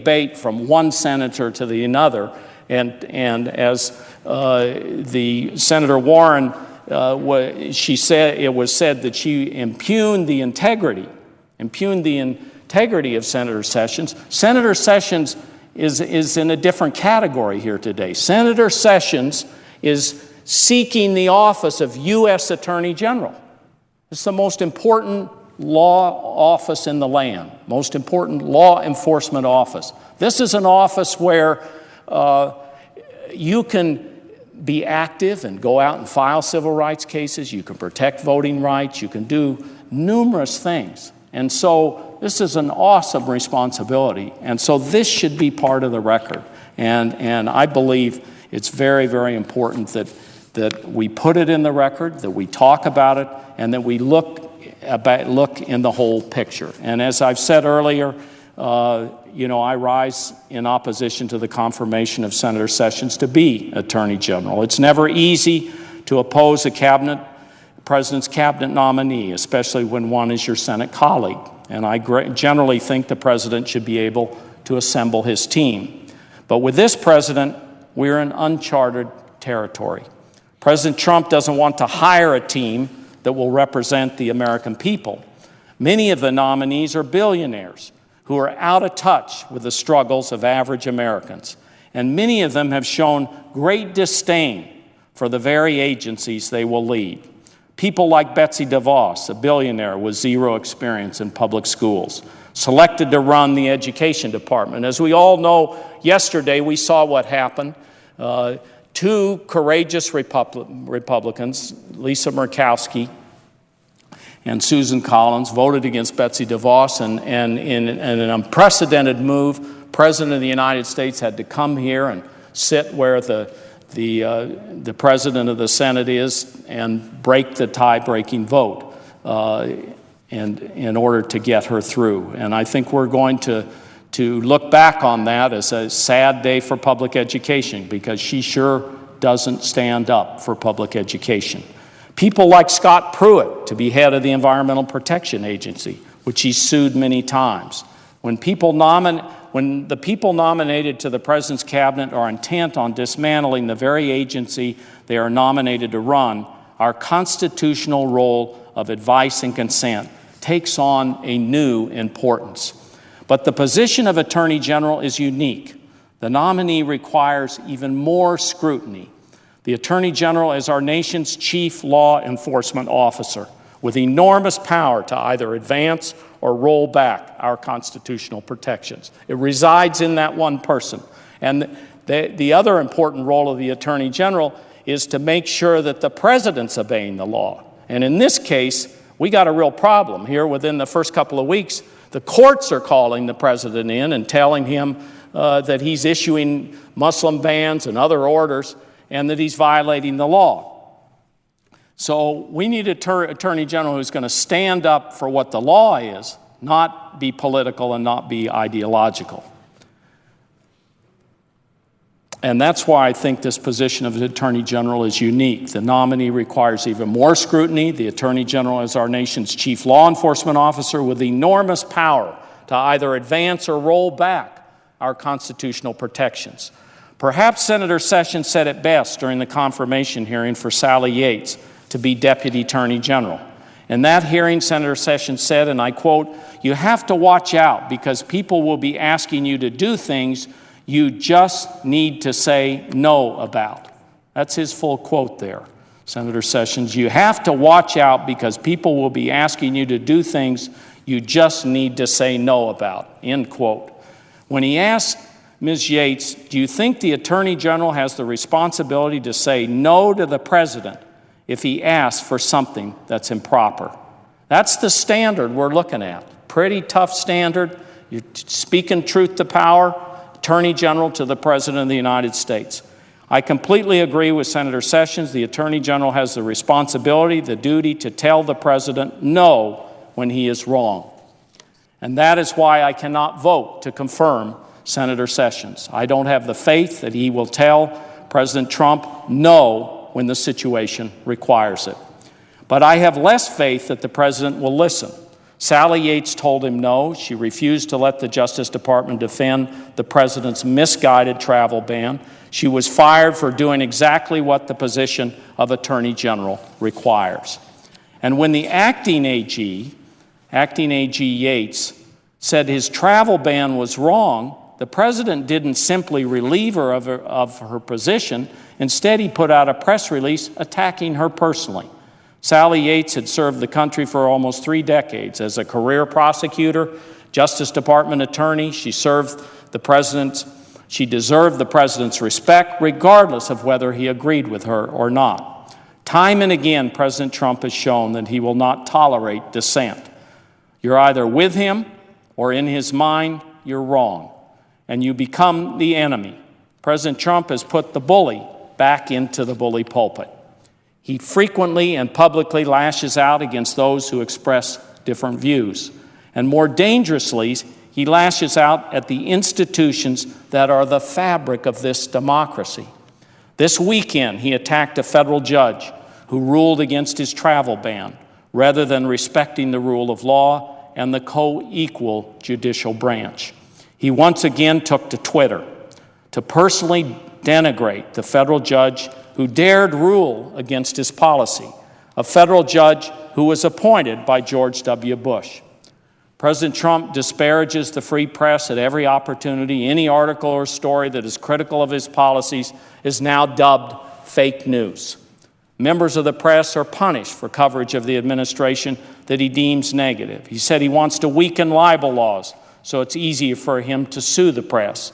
debate from one senator to the another. And as the Senator Warren, she said, it was said that she impugned the integrity of Senator Sessions. Senator Sessions is in a different category here today. Senator Sessions is seeking the office of U.S. Attorney General. It's the most important law office in the land, most important law enforcement office. This is an office where you can be active and go out and file civil rights cases. You can protect voting rights. You can do numerous things. And so this is an awesome responsibility. And so this should be part of the record. And I believe it's very, very important that we put it in the record, that we talk about it, and that we look in the whole picture. And as I've said earlier, I rise in opposition to the confirmation of Senator Sessions to be Attorney General. It's never easy to oppose a president's cabinet nominee, especially when one is your Senate colleague. And I generally think the president should be able to assemble his team. But with this president, we're in uncharted territory. President Trump doesn't want to hire a team that will represent the American people. Many of the nominees are billionaires who are out of touch with the struggles of average Americans. And many of them have shown great disdain for the very agencies they will lead. People like Betsy DeVos, a billionaire with zero experience in public schools, selected to run the education department. As we all know, yesterday we saw what happened. Two courageous Republicans, Lisa Murkowski and Susan Collins, voted against Betsy DeVos, and in an unprecedented move, the President of the United States had to come here and sit where the President of the Senate is and break the tie-breaking vote and in order to get her through. And I think we're going to look back on that as a sad day for public education, because she sure doesn't stand up for public education. People like Scott Pruitt to be head of the Environmental Protection Agency, which he sued many times. When the people nominated to the president's cabinet are intent on dismantling the very agency they are nominated to run, our constitutional role of advice and consent takes on a new importance. But the position of Attorney General is unique. The nominee requires even more scrutiny. The Attorney General is our nation's chief law enforcement officer, with enormous power to either advance or roll back our constitutional protections. It resides in that one person. And the other important role of the Attorney General is to make sure that the president's obeying the law. And in this case, we got a real problem here. Within the first couple of weeks, the courts are calling the president in and telling him that he's issuing Muslim bans and other orders, and that he's violating the law. So we need an Attorney General who's going to stand up for what the law is, not be political and not be ideological. And that's why I think this position of the Attorney General is unique. The nominee requires even more scrutiny. The Attorney General is our nation's chief law enforcement officer with enormous power to either advance or roll back our constitutional protections. Perhaps Senator Sessions said it best during the confirmation hearing for Sally Yates to be Deputy Attorney General. In that hearing, Senator Sessions said, and I quote, "You have to watch out because people will be asking you to do things you just need to say no about." That's his full quote there. Senator Sessions, you have to watch out because people will be asking you to do things you just need to say no about, end quote. When he asked Ms. Yates, do you think the Attorney General has the responsibility to say no to the president if he asks for something that's improper? That's the standard we're looking at. Pretty tough standard. You're speaking truth to power, Attorney General to the President of the United States. I completely agree with Senator Sessions. The Attorney General has the responsibility, the duty to tell the president no when he is wrong. And that is why I cannot vote to confirm Senator Sessions. I don't have the faith that he will tell President Trump no when the situation requires it. But I have less faith that the president will listen. Sally Yates told him no. She refused to let the Justice Department defend the president's misguided travel ban. She was fired for doing exactly what the position of Attorney General requires. And when the acting AG Yates, said his travel ban was wrong, the president didn't simply relieve her of her position. Instead, he put out a press release attacking her personally. Sally Yates had served the country for almost 3 decades as a career prosecutor, Justice Department attorney. She deserved the president's respect, regardless of whether he agreed with her or not. Time and again, President Trump has shown that he will not tolerate dissent. You're either with him or in his mind, you're wrong, and you become the enemy. President Trump has put the bully back into the bully pulpit. He frequently and publicly lashes out against those who express different views. And more dangerously, he lashes out at the institutions that are the fabric of this democracy. This weekend, he attacked a federal judge who ruled against his travel ban, rather than respecting the rule of law and the co-equal judicial branch. He once again took to Twitter to personally denigrate the federal judge who dared rule against his policy, a federal judge who was appointed by George W. Bush. President Trump disparages the free press at every opportunity. Any article or story that is critical of his policies is now dubbed fake news. Members of the press are punished for coverage of the administration that he deems negative. He said he wants to weaken libel laws so it's easier for him to sue the press.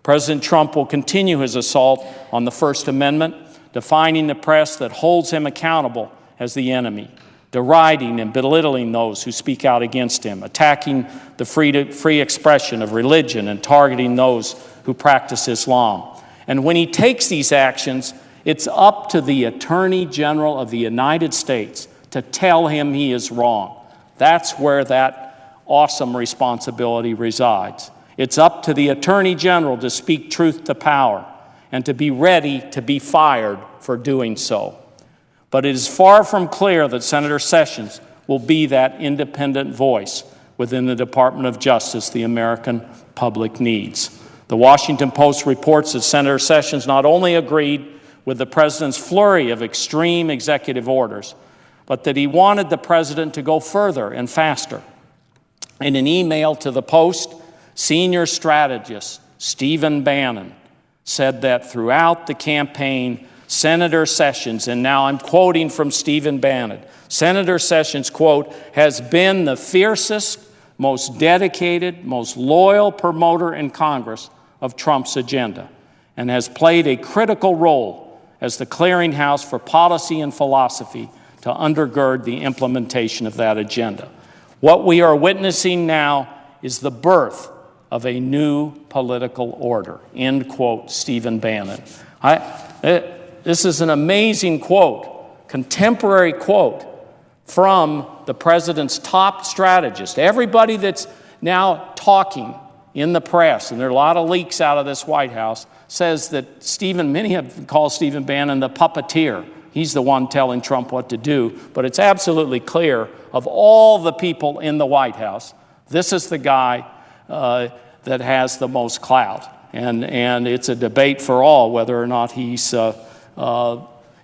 President Trump will continue his assault on the First Amendment, defining the press that holds him accountable as the enemy, deriding and belittling those who speak out against him, attacking the free expression of religion, and targeting those who practice Islam. And when he takes these actions, it's up to the Attorney General of the United States to tell him he is wrong. That's where that awesome responsibility resides. It's up to the Attorney General to speak truth to power and to be ready to be fired for doing so. But it is far from clear that Senator Sessions will be that independent voice within the Department of Justice the American public needs. The Washington Post reports that Senator Sessions not only agreed with the president's flurry of extreme executive orders, but that he wanted the president to go further and faster. In an email to the Post, senior strategist Stephen Bannon said that throughout the campaign, Senator Sessions, and now I'm quoting from Stephen Bannon, Senator Sessions, quote, has been the fiercest, most dedicated, most loyal promoter in Congress of Trump's agenda, and has played a critical role as the clearinghouse for policy and philosophy to undergird the implementation of that agenda. What we are witnessing now is the birth of a new political order, end quote, Stephen Bannon. This is an amazing quote, contemporary quote from the president's top strategist. Everybody that's now talking in the press, and there are a lot of leaks out of this White House, says that many have called Stephen Bannon the puppeteer. He's the one telling Trump what to do. But it's absolutely clear, of all the people in the White House, this is the guy that has the most clout. And it's a debate for all whether or not he is the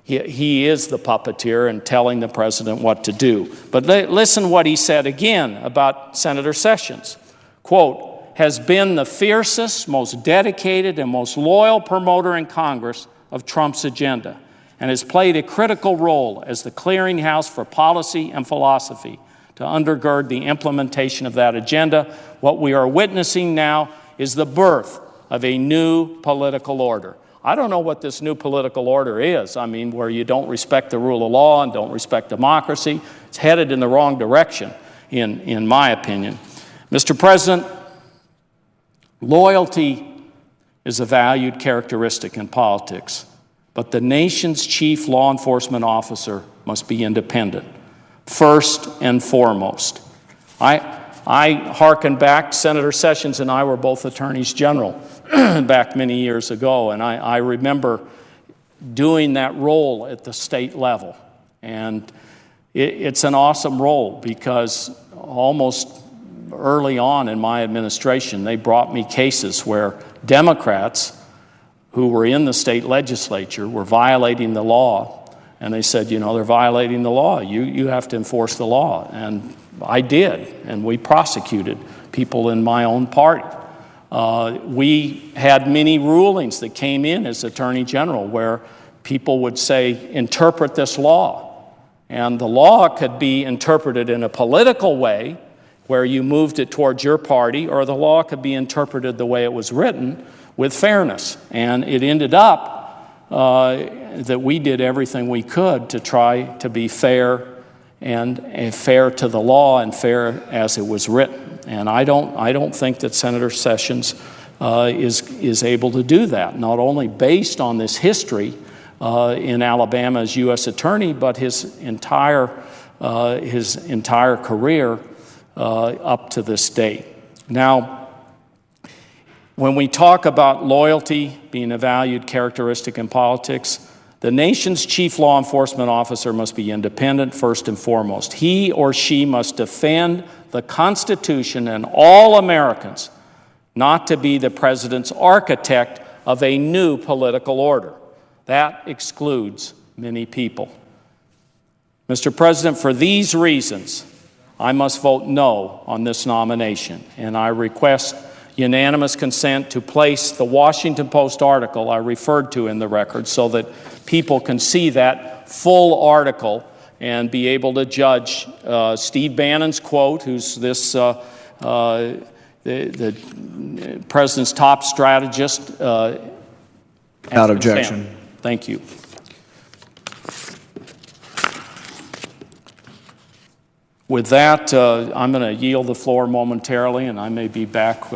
puppeteer and telling the president what to do. But listen what he said again about Senator Sessions. Quote, has been the fiercest, most dedicated, and most loyal promoter in Congress of Trump's agenda, and has played a critical role as the clearinghouse for policy and philosophy to undergird the implementation of that agenda. What we are witnessing now is the birth of a new political order. I don't know what this new political order is. I mean, where you don't respect the rule of law and don't respect democracy. It's headed in the wrong direction, in my opinion. Mr. President, loyalty is a valued characteristic in politics, but the nation's chief law enforcement officer must be independent, first and foremost. I hearken back, Senator Sessions and I were both attorneys general back many years ago, and I remember doing that role at the state level. And It's an awesome role because almost early on in my administration, they brought me cases where Democrats who were in the state legislature were violating the law. And they said, they're violating the law. You have to enforce the law. And I did, and we prosecuted people in my own party. We had many rulings that came in as Attorney General where people would say, interpret this law. And the law could be interpreted in a political way where you moved it towards your party, or the law could be interpreted the way it was written with fairness. And it ended up that we did everything we could to try to be fair and fair to the law and fair as it was written. And I don't think that Senator Sessions is able to do that, not only based on this history in Alabama as U.S. Attorney, but his entire career up to this date. Now, when we talk about loyalty being a valued characteristic in politics, the nation's chief law enforcement officer must be independent first and foremost. He or she must defend the Constitution and all Americans, not to be the president's architect of a new political order. That excludes many people. Mr. President, for these reasons, I must vote no on this nomination, and I request unanimous consent to place the Washington Post article I referred to in the record so that people can see that full article and be able to judge Steve Bannon's quote, who's the president's top strategist. Without objection. Thank you. With that, I'm going to yield the floor momentarily, and I may be back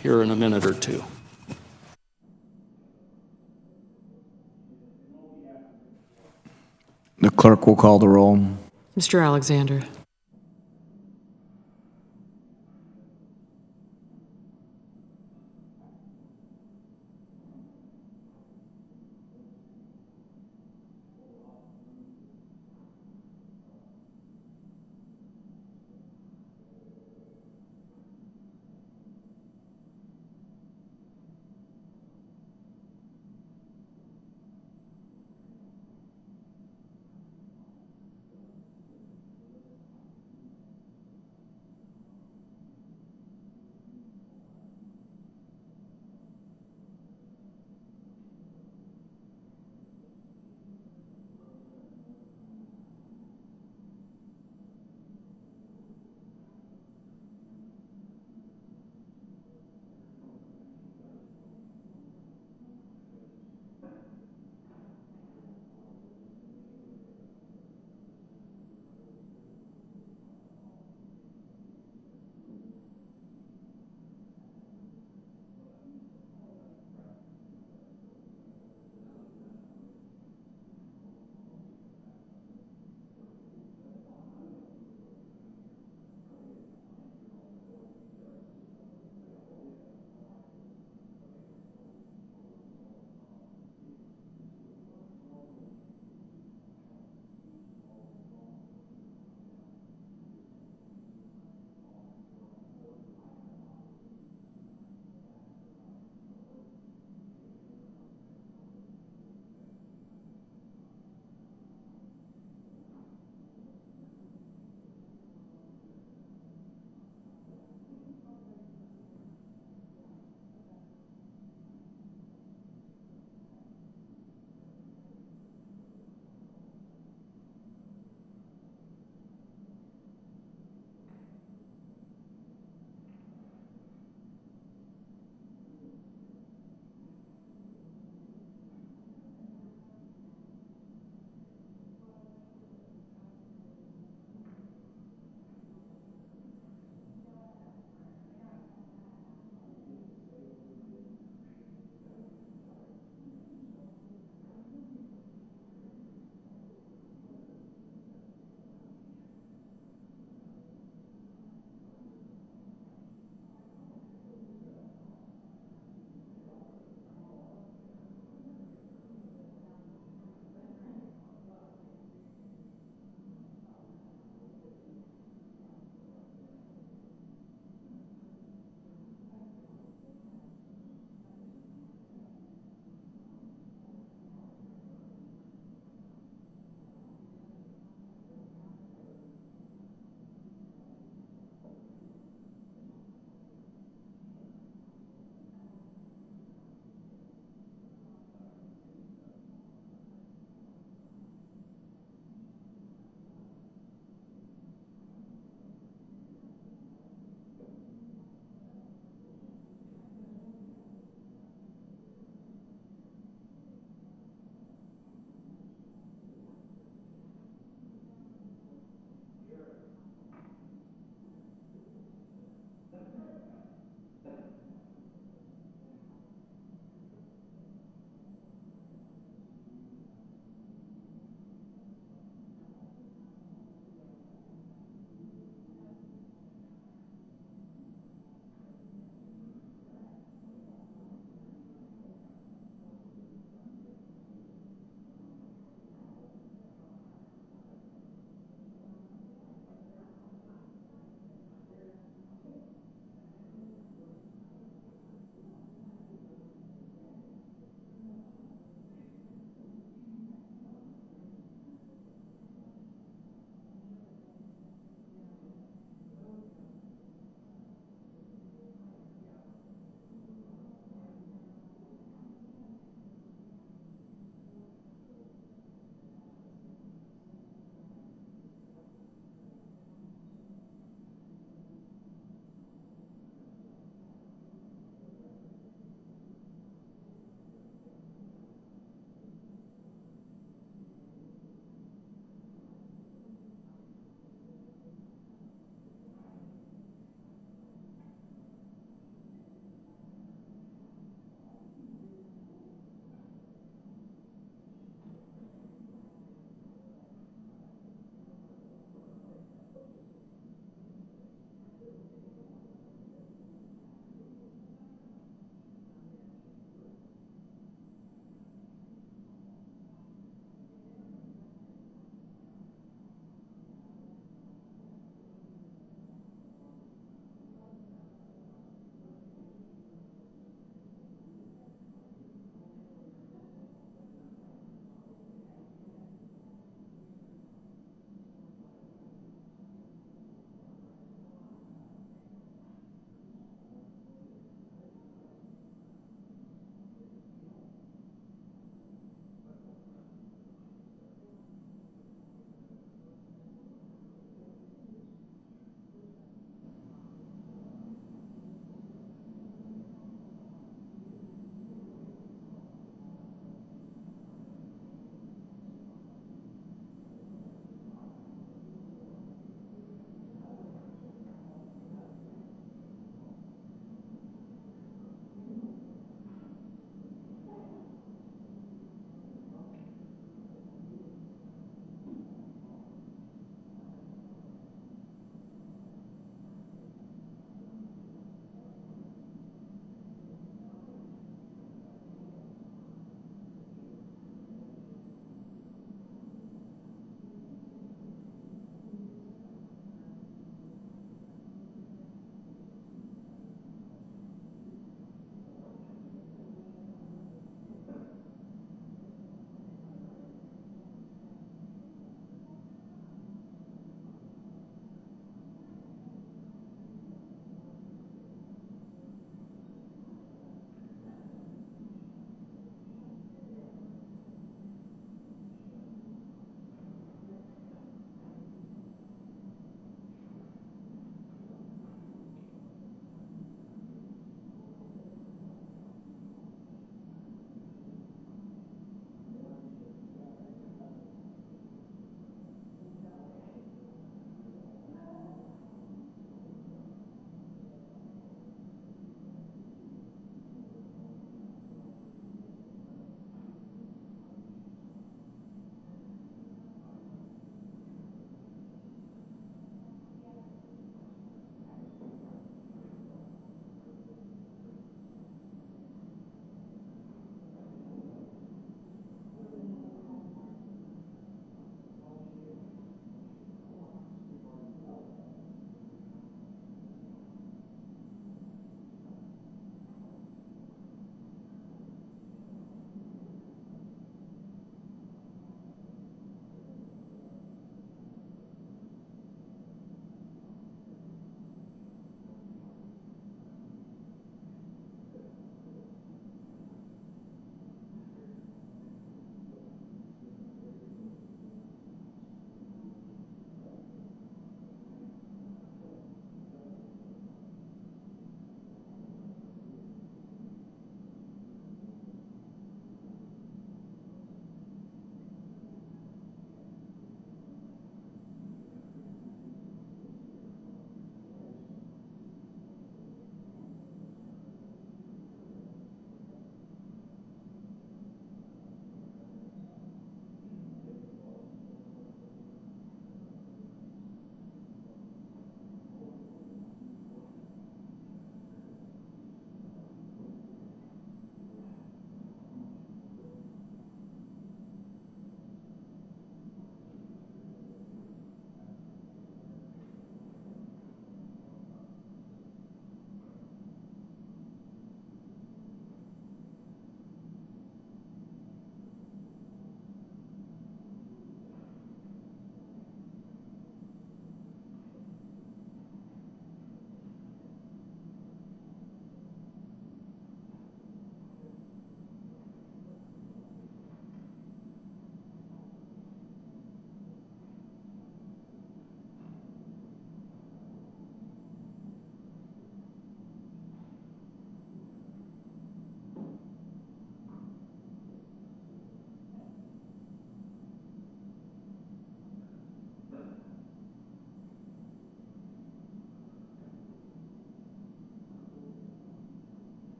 here in a minute or two. The clerk will call the roll. Mr. Alexander.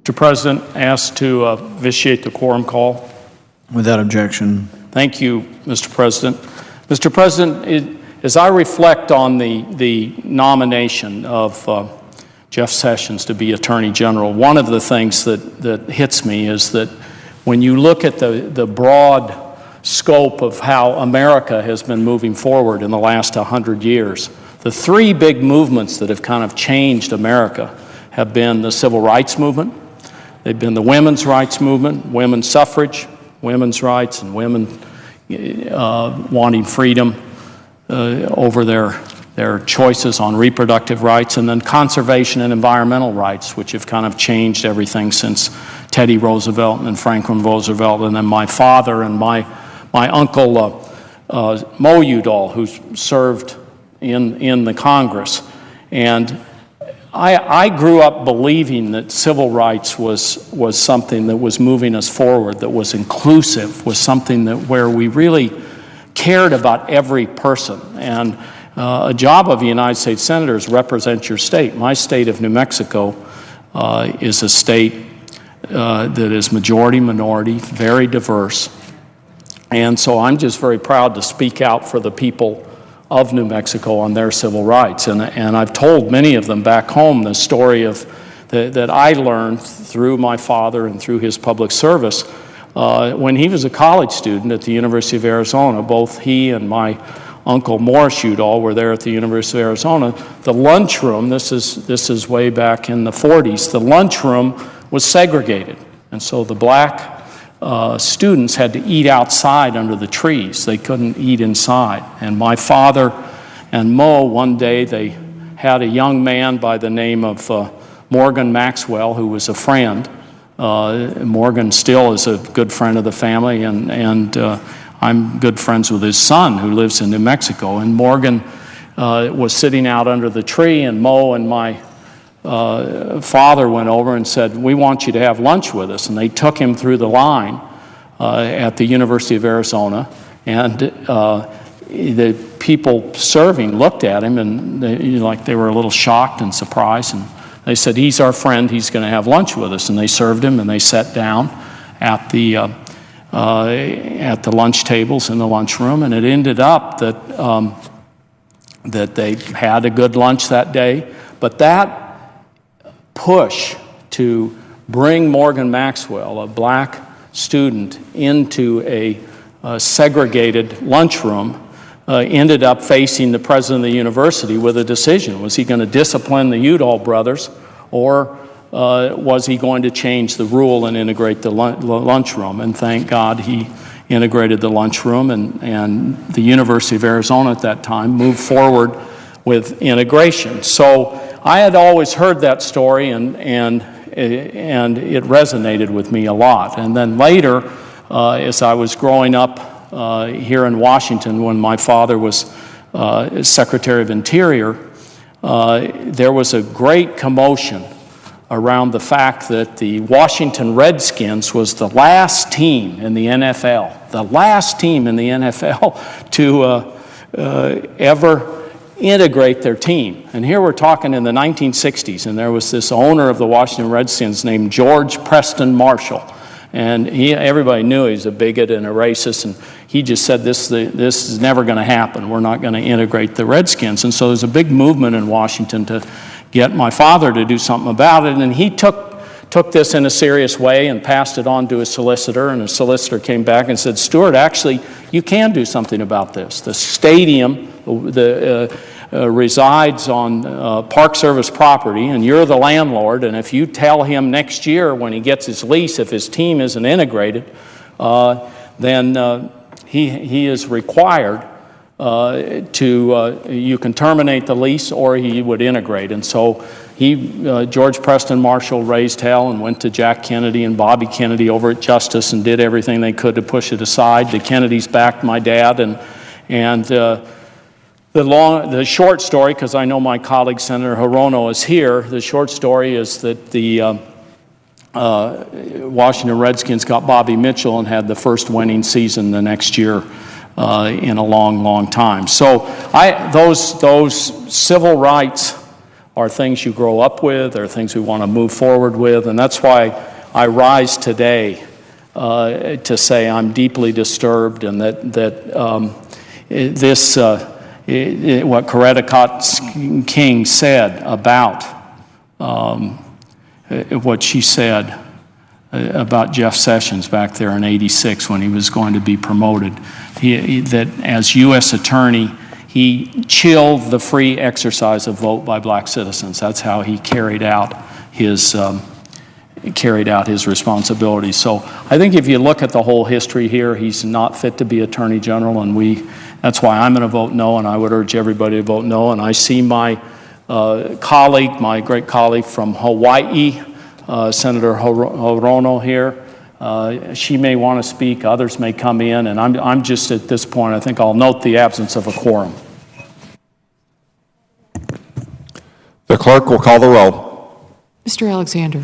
Mr. President, asked to vitiate the quorum call. Without objection. Thank you, Mr. President. Mr. President, as I reflect on the nomination of Jeff Sessions to be Attorney General, one of the things that hits me is that when you look at the broad scope of how America has been moving forward in the last 100 years, the three big movements that have kind of changed America have been the civil rights movement, they've been the women's rights movement, women's suffrage, women's rights, and women wanting freedom over their choices on reproductive rights, and then conservation and environmental rights, which have kind of changed everything since Teddy Roosevelt and Franklin Roosevelt, and then my father and my uncle Mo Udall, who served in the Congress. And I grew up believing that civil rights was something that was moving us forward, that was inclusive, was something where we really cared about every person. And a job of a United States Senator is represent your state. My state of New Mexico is a state that is majority minority, very diverse. And so I'm just very proud to speak out for the people of New Mexico on their civil rights. And I've told many of them back home the story of that I learned through my father and through his public service. When he was a college student at the University of Arizona, both he and my Uncle Morris Udall were there at the University of Arizona. The lunchroom, this is way back in the 40s, the lunchroom was segregated. And so the black students had to eat outside under the trees. They couldn't eat inside. And my father and Mo, one day, they had a young man by the name of Morgan Maxwell, who was a friend. Morgan still is a good friend of the family, and I'm good friends with his son, who lives in New Mexico. And Morgan was sitting out under the tree, and Mo and my father went over and said, "We want you to have lunch with us." And they took him through the line at the University of Arizona, and the people serving looked at him, and they were a little shocked and surprised, and they said, "He's our friend, he's going to have lunch with us." And they served him, and they sat down at the lunch tables in the lunchroom, and it ended up that they had a good lunch that day. But that push to bring Morgan Maxwell, a black student, into a segregated lunchroom ended up facing the president of the university with a decision. Was he going to discipline the Udall brothers, or was he going to change the rule and integrate the lunchroom? And thank God he integrated the lunchroom, and the University of Arizona at that time moved forward with integration. So I had always heard that story, and it resonated with me a lot. And then later, as I was growing up here in Washington, when my father was Secretary of Interior, there was a great commotion around the fact that the Washington Redskins was the last team in the NFL, to ever integrate their team. And here we're talking in the 1960s, and there was this owner of the Washington Redskins named George Preston Marshall. And everybody knew he was a bigot and a racist, and he just said, this is never going to happen. We're not going to integrate the Redskins. And so there's a big movement in Washington to get my father to do something about it, and he took this in a serious way and passed it on to his solicitor, and his solicitor came back and said, Stuart, actually, you can do something about this. The stadium resides on Park Service property, and you're the landlord, and if you tell him next year when he gets his lease, if his team isn't integrated, then he is required you can terminate the lease or he would integrate. And so George Preston Marshall raised hell and went to Jack Kennedy and Bobby Kennedy over at Justice and did everything they could to push it aside. The Kennedys backed my dad, and the short story, because I know my colleague Senator Hirono is here, the short story is that the Washington Redskins got Bobby Mitchell and had the first winning season the next year in a long, long time. So those civil rights are things you grow up with, are things we want to move forward with, and that's why I rise today to say I'm deeply disturbed, and that what Coretta King said about what she said about Jeff Sessions back there in '86 when he was going to be promoted, that as U.S. Attorney, he chilled the free exercise of vote by black citizens. That's how he carried out his responsibilities. So I think if you look at the whole history here, he's not fit to be Attorney General, and that's why I'm going to vote no, and I would urge everybody to vote no. And I see my my great colleague from Hawaii, Senator Hirono here. She may want to speak, others may come in, and I'm just at this point, I think I'll note the absence of a quorum. The clerk will call the roll. Mr. Alexander.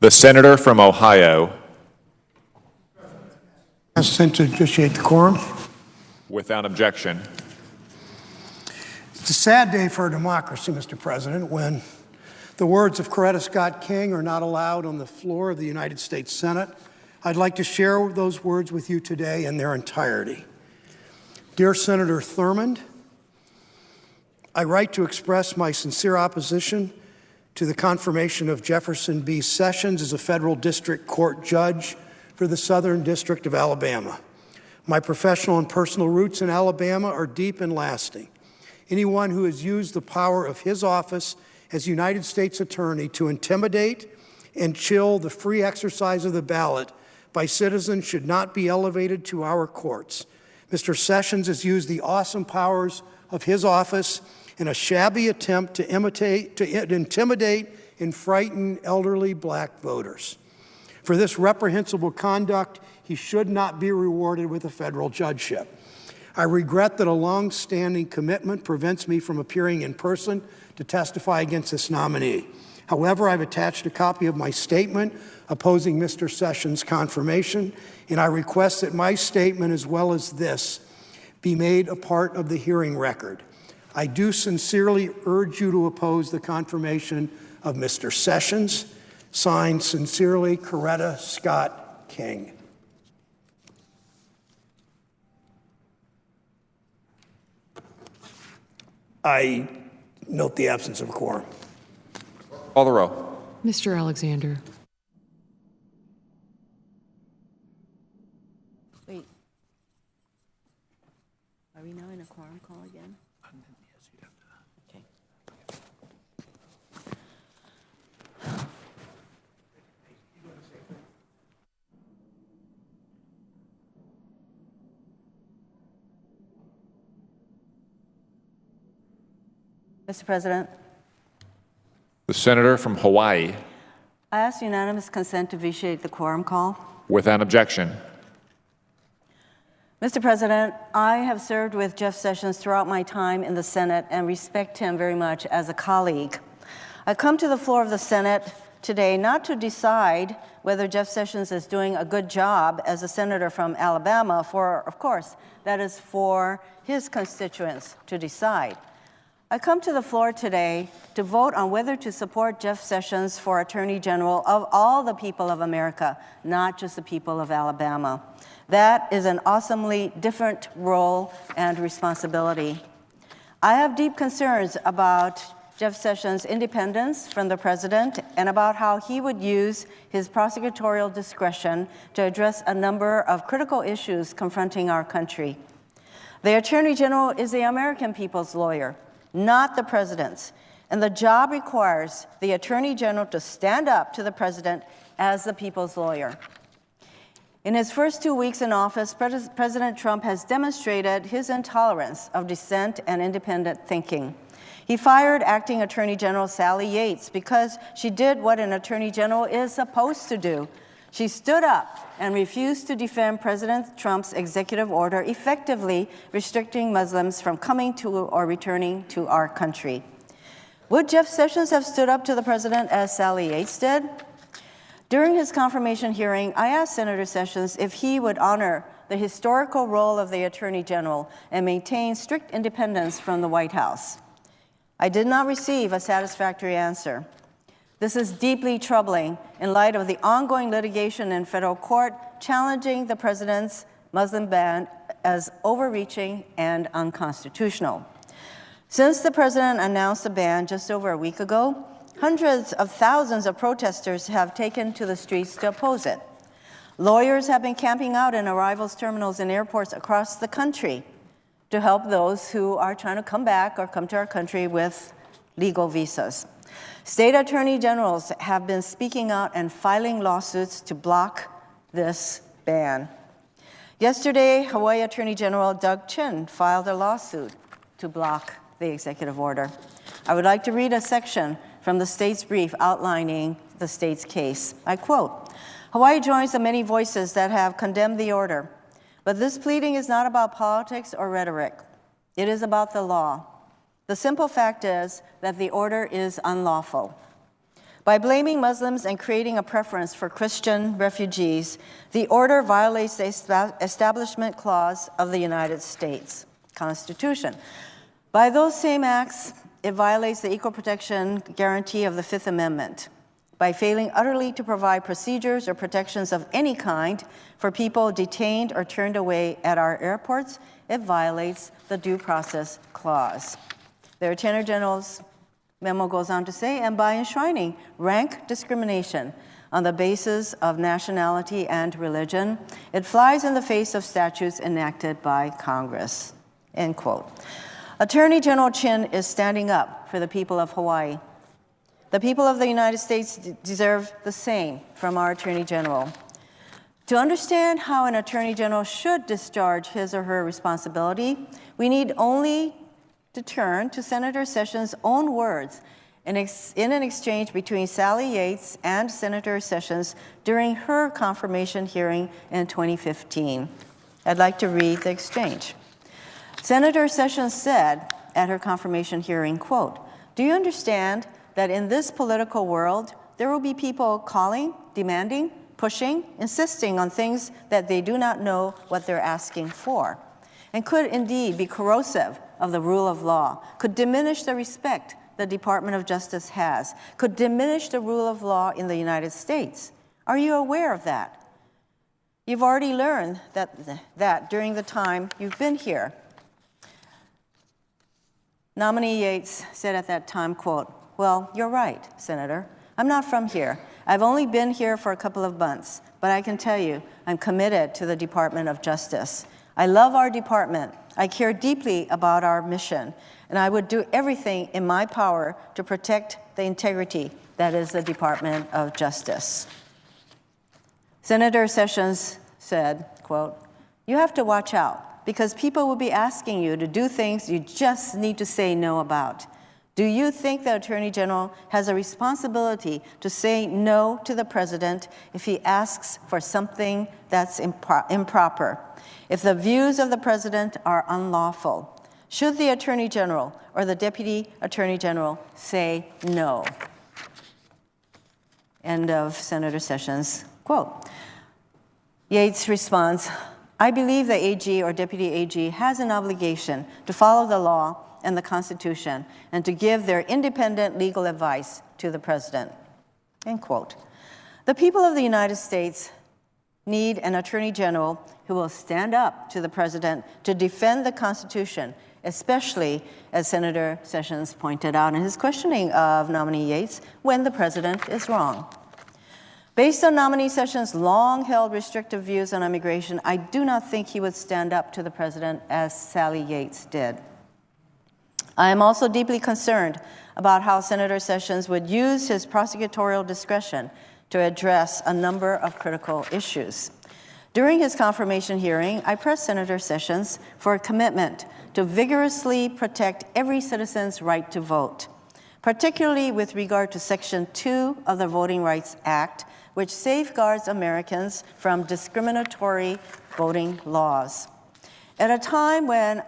The senator from Ohio, Consent to initiate the quorum. without objection. It's a sad day for our democracy, Mr. President, when the words of Coretta Scott King are not allowed on the floor of the United States Senate. I'd like to share those words with you today in their entirety. Dear Senator Thurmond, I write to express my sincere opposition to the confirmation of Jefferson B. Sessions as a federal district court judge for the Southern District of Alabama. My professional and personal roots in Alabama are deep and lasting. Anyone who has used the power of his office as United States Attorney to intimidate and chill the free exercise of the ballot by citizens should not be elevated to our courts. Mr. Sessions has used the awesome powers of his office in a shabby attempt to intimidate and frighten elderly black voters. For this reprehensible conduct, he should not be rewarded with a federal judgeship. I regret that a long-standing commitment prevents me from appearing in person to testify against this nominee. However, I've attached a copy of my statement opposing Mr. Sessions' confirmation, and I request that my statement, as well as this, be made a part of the hearing record. I do sincerely urge you to oppose the confirmation of Mr. Sessions. Signed, sincerely, Coretta Scott King. I note the absence of a quorum. Call the row. Mr. Alexander. Wait. Are we now in a quorum call again? Okay. Mr. President, The senator from Hawaii, I ask unanimous consent to vitiate the quorum call. without objection. Mr. President, I have served with Jeff Sessions throughout my time in the Senate and respect him very much as a colleague. I come to the floor of the Senate today not to decide whether Jeff Sessions is doing a good job as a senator from Alabama, for, of course, that is for his constituents to decide. I come to the floor today to vote on whether to support Jeff Sessions for Attorney General of all the people of America, not just the people of Alabama. That is an awesomely different role and responsibility. I have deep concerns about Jeff Sessions' independence from the president and about how he would use his prosecutorial discretion to address a number of critical issues confronting our country. The Attorney General is the American people's lawyer, not the president's, and the job requires the Attorney General to stand up to the president as the people's lawyer. In his first 2 weeks in office, President Trump has demonstrated his intolerance of dissent and independent thinking. He fired Acting Attorney General Sally Yates because she did what an Attorney General is supposed to do. She stood up and refused to defend President Trump's executive order, effectively restricting Muslims from coming to or returning to our country. Would Jeff Sessions have stood up to the president as Sally Yates did? During his confirmation hearing, I asked Senator Sessions if he would honor the historical role of the Attorney General and maintain strict independence from the White House. I did not receive a satisfactory answer. This is deeply troubling in light of the ongoing litigation in federal court challenging the president's Muslim ban as overreaching and unconstitutional. Since the president announced the ban just over a week ago, hundreds of thousands of protesters have taken to the streets to oppose it. Lawyers have been camping out in arrivals terminals and airports across the country to help those who are trying to come back or come to our country with legal visas. State attorney generals have been speaking out and filing lawsuits to block this ban. Yesterday, Hawaii Attorney General Doug Chin filed a lawsuit to block the executive order. I would like to read a section from the state's brief outlining the state's case. I quote, "Hawaii joins the many voices that have condemned the order, but this pleading is not about politics or rhetoric. It is about the law. The simple fact is that the order is unlawful. By blaming Muslims and creating a preference for Christian refugees, the order violates the Establishment Clause of the United States Constitution. By those same acts, it violates the equal protection guarantee of the Fifth Amendment. By failing utterly to provide procedures or protections of any kind for people detained or turned away at our airports, it violates the Due Process Clause. The Attorney General's memo goes on to say, and by enshrining rank discrimination on the basis of nationality and religion, it flies in the face of statutes enacted by Congress, end quote. Attorney General Chin is standing up for the people of Hawaii. The people of the United States deserve the same from our Attorney General. To understand how an Attorney General should discharge his or her responsibility, we need only to turn to Senator Sessions' own words in an exchange between Sally Yates and Senator Sessions during her confirmation hearing in 2015. I'd like to read the exchange. Senator Sessions said at her confirmation hearing, quote, "Do you understand that in this political world, there will be people calling, demanding, pushing, insisting on things that they do not know what they're asking for, and could indeed be corrosive of the rule of law, could diminish the respect the Department of Justice has, could diminish the rule of law in the United States. Are you aware of that? You've already learned that during the time you've been here." Nominee Yates said at that time, quote, "Well, you're right, Senator. I'm not from here. I've only been here for a couple of months, but I can tell you I'm committed to the Department of Justice. I love our department. I care deeply about our mission, and I would do everything in my power to protect the integrity that is the Department of Justice." Senator Sessions said, quote, "You have to watch out because people will be asking you to do things you just need to say no about. Do you think the Attorney General has a responsibility to say no to the President if he asks for something that's improper? If the views of the President are unlawful, should the Attorney General or the Deputy Attorney General say no?" End of Senator Sessions' quote. Yates responds, "I believe the AG or Deputy AG has an obligation to follow the law and the Constitution and to give their independent legal advice to the President." End quote. The people of the United States need an Attorney General who will stand up to the President to defend the Constitution, especially, as Senator Sessions pointed out in his questioning of nominee Yates, when the President is wrong. Based on nominee Sessions' long-held restrictive views on immigration, I do not think he would stand up to the President as Sally Yates did. I am also deeply concerned about how Senator Sessions would use his prosecutorial discretion to address a number of critical issues. During his confirmation hearing, I pressed Senator Sessions for a commitment to vigorously protect every citizen's right to vote, particularly with regard to Section 2 of the Voting Rights Act, which safeguards Americans from discriminatory voting laws. At a time when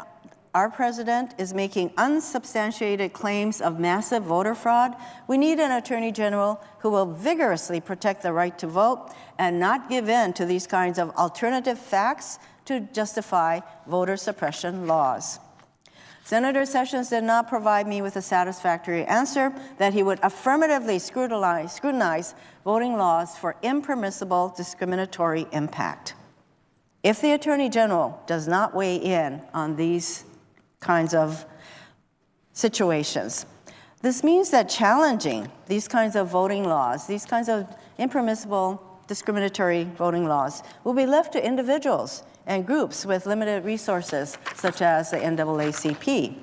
our president is making unsubstantiated claims of massive voter fraud, we need an Attorney General who will vigorously protect the right to vote and not give in to these kinds of alternative facts to justify voter suppression laws. Senator Sessions did not provide me with a satisfactory answer that he would affirmatively scrutinize voting laws for impermissible discriminatory impact. If the Attorney General does not weigh in on these kinds of situations, this means that challenging these kinds of voting laws, these kinds of impermissible discriminatory voting laws, will be left to individuals and groups with limited resources, such as the NAACP.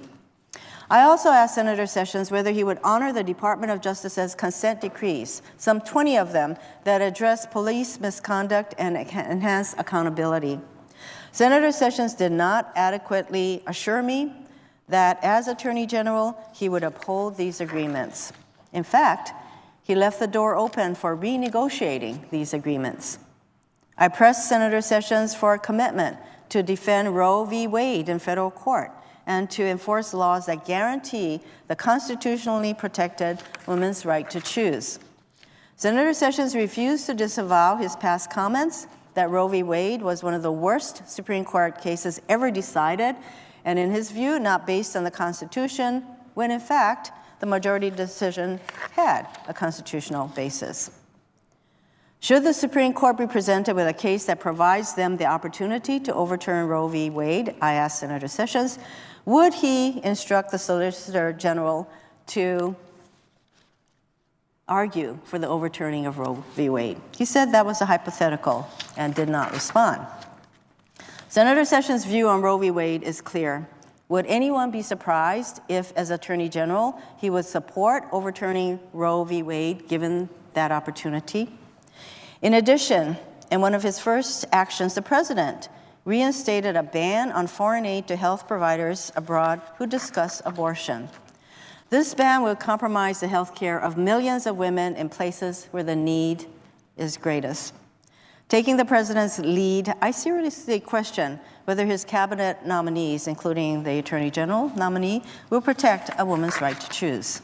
I also asked Senator Sessions whether he would honor the Department of Justice's consent decrees, some 20 of them, that address police misconduct and enhance accountability. Senator Sessions did not adequately assure me that as Attorney General, he would uphold these agreements. In fact, he left the door open for renegotiating these agreements. I pressed Senator Sessions for a commitment to defend Roe v. Wade in federal court and to enforce laws that guarantee the constitutionally protected women's right to choose. Senator Sessions refused to disavow his past comments that Roe v. Wade was one of the worst Supreme Court cases ever decided, and in his view, not based on the Constitution, when in fact, the majority decision had a constitutional basis. Should the Supreme Court be presented with a case that provides them the opportunity to overturn Roe v. Wade, I asked Senator Sessions, would he instruct the Solicitor General to argue for the overturning of Roe v. Wade? He said that was a hypothetical and did not respond. Senator Sessions' view on Roe v. Wade is clear. Would anyone be surprised if, as Attorney General, he would support overturning Roe v. Wade given that opportunity? In addition, in one of his first actions, the President reinstated a ban on foreign aid to health providers abroad who discuss abortion. This ban will compromise the health care of millions of women in places where the need is greatest. Taking the President's lead, I seriously question whether his cabinet nominees, including the Attorney General nominee, will protect a woman's right to choose.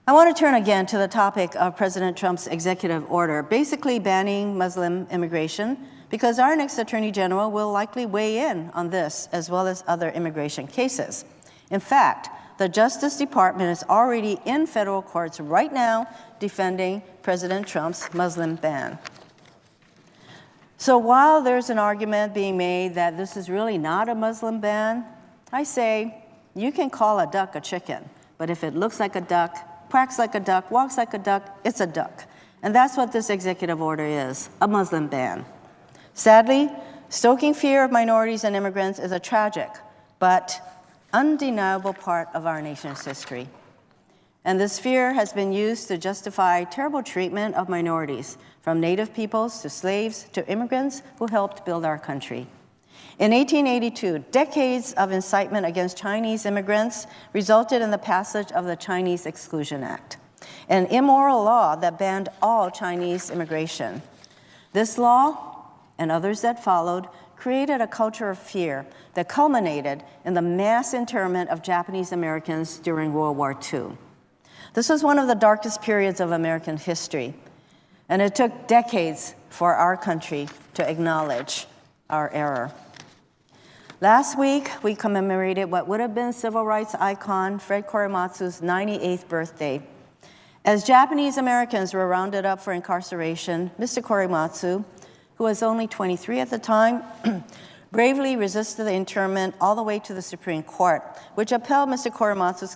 I want to turn again to the topic of President Trump's executive order, basically banning Muslim immigration, because our next Attorney General will likely weigh in on this, as well as other immigration cases. In fact, the Justice Department is already in federal courts right now defending President Trump's Muslim ban. So while there's an argument being made that this is really not a Muslim ban, I say you can call a duck a chicken, but if it looks like a duck, quacks like a duck, walks like a duck, it's a duck. And that's what this executive order is, a Muslim ban. Sadly, stoking fear of minorities and immigrants is a tragic but undeniable part of our nation's history. And this fear has been used to justify terrible treatment of minorities, from native peoples to slaves to immigrants who helped build our country. In 1882, decades of incitement against Chinese immigrants resulted in the passage of the Chinese Exclusion Act, an immoral law that banned all Chinese immigration. This law, and others that followed, created a culture of fear that culminated in the mass internment of Japanese Americans during World War II. This was one of the darkest periods of American history, and it took decades for our country to acknowledge our error. Last week, we commemorated what would have been civil rights icon Fred Korematsu's 98th birthday. As Japanese Americans were rounded up for incarceration, Mr. Korematsu, who was only 23 at the time, bravely resisted the internment all the way to the Supreme Court, which upheld Mr. Korematsu's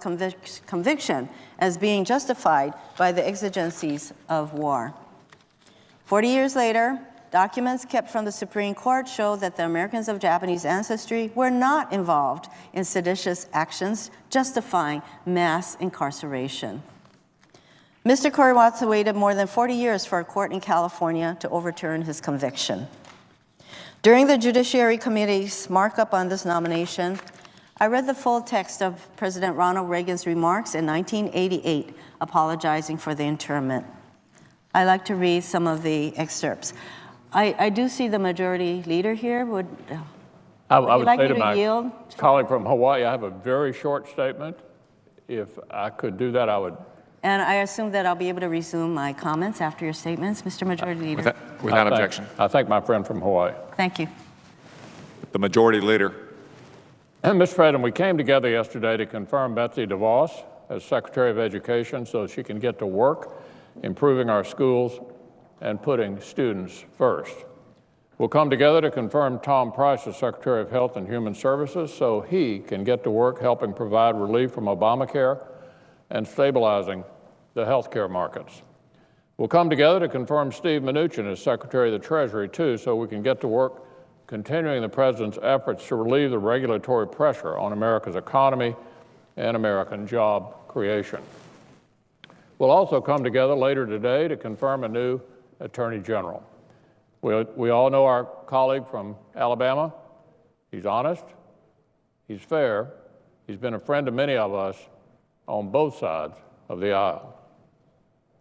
conviction as being justified by the exigencies of war. 40 years later, documents kept from the Supreme Court show that the Americans of Japanese ancestry were not involved in seditious actions justifying mass incarceration. Mr. Korematsu waited more than 40 years for a court in California to overturn his conviction. During the Judiciary Committee's markup on this nomination, I read the full text of President Ronald Reagan's remarks in 1988, apologizing for the internment. I'd like to read some of the excerpts. I do see the majority leader here. Would you like me to yield? Colleague from Hawaii, I have a very short statement. If I could do that, I would. And I assume that I'll be able to resume my comments after your statements, Mr. Majority Leader. Without objection. I thank my friend from Hawaii. Thank you. The Majority Leader. And Mr. President, we came together yesterday to confirm Betsy DeVos as Secretary of Education so she can get to work improving our schools and putting students first. We'll come together to confirm Tom Price as Secretary of Health and Human Services so he can get to work helping provide relief from Obamacare and stabilizing the health care markets. We'll come together to confirm Steve Mnuchin as Secretary of the Treasury, too, so we can get to work continuing the President's efforts to relieve the regulatory pressure on America's economy and American job creation. We'll also come together later today to confirm a new Attorney General. We all know our colleague from Alabama. He's honest, he's fair, he's been a friend to many of us on both sides of the aisle.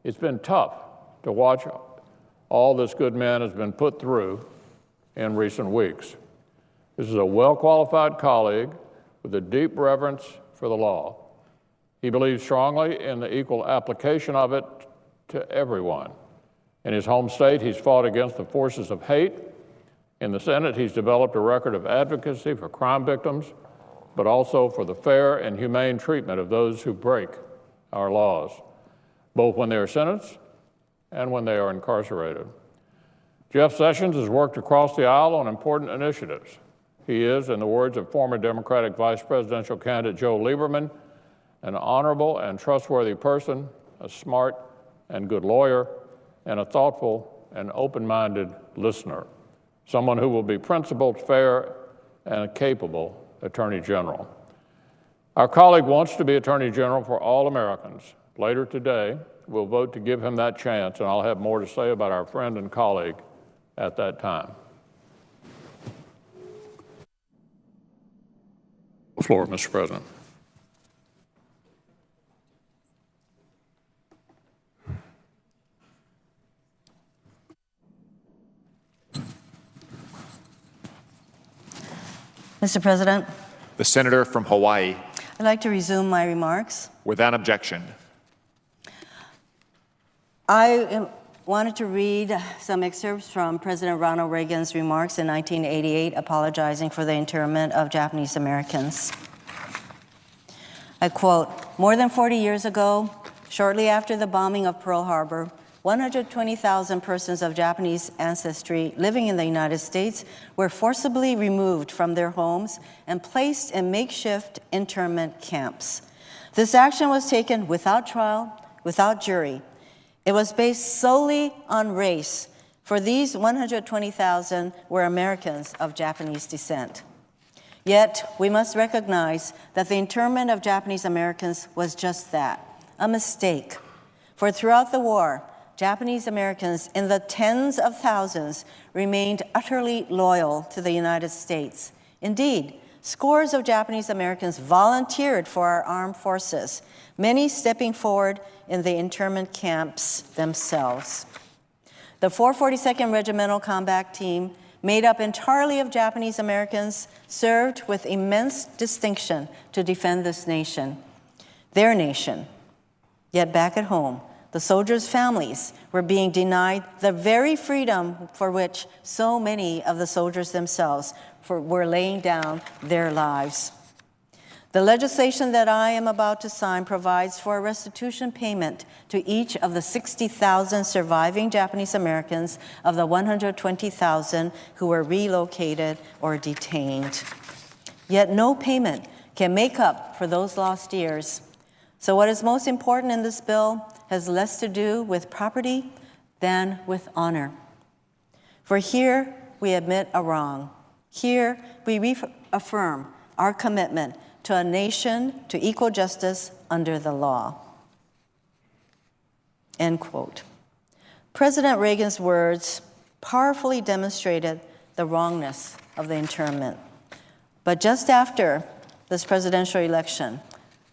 It's been tough to watch all this good man has been put through in recent weeks. This is a well-qualified colleague with a deep reverence for the law. He believes strongly in the equal application of it to everyone. In his home state, he's fought against the forces of hate. In the Senate, he's developed a record of advocacy for crime victims, but also for the fair and humane treatment of those who break our laws, both when they are sentenced and when they are incarcerated. Jeff Sessions has worked across the aisle on important initiatives. He is, in the words of former Democratic Vice Presidential candidate Joe Lieberman, an honorable and trustworthy person, a smart and good lawyer, and a thoughtful and open-minded listener, someone who will be principled, fair, and a capable Attorney General. Our colleague wants to be Attorney General for all Americans. Later today, we'll vote to give him that chance, and I'll have more to say about our friend and colleague at that time. The floor, Mr. President. Mr. President, The senator from Hawaii, I'd like to resume my remarks. without objection. I wanted to read some excerpts from President Ronald Reagan's remarks in 1988 apologizing for the internment of Japanese Americans. I quote, "More than 40 years ago, shortly after the bombing of Pearl Harbor, 120,000 persons of Japanese ancestry living in the United States were forcibly removed from their homes and placed in makeshift internment camps. This action was taken without trial, without jury. It was based solely on race, for these 120,000 were Americans of Japanese descent. Yet, we must recognize that the internment of Japanese Americans was just that, a mistake. For throughout the war, Japanese Americans in the tens of thousands remained utterly loyal to the United States. Indeed, scores of Japanese Americans volunteered for our armed forces, many stepping forward in the internment camps themselves. The 442nd Regimental Combat Team, made up entirely of Japanese Americans, served with immense distinction to defend this nation, their nation. Yet back at home, the soldiers' families were being denied the very freedom for which so many of the soldiers themselves were laying down their lives. The legislation that I am about to sign provides for a restitution payment to each of the 60,000 surviving Japanese Americans of the 120,000 who were relocated or detained. Yet no payment can make up for those lost years. So what is most important in this bill has less to do with property than with honor. For here we admit a wrong. Here we reaffirm our commitment to a nation to equal justice under the law." End quote. President Reagan's words powerfully demonstrated the wrongness of the internment. But just after this presidential election,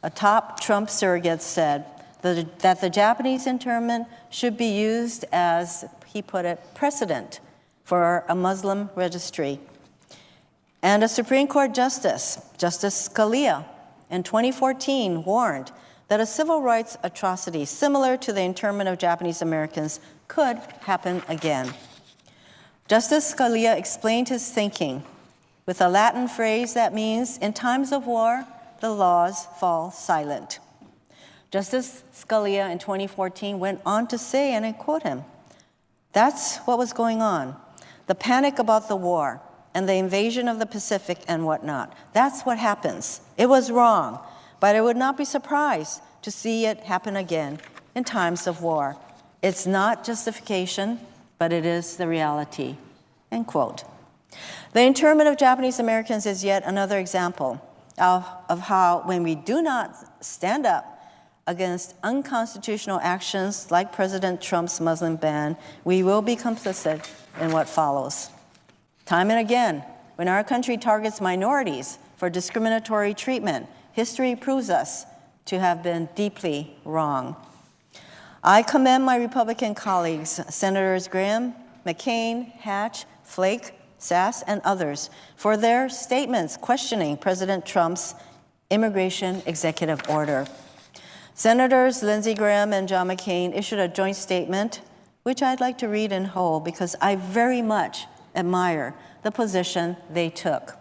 a top Trump surrogate said that the Japanese internment should be used as, he put it, precedent for a Muslim registry. And a Supreme Court Justice, Justice Scalia, in 2014 warned that a civil rights atrocity similar to the internment of Japanese Americans could happen again. Justice Scalia explained his thinking with a Latin phrase that means, in times of war, the laws fall silent. Justice Scalia in 2014 went on to say, and I quote him, "That's what was going on. The panic about the war and the invasion of the Pacific and whatnot. That's what happens. It was wrong, but I would not be surprised to see it happen again in times of war. It's not justification, but it is the reality." End quote. The internment of Japanese Americans is yet another example of how, when we do not stand up against unconstitutional actions like President Trump's Muslim ban, we will be complicit in what follows. Time and again, when our country targets minorities for discriminatory treatment, history proves us to have been deeply wrong. I commend my Republican colleagues, Senators Graham, McCain, Hatch, Flake, Sass, and others, for their statements questioning President Trump's immigration executive order. Senators Lindsey Graham and John McCain issued a joint statement, which I'd like to read in whole because I very much admire the position they took.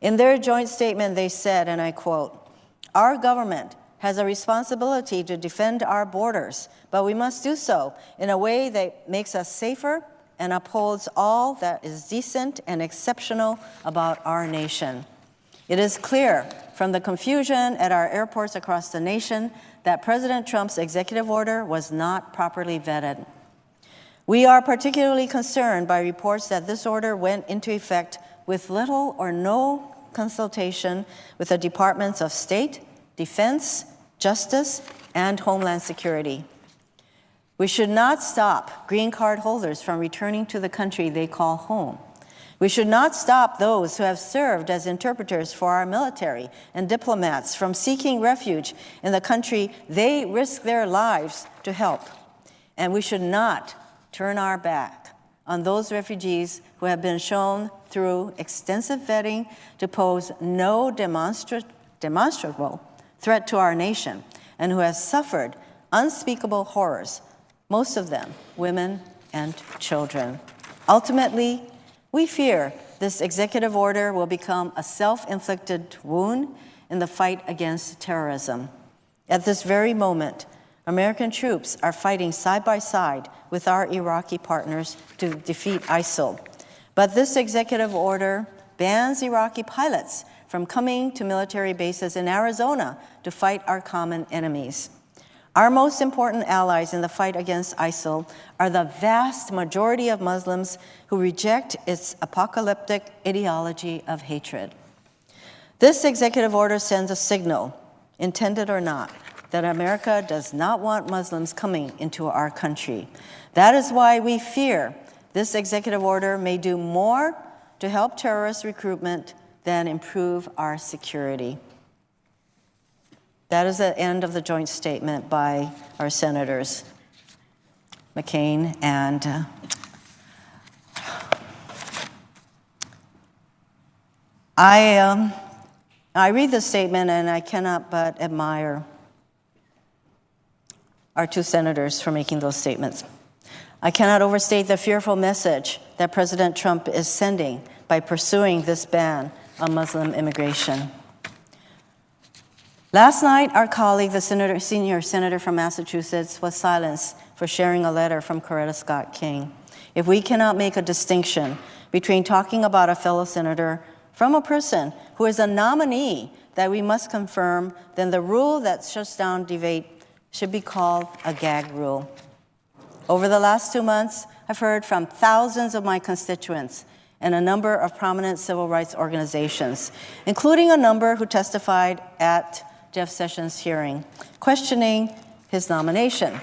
In their joint statement, they said, and I quote, "Our government has a responsibility to defend our borders, but we must do so in a way that makes us safer and upholds all that is decent and exceptional about our nation. It is clear from the confusion at our airports across the nation that President Trump's executive order was not properly vetted. We are particularly concerned by reports that this order went into effect with little or no consultation with the Departments of State, Defense, Justice, and Homeland Security. We should not stop green card holders from returning to the country they call home. We should not stop those who have served as interpreters for our military and diplomats from seeking refuge in the country they risk their lives to help. And we should not turn our back on those refugees who have been shown through extensive vetting to pose no demonstrable threat to our nation and who have suffered unspeakable horrors, most of them women and children. Ultimately, we fear this executive order will become a self-inflicted wound in the fight against terrorism. At this very moment, American troops are fighting side by side with our Iraqi partners to defeat ISIL. But this executive order bans Iraqi pilots from coming to military bases in Arizona to fight our common enemies. Our most important allies in the fight against ISIL are the vast majority of Muslims who reject its apocalyptic ideology of hatred. This executive order sends a signal, intended or not, that America does not want Muslims coming into our country. That is why we fear this executive order may do more to help terrorist recruitment than improve our security. That is the end of the joint statement by our senators, McCain and I read this statement and I cannot but admire our two senators for making those statements. I cannot overstate the fearful message that President Trump is sending by pursuing this ban on Muslim immigration. Last night, our colleague, the senior senator from Massachusetts, was silenced for sharing a letter from Coretta Scott King. If we cannot make a distinction between talking about a fellow senator from a person who is a nominee that we must confirm, then the rule that shuts down debate should be called a gag rule. Over the last 2 months, I've heard from thousands of my constituents and a number of prominent civil rights organizations, including a number who testified at Jeff Sessions' hearing, questioning his nomination.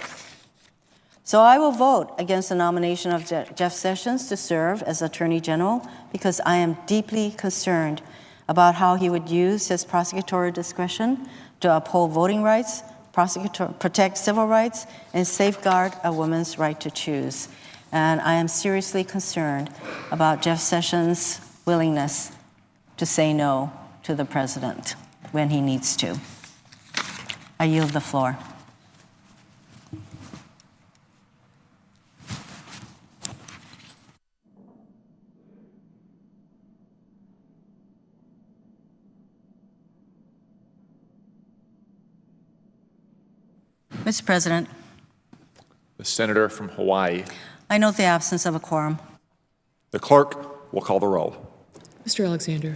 So I will vote against the nomination of Jeff Sessions to serve as Attorney General because I am deeply concerned about how he would use his prosecutorial discretion to uphold voting rights, protect civil rights, and safeguard a woman's right to choose. And I am seriously concerned about Jeff Sessions' willingness to say no to the president when he needs to. I yield the floor. Mr. President, The senator from Hawaii. I note the absence of a quorum. The clerk will call the roll. Mr. Alexander.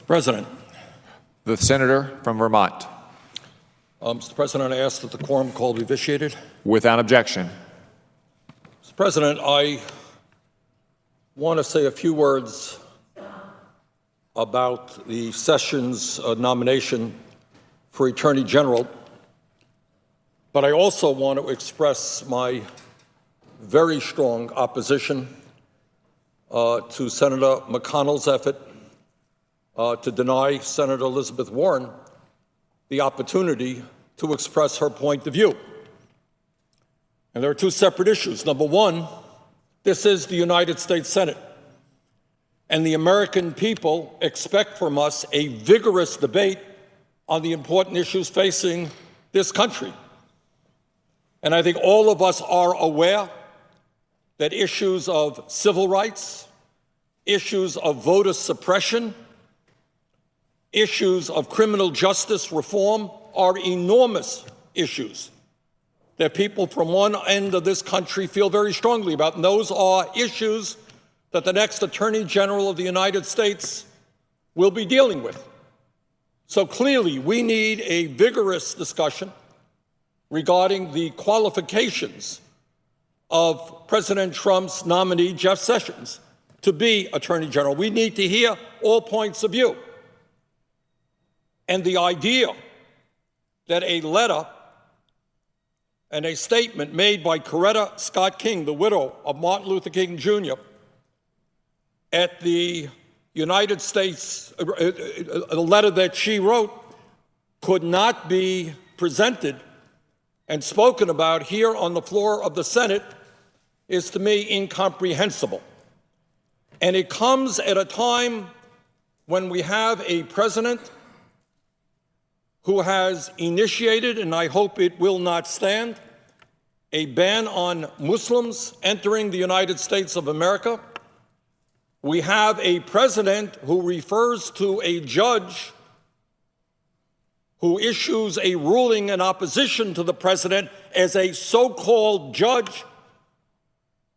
Mr. President. The senator from Vermont. Mr. President, I ask that the quorum call be vitiated. Without objection. Mr. President, I want to say a few words about the Sessions nomination for Attorney General, but I also want to express my very strong opposition to Senator McConnell's effort to deny Senator Elizabeth Warren the opportunity to express her point of view. And there are two separate issues. Number one, this is the United States Senate, and the American people expect from us a vigorous debate on the important issues facing this country. And I think all of us are aware that issues of civil rights, issues of voter suppression, issues of criminal justice reform are enormous issues that people from one end of this country feel very strongly about. And those are issues that the next Attorney General of the United States will be dealing with. So clearly, we need a vigorous discussion regarding the qualifications of President Trump's nominee, Jeff Sessions, to be Attorney General. We need to hear all points of view. And the idea that a letter and a statement made by Coretta Scott King, the widow of Martin Luther King Jr., at the United States, a letter that she wrote, could not be presented and spoken about here on the floor of the Senate is, to me, incomprehensible. And it comes at a time when we have a president who has initiated, and I hope it will not stand, a ban on Muslims entering the United States of America. We have a president who refers to a judge who issues a ruling in opposition to the president as a so-called judge,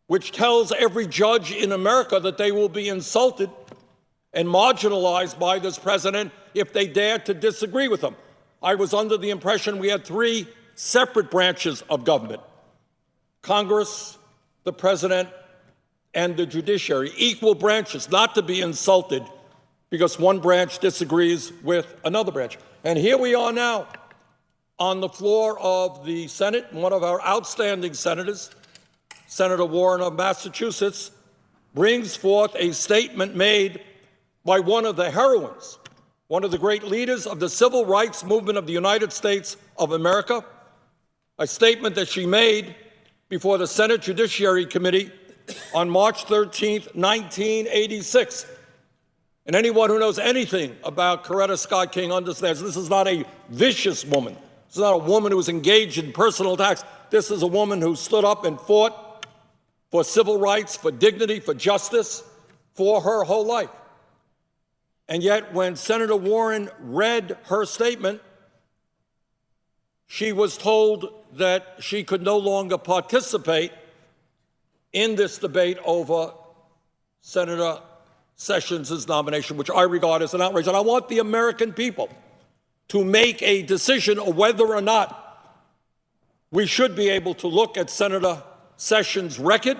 which tells every judge in America that they will be insulted and marginalized by this president if they dare to disagree with him. I was under the impression we had three separate branches of government: Congress, the president, and the judiciary, equal branches, not to be insulted because one branch disagrees with another branch. And here we are now on the floor of the Senate, one of our outstanding senators, Senator Warren of Massachusetts, brings forth a statement made by one of the heroines, one of the great leaders of the civil rights movement of the United States of America, a statement that she made before the Senate Judiciary Committee on March 13th, 1986. And anyone who knows anything about Coretta Scott King understands this is not a vicious woman. This is not a woman who was engaged in personal attacks. This is a woman who stood up and fought for civil rights, for dignity, for justice, for her whole life. And yet, when Senator Warren read her statement, she was told that she could no longer participate in this debate over Senator Sessions' nomination, which I regard as an outrage. And I want the American people to make a decision of whether or not we should be able to look at Senator Sessions' record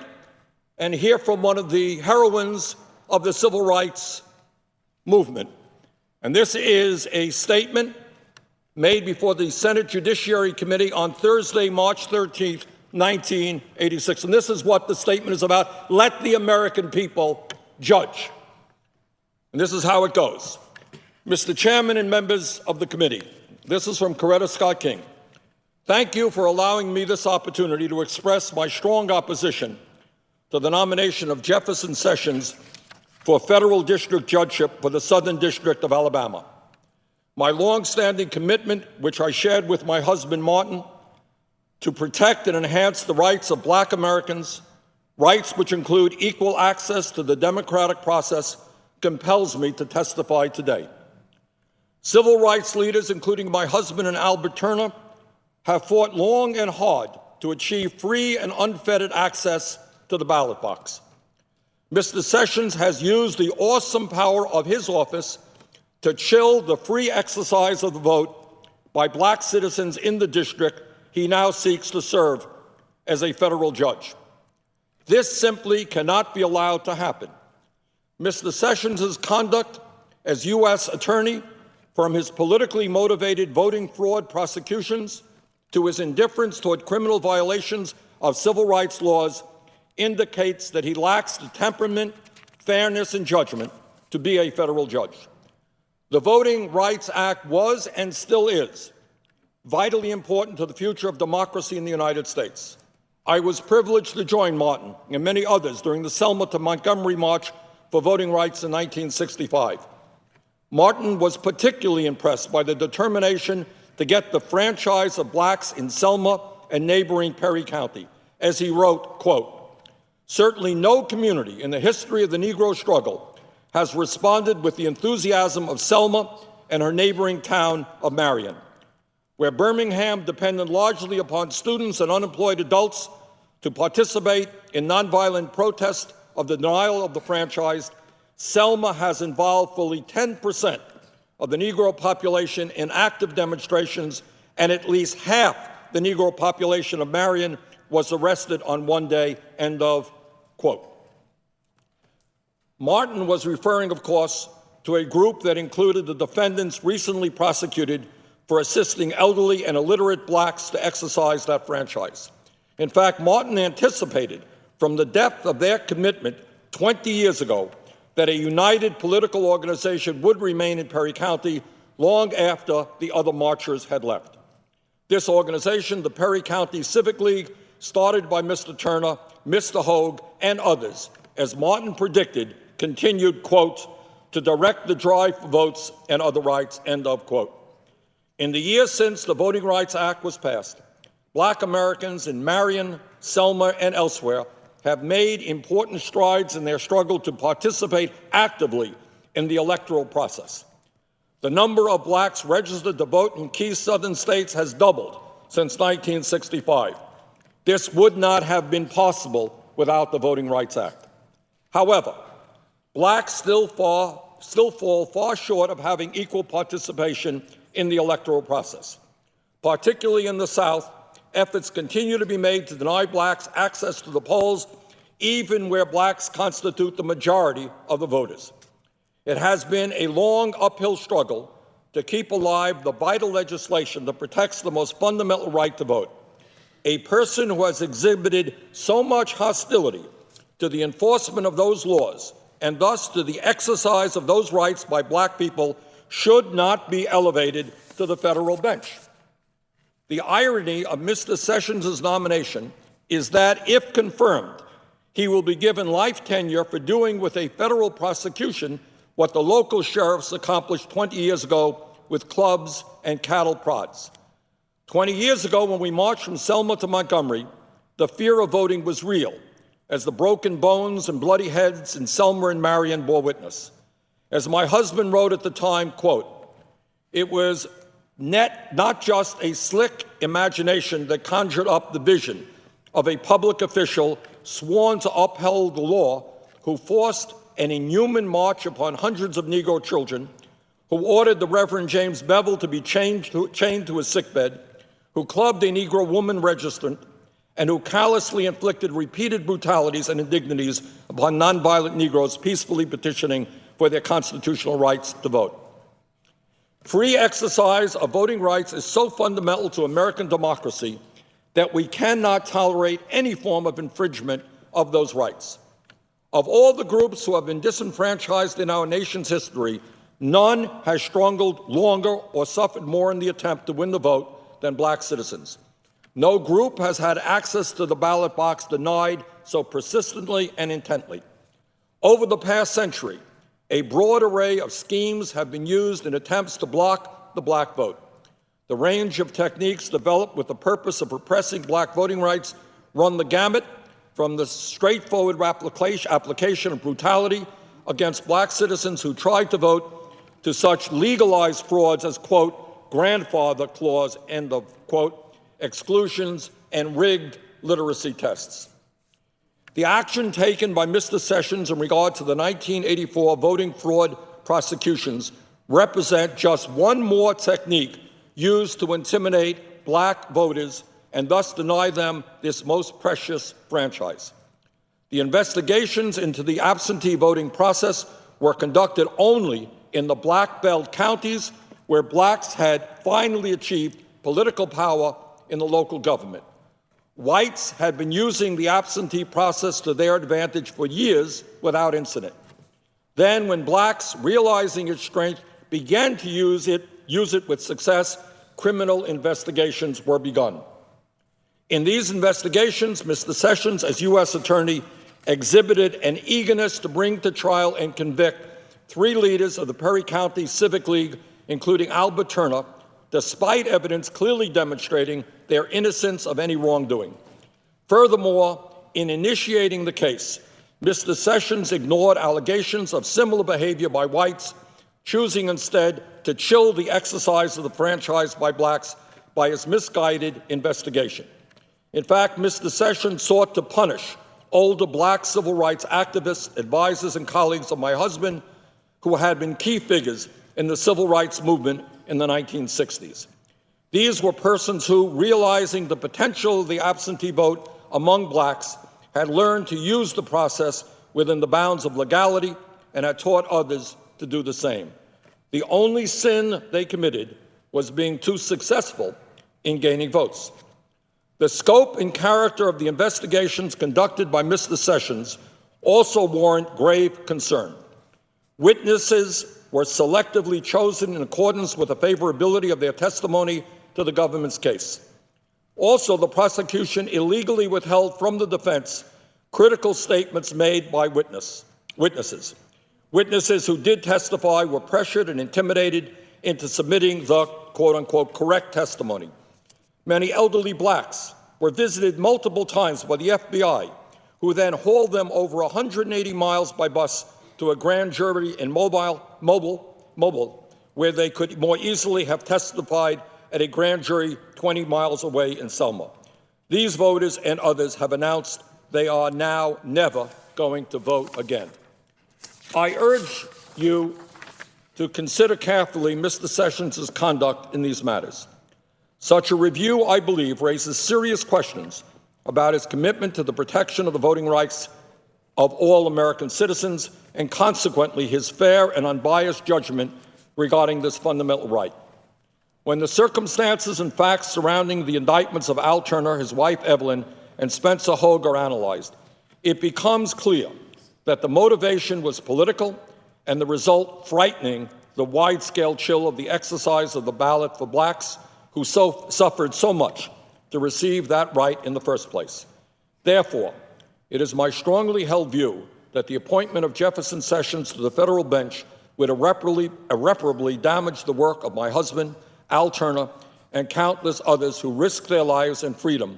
and hear from one of the heroines of the civil rights movement. And this is a statement made before the Senate Judiciary Committee on Thursday, March 13th, 1986. And this is what the statement is about. Let the American people judge. And this is how it goes. Mr. Chairman and members of the committee, this is from Coretta Scott King. Thank you for allowing me this opportunity to express my strong opposition to the nomination of Jefferson Sessions for federal district judgeship for the Southern District of Alabama. My long-standing commitment, which I shared with my husband Martin, to protect and enhance the rights of Black Americans, rights which include equal access to the democratic process, compels me to testify today. Civil rights leaders, including my husband and Albert Turner, have fought long and hard to achieve free and unfettered access to the ballot box. Mr. Sessions has used the awesome power of his office to chill the free exercise of the vote by black citizens in the district he now seeks to serve as a federal judge. This simply cannot be allowed to happen. Mr. Sessions' conduct as U.S. Attorney, from his politically motivated voting fraud prosecutions to his indifference toward criminal violations of civil rights laws, indicates that he lacks the temperament, fairness, and judgment to be a federal judge. The Voting Rights Act was and still is vitally important to the future of democracy in the United States. I was privileged to join Martin and many others during the Selma to Montgomery March for voting rights in 1965. Martin was particularly impressed by the determination to get the franchise of blacks in Selma and neighboring Perry County. As he wrote, quote, "Certainly no community in the history of the Negro struggle has responded with the enthusiasm of Selma and her neighboring town of Marion, where Birmingham depended largely upon students and unemployed adults to participate in nonviolent protest of the denial of the franchise. Selma has involved fully 10% of the Negro population in active demonstrations, and at least half the Negro population of Marion was arrested on one day," end of quote. Martin was referring, of course, to a group that included the defendants recently prosecuted for assisting elderly and illiterate blacks to exercise that franchise. In fact, Martin anticipated from the depth of their commitment 20 years ago that a united political organization would remain in Perry County long after the other marchers had left. This organization, the Perry County Civic League, started by Mr. Turner, Mr. Hogue, and others, as Martin predicted, continued, quote, "to direct the drive for votes and other rights," end of quote. In the years since the Voting Rights Act was passed, black Americans in Marion, Selma, and elsewhere have made important strides in their struggle to participate actively in the electoral process. The number of blacks registered to vote in key southern states has doubled since 1965. This would not have been possible without the Voting Rights Act. However, blacks still fall far short of having equal participation in the electoral process. Particularly in the South, efforts continue to be made to deny blacks access to the polls, even where blacks constitute the majority of the voters. It has been a long uphill struggle to keep alive the vital legislation that protects the most fundamental right to vote. A person who has exhibited so much hostility to the enforcement of those laws and thus to the exercise of those rights by black people should not be elevated to the federal bench. The irony of Mr. Sessions' nomination is that, if confirmed, he will be given life tenure for doing with a federal prosecution what the local sheriffs accomplished 20 years ago with clubs and cattle prods. 20 years ago, when we marched from Selma to Montgomery, the fear of voting was real, as the broken bones and bloody heads in Selma and Marion bore witness. As my husband wrote at the time, quote, "It was not just a slick imagination that conjured up the vision of a public official sworn to uphold the law, who forced an inhuman march upon hundreds of Negro children, who ordered the Reverend James Bevel to be chained to his sickbed, who clubbed a Negro woman registrant, and who callously inflicted repeated brutalities and indignities upon nonviolent Negroes peacefully petitioning for their constitutional rights to vote." Free exercise of voting rights is so fundamental to American democracy that we cannot tolerate any form of infringement of those rights. Of all the groups who have been disenfranchised in our nation's history, none has struggled longer or suffered more in the attempt to win the vote than black citizens. No group has had access to the ballot box denied so persistently and intently. Over the past century, a broad array of schemes have been used in attempts to block the black vote. The range of techniques developed with the purpose of repressing black voting rights run the gamut from the straightforward application of brutality against black citizens who tried to vote to such legalized frauds as, quote, grandfather clause, end of quote, exclusions, and rigged literacy tests. The action taken by Mr. Sessions in regard to the 1984 voting fraud prosecutions represent just one more technique used to intimidate black voters and thus deny them this most precious franchise. The investigations into the absentee voting process were conducted only in the black belt counties where blacks had finally achieved political power in the local government. Whites had been using the absentee process to their advantage for years without incident. Then, when blacks, realizing its strength, began to use it with success, criminal investigations were begun. In these investigations, Mr. Sessions, as U.S. Attorney, exhibited an eagerness to bring to trial and convict 3 leaders of the Perry County Civic League, including Albert Turner, despite evidence clearly demonstrating their innocence of any wrongdoing. Furthermore, in initiating the case, Mr. Sessions ignored allegations of similar behavior by whites, choosing instead to chill the exercise of the franchise by blacks by his misguided investigation. In fact, Mr. Sessions sought to punish older black civil rights activists, advisors, and colleagues of my husband who had been key figures in the civil rights movement in the 1960s. These were persons who, realizing the potential of the absentee vote among blacks, had learned to use the process within the bounds of legality and had taught others to do the same. The only sin they committed was being too successful in gaining votes. The scope and character of the investigations conducted by Mr. Sessions also warrant grave concern. Witnesses were selectively chosen in accordance with the favorability of their testimony to the government's case. Also, the prosecution illegally withheld from the defense critical statements made by witnesses. Witnesses who did testify were pressured and intimidated into submitting the quote-unquote correct testimony. Many elderly blacks were visited multiple times by the FBI, who then hauled them over 180 miles by bus to a grand jury in Mobile, where they could more easily have testified at a grand jury 20 miles away in Selma. These voters and others have announced they are now never going to vote again. I urge you to consider carefully Mr. Sessions' conduct in these matters. Such a review, I believe, raises serious questions about his commitment to the protection of the voting rights of all American citizens and consequently his fair and unbiased judgment regarding this fundamental right. When the circumstances and facts surrounding the indictments of Al Turner, his wife Evelyn, and Spencer Hogue are analyzed, it becomes clear that the motivation was political and the result frightening, the wide-scale chill of the exercise of the ballot for blacks who suffered so much to receive that right in the first place. Therefore, it is my strongly held view that the appointment of Jefferson Sessions to the federal bench would irreparably damage the work of my husband, Al Turner, and countless others who risked their lives and freedom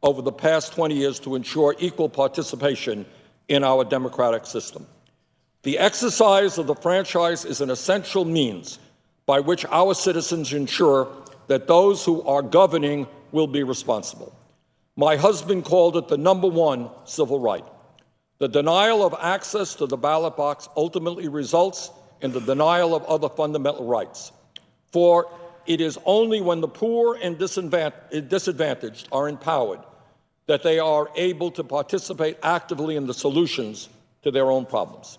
over the past 20 years to ensure equal participation in our democratic system. The exercise of the franchise is an essential means by which our citizens ensure that those who are governing will be responsible. My husband called it the #1 civil right. The denial of access to the ballot box ultimately results in the denial of other fundamental rights. For it is only when the poor and disadvantaged are empowered that they are able to participate actively in the solutions to their own problems.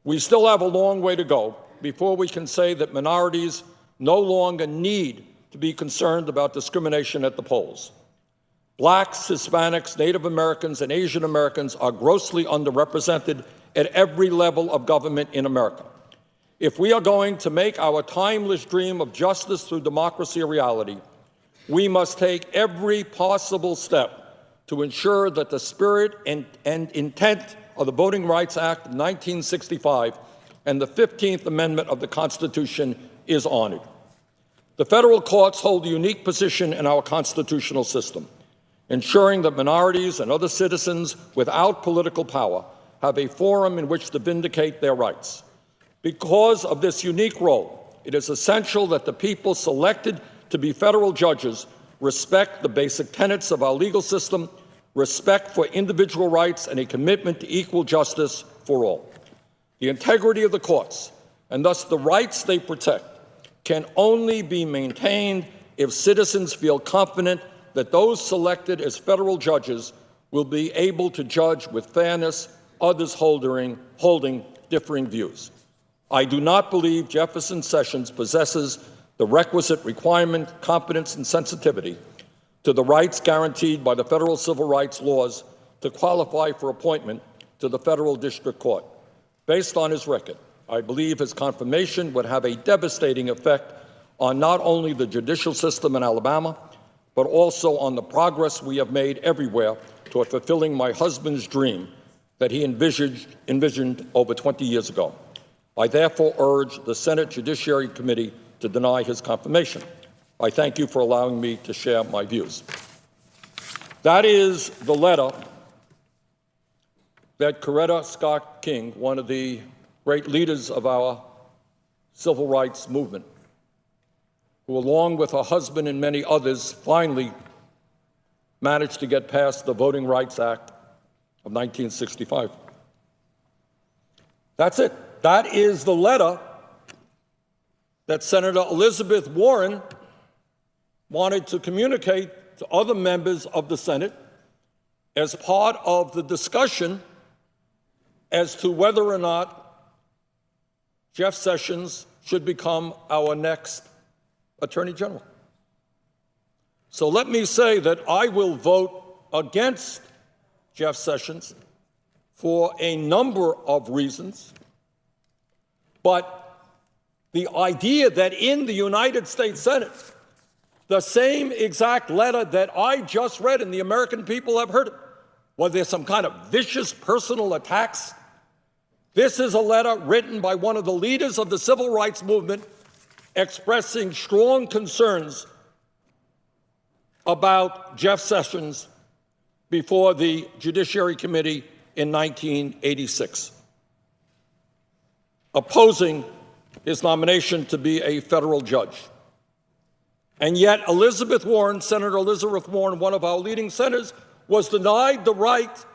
We still have a long way to go before we can say that minorities no longer need to be concerned about discrimination at the polls. Blacks, Hispanics, Native Americans, and Asian Americans are grossly underrepresented at every level of government in America. If we are going to make our timeless dream of justice through democracy a reality, we must take every possible step to ensure that the spirit and intent of the Voting Rights Act of 1965 and the 15th Amendment of the Constitution is honored. The federal courts hold a unique position in our constitutional system, ensuring that minorities and other citizens without political power have a forum in which to vindicate their rights. Because of this unique role, it is essential that the people selected to be federal judges respect the basic tenets of our legal system, respect for individual rights, and a commitment to equal justice for all. The integrity of the courts and thus the rights they protect can only be maintained if citizens feel confident that those selected as federal judges will be able to judge with fairness others holding differing views. I do not believe Jefferson Sessions possesses the requisite requirement, competence, and sensitivity to the rights guaranteed by the federal civil rights laws to qualify for appointment to the federal district court. Based on his record, I believe his confirmation would have a devastating effect on not only the judicial system in Alabama, but also on the progress we have made everywhere toward fulfilling my husband's dream that he envisioned over 20 years ago. I therefore urge the Senate Judiciary Committee to deny his confirmation. I thank you for allowing me to share my views. That is the letter that Coretta Scott King, one of the great leaders of our civil rights movement, who along with her husband and many others finally managed to get past the Voting Rights Act of 1965. That's it. That is the letter that Senator Elizabeth Warren wanted to communicate to other members of the Senate as part of the discussion as to whether or not Jeff Sessions should become our next Attorney General. So let me say that I will vote against Jeff Sessions for a number of reasons, but the idea that in the United States Senate, the same exact letter that I just read and the American people have heard it, whether there's some kind of vicious personal attacks, this is a letter written by one of the leaders of the civil rights movement expressing strong concerns about Jeff Sessions before the Judiciary Committee in 1986, opposing his nomination to be a federal judge. And yet Elizabeth Warren, Senator Elizabeth Warren, one of our leading senators, was denied the right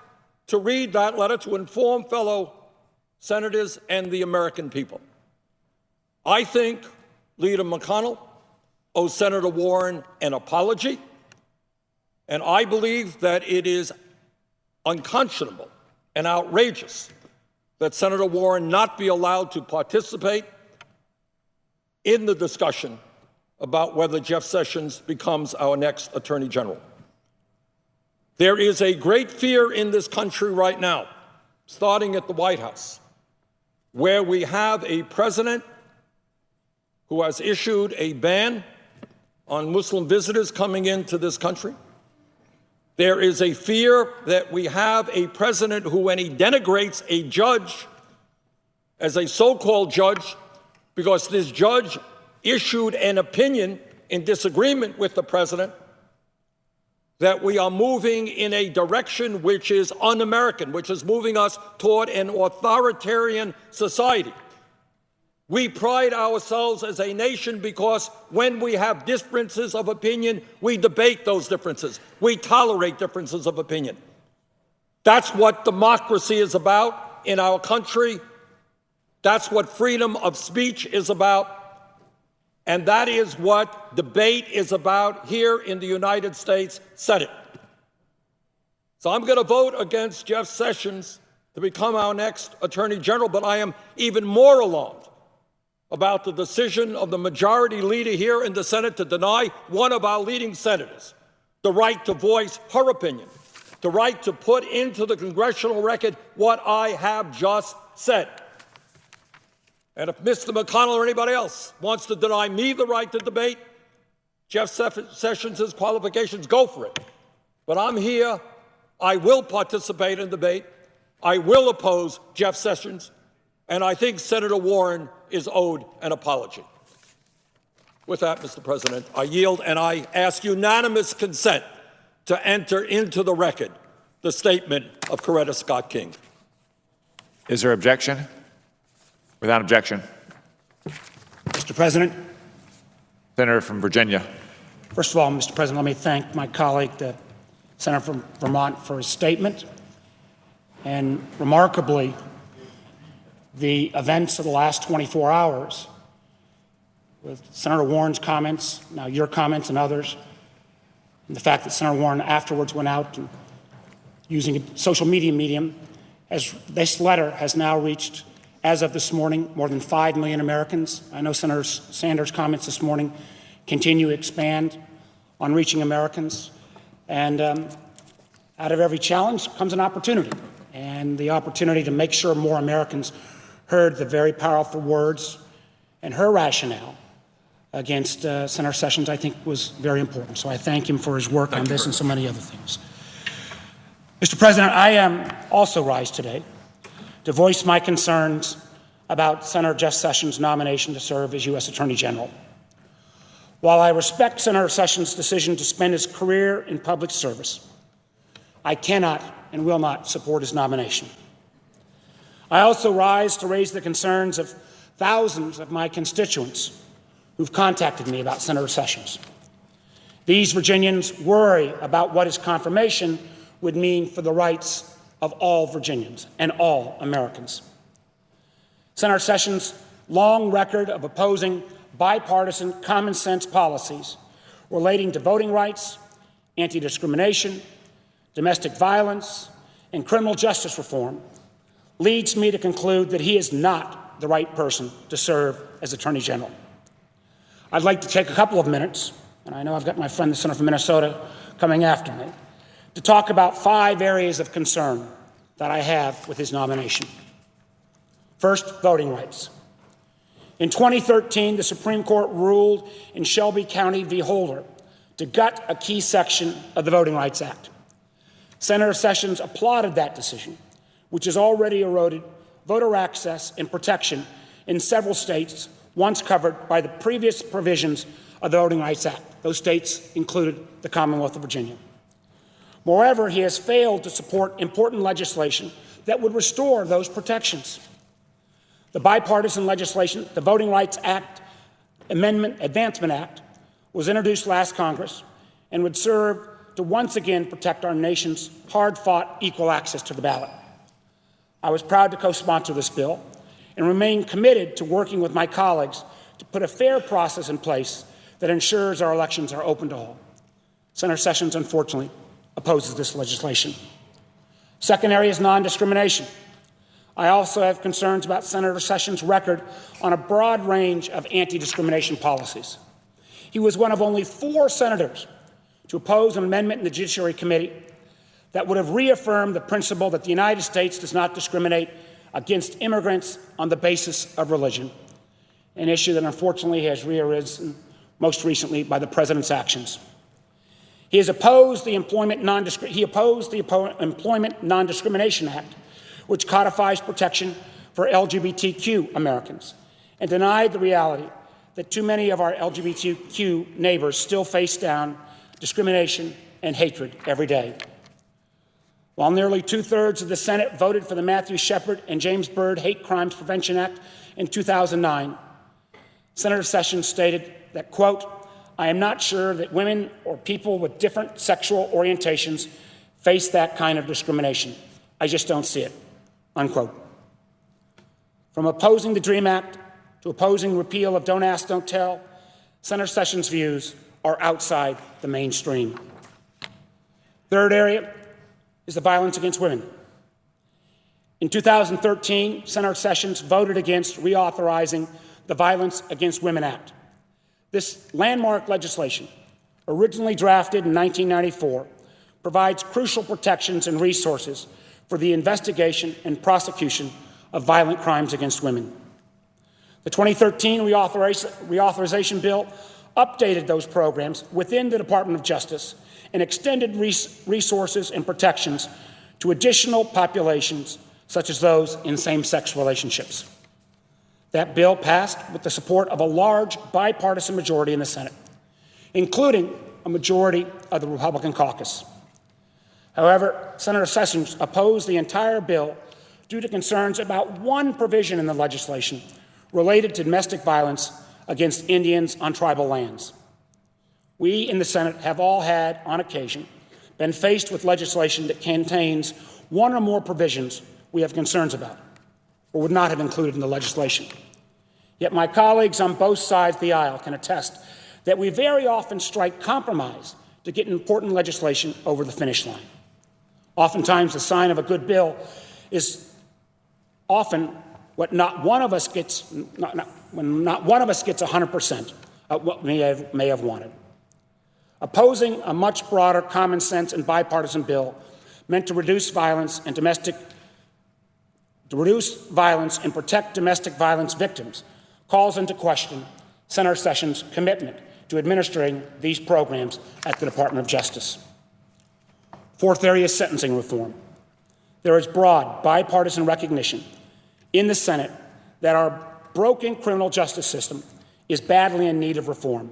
to read that letter to inform fellow senators and the American people. I think Leader McConnell owes Senator Warren an apology, and I believe that it is unconscionable and outrageous that Senator Warren not be allowed to participate in the discussion about whether Jeff Sessions becomes our next Attorney General. There is a great fear in this country right now, starting at the White House, where we have a president who has issued a ban on Muslim visitors coming into this country. There is a fear that we have a president who, when he denigrates a judge as a so-called judge, because this judge issued an opinion in disagreement with the president, that we are moving in a direction which is un-American, which is moving us toward an authoritarian society. We pride ourselves as a nation because when we have differences of opinion, we debate those differences. We tolerate differences of opinion. That's what democracy is about in our country. That's what freedom of speech is about. And that is what debate is about here in the United States Senate. So I'm going to vote against Jeff Sessions to become our next Attorney General, but I am even more alarmed about the decision of the majority leader here in the Senate to deny one of our leading senators the right to voice her opinion, the right to put into the congressional record what I have just said. And if Mr. McConnell or anybody else wants to deny me the right to debate Jeff Sessions' qualifications, go for it. But I'm here. I will participate in debate. I will oppose Jeff Sessions. And I think Senator Warren is owed an apology. With that, Mr. President, I yield and I ask unanimous consent to enter into the record the statement of Coretta Scott King. Is there objection? Without objection. Mr. President. Senator from Virginia. First of all, Mr. President, let me thank my colleague, the Senator from Vermont, for his statement. And remarkably, the events of the last 24 hours, with Senator Warren's comments, now your comments and others, and the fact that Senator Warren afterwards went out and using a social media medium, as this letter has now reached, as of this morning, more than 5 million Americans. I know Senator Sanders' comments this morning continue to expand on reaching Americans. And out of every challenge comes an opportunity, and the opportunity to make sure more Americans heard the very powerful words and her rationale against Senator Sessions, I think, was very important. So I thank him for his work on this and so many other things. Mr. President, I also rise today to voice my concerns about Senator Jeff Sessions' nomination to serve as U.S. Attorney General. While I respect Senator Sessions' decision to spend his career in public service, I cannot and will not support his nomination. I also rise to raise the concerns of thousands of my constituents who've contacted me about Senator Sessions. These Virginians worry about what his confirmation would mean for the rights of all Virginians and all Americans. Senator Sessions' long record of opposing bipartisan common sense policies relating to voting rights, anti-discrimination, domestic violence, and criminal justice reform leads me to conclude that he is not the right person to serve as Attorney General. I'd like to take a couple of minutes, and I know I've got my friend, the senator from Minnesota, coming after me, to talk about 5 areas of concern that I have with his nomination. First, voting rights. In 2013, the Supreme Court ruled in Shelby County v. Holder to gut a key section of the Voting Rights Act. Senator Sessions applauded that decision, which has already eroded voter access and protection in several states once covered by the previous provisions of the Voting Rights Act. Those states included the Commonwealth of Virginia. Moreover, he has failed to support important legislation that would restore those protections. The bipartisan legislation, the Voting Rights Act Advancement Act, was introduced last Congress and would serve to once again protect our nation's hard-fought equal access to the ballot. I was proud to co-sponsor this bill and remain committed to working with my colleagues to put a fair process in place that ensures our elections are open to all. Senator Sessions, unfortunately, opposes this legislation. Second area is non-discrimination. I also have concerns about Senator Sessions' record on a broad range of anti-discrimination policies. He was one of only 4 senators to oppose an amendment in the Judiciary Committee that would have reaffirmed the principle that the United States does not discriminate against immigrants on the basis of religion, an issue that unfortunately has rearisen most recently by the president's actions. He has opposed the Employment Non-Discrimination Act, which codifies protection for LGBTQ Americans, and denied the reality that too many of our LGBTQ neighbors still face down discrimination and hatred every day. While nearly 2/3 of the Senate voted for the Matthew Shepard and James Byrd Hate Crimes Prevention Act in 2009, Senator Sessions stated that, quote, "I am not sure that women or people with different sexual orientations face that kind of discrimination. I just don't see it," unquote. From opposing the DREAM Act to opposing repeal of Don't Ask, Don't Tell, Senator Sessions' views are outside the mainstream. Third area is the violence against women. In 2013, Senator Sessions voted against reauthorizing the Violence Against Women Act. This landmark legislation, originally drafted in 1994, provides crucial protections and resources for the investigation and prosecution of violent crimes against women. The 2013 reauthorization bill updated those programs within the Department of Justice and extended resources and protections to additional populations, such as those in same-sex relationships. That bill passed with the support of a large bipartisan majority in the Senate, including a majority of the Republican caucus. However, Senator Sessions opposed the entire bill due to concerns about one provision in the legislation related to domestic violence against Indians on tribal lands. We in the Senate have all had, on occasion, been faced with legislation that contains one or more provisions we have concerns about. or would not have included in the legislation. Yet my colleagues on both sides of the aisle can attest that we very often strike compromise to get important legislation over the finish line. Oftentimes, the sign of a good bill is often what not one of us gets, when not one of us gets 100% of what may have wanted. Opposing a much broader common sense and bipartisan bill meant to reduce violence and protect domestic violence victims calls into question Senator Sessions' commitment to administering these programs at the Department of Justice. Fourth area is sentencing reform. There is broad bipartisan recognition in the Senate that our broken criminal justice system is badly in need of reform.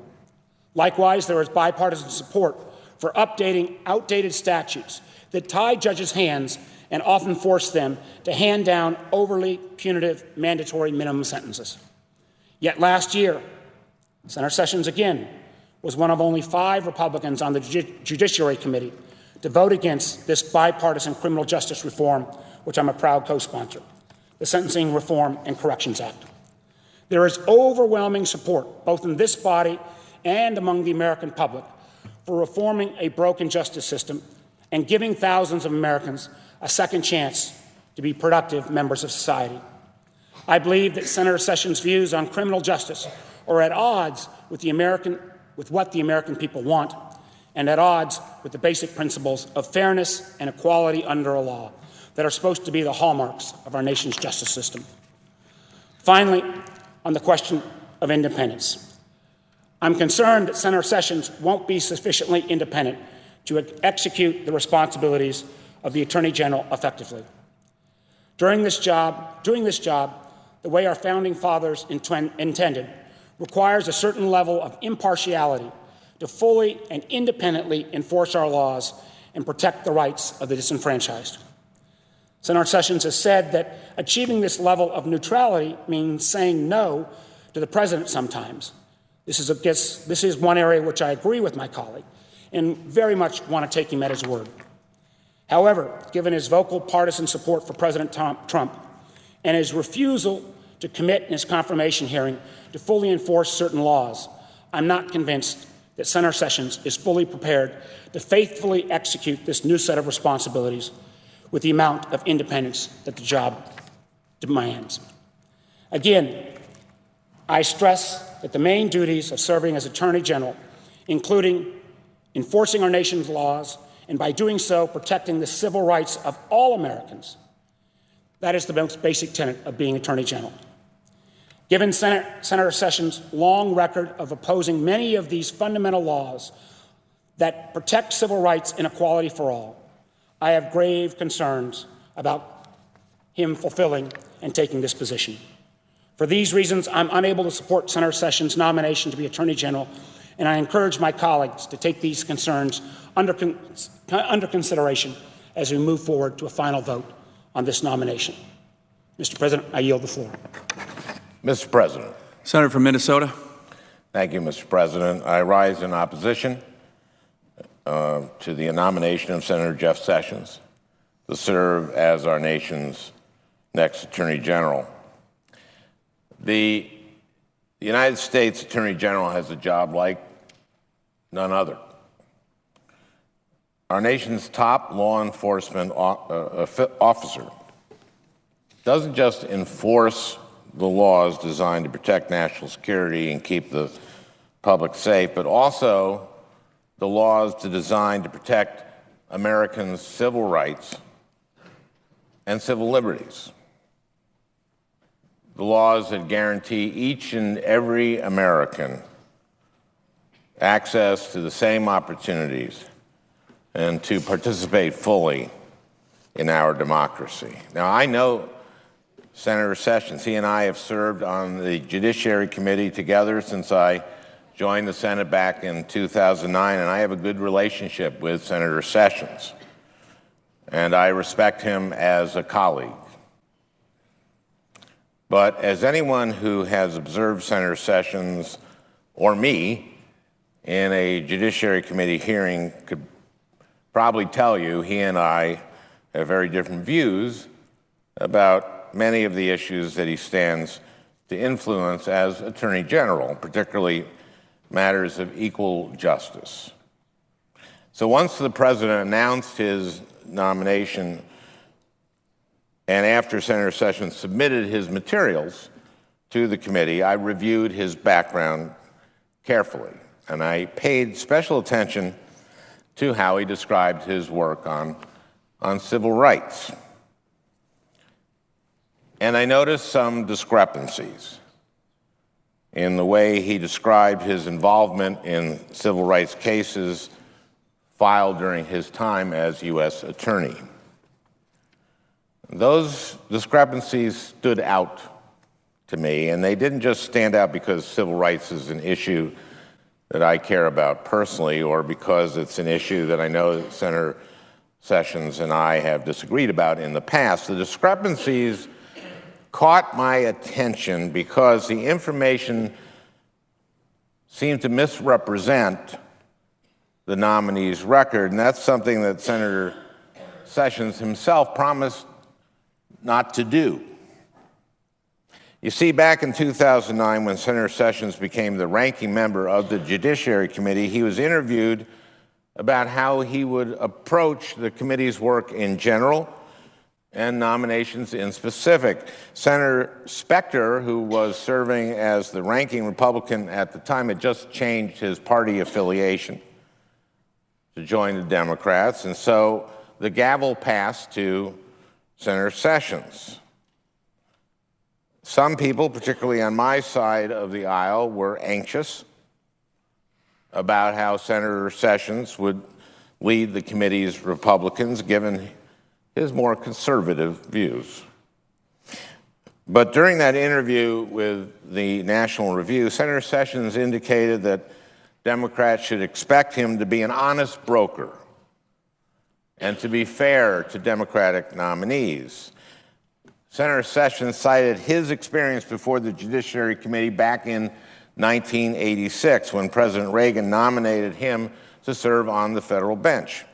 Likewise, there is bipartisan support for updating outdated statutes that tie judges' hands and often force them to hand down overly punitive mandatory minimum sentences. Yet last year, Senator Sessions again was one of only 5 Republicans on the Judiciary Committee to vote against this bipartisan criminal justice reform, which I'm a proud co-sponsor, the Sentencing Reform and Corrections Act. There is overwhelming support, both in this body and among the American public, for reforming a broken justice system and giving thousands of Americans a second chance to be productive members of society. I believe that Senator Sessions' views on criminal justice are at odds with what the American people want, and at odds with the basic principles of fairness and equality under a law that are supposed to be the hallmarks of our nation's justice system. Finally, on the question of independence, I'm concerned that Senator Sessions won't be sufficiently independent to execute the responsibilities of the Attorney General effectively. Doing this job, the way our founding fathers intended, requires a certain level of impartiality to fully and independently enforce our laws and protect the rights of the disenfranchised. Senator Sessions has said that achieving this level of neutrality means saying no to the president sometimes. This is one area which I agree with my colleague and very much want to take him at his word. However, given his vocal partisan support for President Trump and his refusal to commit in his confirmation hearing to fully enforce certain laws, I'm not convinced that Senator Sessions is fully prepared to faithfully execute this new set of responsibilities with the amount of independence that the job demands. Again, I stress that the main duties of serving as Attorney General, including enforcing our nation's laws, and by doing so, protecting the civil rights of all Americans, that is the most basic tenet of being Attorney General. Given Senator Sessions' long record of opposing many of these fundamental laws that protect civil rights and equality for all, I have grave concerns about him fulfilling and taking this position. For these reasons, I'm unable to support Senator Sessions' nomination to be Attorney General, and I encourage my colleagues to take these concerns under consideration as we move forward to a final vote on this nomination. Mr. President, I yield the floor. Mr. President. Senator from Minnesota. Thank you, Mr. President. I rise in opposition to the nomination of Senator Jeff Sessions to serve as our nation's next Attorney General. The United States Attorney General has a job like none other. Our nation's top law enforcement officer doesn't just enforce the laws designed to protect national security and keep the public safe, but also the laws designed to protect Americans' civil rights and civil liberties. The laws that guarantee each and every American access to the same opportunities and to participate fully in our democracy. Now, I know Senator Sessions. He and I have served on the Judiciary Committee together since I joined the Senate back in 2009, and I have a good relationship with Senator Sessions, and I respect him as a colleague. But as anyone who has observed Senator Sessions or me in a Judiciary Committee hearing could probably tell you, he and I have very different views about many of the issues that he stands to influence as Attorney General, particularly matters of equal justice. So once the President announced his nomination and after Senator Sessions submitted his materials to the committee, I reviewed his background carefully, and I paid special attention to how he described his work on civil rights. And I noticed some discrepancies in the way he described his involvement in civil rights cases filed during his time as U.S. Attorney. Those discrepancies stood out to me, and they didn't just stand out because civil rights is an issue that I care about personally, or because it's an issue that I know that Senator Sessions and I have disagreed about in the past. The discrepancies caught my attention because the information seemed to misrepresent the nominee's record, and that's something that Senator Sessions himself promised not to do. You see, back in 2009, when Senator Sessions became the ranking member of the Judiciary Committee, he was interviewed about how he would approach the committee's work in general and nominations in specific. Senator Specter, who was serving as the ranking Republican at the time, had just changed his party affiliation to join the Democrats, and so the gavel passed to Senator Sessions. Some people, particularly on my side of the aisle, were anxious about how Senator Sessions would lead the committee's Republicans, given his more conservative views. But during that interview with the National Review, Senator Sessions indicated that Democrats should expect him to be an honest broker and to be fair to Democratic nominees. Senator Sessions cited his experience before the Judiciary Committee back in 1986, when President Reagan nominated him to serve on the federal bench.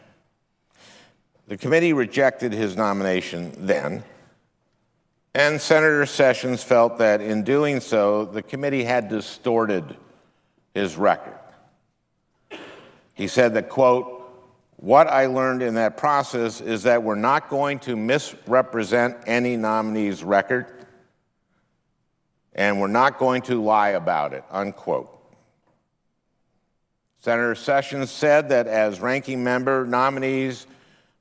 The committee rejected his nomination then, and Senator Sessions felt that in doing so, the committee had distorted his record. He said that, quote, "What I learned in that process is that we're not going to misrepresent any nominee's record, and we're not going to lie about it," unquote. Senator Sessions said that as ranking member, nominees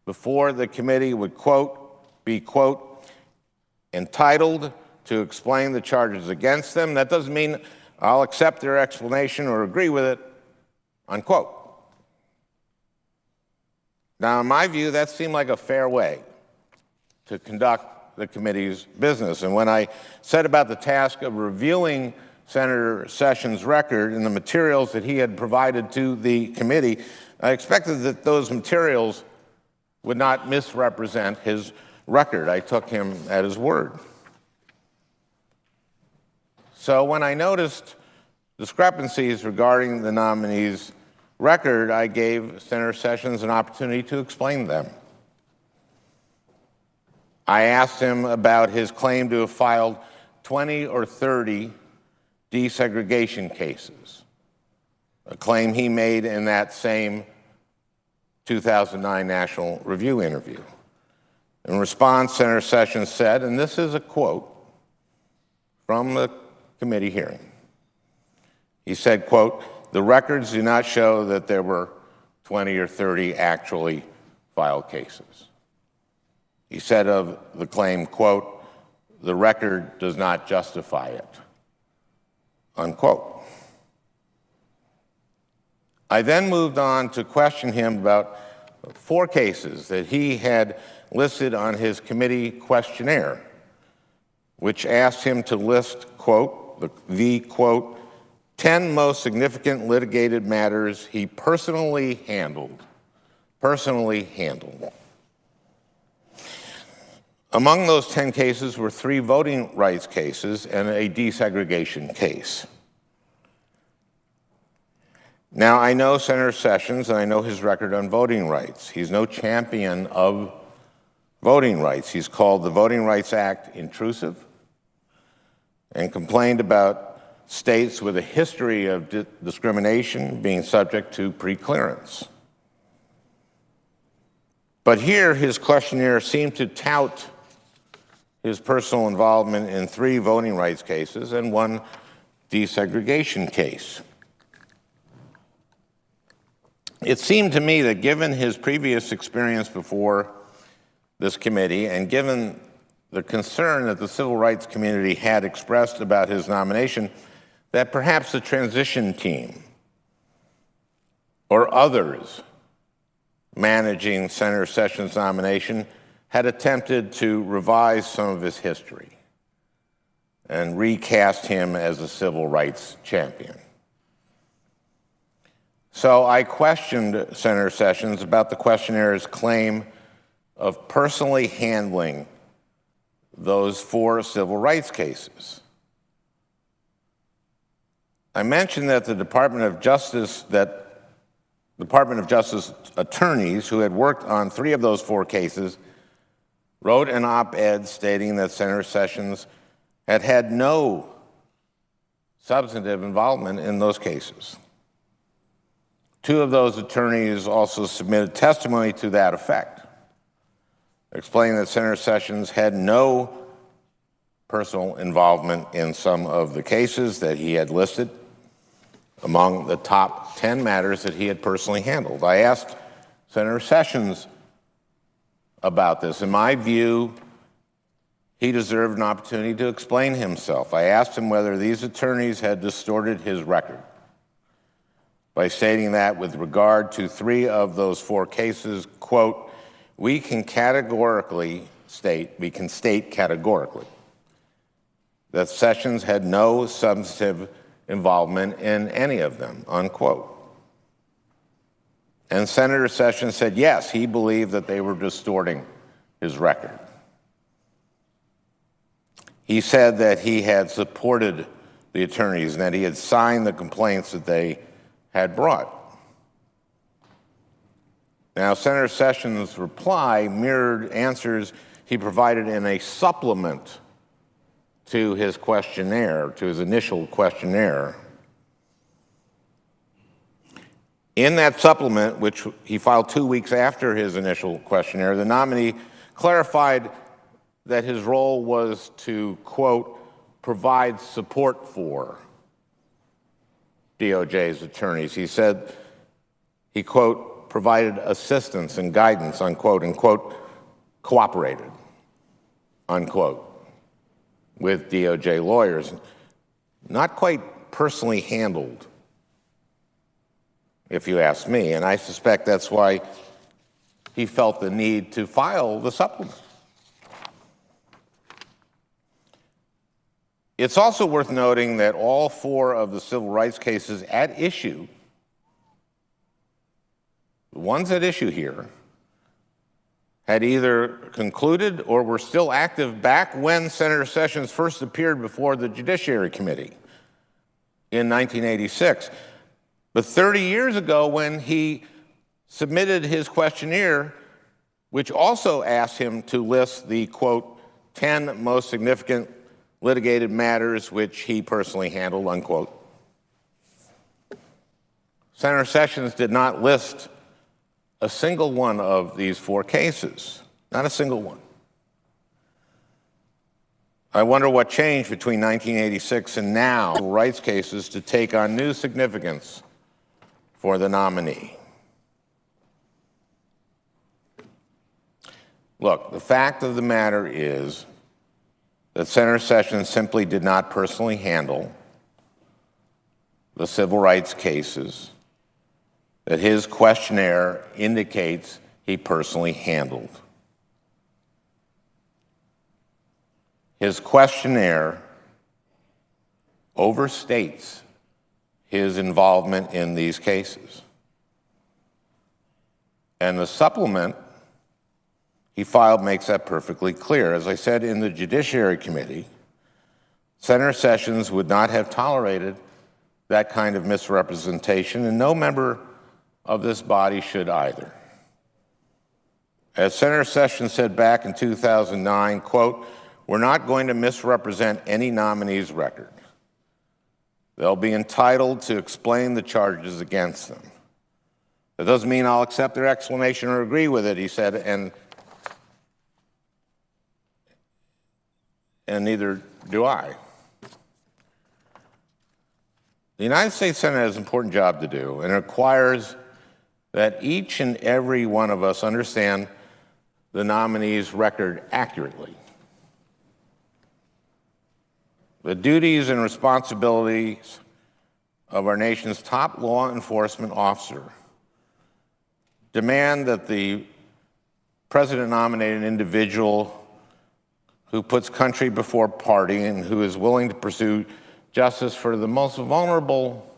before the committee would, quote, be, quote, entitled to explain the charges against them. That doesn't mean I'll accept their explanation or agree with it, unquote. Now, in my view, that seemed like a fair way to conduct the committee's business. And when I set about the task of reviewing Senator Sessions' record and the materials that he had provided to the committee, I expected that those materials would not misrepresent his record. I took him at his word. So when I noticed discrepancies regarding the nominee's record, I gave Senator Sessions an opportunity to explain them. I asked him about his claim to have filed 20 or 30 desegregation cases, a claim he made in that same 2009 National Review interview. In response, Senator Sessions said, and this is a quote from the committee hearing, he said, quote, "The records do not show that there were 20 or 30 actually filed cases." He said of the claim, quote, "The record does not justify it," unquote. I then moved on to question him about 4 cases that he had listed on his committee questionnaire, which asked him to list, quote, the quote, 10 most significant litigated matters he personally handled. Among those 10 cases were 3 voting rights cases and a desegregation case. Now, I know Senator Sessions, and I know his record on voting rights. He's no champion of voting rights. He's called the Voting Rights Act intrusive and complained about states with a history of discrimination being subject to preclearance. But here, his questionnaire seemed to tout his personal involvement in 3 voting rights cases and 1 desegregation case. It seemed to me that given his previous experience before this committee and given the concern that the civil rights community had expressed about his nomination, that perhaps the transition team or others managing Senator Sessions' nomination had attempted to revise some of his history and recast him as a civil rights champion. So I questioned Senator Sessions about the questionnaires' claim of personally handling those 4 civil rights cases. I mentioned that the Department of Justice attorneys who had worked on 3 of those 4 cases wrote an op-ed stating that Senator Sessions had had no substantive involvement in those cases. 2 of those attorneys also submitted testimony to that effect, explaining that Senator Sessions had no personal involvement in some of the cases that he had listed among the top 10 matters that he had personally handled. I asked Senator Sessions about this. In my view, he deserved an opportunity to explain himself. I asked him whether these attorneys had distorted his record by stating that with regard to 3 of those 4 cases, quote, we can state categorically that Sessions had no substantive involvement in any of them, unquote. And Senator Sessions said, yes, he believed that they were distorting his record. He said that he had supported the attorneys and that he had signed the complaints that they had brought. Now, Senator Sessions' reply mirrored answers he provided in a supplement to his questionnaire, to his initial questionnaire. In that supplement, which he filed 2 weeks after his initial questionnaire, the nominee clarified that his role was to, quote, provide support for DOJ's attorneys. He said he, quote, provided assistance and guidance, unquote, and, quote, cooperated, unquote, with DOJ lawyers. Not quite personally handled, if you ask me, and I suspect that's why he felt the need to file the supplement. It's also worth noting that all 4 of the civil rights cases at issue, the ones at issue here, had either concluded or were still active back when Senator Sessions first appeared before the Judiciary Committee in 1986. But 30 years ago, when he submitted his questionnaire, which also asked him to list the, quote, 10 most significant litigated matters which he personally handled, unquote, Senator Sessions did not list a single one of these 4 cases, not a single one. I wonder what changed between 1986 and now, civil rights cases to take on new significance for the nominee. Look, the fact of the matter is that Senator Sessions simply did not personally handle the civil rights cases that his questionnaire indicates he personally handled. His questionnaire overstates his involvement in these cases. And the supplement he filed makes that perfectly clear. As I said in the Judiciary Committee, Senator Sessions would not have tolerated that kind of misrepresentation, and no member of this body should either. As Senator Sessions said back in 2009, quote, "We're not going to misrepresent any nominee's record. They'll be entitled to explain the charges against them. That doesn't mean I'll accept their explanation or agree with it," he said, and neither do I. The United States Senate has an important job to do, and it requires that each and every one of us understand the nominee's record accurately. The duties and responsibilities of our nation's top law enforcement officer demand that the president nominate an individual who puts country before party and who is willing to pursue justice for the most vulnerable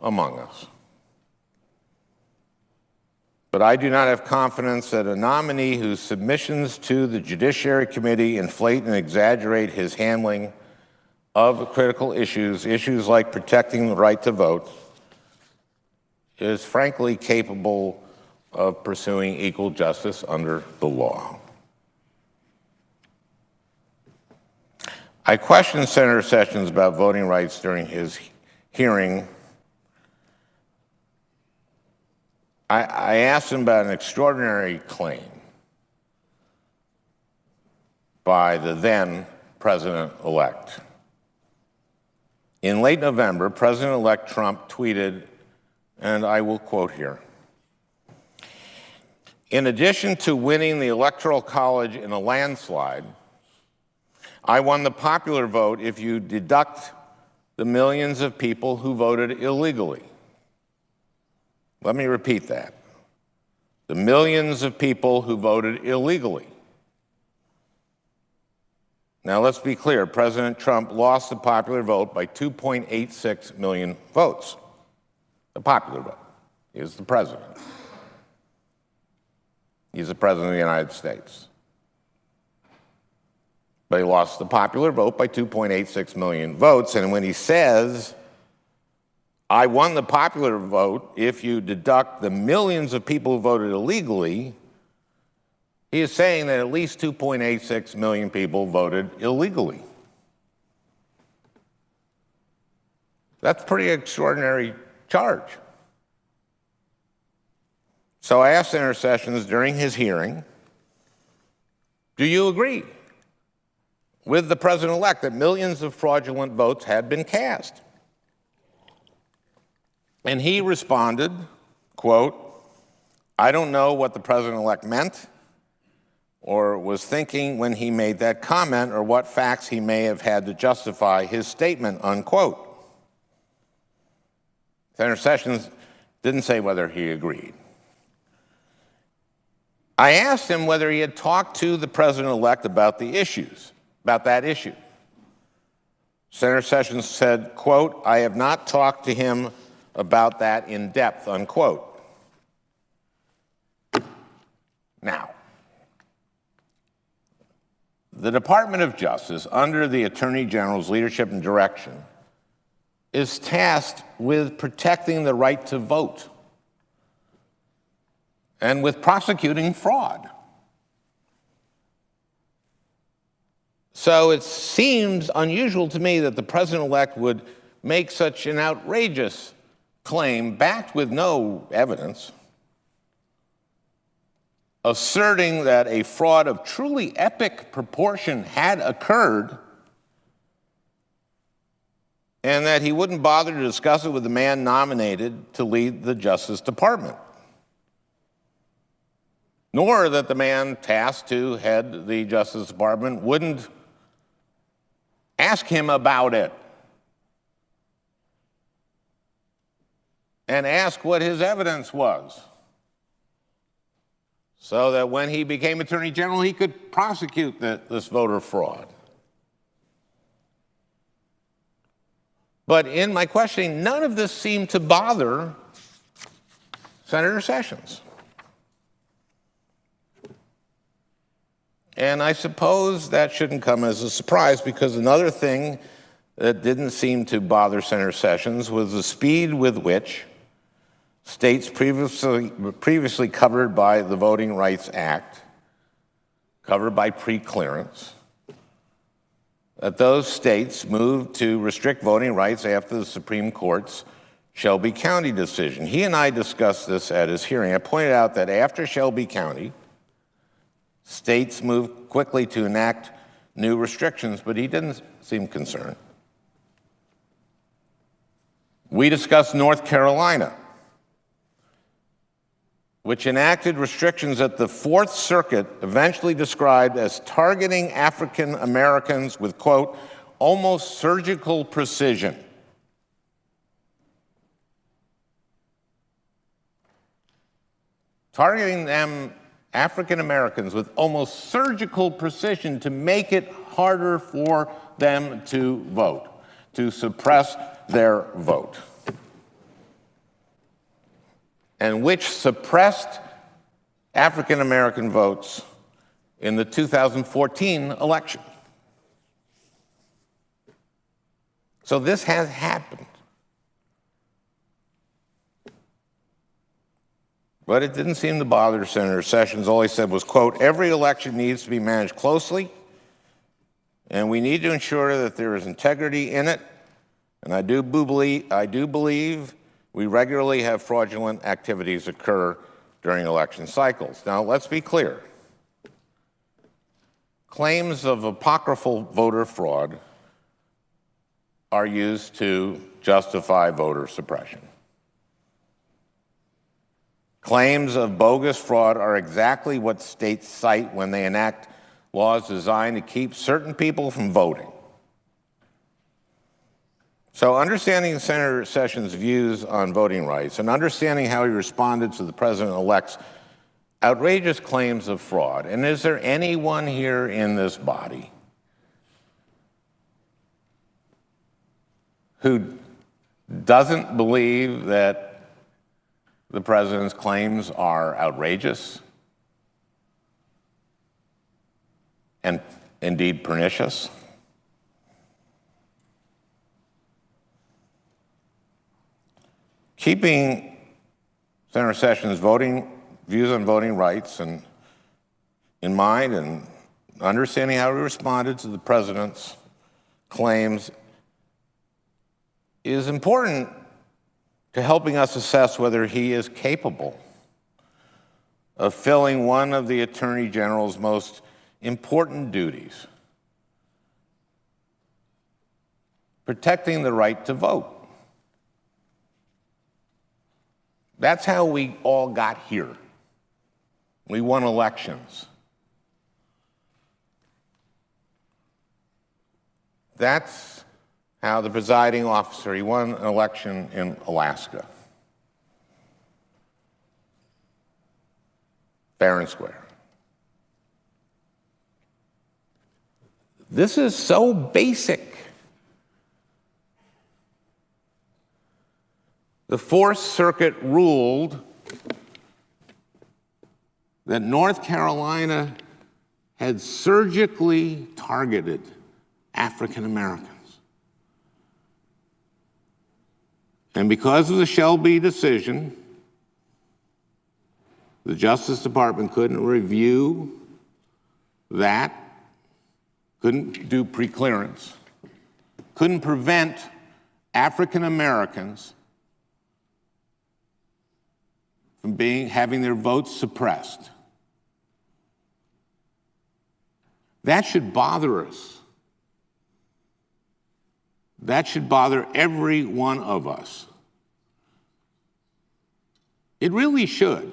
among us. But I do not have confidence that a nominee whose submissions to the Judiciary Committee inflate and exaggerate his handling of critical issues like protecting the right to vote, is frankly capable of pursuing equal justice under the law. I questioned Senator Sessions about voting rights during his hearing. I asked him about an extraordinary claim by the then president-elect. In late November, President-elect Trump tweeted, and I will quote here, "In addition to winning the Electoral College in a landslide, I won the popular vote if you deduct the millions of people who voted illegally." Let me repeat that. The millions of people who voted illegally. Now, let's be clear. President Trump lost the popular vote by 2.86 million votes. The popular vote. He is the president. He's the president of the United States. But he lost the popular vote by 2.86 million votes. And when he says, "I won the popular vote if you deduct the millions of people who voted illegally," he is saying that at least 2.86 million people voted illegally. That's a pretty extraordinary charge. So I asked Senator Sessions during his hearing, do you agree with the president-elect that millions of fraudulent votes had been cast? And he responded, quote, "I don't know what the president-elect meant or was thinking when he made that comment or what facts he may have had to justify his statement," unquote. Senator Sessions didn't say whether he agreed. I asked him whether he had talked to the president-elect about that issue. Senator Sessions said, quote, "I have not talked to him about that in depth," unquote. Now, the Department of Justice, under the Attorney General's leadership and direction, is tasked with protecting the right to vote and with prosecuting fraud. So it seems unusual to me that the president-elect would make such an outrageous claim, backed with no evidence, asserting that a fraud of truly epic proportion had occurred and that he wouldn't bother to discuss it with the man nominated to lead the Justice Department, nor that the man tasked to head the Justice Department wouldn't ask him about it and ask what his evidence was, so that when he became Attorney General, he could prosecute this voter fraud. But in my questioning, none of this seemed to bother Senator Sessions. And I suppose that shouldn't come as a surprise, because another thing that didn't seem to bother Senator Sessions was the speed with which states previously covered by the Voting Rights Act, covered by preclearance, that those states moved to restrict voting rights after the Supreme Court's Shelby County decision. He and I discussed this at his hearing. I pointed out that after Shelby County, states moved quickly to enact new restrictions, but he didn't seem concerned. We discussed North Carolina, which enacted restrictions that the Fourth Circuit eventually described as targeting African Americans with, quote, almost surgical precision. Targeting them, African Americans, with almost surgical precision to make it harder for them to vote, to suppress their vote, and which suppressed African American votes in the 2014 election. So this has happened. But it didn't seem to bother Senator Sessions. All he said was, quote, every election needs to be managed closely, and we need to ensure that there is integrity in it. And I do believe we regularly have fraudulent activities occur during election cycles. Now, let's be clear. Claims of apocryphal voter fraud are used to justify voter suppression. Claims of bogus fraud are exactly what states cite when they enact laws designed to keep certain people from voting. So understanding Senator Sessions' views on voting rights and understanding how he responded to the president-elect's outrageous claims of fraud, and is there anyone here in this body who doesn't believe that the president's claims are outrageous and indeed pernicious? Keeping Senator Sessions' views on voting rights in mind and understanding how he responded to the president's claims is important to helping us assess whether he is capable of filling one of the Attorney General's most important duties, protecting the right to vote. That's how we all got here. We won elections. That's how the presiding officer, he won an election in Alaska. Fair and square. This is so basic. The Fourth Circuit ruled that North Carolina had surgically targeted African Americans. And because of the Shelby decision, the Justice Department couldn't review that, couldn't do preclearance, couldn't prevent African Americans from having their votes suppressed. That should bother us. That should bother every one of us. It really should.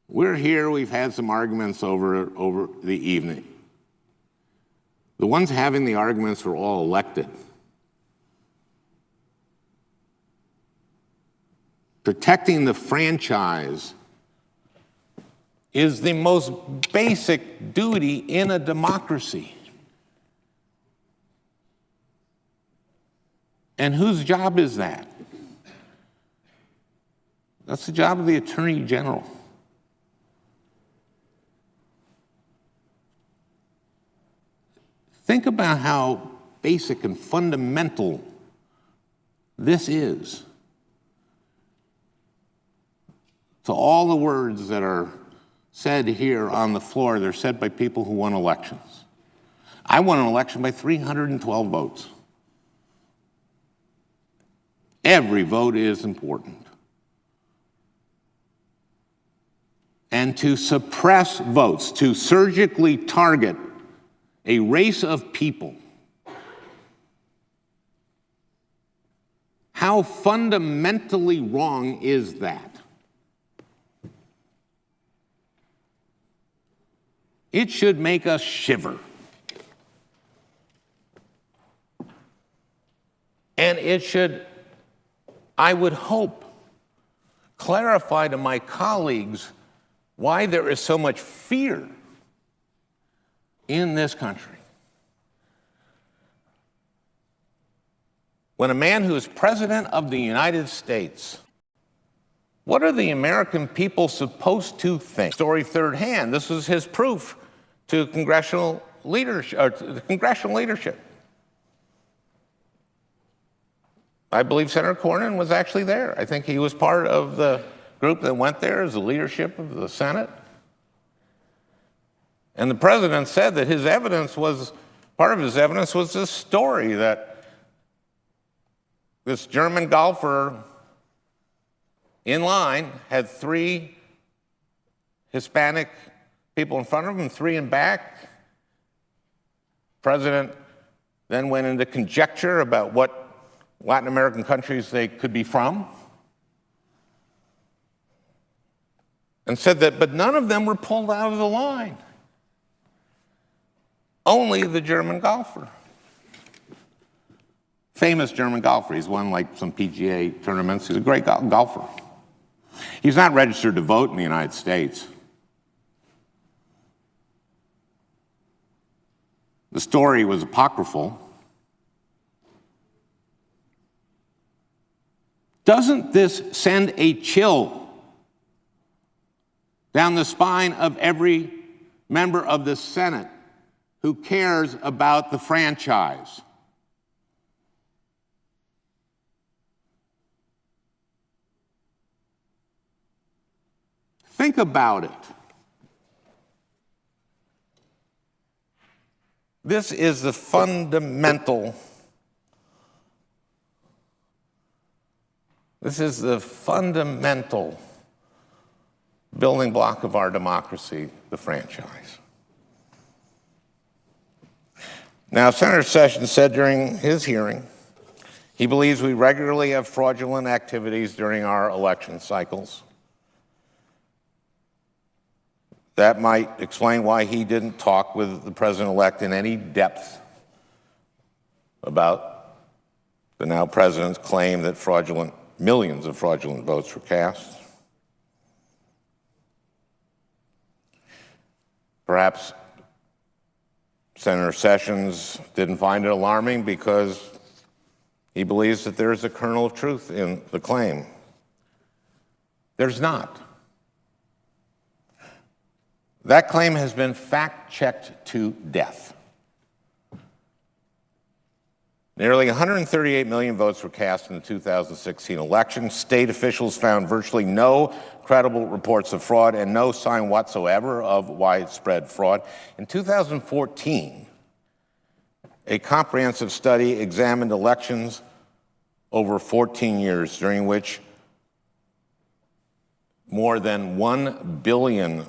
We're here, we've had some arguments over the evening. The ones having the arguments were all elected. Protecting the franchise is the most basic duty in a democracy. And whose job is that? That's the job of the Attorney General. Think about how basic and fundamental this is. to all the words that are said here on the floor. They're said by people who won elections. I won an election by 312 votes. Every vote is important. And to suppress votes, to surgically target a race of people, how fundamentally wrong is that? It should make us shiver. And it should, I would hope, clarify to my colleagues why there is so much fear in this country. When a man who is president of the United States, what are the American people supposed to think? Story third hand. This is his proof to congressional leadership. I believe Senator Cornyn was actually there. I think he was part of the group that went there as the leadership of the Senate. And the president said that his evidence was, part of his evidence was this story that this German golfer in line had 3 Hispanic people in front of him, 3 in back. President then went into conjecture about what Latin American countries they could be from, and said that, but none of them were pulled out of the line. Only the German golfer. Famous German golfer. He's won like some PGA tournaments. He's a great golfer. He's not registered to vote in the United States. The story was apocryphal. Doesn't this send a chill down the spine of every member of the Senate who cares about the franchise? Think about it. This is the fundamental building block of our democracy, the franchise. Now, Senator Sessions said during his hearing, he believes we regularly have fraudulent activities during our election cycles. That might explain why he didn't talk with the president-elect in any depth about the now president's claim that millions of fraudulent votes were cast. Perhaps Senator Sessions didn't find it alarming because he believes that there is a kernel of truth in the claim. There's not. That claim has been fact-checked to death. Nearly 138 million votes were cast in the 2016 election. State officials found virtually no credible reports of fraud and no sign whatsoever of widespread fraud. In 2014, a comprehensive study examined elections over 14 years, during which more than 1 billion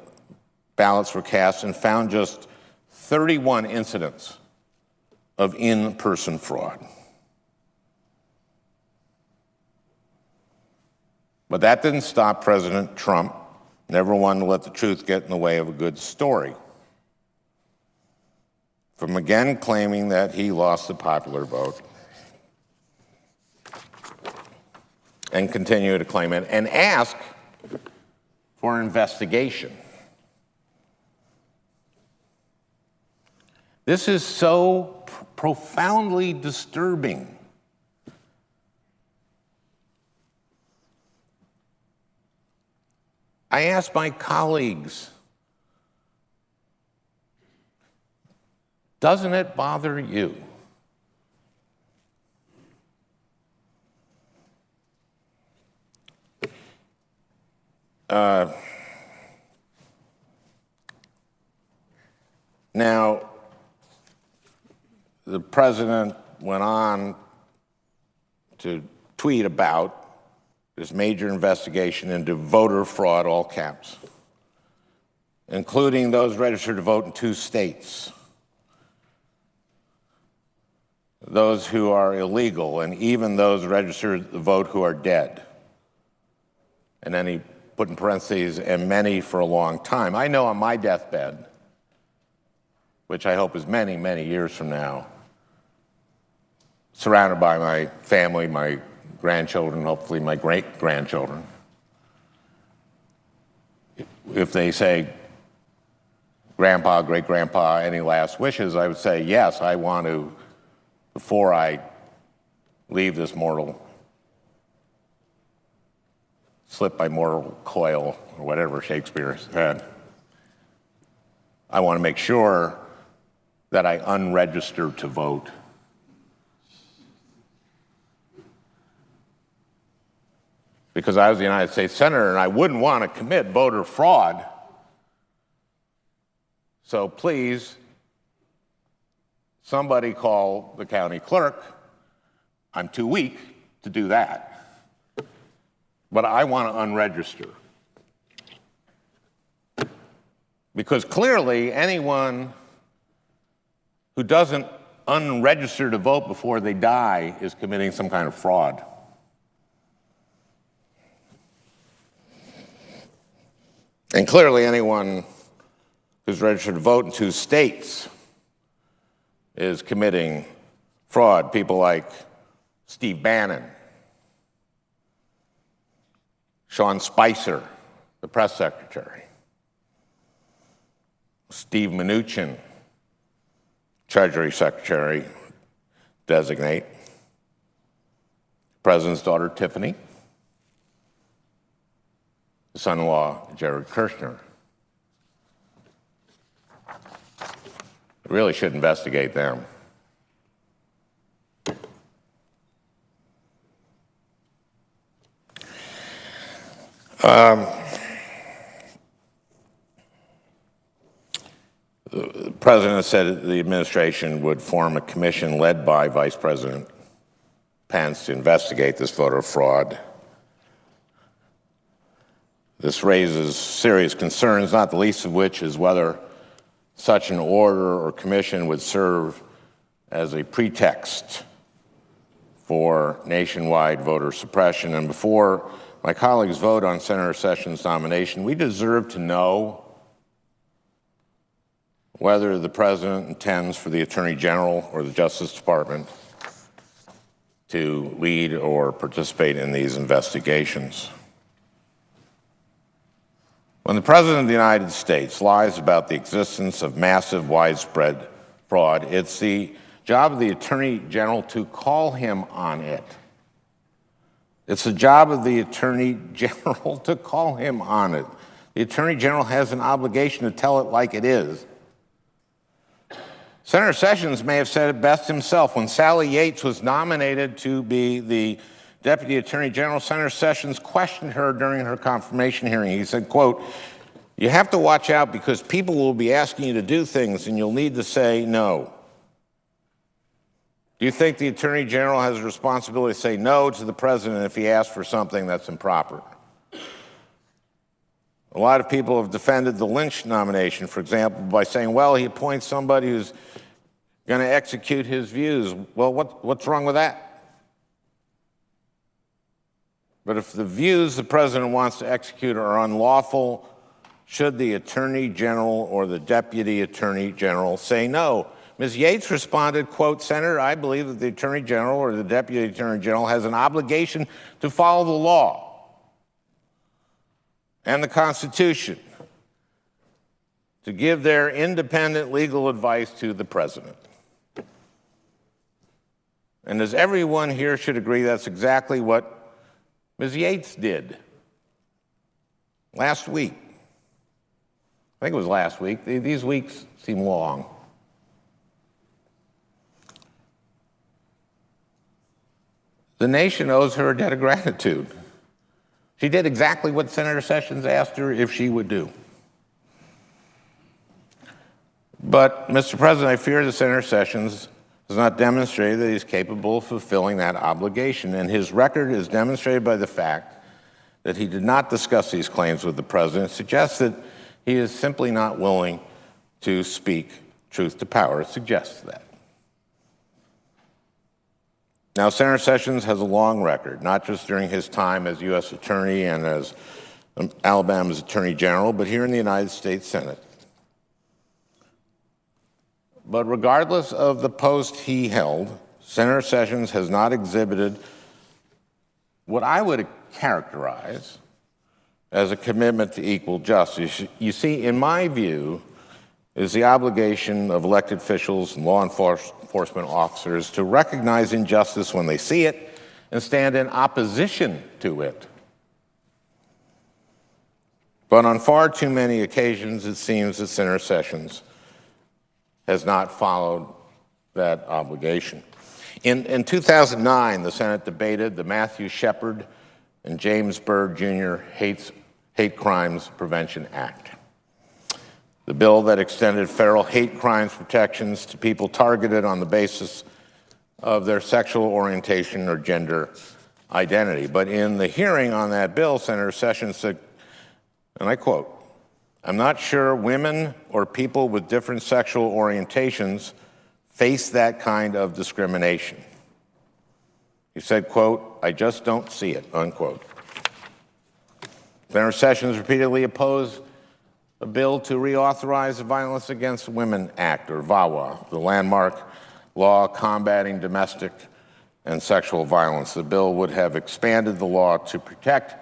ballots were cast, and found just 31 incidents of in-person fraud. But that didn't stop President Trump, never wanted to let the truth get in the way of a good story, from again claiming that he lost the popular vote, and continue to claim it, and ask for an investigation. This is so profoundly disturbing. I asked my colleagues, doesn't it bother you? Now, the president went on to tweet about this major investigation into voter fraud, all caps, including those registered to vote in 2 states, those who are illegal, and even those registered to vote who are dead. And then he put in parentheses, and many for a long time. I know on my deathbed, which I hope is many, many years from now, surrounded by my family, my grandchildren, hopefully my great-grandchildren, if they say, Grandpa, great-grandpa, any last wishes, I would say, yes, I want to, before I leave this mortal, slip by mortal coil, or whatever Shakespeare said, I want to make sure that I unregister to vote. Because I was a United States Senator and I wouldn't want to commit voter fraud. So please, somebody call the county clerk. I'm too weak to do that. But I want to unregister. Because clearly anyone who doesn't unregister to vote before they die is committing some kind of fraud. And clearly anyone who's registered to vote in 2 states is committing fraud. People like Steve Bannon, Sean Spicer, the press secretary, Steve Mnuchin, Treasury Secretary designate, President's daughter Tiffany, son-in-law Jared Kushner. Really should investigate them. The president said the administration would form a commission led by Vice President Pence to investigate this voter fraud. This raises serious concerns, not the least of which is whether such an order or commission would serve as a pretext for nationwide voter suppression. And before my colleagues vote on Senator Sessions' nomination, we deserve to know whether the president intends for the Attorney General or the Justice Department to lead or participate in these investigations. When the President of the United States lies about the existence of massive, widespread fraud, it's the job of the Attorney General to call him on it. It's the job of the Attorney General to call him on it. The Attorney General has an obligation to tell it like it is. Senator Sessions may have said it best himself. When Sally Yates was nominated to be the Deputy Attorney General, Senator Sessions questioned her during her confirmation hearing. He said, quote, "You have to watch out because people will be asking you to do things and you'll need to say no. Do you think the Attorney General has a responsibility to say no to the President if he asks for something that's improper?" A lot of people have defended the Lynch nomination, for example, by saying, well, he appoints somebody who's going to execute his views. Well, what's wrong with that? But if the views the president wants to execute are unlawful, should the Attorney General or the Deputy Attorney General say no? Ms. Yates responded, quote, "Senator, I believe that the Attorney General or the Deputy Attorney General has an obligation to follow the law and the Constitution, to give their independent legal advice to the president." And as everyone here should agree, that's exactly what Ms. Yates did last week. I think it was last week. These weeks seem long. The nation owes her a debt of gratitude. She did exactly what Senator Sessions asked her if she would do. But, Mr. President, I fear that Senator Sessions has not demonstrated that he's capable of fulfilling that obligation, and his record is demonstrated by the fact that he did not discuss these claims with the President, suggests that he is simply not willing to speak truth to power. It suggests that. Now, Senator Sessions has a long record, not just during his time as U.S. Attorney and as Alabama's Attorney General, but here in the United States Senate. But regardless of the post he held, Senator Sessions has not exhibited what I would characterize as a commitment to equal justice. You see, in my view, it is the obligation of elected officials and law enforcement officers to recognize injustice when they see it and stand in opposition to it. But on far too many occasions, it seems that Senator Sessions has not followed that obligation. In 2009, the Senate debated the Matthew Shepard and James Byrd Jr. Hate Crimes Prevention Act, the bill that extended federal hate crimes protections to people targeted on the basis of their sexual orientation or gender identity. But in the hearing on that bill, Senator Sessions said, and I quote, "I'm not sure women or people with different sexual orientations face that kind of discrimination." He said, quote, "I just don't see it," unquote. Senator Sessions repeatedly opposed a bill to reauthorize the Violence Against Women Act, or VAWA, the landmark law combating domestic and sexual violence. The bill would have expanded the law to protect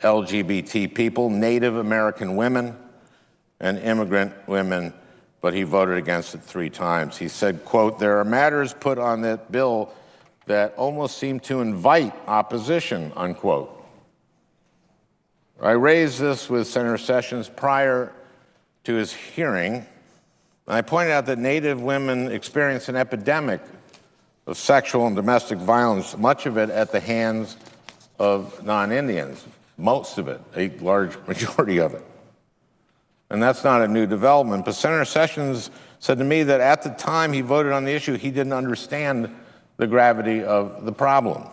LGBT people, Native American women, and immigrant women, but he voted against it 3 times. He said, quote, "There are matters put on that bill that almost seem to invite opposition," unquote. I raised this with Senator Sessions prior to his hearing, and I pointed out that Native women experience an epidemic of sexual and domestic violence, much of it at the hands of non-Indians, most of it, a large majority of it. And that's not a new development, but Senator Sessions said to me that at the time he voted on the issue, he didn't understand the gravity of the problem.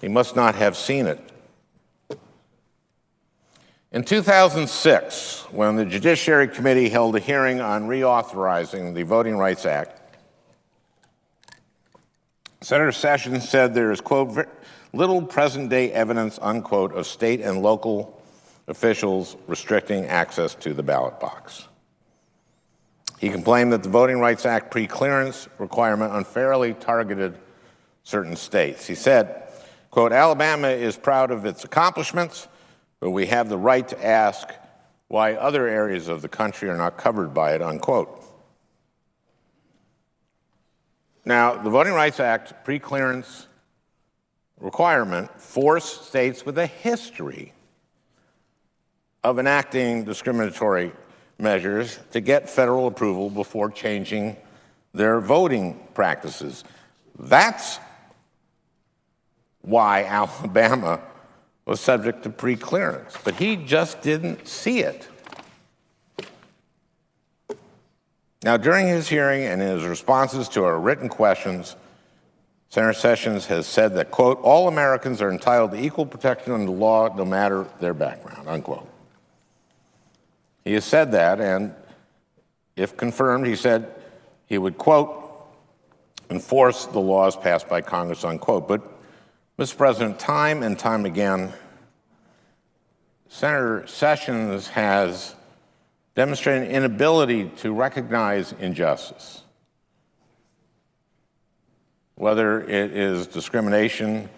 He must not have seen it. In 2006, when the Judiciary Committee held a hearing on reauthorizing the Voting Rights Act, Senator Sessions said there is, quote, "little present-day evidence," unquote, of state and local officials restricting access to the ballot box. He complained that the Voting Rights Act pre-clearance requirement unfairly targeted certain states. He said, quote, "Alabama is proud of its accomplishments, but we have the right to ask why other areas of the country are not covered by it," unquote. Now, the Voting Rights Act pre-clearance requirement forced states with a history of enacting discriminatory measures to get federal approval before changing their voting practices. That's why Alabama was subject to pre-clearance, but he just didn't see it. Now, during his hearing and in his responses to our written questions, Senator Sessions has said that, quote, "all Americans are entitled to equal protection under the law no matter their background," unquote. He has said that, and if confirmed, he said he would, quote, "enforce the laws passed by Congress," unquote. But, Mr. President, time and time again, Senator Sessions has demonstrated an inability to recognize injustice, whether it is discrimination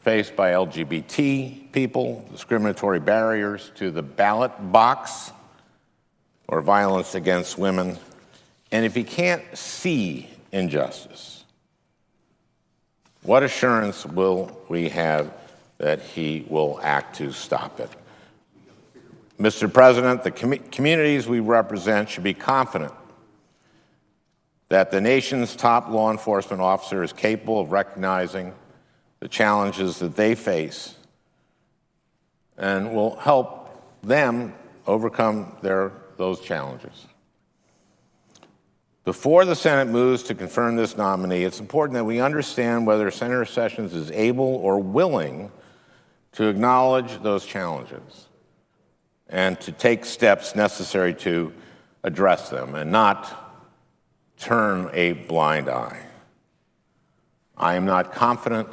faced by LGBT people, discriminatory barriers to the ballot box, or violence against women. And if he can't see injustice, what assurance will we have that he will act to stop it? Mr. President, the communities we represent should be confident that the nation's top law enforcement officer is capable of recognizing the challenges that they face and will help them overcome those challenges. Before the Senate moves to confirm this nominee, it's important that we understand whether Senator Sessions is able or willing to acknowledge those challenges and to take steps necessary to address them and not turn a blind eye. I am not confident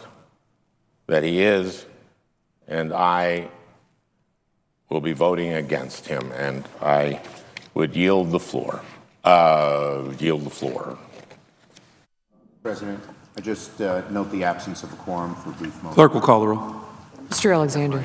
that he is, and I will be voting against him, and I would yield the floor. President, I just note the absence of a quorum for a brief moment. Clerk will call the roll. Mr. Alexander.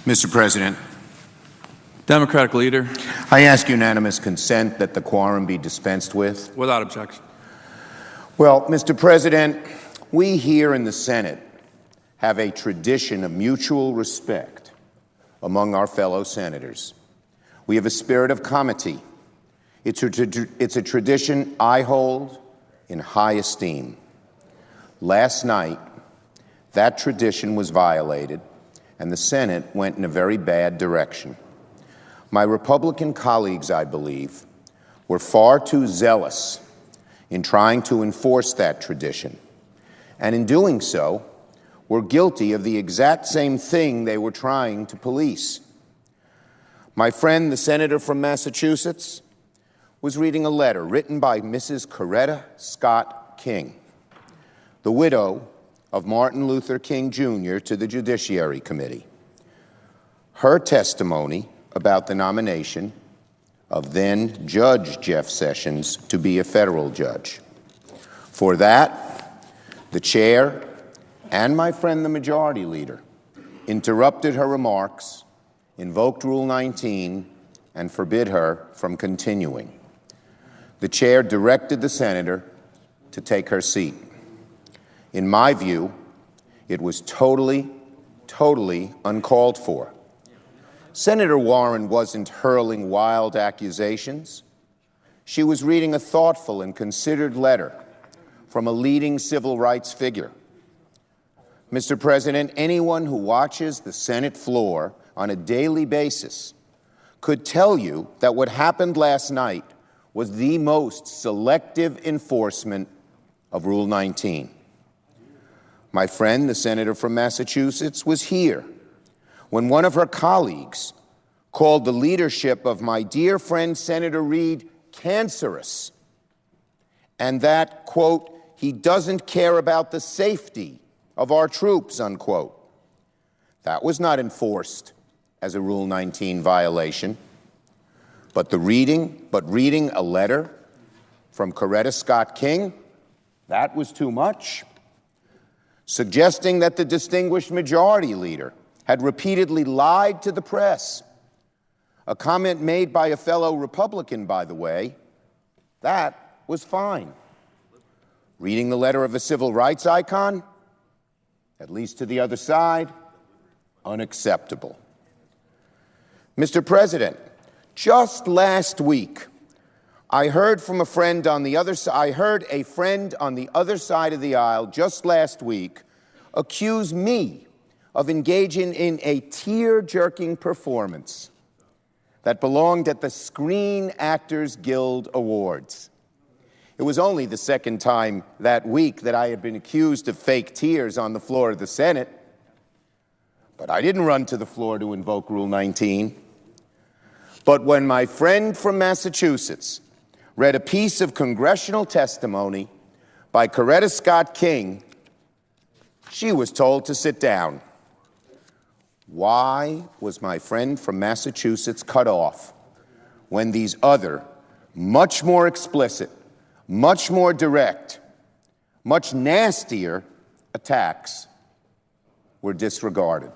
Mr. President, Democratic leader. I ask unanimous consent that the quorum be dispensed with. Without objection. Well, Mr. President, we here in the Senate have a tradition of mutual respect among our fellow senators. We have a spirit of comity. It's a tradition I hold in high esteem. Last night, that tradition was violated, and the Senate went in a very bad direction. My Republican colleagues, I believe, were far too zealous in trying to enforce that tradition, and in doing so, were guilty of the exact same thing they were trying to police. My friend, the senator from Massachusetts, was reading a letter written by Mrs. Coretta Scott King, the widow of Martin Luther King Jr., to the Judiciary Committee. Her testimony about the nomination of then Judge Jeff Sessions to be a federal judge. For that, the chair and my friend the majority leader interrupted her remarks, invoked Rule 19, and forbid her from continuing. The chair directed the senator to take her seat. In my view, it was totally uncalled for. Senator Warren wasn't hurling wild accusations. She was reading a thoughtful and considered letter from a leading civil rights figure. Mr. President, anyone who watches the Senate floor on a daily basis could tell you that what happened last night was the most selective enforcement of Rule 19. My friend, the senator from Massachusetts, was here when one of her colleagues called the leadership of my dear friend Senator Reid cancerous, and that, quote, he doesn't care about the safety of our troops, unquote. That was not enforced as a Rule 19 violation, but reading a letter from Coretta Scott King, that was too much. Suggesting that the distinguished majority leader had repeatedly lied to the press, a comment made by a fellow Republican, by the way, that was fine. Reading the letter of a civil rights icon, at least to the other side, unacceptable. Mr. President, just last week, I heard a friend on the other side of the aisle just last week accuse me of engaging in a tear-jerking performance that belonged at the Screen Actors Guild Awards. It was only the second time that week that I had been accused of fake tears on the floor of the Senate, but I didn't run to the floor to invoke Rule 19. But when my friend from Massachusetts read a piece of congressional testimony by Coretta Scott King, she was told to sit down. Why was my friend from Massachusetts cut off when these other, much more explicit, much more direct, much nastier attacks were disregarded?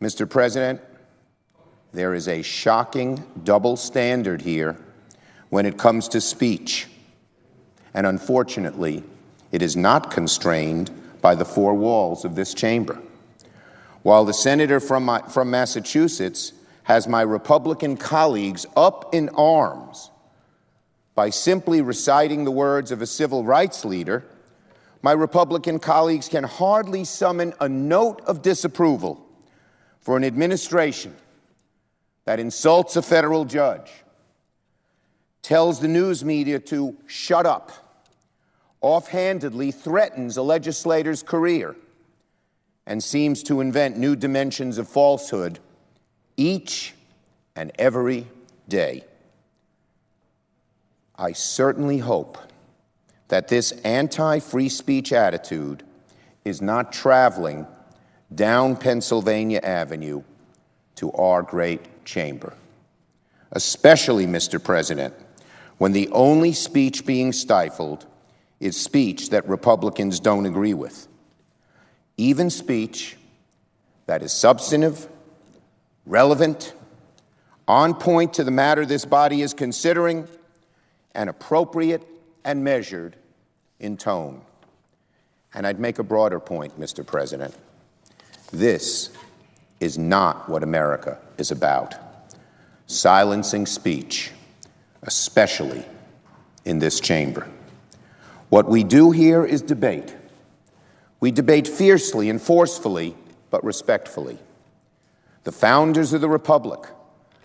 Mr. President, there is a shocking double standard here when it comes to speech, and unfortunately, it is not constrained by the four walls of this chamber. While the senator from Massachusetts has my Republican colleagues up in arms by simply reciting the words of a civil rights leader, my Republican colleagues can hardly summon a note of disapproval for an administration that insults a federal judge, tells the news media to shut up, offhandedly threatens a legislator's career, and seems to invent new dimensions of falsehood each and every day. I certainly hope that this anti-free speech attitude is not traveling down Pennsylvania Avenue to our great chamber, especially, Mr. President, when the only speech being stifled is speech that Republicans don't agree with. Even speech that is substantive, relevant, on point to the matter this body is considering, and appropriate and measured in tone. And I'd make a broader point, Mr. President. This is not what America is about. Silencing speech, especially in this chamber. What we do here is debate. We debate fiercely and forcefully, but respectfully. The founders of the Republic,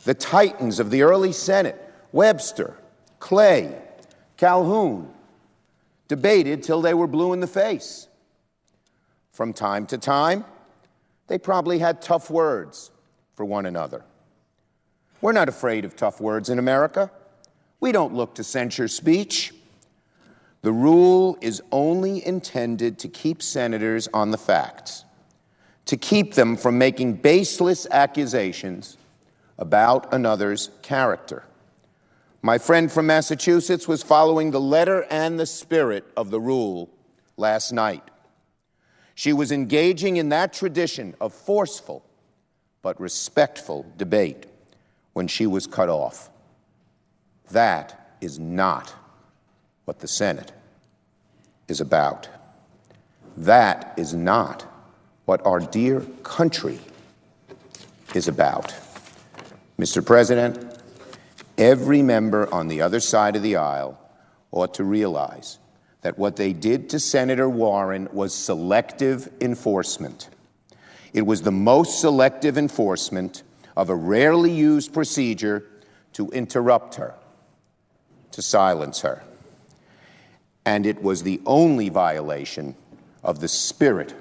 the titans of the early Senate, Webster, Clay, Calhoun, debated till they were blue in the face. From time to time, they probably had tough words for one another. We're not afraid of tough words in America. We don't look to censure speech. The rule is only intended to keep senators on the facts, to keep them from making baseless accusations about another's character. My friend from Massachusetts was following the letter and the spirit of the rule last night. She was engaging in that tradition of forceful but respectful debate when she was cut off. That is not what the Senate is about. That is not what our dear country is about. Mr. President, every member on the other side of the aisle ought to realize that what they did to Senator Warren was selective enforcement. It was the most selective enforcement of a rarely used procedure to interrupt her, to silence her. And it was the only violation of the spirit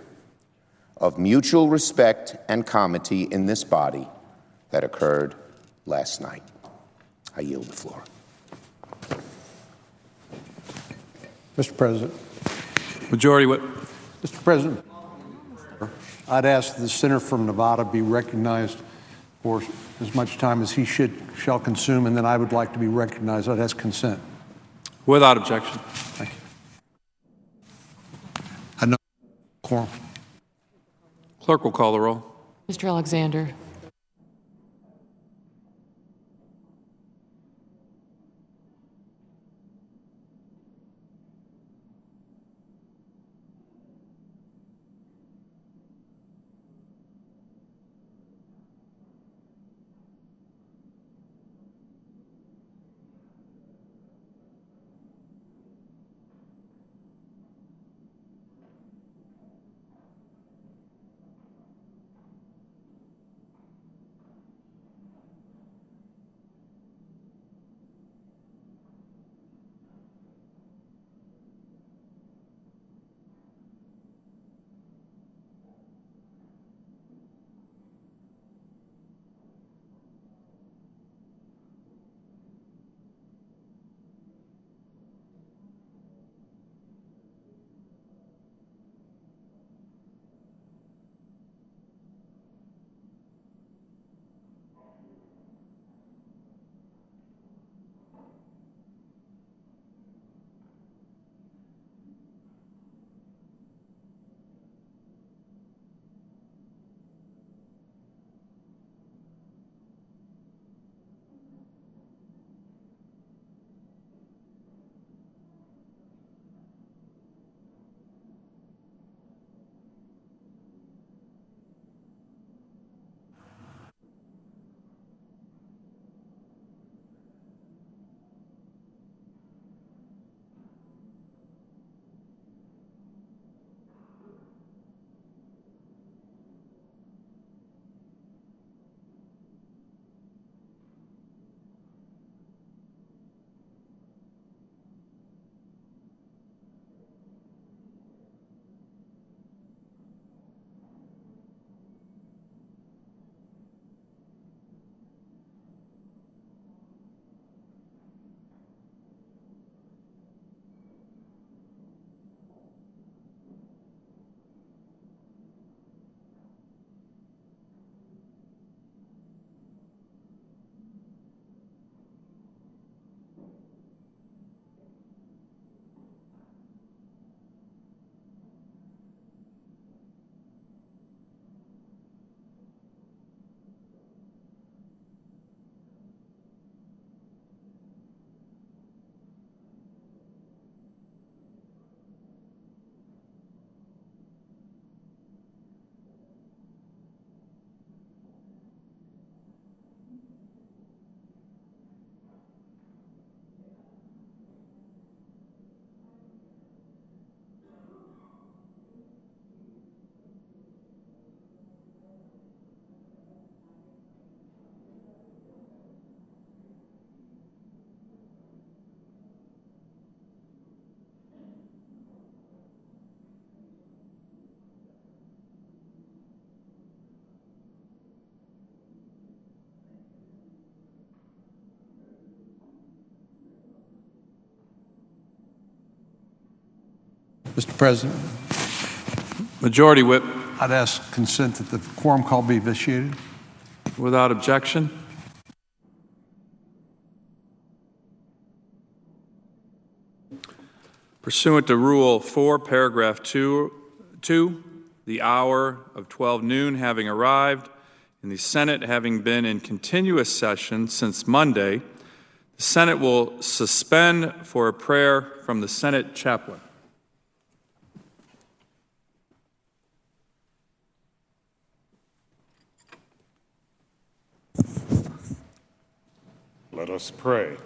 of mutual respect and comity in this body that occurred last night. I yield the floor. Mr. President. Majority Whip. Mr. President, I'd ask that the senator from Nevada be recognized for as much time as he shall consume, and then I would like to be recognized. I'd ask consent. Without objection. Thank you. I know quorum. Clerk will call the roll. Mr. Alexander. Mr. President, Majority Whip. I'd ask consent that the quorum call be vitiated. Without objection. Pursuant to Rule 4, Paragraph 2, the hour of 12 noon having arrived, and the Senate having been in continuous session since Monday, the Senate will suspend for a prayer from the Senate chaplain. Let us pray.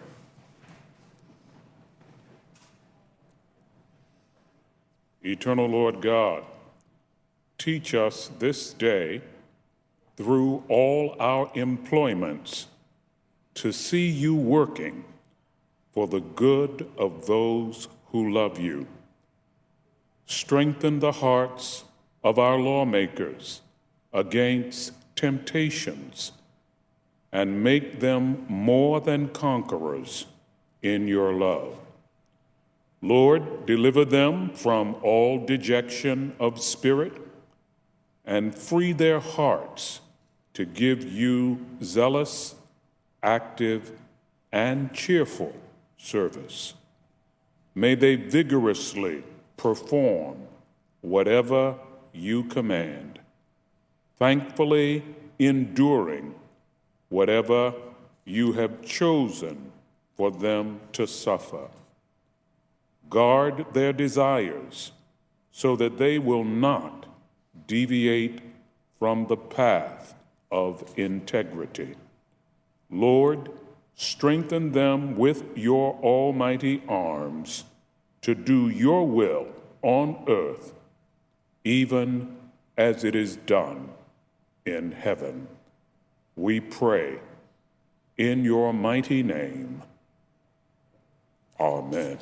Eternal Lord God, teach us this day through all our employments to see you working for the good of those who love you. Strengthen the hearts of our lawmakers against temptations and make them more than conquerors in your love. Lord, deliver them from all dejection of spirit and free their hearts to give you zealous, active, and cheerful service. May they vigorously perform whatever you command, thankfully enduring whatever you have chosen for them to suffer. Guard their desires so that they will not deviate from the path of integrity. Lord, strengthen them with your almighty arms to do your will on earth, even as it is done in heaven. We pray in your mighty name. Amen.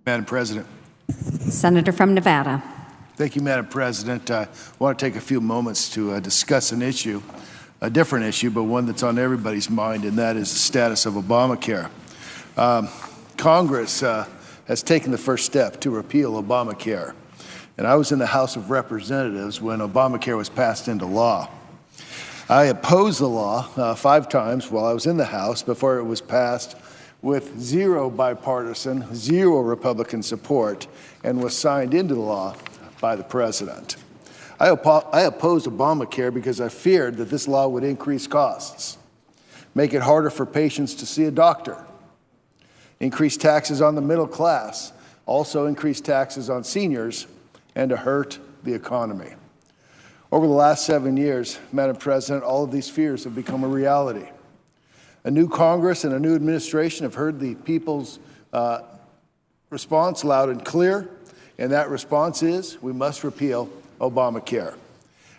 Madam President. Senator from Nevada. Thank you, Madam President. I want to take a few moments to discuss an issue, a different issue, but one that's on everybody's mind, and that is the status of Obamacare. Congress has taken the first step to repeal Obamacare, and I was in the House of Representatives when Obamacare was passed into law. I opposed the law 5 times while I was in the House before it was passed, with 0 bipartisan, 0 Republican support, and was signed into law by the President. I opposed Obamacare because I feared that this law would increase costs, make it harder for patients to see a doctor, increase taxes on the middle class, also increase taxes on seniors, and to hurt the economy. Over the last 7 years, Madam President, all of these fears have become a reality. A new Congress and a new administration have heard the people's response loud and clear, and that response is we must repeal Obamacare.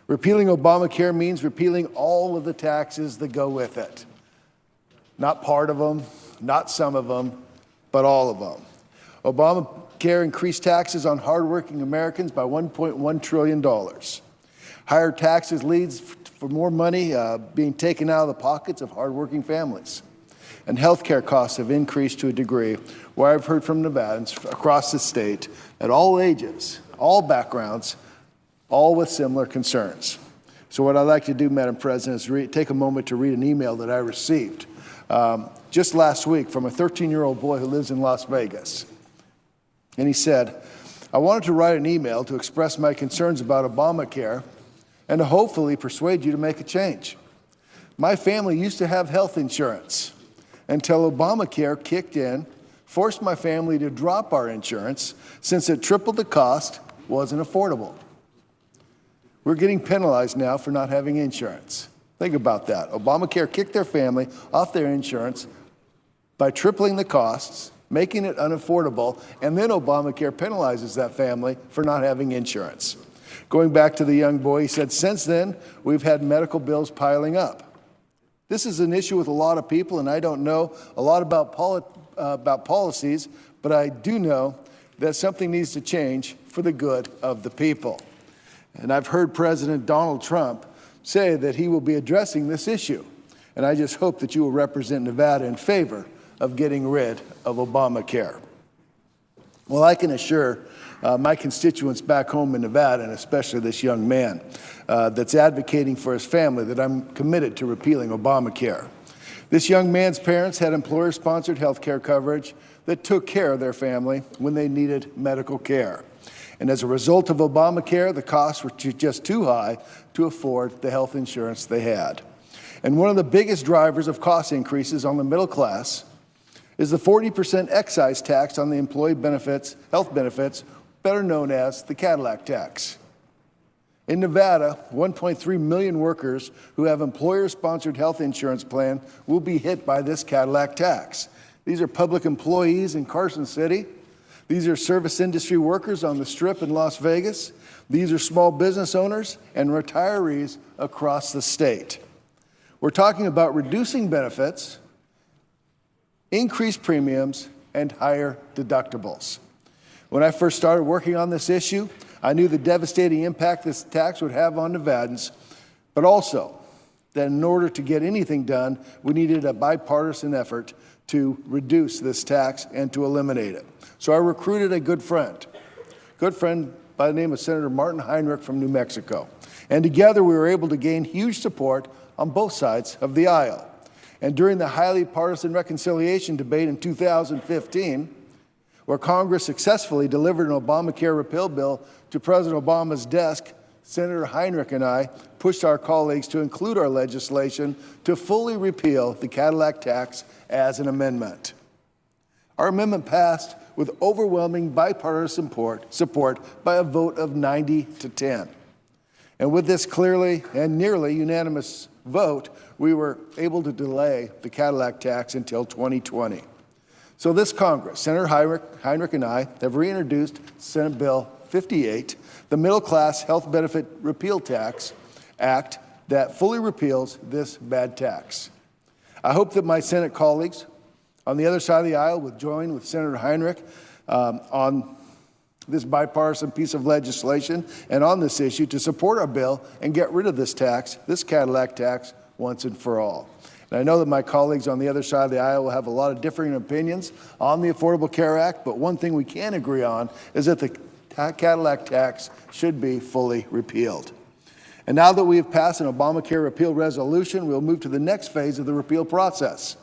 Repealing Obamacare means repealing all of the taxes that go with it. Not part of them, not some of them, but all of them. Obamacare increased taxes on hardworking Americans by $1.1 trillion. Higher taxes leads for more money being taken out of the pockets of hardworking families. And health care costs have increased to a degree where I've heard from Nevadans across the state at all ages, all backgrounds, all with similar concerns. So what I'd like to do, Madam President, is take a moment to read an email that I received just last week from a 13-year-old boy who lives in Las Vegas. And he said, I wanted to write an email to express my concerns about Obamacare and to hopefully persuade you to make a change. My family used to have health insurance until Obamacare kicked in, forced my family to drop our insurance since it tripled the cost, wasn't affordable. We're getting penalized now for not having insurance. Think about that. Obamacare kicked their family off their insurance by tripling the costs making it unaffordable, and then Obamacare penalizes that family for not having insurance. Going back to the young boy, he said, since then, we've had medical bills piling up. This is an issue with a lot of people, and I don't know a lot about policies, but I do know that something needs to change for the good of the people. And I've heard President Donald Trump say that he will be addressing this issue, and I just hope that you will represent Nevada in favor of getting rid of Obamacare. Well, I can assure my constituents back home in Nevada, and especially this young man that's advocating for his family, that I'm committed to repealing Obamacare. This young man's parents had employer-sponsored health care coverage that took care of their family when they needed medical care. And as a result of Obamacare, the costs were just too high to afford the health insurance they had. And one of the biggest drivers of cost increases on the middle class is the 40% excise tax on the employee benefits, health benefits, better known as the Cadillac tax. In Nevada, 1.3 million workers who have employer-sponsored health insurance plan will be hit by this Cadillac tax. These are public employees in Carson City. These are service industry workers on the Strip in Las Vegas. These are small business owners and retirees across the state. We're talking about reducing benefits, increased premiums, and higher deductibles. When I first started working on this issue, I knew the devastating impact this tax would have on Nevadans, but also that in order to get anything done, we needed a bipartisan effort to reduce this tax and to eliminate it. So I recruited a good friend by the name of Senator Martin Heinrich from New Mexico. And together we were able to gain huge support on both sides of the aisle. And during the highly partisan reconciliation debate in 2015, where Congress successfully delivered an Obamacare repeal bill to President Obama's desk, Senator Heinrich and I pushed our colleagues to include our legislation to fully repeal the Cadillac tax as an amendment. Our amendment passed with overwhelming bipartisan support by a vote of 90-10. And with this clearly and nearly unanimous vote, we were able to delay the Cadillac tax until 2020. So this Congress, Senator Heinrich and I, have reintroduced Senate Bill 58, the Middle Class Health Benefit Repeal Tax Act that fully repeals this bad tax. I hope that my Senate colleagues on the other side of the aisle will join with Senator Heinrich on this bipartisan piece of legislation and on this issue to support our bill and get rid of this tax, this Cadillac tax, once and for all. And I know that my colleagues on the other side of the aisle will have a lot of differing opinions on the Affordable Care Act, but one thing we can agree on is that the Cadillac tax should be fully repealed. And now that we have passed an Obamacare repeal resolution, we'll move to the next phase of the repeal process.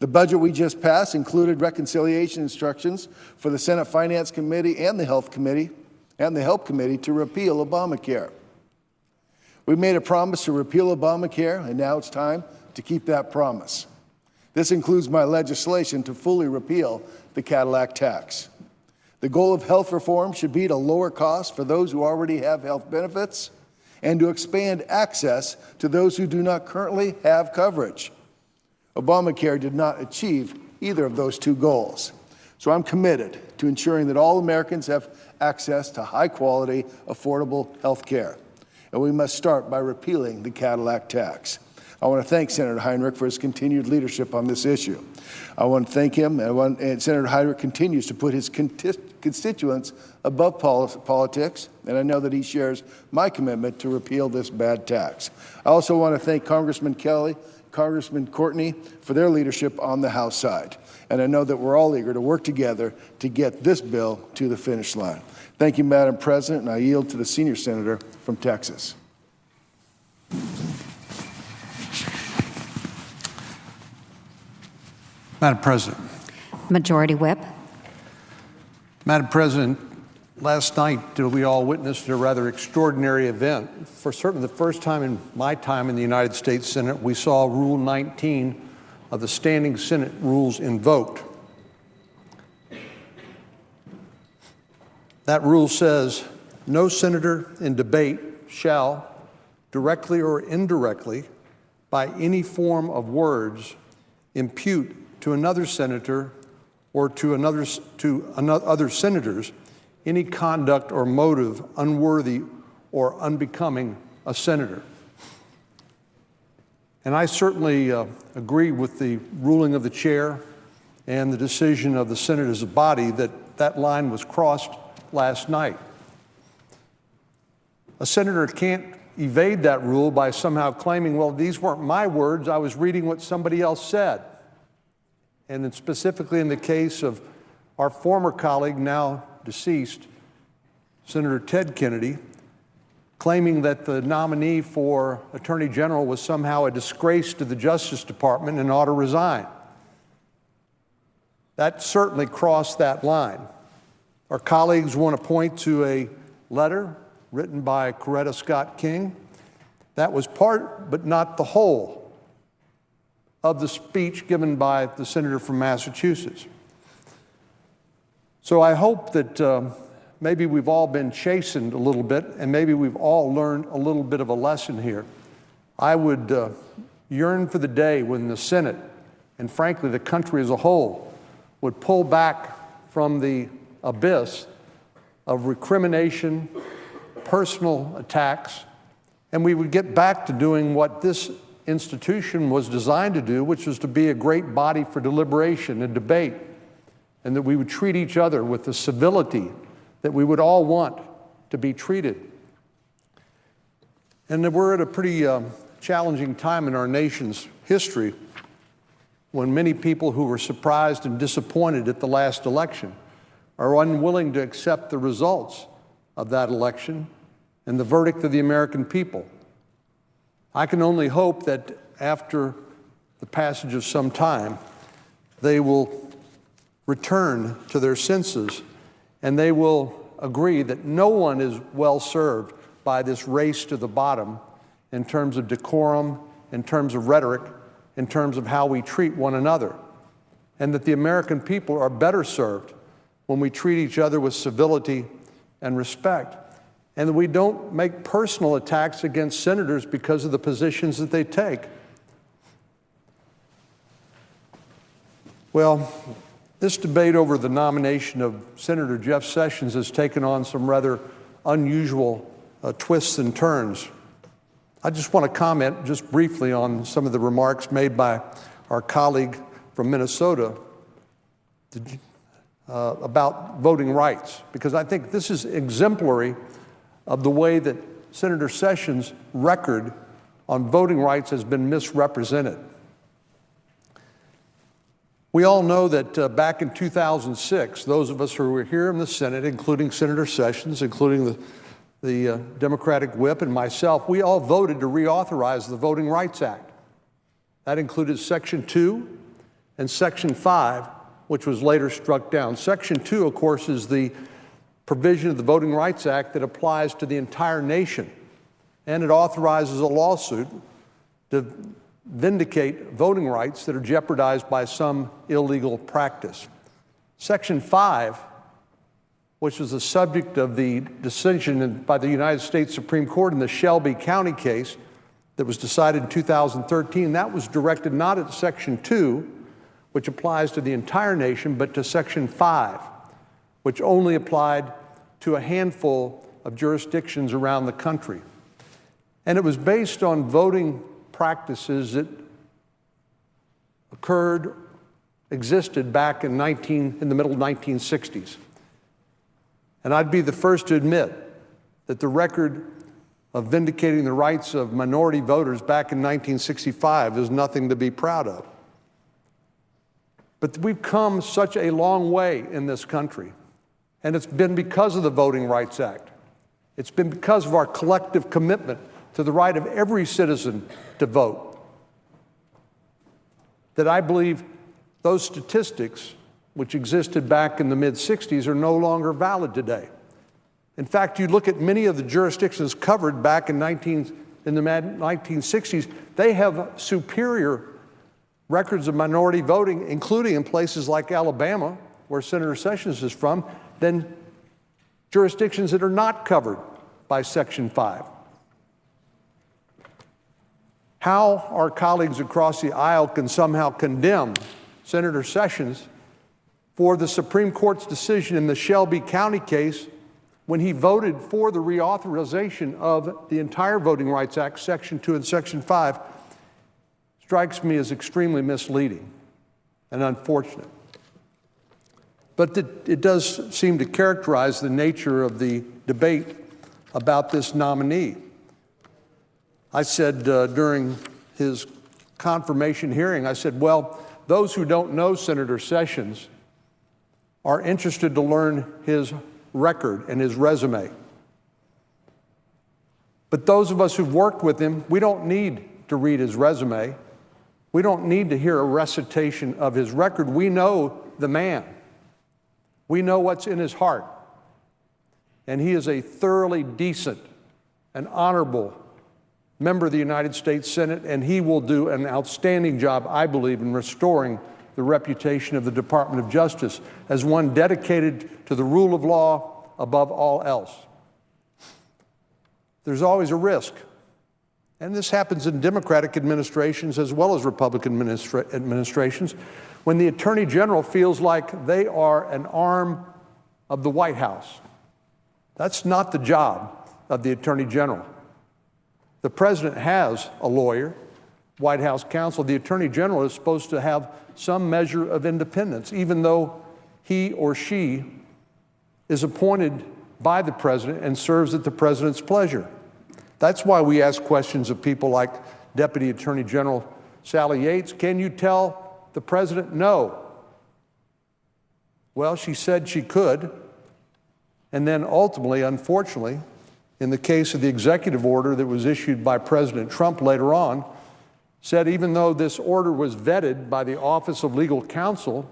The budget we just passed included reconciliation instructions for the Senate Finance Committee and the Health Committee to repeal Obamacare. We made a promise to repeal Obamacare, and now it's time to keep that promise. This includes my legislation to fully repeal the Cadillac tax. The goal of health reform should be to lower costs for those who already have health benefits and to expand access to those who do not currently have coverage. Obamacare did not achieve either of those two goals. So I'm committed to ensuring that all Americans have access to high-quality, affordable health care. And we must start by repealing the Cadillac tax. I want to thank Senator Heinrich for his continued leadership on this issue. I want to thank him, and Senator Heinrich continues to put his constituents above politics, and I know that he shares my commitment to repeal this bad tax. I also want to thank Congressman Kelly, Congressman Courtney for their leadership on the House side, and I know that we're all eager to work together to get this bill to the finish line. Thank you, Madam President, and I yield to the senior senator from Texas. Madam President. Majority Whip. Madam President, last night we all witnessed a rather extraordinary event. For certainly the first time in my time in the United States Senate, we saw Rule 19 of the Standing Senate Rules invoked. That rule says, no senator in debate shall, directly or indirectly, by any form of words, impute to another senator or to other senators any conduct or motive unworthy or unbecoming a senator. And I certainly agree with the ruling of the chair and the decision of the Senate as a body that that line was crossed last night. A senator can't evade that rule by somehow claiming, well, these weren't my words, I was reading what somebody else said. And then specifically in the case of our former colleague, now deceased, Senator Ted Kennedy, claiming that the nominee for Attorney General was somehow a disgrace to the Justice Department and ought to resign. That certainly crossed that line. Our colleagues want to point to a letter written by Coretta Scott King. That was part, but not the whole, of the speech given by the senator from Massachusetts. So I hope that maybe we've all been chastened a little bit, and maybe we've all learned a little bit of a lesson here. I would yearn for the day when the Senate, and frankly the country as a whole, would pull back from the abyss of recrimination, personal attacks, and we would get back to doing what this institution was designed to do, which was to be a great body for deliberation and debate, and that we would treat each other with the civility that we would all want to be treated. And that we're at a pretty challenging time in our nation's history when many people who were surprised and disappointed at the last election are unwilling to accept the results of that election and the verdict of the American people. I can only hope that after the passage of some time, they will return to their senses and they will agree that no one is well served by this race to the bottom in terms of decorum, in terms of rhetoric, in terms of how we treat one another, and that the American people are better served when we treat each other with civility and respect, and that we don't make personal attacks against senators because of the positions that they take. Well, this debate over the nomination of Senator Jeff Sessions has taken on some rather unusual twists and turns. I just want to comment just briefly on some of the remarks made by our colleague from Minnesota about voting rights, because I think this is exemplary of the way that Senator Sessions' record on voting rights has been misrepresented. We all know that back in 2006, those of us who were here in the Senate, including Senator Sessions, including the Democratic whip and myself, we all voted to reauthorize the Voting Rights Act. That included Section 2 and Section 5, which was later struck down. Section 2, of course, is the provision of the Voting Rights Act that applies to the entire nation, and it authorizes a lawsuit to vindicate voting rights that are jeopardized by some illegal practice. Section 5, which was the subject of the decision by the United States Supreme Court in the Shelby County case that was decided in 2013, that was directed not at Section 2, which applies to the entire nation, but to Section 5, which only applied to a handful of jurisdictions around the country. And it was based on voting practices that existed back in the middle 1960s. And I'd be the first to admit that the record of vindicating the rights of minority voters back in 1965 is nothing to be proud of. But we've come such a long way in this country, and it's been because of the Voting Rights Act. It's been because of our collective commitment to the right of every citizen to vote that I believe those statistics, which existed back in the mid-60s, are no longer valid today. In fact, you look at many of the jurisdictions covered back in the 1960s, they have superior records of minority voting, including in places like Alabama, where Senator Sessions is from, than jurisdictions that are not covered by Section 5. How our colleagues across the aisle can somehow condemn Senator Sessions for the Supreme Court's decision in the Shelby County case when he voted for the reauthorization of the entire Voting Rights Act, Section 2 and Section 5, strikes me as extremely misleading and unfortunate. But it does seem to characterize the nature of the debate about this nominee. I said during his confirmation hearing, I said, well, those who don't know Senator Sessions are interested to learn his record and his resume. But those of us who've worked with him, we don't need to read his resume. We don't need to hear a recitation of his record. We know the man. We know what's in his heart. And he is a thoroughly decent and honorable member of the United States Senate, and he will do an outstanding job, I believe, in restoring the reputation of the Department of Justice as one dedicated to the rule of law above all else. There's always a risk, and this happens in Democratic administrations as well as Republican administrations, when the Attorney General feels like they are an arm of the White House. That's not the job of the Attorney General. The President has a lawyer, White House counsel. The Attorney General is supposed to have some measure of independence, even though he or she is appointed by the President and serves at the President's pleasure. That's why we ask questions of people like Deputy Attorney General Sally Yates. Can you tell the President no? Well, she said she could. And then ultimately, unfortunately, in the case of the executive order that was issued by President Trump later on, said even though this order was vetted by the Office of Legal Counsel,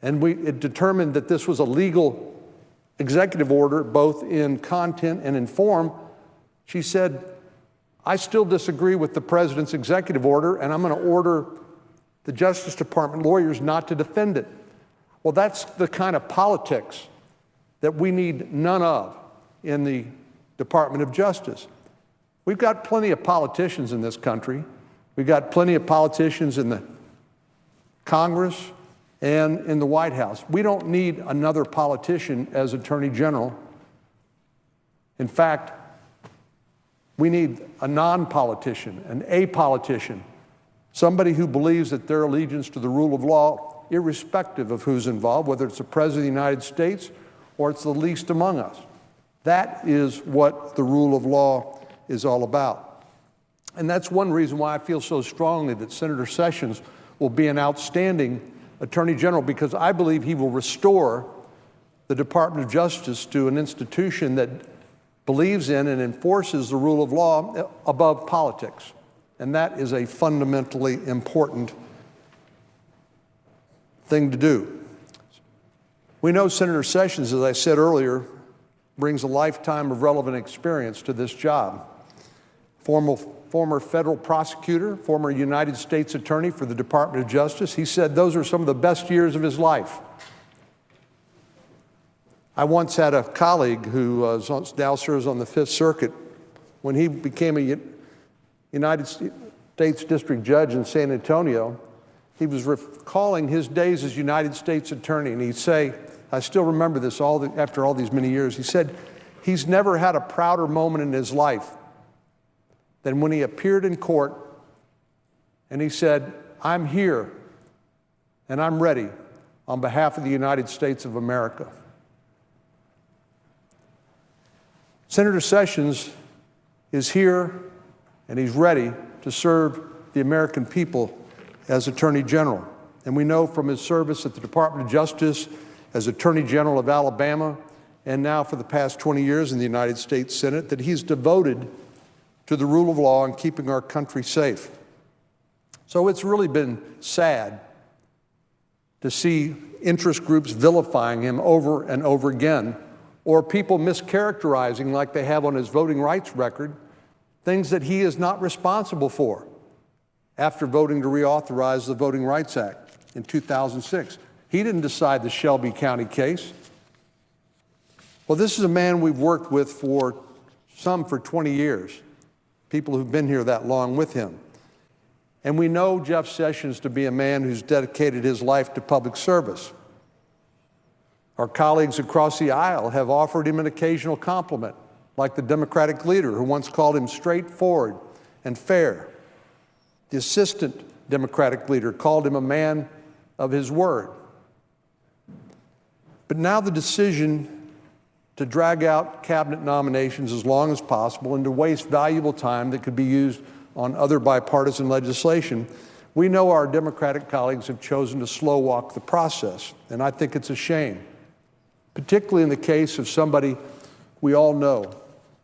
and it determined that this was a legal executive order, both in content and in form, she said, I still disagree with the President's executive order, and I'm going to order the Justice Department lawyers not to defend it. Well, that's the kind of politics that we need none of in the Department of Justice. We've got plenty of politicians in this country. We've got plenty of politicians in the Congress and in the White House. We don't need another politician as Attorney General. In fact, we need a non-politician, an apolitician, somebody who believes that their allegiance to the rule of law, irrespective of who's involved, whether it's the President of the United States or it's the least among us. That is what the rule of law is all about. And that's one reason why I feel so strongly that Senator Sessions will be an outstanding Attorney General, because I believe he will restore the Department of Justice to an institution that believes in and enforces the rule of law above politics. And that is a fundamentally important thing to do. We know Senator Sessions, as I said earlier, brings a lifetime of relevant experience to this job. Former federal prosecutor, former United States attorney for the Department of Justice. He said those are some of the best years of his life. I once had a colleague who now serves on the Fifth Circuit. When he became a United States District Judge in San Antonio, he was recalling his days as United States attorney, and he'd say, I still remember this after all these many years, he said he's never had a prouder moment in his life than when he appeared in court and he said, I'm here and I'm ready on behalf of the United States of America. Senator Sessions is here and he's ready to serve the American people as Attorney General. And we know from his service at the Department of Justice as Attorney General of Alabama, and now for the past 20 years in the United States Senate, that he's devoted to the rule of law and keeping our country safe. So it's really been sad to see interest groups vilifying him over and over again, or people mischaracterizing, like they have on his voting rights record, things that he is not responsible for after voting to reauthorize the Voting Rights Act in 2006. He didn't decide the Shelby County case. Well, this is a man we've worked with for 20 years, people who've been here that long with him. And we know Jeff Sessions to be a man who's dedicated his life to public service. Our colleagues across the aisle have offered him an occasional compliment, like the Democratic leader who once called him straightforward and fair. The assistant Democratic leader called him a man of his word. But now the decision to drag out cabinet nominations as long as possible and to waste valuable time that could be used on other bipartisan legislation, we know our Democratic colleagues have chosen to slow walk the process, and I think it's a shame, particularly in the case of somebody we all know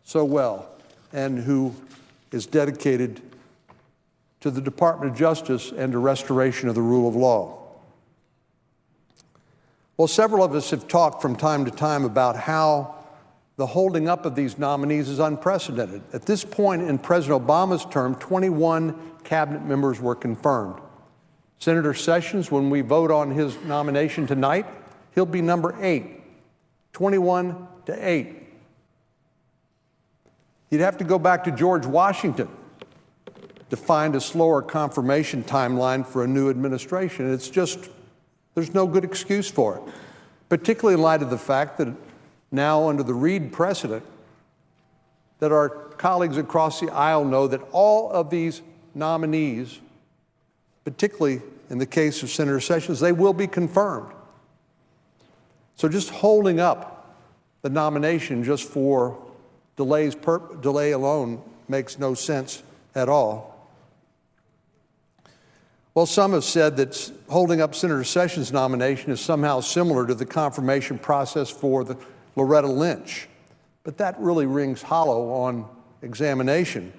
so well and who is dedicated to the Department of Justice and to restoration of the rule of law. Well, several of us have talked from time to time about how the holding up of these nominees is unprecedented. At this point in President Obama's term, 21 cabinet members were confirmed. Senator Sessions, when we vote on his nomination tonight, he'll be number 8, 21 to 8. You'd have to go back to George Washington to find a slower confirmation timeline for a new administration. It's just, there's no good excuse for it, particularly in light of the fact that now under the Reid precedent, that our colleagues across the aisle know that all of these nominees, particularly in the case of Senator Sessions, they will be confirmed. So just holding up the nomination just for delay alone makes no sense at all. Well, some have said that holding up Senator Sessions' nomination is somehow similar to the confirmation process for the Loretta Lynch, but that really rings hollow on examination.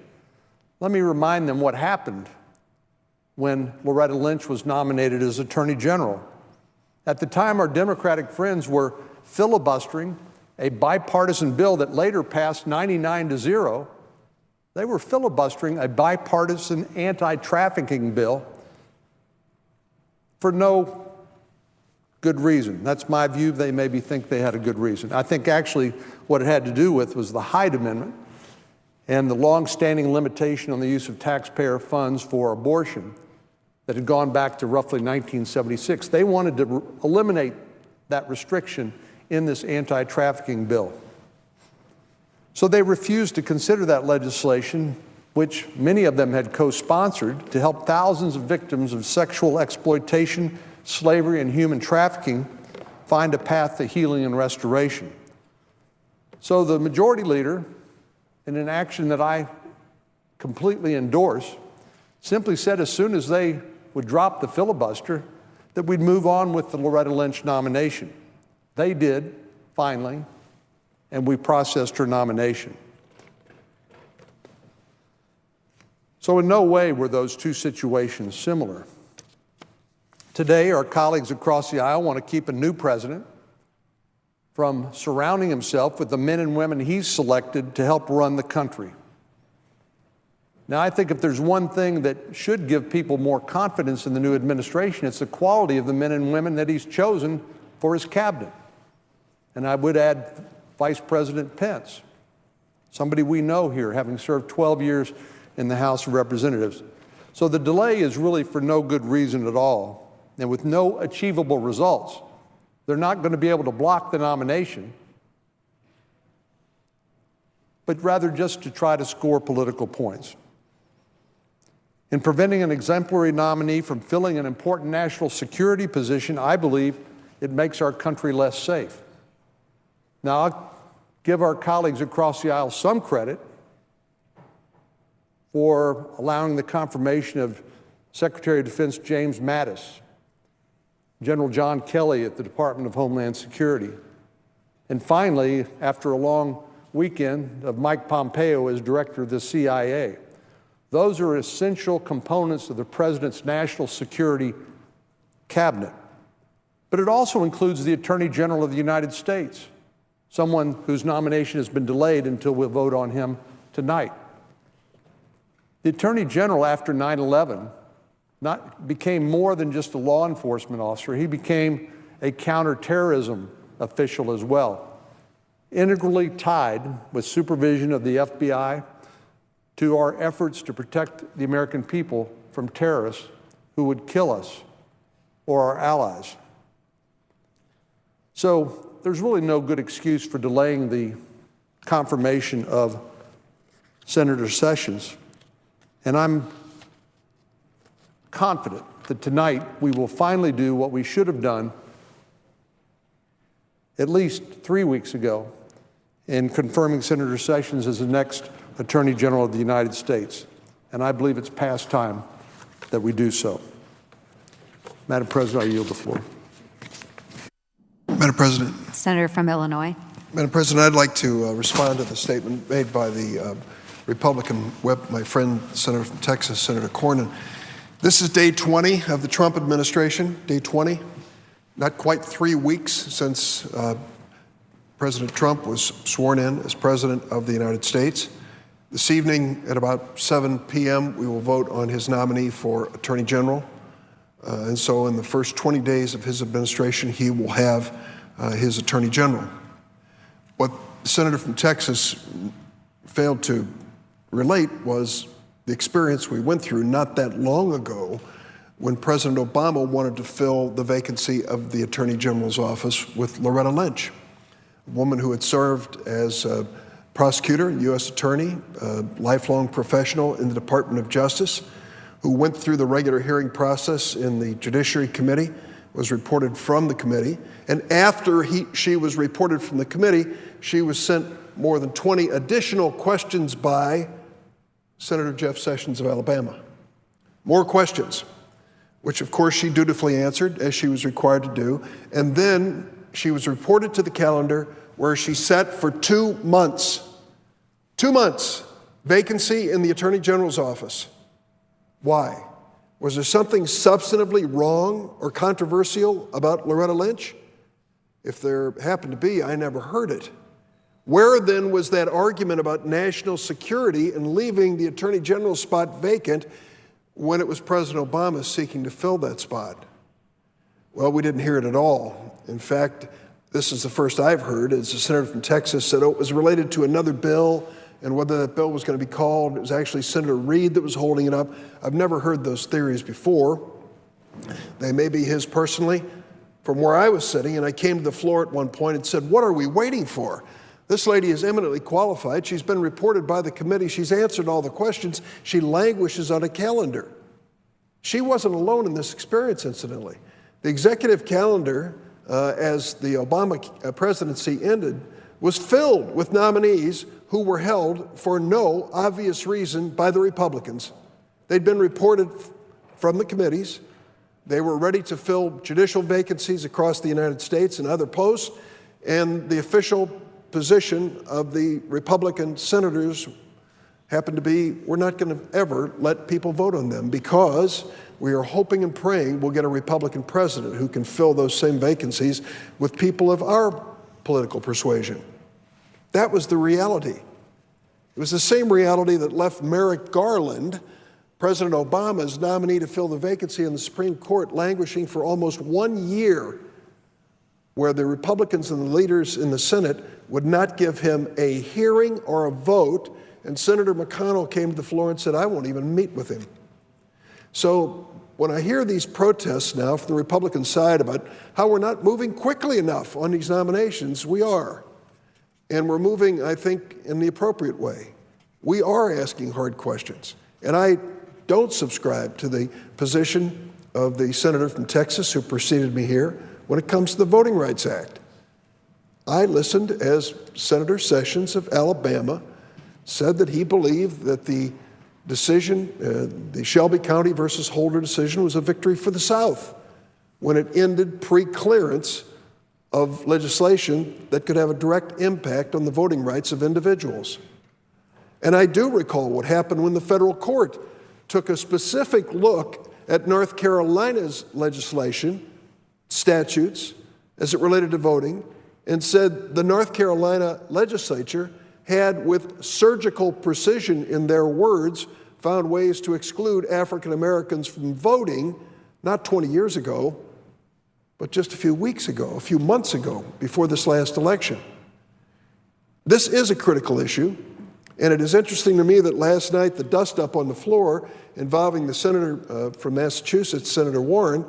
Let me remind them what happened when Loretta Lynch was nominated as Attorney General. At the time, our Democratic friends were filibustering a bipartisan bill that later passed 99-0. They were filibustering a bipartisan anti-trafficking bill for no good reason. That's my view. They maybe think they had a good reason. I think actually what it had to do with was the Hyde Amendment and the long-standing limitation on the use of taxpayer funds for abortion that had gone back to roughly 1976. They wanted to eliminate that restriction in this anti-trafficking bill. So they refused to consider that legislation, which many of them had co-sponsored, to help thousands of victims of sexual exploitation, slavery, and human trafficking find a path to healing and restoration. So the majority leader, in an action that I completely endorse, simply said as soon as they would drop the filibuster that we'd move on with the Loretta Lynch nomination. They did, finally, and we processed her nomination. So in no way were those two situations similar. Today, our colleagues across the aisle want to keep a new president from surrounding himself with the men and women he's selected to help run the country. Now, I think if there's one thing that should give people more confidence in the new administration, it's the quality of the men and women that he's chosen for his cabinet. And I would add Vice President Pence, somebody we know here, having served 12 years in the House of Representatives. So the delay is really for no good reason at all, and with no achievable results. They're not going to be able to block the nomination, but rather just to try to score political points. In preventing an exemplary nominee from filling an important national security position, I believe it makes our country less safe. Now, I'll give our colleagues across the aisle some credit for allowing the confirmation of Secretary of Defense James Mattis, General John Kelly at the Department of Homeland Security, and finally, after a long weekend, of Mike Pompeo as Director of the CIA. Those are essential components of the President's national security cabinet. But it also includes the Attorney General of the United States, someone whose nomination has been delayed until we'll vote on him tonight. The Attorney General, after 9/11, became more than just a law enforcement officer. He became a counterterrorism official as well, integrally tied with supervision of the FBI to our efforts to protect the American people from terrorists who would kill us or our allies. So there's really no good excuse for delaying the confirmation of Senator Sessions, and I'm confident that tonight we will finally do what we should have done at least 3 weeks ago in confirming Senator Sessions as the next Attorney General of the United States. And I believe it's past time that we do so. Madam President, I yield the floor. Madam President. Senator from Illinois. Madam President, I'd like to respond to the statement made by the Republican my friend, Senator from Texas, Senator Cornyn. This is day 20 of the Trump administration, day 20. Not quite 3 weeks since President Trump was sworn in as President of the United States. This evening at about 7 p.m., we will vote on his nominee for Attorney General. And so in the first 20 days of his administration, he will have his Attorney General. What the Senator from Texas failed to relate was the experience we went through not that long ago when President Obama wanted to fill the vacancy of the Attorney General's office with Loretta Lynch, a woman who had served as a prosecutor and U.S. attorney, a lifelong professional in the Department of Justice, who went through the regular hearing process in the Judiciary Committee, was reported from the committee, and after she was reported from the committee, she was sent more than 20 additional questions by Senator Jeff Sessions of Alabama. More questions, which of course she dutifully answered, as she was required to do, and then she was reported to the calendar where she sat for 2 months. 2 months, vacancy in the Attorney General's office. Why? Was there something substantively wrong or controversial about Loretta Lynch? If there happened to be, I never heard it. Where then was that argument about national security and leaving the Attorney General's spot vacant when it was President Obama seeking to fill that spot? Well, we didn't hear it at all. In fact, this is the first I've heard, as the senator from Texas said, it was related to another bill, and whether that bill was going to be called, it was actually Senator Reid that was holding it up. I've never heard those theories before. They may be his personally. From where I was sitting, and I came to the floor at one point and said, what are we waiting for? This lady is eminently qualified. She's been reported by the committee. She's answered all the questions. She languishes on a calendar. She wasn't alone in this experience, incidentally. The executive calendar, as the Obama presidency ended, was filled with nominees who were held for no obvious reason by the Republicans. They'd been reported from the committees. They were ready to fill judicial vacancies across the United States and other posts, and the official position of the Republican senators happened to be, we're not going to ever let people vote on them because we are hoping and praying we'll get a Republican president who can fill those same vacancies with people of our political persuasion. That was the reality. It was the same reality that left Merrick Garland, President Obama's nominee to fill the vacancy in the Supreme Court, languishing for almost 1 year, where the Republicans and the leaders in the Senate would not give him a hearing or a vote, and Senator McConnell came to the floor and said, I won't even meet with him. So when I hear these protests now from the Republican side about how we're not moving quickly enough on these nominations, we are. And we're moving, I think, in the appropriate way. We are asking hard questions. And I don't subscribe to the position of the senator from Texas who preceded me here when it comes to the Voting Rights Act. I listened as Senator Sessions of Alabama said that he believed that the decision, the Shelby County versus Holder decision, was a victory for the South when it ended pre-clearance of legislation that could have a direct impact on the voting rights of individuals. And I do recall what happened when the federal court took a specific look at North Carolina's legislation, statutes, as it related to voting, and said the North Carolina legislature had, with surgical precision in their words, found ways to exclude African Americans from voting, not 20 years ago, but just a few weeks ago, a few months ago, before this last election. This is a critical issue. And it is interesting to me that last night the dust-up on the floor involving the senator from Massachusetts, Senator Warren,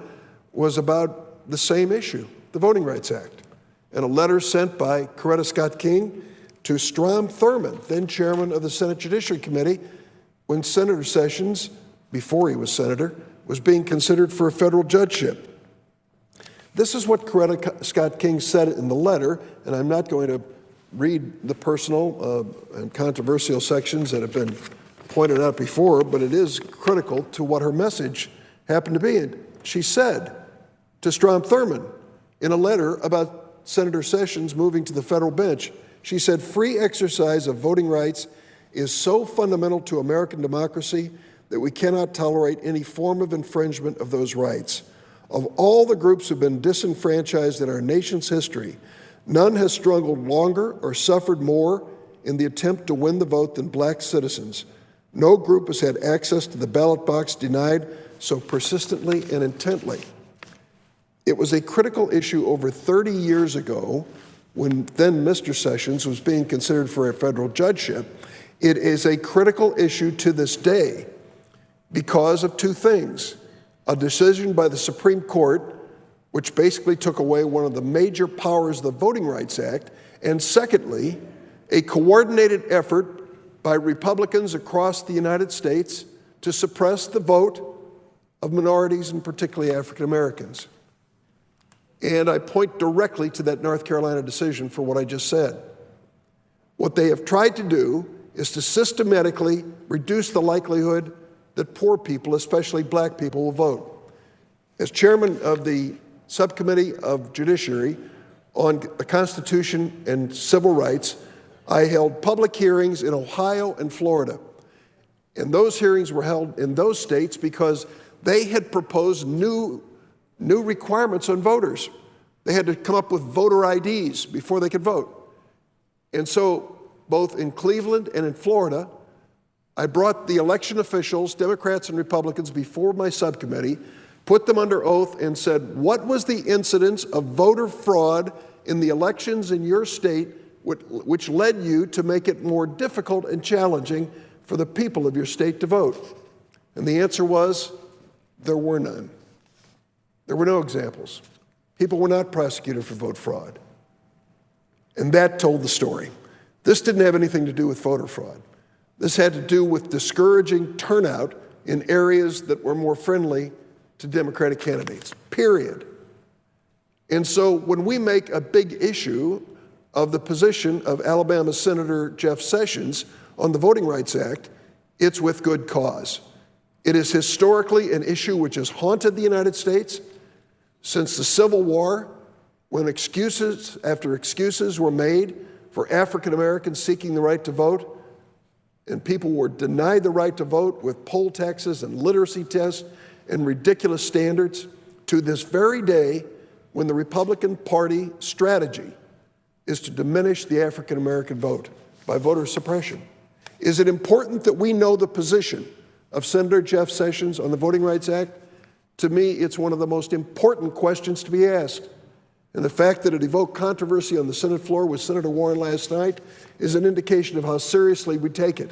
was about the same issue, the Voting Rights Act, and a letter sent by Coretta Scott King to Strom Thurmond, then chairman of the Senate Judiciary Committee, when Senator Sessions, before he was senator, was being considered for a federal judgeship. This is what Coretta Scott King said in the letter, and I'm not going to read the personal and controversial sections that have been pointed out before, but it is critical to what her message happened to be. And she said to Strom Thurmond in a letter about Senator Sessions moving to the federal bench, she said, "Free exercise of voting rights is so fundamental to American democracy that we cannot tolerate any form of infringement of those rights. Of all the groups who have been disenfranchised in our nation's history, none has struggled longer or suffered more in the attempt to win the vote than black citizens. No group has had access to the ballot box denied so persistently and intently." It was a critical issue over 30 years ago when then Mr. Sessions was being considered for a federal judgeship. It is a critical issue to this day because of two things: a decision by the Supreme Court, which basically took away one of the major powers of the Voting Rights Act, and secondly, a coordinated effort by Republicans across the United States to suppress the vote of minorities, and particularly African Americans. And I point directly to that North Carolina decision for what I just said. What they have tried to do is to systematically reduce the likelihood that poor people, especially black people, will vote. As chairman of the Subcommittee of Judiciary on the Constitution and Civil Rights, I held public hearings in Ohio and Florida. And those hearings were held in those states because they had proposed new requirements on voters. They had to come up with voter IDs before they could vote. And so both in Cleveland and in Florida, I brought the election officials, Democrats and Republicans, before my subcommittee, put them under oath and said, what was the incidence of voter fraud in the elections in your state which led you to make it more difficult and challenging for the people of your state to vote? And the answer was, there were none. There were no examples. People were not prosecuted for vote fraud. And that told the story. This didn't have anything to do with voter fraud. This had to do with discouraging turnout in areas that were more friendly to Democratic candidates, period. And so when we make a big issue of the position of Alabama Senator Jeff Sessions on the Voting Rights Act, it's with good cause. It is historically an issue which has haunted the United States since the Civil War, when excuses after excuses were made for African Americans seeking the right to vote, and people were denied the right to vote with poll taxes and literacy tests and ridiculous standards, to this very day when the Republican Party strategy is to diminish the African American vote by voter suppression. Is it important that we know the position of Senator Jeff Sessions on the Voting Rights Act? To me, it's one of the most important questions to be asked. And the fact that it evoked controversy on the Senate floor with Senator Warren last night is an indication of how seriously we take it.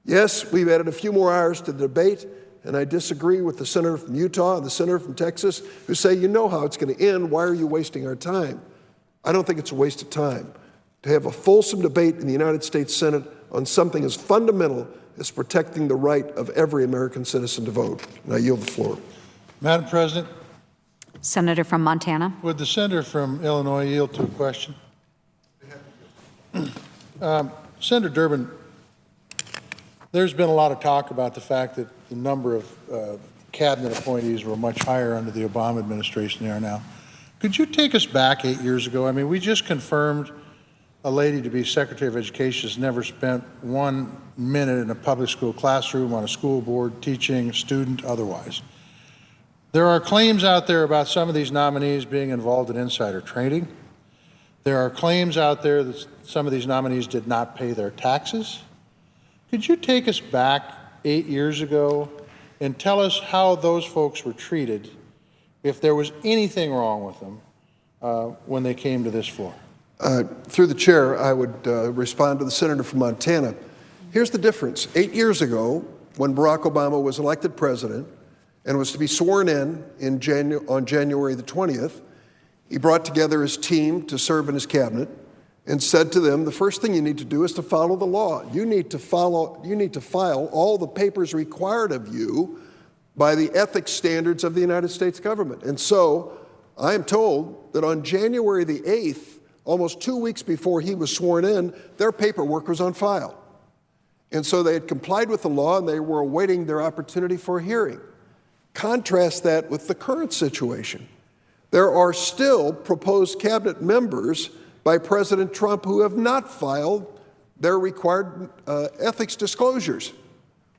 Yes, we've added a few more hours to the debate, and I disagree with the senator from Utah and the senator from Texas who say, you know how it's going to end, why are you wasting our time? I don't think it's a waste of time to have a fulsome debate in the United States Senate on something as fundamental as protecting the right of every American citizen to vote. And I yield the floor. Madam President. Senator from Montana. Would the senator from Illinois yield to a question? Senator Durbin, there's been a lot of talk about the fact that the number of cabinet appointees were much higher under the Obama administration than they are now. Could you take us back 8 years ago? I mean, we just confirmed a lady to be Secretary of Education has never spent 1 minute in a public school classroom, on a school board, teaching, a student, otherwise. There are claims out there about some of these nominees being involved in insider trading. There are claims out there that some of these nominees did not pay their taxes. Could you take us back 8 years ago and tell us how those folks were treated, if there was anything wrong with them when they came to this floor? Through the chair, I would respond to the senator from Montana. Here's the difference. 8 years ago, when Barack Obama was elected president and was to be sworn in on January the 20th, he brought together his team to serve in his cabinet and said to them, the first thing you need to do is to follow the law. You need to file all the papers required of you by the ethics standards of the United States government. And so I am told that on January the 8th, almost 2 weeks before he was sworn in, their paperwork was on file. And so they had complied with the law and they were awaiting their opportunity for a hearing. Contrast that with the current situation. There are still proposed cabinet members by President Trump who have not filed their required ethics disclosures.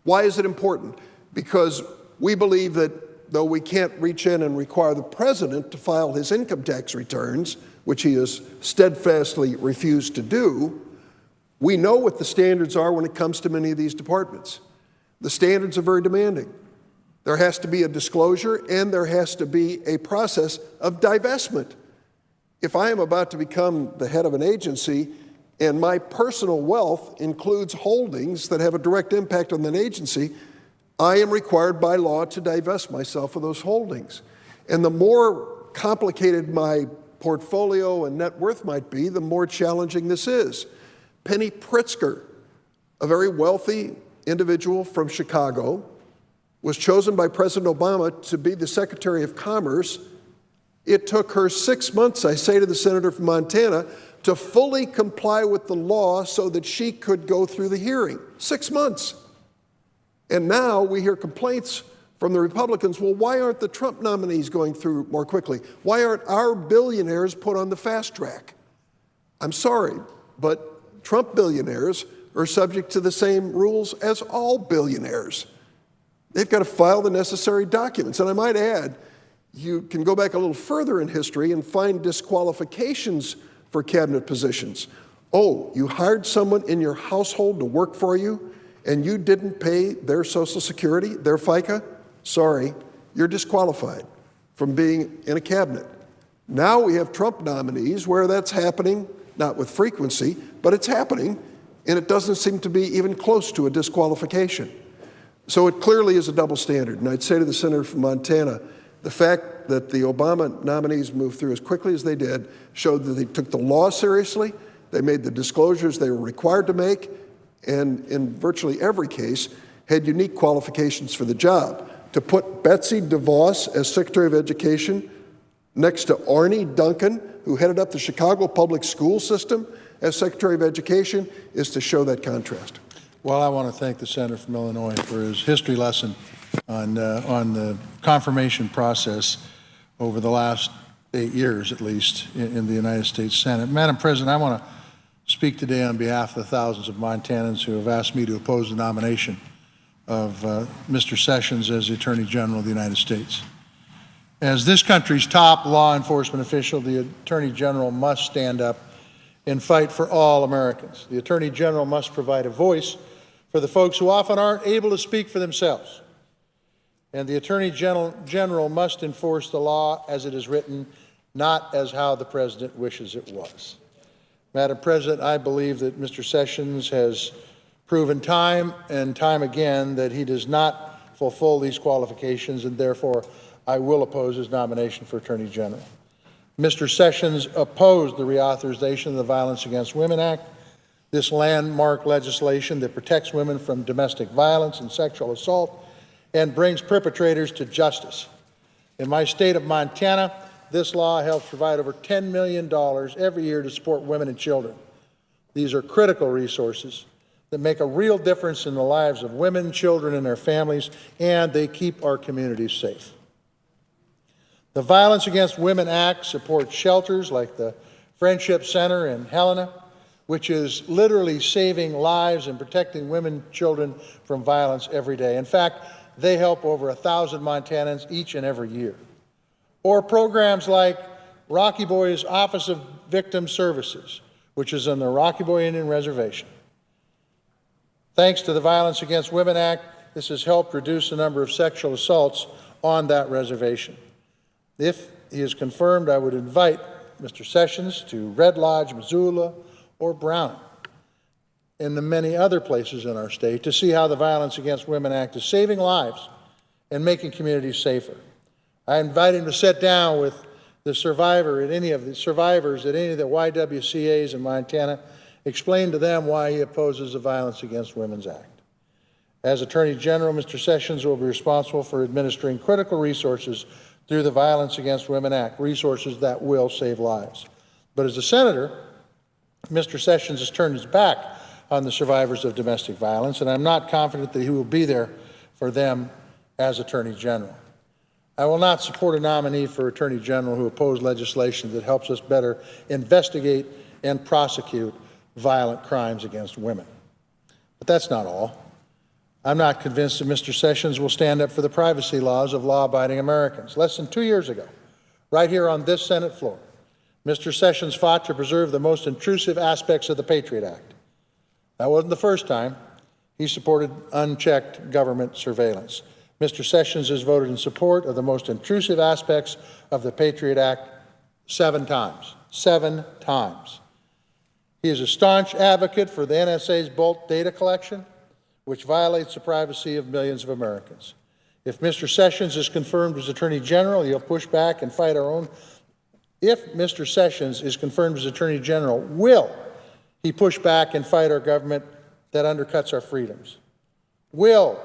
Why is it important? Because we believe that though we can't reach in and require the president to file his income tax returns, which he has steadfastly refused to do, we know what the standards are when it comes to many of these departments. The standards are very demanding. There has to be a disclosure and there has to be a process of divestment. If I am about to become the head of an agency and my personal wealth includes holdings that have a direct impact on that agency, I am required by law to divest myself of those holdings. And the more complicated my portfolio and net worth might be, the more challenging this is. Penny Pritzker, a very wealthy individual from Chicago, was chosen by President Obama to be the Secretary of Commerce. It took her 6 months, I say to the senator from Montana, to fully comply with the law so that she could go through the hearing. 6 months. And now we hear complaints from the Republicans, well, why aren't the Trump nominees going through more quickly? Why aren't our billionaires put on the fast track? I'm sorry, but Trump billionaires are subject to the same rules as all billionaires. They've got to file the necessary documents. And I might add, you can go back a little further in history and find disqualifications for cabinet positions. Oh, you hired someone in your household to work for you and you didn't pay their Social Security, their FICA? Sorry, you're disqualified from being in a cabinet. Now we have Trump nominees where that's happening, not with frequency, but it's happening, and it doesn't seem to be even close to a disqualification. So it clearly is a double standard. And I'd say to the senator from Montana, the fact that the Obama nominees moved through as quickly as they did showed that they took the law seriously, they made the disclosures they were required to make, and in virtually every case had unique qualifications for the job. To put Betsy DeVos as Secretary of Education next to Arne Duncan, who headed up the Chicago public school system as Secretary of Education, is to show that contrast. Well, I want to thank the senator from Illinois for his history lesson on the confirmation process over the last 8 years, at least, in the United States Senate. Madam President, I want to speak today on behalf of the thousands of Montanans who have asked me to oppose the nomination of Mr. Sessions as the Attorney General of the United States. As this country's top law enforcement official, the Attorney General must stand up and fight for all Americans. The Attorney General must provide a voice for the folks who often aren't able to speak for themselves. And the Attorney General must enforce the law as it is written, not as how the President wishes it was. Madam President, I believe that Mr. Sessions has proven time and time again that he does not fulfill these qualifications, and therefore I will oppose his nomination for Attorney General. Mr. Sessions opposed the reauthorization of the Violence Against Women Act, this landmark legislation that protects women from domestic violence and sexual assault and brings perpetrators to justice. In my state of Montana, this law helps provide over $10 million every year to support women and children. These are critical resources that make a real difference in the lives of women, children, and their families, and they keep our communities safe. The Violence Against Women Act supports shelters like the Friendship Center in Helena, which is literally saving lives and protecting women and children from violence every day. In fact, they help over 1,000 Montanans each and every year. Or programs like Rocky Boy's Office of Victim Services, which is on the Rocky Boy Indian Reservation. Thanks to the Violence Against Women Act, this has helped reduce the number of sexual assaults on that reservation. If he is confirmed, I would invite Mr. Sessions to Red Lodge, Missoula, or Browning. in the many other places in our state to see how the Violence Against Women Act is saving lives and making communities safer. I invite him to sit down with the survivors at any of the YWCAs in Montana, explain to them why he opposes the Violence Against Women's Act. As Attorney General, Mr. Sessions will be responsible for administering critical resources through the Violence Against Women Act, resources that will save lives. But as a senator, Mr. Sessions has turned his back on the survivors of domestic violence, and I'm not confident that he will be there for them as Attorney General. I will not support a nominee for Attorney General who opposes legislation that helps us better investigate and prosecute violent crimes against women. But that's not all. I'm not convinced that Mr. Sessions will stand up for the privacy laws of law-abiding Americans. Less than 2 years ago, right here on this Senate floor, Mr. Sessions fought to preserve the most intrusive aspects of the Patriot Act. That wasn't the first time he supported unchecked government surveillance. Mr. Sessions has voted in support of the most intrusive aspects of the Patriot Act 7 times. 7 times. He is a staunch advocate for the NSA's bulk data collection, which violates the privacy of millions of Americans. If Mr. Sessions is confirmed as Attorney General, he'll push back and fight our own. If Mr. Sessions is confirmed as Attorney General, will he push back and fight our government that undercuts our freedoms? Will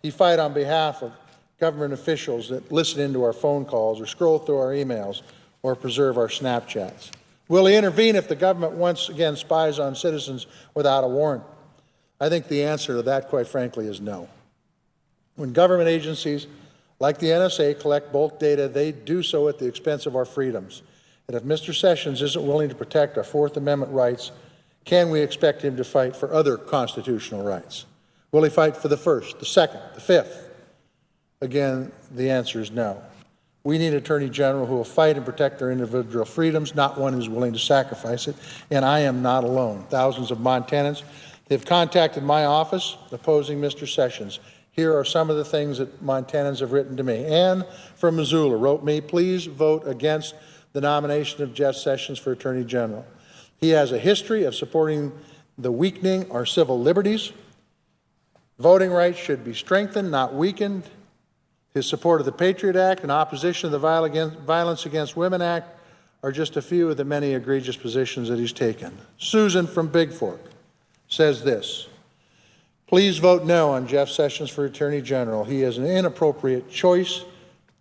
he fight on behalf of government officials that listen into our phone calls or scroll through our emails or preserve our Snapchats? Will he intervene if the government once again spies on citizens without a warrant? I think the answer to that, quite frankly, is no. When government agencies like the NSA collect bulk data, they do so at the expense of our freedoms. And if Mr. Sessions isn't willing to protect our Fourth Amendment rights, can we expect him to fight for other constitutional rights? Will he fight for the First, the Second, the Fifth? Again, the answer is no. We need an Attorney General who will fight and protect our individual freedoms, not one who's willing to sacrifice it. And I am not alone. Thousands of Montanans have contacted my office opposing Mr. Sessions. Here are some of the things that Montanans have written to me. Ann from Missoula wrote me, please vote against the nomination of Jeff Sessions for Attorney General. He has a history of supporting the weakening our civil liberties. Voting rights should be strengthened, not weakened. His support of the Patriot Act and opposition to the Violence Against Women Act are just a few of the many egregious positions that he's taken. Susan from Big Fork says this, please vote no on Jeff Sessions for Attorney General. He is an inappropriate choice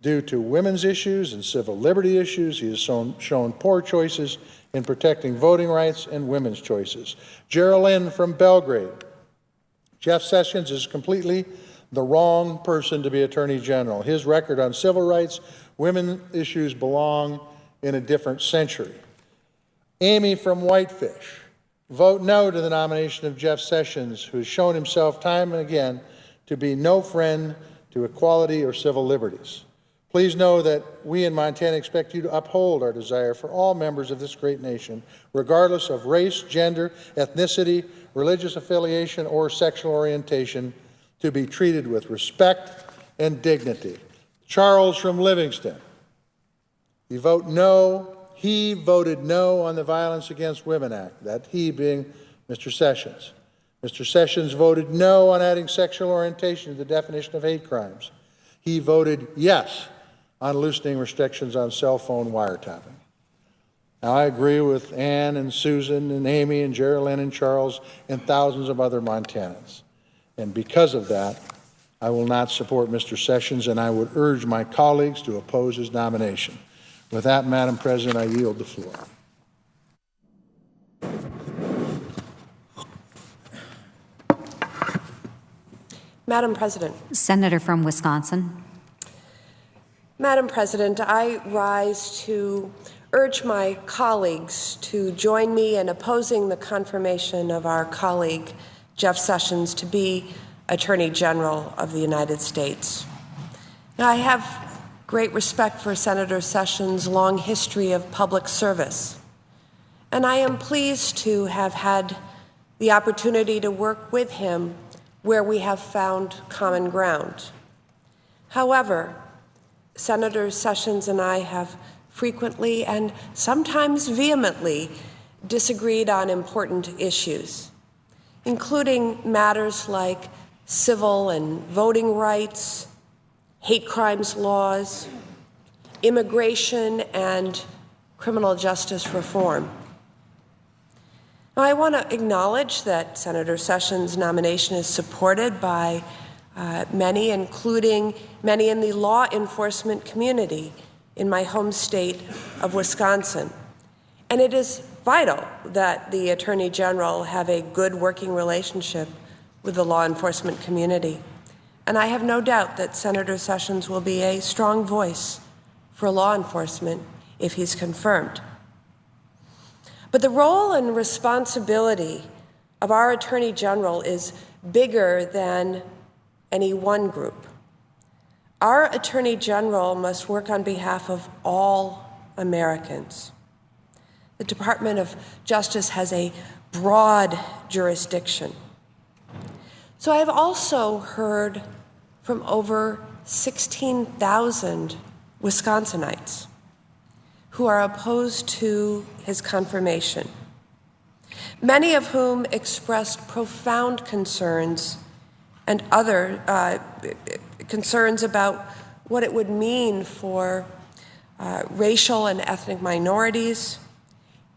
due to women's issues and civil liberty issues. He has shown poor choices in protecting voting rights and women's choices. Geraldine from Belgrade, Jeff Sessions is completely the wrong person to be Attorney General. His record on civil rights, women issues belong in a different century. Amy from Whitefish, vote no to the nomination of Jeff Sessions, who has shown himself time and again to be no friend to equality or civil liberties. Please know that we in Montana expect you to uphold our desire for all members of this great nation, regardless of race, gender, ethnicity, religious affiliation, or sexual orientation, to be treated with respect and dignity. Charles from Livingston, he voted no on the Violence Against Women Act, that he being Mr. Sessions. Mr. Sessions voted no on adding sexual orientation to the definition of hate crimes. He voted yes on loosening restrictions on cell phone wiretapping. Now, I agree with Ann and Susan and Amy and Geraldine and Charles and thousands of other Montanans. And because of that, I will not support Mr. Sessions, and I would urge my colleagues to oppose his nomination. With that, Madam President, I yield the floor. Madam President. Senator from Wisconsin. Madam President, I rise to urge my colleagues to join me in opposing the confirmation of our colleague, Jeff Sessions, to be Attorney General of the United States. Now, I have great respect for Senator Sessions' long history of public service, and I am pleased to have had the opportunity to work with him where we have found common ground. However, Senator Sessions and I have frequently and sometimes vehemently disagreed on important issues. including matters like civil and voting rights, hate crimes laws, immigration, and criminal justice reform. Now, I want to acknowledge that Senator Sessions' nomination is supported by many, including many in the law enforcement community in my home state of Wisconsin. And it is vital that the Attorney General have a good working relationship with the law enforcement community. And I have no doubt that Senator Sessions will be a strong voice for law enforcement if he's confirmed. But the role and responsibility of our Attorney General is bigger than any one group. Our Attorney General must work on behalf of all Americans. The Department of Justice has a broad jurisdiction. So I've also heard from over 16,000 Wisconsinites who are opposed to his confirmation, many of whom expressed profound concerns and other concerns about what it would mean for racial and ethnic minorities,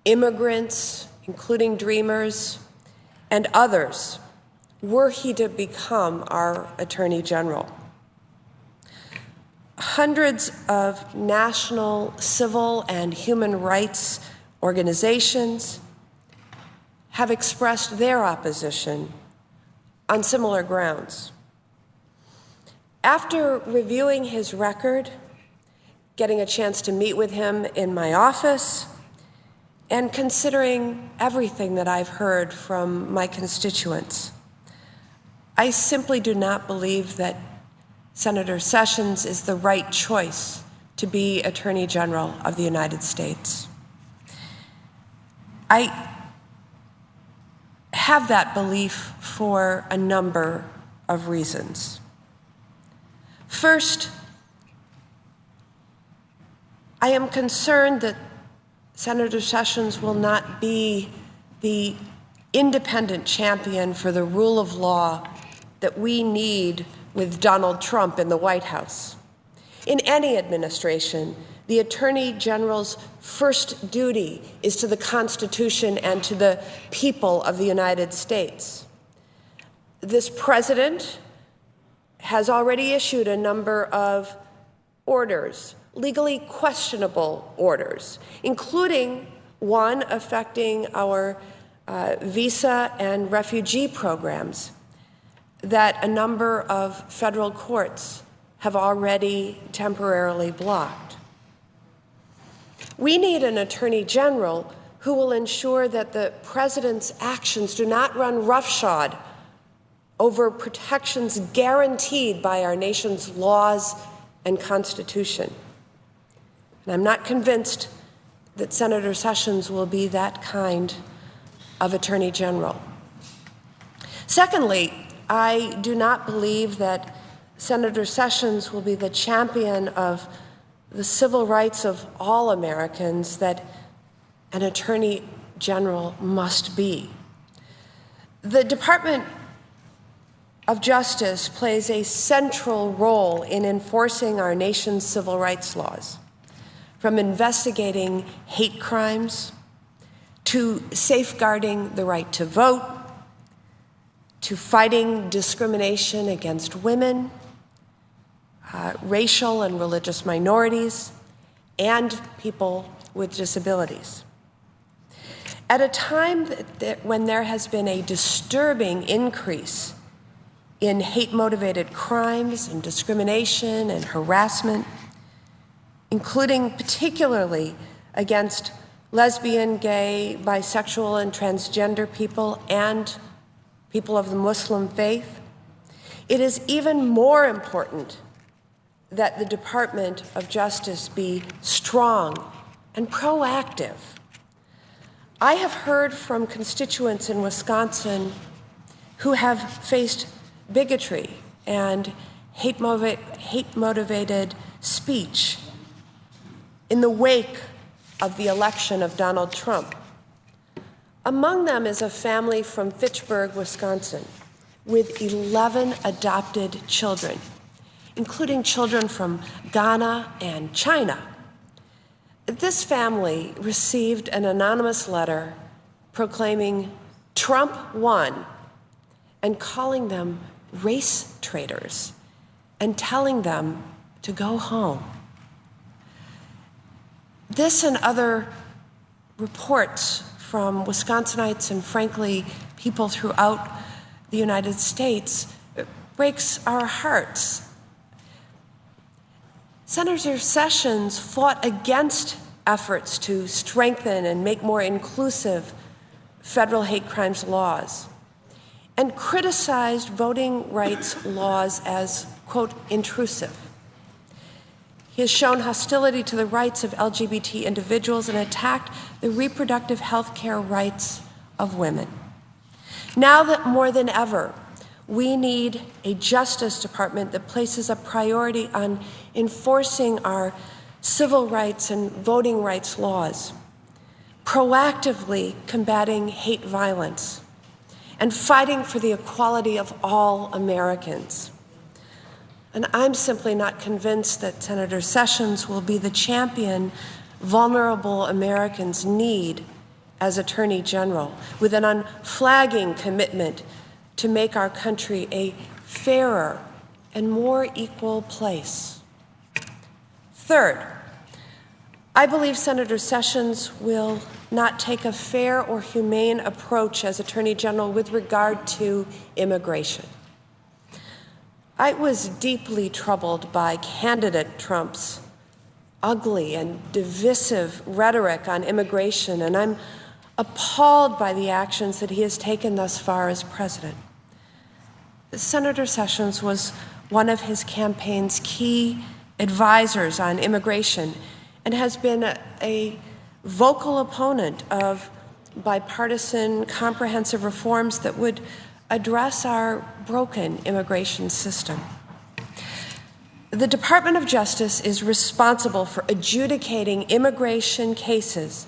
immigrants, including Dreamers, and others, were he to become our Attorney General. Hundreds of national civil and human rights organizations have expressed their opposition on similar grounds. After reviewing his record, getting a chance to meet with him in my office, and considering everything that I've heard from my constituents, I simply do not believe that Senator Sessions is the right choice to be Attorney General of the United States. I have that belief for a number of reasons. First, I am concerned that Senator Sessions will not be the independent champion for the rule of law that we need with Donald Trump in the White House. In any administration, the Attorney General's first duty is to the Constitution and to the people of the United States. This president has already issued a number of orders, legally questionable orders, including one affecting our visa and refugee programs that a number of federal courts have already temporarily blocked. We need an Attorney General who will ensure that the president's actions do not run roughshod over protections guaranteed by our nation's laws and Constitution. And I'm not convinced that Senator Sessions will be that kind of Attorney General. Secondly, I do not believe that Senator Sessions will be the champion of the civil rights of all Americans that an Attorney General must be. The Department of Justice plays a central role in enforcing our nation's civil rights laws, from investigating hate crimes to safeguarding the right to vote, to fighting discrimination against women, racial and religious minorities, and people with disabilities. At a time when there has been a disturbing increase in hate-motivated crimes and discrimination and harassment, including particularly against lesbian, gay, bisexual, and transgender people and people of the Muslim faith, it is even more important that the Department of Justice be strong and proactive. I have heard from constituents in Wisconsin who have faced bigotry and hate-motivated speech in the wake of the election of Donald Trump. Among them is a family from Fitchburg, Wisconsin, with 11 adopted children, including children from Ghana and China. This family received an anonymous letter proclaiming Trump won and calling them race traitors and telling them to go home. This and other reports from Wisconsinites and, frankly, people throughout the United States breaks our hearts. Senator Sessions fought against efforts to strengthen and make more inclusive federal hate crimes laws and criticized voting rights laws as, quote, intrusive. He has shown hostility to the rights of LGBT individuals and attacked the reproductive health care rights of women. Now that more than ever, we need a Justice Department that places a priority on enforcing our civil rights and voting rights laws, proactively combating hate violence, and fighting for the equality of all Americans. And I'm simply not convinced that Senator Sessions will be the champion vulnerable Americans need as Attorney General, with an unflagging commitment to make our country a fairer and more equal place. Third, I believe Senator Sessions will not take a fair or humane approach as Attorney General with regard to immigration. I was deeply troubled by candidate Trump's ugly and divisive rhetoric on immigration, and I'm appalled by the actions that he has taken thus far as president. Senator Sessions was one of his campaign's key advisors on immigration and has been a vocal opponent of bipartisan comprehensive reforms that would address our broken immigration system. The Department of Justice is responsible for adjudicating immigration cases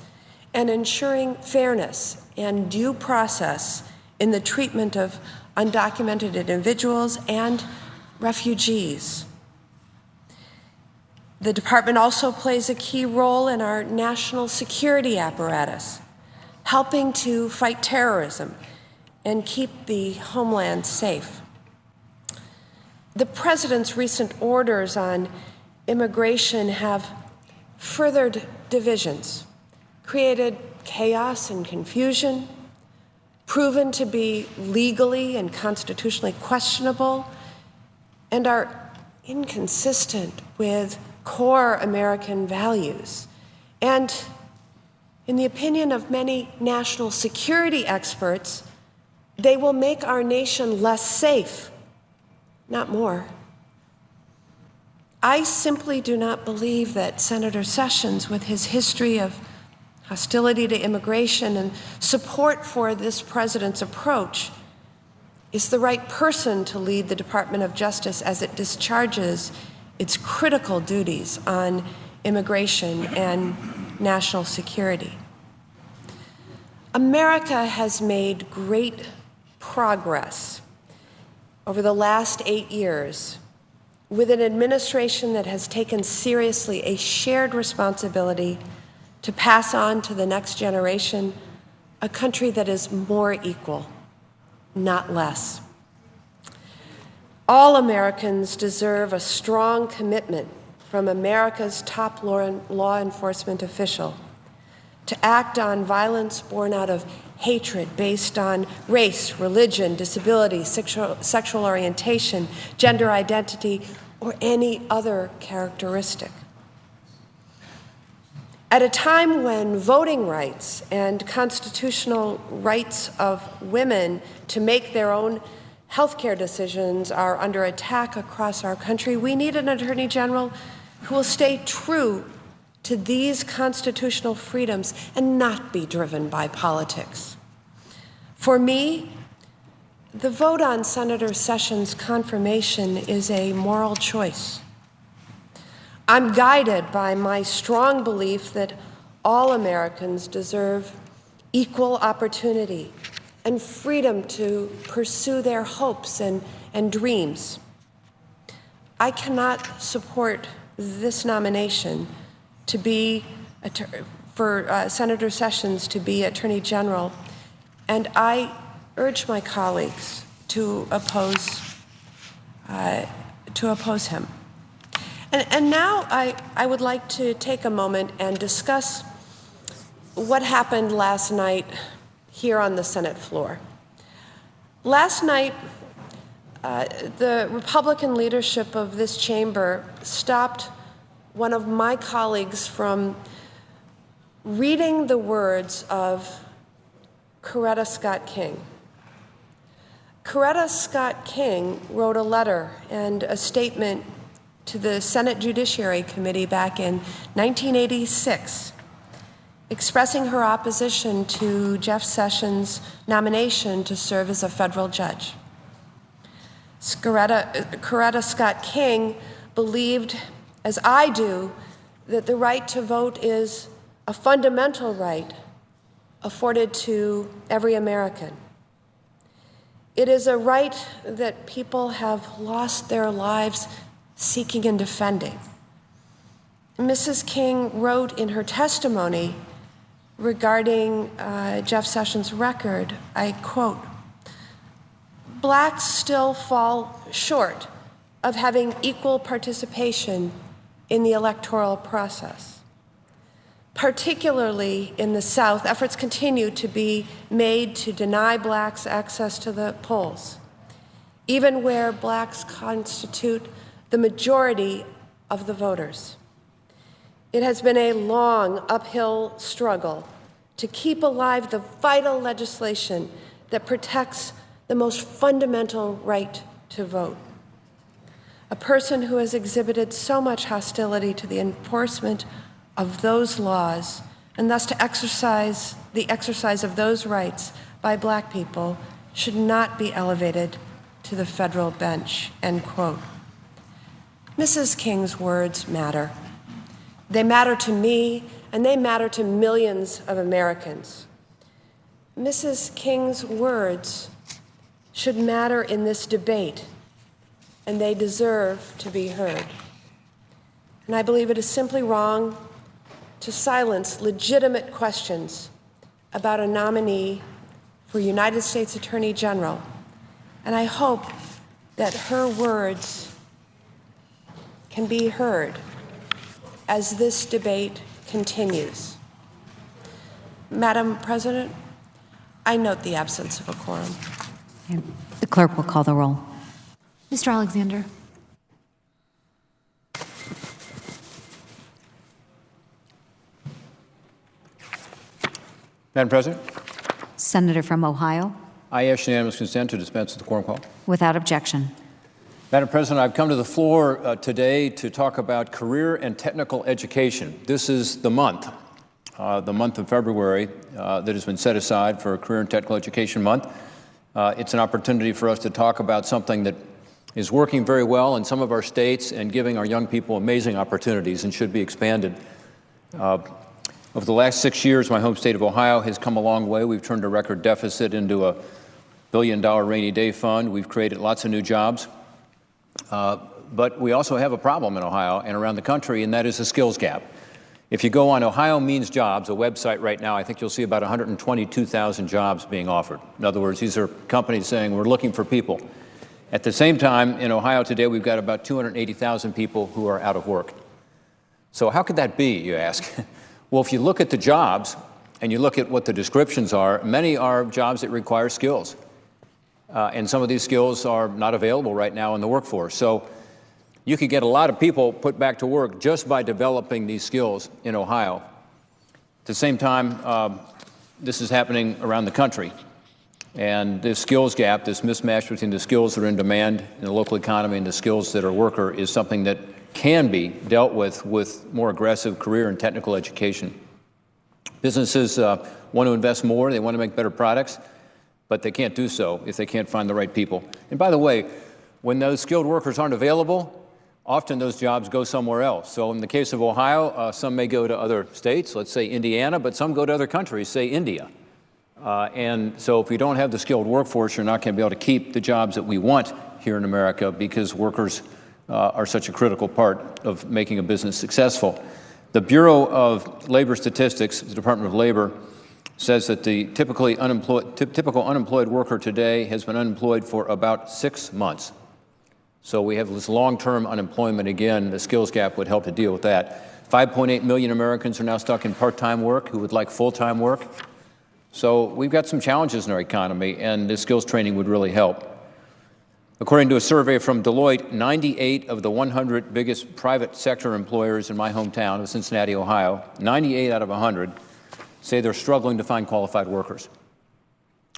and ensuring fairness and due process in the treatment of undocumented individuals and refugees. The department also plays a key role in our national security apparatus, helping to fight terrorism and keep the homeland safe. The president's recent orders on immigration have furthered divisions, created chaos and confusion, proven to be legally and constitutionally questionable, and are inconsistent with core American values. And in the opinion of many national security experts, they will make our nation less safe, not more. I simply do not believe that Senator Sessions, with his history of hostility to immigration and support for this president's approach, is the right person to lead the Department of Justice as it discharges its critical duties on immigration and national security. America has made great progress over the last 8 years with an administration that has taken seriously a shared responsibility to pass on to the next generation a country that is more equal, not less. All Americans deserve a strong commitment from America's top law enforcement official to act on violence born out of hatred based on race, religion, disability, sexual orientation, gender identity, or any other characteristic. At a time when voting rights and constitutional rights of women to make their own health care decisions are under attack across our country, we need an Attorney General who will stay true to these constitutional freedoms and not be driven by politics. For me, the vote on Senator Sessions' confirmation is a moral choice. I'm guided by my strong belief that all Americans deserve equal opportunity, and freedom to pursue their hopes and dreams. I cannot support this nomination to be for Senator Sessions to be Attorney General, and I urge my colleagues to oppose him. And now I would like to take a moment and discuss what happened last night here on the Senate floor. Last night, the Republican leadership of this chamber stopped one of my colleagues from reading the words of Coretta Scott King. Coretta Scott King wrote a letter and a statement to the Senate Judiciary Committee back in 1986, expressing her opposition to Jeff Sessions' nomination to serve as a federal judge. Coretta Scott King believed, as I do, that the right to vote is a fundamental right afforded to every American. It is a right that people have lost their lives seeking and defending. Mrs. King wrote in her testimony regarding Jeff Sessions' record, I quote, "Blacks still fall short of having equal participation in the electoral process. Particularly in the South, efforts continue to be made to deny blacks access to the polls, even where blacks constitute the majority of the voters. It has been a long uphill struggle to keep alive the vital legislation that protects the most fundamental right to vote. A person who has exhibited so much hostility to the enforcement of those laws, and thus to the exercise of those rights by black people, should not be elevated to the federal bench," end quote. Mrs. King's words matter. They matter to me, and they matter to millions of Americans. Mrs. King's words should matter in this debate, and they deserve to be heard. And I believe it is simply wrong to silence legitimate questions about a nominee for United States Attorney General. And I hope that her words can be heard as this debate continues. Madam President, I note the absence of a quorum. The clerk will call the roll. Mr. Alexander. Madam President, Senator from Ohio, I ask unanimous consent to dispense with the quorum call. without objection. Madam President, I've come to the floor today to talk about career and technical education. This is the month of February that has been set aside for Career and Technical Education Month. It's an opportunity for us to talk about something that is working very well in some of our states and giving our young people amazing opportunities and should be expanded. Over the last 6 years, my home state of Ohio has come a long way. We've turned a record deficit into a $1 billion rainy day fund. We've created lots of new jobs. But we also have a problem in Ohio and around the country, and that is a skills gap. If you go on Ohio Means Jobs, a website right now, I think you'll see about 122,000 jobs being offered. In other words, these are companies saying we're looking for people. At the same time, in Ohio today, we've got about 280,000 people who are out of work. So how could that be, you ask? Well, if you look at the jobs and you look at what the descriptions are, many are jobs that require skills. And some of these skills are not available right now in the workforce. So you could get a lot of people put back to work just by developing these skills in Ohio. At the same time, this is happening around the country. And this skills gap, this mismatch between the skills that are in demand in the local economy and the skills that are worker, is something that can be dealt with more aggressive career and technical education. Businesses want to invest more, they want to make better products, but they can't do so if they can't find the right people. And by the way, when those skilled workers aren't available, often those jobs go somewhere else. So in the case of Ohio, some may go to other states, let's say Indiana, but some go to other countries, say India. And so if we don't have the skilled workforce, you're not going to be able to keep the jobs that we want here in America, because workers are such a critical part of making a business successful. The Bureau of Labor Statistics, the Department of Labor, says that the typical unemployed worker today has been unemployed for about 6 months. So we have this long-term unemployment. Again, the skills gap would help to deal with that. 5.8 million Americans are now stuck in part-time work who would like full-time work. So we've got some challenges in our economy, and the skills training would really help. According to a survey from Deloitte, 98 of the 100 biggest private sector employers in my hometown of Cincinnati, Ohio, 98 out of 100 say they're struggling to find qualified workers.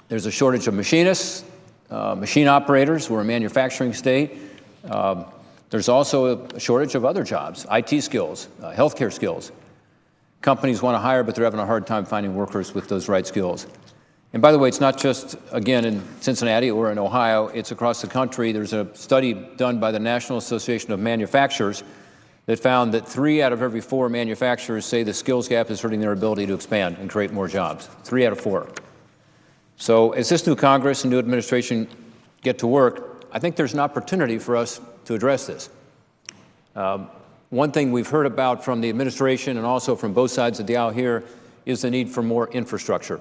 There's a shortage of machinists, machine operators. We're a manufacturing state. There's also a shortage of other jobs, IT skills, healthcare skills. Companies want to hire, but they're having a hard time finding workers with those right skills. And by the way, it's not just, again, in Cincinnati or in Ohio, it's across the country. There's a study done by the National Association of Manufacturers that found that 3 out of every 4 manufacturers say the skills gap is hurting their ability to expand and create more jobs. 3 out of 4. So as this new Congress and new administration get to work, I think there's an opportunity for us to address this. One thing we've heard about from the administration and also from both sides of the aisle here is the need for more infrastructure.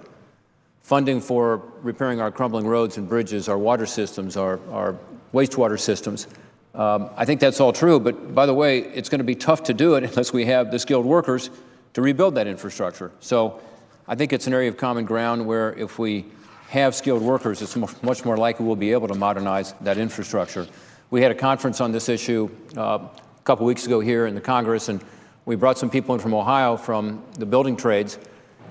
Funding for repairing our crumbling roads and bridges, our water systems, our wastewater systems. I think that's all true, but by the way, it's going to be tough to do it unless we have the skilled workers to rebuild that infrastructure. So I think it's an area of common ground where if we have skilled workers, it's much more likely we'll be able to modernize that infrastructure. We had a conference on this issue a couple weeks ago here in the Congress, and we brought some people in from Ohio from the building trades,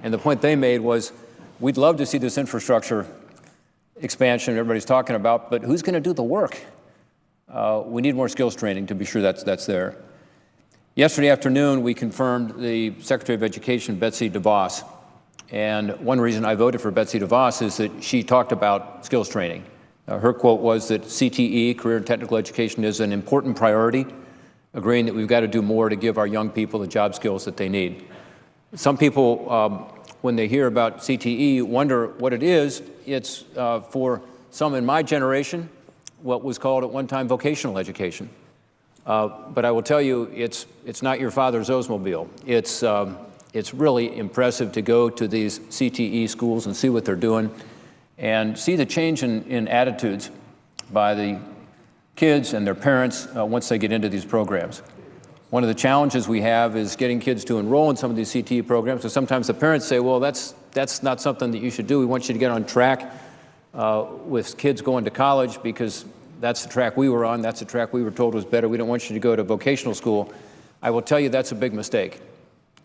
and the point they made was, we'd love to see this infrastructure expansion everybody's talking about, but who's going to do the work? We need more skills training to be sure that's there. Yesterday afternoon, we confirmed the Secretary of Education, Betsy DeVos. And one reason I voted for Betsy DeVos is that she talked about skills training. Her quote was that CTE, Career and Technical Education, is an important priority, agreeing that we've got to do more to give our young people the job skills that they need. Some people, when they hear about CTE, wonder what it is. It's, for some in my generation, what was called at one time vocational education. But I will tell you, it's not your father's Oldsmobile. It's really impressive to go to these CTE schools and see what they're doing and see the change in attitudes by the kids and their parents once they get into these programs. One of the challenges we have is getting kids to enroll in some of these CTE programs. So sometimes the parents say, well, that's not something that you should do. We want you to get on track with kids going to college because that's the track we were on. That's the track we were told was better. We don't want you to go to vocational school. I will tell you that's a big mistake.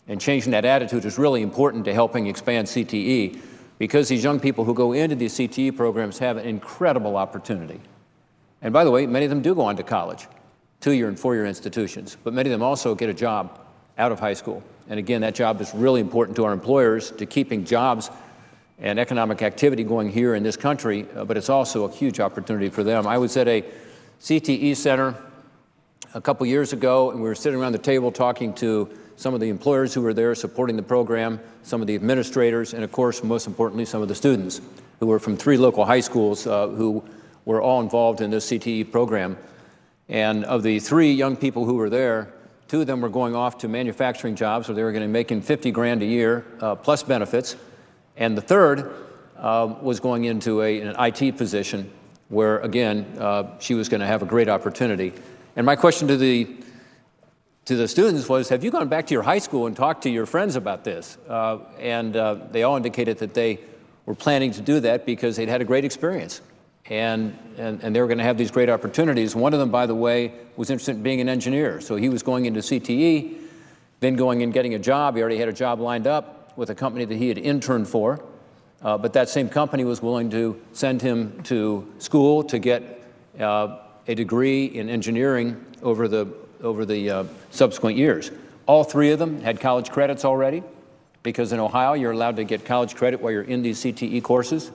And changing that attitude is really important to helping expand CTE, because these young people who go into these CTE programs have an incredible opportunity. And by the way, many of them do go on to college, 2-year and 4-year institutions, but many of them also get a job out of high school. And again, that job is really important to our employers, to keeping jobs and economic activity going here in this country, but it's also a huge opportunity for them. I was at a CTE center a couple years ago, and we were sitting around the table talking to some of the employers who were there supporting the program, some of the administrators, and of course, most importantly, some of the students who were from 3 local high schools who were all involved in this CTE program. And of the 3 young people who were there, 2 of them were going off to manufacturing jobs where they were going to be making $50 grand a year plus benefits. And the third was going into an IT position where, again, she was going to have a great opportunity. And my question to the students was, have you gone back to your high school and talked to your friends about this? And they all indicated that they were planning to do that because they'd had a great experience. And they were going to have these great opportunities. One of them, by the way, was interested in being an engineer. So he was going into CTE, then going and getting a job. He already had a job lined up with a company that he had interned for. But that same company was willing to send him to school to get a degree in engineering over the subsequent years. All 3 of them had college credits already, because in Ohio, you're allowed to get college credit while you're in these CTE courses,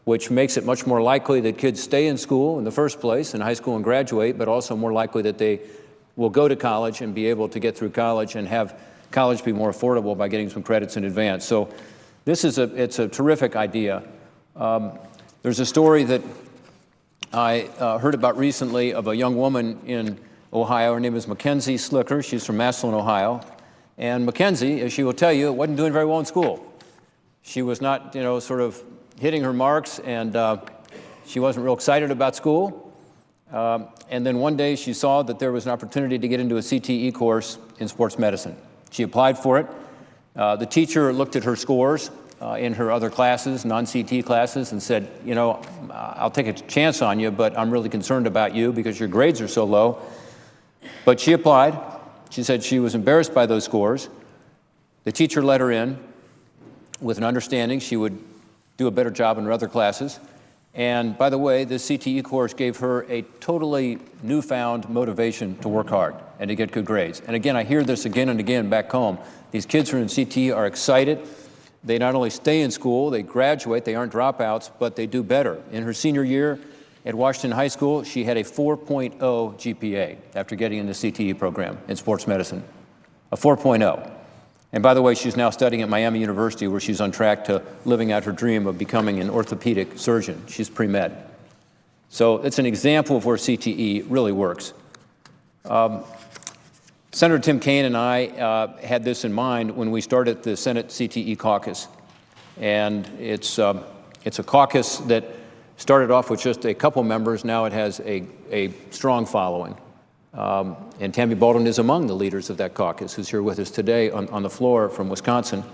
which makes it much more likely that kids stay in school in the first place, in high school and graduate, but also more likely that they will go to college and be able to get through college and have college be more affordable by getting some credits in advance. So it's a terrific idea. There's a story that I heard about recently of a young woman in Ohio. Her name is Mackenzie Slicker. She's from Massillon, Ohio. And Mackenzie, as she will tell you, wasn't doing very well in school. She was not, sort of hitting her marks, and she wasn't real excited about school. And then one day she saw that there was an opportunity to get into a CTE course in sports medicine. She applied for it. The teacher looked at her scores in her other classes, non-CTE classes, and said, I'll take a chance on you, but I'm really concerned about you because your grades are so low. But she applied. She said she was embarrassed by those scores. The teacher let her in with an understanding she would do a better job in her other classes. And by the way, this CTE course gave her a totally newfound motivation to work hard and to get good grades. And again, I hear this again and again back home. These kids who are in CTE are excited. They not only stay in school, they graduate, they aren't dropouts, but they do better. In her senior year at Washington High School, she had a 4.0 GPA after getting in the CTE program in sports medicine, a 4.0. And by the way, she's now studying at Miami University, where she's on track to living out her dream of becoming an orthopedic surgeon. She's pre-med. So it's an example of where CTE really works. Senator Tim Kaine and I had this in mind when we started the Senate CTE caucus. And it's a caucus that started off with just a couple members. Now it has a strong following. And Tammy Baldwin is among the leaders of that caucus, who's here with us today on the floor from Wisconsin.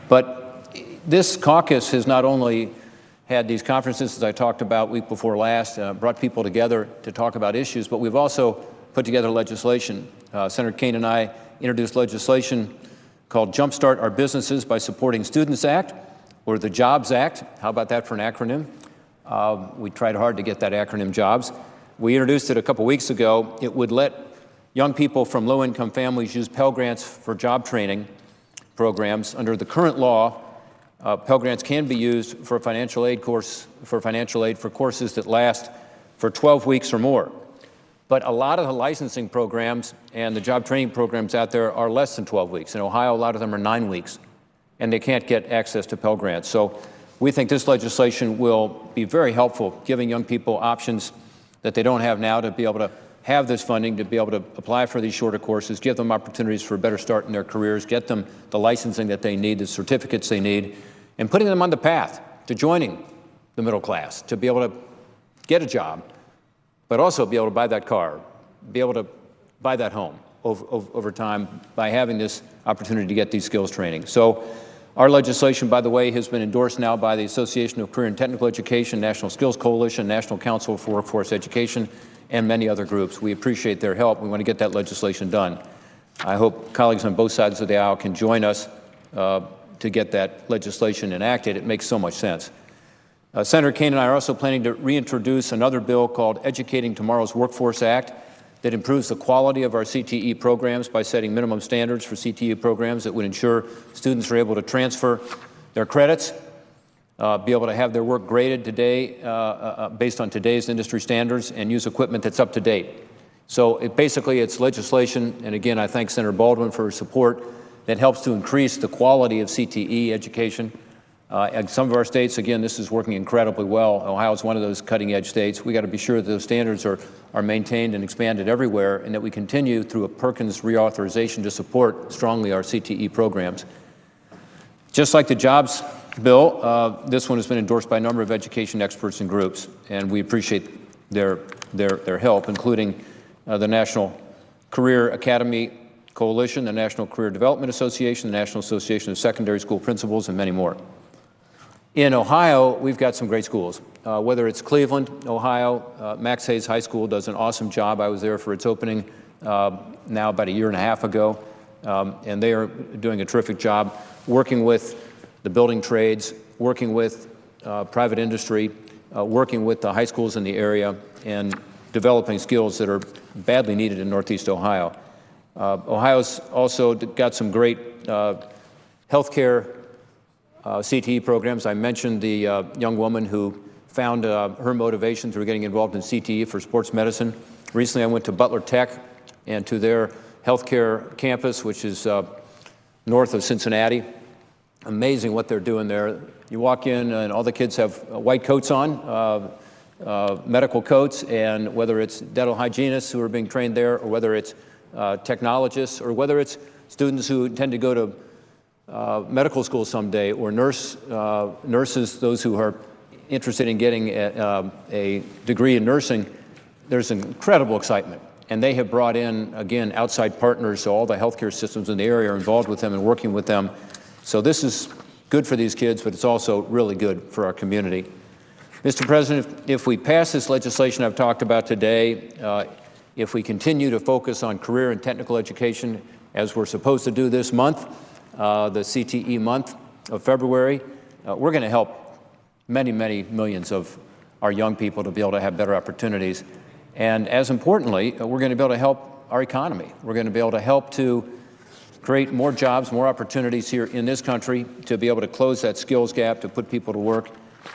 But this caucus has not only had these conferences, as I talked about week before last, brought people together to talk about issues, but we've also put together legislation. Senator Kaine and I introduced legislation called Jumpstart Our Businesses by Supporting Students Act, or the Jobs Act. How about that for an acronym? We tried hard to get that acronym, JOBS. We introduced it a couple weeks ago. It would let young people from low-income families use Pell Grants for job training programs. Under the current law, Pell Grants can be used for financial aid for courses that last for 12 weeks or more. But a lot of the licensing programs and the job training programs out there are less than 12 weeks. In Ohio, a lot of them are 9 weeks, and they can't get access to Pell Grants. So we think this legislation will be very helpful, giving young people options that they don't have now to be able to have this funding, to be able to apply for these shorter courses, give them opportunities for a better start in their careers, get them the licensing that they need, the certificates they need, and putting them on the path to joining the middle class, to be able to get a job, but also be able to buy that car, be able to buy that home over time by having this opportunity to get these skills training. So our legislation, by the way, has been endorsed now by the Association of Career and Technical Education, National Skills Coalition, National Council for Workforce Education, and many other groups. We appreciate their help. We want to get that legislation done. I hope colleagues on both sides of the aisle can join us to get that legislation enacted. It makes so much sense. Senator Kaine and I are also planning to reintroduce another bill called Educating Tomorrow's Workforce Act that improves the quality of our CTE programs by setting minimum standards for CTE programs that would ensure students are able to transfer their credits, be able to have their work graded today based on today's industry standards, and use equipment that's up to date. So basically it's legislation, and again, I thank Senator Baldwin for her support, that helps to increase the quality of CTE education. In some of our states, again, this is working incredibly well. Ohio is one of those cutting-edge states. We got to be sure that those standards are maintained and expanded everywhere, and that we continue through a Perkins reauthorization to support strongly our CTE programs. Just like the jobs bill, this one has been endorsed by a number of education experts and groups, and we appreciate their help, including the National Career Academy Coalition, the National Career Development Association, the National Association of Secondary School Principals, and many more. In Ohio, we've got some great schools. Whether it's Cleveland, Ohio, Max Hayes High School does an awesome job. I was there for its opening now about a year and a half ago, and they are doing a terrific job working with the building trades, working with private industry, working with the high schools in the area, and developing skills that are badly needed in Northeast Ohio. Ohio's also got some great healthcare CTE programs. I mentioned the young woman who found her motivation through getting involved in CTE for sports medicine. Recently, I went to Butler Tech and to their healthcare campus, which is north of Cincinnati, amazing what they're doing there. You walk in and all the kids have white coats on, medical coats, and whether it's dental hygienists who are being trained there, or whether it's technologists, or whether it's students who intend to go to medical school someday, or nurses, those who are interested in getting a degree in nursing, there's incredible excitement. And they have brought in, again, outside partners, so all the healthcare systems in the area are involved with them and working with them. So this is good for these kids, but it's also really good for our community. Mr. President, if we pass this legislation I've talked about today, if we continue to focus on career and technical education as we're supposed to do this month, the CTE month of February, we're going to help many, many millions of our young people to be able to have better opportunities. And as importantly, we're going to be able to help our economy. We're going to be able to help to create more jobs, more opportunities here in this country, to be able to close that skills gap, to put people to work.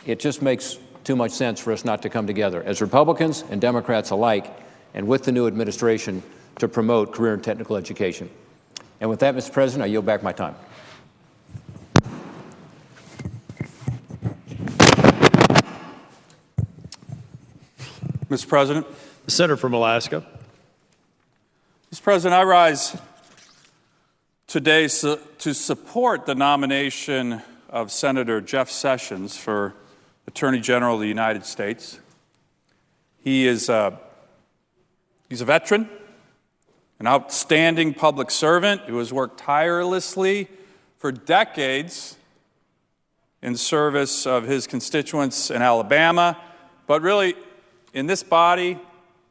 It just makes too much sense for us not to come together as Republicans and Democrats alike, and with the new administration, to promote career and technical education. And with that, Mr. President, I yield back my time. Mr. President. The senator from Alaska. Mr. President, I rise today to support the nomination of Senator Jeff Sessions for Attorney General of the United States. He's a veteran, an outstanding public servant who has worked tirelessly for decades in service of his constituents in Alabama, but really in this body,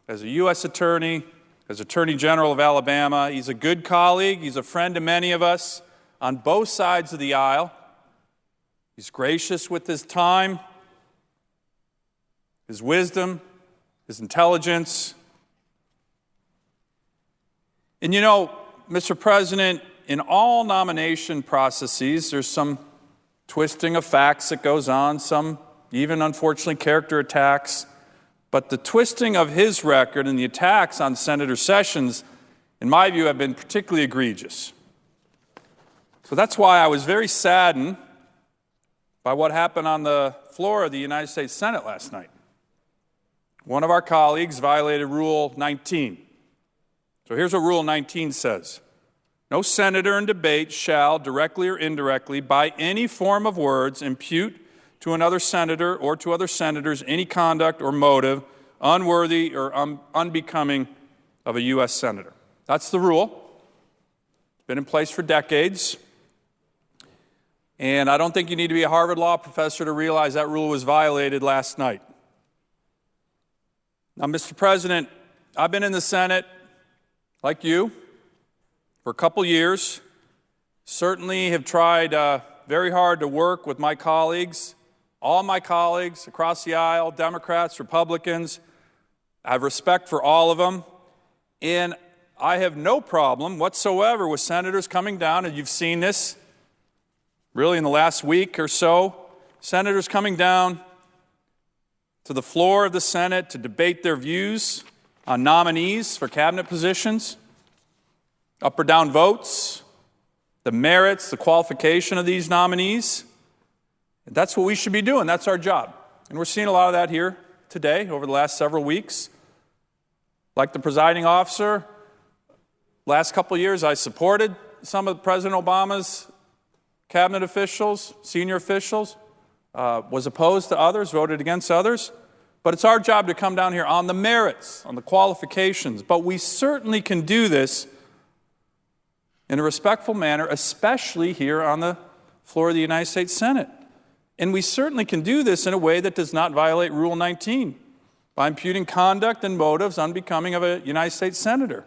as a U.S. Attorney, as Attorney General of Alabama. He's a good colleague. He's a friend to many of us on both sides of the aisle. He's gracious with his time, his wisdom, his intelligence. And you know, Mr. President, in all nomination processes, there's some twisting of facts that goes on, some even, unfortunately, character attacks. But the twisting of his record and the attacks on Senator Sessions, in my view, have been particularly egregious. So that's why I was very saddened by what happened on the floor of the United States Senate last night. One of our colleagues violated Rule 19. So here's what Rule 19 says. No senator in debate shall, directly or indirectly, by any form of words, impute to another senator or to other senators any conduct or motive unworthy or unbecoming of a U.S. senator. That's the rule. It's been in place for decades. And I don't think you need to be a Harvard law professor to realize that rule was violated last night. Now, Mr. President, I've been in the Senate, like you, for a couple years. Certainly have tried very hard to work with my colleagues, all my colleagues across the aisle, Democrats, Republicans. I have respect for all of them. And I have no problem whatsoever with senators coming down, and you've seen this really in the last week or so, senators coming down to the floor of the Senate to debate their views on nominees for cabinet positions, up or down votes, the merits, the qualification of these nominees. That's what we should be doing. That's our job. And we're seeing a lot of that here today over the last several weeks. Like the presiding officer, last couple of years I supported some of President Obama's cabinet officials, senior officials, was opposed to others, voted against others. But it's our job to come down here on the merits, on the qualifications. But we certainly can do this in a respectful manner, especially here on the floor of the United States Senate. And we certainly can do this in a way that does not violate Rule 19 by imputing conduct and motives unbecoming of a United States senator.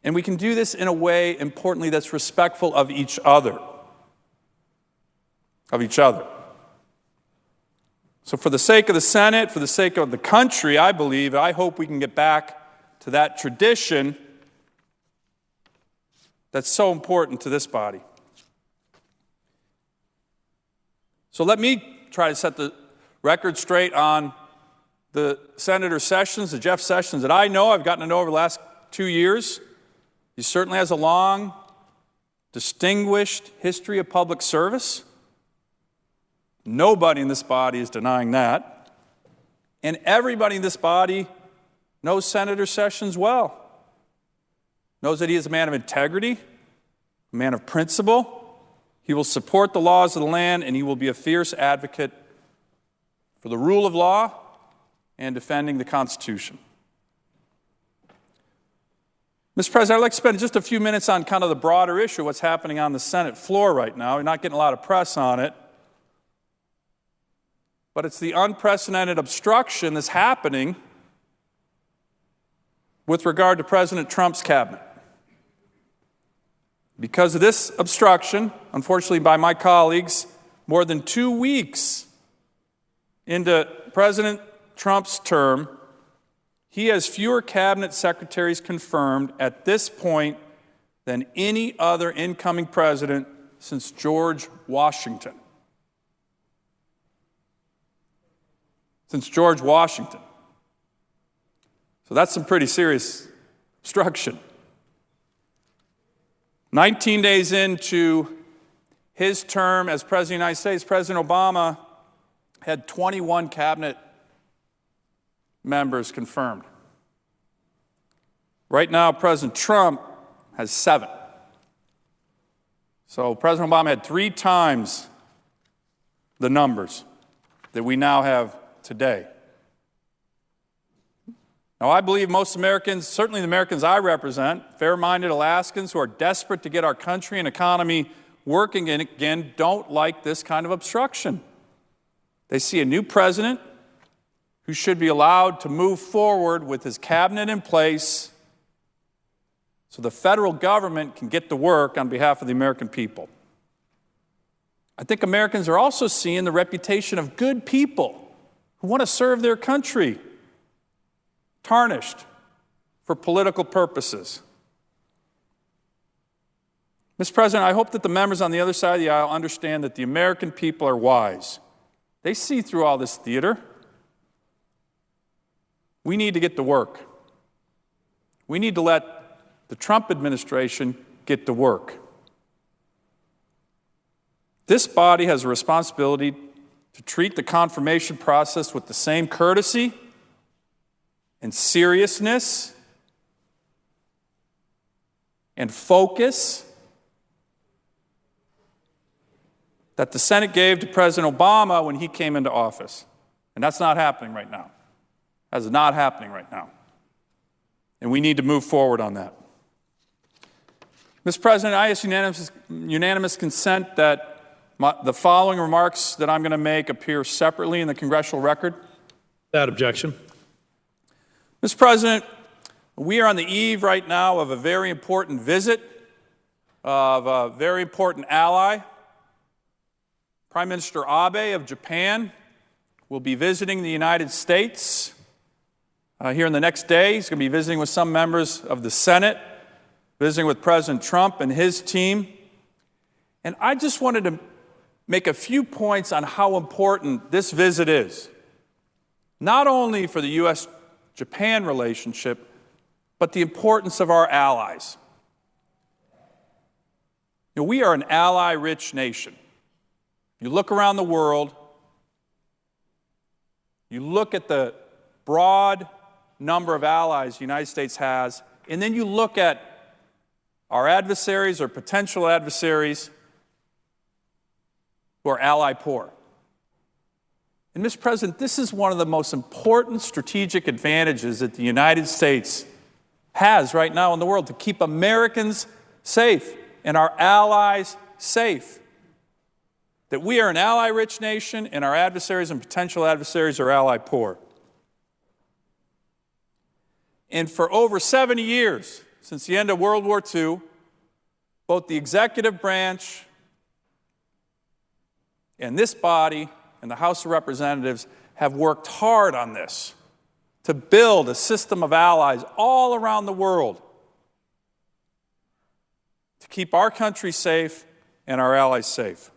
And we can do this in a way, importantly, that's respectful of each other. So for the sake of the Senate, for the sake of the country, I hope we can get back to that tradition that's so important to this body. So let me try to set the record straight on the Senator Sessions, the Jeff Sessions that I know, I've gotten to know over the last 2 years. He certainly has a long, distinguished history of public service. Nobody in this body is denying that. And everybody in this body knows Senator Sessions well. Knows that he is a man of integrity, a man of principle. He will support the laws of the land, and he will be a fierce advocate for the rule of law and defending the Constitution. Mr. President, I'd like to spend just a few minutes on kind of the broader issue of what's happening on the Senate floor right now. We're not getting a lot of press on it, but it's the unprecedented obstruction that's happening with regard to President Trump's cabinet. Because of this obstruction, unfortunately by my colleagues, more than 2 weeks into President Trump's term, he has fewer cabinet secretaries confirmed at this point than any other incoming president since George Washington. Since George Washington. So that's some pretty serious obstruction. 19 days into his term as President of the United States, President Obama had 21 cabinet members confirmed. Right now, President Trump has 7. So President Obama had 3 times the numbers that we now have today. Now, I believe most Americans, certainly the Americans I represent, fair-minded Alaskans who are desperate to get our country and economy working again, don't like this kind of obstruction. They see a new president who should be allowed to move forward with his cabinet in place so the federal government can get to work on behalf of the American people. I think Americans are also seeing the reputation of good people who want to serve their country tarnished for political purposes. Mr. President, I hope that the members on the other side of the aisle understand that the American people are wise. They see through all this theater. We need to get to work. We need to let the Trump administration get to work. This body has a responsibility to treat the confirmation process with the same courtesy and seriousness and focus that the Senate gave to President Obama when he came into office. And that's not happening right now. That is not happening right now. And we need to move forward on that. Mr. President, I ask unanimous consent that the following remarks that I'm going to make appear separately in the congressional record. Without objection. Mr. President, we are on the eve right now of a very important visit of a very important ally. Prime Minister Abe of Japan will be visiting the United States here in the next day. He's going to be visiting with some members of the Senate, visiting with President Trump and his team. And I just wanted to make a few points on how important this visit is, not only for the U.S.-Japan relationship, but the importance of our allies. You know, we are an ally-rich nation. You look around the world, you look at the broad number of allies the United States has, and then you look at our adversaries or potential adversaries who are ally poor. And Mr. President, this is one of the most important strategic advantages that the United States has right now in the world, to keep Americans safe and our allies safe. That we are an ally-rich nation and our adversaries and potential adversaries are ally poor. And for over 70 years, since the end of World War II, both the executive branch and this body and the House of Representatives have worked hard on this to build a system of allies all around the world to keep our country safe and our allies safe.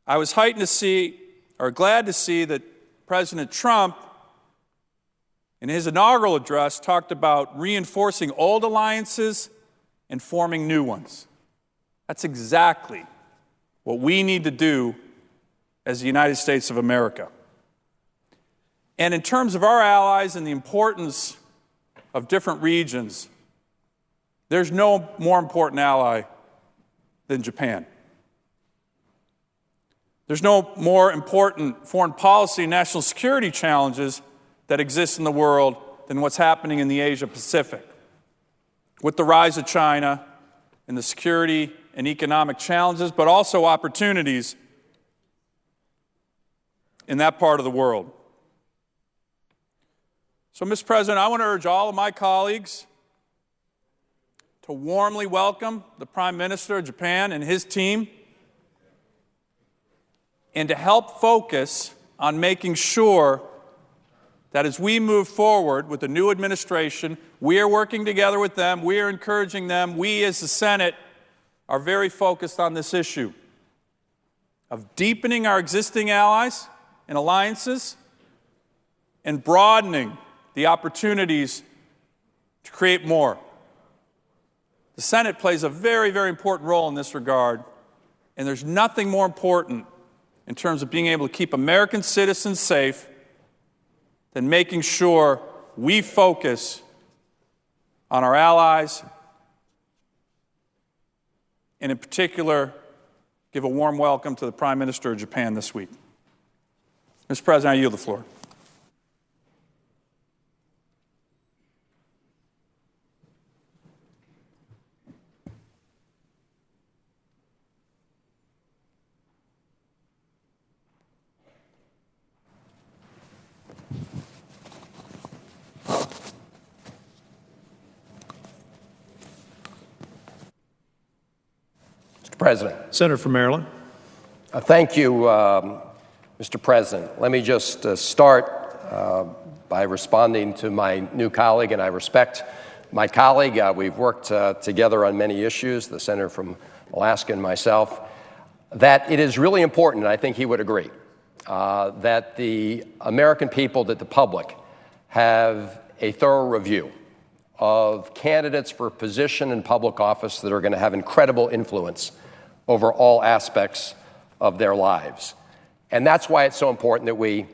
I was glad to see that President Trump in his inaugural address, talked about reinforcing old alliances and forming new ones. That's exactly what we need to do as the United States of America. And in terms of our allies and the importance of different regions, there's no more important ally than Japan. There's no more important foreign policy and national security challenges that exist in the world than what's happening in the Asia Pacific. With the rise of China and the security and economic challenges, but also opportunities in that part of the world. So, Mr. President, I want to urge all of my colleagues to warmly welcome the Prime Minister of Japan and his team, and to help focus on making sure that as we move forward with the new administration, we are working together with them, we are encouraging them, we as the Senate are very focused on this issue of deepening our existing allies and alliances and broadening the opportunities to create more. The Senate plays a very, very important role in this regard, and there's nothing more important in terms of being able to keep American citizens safe than making sure we focus on our allies, and in particular, give a warm welcome to the Prime Minister of Japan this week. Mr. President, I yield the floor. President. Senator from Maryland. Thank you, Mr. President. Let me just start by responding to my new colleague, and I respect my colleague. We've worked together on many issues, the senator from Alaska and myself, that it is really important, and I think he would agree, that the American people, that the public, have a thorough review of candidates for position in public office that are going to have incredible influence over all aspects of their lives. And that's why it's so important that we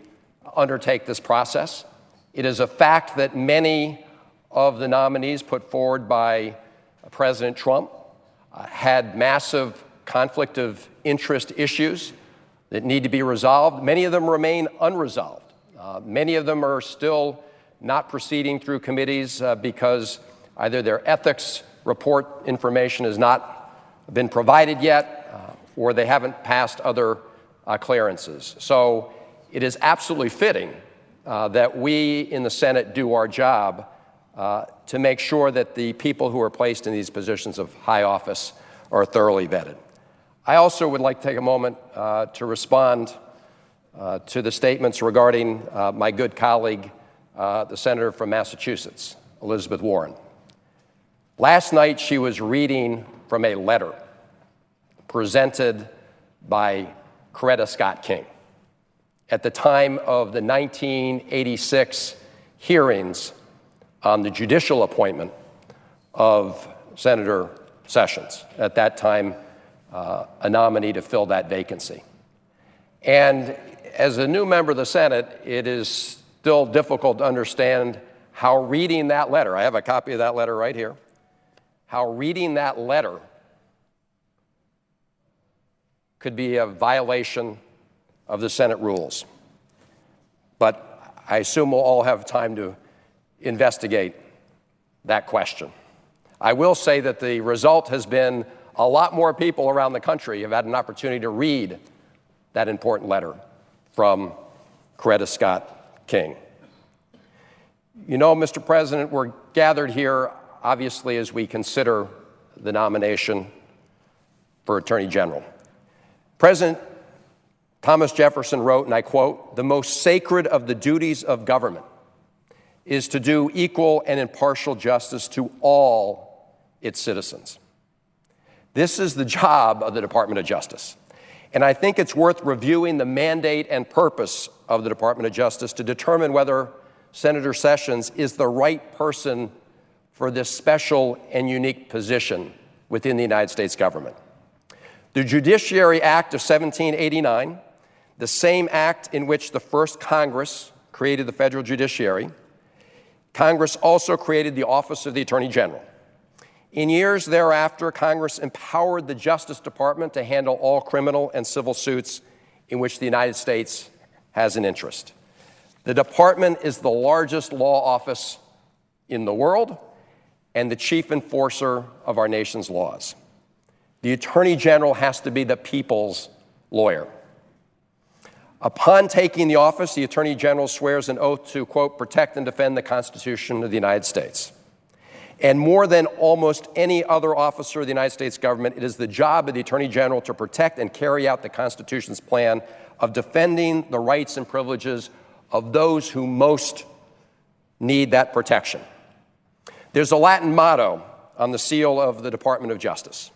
undertake this process. It is a fact that many of the nominees put forward by President Trump had massive conflict of interest issues that need to be resolved. Many of them remain unresolved. Many of them are still not proceeding through committees because either their ethics report information has not been provided yet, or they haven't passed other clearances. So it is absolutely fitting that we in the Senate do our job to make sure that the people who are placed in these positions of high office are thoroughly vetted. I also would like to take a moment to respond to the statements regarding my good colleague, the senator from Massachusetts, Elizabeth Warren. Last night, she was reading from a letter presented by Coretta Scott King at the time of the 1986 hearings on the judicial appointment of Senator Sessions, at that time a nominee to fill that vacancy. And as a new member of the Senate, it is still difficult to understand how reading that letter, I have a copy of that letter right here, how reading that letter could be a violation of the Senate rules. But I assume we'll all have time to investigate that question. I will say that the result has been a lot more people around the country have had an opportunity to read that important letter from Coretta Scott King. You know, Mr. President, we're gathered here, obviously, as we consider the nomination for Attorney General. President Thomas Jefferson wrote, and I quote, "The most sacred of the duties of government is to do equal and impartial justice to all its citizens." This is the job of the Department of Justice. And I think it's worth reviewing the mandate and purpose of the Department of Justice to determine whether Senator Sessions is the right person for this special and unique position within the United States government. The Judiciary Act of 1789, the same act in which the first Congress created the federal judiciary, Congress also created the Office of the Attorney General. In years thereafter, Congress empowered the Justice Department to handle all criminal and civil suits in which the United States has an interest. The department is the largest law office in the world and the chief enforcer of our nation's laws. The Attorney General has to be the people's lawyer. Upon taking the office, the Attorney General swears an oath to, quote, protect and defend the Constitution of the United States. And more than almost any other officer of the United States government, it is the job of the Attorney General to protect and carry out the Constitution's plan of defending the rights and privileges of those who most need that protection. There's a Latin motto on the seal of the Department of Justice.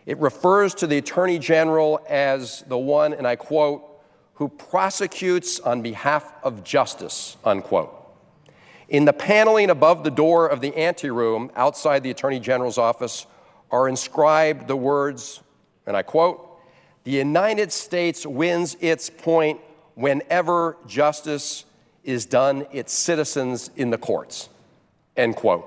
It refers to the Attorney General as the one, and I quote, who prosecutes on behalf of justice, unquote. In the paneling above the door of the anteroom outside the Attorney General's office are inscribed the words, and I quote, the United States wins its point whenever justice is done its citizens in the courts, end quote.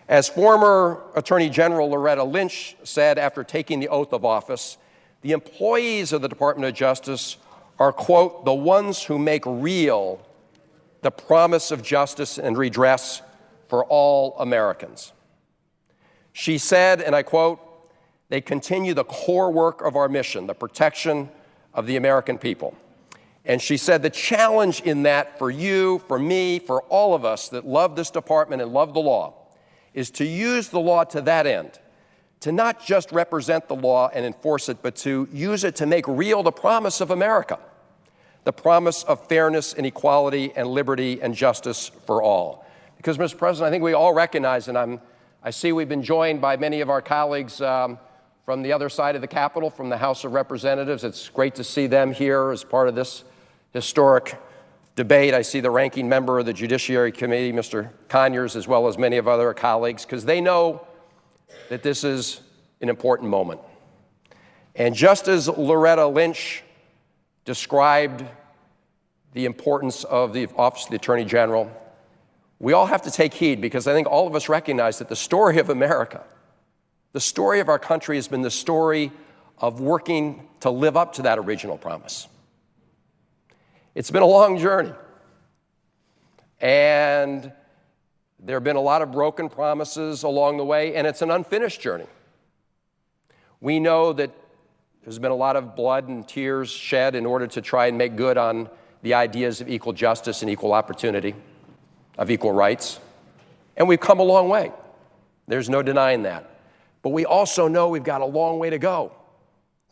As former Attorney General Loretta Lynch said after taking the oath of office, the employees of the Department of Justice are, quote, the ones who make real the promise of justice and redress for all Americans. She said, and I quote, they continue the core work of our mission, the protection of the American people. And she said the challenge in that for you, for me, for all of us that love this department and love the law is to use the law to that end, to not just represent the law and enforce it, but to use it to make real the promise of America, the promise of fairness and equality and liberty and justice for all. Because, Mr. President, I think we all recognize, and I see we've been joined by many of our colleagues from the other side of the Capitol, from the House of Representatives. It's great to see them here as part of this historic debate. I see the ranking member of the Judiciary Committee, Mr. Conyers, as well as many of other colleagues, because they know that this is an important moment. And just as Loretta Lynch described the importance of the Office of the Attorney General, we all have to take heed, because I think all of us recognize that the story of America, the story of our country, has been the story of working to live up to that original promise. It's been a long journey, and there have been a lot of broken promises along the way, and it's an unfinished journey. We know that there's been a lot of blood and tears shed in order to try and make good on the ideas of equal justice and equal opportunity, of equal rights, and we've come a long way. There's no denying that. But we also know we've got a long way to go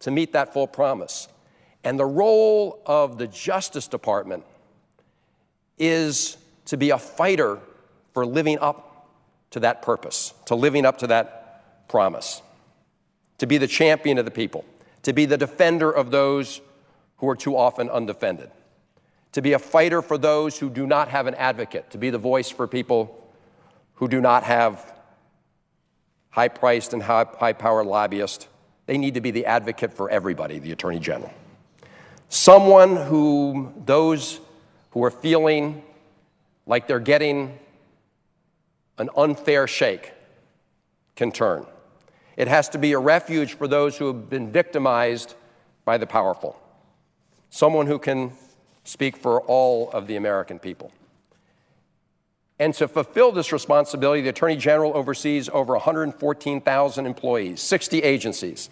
to meet that full promise. And the role of the Justice Department is to be a fighter for living up to that purpose, to living up to that promise, to be the champion of the people, to be the defender of those who are too often undefended, to be a fighter for those who do not have an advocate, to be the voice for people who do not have high-priced and high-powered lobbyists. They need to be the advocate for everybody, the Attorney General. Someone who those who are feeling like they're getting an unfair shake can turn. It has to be a refuge for those who have been victimized by the powerful. Someone who can speak for all of the American people. And to fulfill this responsibility, the Attorney General oversees over 114,000 employees, 60 agencies,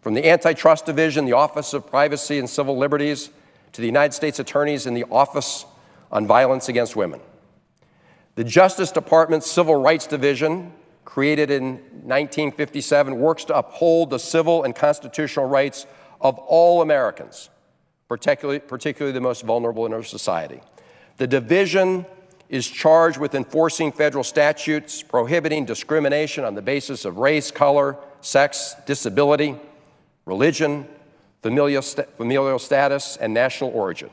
from the Antitrust Division, the Office of Privacy and Civil Liberties, to the United States Attorneys in the Office on Violence Against Women. The Justice Department's Civil Rights Division, created in 1957, works to uphold the civil and constitutional rights of all Americans, particularly the most vulnerable in our society. The division is charged with enforcing federal statutes prohibiting discrimination on the basis of race, color, sex, disability, religion, familial status, and national origin.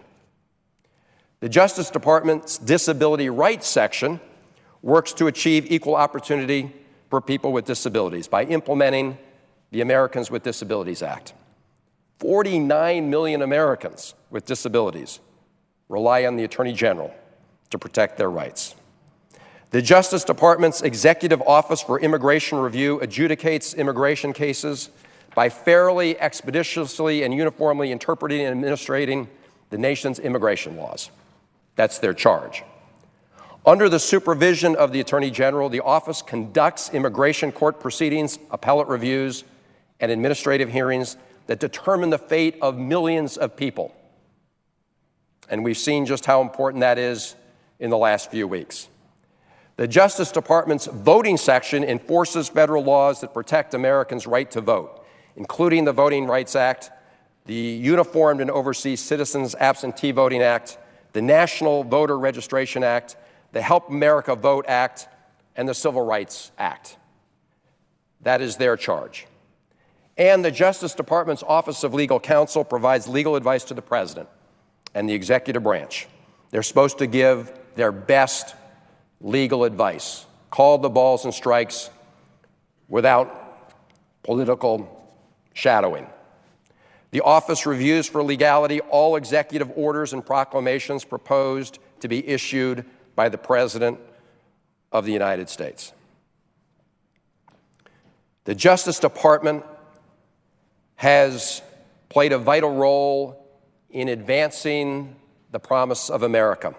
The Justice Department's Disability Rights section works to achieve equal opportunity for people with disabilities by implementing the Americans with Disabilities Act. 49 million Americans with disabilities rely on the Attorney General to protect their rights. The Justice Department's Executive Office for Immigration Review adjudicates immigration cases by fairly, expeditiously, and uniformly interpreting and administrating the nation's immigration laws. That's their charge. Under the supervision of the Attorney General, the office conducts immigration court proceedings, appellate reviews, and administrative hearings that determine the fate of millions of people. And we've seen just how important that is in the last few weeks. The Justice Department's voting section enforces federal laws that protect Americans' right to vote, including the Voting Rights Act, the Uniformed and Overseas Citizens Absentee Voting Act, the National Voter Registration Act, the Help America Vote Act, and the Civil Rights Act. That is their charge. And the Justice Department's Office of Legal Counsel provides legal advice to the President and the executive branch. They're supposed to give their best legal advice, call the balls and strikes without political shadowing. The office reviews for legality all executive orders and proclamations proposed to be issued by the President of the United States. The Justice Department has played a vital role in advancing the promise of America.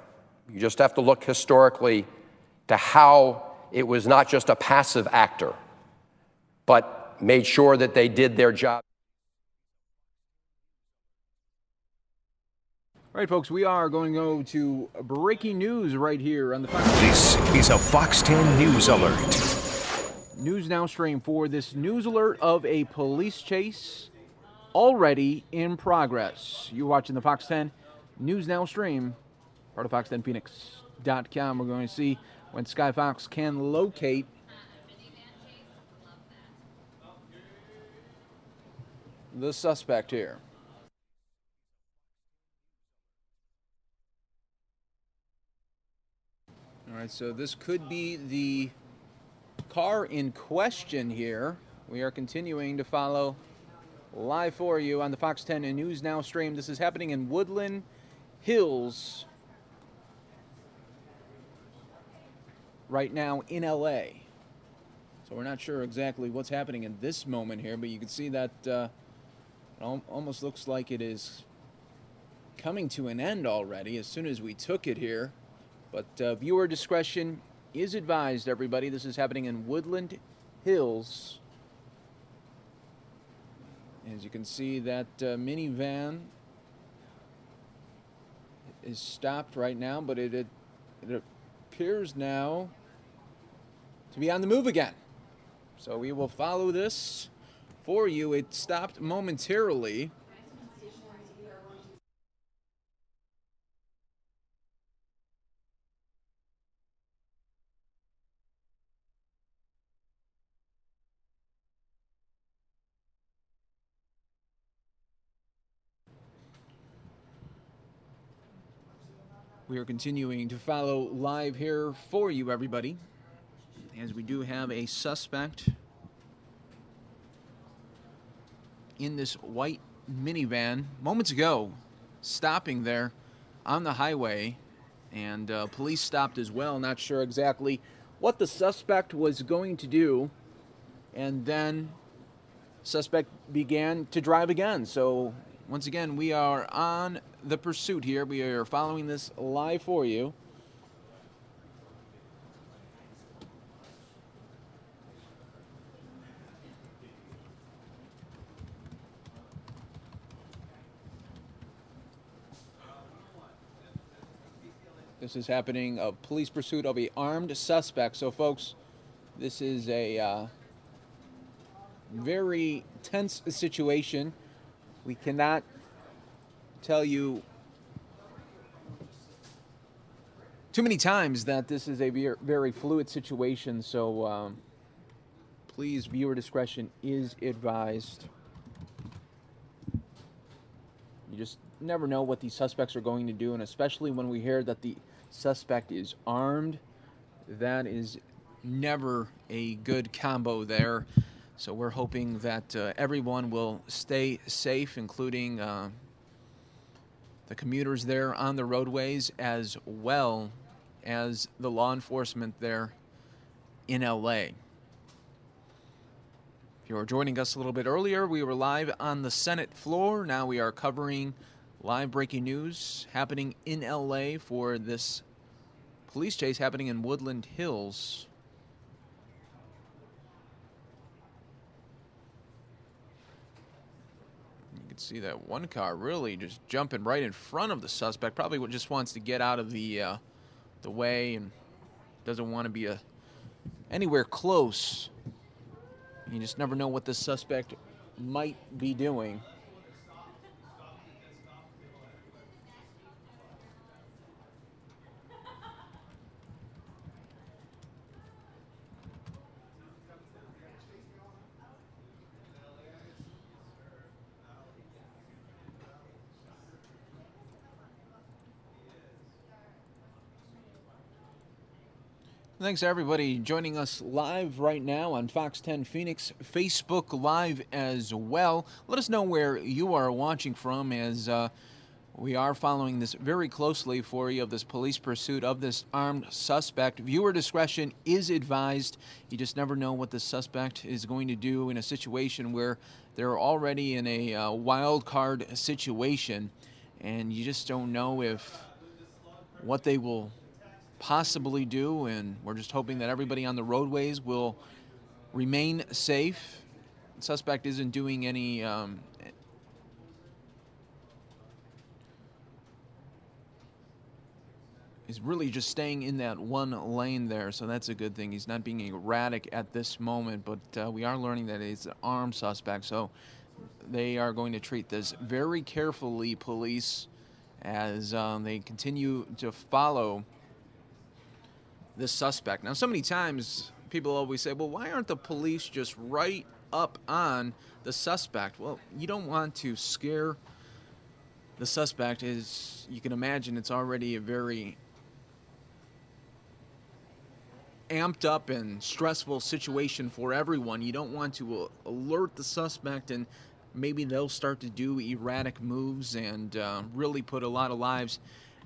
You just have to look historically to how it was not just a passive actor, but made sure that they did their job. All right, folks, we are going to go to breaking news right here on the Fox. This is a Fox 10 News Alert. News Now stream for this news alert of a police chase already in progress. You're watching the Fox 10 News Now stream, part of fox10phoenix.com. We're going to see when Sky Fox can locate the suspect here. All right, so this could be the car in question here. We are continuing to follow live for you on the Fox 10 and News Now stream. This is happening in Woodland Hills right now in LA. So we're not sure exactly what's happening in this moment here, but you can see that it almost looks like it is coming to an end already as soon as we took it here. But viewer discretion is advised, everybody. This is happening in Woodland Hills. As you can see, that minivan is stopped right now, but it appears now to be on the move again. So we will follow this for you. It stopped momentarily. We are continuing to follow live here for you, everybody, as we do have a suspect in this white minivan moments ago stopping there on the highway, and police stopped as well. Not sure exactly what the suspect was going to do, and then suspect began to drive again. So once again, we are on the pursuit here. We are following this live for you. This is happening, a police pursuit of an armed suspect. So, folks, this is a very tense situation. We cannot tell you too many times that this is a very fluid situation, so please, viewer discretion is advised. You just never know what these suspects are going to do, and especially when we hear that the suspect is armed, that is never a good combo there. So we're hoping that everyone will stay safe, including the commuters there on the roadways, as well as the law enforcement there in LA. If you were joining us a little bit earlier, we were live on the Senate floor. Now we are covering live breaking news happening in LA for this police chase happening in Woodland Hills. You can see that one car really just jumping right in front of the suspect. Probably just wants to get out of the way and doesn't want to be anywhere close. You just never know what this suspect might be doing. Thanks, everybody, joining us live right now on Fox 10 Phoenix, Facebook Live as well. Let us know where you are watching from, as we are following this very closely for you, of this police pursuit of this armed suspect. Viewer discretion is advised. You just never know what the suspect is going to do in a situation where they're already in a wild card situation, and you just don't know what they will possibly do, and we're just hoping that everybody on the roadways will remain safe. The suspect isn't doing any is really just staying in that one lane there, so that's a good thing. He's not being erratic at this moment, but we are learning that it's an armed suspect, so they are going to treat this very carefully, police, as they continue to follow this suspect. Now, so many times people always say, well, why aren't the police just right up on the suspect? Well, you don't want to scare the suspect. As you can imagine, it's already a very amped up and stressful situation for everyone. You don't want to alert the suspect, and maybe they'll start to do erratic moves and really put a lot of lives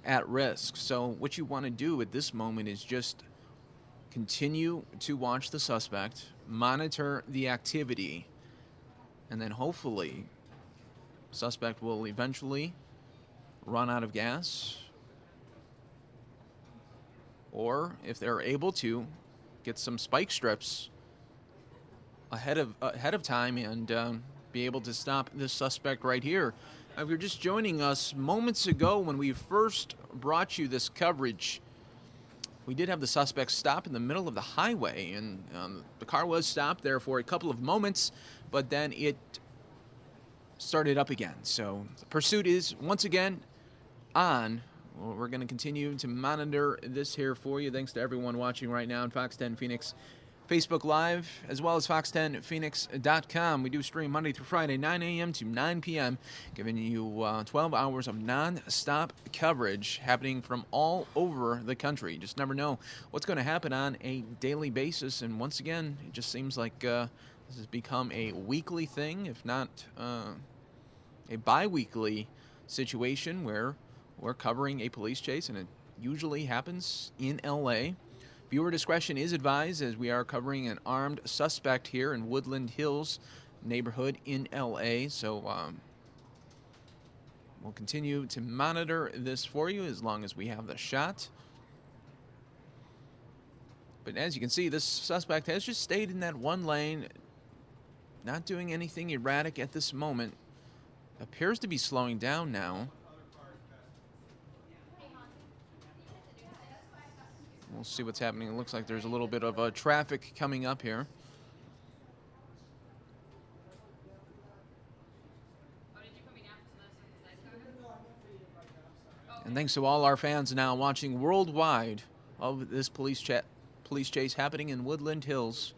at risk. So what you want to do at this moment is just continue to watch the suspect, monitor the activity, and then hopefully the suspect will eventually run out of gas, or if they're able to, get some spike strips ahead of time and be able to stop this suspect right here. If you're just joining us moments ago when we first brought you this coverage, we did have the suspect stop in the middle of the highway, and the car was stopped there for a couple of moments, but then it started up again. So the pursuit is once again on. Well, we're going to continue to monitor this here for you. Thanks to everyone watching right now on Fox 10 Phoenix Facebook Live, as well as fox10phoenix.com. We do stream Monday through Friday, 9 a.m. to 9 p.m., giving you 12 hours of non-stop coverage happening from all over the country. You just never know what's going to happen on a daily basis, and once again, it just seems like this has become a weekly thing, if not a bi-weekly situation where we're covering a police chase, and it usually happens in L.A. Viewer discretion is advised, as we are covering an armed suspect here in Woodland Hills neighborhood in L.A. So we'll continue to monitor this for you as long as we have the shot. But as you can see, this suspect has just stayed in that one lane, not doing anything erratic at this moment. Appears to be slowing down now. We'll see what's happening. It looks like there's a little bit of traffic coming up here. And thanks to all our fans now watching worldwide of this police chase happening in Woodland Hills.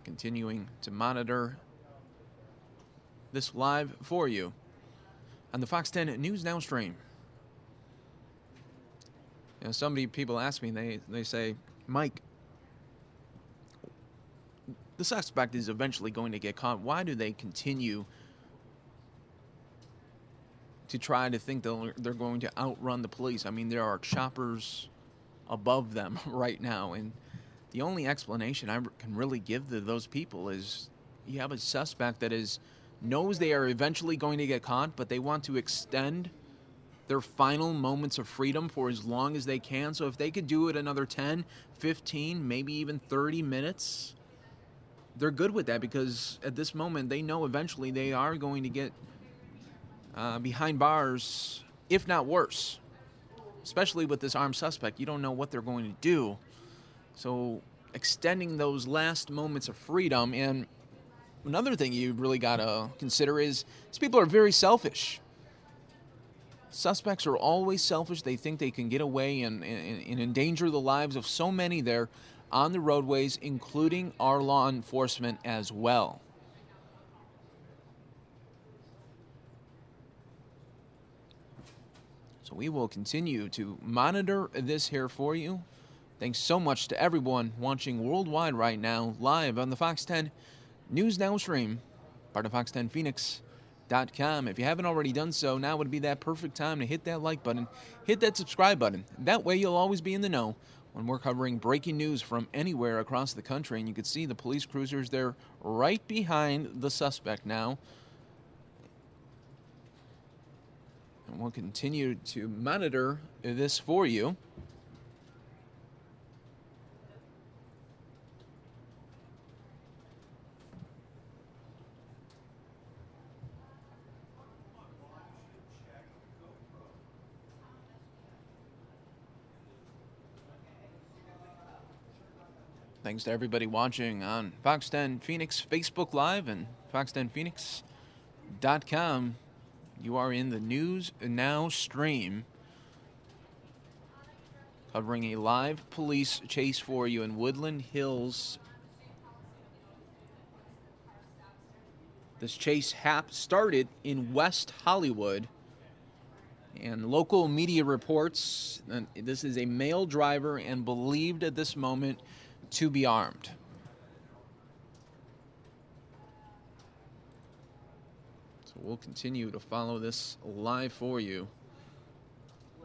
Continuing to monitor this live for you on the Fox 10 News Now stream. You know, so many people ask me, they say, Mike, the suspect is eventually going to get caught. Why do they continue to try to think they're going to outrun the police? I mean, there are choppers above them right now, and the only explanation I can really give to those people is you have a suspect that knows they are eventually going to get caught, but they want to extend their final moments of freedom for as long as they can. So if they could do it another 10, 15, maybe even 30 minutes, they're good with that, because at this moment they know eventually they are going to get behind bars, if not worse. Especially with this armed suspect, you don't know what they're going to do. So extending those last moments of freedom. And another thing you really got to consider is these people are very selfish. Suspects are always selfish. They think they can get away and endanger the lives of so many there on the roadways, including our law enforcement as well. So we will continue to monitor this here for you. Thanks so much to everyone watching worldwide right now, live on the Fox 10 News Now stream, part of Fox10Phoenix.com. If you haven't already done so, now would be that perfect time to hit that like button, hit that subscribe button. That way you'll always be in the know when we're covering breaking news from anywhere across the country. And you can see the police cruisers there right behind the suspect now. And we'll continue to monitor this for you. Thanks to everybody watching on Fox 10 Phoenix Facebook Live and Fox10Phoenix.com. You are in the News Now stream, covering a live police chase for you in Woodland Hills. This chase started in West Hollywood, and local media reports that this is a male driver and believed at this moment to be armed. So we'll continue to follow this live for you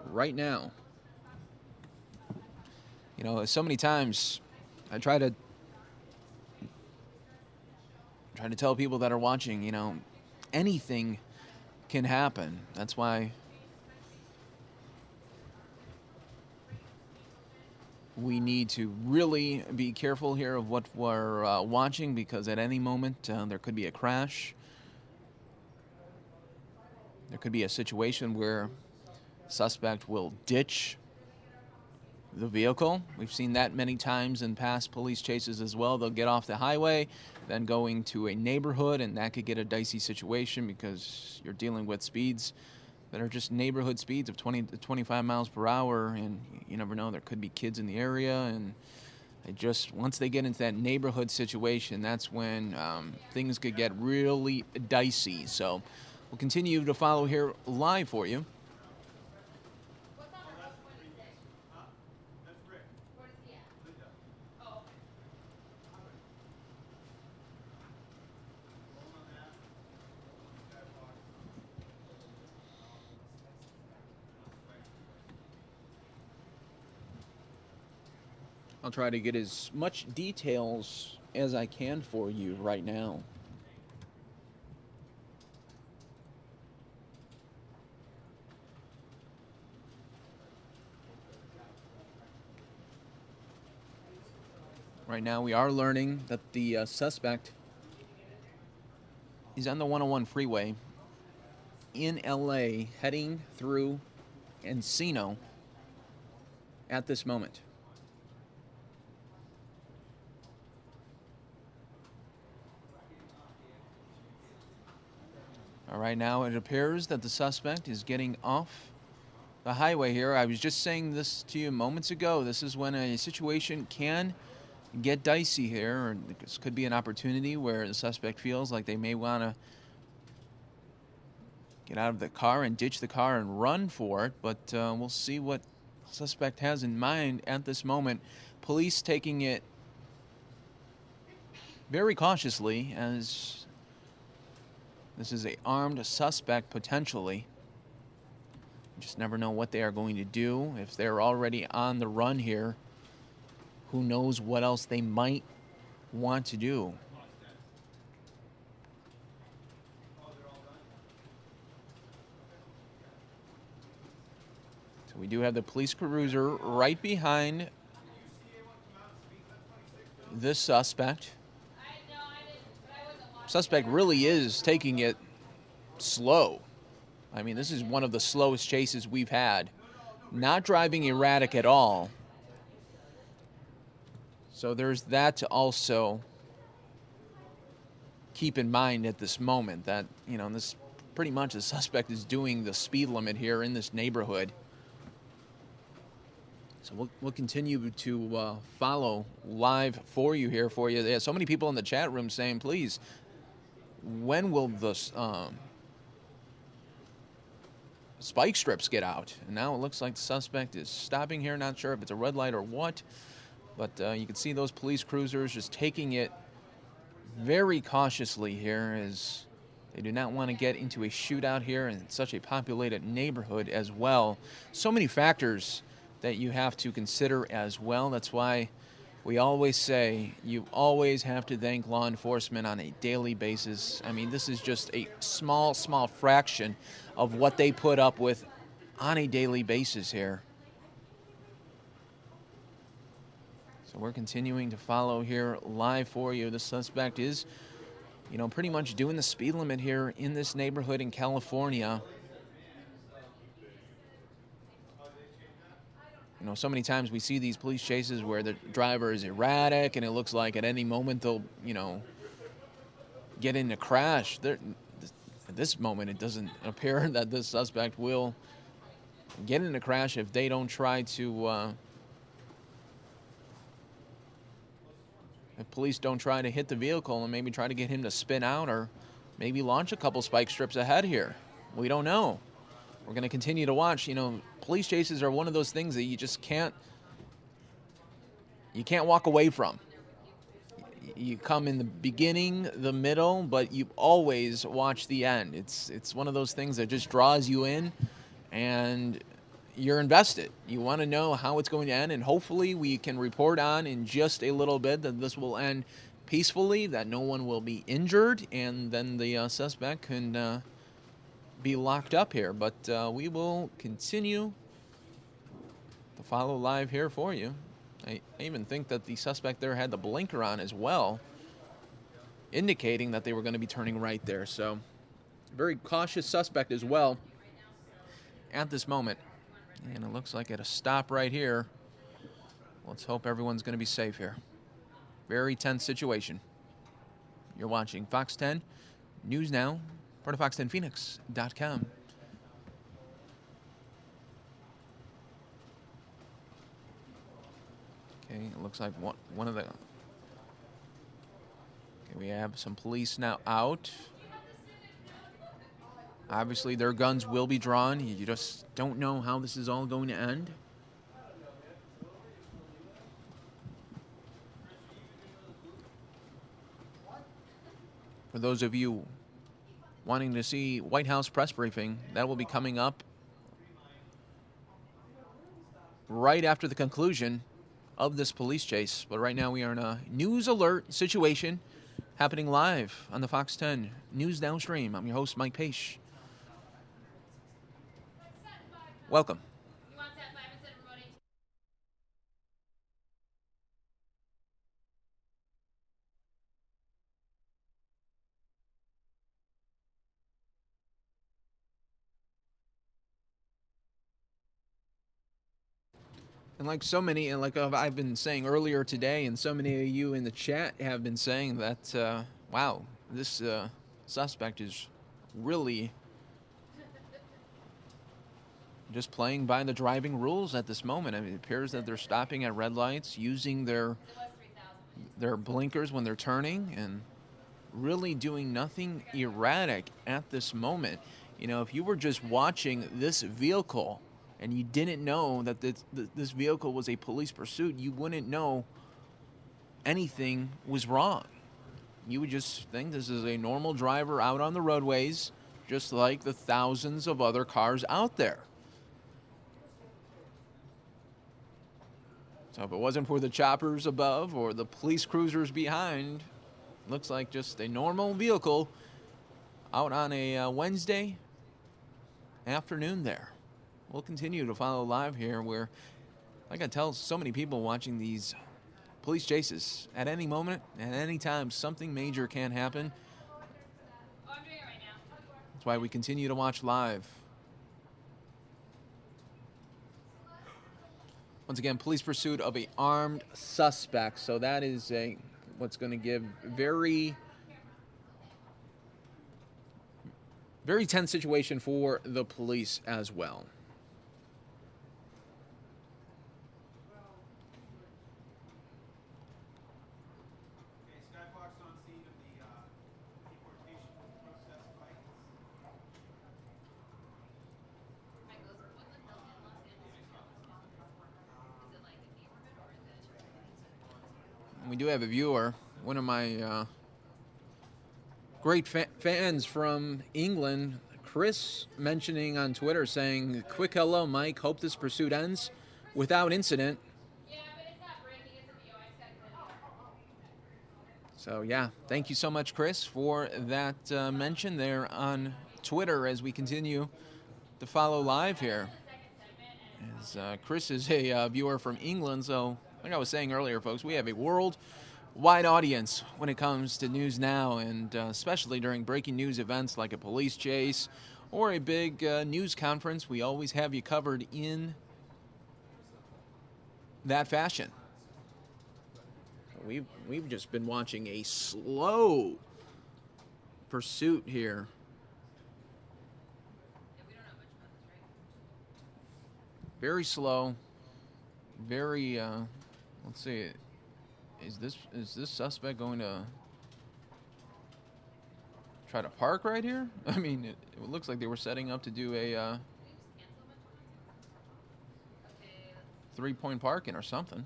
right now. You know, so many times I try to tell people that are watching, you know, anything can happen. That's why we need to really be careful here of what we're watching, because at any moment there could be a crash. There could be a situation where the suspect will ditch the vehicle. We've seen that many times in past police chases as well. They'll get off the highway, then going to a neighborhood, and that could get a dicey situation because you're dealing with speeds that are just neighborhood speeds of 20 to 25 miles per hour, and you never know, there could be kids in the area, and once they get into that neighborhood situation, that's when things could get really dicey. So we'll continue to follow here live for you. I'll try to get as much details as I can for you right now. Right now we are learning that the suspect is on the 101 freeway in LA heading through Encino at this moment. All right, now it appears that the suspect is getting off the highway here. I was just saying this to you moments ago. This is when a situation can get dicey here, or this could be an opportunity where the suspect feels like they may want to get out of the car and ditch the car and run for it, but we'll see what suspect has in mind at this moment. Police taking it very cautiously, as this is an armed suspect potentially. You just never know what they are going to do. If they're already on the run here, who knows what else they might want to do. So we do have the police cruiser right behind this suspect. Suspect really is taking it slow. I mean, this is one of the slowest chases we've had. Not driving erratic at all. So there's that to also keep in mind at this moment, that, you know, this pretty much the suspect is doing the speed limit here in this neighborhood. So we'll continue to follow live for you here for you. There's so many people in the chat room saying, please, when will the spike strips get out? And now it looks like the suspect is stopping here. Not sure if it's a red light or what, but you can see those police cruisers just taking it very cautiously here, as they do not want to get into a shootout here in such a populated neighborhood as well. So many factors that you have to consider as well. That's why we always say you always have to thank law enforcement on a daily basis. I mean, this is just a small fraction of what they put up with on a daily basis here. So we're continuing to follow here live for you. The suspect is, you know, pretty much doing the speed limit here in this neighborhood in California. You know, so many times we see these police chases where the driver is erratic and it looks like at any moment they'll, you know, get in a crash. At this moment, it doesn't appear that this suspect will get in a crash if they don't try to, if police don't try to hit the vehicle and maybe try to get him to spin out or maybe launch a couple spike strips ahead here. We don't know. We're going to continue to watch. You know, police chases are one of those things that you just can't walk away from. You come in the beginning, the middle, but you always watch the end. It's one of those things that just draws you in, and you're invested. You want to know how it's going to end, and hopefully we can report on in just a little bit that this will end peacefully, that no one will be injured, and then the suspect can be locked up here. But we will continue to follow live here for you. I even think that the suspect there had the blinker on as well, indicating that they were going to be turning right there. So very cautious suspect as well at this moment. And it looks like at a stop right here. Let's hope everyone's going to be safe here. Very tense situation. You're watching Fox 10 News Now, part of fox10phoenix.com. Okay, it looks like one of the... Okay, we have some police now out. Obviously, their guns will be drawn. You just don't know how this is all going to end. For those of you wanting to see White House press briefing, that will be coming up right after the conclusion of this police chase. But right now we are in a news alert situation happening live on the Fox 10 News Now stream. I'm your host, Mike Page. Welcome. And like so many, and like I've been saying earlier today, and so many of you in the chat have been saying that, wow, this suspect is really just playing by the driving rules at this moment. I mean, it appears that they're stopping at red lights, using their blinkers when they're turning, and really doing nothing erratic at this moment. You know, if you were just watching this vehicle and you didn't know that this vehicle was a police pursuit, you wouldn't know anything was wrong. You would just think this is a normal driver out on the roadways, just like the thousands of other cars out there. So if it wasn't for the choppers above or the police cruisers behind, looks like just a normal vehicle out on a Wednesday afternoon there. We'll continue to follow live here where, like I tell so many people watching these police chases, at any moment, at any time, something major can happen. That's why we continue to watch live. Once again, police pursuit of an armed suspect. So that is what's going to give very tense situation for the police as well. We do have a viewer, one of my great fans from England, Chris, mentioning on Twitter, saying, "Quick hello, Mike. Hope this pursuit ends without incident." So, yeah, thank you so much, Chris, for that mention there on Twitter as we continue to follow live here. As Chris is a viewer from England, so like I was saying earlier, folks, we have a worldwide audience when it comes to news now, and especially during breaking news events like a police chase or a big news conference. We always have you covered in that fashion. We've just been watching a slow pursuit here. Very slow. Very let's see. Is this suspect going to try to park right here? I mean, it looks like they were setting up to do a 3-point parking or something.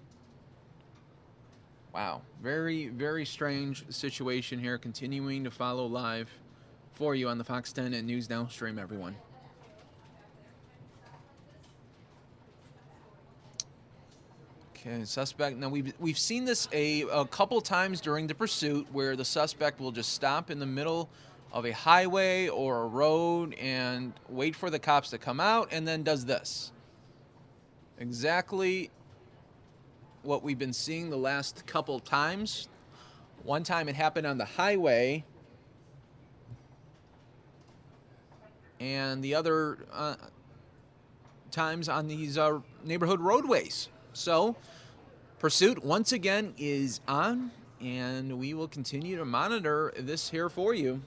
Wow. Very, very strange situation here. Continuing to follow live for you on the Fox 10 and News Now stream, everyone. Okay, suspect. Now we've seen this a couple times during the pursuit where the suspect will just stop in the middle of a highway or a road and wait for the cops to come out and then does this. Exactly what we've been seeing the last couple times. One time it happened on the highway, and the other times on these neighborhood roadways. So, pursuit once again is on, and we will continue to monitor this here for you.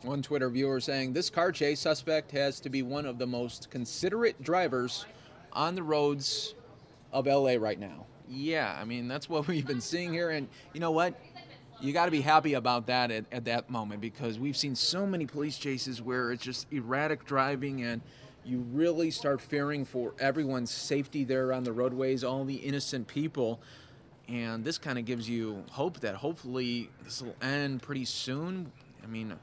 One Twitter viewer saying, "This car chase suspect has to be one of the most considerate drivers on the roads of LA right now." Yeah, I mean, that's what we've been seeing here. And you know what? You got to be happy about that at that moment, because we've seen so many police chases where it's just erratic driving and you really start fearing for everyone's safety there on the roadways, all the innocent people. And this kind of gives you hope that hopefully this will end pretty soon. I mean,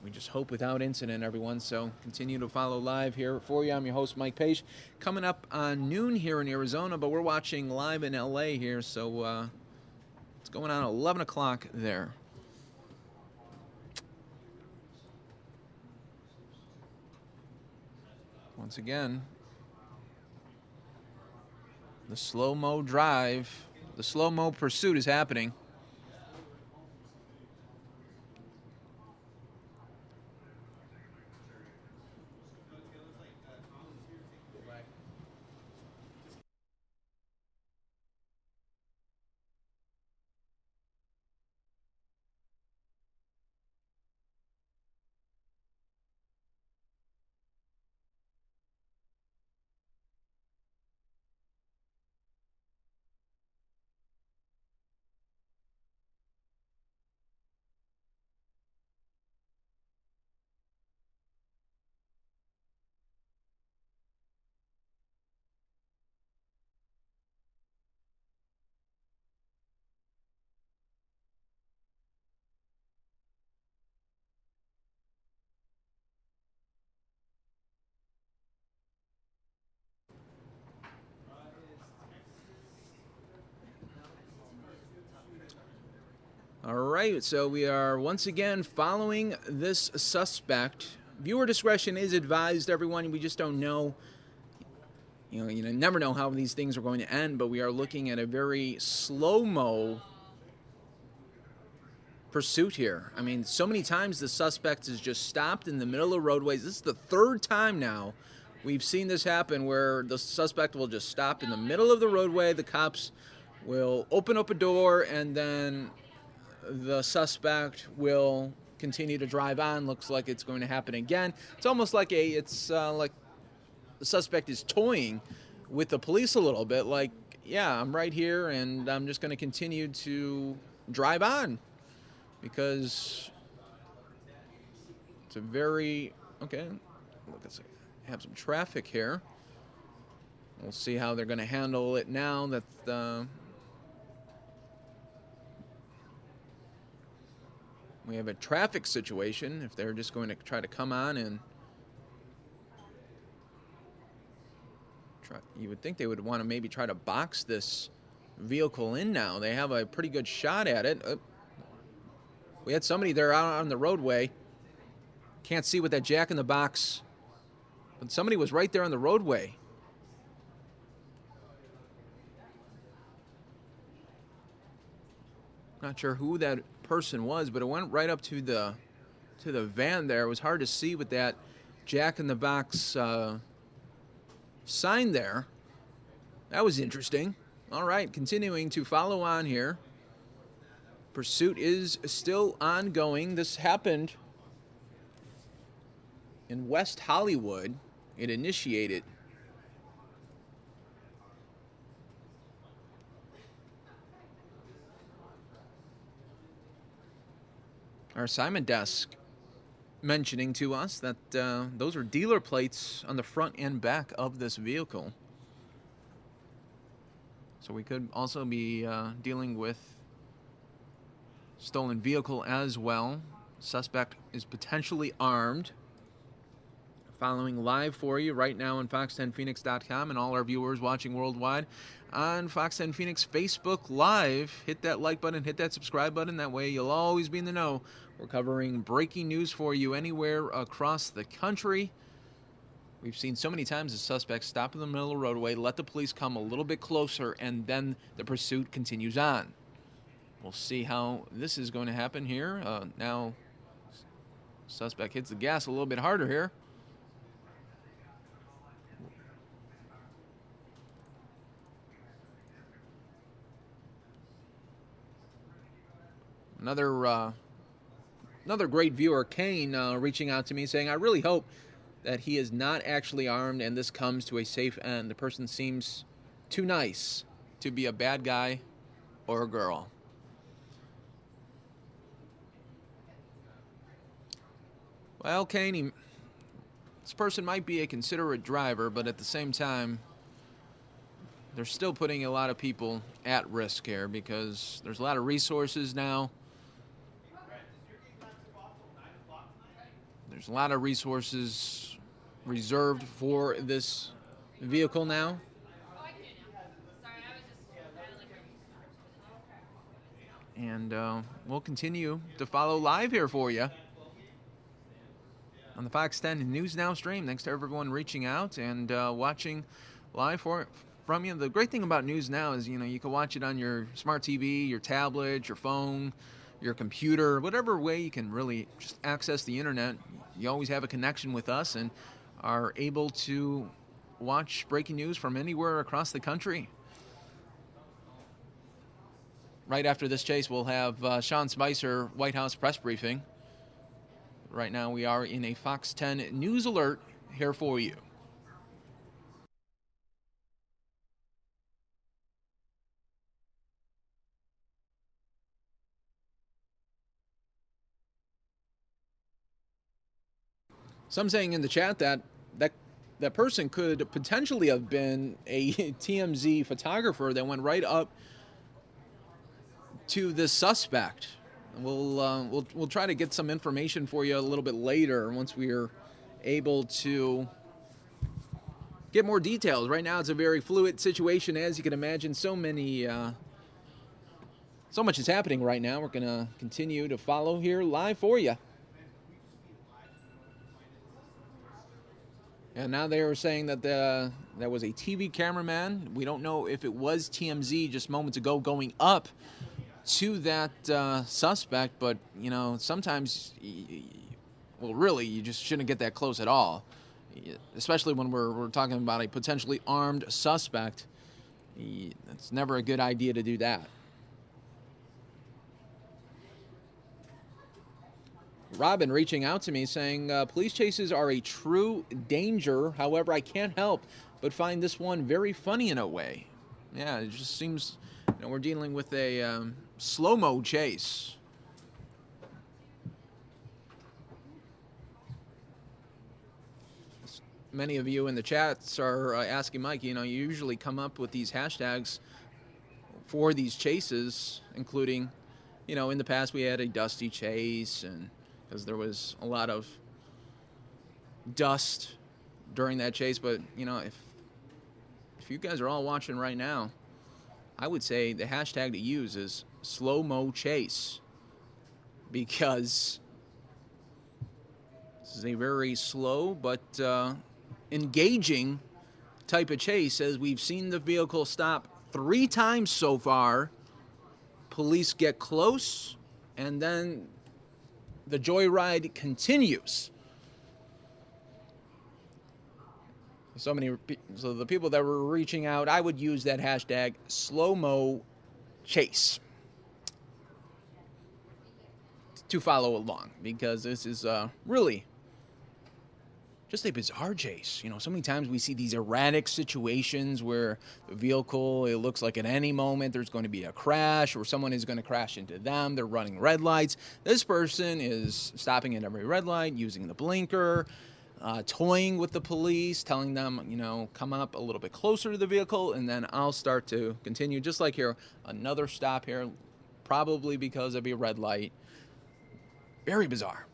we just hope without incident, everyone. So continue to follow live here for you. I'm your host, Mike Page. Coming up on noon here in Arizona, but we're watching live in LA here. So it's going on at 11 o'clock there. Once again, the slow-mo drive, the slow-mo pursuit is happening. All right, so we are once again following this suspect. Viewer discretion is advised, everyone. We just don't know. You never know how these things are going to end, but we are looking at a very slow-mo pursuit here. I mean, so many times the suspect has just stopped in the middle of roadways. This is the third time now we've seen this happen where the suspect will just stop in the middle of the roadway. The cops will open up a door, and then the suspect will continue to drive on. Looks like it's going to happen again. It's almost like like the suspect is toying with the police a little bit. Like, yeah, I'm right here, and I'm just going to continue to drive on because it's a very okay. Look, let's have some traffic here. We'll see how they're going to handle it now that we have a traffic situation. If they're just going to try to come on and try, you would think they would want to maybe try to box this vehicle in now. They have a pretty good shot at it. We had somebody there out on the roadway. Can't see with that jack in the box, but somebody was right there on the roadway. Not sure who that person was, but it went right up to the van there. It was hard to see with that jack in the box sign there. That was interesting. All right, continuing to follow on here. Pursuit is still ongoing. This happened in West Hollywood. It initiated. Our assignment desk mentioning to us that those are dealer plates on the front and back of this vehicle. So we could also be dealing with stolen vehicle as well. Suspect is potentially armed. Following live for you right now on fox10phoenix.com and all our viewers watching worldwide on Fox 10 Phoenix Facebook Live. Hit that like button, hit that subscribe button. That way you'll always be in the know. We're covering breaking news for you anywhere across the country. We've seen so many times the suspects stop in the middle of the roadway, let the police come a little bit closer, and then the pursuit continues on. We'll see how this is going to happen here. Now, suspect hits the gas a little bit harder here. Another great viewer, Kane, reaching out to me saying, I really hope that he is not actually armed and this comes to a safe end. The person seems too nice to be a bad guy or a girl. Well, Kane, this person might be a considerate driver, but at the same time, they're still putting a lot of people at risk here because there's a lot of resources now. There's a lot of resources reserved for this vehicle now. And we'll continue to follow live here for you on the Fox 10 News Now stream. Thanks to everyone reaching out and watching live from you. The great thing about News Now is, you can watch it on your smart TV, your tablet, your phone, your computer, whatever way you can really just access the internet. You always have a connection with us and are able to watch breaking news from anywhere across the country. Right after this chase, we'll have Sean Spicer, White House press briefing. Right now, we are in a Fox 10 News Alert here for you. Some saying in the chat that person could potentially have been a TMZ photographer that went right up to this suspect. We'll try to get some information for you a little bit later once we are able to get more details. Right now, it's a very fluid situation, as you can imagine. So many So much is happening right now. We're going to continue to follow here live for you. And now they were saying that there was a TV cameraman. We don't know if it was TMZ just moments ago going up to that suspect, but, you know, sometimes, well, really, you just shouldn't get that close at all, especially when we're talking about a potentially armed suspect. It's never a good idea to do that. Robin reaching out to me saying, police chases are a true danger. However, I can't help but find this one very funny in a way. Yeah, it just seems, you know, we're dealing with a slow-mo chase. Many of you in the chats are asking Mike, you know, you usually come up with these hashtags for these chases, including, you know, in the past we had a dusty chase, and because there was a lot of dust during that chase. But, you know, if you guys are all watching right now, I would say the hashtag to use is slow-mo chase, because this is a very slow but engaging type of chase, as we've seen the vehicle stop 3 times so far. Police get close, and then the joyride continues. So the people that were reaching out, I would use that hashtag slow-mo chase to follow along, because this is really just a bizarre chase. You know, so many times we see these erratic situations where the vehicle, it looks like at any moment there's going to be a crash, or someone is going to crash into them. They're running red lights. This person is stopping at every red light, using the blinker, toying with the police, telling them, you know, come up a little bit closer to the vehicle, and then I'll start to continue. Just like here, another stop here, probably because of a red light. Very bizarre.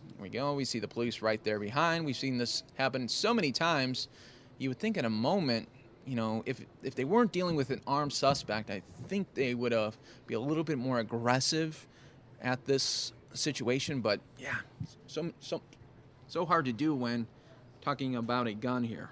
Here we go. We see the police right there behind. We've seen this happen so many times. You would think in a moment, you know, if they weren't dealing with an armed suspect, I think they would be a little bit more aggressive at this situation. But yeah, so hard to do when talking about a gun here.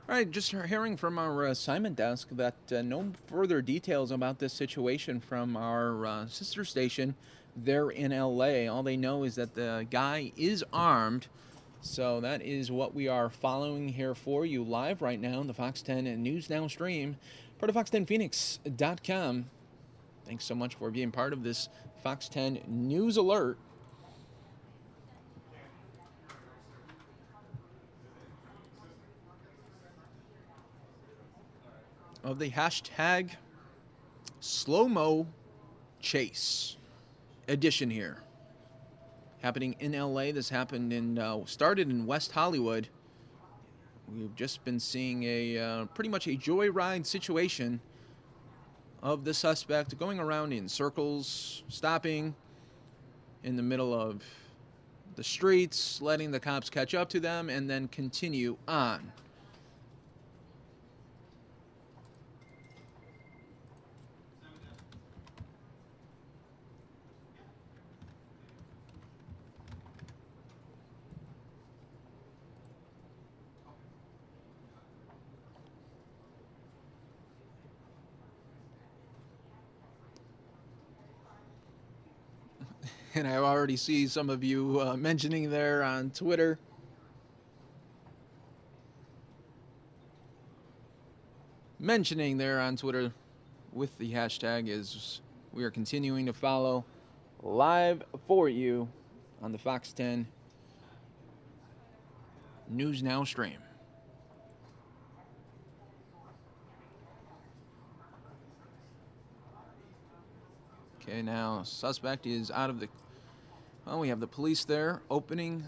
All right, just hearing from our assignment desk that no further details about this situation from our sister station there in LA. All they know is that the guy is armed. So that is what we are following here for you live right now on the Fox 10 News Now stream, part of fox10phoenix.com. Thanks so much for being part of this Fox 10 News Alert. Of the hashtag slow-mo chase edition here. Happening in LA. This happened started in West Hollywood. We've just been seeing a pretty much a joyride situation of the suspect going around in circles, stopping in the middle of the streets, letting the cops catch up to them, and then continue on. And I already see some of you mentioning there on Twitter. Mentioning there on Twitter with the hashtag is we are continuing to follow live for you on the Fox 10 News Now stream. Okay, now suspect is out of the... Well, we have the police there opening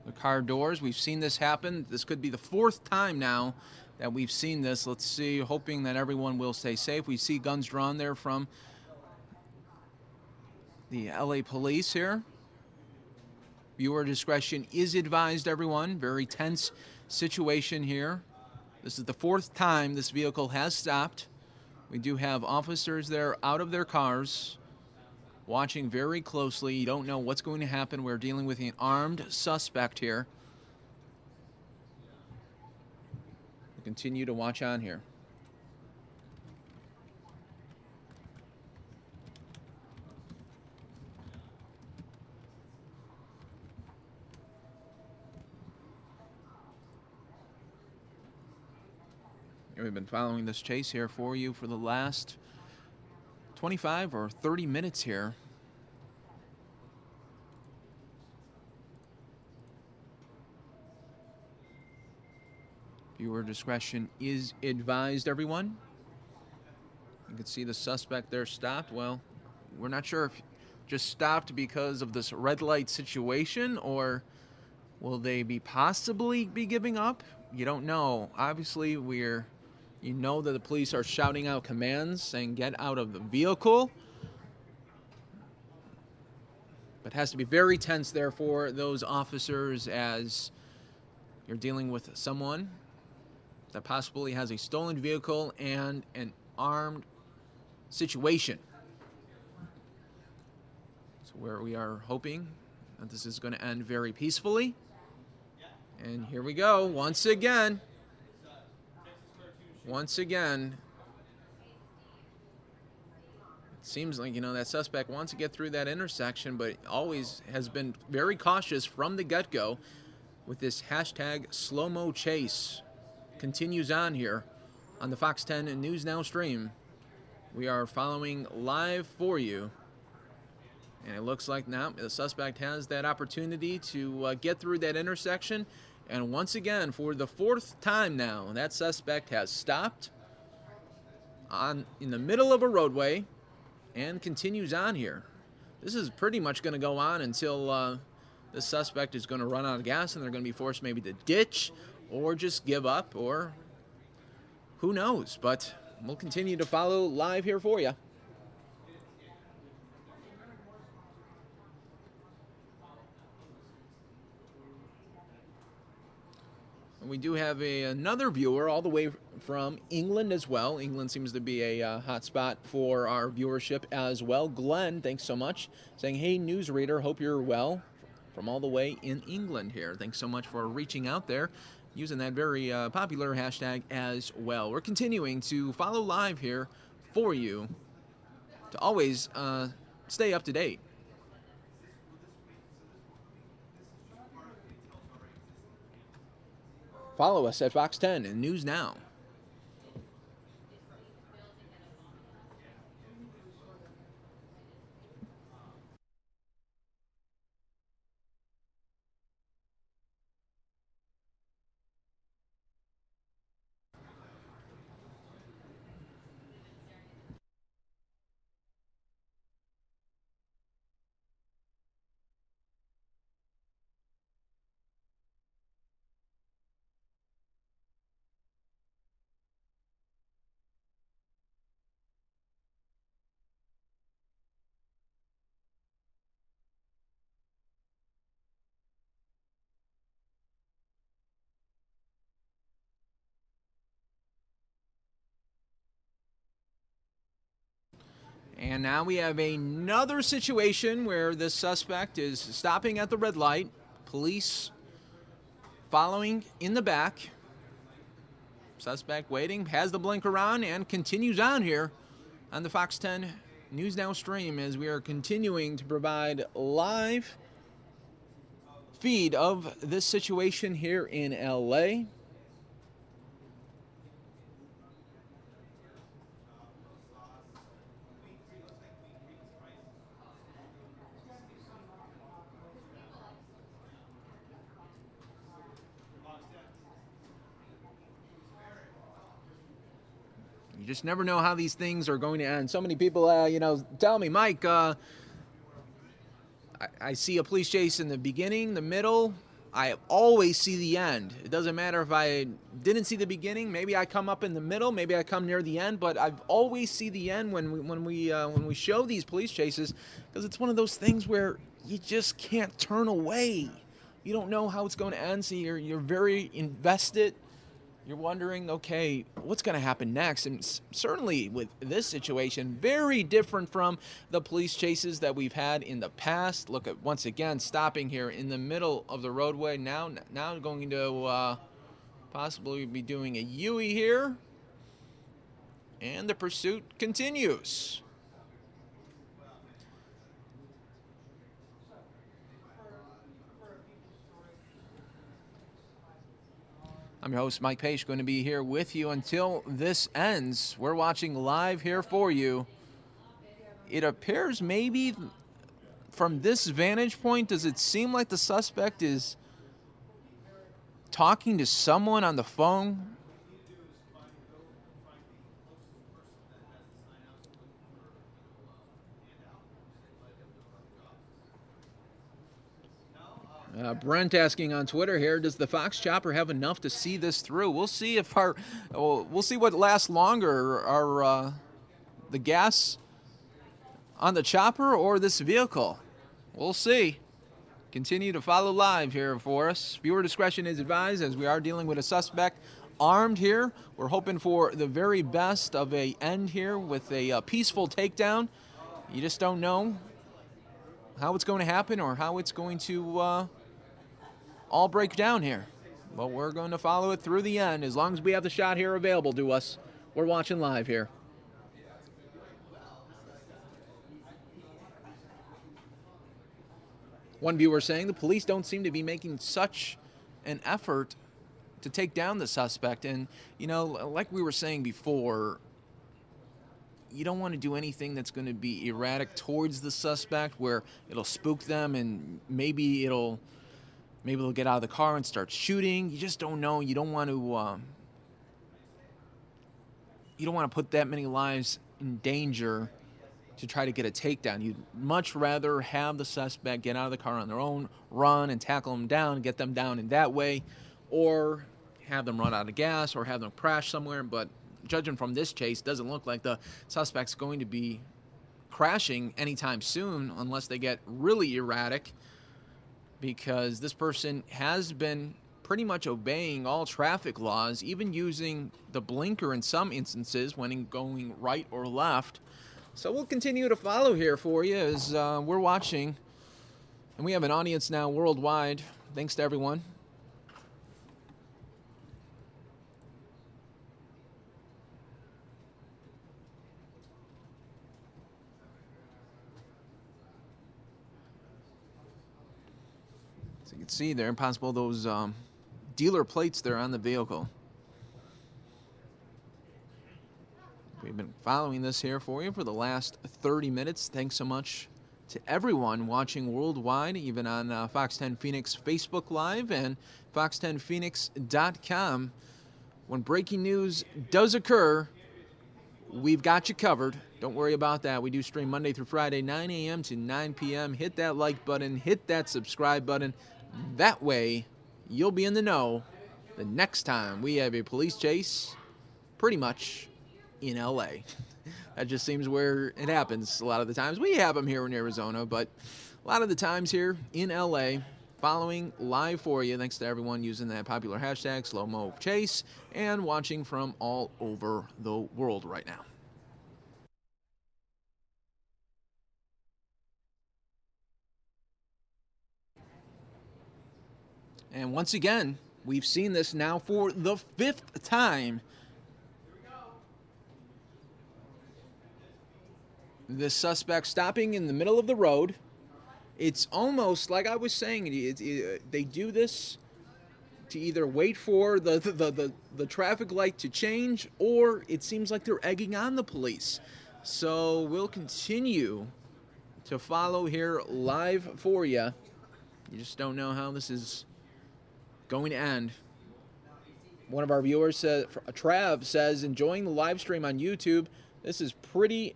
the car doors. We've seen this happen. This could be the fourth time now that we've seen this. Let's see, hoping that everyone will stay safe. We see guns drawn there from the LA police here. Viewer discretion is advised, everyone. Very tense situation here. This is the fourth time this vehicle has stopped. We do have officers there out of their cars, watching very closely. You don't know what's going to happen. We're dealing with an armed suspect here. We'll continue to watch on here. We've been following this chase here for you for the last 25 or 30 minutes here. Viewer discretion is advised, everyone. You can see the suspect there stopped. Well, we're not sure if just stopped because of this red light situation, or will they be possibly be giving up? You don't know. Obviously, you know that the police are shouting out commands saying get out of the vehicle. But it has to be very tense there for those officers as you're dealing with someone that possibly has a stolen vehicle and an armed situation. So where we are hoping that this is going to end very peacefully. And here we go, once again. Once again, it seems like, that suspect wants to get through that intersection, but always has been very cautious from the get-go with this hashtag slow-mo chase. Continues on here on the Fox 10 News Now stream. We are following live for you. And it looks like now the suspect has that opportunity to get through that intersection. And once again, for the fourth time now, that suspect has stopped in the middle of a roadway and continues on here. This is pretty much going to go on until the suspect is going to run out of gas and they're going to be forced maybe to ditch or just give up, or who knows. But we'll continue to follow live here for you. We do have another viewer all the way from England as well. England seems to be a hot spot for our viewership as well. Glenn, thanks so much. Saying, hey, newsreader, hope you're well. From all the way in England here. Thanks so much for reaching out there, using that very popular hashtag as well. We're continuing to follow live here for you to always stay up to date. Follow us at Fox 10 and News Now. And now we have another situation where the suspect is stopping at the red light. Police following in the back. Suspect waiting, has the blinker on, and continues on here on the Fox 10 News Now stream as we are continuing to provide live feed of this situation here in LA. You just never know how these things are going to end. So many people, tell me, Mike, I see a police chase in the beginning, the middle. I always see the end. It doesn't matter if I didn't see the beginning. Maybe I come up in the middle. Maybe I come near the end. But I always see the end when we show these police chases, because it's one of those things where you just can't turn away. You don't know how it's going to end, so you're very invested. You're wondering, okay, what's going to happen next? And certainly with this situation, very different from the police chases that we've had in the past. Look at, once again, stopping here in the middle of the roadway. Now going to possibly be doing a U-turn here. And the pursuit continues. I'm your host, Mike Page, going to be here with you until this ends. We're watching live here for you. It appears maybe from this vantage point, does it seem like the suspect is talking to someone on the phone? Brent asking on Twitter here, does the Fox chopper have enough to see this through? We'll see if we'll see what lasts longer, the gas on the chopper or this vehicle. We'll see. Continue to follow live here for us. Viewer discretion is advised, as we are dealing with a suspect armed here. We're hoping for the very best of a end here with a peaceful takedown. You just don't know how it's going to happen or how it's going to all break down here. But we're going to follow it through the end. As long as we have the shot here available to us, we're watching live here. One viewer saying the police don't seem to be making such an effort to take down the suspect. And, like we were saying before, you don't want to do anything that's going to be erratic towards the suspect where it'll spook them and maybe they'll get out of the car and start shooting. You just don't know. You don't want to put that many lives in danger to try to get a takedown. You'd much rather have the suspect get out of the car on their own, run and tackle them down, get them down in that way, or have them run out of gas or have them crash somewhere. But judging from this chase, doesn't look like the suspect's going to be crashing anytime soon unless they get really erratic, because this person has been pretty much obeying all traffic laws, even using the blinker in some instances when going right or left. So we'll continue to follow here for you as we're watching. And we have an audience now worldwide. Thanks to everyone. So you can see there, possible those dealer plates there on the vehicle. We've been following this here for you for the last 30 minutes. Thanks so much to everyone watching worldwide, even on Fox 10 Phoenix Facebook Live and fox10phoenix.com. When breaking news does occur, we've got you covered. Don't worry about that. We do stream Monday through Friday, 9 a.m. to 9 p.m. Hit that like button, hit that subscribe button. That way, you'll be in the know the next time we have a police chase, pretty much in L.A. That just seems where it happens a lot of the times. We have them here in Arizona, but a lot of the times here in L.A., following live for you, thanks to everyone using that popular hashtag, slow-mo chase, and watching from all over the world right now. And once again, we've seen this now for the 5th time. The suspect stopping in the middle of the road. It's almost like I was saying, they do this to either wait for the traffic light to change, or it seems like they're egging on the police. So we'll continue to follow here live for you. You just don't know how this is going to end. One of our viewers, Trav, says, enjoying the live stream on YouTube. This is pretty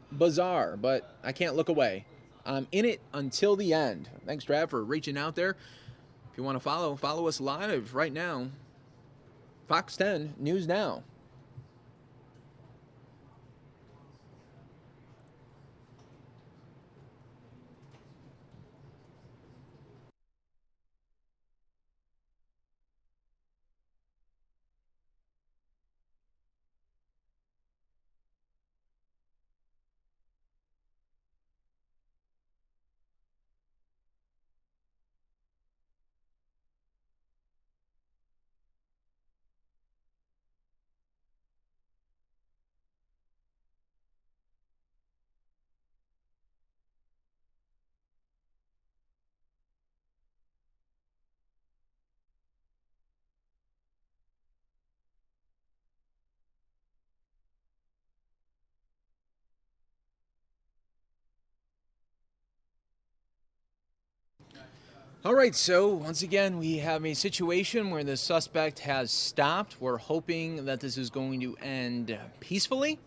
bizarre, but I can't look away. I'm in it until the end. Thanks, Trav, for reaching out there. If you want to follow us live right now. Fox 10 News Now. All right, so once again, we have a situation where the suspect has stopped. We're hoping that this is going to end peacefully.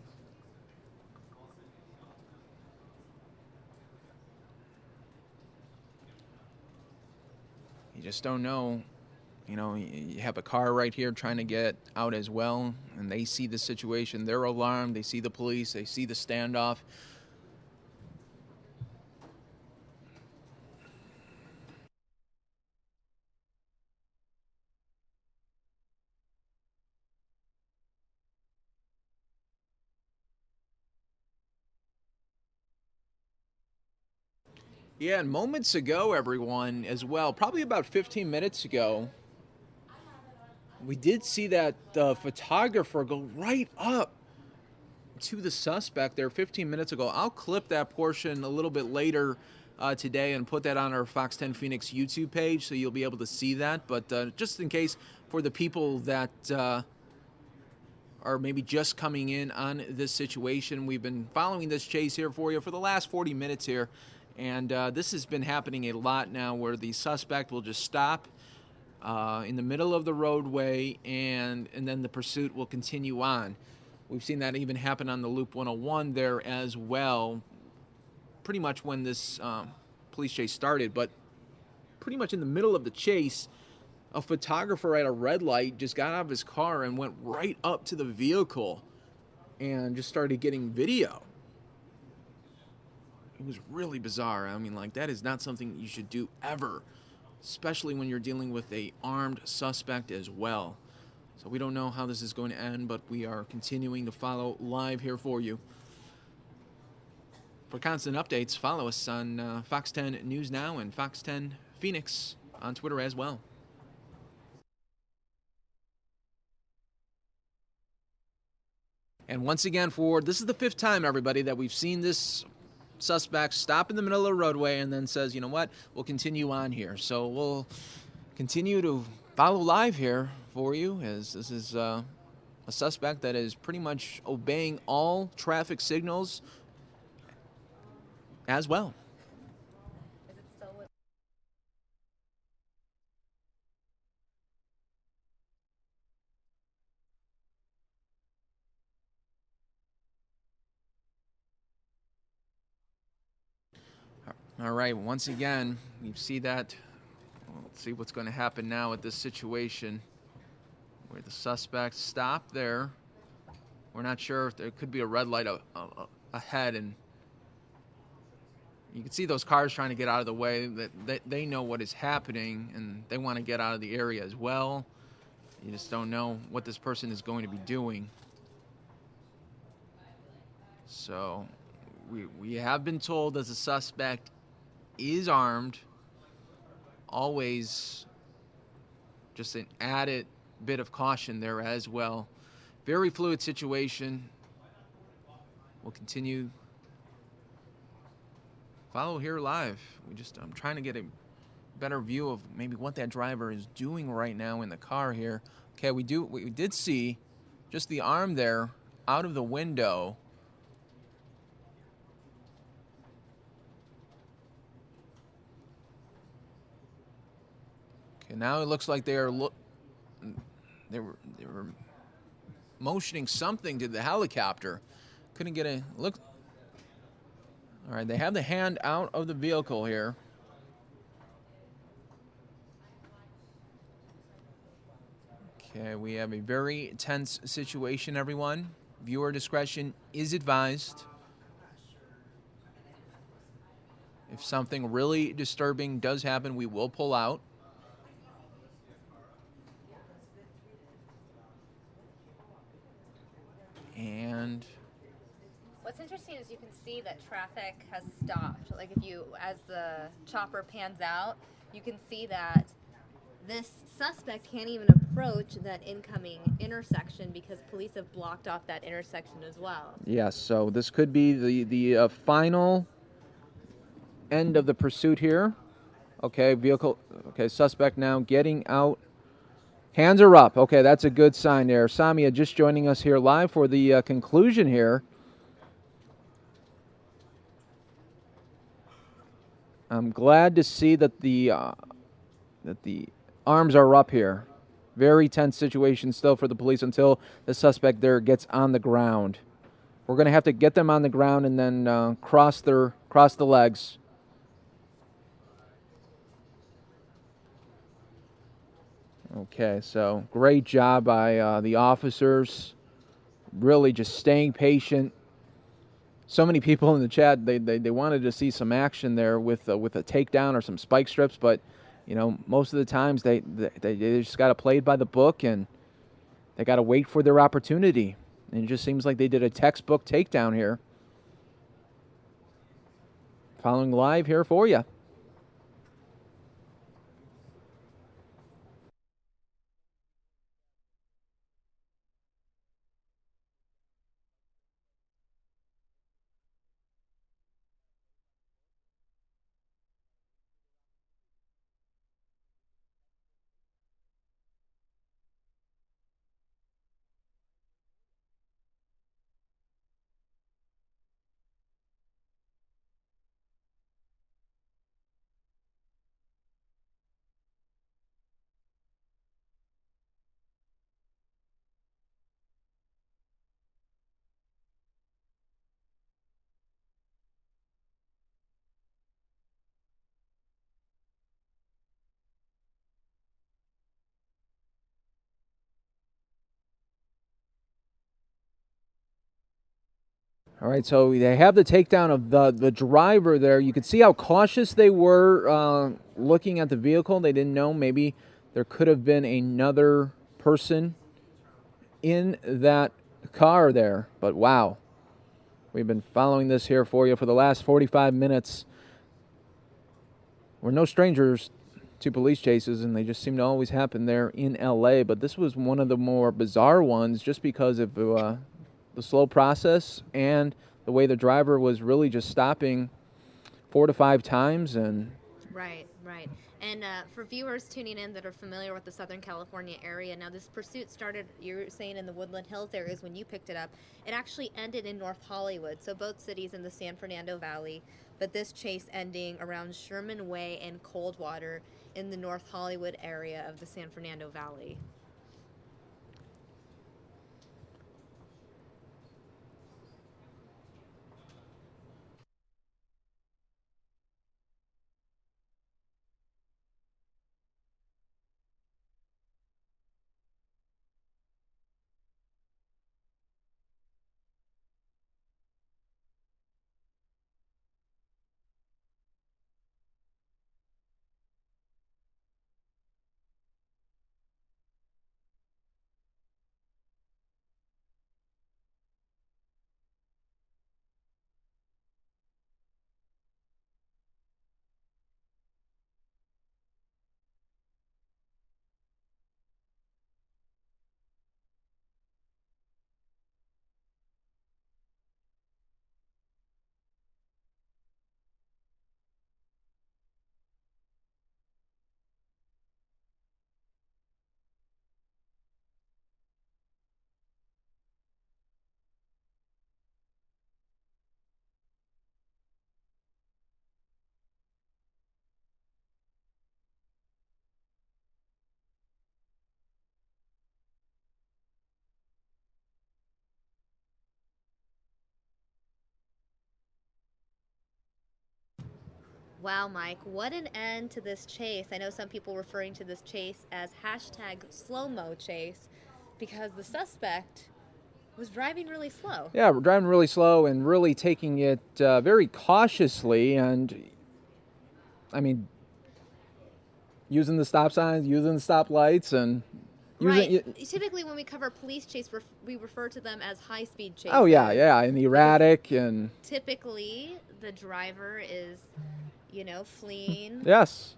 You just don't know. You know, you have a car right here trying to get out as well, and they see the situation. They're alarmed. They see the police. They see the standoff. Yeah, and moments ago, everyone, as well, probably about 15 minutes ago, we did see that the photographer go right up to the suspect there 15 minutes ago. I'll clip that portion a little bit later today and put that on our Fox 10 Phoenix YouTube page so you'll be able to see that. But just in case for the people that are maybe just coming in on this situation, we've been following this chase here for you for the last 40 minutes here. And this has been happening a lot now where the suspect will just stop in the middle of the roadway and then the pursuit will continue on. We've seen that even happen on the Loop 101 there as well, pretty much when this police chase started. But pretty much in the middle of the chase, a photographer at a red light just got out of his car and went right up to the vehicle and just started getting video. It was really bizarre. I mean, like, that is not something you should do ever, especially when you're dealing with an armed suspect as well. So we don't know how this is going to end, but we are continuing to follow live here for you. For constant updates, follow us on Fox 10 News Now and Fox 10 Phoenix on Twitter as well. And once again, this is the 5th time, everybody, that we've seen this suspect stop in the middle of the roadway and then says, you know what, we'll continue on here. So we'll continue to follow live here for you, as this is a suspect that is pretty much obeying all traffic signals as well. All right, once again, you see that. Let's see what's going to happen now at this situation where the suspect stopped there. We're not sure if there could be a red light ahead, and you can see those cars trying to get out of the way. That they know what is happening, and they want to get out of the area as well. You just don't know what this person is going to be doing. So we have been told that the suspect is armed. Always just an added bit of caution there as well. Very fluid situation. We'll continue follow here live. I'm trying to get a better view of maybe what that driver is doing right now in the car here. Okay, we did see just the arm there out of the window. Okay, now it looks like they are They were motioning something to the helicopter. Couldn't get a look. All right, they have the hand out of the vehicle here. Okay, we have a very tense situation, everyone. Viewer discretion is advised. If something really disturbing does happen, we will pull out. And what's interesting is you can see that traffic has stopped. Like if you, as the chopper pans out, you can see that this suspect can't even approach that incoming intersection because police have blocked off that intersection as well. yes, so this could be the final end of the pursuit here. Okay, vehicle. Okay, suspect now getting out. Hands are up. Okay, that's a good sign there. Samia just joining us here live for the conclusion here. I'm glad to see that the arms are up here. Very tense situation still for the police until the suspect there gets on the ground. We're going to have to get them on the ground and then cross the legs. Okay, so great job by the officers. Really just staying patient. So many people in the chat, they wanted to see some action there with a takedown or some spike strips, but you know, most of the times they just got to play it by the book and they got to wait for their opportunity. And it just seems like they did a textbook takedown here. Following live here for you. All right, so they have the takedown of the driver there. You can see how cautious they were looking at the vehicle. They didn't know maybe there could have been another person in that car there. But wow, we've been following this here for you for the last 45 minutes. We're no strangers to police chases, and they just seem to always happen there in L.A., but this was one of the more bizarre ones just because of the slow process and the way the driver was really just stopping 4 to 5 times. And Right. And for viewers tuning in that are familiar with the Southern California area, now this pursuit started, you're saying, in the Woodland Hills areas when you picked it up. It actually ended in North Hollywood, so both cities in the San Fernando Valley, but this chase ending around Sherman Way and Coldwater in the North Hollywood area of the San Fernando Valley. Wow, Mike, what an end to this chase. I know some people referring to this chase as hashtag slow-mo chase because the suspect was driving really slow. Yeah, we're driving really slow and really taking it very cautiously, and I mean, using the stop signs, using the stop lights, and using Right. Typically, when we cover police chase, we refer to them as high-speed chases. Oh yeah, and erratic and Typically, the driver is, fleeing. Yes.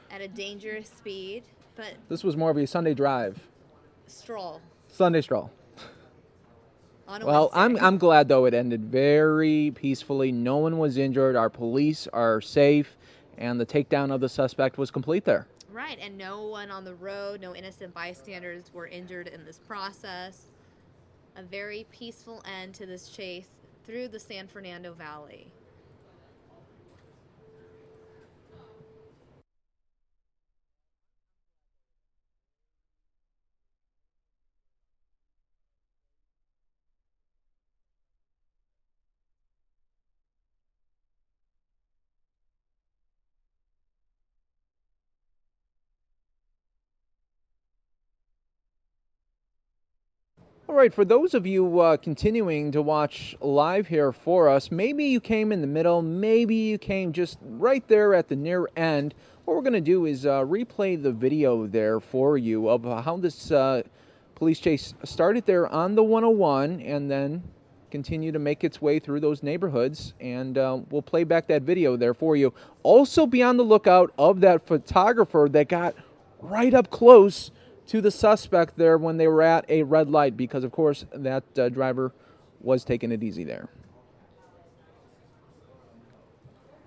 At a dangerous speed, but This was more of a Sunday drive. stroll. Sunday stroll. On a Well, Wednesday. I'm glad though it ended very peacefully. No one was injured. Our police are safe, and the takedown of the suspect was complete there. Right, and no one on the road, no innocent bystanders were injured in this process. A very peaceful end to this chase through the San Fernando Valley. All right, for those of you continuing to watch live here for us, maybe you came in the middle, maybe you came just right there at the near end. What we're going to do is replay the video there for you of how this police chase started there on the 101 and then continue to make its way through those neighborhoods, and we'll play back that video there for you. Also be on the lookout of that photographer that got right up close to the suspect there when they were at a red light, because of course that driver was taking it easy there.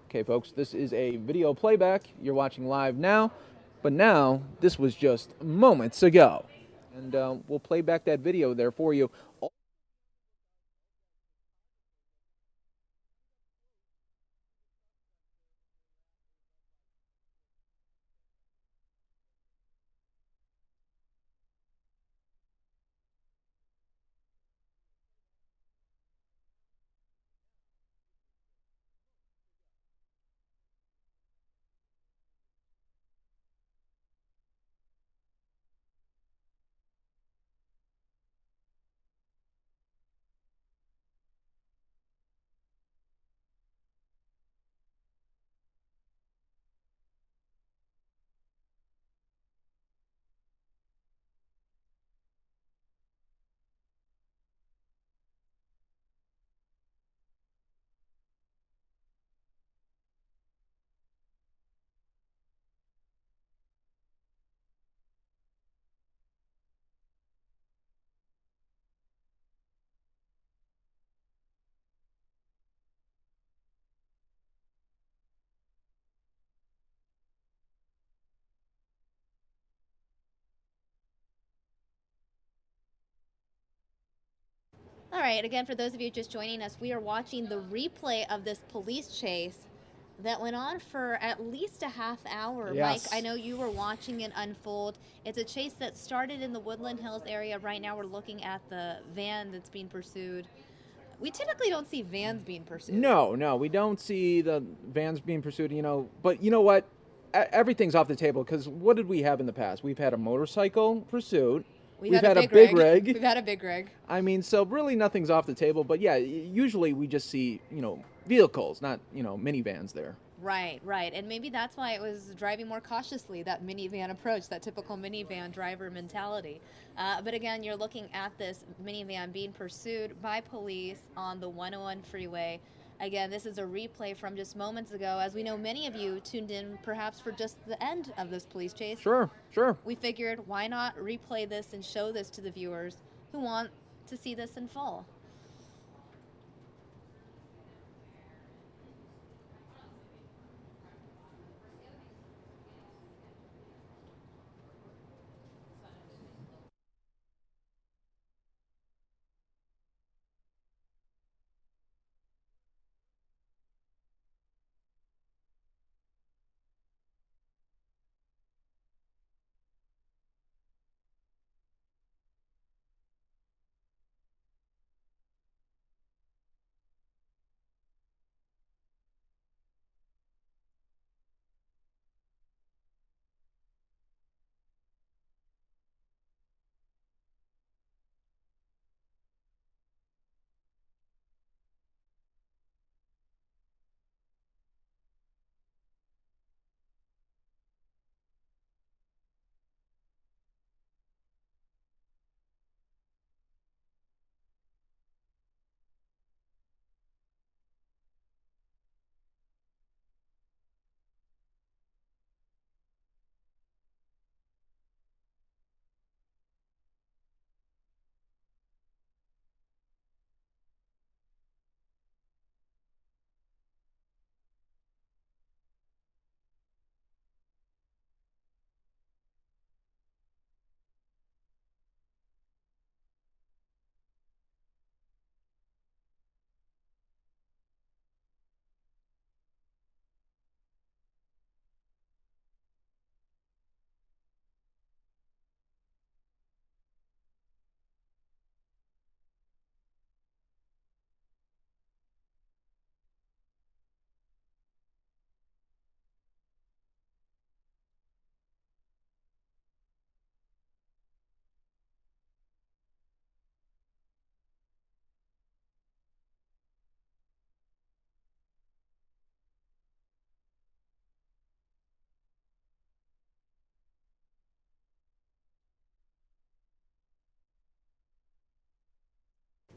Okay folks, this is a video playback. You're watching live now, but now this was just moments ago. And we'll play back that video there for you. All right, again, for those of you just joining us, we are watching the replay of this police chase that went on for at least a half hour. Yes. Mike, I know you were watching it unfold. It's a chase that started in the Woodland Hills area. Right now we're looking at the van that's being pursued. We typically don't see vans being pursued. No, we don't see the vans being pursued, but you know what? Everything's off the table, because what did we have in the past? We've had a motorcycle pursuit. We've had a big rig. We've had a big rig. I mean, so really nothing's off the table, but yeah, usually we just see, vehicles, not, minivans there. Right. And maybe that's why it was driving more cautiously, that minivan approach, that typical minivan driver mentality. But again, you're looking at this minivan being pursued by police on the 101 freeway. Again, this is a replay from just moments ago. As we know, many of you tuned in perhaps for just the end of this police chase. Sure. We figured, why not replay this and show this to the viewers who want to see this in full?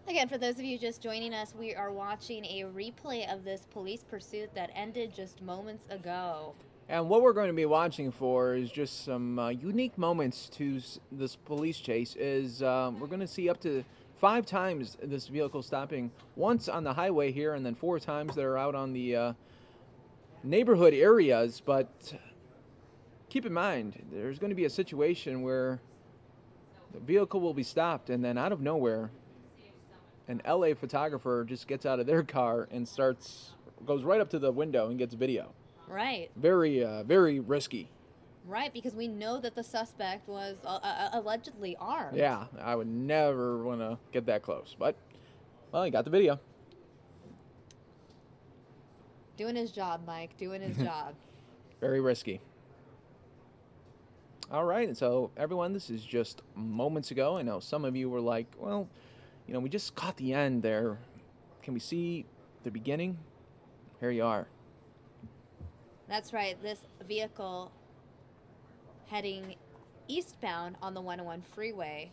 Again, for those of you just joining us, we are watching a replay of this police pursuit that ended just moments ago. And what we're going to be watching for is just some unique moments to this police chase. We're going to see up to 5 times this vehicle stopping, once on the highway here, and then 4 times they're out on the neighborhood areas. But keep in mind, there's going to be a situation where the vehicle will be stopped, and then out of nowhere, an LA photographer just gets out of their car and goes right up to the window and gets video. Right. Very, very risky. Right, because we know that the suspect was allegedly armed. Yeah, I would never want to get that close. But, well, he got the video. Doing his job, Mike. Doing his job. Very risky. All right, and so, everyone, this is just moments ago. I know some of you were like, well, we just caught the end there. Can we see the beginning? Here you are. That's right. This vehicle heading eastbound on the 101 freeway.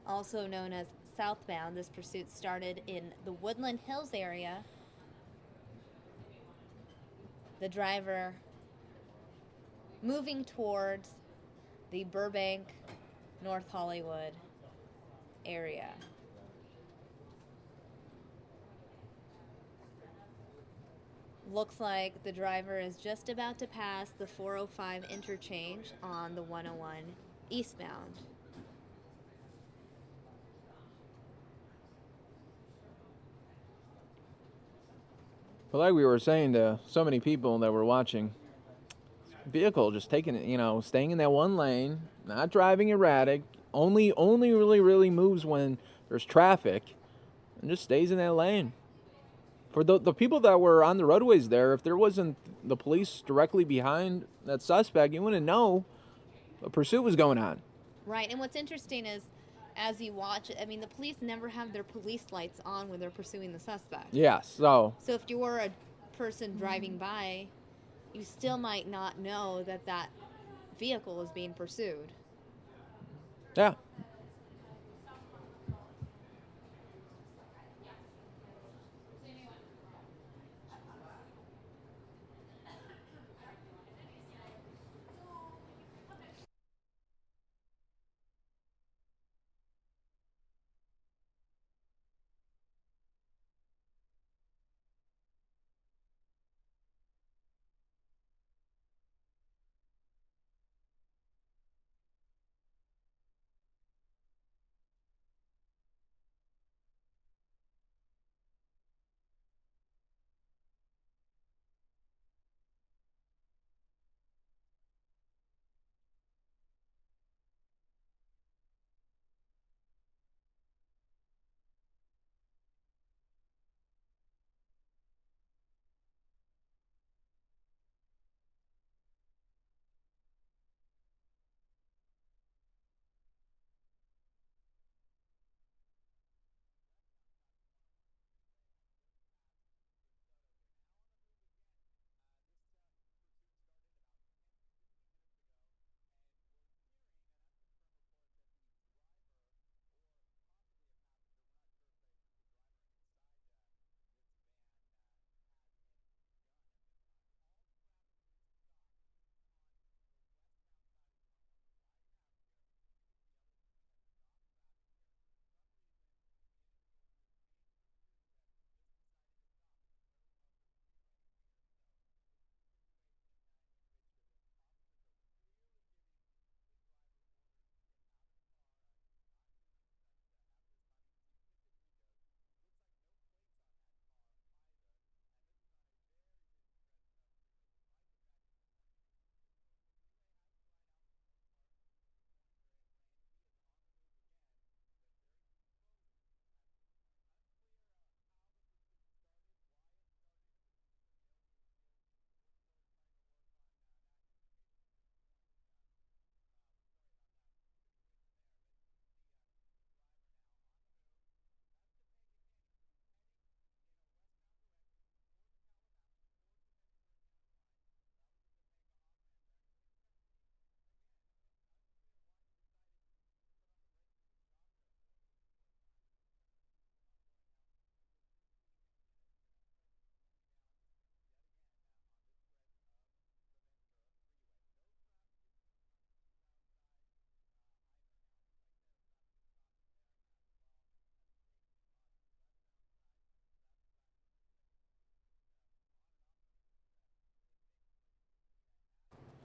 Also known as southbound, this pursuit started in the Woodland Hills area. The driver moving towards the Burbank, North Hollywood area. Looks like the driver is just about to pass the 405 interchange on the 101 eastbound. Well, like we were saying to so many people that were watching, vehicle just taking it, staying in that one lane, not driving erratic, only really moves when there's traffic, and just stays in that lane. For the people that were on the roadways there, if there wasn't the police directly behind that suspect, you wouldn't know a pursuit was going on. Right, and what's interesting is, as you watch it, the police never have their police lights on when they're pursuing the suspect. Yeah, so if you were a person driving by, you still might not know that vehicle is being pursued. Yeah.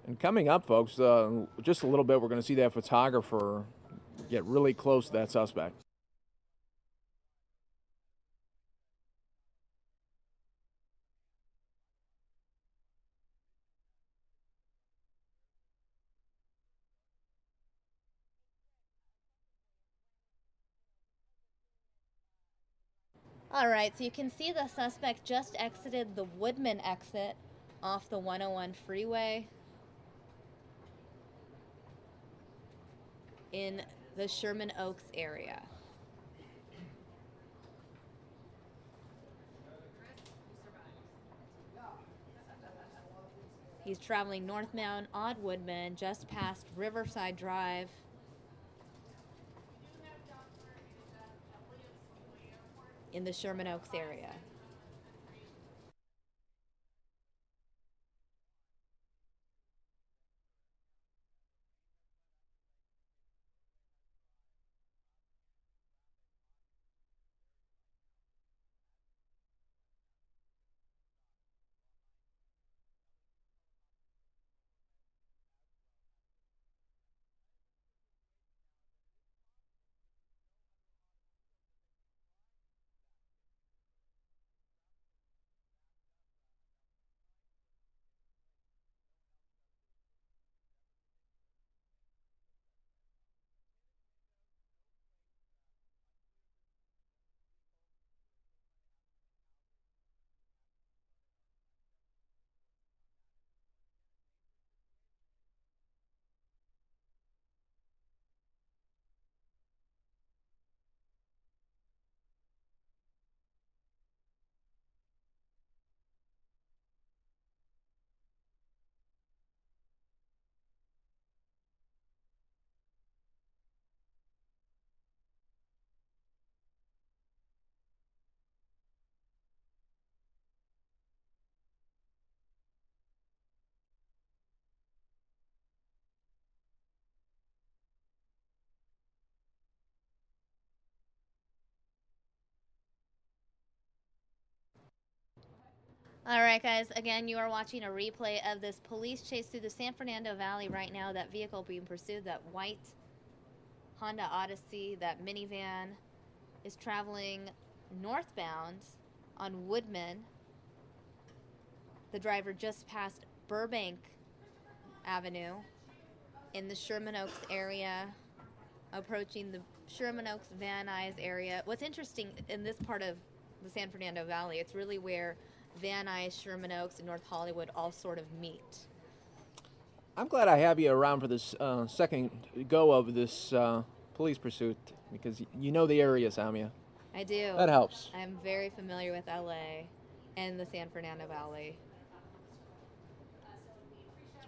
And coming up, folks, just a little bit, we're going to see that photographer get really close to that suspect. All right, so you can see the suspect just exited the Woodman exit off the 101 freeway in the Sherman Oaks area. He's traveling northbound on Woodman just past Riverside Drive. In the Sherman Oaks area. All right, guys, again, you are watching a replay of this police chase through the San Fernando Valley right now. That vehicle being pursued, that white Honda Odyssey, that minivan, is traveling northbound on Woodman. The driver just passed Burbank Avenue in the Sherman Oaks area, approaching the Sherman Oaks Van Nuys area. What's interesting in this part of the San Fernando Valley, it's really where Van Nuys, Sherman Oaks, and North Hollywood all sort of meet. I'm glad I have you around for this second go of this police pursuit because you know the area, Samia. I do. That helps. I'm very familiar with LA and the San Fernando Valley.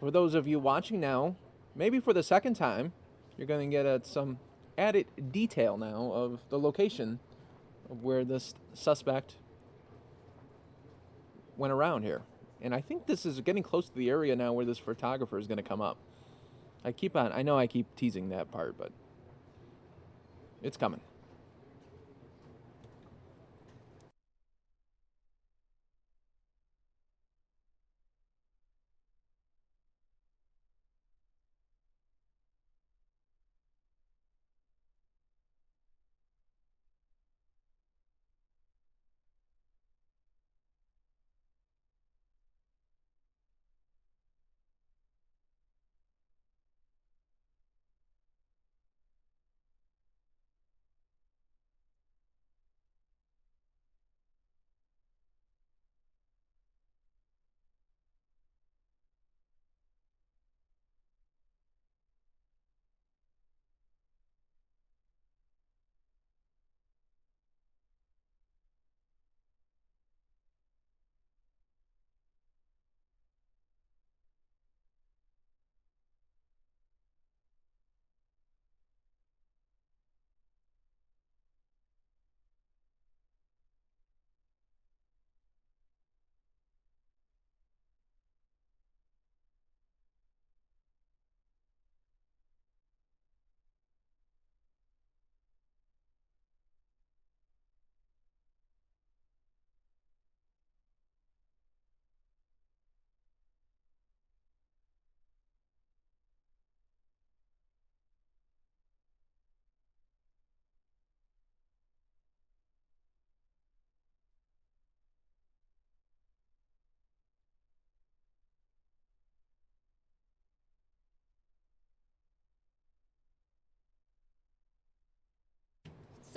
For those of you watching now, maybe for the second time, you're going to get some added detail now of the location of where this suspect went around here. And I think this is getting close to the area now where this photographer is going to come up. I know I keep teasing that part, but it's coming.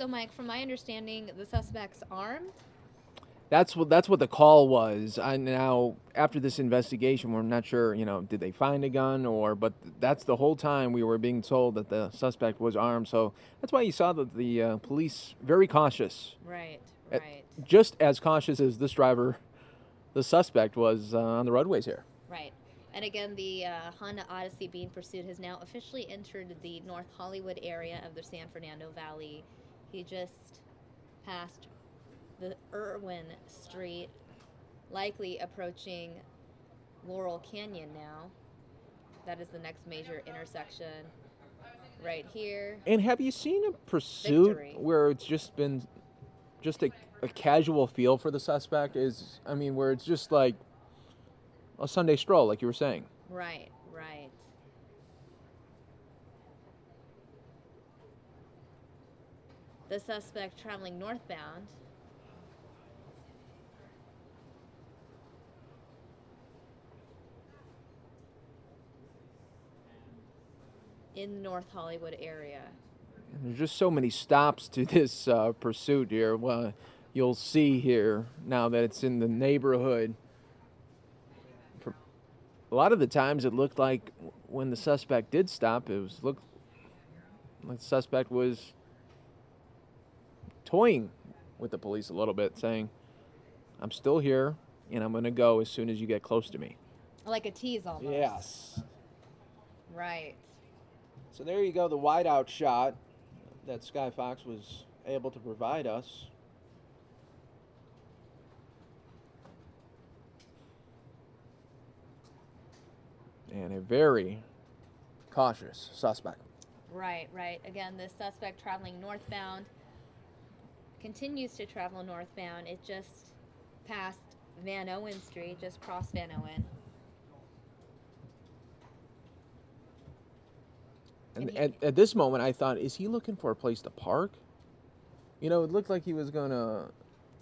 So, Mike, from my understanding, the suspect's armed. That's what the call was. Now, after this investigation, we're not sure, did they find a gun but that's the whole time we were being told that the suspect was armed. So that's why you saw that the police very cautious. Right. Just as cautious as this driver, the suspect, was on the roadways here. Right. And again, the Honda Odyssey being pursued has now officially entered the North Hollywood area of the San Fernando Valley. He just passed the Irwin Street, likely approaching Laurel Canyon now. That is the next major intersection right here. And have you seen a pursuit Victory. where it's just been just a casual feel for the suspect? Where it's just like a Sunday stroll, like you were saying. Right. The suspect traveling northbound. In the North Hollywood area. And there's just so many stops to this pursuit here. Well, you'll see here now that it's in the neighborhood. A lot of the times it looked like when the suspect did stop, looked like the suspect was toying with the police a little bit, saying, "I'm still here, and I'm going to go as soon as you get close to me." Like a tease almost. Yes. Right. So there you go, the wideout shot that Sky Fox was able to provide us. And a very cautious suspect. Right. Again, the suspect traveling northbound continues to travel northbound. It just passed Van Owen Street, just crossed Van Owen. And at this moment, I thought, is he looking for a place to park? It looked like he was going to...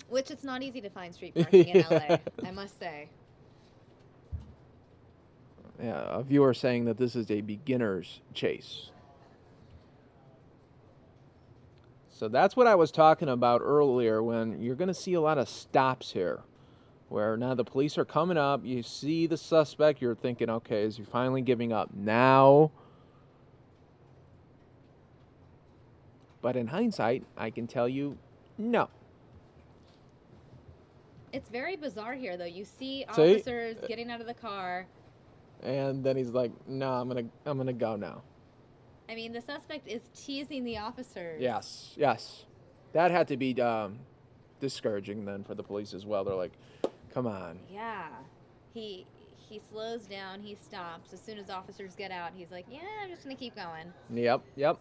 Which it's not easy to find street parking in LA, I must say. Yeah, a viewer saying that this is a beginner's chase. So that's what I was talking about earlier, when you're going to see a lot of stops here, where now the police are coming up, you see the suspect, you're thinking, okay, is he finally giving up now? But in hindsight, I can tell you, no. It's very bizarre here, though. You see officers getting out of the car. And then he's like, no, I'm gonna go now. I mean, the suspect is teasing the officers. Yes. That had to be discouraging then for the police as well. They're like, come on. Yeah. He slows down, he stops. As soon as officers get out, he's like, yeah, I'm just gonna keep going. Yep.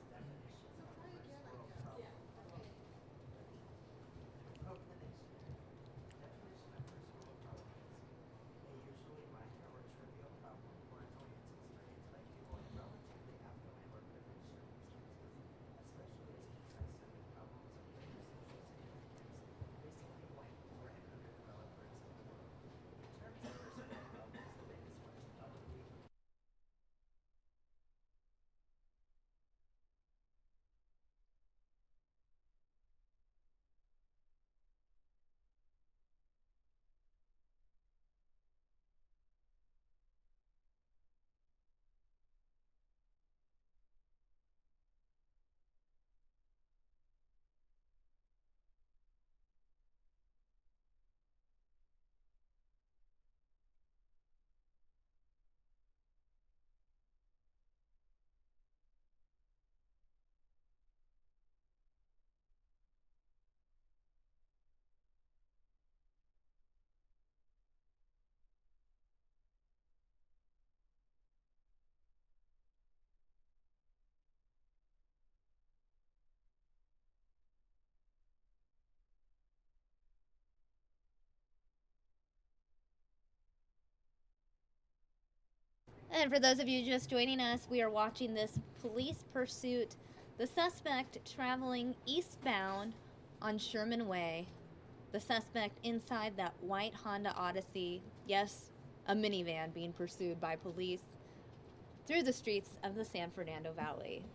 And for those of you just joining us, we are watching this police pursuit. The suspect traveling eastbound on Sherman Way. The suspect inside that white Honda Odyssey. Yes, a minivan being pursued by police through the streets of the San Fernando Valley.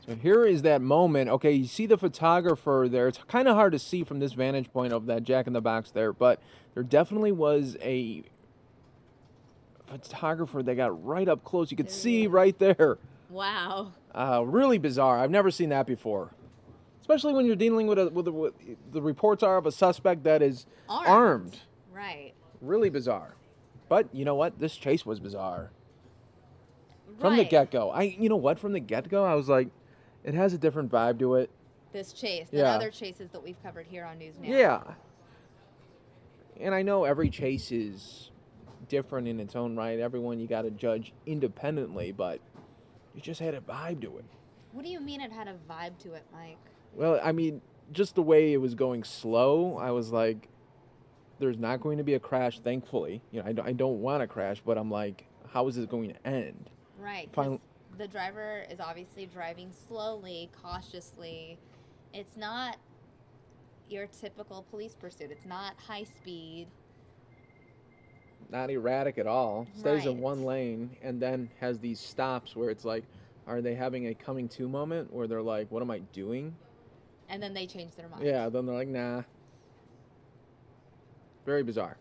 So here is that moment. Okay, you see the photographer there. It's kind of hard to see from this vantage point of that Jack in the Box there, but there definitely was a photographer that got right up close. You could see right there. Wow. Really bizarre. I've never seen that before. Especially when you're dealing with the reports are of a suspect that is armed. Right. Really bizarre. But you know what? This chase was bizarre. From the get-go. From the get-go, I was like, it has a different vibe to it. This chase than Yeah. other chases that we've covered here on News Now. Yeah. And I know every chase is different in its own right. Everyone you got to judge independently, but it just had a vibe to it. What do you mean it had a vibe to it, Mike? Well, I mean, just the way it was going slow, I was like, there's not going to be a crash, thankfully. I don't want to crash, but I'm like, how is this going to end? Right, 'cause the driver is obviously driving slowly, cautiously. It's not your typical police pursuit. It's not high speed. Not erratic at all. Stays in Right. one lane and then has these stops where it's like, are they having a coming to moment where they're like, what am I doing? And then they change their mind. Yeah, then they're like, nah. Very bizarre.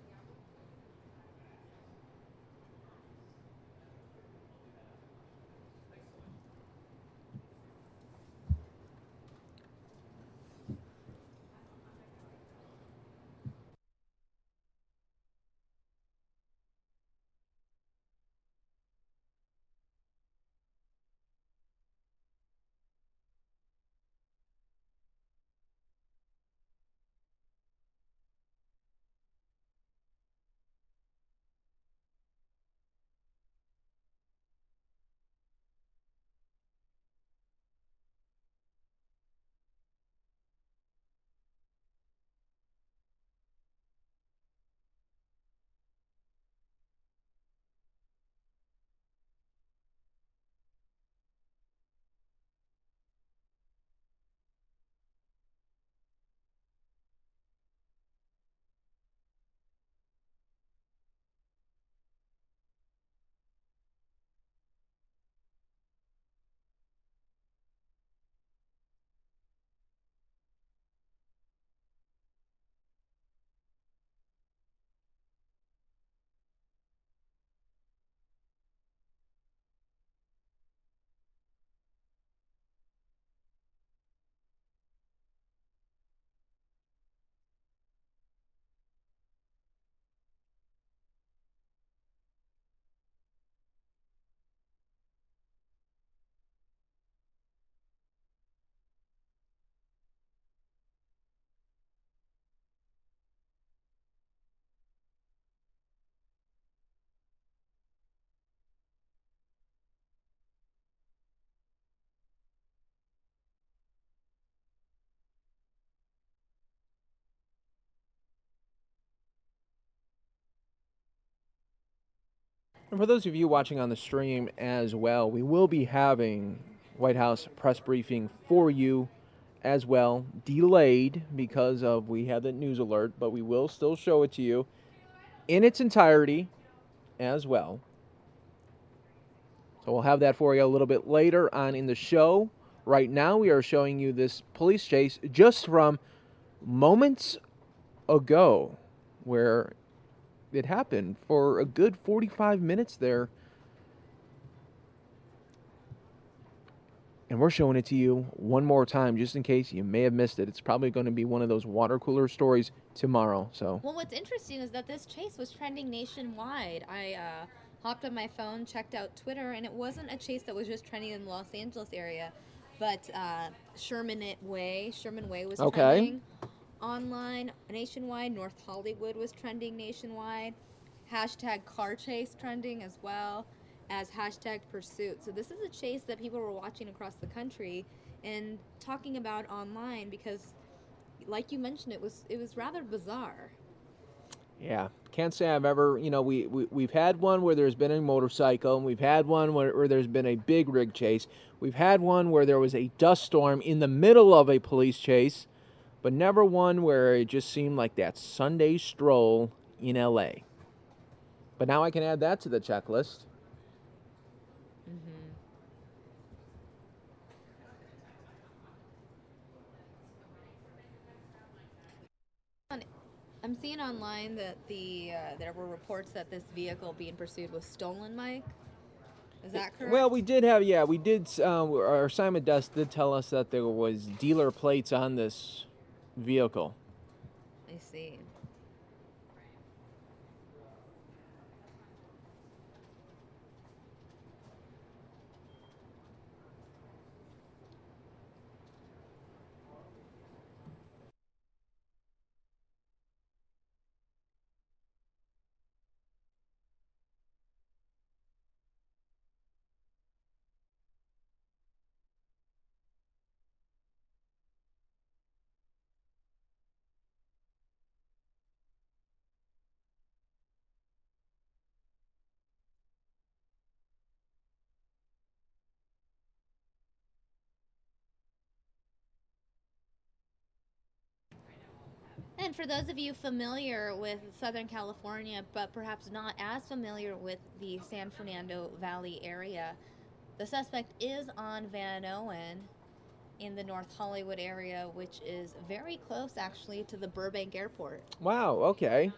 And for those of you watching on the stream as well, we will be having White House press briefing for you as well, delayed because of we had that news alert, but we will still show it to you in its entirety as well. So we'll have that for you a little bit later on in the show. Right now we are showing you this police chase just from moments ago where it happened for a good 45 minutes there. And we're showing it to you one more time just in case you may have missed it. It's probably going to be one of those water cooler stories tomorrow. So Well, what's interesting is that this chase was trending nationwide. I hopped on my phone, checked out Twitter, and it wasn't a chase that was just trending in the Los Angeles area, but Sherman Way was trending online nationwide. North Hollywood was trending nationwide. Hashtag car chase trending as well as hashtag pursuit. So this is a chase that people were watching across the country and talking about online because, like you mentioned, it was rather bizarre. yeah, can't say I've ever, we've had one where there's been a motorcycle, and we've had one where there's been a big rig chase. We've had one where there was a dust storm in the middle of a police chase, but never one where it just seemed like that Sunday stroll in L.A. But now I can add that to the checklist. I'm seeing online that there were reports that this vehicle being pursued was stolen, Mike. Is that correct? Well, we did, our assignment desk did tell us that there was dealer plates on this vehicle. I see. And for those of you familiar with Southern California, but perhaps not as familiar with the San Fernando Valley area, the suspect is on Van Owen in the North Hollywood area, which is very close actually to the Burbank Airport. Wow, okay.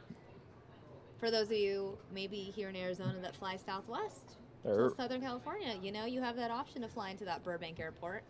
For those of you maybe here in Arizona that fly Southwest to Southern California, you have that option of flying to that Burbank Airport.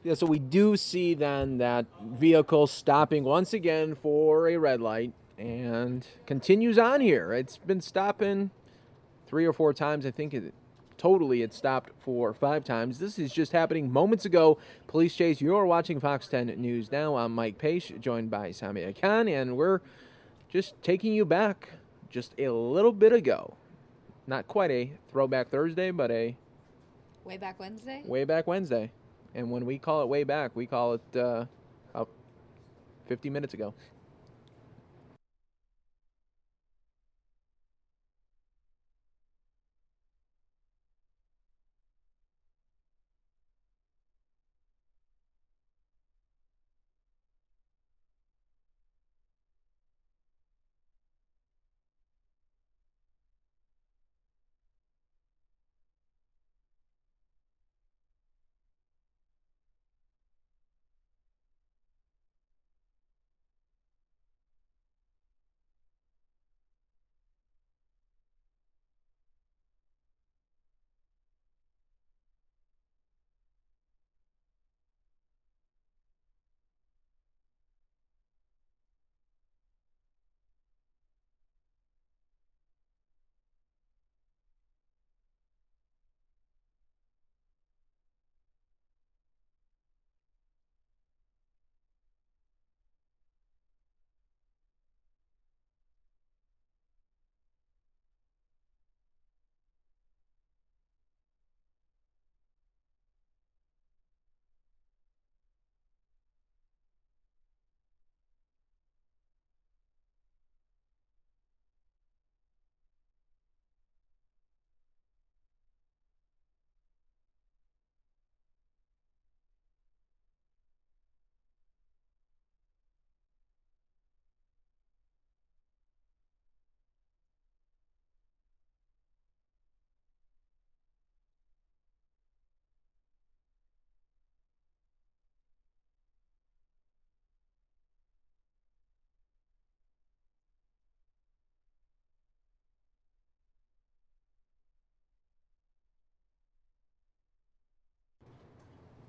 Yeah, so we do see then that vehicle stopping once again for a red light and continues on here. It's been stopping 3 or 4 times. I think totally it stopped 4 or 5 times. This is just happening moments ago. Police chase. You're watching Fox 10 News now. I'm Mike Pace, joined by Samia Khan, and we're just taking you back just a little bit ago. Not quite a Throwback Thursday, but a Way Back Wednesday? Way Back Wednesday. And when we call it way back, we call it about 50 minutes ago.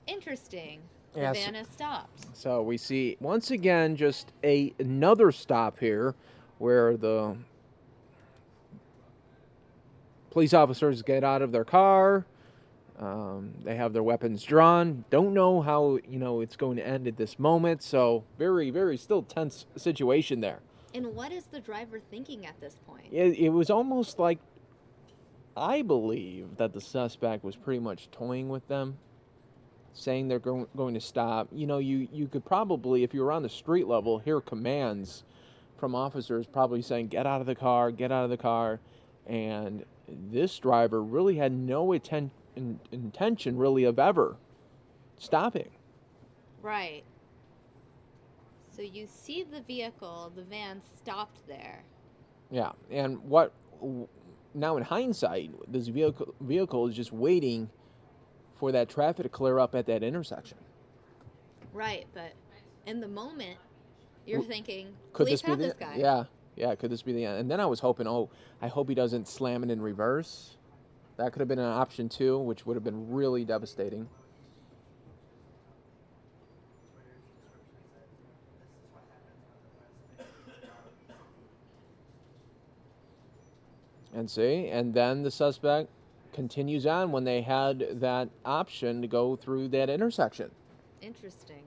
Interesting. Yes. Havana stopped. So we see, once again, just another stop here where the police officers get out of their car. They have their weapons drawn. Don't know how, it's going to end at this moment. So very, very still tense situation there. And what is the driver thinking at this point? It was almost like, I believe that the suspect was pretty much toying with them, saying they're going to stop. You could probably, if you were on the street level, hear commands from officers probably saying, get out of the car, get out of the car. And this driver really had no intention really of ever stopping. Right. So you see the vehicle, the van stopped there. Yeah, and now in hindsight, this vehicle is just waiting for that traffic to clear up at that intersection. Right, but in the moment, you're thinking, Could police this be have the this guy. yeah, could this be the end? And then I was hoping, I hope he doesn't slam it in reverse. That could have been an option too, which would have been really devastating. And then the suspect continues on when they had that option to go through that intersection. Interesting.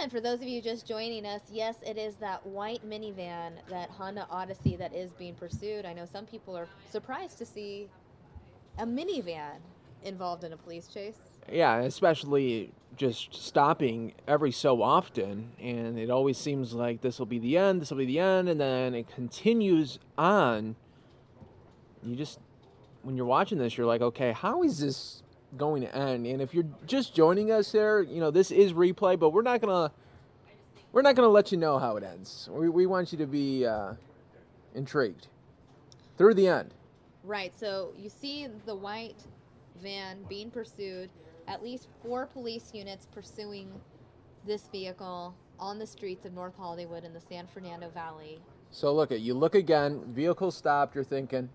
And for those of you just joining us, yes, it is that white minivan, that Honda Odyssey, that is being pursued. I know some people are surprised to see a minivan involved in a police chase. Yeah, especially just stopping every so often, and it always seems like this will be the end, and then it continues on. You just, when you're watching this, you're like, okay, how is this going to end? And if you're just joining us there, you know, this is replay, but we're not gonna let you know how it ends. We want you to be intrigued through the end. Right, so you see the white van being pursued, at least 4 police units pursuing this vehicle on the streets of North Hollywood in the San Fernando Valley. So you look again, vehicle stopped, you're thinking,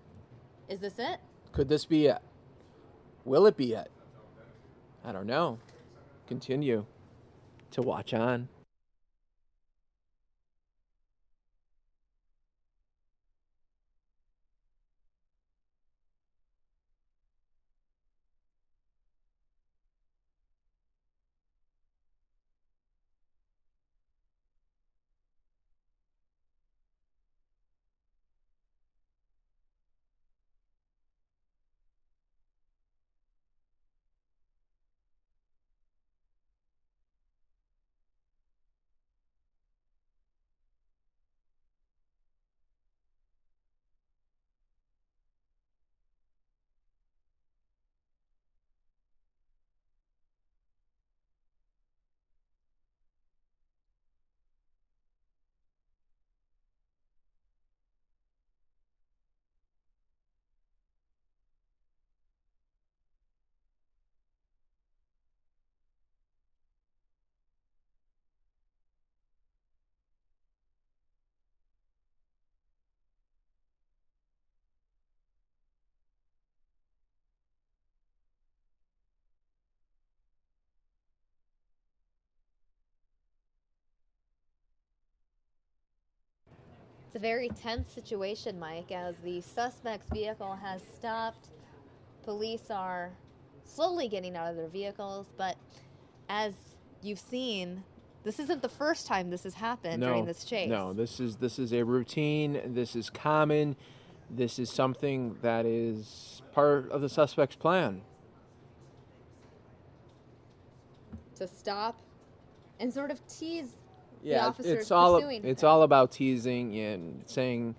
Is this it? could this be it? Will it be it? I don't know. Continue to watch on. It's a very tense situation, Mike, as the suspect's vehicle has stopped. Police are slowly getting out of their vehicles, but as you've seen, this isn't the first time this has happened during this chase. No, this is a routine. This is common. This is something that is part of the suspect's plan. To stop and sort of tease the Yeah, officers pursuing it's him. all about teasing and saying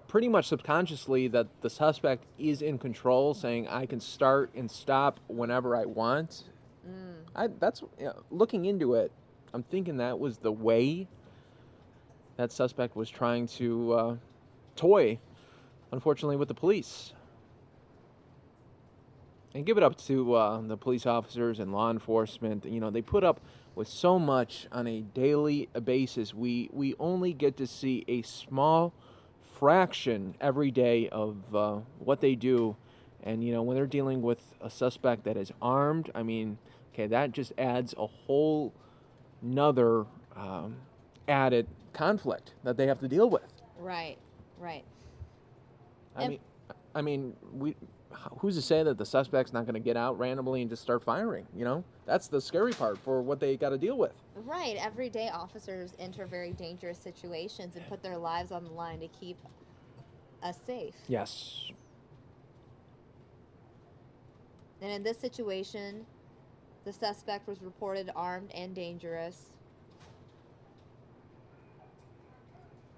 pretty much subconsciously that the suspect is in control, saying I can start and stop whenever I want. Looking into it, I'm thinking that was the way that suspect was trying to toy, unfortunately, with the police. And give it up to the police officers and law enforcement. You know, they put up with so much on a daily basis. We only get to see a small fraction every day of what they do. And, you know, when they're dealing with a suspect that is armed, I mean, okay, that just adds a whole nother added conflict that they have to deal with. Right. I mean, who's to say that the suspect's not going to get out randomly and just start firing? You know, that's the scary part for what they got to deal with. Right. Every day, officers enter very dangerous situations and put their lives on the line to keep us safe. Yes. And in this situation, the suspect was reported armed and dangerous.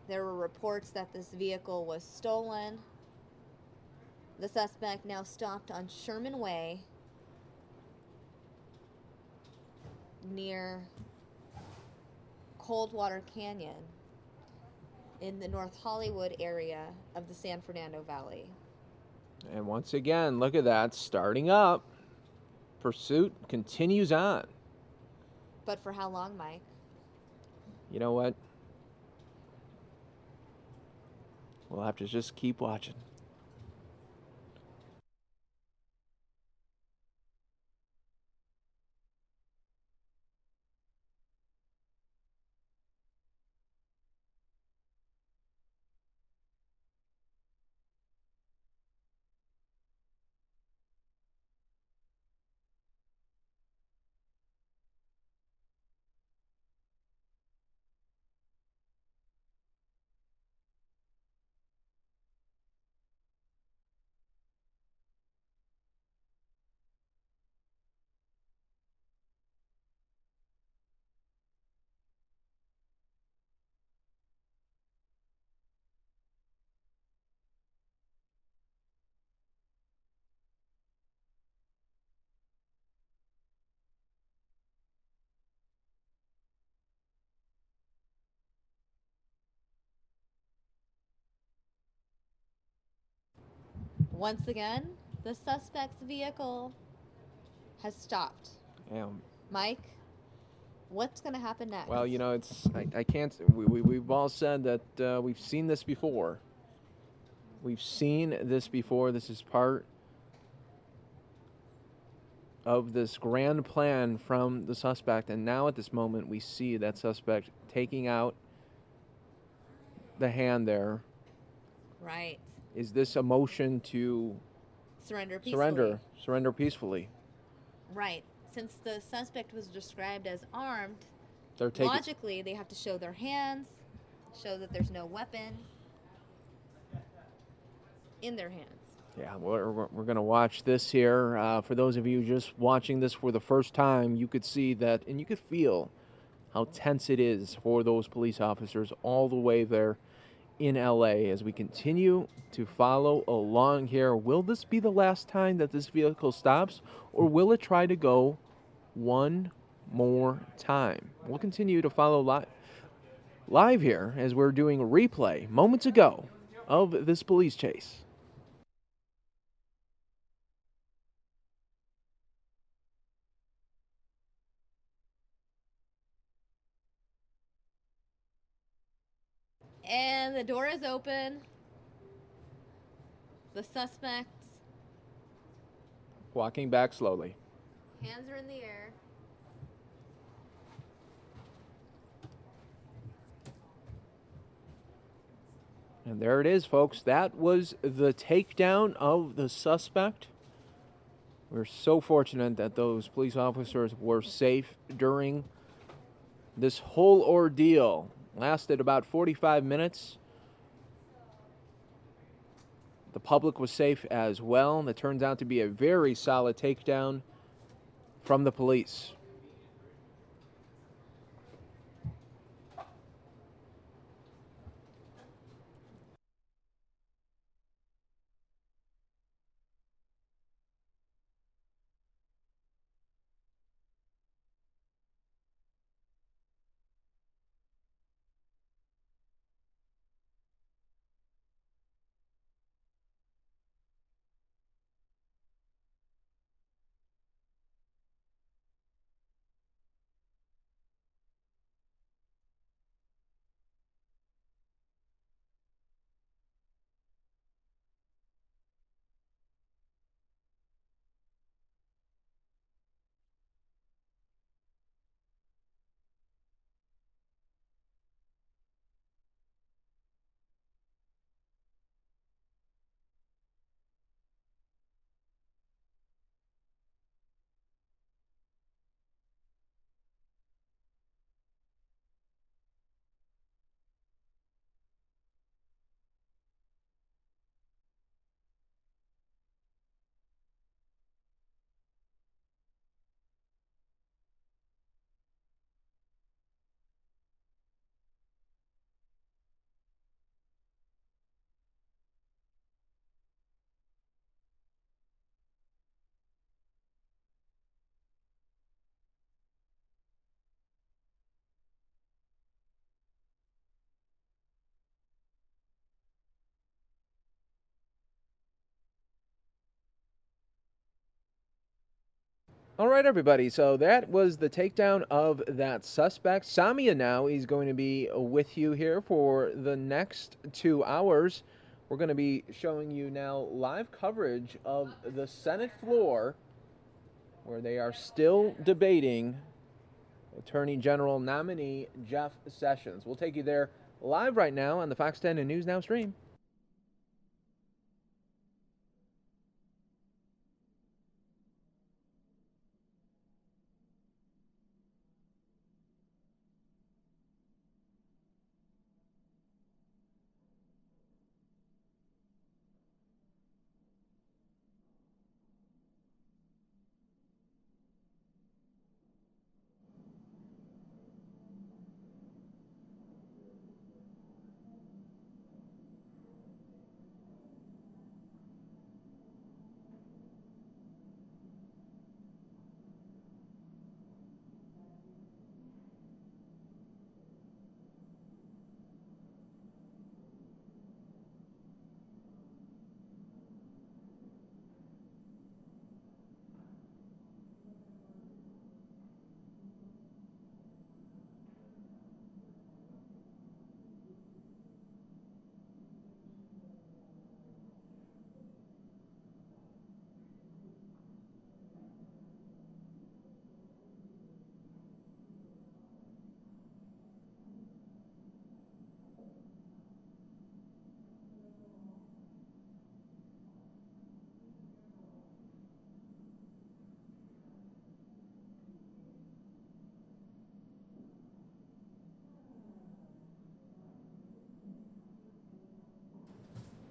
There were reports that this vehicle was stolen. The suspect now stopped on Sherman Way near Coldwater Canyon in the North Hollywood area of the San Fernando Valley. And once again, look at that, starting up. Pursuit continues on. But for how long, Mike? You know what? We'll have to just keep watching. Once again, the suspect's vehicle has stopped. Yeah. Mike, what's going to happen next? Well, you know, I can't. We've all said that we've seen this before. We've seen this before. This is part of this grand plan from the suspect, and now at this moment we see that suspect taking out the hand there. Right. Is this a motion to Surrender peacefully. Surrender peacefully? Right. Since the suspect was described as armed, They're taking. logically they have to show their hands, show that there's no weapon in their hands. Yeah, we're going to watch this here. For those of you just watching this for the first time, you could see that, and you could feel how tense it is for those police officers all the way there in LA as we continue to follow along here. Will this be the last time that this vehicle stops, or will it try to go one more time? We'll continue to follow live here as we're doing a replay moments ago of this police chase. And the door is open. The suspect's Walking back slowly. hands are in the air. And there it is, folks. That was the takedown of the suspect. We're so fortunate that those police officers were safe during this whole ordeal. Lasted about 45 minutes. The public was safe as well. That turns out to be a very solid takedown from the police. All right, everybody. So that was the takedown of that suspect. Samia now is going to be with you here for the next 2 hours. We're going to be showing you now live coverage of the Senate floor where they are still debating Attorney General nominee Jeff Sessions. We'll take you there live right now on the Fox 10 and News Now stream.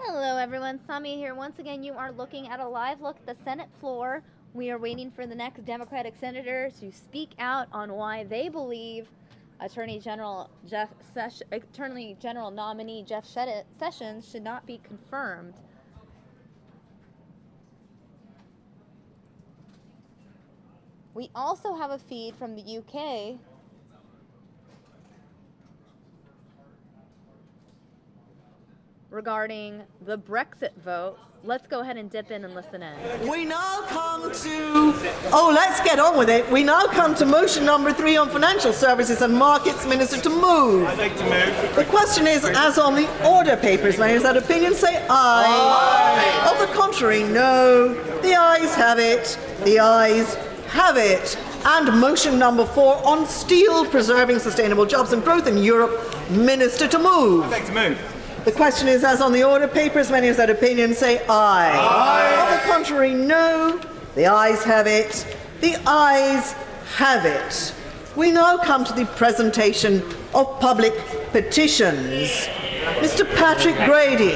Hello, everyone. Samia here. Once again, you are looking at a live look at the Senate floor. We are waiting for the next Democratic senator to speak out on why they believe Attorney General nominee Jeff Sessions should not be confirmed. We also have a feed from the UK regarding the Brexit vote. Let's go ahead and dip in and listen in. We now come to, let's get on with it. We now come to motion number 3 on financial services and markets. Minister to move. I'd like to move. The question is, as on the order papers, members that opinion say aye. Of the contrary, no. The ayes have it. The ayes have it. And motion number 4 on steel, preserving sustainable jobs and growth in Europe. Minister to move. I'd like to move. The question is, as on the order papers, many of that opinion say aye. Aye. On the contrary, no. The ayes have it. The ayes have it. We now come to the presentation of public petitions. Mr. Patrick Grady.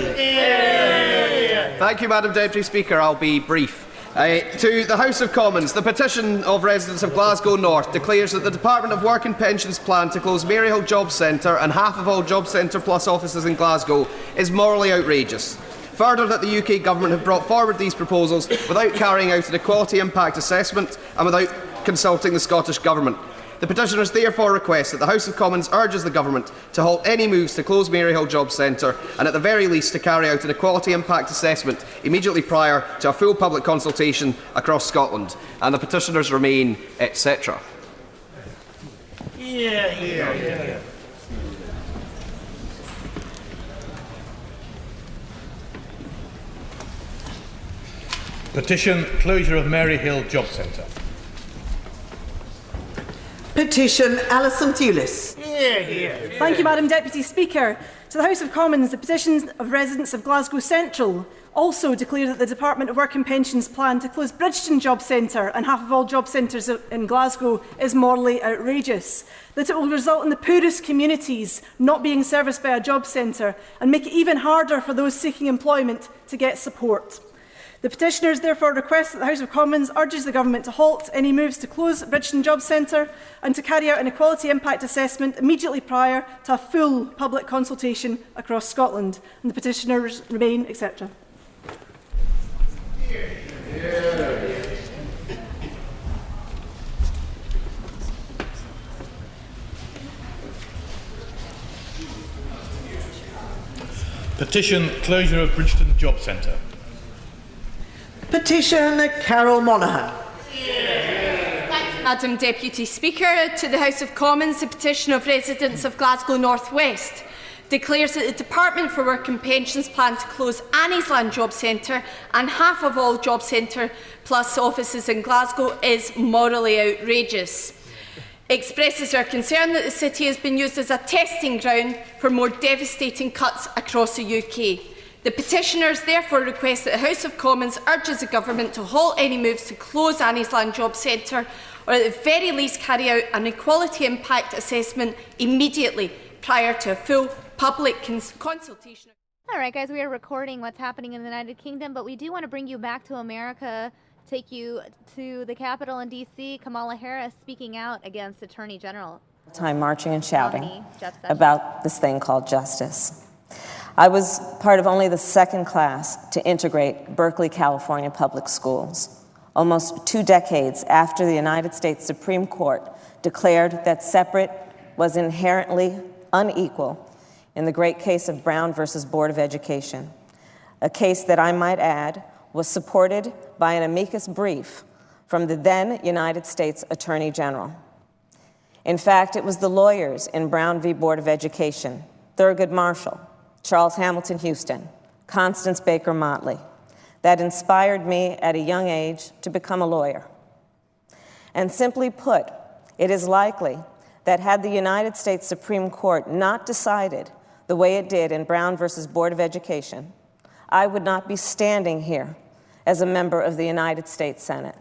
Thank you, Madam Deputy Speaker. I'll be brief. To the House of Commons, the petition of residents of Glasgow North declares that the Department of Work and Pensions plan to close Maryhill Jobs Centre and half of all Jobs Centre Plus offices in Glasgow is morally outrageous. Further, that the UK Government have brought forward these proposals without carrying out an equality impact assessment and without consulting the Scottish Government. The petitioners therefore request that the House of Commons urges the Government to halt any moves to close Maryhill Jobs Centre and at the very least to carry out an equality impact assessment immediately prior to a full public consultation across Scotland. And the petitioners remain, etc. Petition closure of Maryhill Job Centre. Petition Alison Thewlis. Thank you, Madam Deputy Speaker. To the House of Commons, the petitions of residents of Glasgow Central also declare that the Department of Work and Pensions plan to close Bridgeton Job Centre and half of all job centres in Glasgow is morally outrageous. That it will result in the poorest communities not being serviced by a job centre and make it even harder for those seeking employment to get support. The petitioners therefore request that the House of Commons urges the Government to halt any moves to close Bridgeton Job Centre and to carry out an equality impact assessment immediately prior to a full public consultation across Scotland. And the petitioners remain, etc. Petition closure of Bridgeton Job Centre. Petition Carol Monaghan. Madam Deputy Speaker, to the House of Commons, the petition of residents of Glasgow North West declares that the Department for Work and Pensions plan to close Anniesland Job Centre and half of all Job Centre Plus offices in Glasgow is morally outrageous. Expresses our concern that the city has been used as a testing ground for more devastating cuts across the UK. The petitioners therefore request that the House of Commons urges the Government to halt any moves to close Anniesland Job Centre or at the very least carry out an equality impact assessment immediately prior to a full public consultation. All right, guys, we are recording what's happening in the United Kingdom, but we do want to bring you back to America, take you to the Capitol in D.C. Kamala Harris speaking out against Attorney General. Time marching and shouting about this thing called justice. I was part of only the second class to integrate Berkeley, California public schools, almost 2 decades after the United States Supreme Court declared that separate was inherently unequal in the great case of Brown versus Board of Education, a case that I might add was supported by an amicus brief from the then United States Attorney General. In fact, it was the lawyers in Brown v. Board of Education, Thurgood Marshall, Charles Hamilton Houston, Constance Baker Motley, that inspired me at a young age to become a lawyer. And simply put, it is likely that had the United States Supreme Court not decided the way it did in Brown versus Board of Education, I would not be standing here as a member of the United States Senate.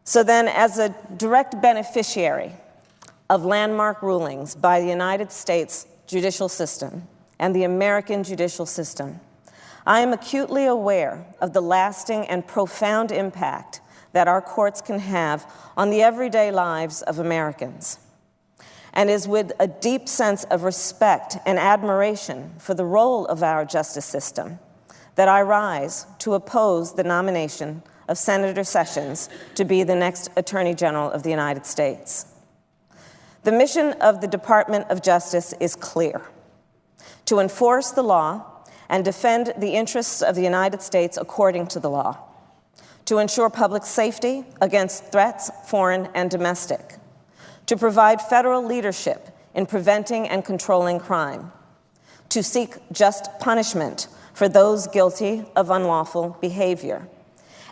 So then, as a direct beneficiary of landmark rulings by the United States judicial system, and the American judicial system. I am acutely aware of the lasting and profound impact that our courts can have on the everyday lives of Americans. And it is with a deep sense of respect and admiration for the role of our justice system that I rise to oppose the nomination of Senator Sessions to be the next Attorney General of the United States. The mission of the Department of Justice is clear: to enforce the law and defend the interests of the United States according to the law, to ensure public safety against threats, foreign and domestic, to provide federal leadership in preventing and controlling crime, to seek just punishment for those guilty of unlawful behavior,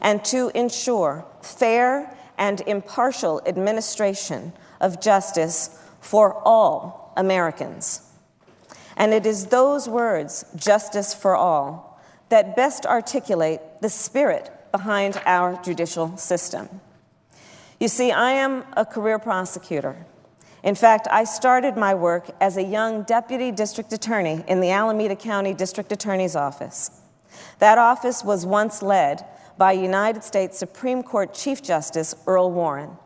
and to ensure fair and impartial administration of justice for all Americans. And it is those words, justice for all, that best articulate the spirit behind our judicial system. You see, I am a career prosecutor. In fact, I started my work as a young deputy district attorney in the Alameda County District Attorney's Office. That office was once led by United States Supreme Court Chief Justice Earl Warren.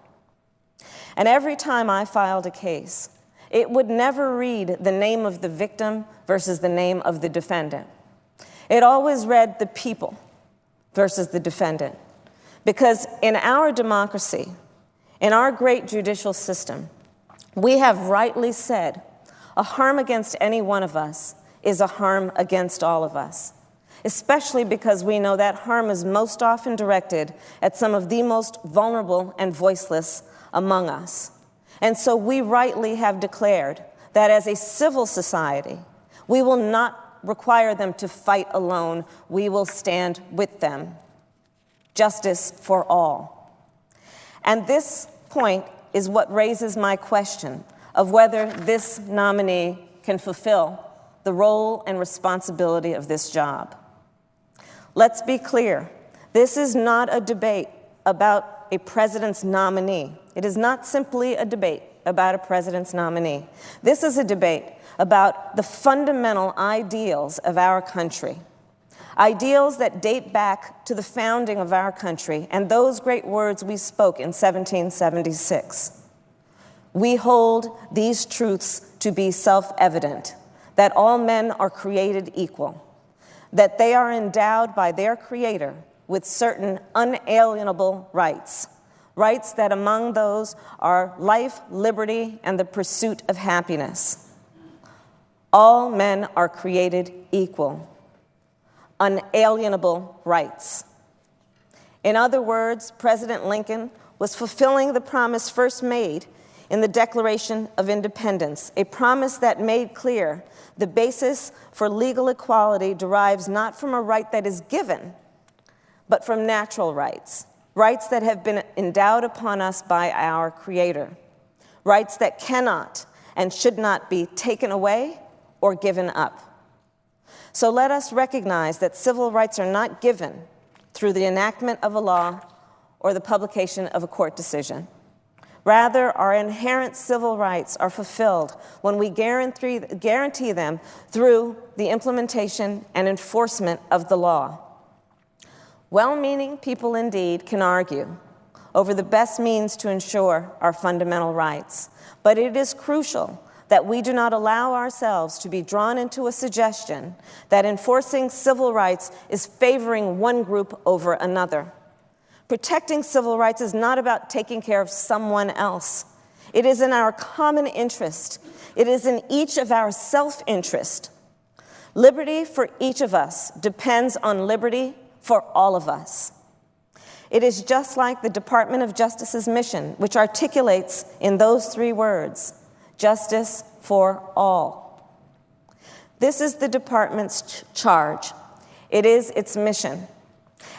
And every time I filed a case, it would never read the name of the victim versus the name of the defendant. It always read the people versus the defendant. Because in our democracy, in our great judicial system, we have rightly said a harm against any one of us is a harm against all of us, especially because we know that harm is most often directed at some of the most vulnerable and voiceless among us. And so we rightly have declared that as a civil society, we will not require them to fight alone. We will stand with them. Justice for all. And this point is what raises my question of whether this nominee can fulfill the role and responsibility of this job. Let's be clear. This is not a debate about a president's nominee. It is not simply a debate about a president's nominee. This is a debate about the fundamental ideals of our country, ideals that date back to the founding of our country and those great words we spoke in 1776. We hold these truths to be self-evident, that all men are created equal, that they are endowed by their Creator with certain unalienable rights, rights that among those are life, liberty, and the pursuit of happiness. All men are created equal, unalienable rights. In other words, President Lincoln was fulfilling the promise first made in the Declaration of Independence, a promise that made clear the basis for legal equality derives not from a right that is given, but from natural rights, rights that have been endowed upon us by our Creator, rights that cannot and should not be taken away or given up. So let us recognize that civil rights are not given through the enactment of a law or the publication of a court decision. Rather, our inherent civil rights are fulfilled when we guarantee them through the implementation and enforcement of the law. Well-meaning people indeed can argue over the best means to ensure our fundamental rights, but it is crucial that we do not allow ourselves to be drawn into a suggestion that enforcing civil rights is favoring one group over another. Protecting civil rights is not about taking care of someone else. It is in our common interest. It is in each of our self-interest. Liberty for each of us depends on liberty for all of us. It is just like the Department of Justice's mission, which articulates in those three words, justice for all. This is the department's charge. It is its mission.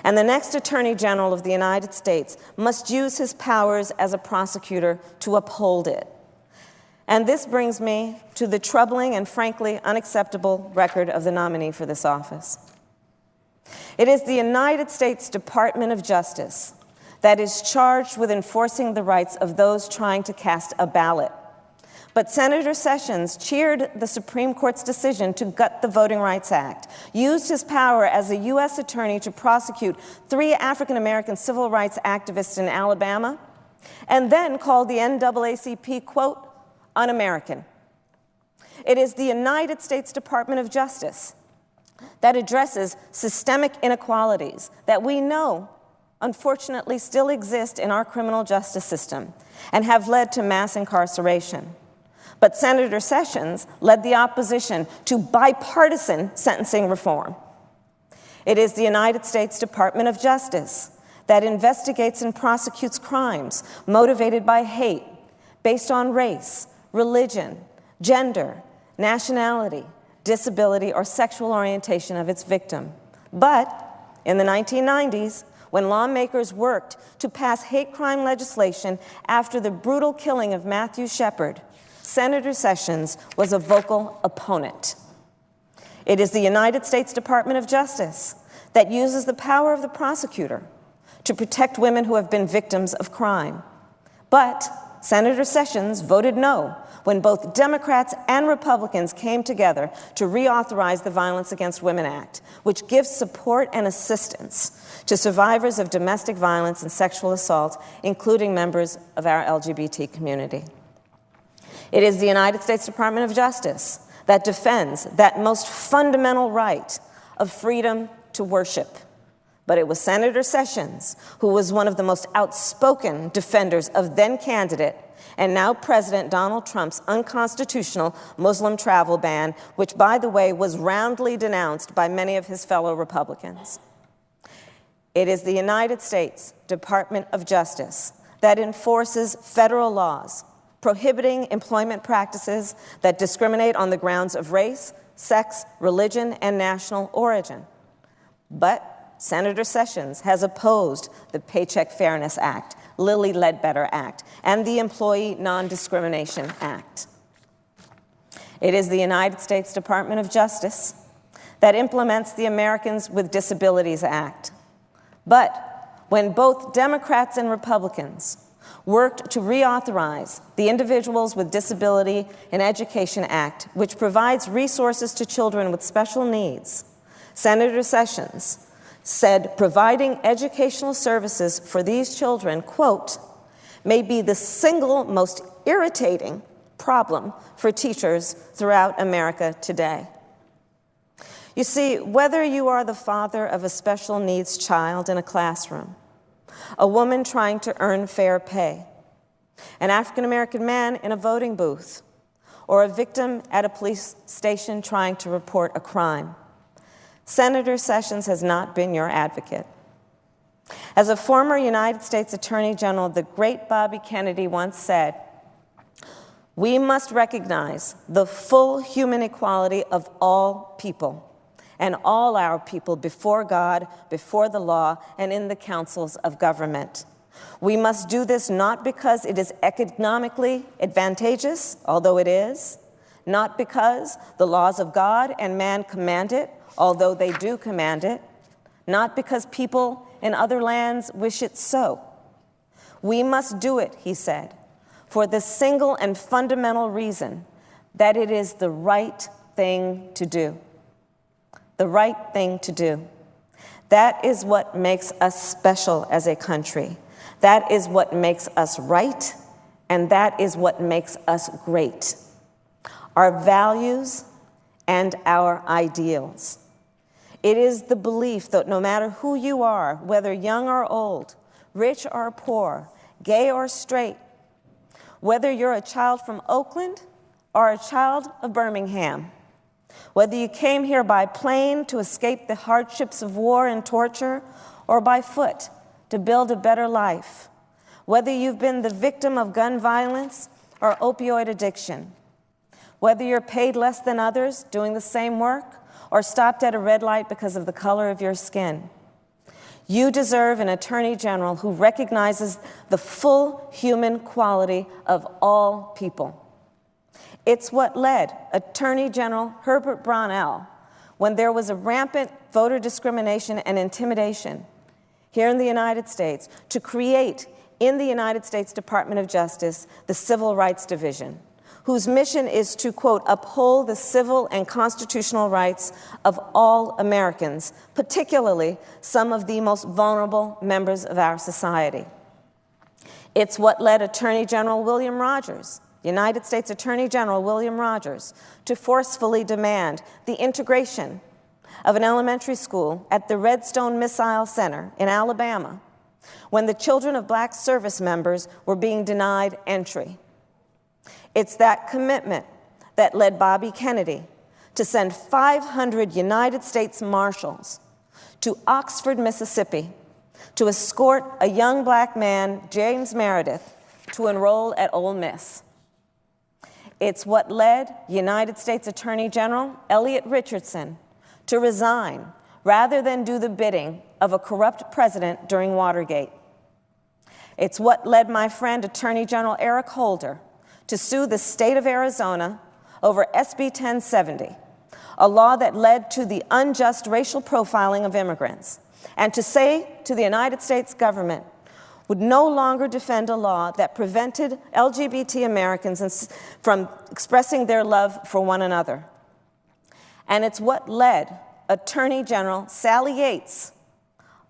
And the next Attorney General of the United States must use his powers as a prosecutor to uphold it. And this brings me to the troubling and frankly unacceptable record of the nominee for this office. It is the United States Department of Justice that is charged with enforcing the rights of those trying to cast a ballot. But Senator Sessions cheered the Supreme Court's decision to gut the Voting Rights Act, used his power as a U.S. attorney to prosecute 3 African-American civil rights activists in Alabama, and then called the NAACP, quote, un-American. It is the United States Department of Justice that addresses systemic inequalities that we know, unfortunately, still exist in our criminal justice system and have led to mass incarceration. But Senator Sessions led the opposition to bipartisan sentencing reform. It is the United States Department of Justice that investigates and prosecutes crimes motivated by hate, based on race, religion, gender, nationality, disability, or sexual orientation of its victim. But in the 1990s, when lawmakers worked to pass hate crime legislation after the brutal killing of Matthew Shepard, Senator Sessions was a vocal opponent. It is the United States Department of Justice that uses the power of the prosecutor to protect women who have been victims of crime. But Senator Sessions voted no when both Democrats and Republicans came together to reauthorize the Violence Against Women Act, which gives support and assistance to survivors of domestic violence and sexual assault, including members of our LGBT community. It is the United States Department of Justice that defends that most fundamental right of freedom to worship. But it was Senator Sessions who was one of the most outspoken defenders of then-candidate and now President Donald Trump's unconstitutional Muslim travel ban, which, by the way, was roundly denounced by many of his fellow Republicans. It is the United States Department of Justice that enforces federal laws prohibiting employment practices that discriminate on the grounds of race, sex, religion, and national origin. But Senator Sessions has opposed the Paycheck Fairness Act, Lilly Ledbetter Act, and the Employee Non-Discrimination Act. It is the United States Department of Justice that implements the Americans with Disabilities Act. But when both Democrats and Republicans worked to reauthorize the Individuals with Disability in Education Act, which provides resources to children with special needs, Senator Sessions said providing educational services for these children, quote, may be the single most irritating problem for teachers throughout America today. You see, whether you are the father of a special needs child in a classroom, a woman trying to earn fair pay, an African-American man in a voting booth, or a victim at a police station trying to report a crime, Senator Sessions has not been your advocate. As a former United States Attorney General, the great Bobby Kennedy once said, "We must recognize the full human equality of all people and all our people before God, before the law, and in the councils of government. We must do this not because it is economically advantageous, although it is, not because the laws of God and man command it, although they do command it, not because people in other lands wish it so. We must do it," he said, "for the single and fundamental reason that it is the right thing to do." The right thing to do. That is what makes us special as a country. That is what makes us right, and that is what makes us great. Our values and our ideals. It is the belief that no matter who you are, whether young or old, rich or poor, gay or straight, whether you're a child from Oakland or a child of Birmingham, whether you came here by plane to escape the hardships of war and torture, or by foot to build a better life, whether you've been the victim of gun violence or opioid addiction, whether you're paid less than others doing the same work or stopped at a red light because of the color of your skin, you deserve an Attorney General who recognizes the full human quality of all people. It's what led Attorney General Herbert Brownell, when there was a rampant voter discrimination and intimidation here in the United States, to create in the United States Department of Justice the Civil Rights Division, whose mission is to, quote, uphold the civil and constitutional rights of all Americans, particularly some of the most vulnerable members of our society. It's what led Attorney General William Rogers, United States Attorney General William Rogers, to forcefully demand the integration of an elementary school at the Redstone Missile Center in Alabama when the children of black service members were being denied entry. It's that commitment that led Bobby Kennedy to send 500 United States Marshals to Oxford, Mississippi, to escort a young black man, James Meredith, to enroll at Ole Miss. It's what led United States Attorney General Elliot Richardson to resign rather than do the bidding of a corrupt president during Watergate. It's what led my friend Attorney General Eric Holder to sue the state of Arizona over SB 1070, a law that led to the unjust racial profiling of immigrants, and to say to the United States government would no longer defend a law that prevented LGBT Americans from expressing their love for one another. And it's what led Attorney General Sally Yates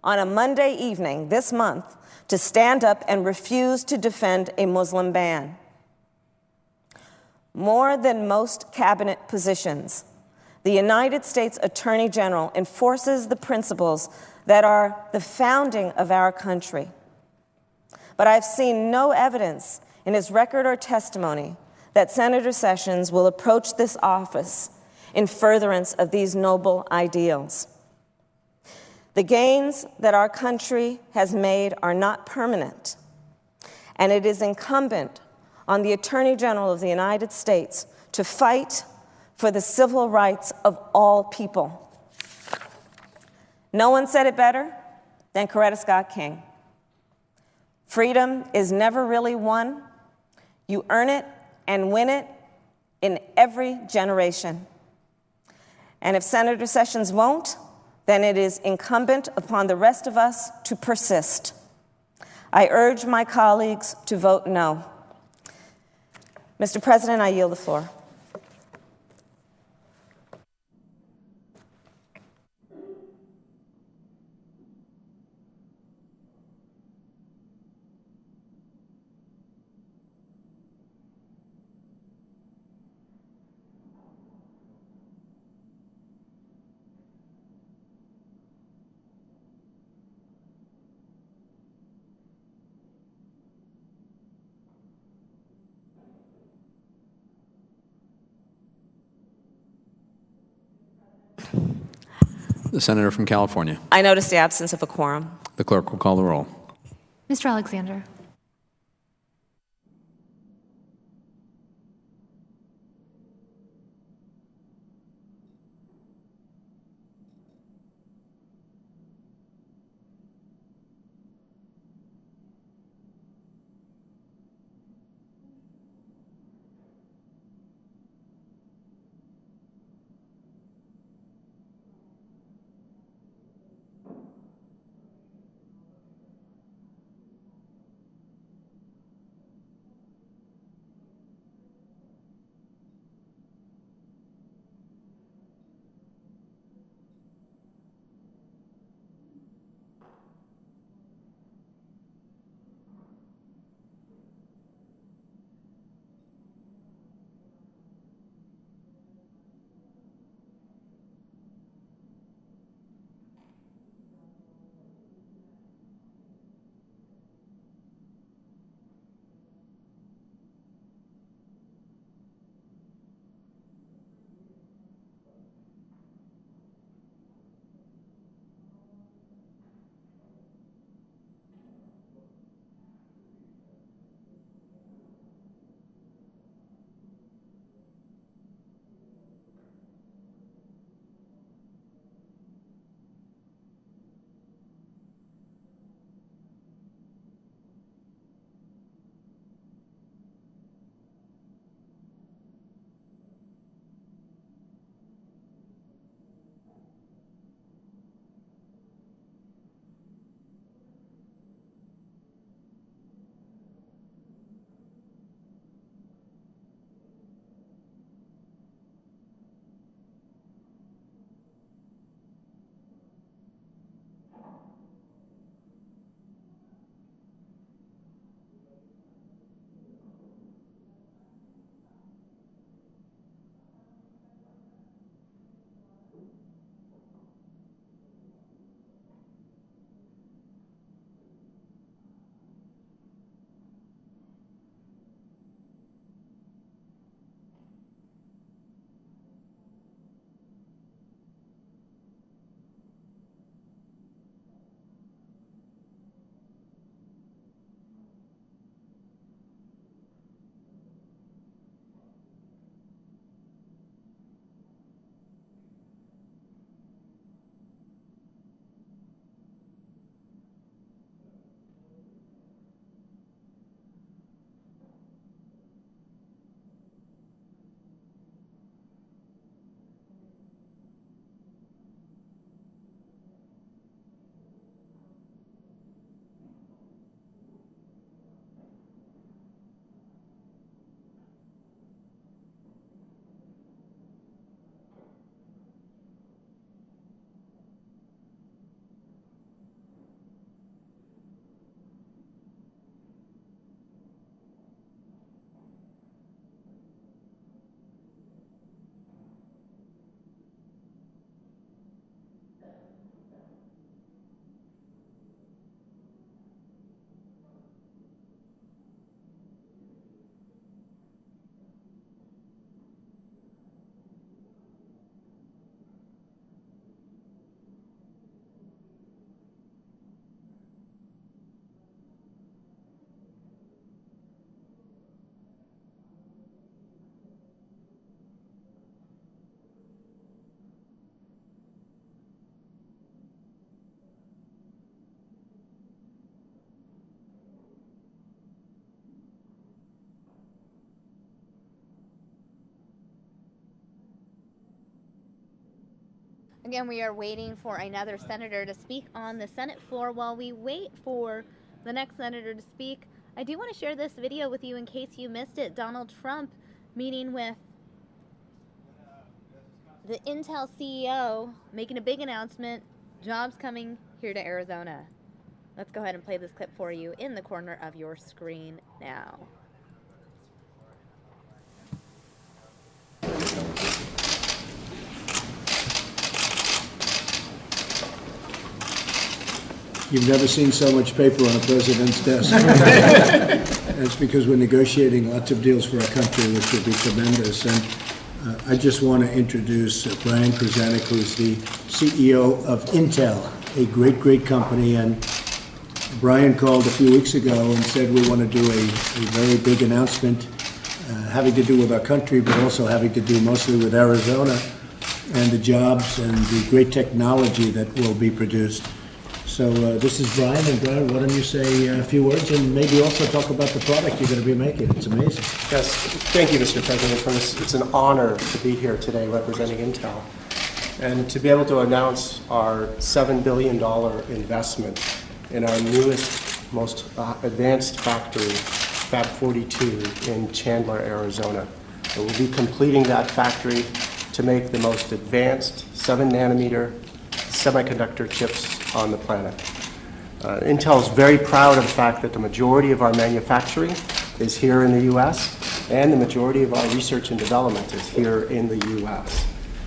on a Monday evening this month to stand up and refuse to defend a Muslim ban. More than most cabinet positions, the United States Attorney General enforces the principles that are the founding of our country. But I've seen no evidence in his record or testimony that Senator Sessions will approach this office in furtherance of these noble ideals. The gains that our country has made are not permanent, and it is incumbent on the Attorney General of the United States to fight for the civil rights of all people. No one said it better than Coretta Scott King. Freedom is never really won. You earn it and win it in every generation. And if Senator Sessions won't, then it is incumbent upon the rest of us to persist. I urge my colleagues to vote no. Mr. President, I yield the floor. The Senator from California. I notice the absence of a quorum. The clerk will call the roll. Mr. Alexander. Again, we are waiting for another senator to speak on the Senate floor. While we wait for the next senator to speak, I do want to share this video with you in case you missed it. Donald Trump meeting with the Intel CEO, making a big announcement, jobs coming here to Arizona. Let's go ahead and play this clip for you in the corner of your screen now. You've never seen so much paper on a president's desk. That's because we're negotiating lots of deals for our country, which will be tremendous. And I just want to introduce Brian Krasanik, who's the CEO of Intel, a great, great company. And Brian called a few weeks ago and said we want to do a very big announcement having to do with our country, but also having to do mostly with Arizona and the jobs and the great technology that will be produced. So this is Brian, and Brian, why don't you say a few words and maybe also talk about the product you're going to be making. It's amazing. Yes, thank you, Mr. President, for this. It's an honor to be here today representing Intel and to be able to announce our $7 billion investment in our newest, most advanced factory, Fab 42 in Chandler, Arizona. And we'll be completing that factory to make the most advanced 7-nanometer semiconductor chips on the planet. Intel is very proud of the fact that the majority of our manufacturing is here in the U.S. and the majority of our research and development is here in the U.S.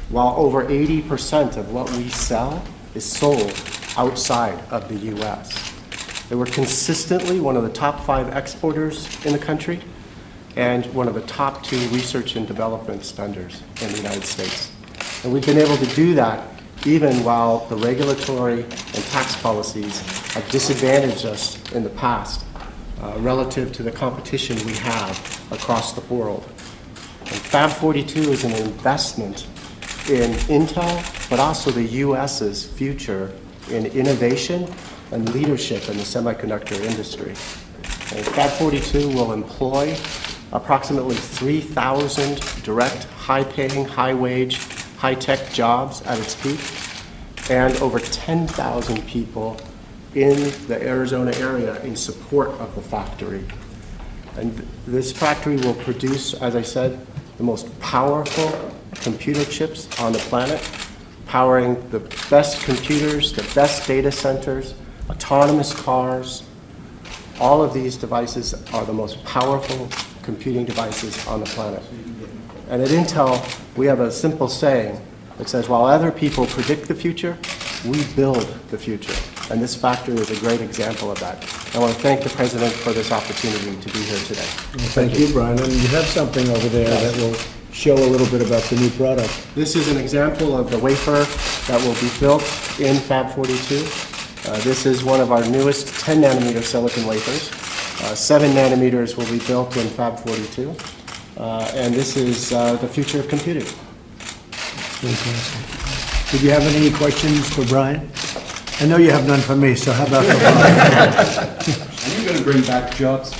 While over 80% of what we sell is sold outside of the U.S. They were consistently one of the top 5 exporters in the country and one of the top 2 research and development spenders in the United States. And we've been able to do that even while the regulatory and tax policies have disadvantaged us in the past relative to the competition we have across the world. And Fab 42 is an investment in Intel, but also the U.S.'s future in innovation and leadership in the semiconductor industry. And Fab 42 will employ approximately 3,000 direct, high-paying, high-wage, high-tech jobs at its peak, and over 10,000 people in the Arizona area in support of the factory. And this factory will produce, as I said, the most powerful computer chips on the planet, powering the best computers, the best data centers, autonomous cars. All of these devices are the most powerful computing devices on the planet. And at Intel, we have a simple saying that says, while other people predict the future, we build the future. And this factory is a great example of that. I want to thank the President for this opportunity to be here today. Well, thank you, Brian. And you have something over there that will show a little bit about the new product. This is an example of the wafer that will be built in Fab 42. This is one of our newest 10-nanometer silicon wafers. 7 nanometers will be built in Fab 42. And this is the future of computing. Fantastic. Did you have any questions for Brian? I know you have none for me, so how about for Brian? Are you going to bring back jobs?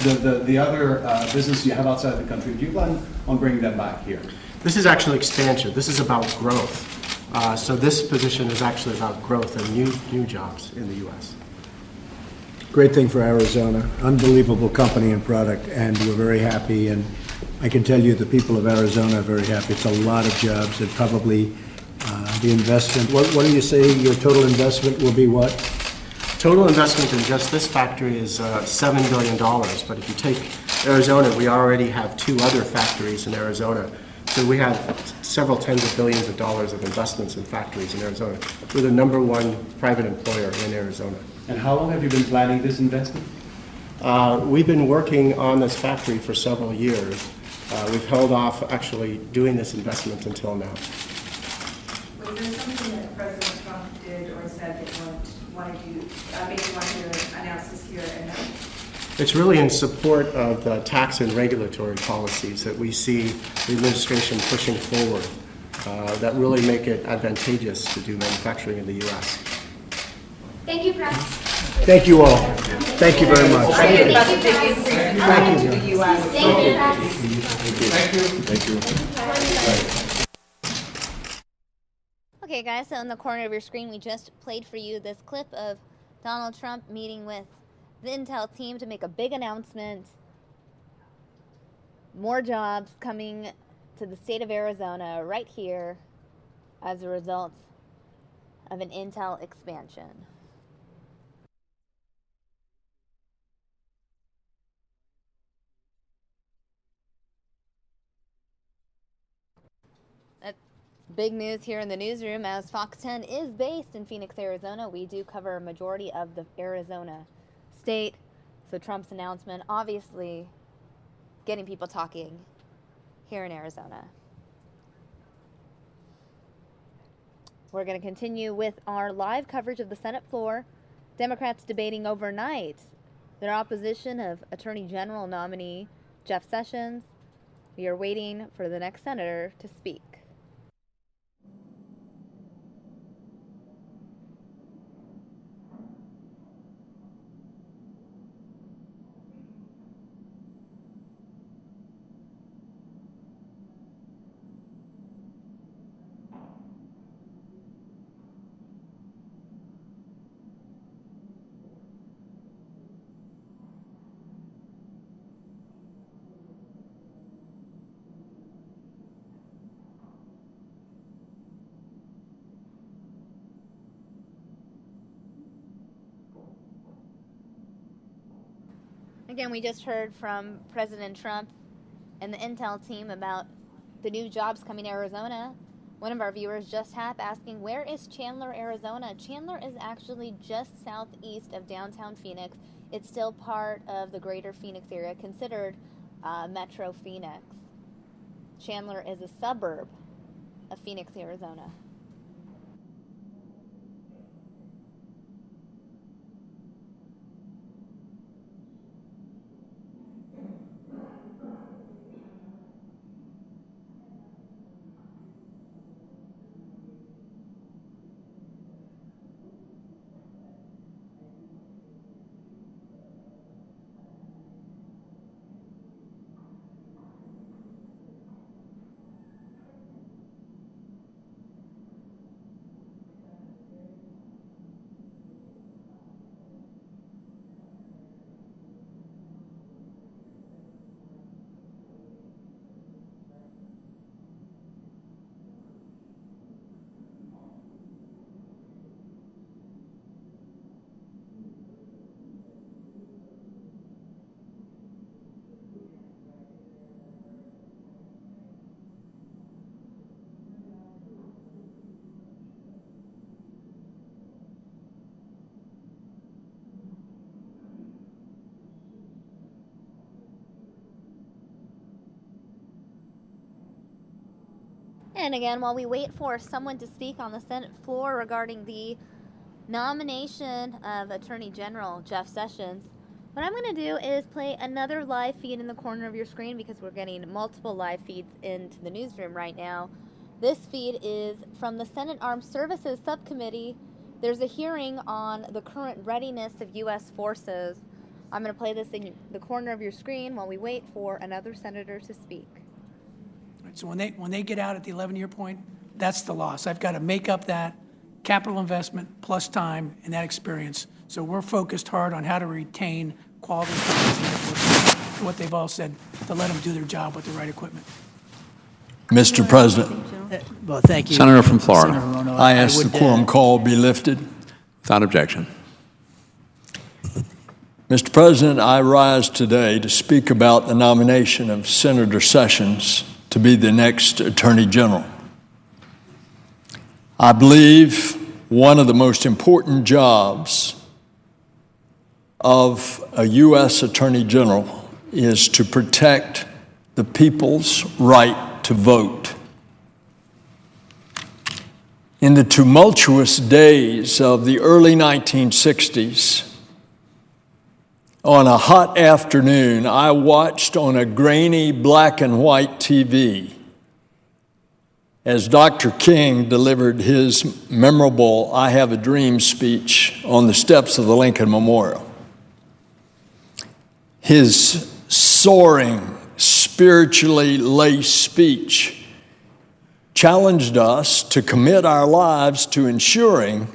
The other business you have outside the country, do you plan on bringing them back here? This is actually expansion. This is about growth. So this position is actually about growth and new jobs in the U.S. Great thing for Arizona. Unbelievable company and product, and we're very happy. And I can tell you the people of Arizona are very happy. It's a lot of jobs, and probably the investment. What do you say your total investment will be what? Total investment in just this factory is $7 billion. But if you take Arizona, we already have 2 other factories in Arizona. So we have several tens of billions of dollars of investments in factories in Arizona. We're the #1 private employer in Arizona. And how long have you been planning this investment? We've been working on this factory for several years. We've held off actually doing this investment until now. Was there something that President Trump did or said that wanted you, made you want to announce this here and now? It's really in support of the tax and regulatory policies that we see the administration pushing forward that really make it advantageous to do manufacturing in the U.S. Thank you, Press. Thank you all. Thank you very much. Thank you about the big increase in to the U.S. Thank you. Okay, Okay, guys, so in the corner of your screen, we just played for you this clip of Donald Trump meeting with the Intel team to make a big announcement. More jobs coming to the state of Arizona right here as a result of an Intel expansion. Big news here in the newsroom, as Fox 10 is based in Phoenix, Arizona. We do cover a majority of the Arizona state. So Trump's announcement, obviously getting people talking here in Arizona. We're going to continue with our live coverage of the Senate floor. Democrats debating overnight their opposition of Attorney General nominee Jeff Sessions. We are waiting for the next senator to speak. Again, we just heard from President Trump and the Intel team about the new jobs coming to Arizona. One of our viewers just asking, where is Chandler, Arizona? Chandler is actually just southeast of downtown Phoenix. It's still part of the greater Phoenix area, considered Metro Phoenix. Chandler is a suburb of Phoenix, Arizona. And again, while we wait for someone to speak on the Senate floor regarding the nomination of Attorney General Jeff Sessions, what I'm going to do is play another live feed in the corner of your screen, because we're getting multiple live feeds into the newsroom right now. This feed is from the Senate Armed Services Subcommittee. There's a hearing on the current readiness of U.S. forces. I'm going to play this in the corner of your screen while we wait for another senator to speak. So when they get out at the 11-year point, that's the loss. I've got to make up that capital investment plus time and that experience. So we're focused hard on how to retain quality what they've all said, to let them do their job with the right equipment. Mr. President. Well, thank you. Senator from Florida. Senator Rono, I ask the quorum call be lifted. Without objection. Mr. President, I rise today to speak about the nomination of Senator Sessions to be the next Attorney General. I believe one of the most important jobs of a U.S. Attorney General is to protect the people's right to vote. In the tumultuous days of the early 1960s, on a hot afternoon, I watched on a grainy black and white TV as Dr. King delivered his memorable I Have a Dream speech on the steps of the Lincoln Memorial. His soaring, spiritually laced speech challenged us to commit our lives to ensuring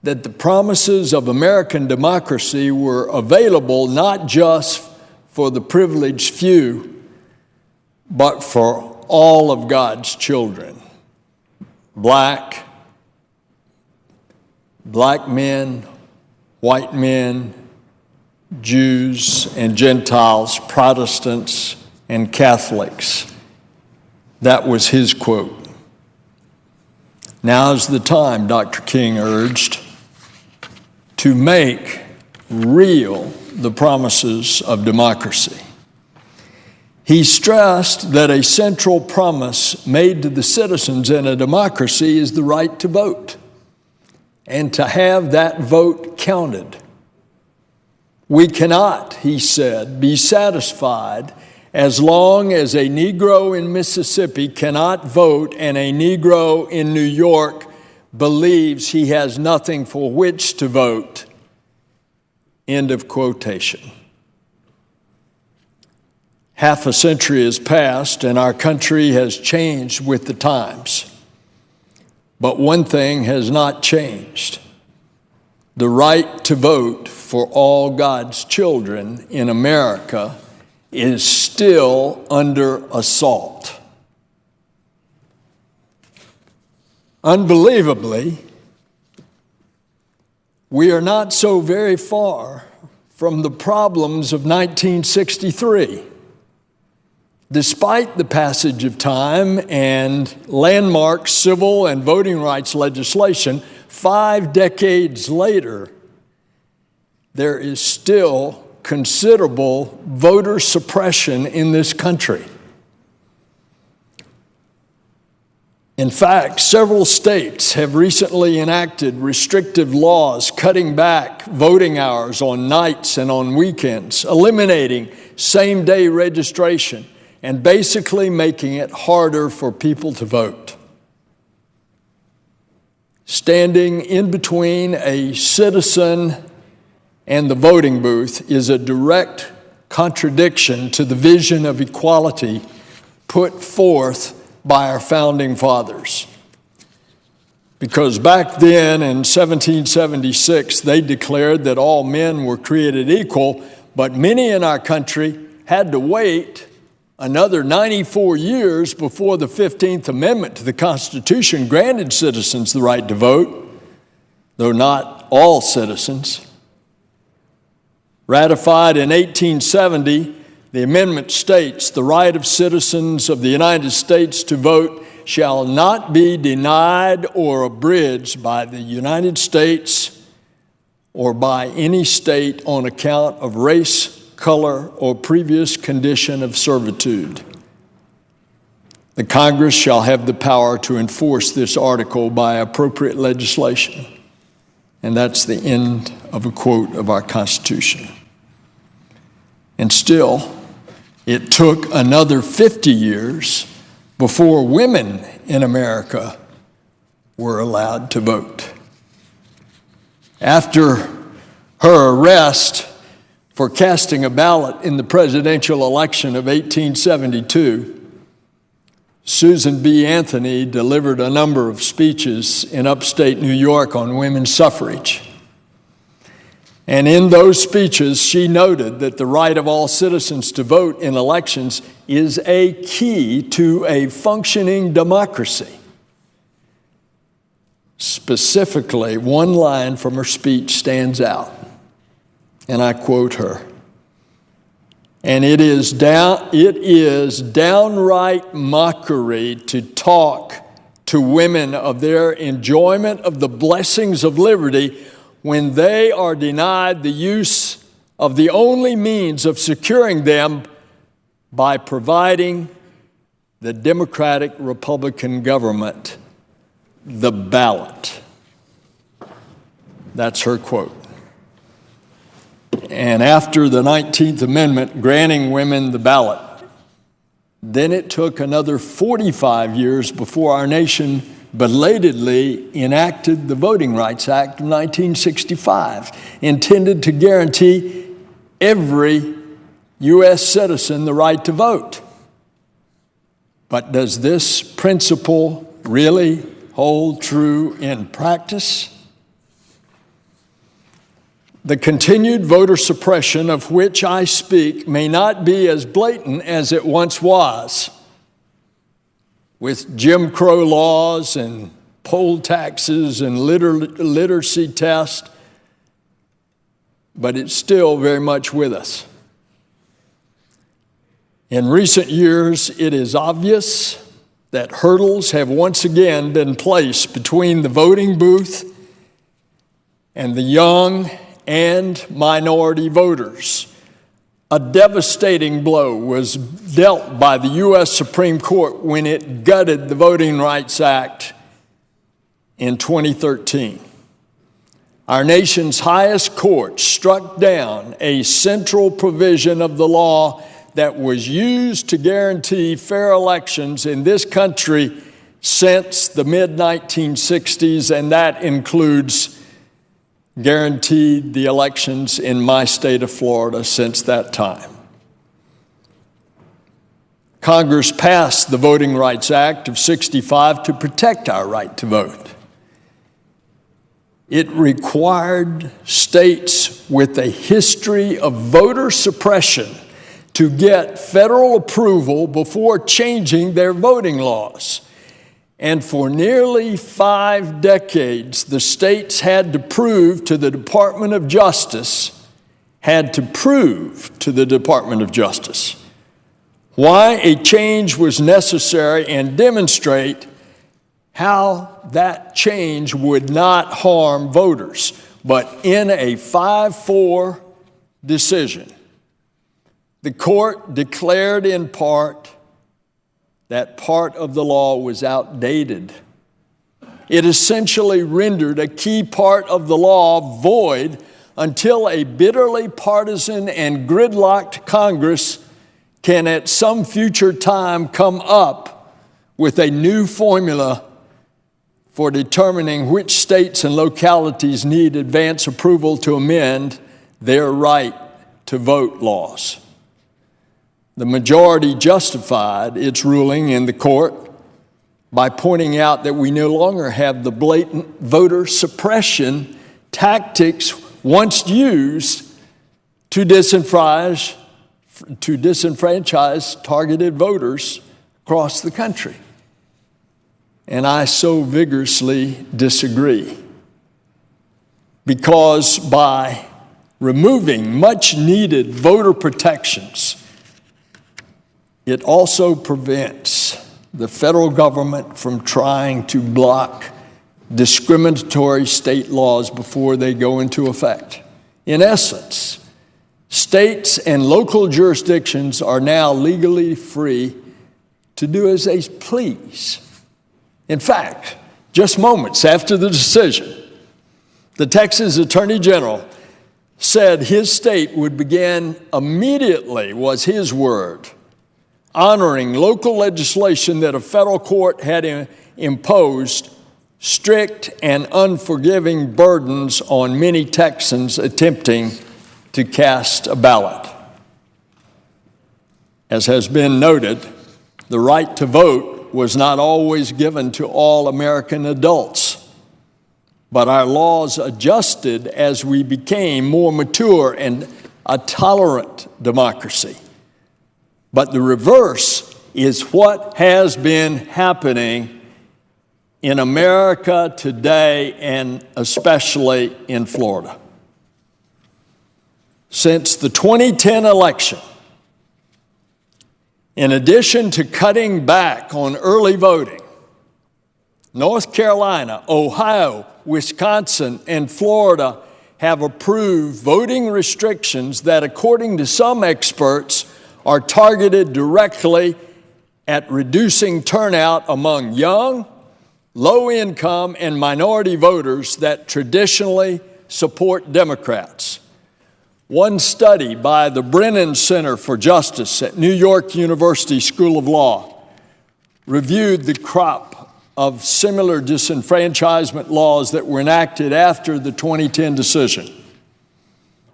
that the promises of American democracy were available not just for the privileged few, but for all of God's children, black men, white men, Jews and Gentiles, Protestants and Catholics. That was his quote. Now's the time, Dr. King urged, to make real the promises of democracy. He stressed that a central promise made to the citizens in a democracy is the right to vote and to have that vote counted. We cannot, he said, be satisfied as long as a Negro in Mississippi cannot vote and a Negro in New York believes he has nothing for which to vote. End of quotation. Half a century has passed and our country has changed with the times. But one thing has not changed: the right to vote for all God's children in America is still under assault. Unbelievably, we are not so very far from the problems of 1963. Despite the passage of time and landmark civil and voting rights legislation, 5 decades later, there is still considerable voter suppression in this country. In fact, several states have recently enacted restrictive laws cutting back voting hours on nights and on weekends, eliminating same-day registration, and basically making it harder for people to vote. Standing in between a citizen and the voting booth is a direct contradiction to the vision of equality put forth by our founding fathers. Because back then in 1776, they declared that all men were created equal, but many in our country had to wait another 94 years before the 15th Amendment to the Constitution granted citizens the right to vote, though not all citizens. Ratified in 1870, the amendment states, "The right of citizens of the United States to vote shall not be denied or abridged by the United States or by any state on account of race, color, or previous condition of servitude. The Congress shall have the power to enforce this article by appropriate legislation." And that's the end of a quote of our Constitution. And still, it took another 50 years before women in America were allowed to vote. After her arrest for casting a ballot in the presidential election of 1872, Susan B. Anthony delivered a number of speeches in upstate New York on women's suffrage. And in those speeches, she noted that the right of all citizens to vote in elections is a key to a functioning democracy. Specifically, one line from her speech stands out, and I quote her. And it is downright mockery to talk to women of their enjoyment of the blessings of liberty when they are denied the use of the only means of securing them by providing the Democratic Republican government the ballot. That's her quote. And after the 19th Amendment granting women the ballot, then it took another 45 years before our nation belatedly enacted the Voting Rights Act of 1965, intended to guarantee every U.S. citizen the right to vote. But does this principle really hold true in practice? The continued voter suppression of which I speak may not be as blatant as it once was, with Jim Crow laws and poll taxes and literacy tests, but it's still very much with us. In recent years, it is obvious that hurdles have once again been placed between the voting booth and the young and minority voters. A devastating blow was dealt by the U.S. Supreme Court when it gutted the Voting Rights Act in 2013. Our nation's highest court struck down a central provision of the law that was used to guarantee fair elections in this country since the mid-1960s, and that includes guaranteed the elections in my state of Florida since that time. Congress passed the Voting Rights Act of '65 to protect our right to vote. It required states with a history of voter suppression to get federal approval before changing their voting laws. And for nearly 5 decades, the states had to prove to the Department of Justice, why a change was necessary and demonstrate how that change would not harm voters. But in a 5-4 decision, the court declared in part that part of the law was outdated. It essentially rendered a key part of the law void until a bitterly partisan and gridlocked Congress can at some future time come up with a new formula for determining which states and localities need advance approval to amend their right to vote laws. The majority justified its ruling in the court by pointing out that we no longer have the blatant voter suppression tactics once used to disenfranchise targeted voters across the country. And I so vigorously disagree, because by removing much needed voter protections, it also prevents the federal government from trying to block discriminatory state laws before they go into effect. In essence, states and local jurisdictions are now legally free to do as they please. In fact, just moments after the decision, the Texas Attorney General said his state would begin immediately, was his word, honoring local legislation that a federal court had imposed strict and unforgiving burdens on many Texans attempting to cast a ballot. As has been noted, the right to vote was not always given to all American adults, but our laws adjusted as we became more mature and a tolerant democracy. But the reverse is what has been happening in America today, and especially in Florida. Since the 2010 election, in addition to cutting back on early voting, North Carolina, Ohio, Wisconsin, and Florida have approved voting restrictions that, according to some experts, are targeted directly at reducing turnout among young, low-income, and minority voters that traditionally support Democrats. One study by the Brennan Center for Justice at New York University School of Law reviewed the crop of similar disenfranchisement laws that were enacted after the 2010 decision.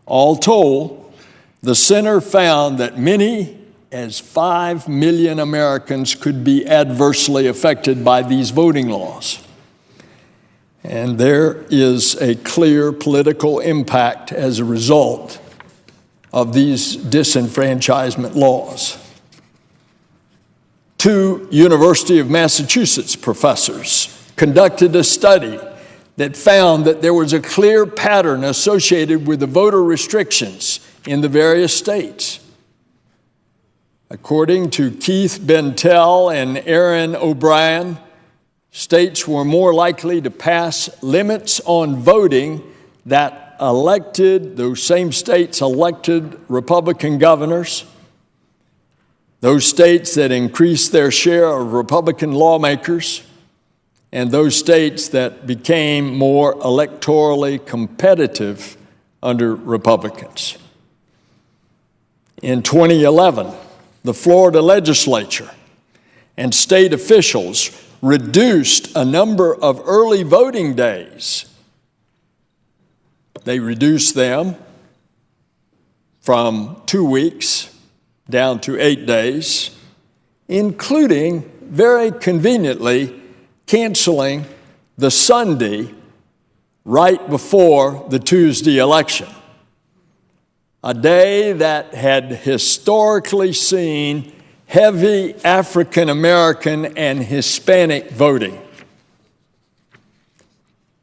All told, the center found that many as 5 million Americans could be adversely affected by these voting laws. And there is a clear political impact as a result of these disenfranchisement laws. 2 University of Massachusetts professors conducted a study that found that there was a clear pattern associated with the voter restrictions in the various states. According to Keith Bentel and Aaron O'Brien, states were more likely to pass limits on voting that those same states elected Republican governors, those states that increased their share of Republican lawmakers, and those states that became more electorally competitive under Republicans. In 2011, the Florida legislature and state officials reduced a number of early voting days. They reduced them from 2 weeks down to 8 days, including, very conveniently, canceling the Sunday right before the Tuesday election, a day that had historically seen heavy African American and Hispanic voting.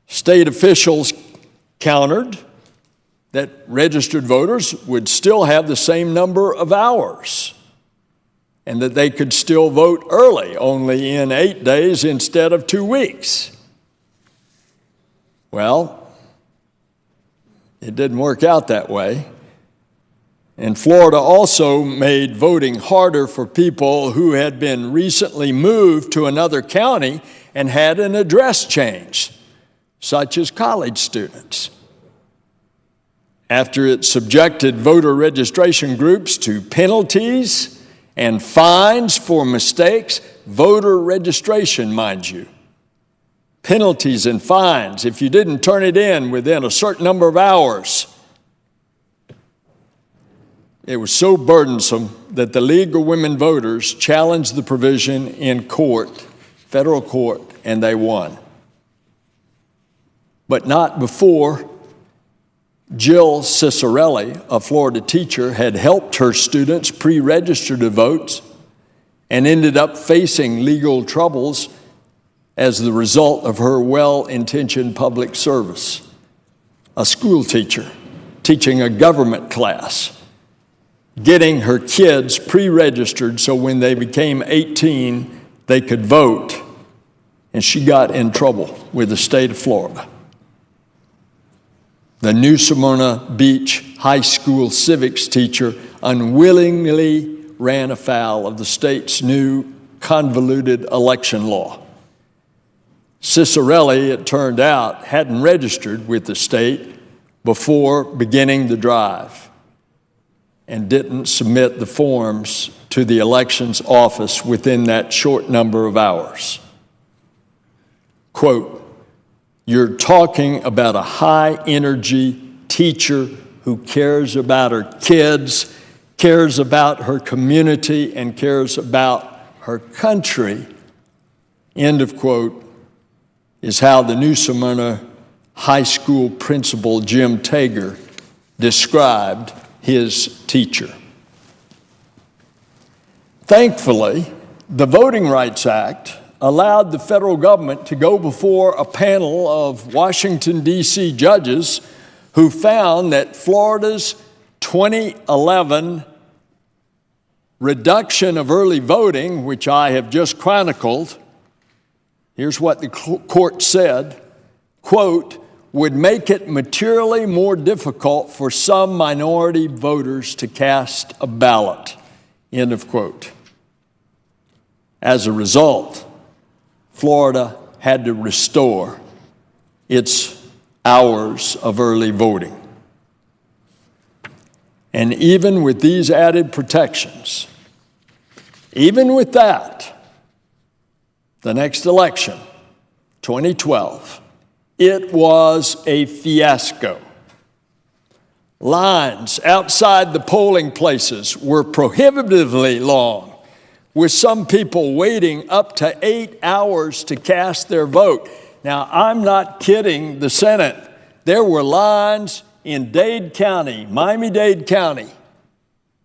State officials countered that registered voters would still have the same number of hours and that they could still vote early, only in 8 days instead of 2 weeks. Well, it didn't work out that way. And Florida also made voting harder for people who had been recently moved to another county and had an address change, such as college students. After it subjected voter registration groups to penalties and fines for mistakes, voter registration, mind you, penalties and fines if you didn't turn it in within a certain number of hours. It was so burdensome that the League of Women Voters challenged the provision in court, federal court, and they won. But not before Jill Cicerelli, a Florida teacher, had helped her students pre-register to vote and ended up facing legal troubles as the result of her well-intentioned public service. A school teacher teaching a government class, getting her kids pre-registered so when they became 18, they could vote, and she got in trouble with the state of Florida. The New Smyrna Beach High School civics teacher unwillingly ran afoul of the state's new convoluted election law. Cicerelli, it turned out, hadn't registered with the state before beginning the drive and didn't submit the forms to the elections office within that short number of hours. Quote, "You're talking about a high-energy teacher who cares about her kids, cares about her community, and cares about her country," end of quote, is how the New Smyrna High School principal Jim Tager described his teacher. Thankfully, the Voting Rights Act allowed the federal government to go before a panel of Washington, D.C. judges who found that Florida's 2011 reduction of early voting, which I have just chronicled, here's what the court said, quote, "would make it materially more difficult for some minority voters to cast a ballot," end of quote. As a result, Florida had to restore its hours of early voting. And even with these added protections, even with that, the next election, 2012, it was a fiasco. Lines outside the polling places were prohibitively long, with some people waiting up to 8 hours to cast their vote. Now, I'm not kidding the Senate. There were lines in Dade County, Miami-Dade County,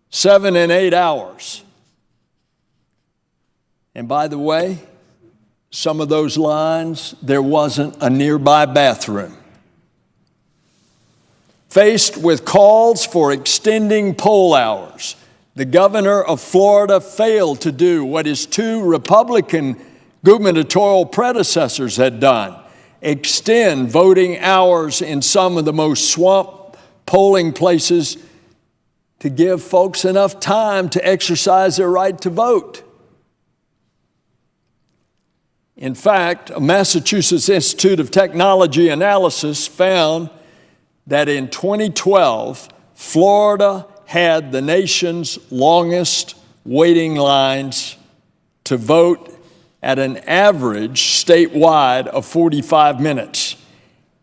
7 and 8 hours. And by the way, some of those lines, there wasn't a nearby bathroom. Faced with calls for extending poll hours, the governor of Florida failed to do what his two Republican gubernatorial predecessors had done: extend voting hours in some of the most swamped polling places to give folks enough time to exercise their right to vote. In fact, a Massachusetts Institute of Technology analysis found that in 2012, Florida had the nation's longest waiting lines to vote at an average statewide of 45 minutes,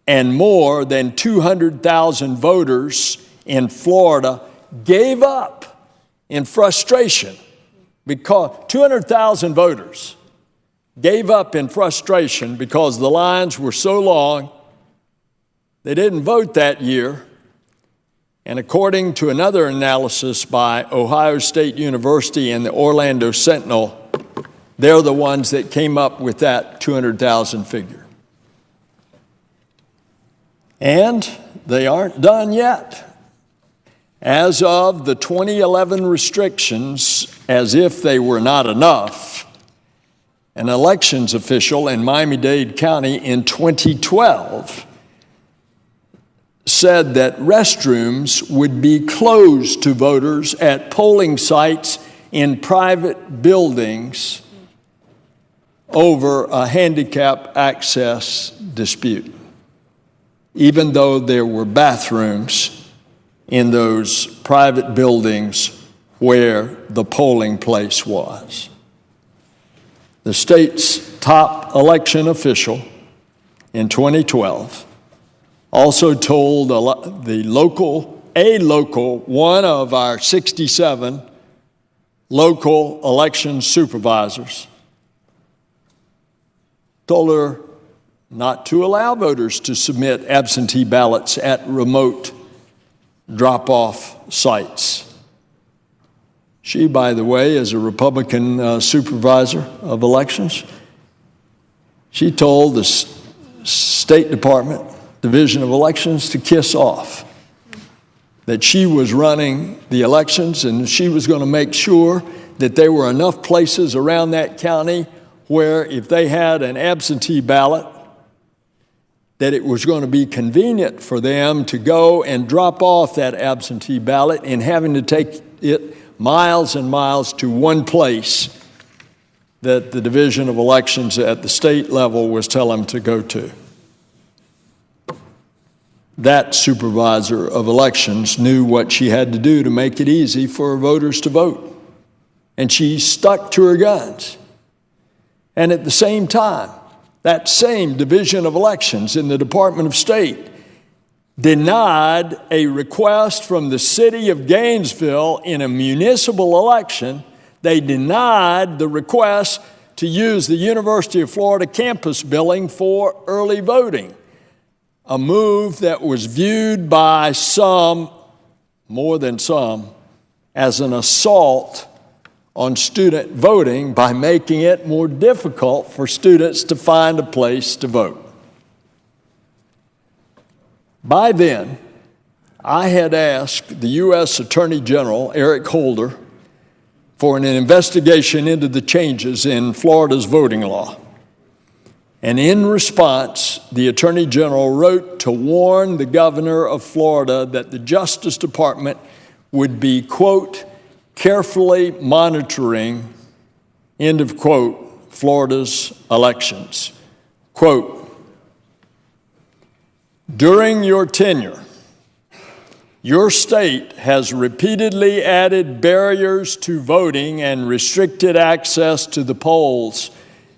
and more than 200,000 voters in Florida gave up in frustration because 200,000 voters gave up in frustration because the lines were so long. They didn't vote that year, and according to another analysis by Ohio State University and the Orlando Sentinel, they're the ones that came up with that 200,000 figure. And they aren't done yet. As of the 2011 restrictions, as if they were not enough, an elections official in Miami-Dade County in 2012 said that restrooms would be closed to voters at polling sites in private buildings over a handicap access dispute, even though there were bathrooms in those private buildings where the polling place was. The state's top election official in 2012 also told one of our 67 local election supervisors, told her not to allow voters to submit absentee ballots at remote drop-off sites. She, by the way, is a Republican supervisor of elections. She told the State Department Division of Elections to kiss off, that she was running the elections and she was going to make sure that there were enough places around that county where if they had an absentee ballot, that it was going to be convenient for them to go and drop off that absentee ballot and having to take it miles and miles to one place that the Division of Elections at the state level was telling them to go to. That supervisor of elections knew what she had to do to make it easy for voters to vote. And she stuck to her guns. And at the same time, that same Division of Elections in the Department of State denied a request from the city of Gainesville in a municipal election. They denied the request to use the University of Florida campus building for early voting, a move that was viewed by some, more than some, as an assault on student voting by making it more difficult for students to find a place to vote. By then, I had asked the U.S. Attorney General, Eric Holder, for an investigation into the changes in Florida's voting law. And in response, the Attorney General wrote to warn the governor of Florida that the Justice Department would be, quote, carefully monitoring, end of quote, Florida's elections. Quote, during your tenure, your state has repeatedly added barriers to voting and restricted access to the polls,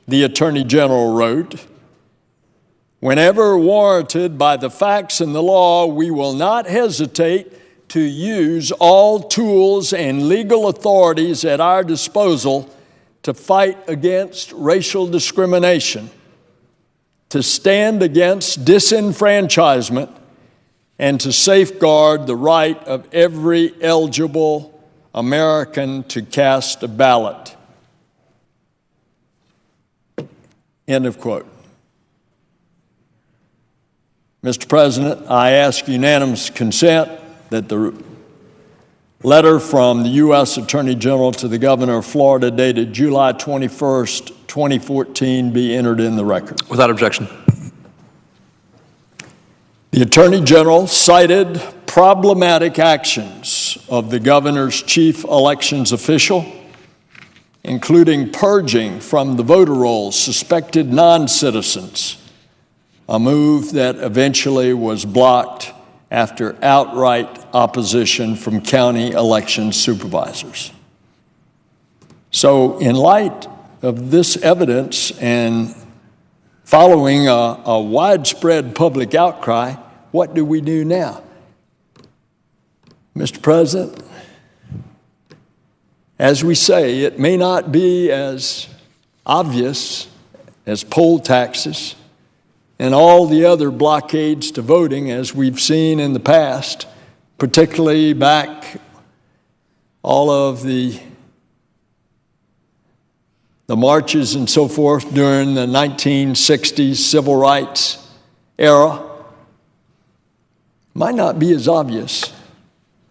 the Attorney General wrote. Whenever warranted by the facts and the law, we will not hesitate to use all tools and legal authorities at our disposal to fight against racial discrimination, to stand against disenfranchisement, and to safeguard the right of every eligible American to cast a ballot. End of quote. Mr. President, I ask unanimous consent that the letter from the U.S. Attorney General to the Governor of Florida dated July 21st, 2014 be entered in the record. Without objection. The Attorney General cited problematic actions of the Governor's chief elections official, including purging from the voter rolls suspected non-citizens, a move that eventually was blocked after outright opposition from county election supervisors. So in light of this evidence and following a widespread public outcry, what do we do now? Mr. President, as we say, it may not be as obvious as poll taxes and all the other blockades to voting as we've seen in the past, particularly back all of the marches and so forth during the 1960s civil rights era. Might not be as obvious,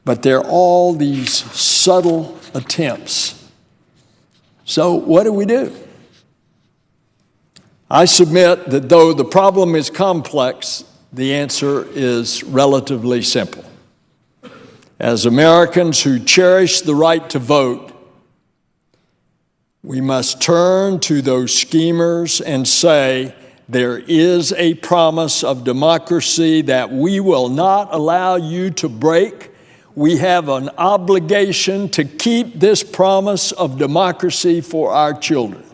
but there are all these subtle attempts. So what do? I submit that though the problem is complex, the answer is relatively simple. As Americans who cherish the right to vote, we must turn to those schemers and say, there is a promise of democracy that we will not allow you to break. We have an obligation to keep this promise of democracy for our children.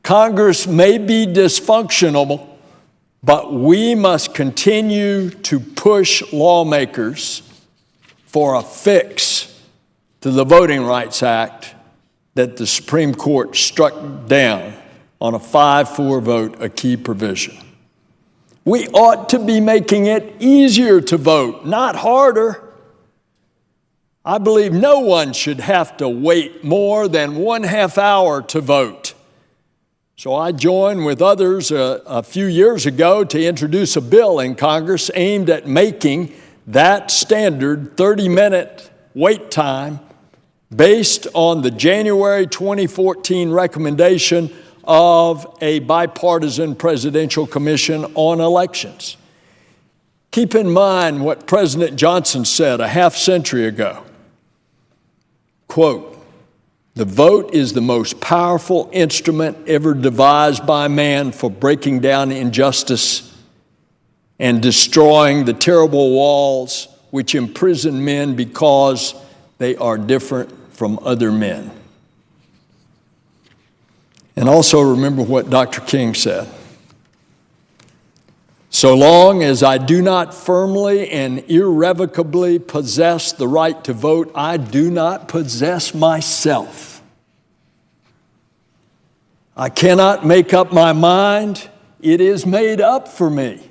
Congress may be dysfunctional, but we must continue to push lawmakers for a fix to the Voting Rights Act that the Supreme Court struck down on a 5-4 vote, a key provision. We ought to be making it easier to vote, not harder. I believe no one should have to wait more than 1/2 hour to vote. So I joined with others a few years ago to introduce a bill in Congress aimed at making that standard 30-minute wait time based on the January 2014 recommendation of a bipartisan presidential commission on elections. Keep in mind what President Johnson said a half-century ago. Quote, "The vote is the most powerful instrument ever devised by man for breaking down injustice and destroying the terrible walls which imprison men because they are different from other men." And also remember what Dr. King said. "So long as I do not firmly and irrevocably possess the right to vote, I do not possess myself. I cannot make up my mind. It is made up for me.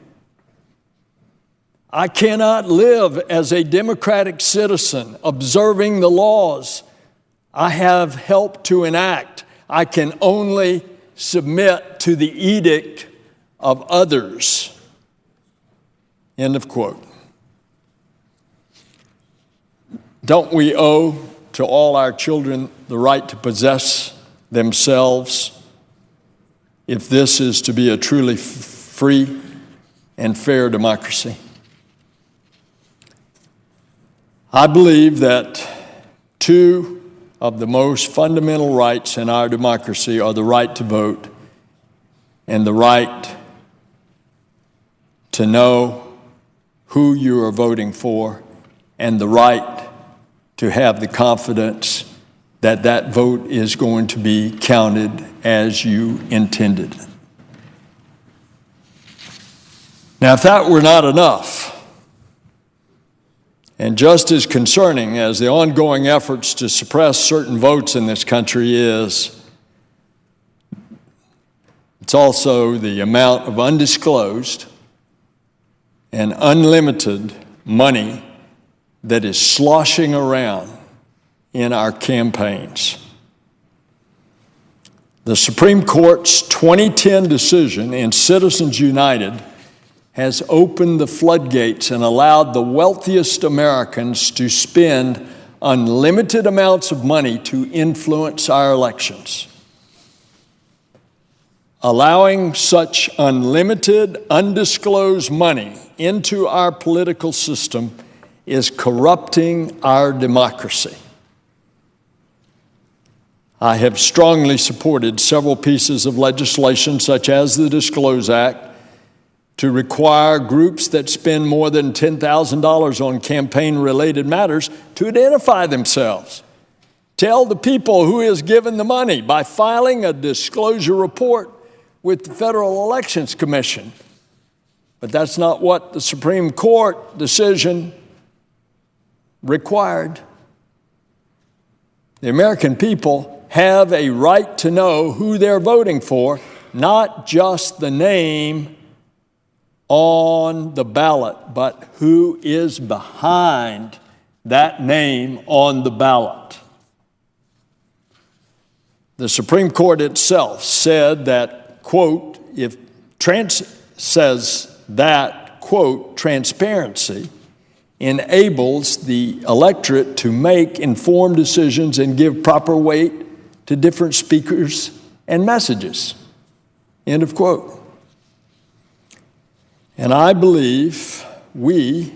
I cannot live as a democratic citizen, observing the laws I have helped to enact. I can only submit to the edict of others." End of quote. Don't we owe to all our children the right to possess themselves if this is to be a truly free and fair democracy? I believe that two of the most fundamental rights in our democracy are the right to vote and the right to know who you are voting for, and the right to have the confidence that that vote is going to be counted as you intended. Now, if that were not enough, And just as concerning as the ongoing efforts to suppress certain votes in this country is, it's also the amount of undisclosed and unlimited money that is sloshing around in our campaigns. The Supreme Court's 2010 decision in Citizens United has opened the floodgates and allowed the wealthiest Americans to spend unlimited amounts of money to influence our elections. Allowing such unlimited, undisclosed money into our political system is corrupting our democracy. I have strongly supported several pieces of legislation, such as the Disclose Act, to require groups that spend more than $10,000 on campaign-related matters to identify themselves. Tell the people who is given the money by filing a disclosure report with the Federal Elections Commission. But that's not what the Supreme Court decision required. The American people have a right to know who they're voting for, not just the name on the ballot, but who is behind that name on the ballot. The Supreme Court itself said that, quote, transparency enables the electorate to make informed decisions and give proper weight to different speakers and messages, end of quote. And I believe we,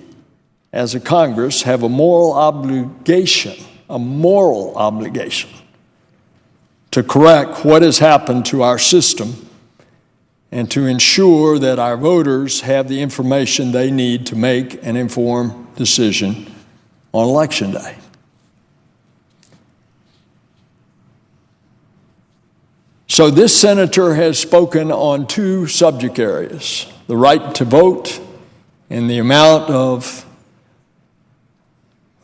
as a Congress, have a moral obligation to correct what has happened to our system and to ensure that our voters have the information they need to make an informed decision on Election Day. So this senator has spoken on two subject areas: the right to vote and the amount of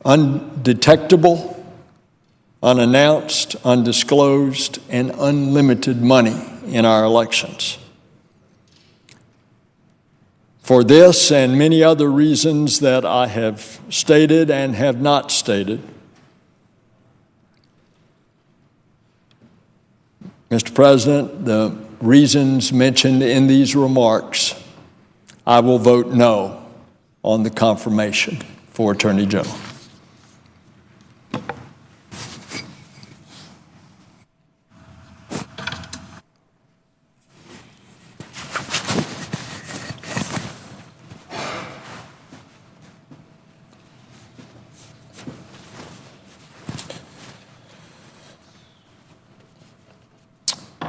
undetectable, unannounced, undisclosed, and unlimited money in our elections. For this and many other reasons that I have stated and have not stated, Mr. President, the reasons mentioned in these remarks, I will vote no on the confirmation for Attorney General.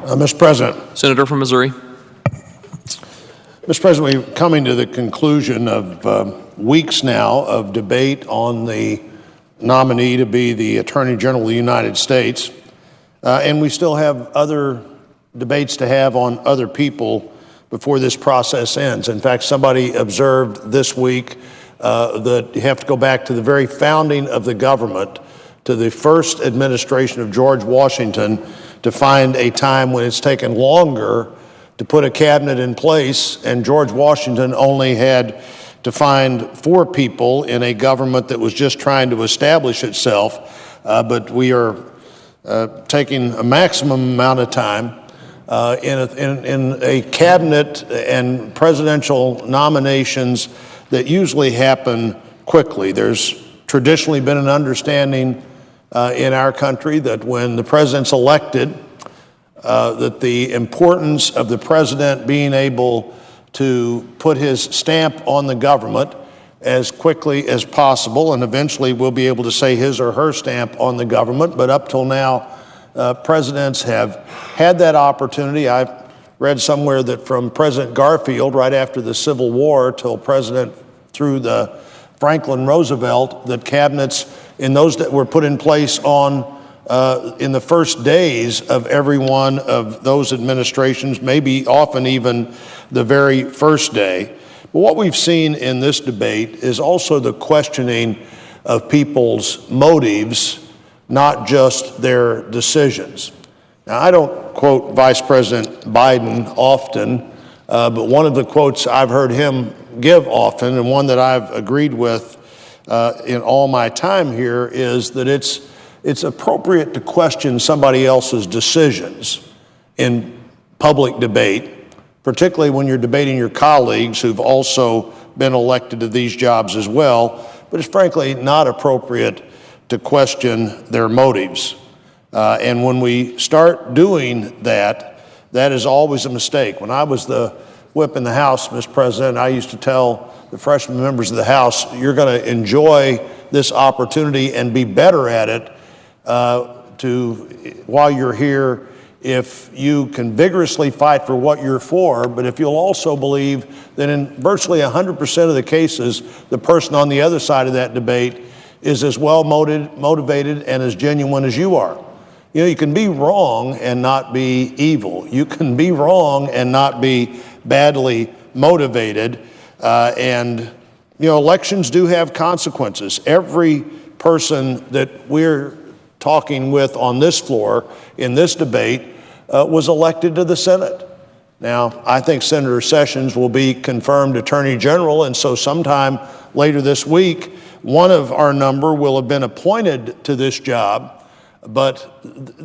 Mr. President. Senator from Missouri. Mr. President, we're coming to the conclusion of weeks now of debate on the nominee to be the Attorney General of the United States, and we still have other debates to have on other people before this process ends. In fact, somebody observed this week that you have to go back to the very founding of the government, to the first administration of George Washington, to find a time when it's taken longer to put a cabinet in place, and George Washington only had to find 4 people in a government that was just trying to establish itself. But we are taking a maximum amount of time in a cabinet and presidential nominations that usually happen quickly. There's traditionally been an understanding in our country that when the president's elected, that the importance of the president being able to put his stamp on the government as quickly as possible, and eventually we'll be able to say his or her stamp on the government. But up till now, presidents have had that opportunity. I read somewhere that from President Garfield right after the Civil War till through the Franklin Roosevelt, that cabinets in those that were put in place in the first days of every one of those administrations, maybe often even the very first day. But what we've seen in this debate is also the questioning of people's motives, not just their decisions. Now, I don't quote Vice President Biden often, but one of the quotes I've heard him give often, and one that I've agreed with in all my time here, is that it's appropriate to question somebody else's decisions in public debate, particularly when you're debating your colleagues who've also been elected to these jobs as well, but it's frankly not appropriate to question their motives. And when we start doing that, that is always a mistake. When I was the whip in the House, Mr. President, I used to tell the freshman members of the House, you're going to enjoy this opportunity and be better at it while you're here if you can vigorously fight for what you're for, but if you'll also believe that in virtually 100% of the cases, the person on the other side of that debate is as well motivated and as genuine as you are. You know, you can be wrong and not be evil. You can be wrong and not be badly motivated. And, you know, elections do have consequences. Every person that we're talking with on this floor in this debate was elected to the Senate. Now, I think Senator Sessions will be confirmed Attorney General, and so sometime later this week, one of our number will have been appointed to this job. But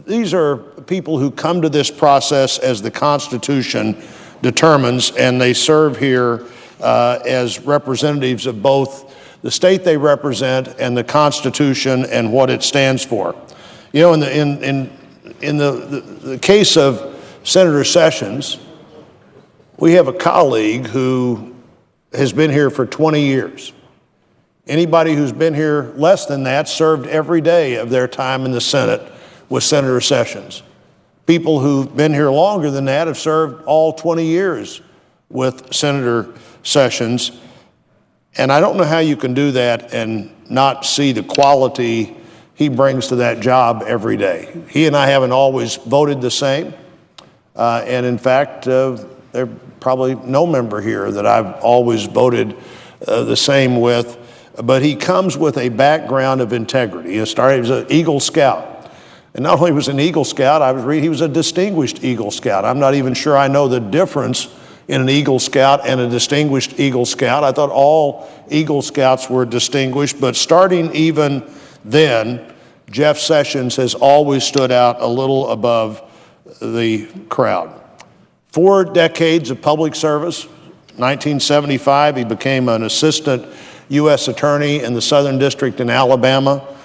these are people who come to this process as the Constitution determines, and they serve here as representatives of both the state they represent and the Constitution and what it stands for. You know, in the case of Senator Sessions, we have a colleague who has been here for 20 years. Anybody who's been here less than that served every day of their time in the Senate with Senator Sessions. People who've been here longer than that have served all 20 years with Senator Sessions. And I don't know how you can do that and not see the quality he brings to that job every day. He and I haven't always voted the same. And in fact, there's probably no member here that I've always voted the same with. But he comes with a background of integrity. He was an Eagle Scout. And not only was he an Eagle Scout, he was a distinguished Eagle Scout. I'm not even sure I know the difference in an Eagle Scout and a distinguished Eagle Scout. I thought all Eagle Scouts were distinguished, but starting even then, Jeff Sessions has always stood out a little above the crowd. 4 decades of public service. 1975, he became an assistant U.S. attorney in the Southern District in Alabama.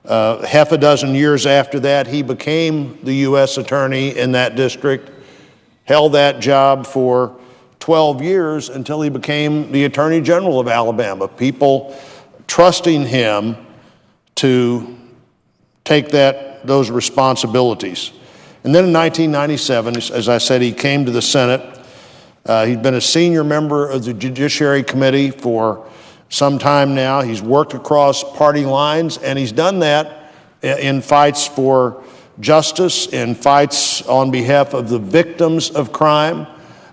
Half a dozen years after that, he became the U.S. attorney in that district, held that job for 12 years until he became the Attorney General of Alabama. People trusting him to take those responsibilities. And then in 1997, as I said, he came to the Senate. He'd been a senior member of the Judiciary Committee for some time now. He's worked across party lines, and he's done that in fights for justice, in fights on behalf of the victims of crime,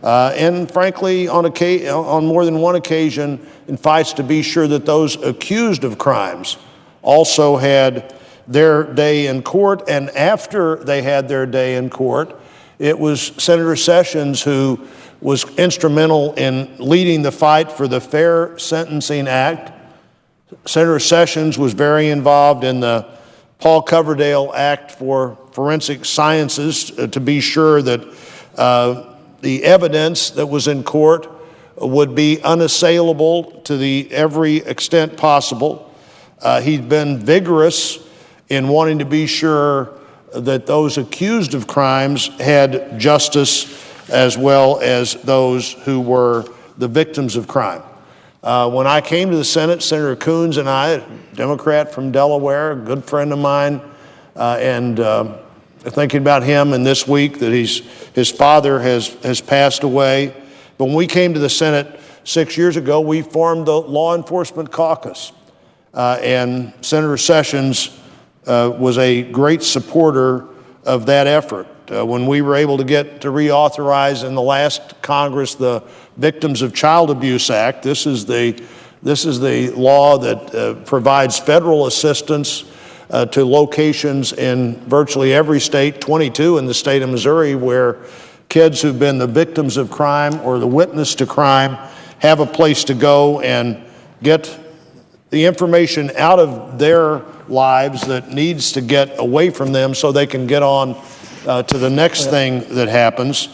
and frankly, on more than one occasion, in fights to be sure that those accused of crimes also had their day in court. And after they had their day in court, it was Senator Sessions who was instrumental in leading the fight for the Fair Sentencing Act. Senator Sessions was very involved in the Paul Coverdale Act for Forensic Sciences to be sure that the evidence that was in court would be unassailable to every extent possible. He'd been vigorous in wanting to be sure that those accused of crimes had justice as well as those who were the victims of crime. When I came to the Senate, Senator Coons and I, a Democrat from Delaware, a good friend of mine, and thinking about him, and this week that his father has passed away. But when we came to the Senate 6 years ago, we formed the Law Enforcement Caucus. And Senator Sessions was a great supporter of that effort. When we were able to get to reauthorize in the last Congress the Victims of Child Abuse Act, this is the This is the law that provides federal assistance to locations in virtually every state, 22 in the state of Missouri, where kids who've been the victims of crime or the witness to crime have a place to go and get the information out of their lives that needs to get away from them so they can get on to the next thing that happens.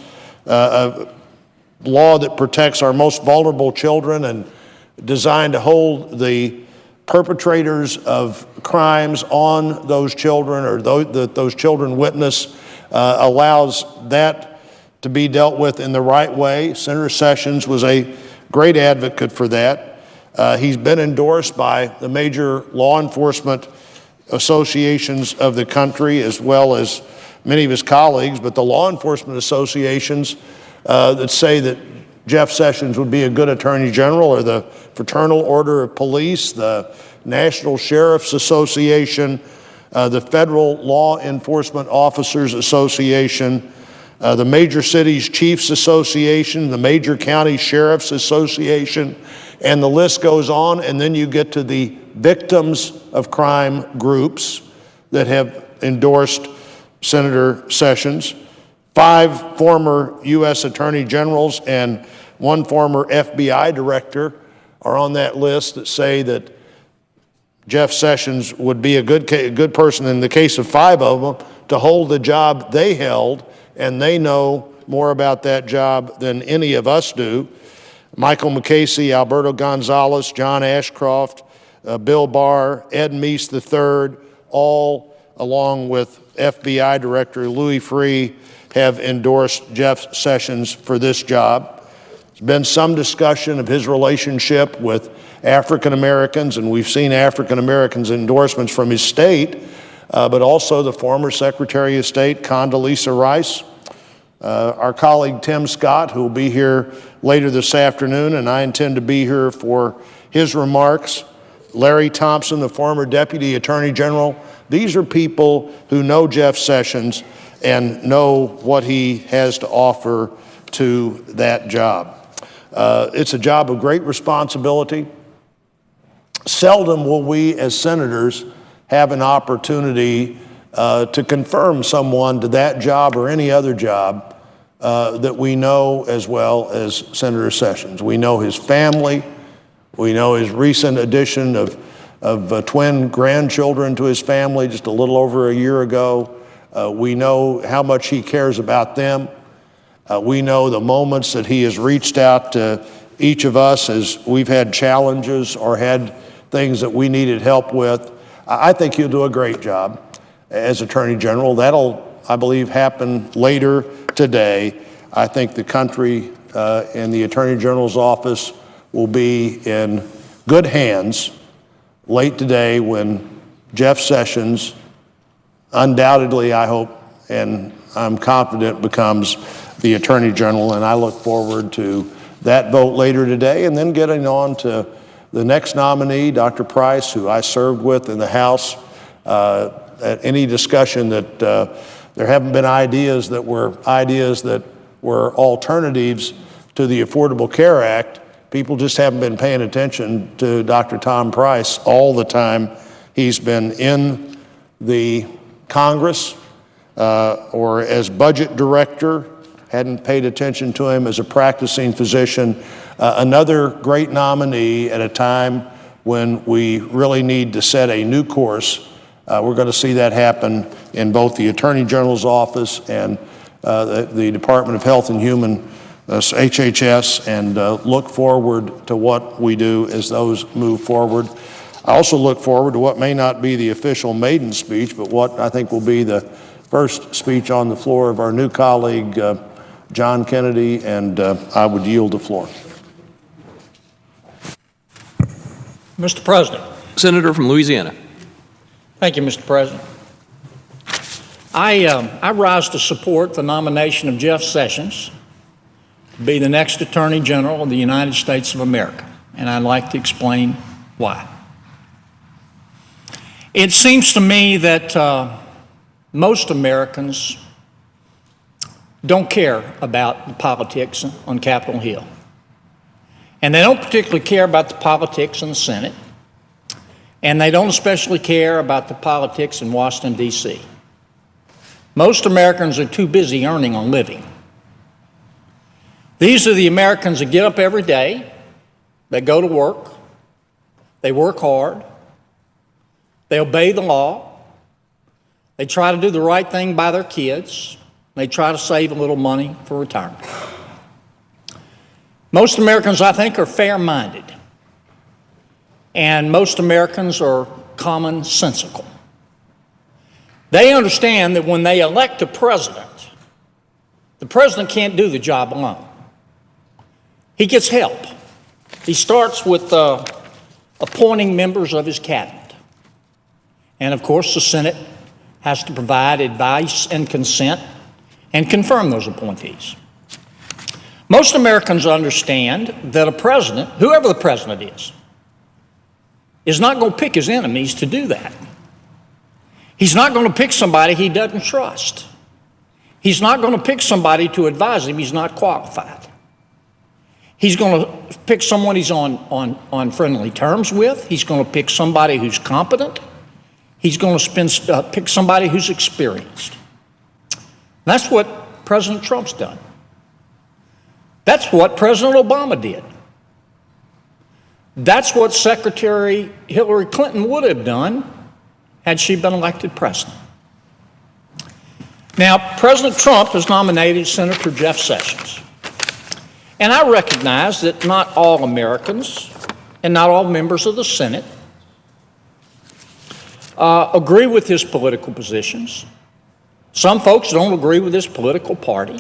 A law that protects our most vulnerable children and designed to hold the perpetrators of crimes on those children or those children witness allows that to be dealt with in the right way. Senator Sessions was a great advocate for that. He's been endorsed by the major law enforcement associations of the country as well as many of his colleagues, but the law enforcement associations that say that Jeff Sessions would be a good attorney general, or the Fraternal Order of Police, the National Sheriff's Association, the Federal Law Enforcement Officers Association, the Major Cities Chiefs Association, the Major County Sheriffs Association, and the list goes on. And then you get to the victims of crime groups that have endorsed Senator Sessions. 5 former U.S. Attorney Generals and 1 former FBI director are on that list that say that Jeff Sessions would be a good person, in the case of 5 of them, to hold the job they held, and they know more about that job than any of us do. Michael McCasey, Alberto Gonzalez, John Ashcroft, Bill Barr, Ed Meese III, all along with FBI Director Louis Freeh, have endorsed Jeff Sessions for this job. There's been some discussion of his relationship with African Americans, and we've seen African Americans' endorsements from his state, but also the former Secretary of State, Condoleezza Rice, our colleague Tim Scott, who will be here later this afternoon, and I intend to be here for his remarks, Larry Thompson, the former Deputy Attorney General. These are people who know Jeff Sessions and know what he has to offer to that job. It's a job of great responsibility. Seldom will we as senators have an opportunity to confirm someone to that job or any other job that we know as well as Senator Sessions. We know his family. We know his recent addition of twin grandchildren to his family just a little over a year ago. We know how much he cares about them. We know the moments that he has reached out to each of us as we've had challenges or had things that we needed help with. I think he'll do a great job as Attorney General. That'll, I believe, happen later today. I think the country and the Attorney General's office will be in good hands late today when Jeff Sessions, undoubtedly, I hope, and I'm confident, becomes the Attorney General, and I look forward to that vote later today, and then getting on to the next nominee, Dr. Price, who I served with in the House. At any discussion that there haven't been ideas that were alternatives to the Affordable Care Act, people just haven't been paying attention to Dr. Tom Price all the time he's been in the Congress or as budget director, hadn't paid attention to him as a practicing physician. Another great nominee at a time when we really need to set a new course. We're going to see that happen in both the Attorney General's office and the Department of Health and Human HHS, and look forward to what we do as those move forward. I also look forward to what may not be the official maiden speech, but what I think will be the first speech on the floor of our new colleague, John Kennedy, and I would yield the floor. Mr. President. Senator from Louisiana. Thank you, Mr. President. I rise to support the nomination of Jeff Sessions to be the next Attorney General of the United States of America, and I'd like to explain why. It seems to me that most Americans don't care about the politics on Capitol Hill. And they don't particularly care about the politics in the Senate. And they don't especially care about the politics in Washington, D.C. Most Americans are too busy earning a living. These are the Americans that get up every day, they go to work, they work hard, they obey the law, they try to do the right thing by their kids, they try to save a little money for retirement. Most Americans, I think, are fair-minded, and most Americans are commonsensical. They understand that when they elect a president, the president can't do the job alone. He gets help. He starts with appointing members of his cabinet. And of course, the Senate has to provide advice and consent and confirm those appointees. Most Americans understand that a president, whoever the president is not going to pick his enemies to do that. He's not going to pick somebody he doesn't trust. He's not going to pick somebody to advise him he's not qualified. He's going to pick someone he's on friendly terms with. He's going to pick somebody who's competent. He's going to pick somebody who's experienced. That's what President Trump's done. That's what President Obama did. That's what Secretary Hillary Clinton would have done had she been elected president. Now, President Trump has nominated Senator Jeff Sessions. And I recognize that not all Americans and not all members of the Senate agree with his political positions. Some folks don't agree with his political party.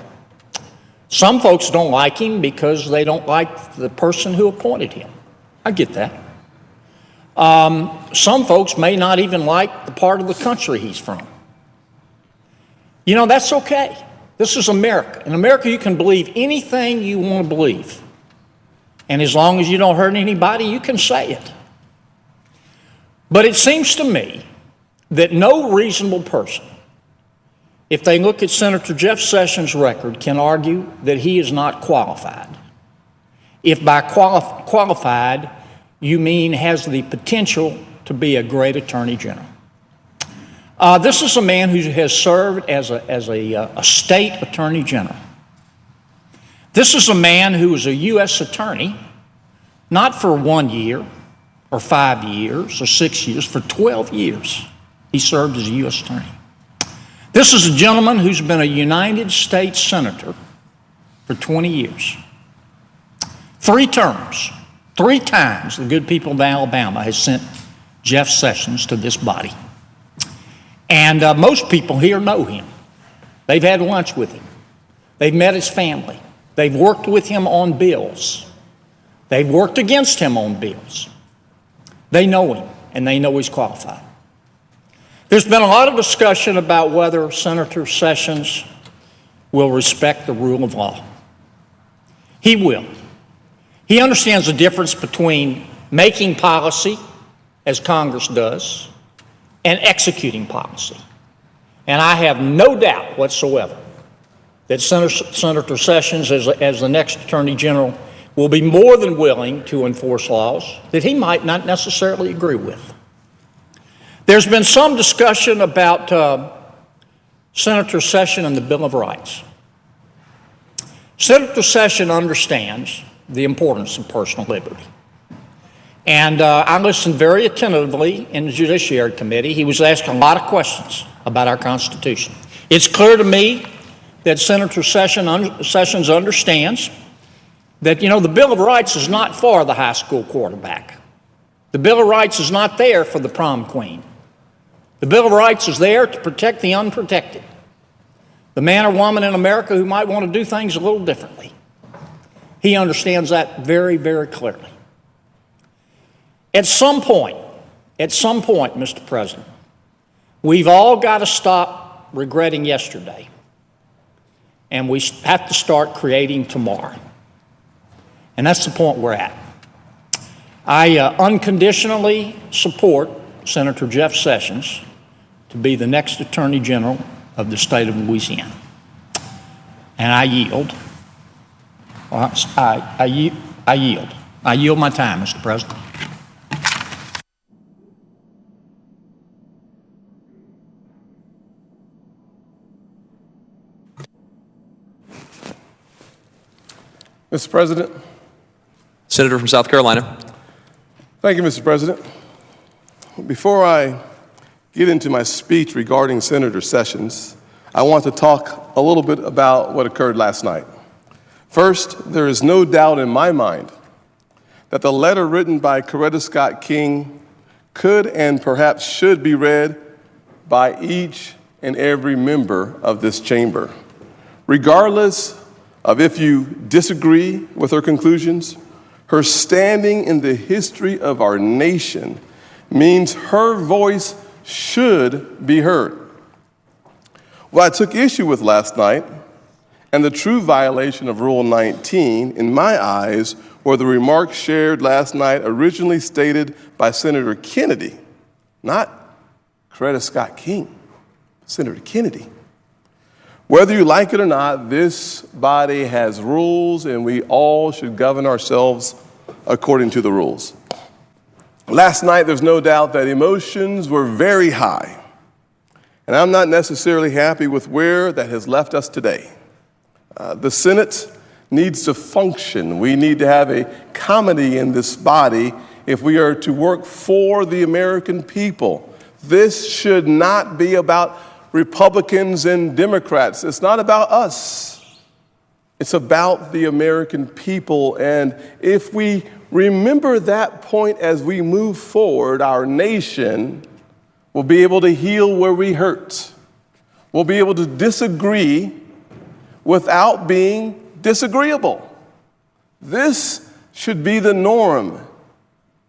Some folks don't like him because they don't like the person who appointed him. I get that. Some folks may not even like the part of the country he's from. You know, that's okay. This is America. In America, you can believe anything you want to believe. And as long as you don't hurt anybody, you can say it. But it seems to me that no reasonable person, if they look at Senator Jeff Sessions' record, can argue that he is not qualified. If by qualified, you mean has the potential to be a great attorney general. This is a man who has served as a state attorney general. This is a man who was a U.S. attorney, not for 1 year or 5 years or 6 years, for 12 years he served as a U.S. attorney. This is a gentleman who's been a United States senator for 20 years. 3 terms, 3 times the good people of Alabama has sent Jeff Sessions to this body. And most people here know him. They've had lunch with him. They've met his family. They've worked with him on bills. They've worked against him on bills. They know him, and they know he's qualified. There's been a lot of discussion about whether Senator Sessions will respect the rule of law. He will. He understands the difference between making policy, as Congress does, and executing policy. And I have no doubt whatsoever that Senator Sessions, as the next Attorney General, will be more than willing to enforce laws that he might not necessarily agree with. There's been some discussion about Senator Sessions and the Bill of Rights. Senator Sessions understands the importance of personal liberty. And I listened very attentively in the Judiciary Committee. He was asked a lot of questions about our Constitution. It's clear to me that Senator Sessions understands that, you know, the Bill of Rights is not for the high school quarterback. The Bill of Rights is not there for the prom queen. The Bill of Rights is there to protect the unprotected, the man or woman in America who might want to do things a little differently. He understands that very, very clearly. At some point, Mr. President, we've all got to stop regretting yesterday, and we have to start creating tomorrow. And that's the point we're at. I unconditionally support Senator Jeff Sessions to be the next Attorney General of the state of Louisiana. And I yield. I yield. I yield my time, Mr. President. Mr. President. Senator from South Carolina. Thank you, Mr. President. Before I get into my speech regarding Senator Sessions, I want to talk a little bit about what occurred last night. First, there is no doubt in my mind that the letter written by Coretta Scott King could and perhaps should be read by each and every member of this chamber, regardless of if you disagree with her conclusions. Her standing in the history of our nation means her voice should be heard. What I took issue with last night, and the true violation of Rule 19, in my eyes, were the remarks shared last night originally stated by Senator Kennedy, not Coretta Scott King, Senator Kennedy. Whether you like it or not, this body has rules, and we all should govern ourselves according to the rules. Last night, there's no doubt that emotions were very high, and I'm not necessarily happy with where that has left us today. The Senate needs to function. We need to have a comedy in this body if we are to work for the American people. This should not be about Republicans and Democrats. It's not about us. It's about the American people. And if we remember that point as we move forward, our nation will be able to heal where we hurt. We'll be able to disagree without being disagreeable. This should be the norm,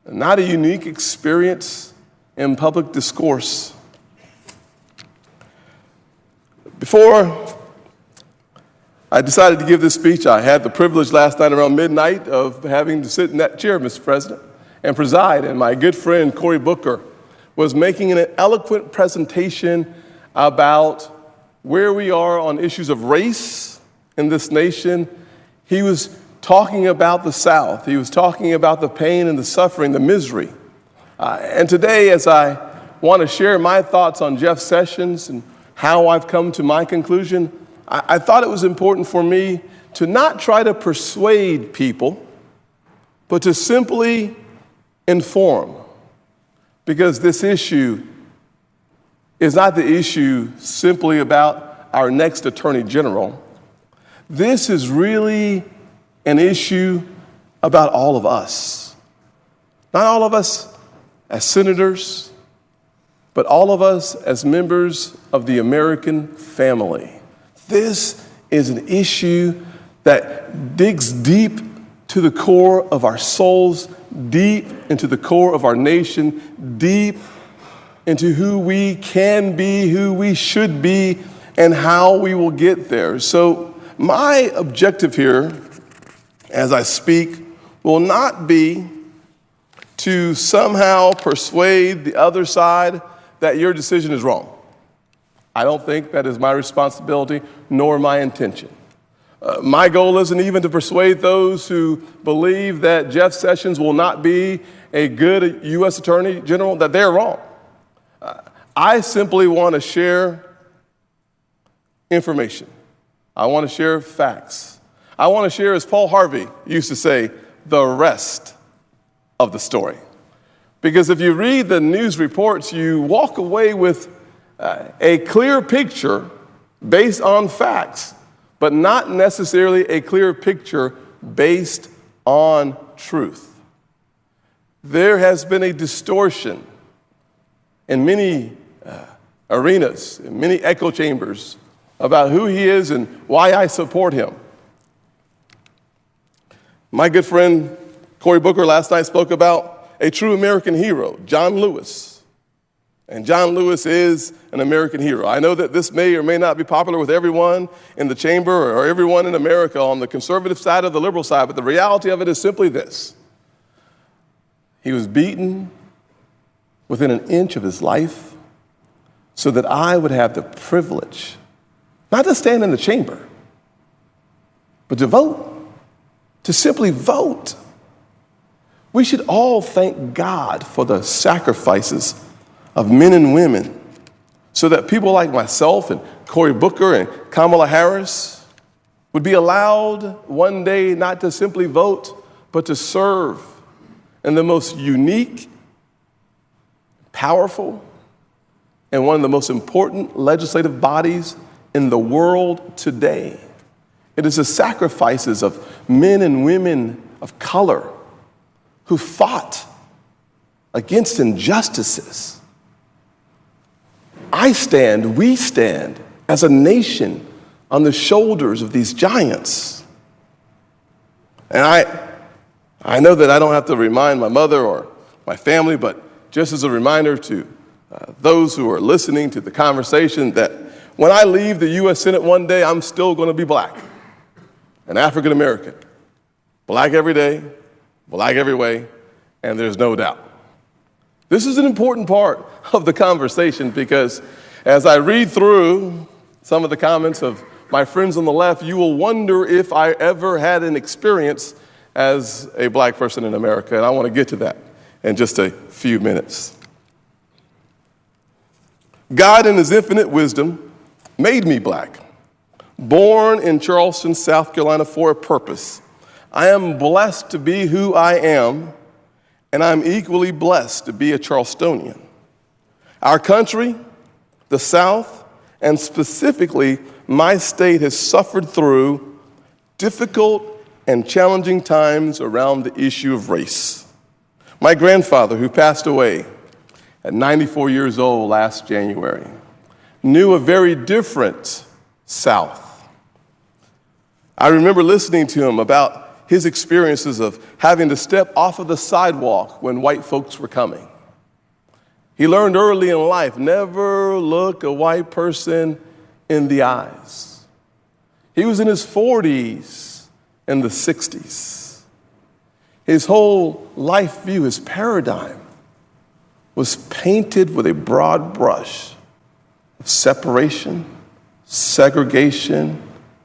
not a unique experience in public discourse. Before I decided to give this speech, I had the privilege last night around midnight of having to sit in that chair, Mr. President, and preside. And my good friend, Cory Booker, was making an eloquent presentation about where we are on issues of race in this nation. He was talking about the South. He was talking about the pain and the suffering, the misery. And today, as I want to share my thoughts on Jeff Sessions and how I've come to my conclusion, I thought it was important for me to not try to persuade people, but to simply inform. Because this issue is not the issue simply about our next Attorney General. This is really an issue about all of us. Not all of us as senators, but all of us as members of the American family. This is an issue that digs deep to the core of our souls, deep into the core of our nation, deep into who we can be, who we should be, and how we will get there. So my objective here, as I speak, will not be to somehow persuade the other side that your decision is wrong. I don't think that is my responsibility nor my intention. My goal isn't even to persuade those who believe that Jeff Sessions will not be a good U.S. Attorney General, that they're wrong. I simply want to share information. I want to share facts. I want to share, as Paul Harvey used to say, the rest of the story. Because if you read the news reports, you walk away with a clear picture based on facts, but not necessarily a clear picture based on truth. There has been a distortion in many arenas, in many echo chambers, about who he is and why I support him. My good friend Cory Booker last night spoke about a true American hero, John Lewis. And John Lewis is an American hero. I know that this may or may not be popular with everyone in the chamber or everyone in America on the conservative side or the liberal side, but the reality of it is simply this. He was beaten within an inch of his life so that I would have the privilege not to stand in the chamber, but to vote, to simply vote. We should all thank God for the sacrifices of men and women so that people like myself and Cory Booker and Kamala Harris would be allowed one day not to simply vote, but to serve in the most unique, powerful, and one of the most important legislative bodies in the world today. It is the sacrifices of men and women of color who fought against injustices. We stand as a nation on the shoulders of these giants. And I know that I don't have to remind my mother or my family, but just as a reminder to those who are listening to the conversation, that when I leave the U.S. Senate one day, I'm still going to be black, an African American, black every day, black every way, and there's no doubt. This is an important part of the conversation because as I read through some of the comments of my friends on the left, you will wonder if I ever had an experience as a black person in America, and I want to get to that in just a few minutes. God, in his infinite wisdom, made me black, born in Charleston, South Carolina for a purpose. I am blessed to be who I am, and I'm equally blessed to be a Charlestonian. Our country, the South, and specifically my state has suffered through difficult and challenging times around the issue of race. My grandfather, who passed away at 94 years old last January, knew a very different South. I remember listening to him about his experiences of having to step off of the sidewalk when white folks were coming. He learned early in life, never look a white person in the eyes. He was in his 40s and the 60s. His whole life view, his paradigm, was painted with a broad brush of separation, segregation,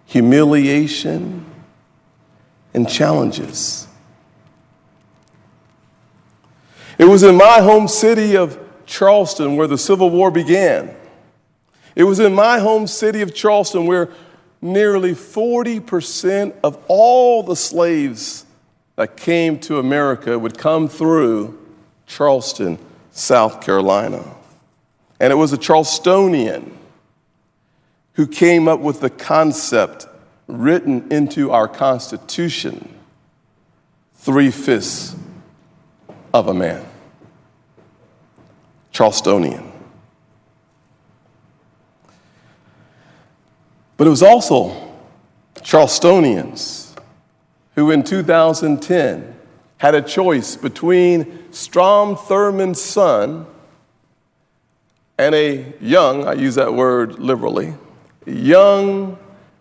humiliation, and challenges. It was in my home city of Charleston where the Civil War began. It was in my home city of Charleston where nearly 40% of all the slaves that came to America would come through Charleston, South Carolina. And it was a Charlestonian who came up with the concept written into our Constitution, 3/5 of a man. Charlestonian. But it was also Charlestonians who in 2010 had a choice between Strom Thurmond's son and a young, I use that word liberally, a young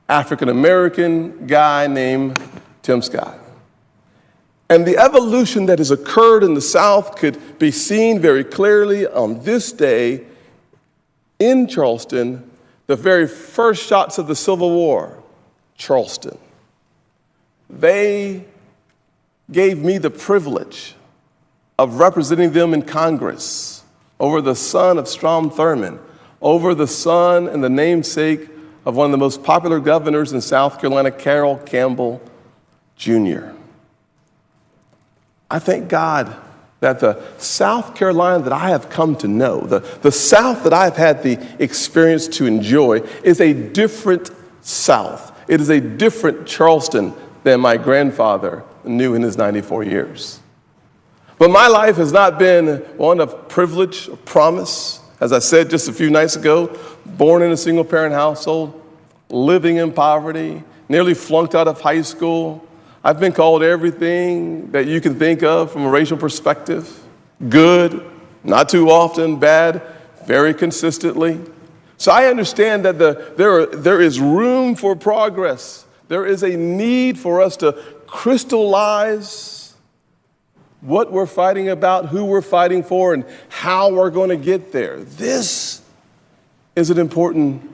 African-American guy named Tim Scott. And the evolution that has occurred in the South could be seen very clearly on this day in Charleston, the very first shots of the Civil War, Charleston. They gave me the privilege of representing them in Congress over the son of Strom Thurmond, over the son and the namesake of one of the most popular governors in South Carolina, Carroll Campbell Jr. I thank God that the South Carolina that I have come to know, the South that I've had the experience to enjoy, is a different South. It is a different Charleston than my grandfather knew in his 94 years. But my life has not been one of privilege or promise. As I said just a few nights ago, born in a single-parent household, living in poverty, nearly flunked out of high school. I've been called everything that you can think of from a racial perspective. Good, not too often, bad, very consistently. So I understand that there is room for progress. There is a need for us to crystallize what we're fighting about, who we're fighting for, and how we're going to get there. This is an important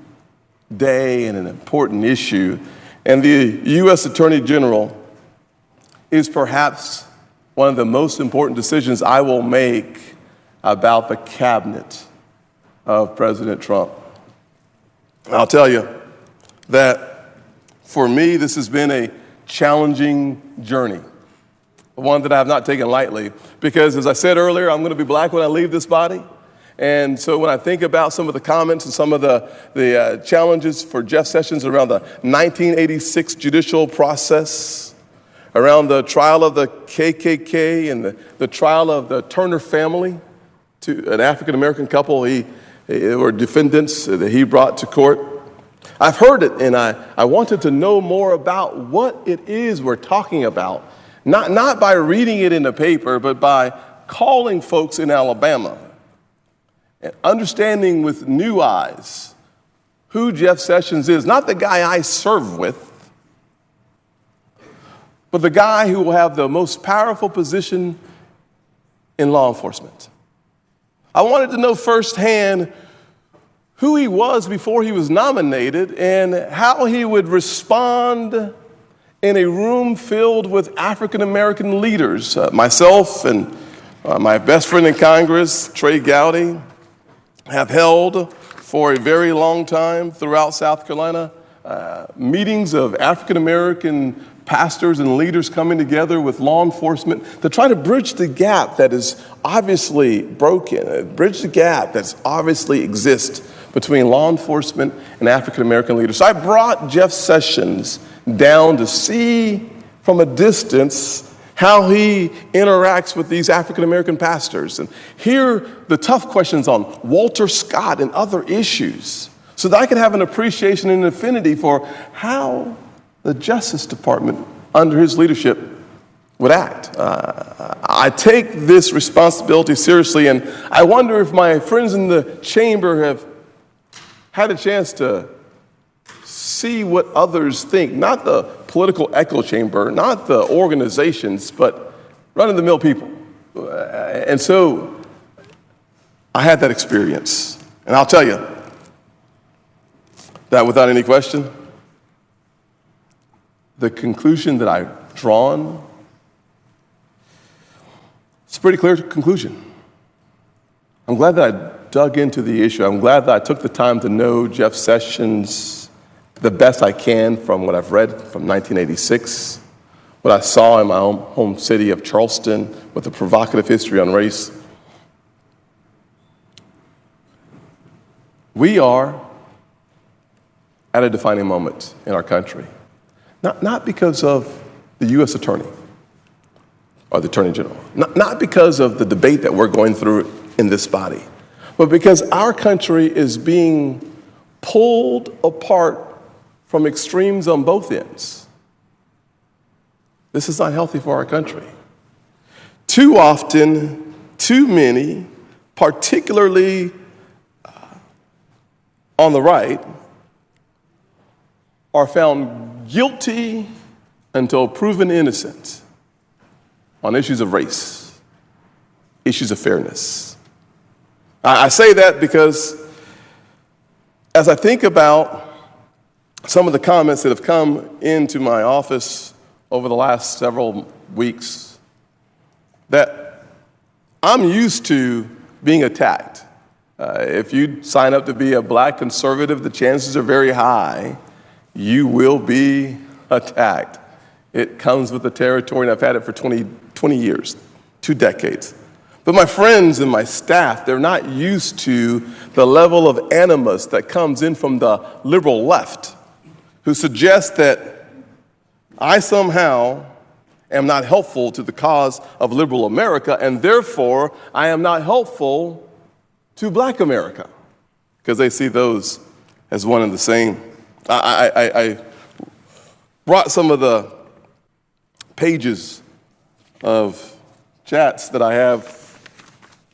day and an important issue. And the U.S. Attorney General is perhaps one of the most important decisions I will make about the cabinet of President Trump. I'll tell you that for me, this has been a challenging journey, one that I have not taken lightly, because as I said earlier, I'm going to be black when I leave this body. And so when I think about some of the comments and some of the challenges for Jeff Sessions around the 1986 judicial process, around the trial of the KKK and the trial of the Turner family, to an African-American couple or defendants that he brought to court. I've heard it, and I wanted to know more about what it is we're talking about, not by reading it in the paper, but by calling folks in Alabama and understanding with new eyes who Jeff Sessions is, not the guy I serve with, but the guy who will have the most powerful position in law enforcement. I wanted to know firsthand who he was before he was nominated and how he would respond in a room filled with African-American leaders. Myself and my best friend in Congress, Trey Gowdy, have held for a very long time throughout South Carolina meetings of African-American pastors and leaders coming together with law enforcement to try to bridge the gap that is obviously broken, bridge the gap that's obviously exists between law enforcement and African-American leaders. So I brought Jeff Sessions down to see from a distance how he interacts with these African-American pastors and hear the tough questions on Walter Scott and other issues so that I could have an appreciation and an affinity for how the Justice Department under his leadership would act. I take this responsibility seriously, and I wonder if my friends in the chamber have had a chance to see what others think, not the political echo chamber, not the organizations, but run-of-the-mill people. And so I had that experience. And I'll tell you that without any question, the conclusion that I've drawn, it's a pretty clear conclusion. I'm glad that I dug into the issue. I'm glad that I took the time to know Jeff Sessions the best I can from what I've read from 1986, what I saw in my own home city of Charleston with a provocative history on race. We are at a defining moment in our country. Not because of the U.S. Attorney or the Attorney General, not because of the debate that we're going through in this body, but because our country is being pulled apart from extremes on both ends. This is not healthy for our country. Too often, too many, particularly on the right, are found guilty until proven innocent on issues of race, issues of fairness. I say that because as I think about some of the comments that have come into my office over the last several weeks, that I'm used to being attacked. If you sign up to be a black conservative, the chances are very high you will be attacked. It comes with the territory, and I've had it for 20 years, 2 decades. But my friends and my staff, they're not used to the level of animus that comes in from the liberal left, who suggests that I somehow am not helpful to the cause of liberal America, and therefore I am not helpful to black America, because they see those as one and the same. I brought some of the pages of chats that I have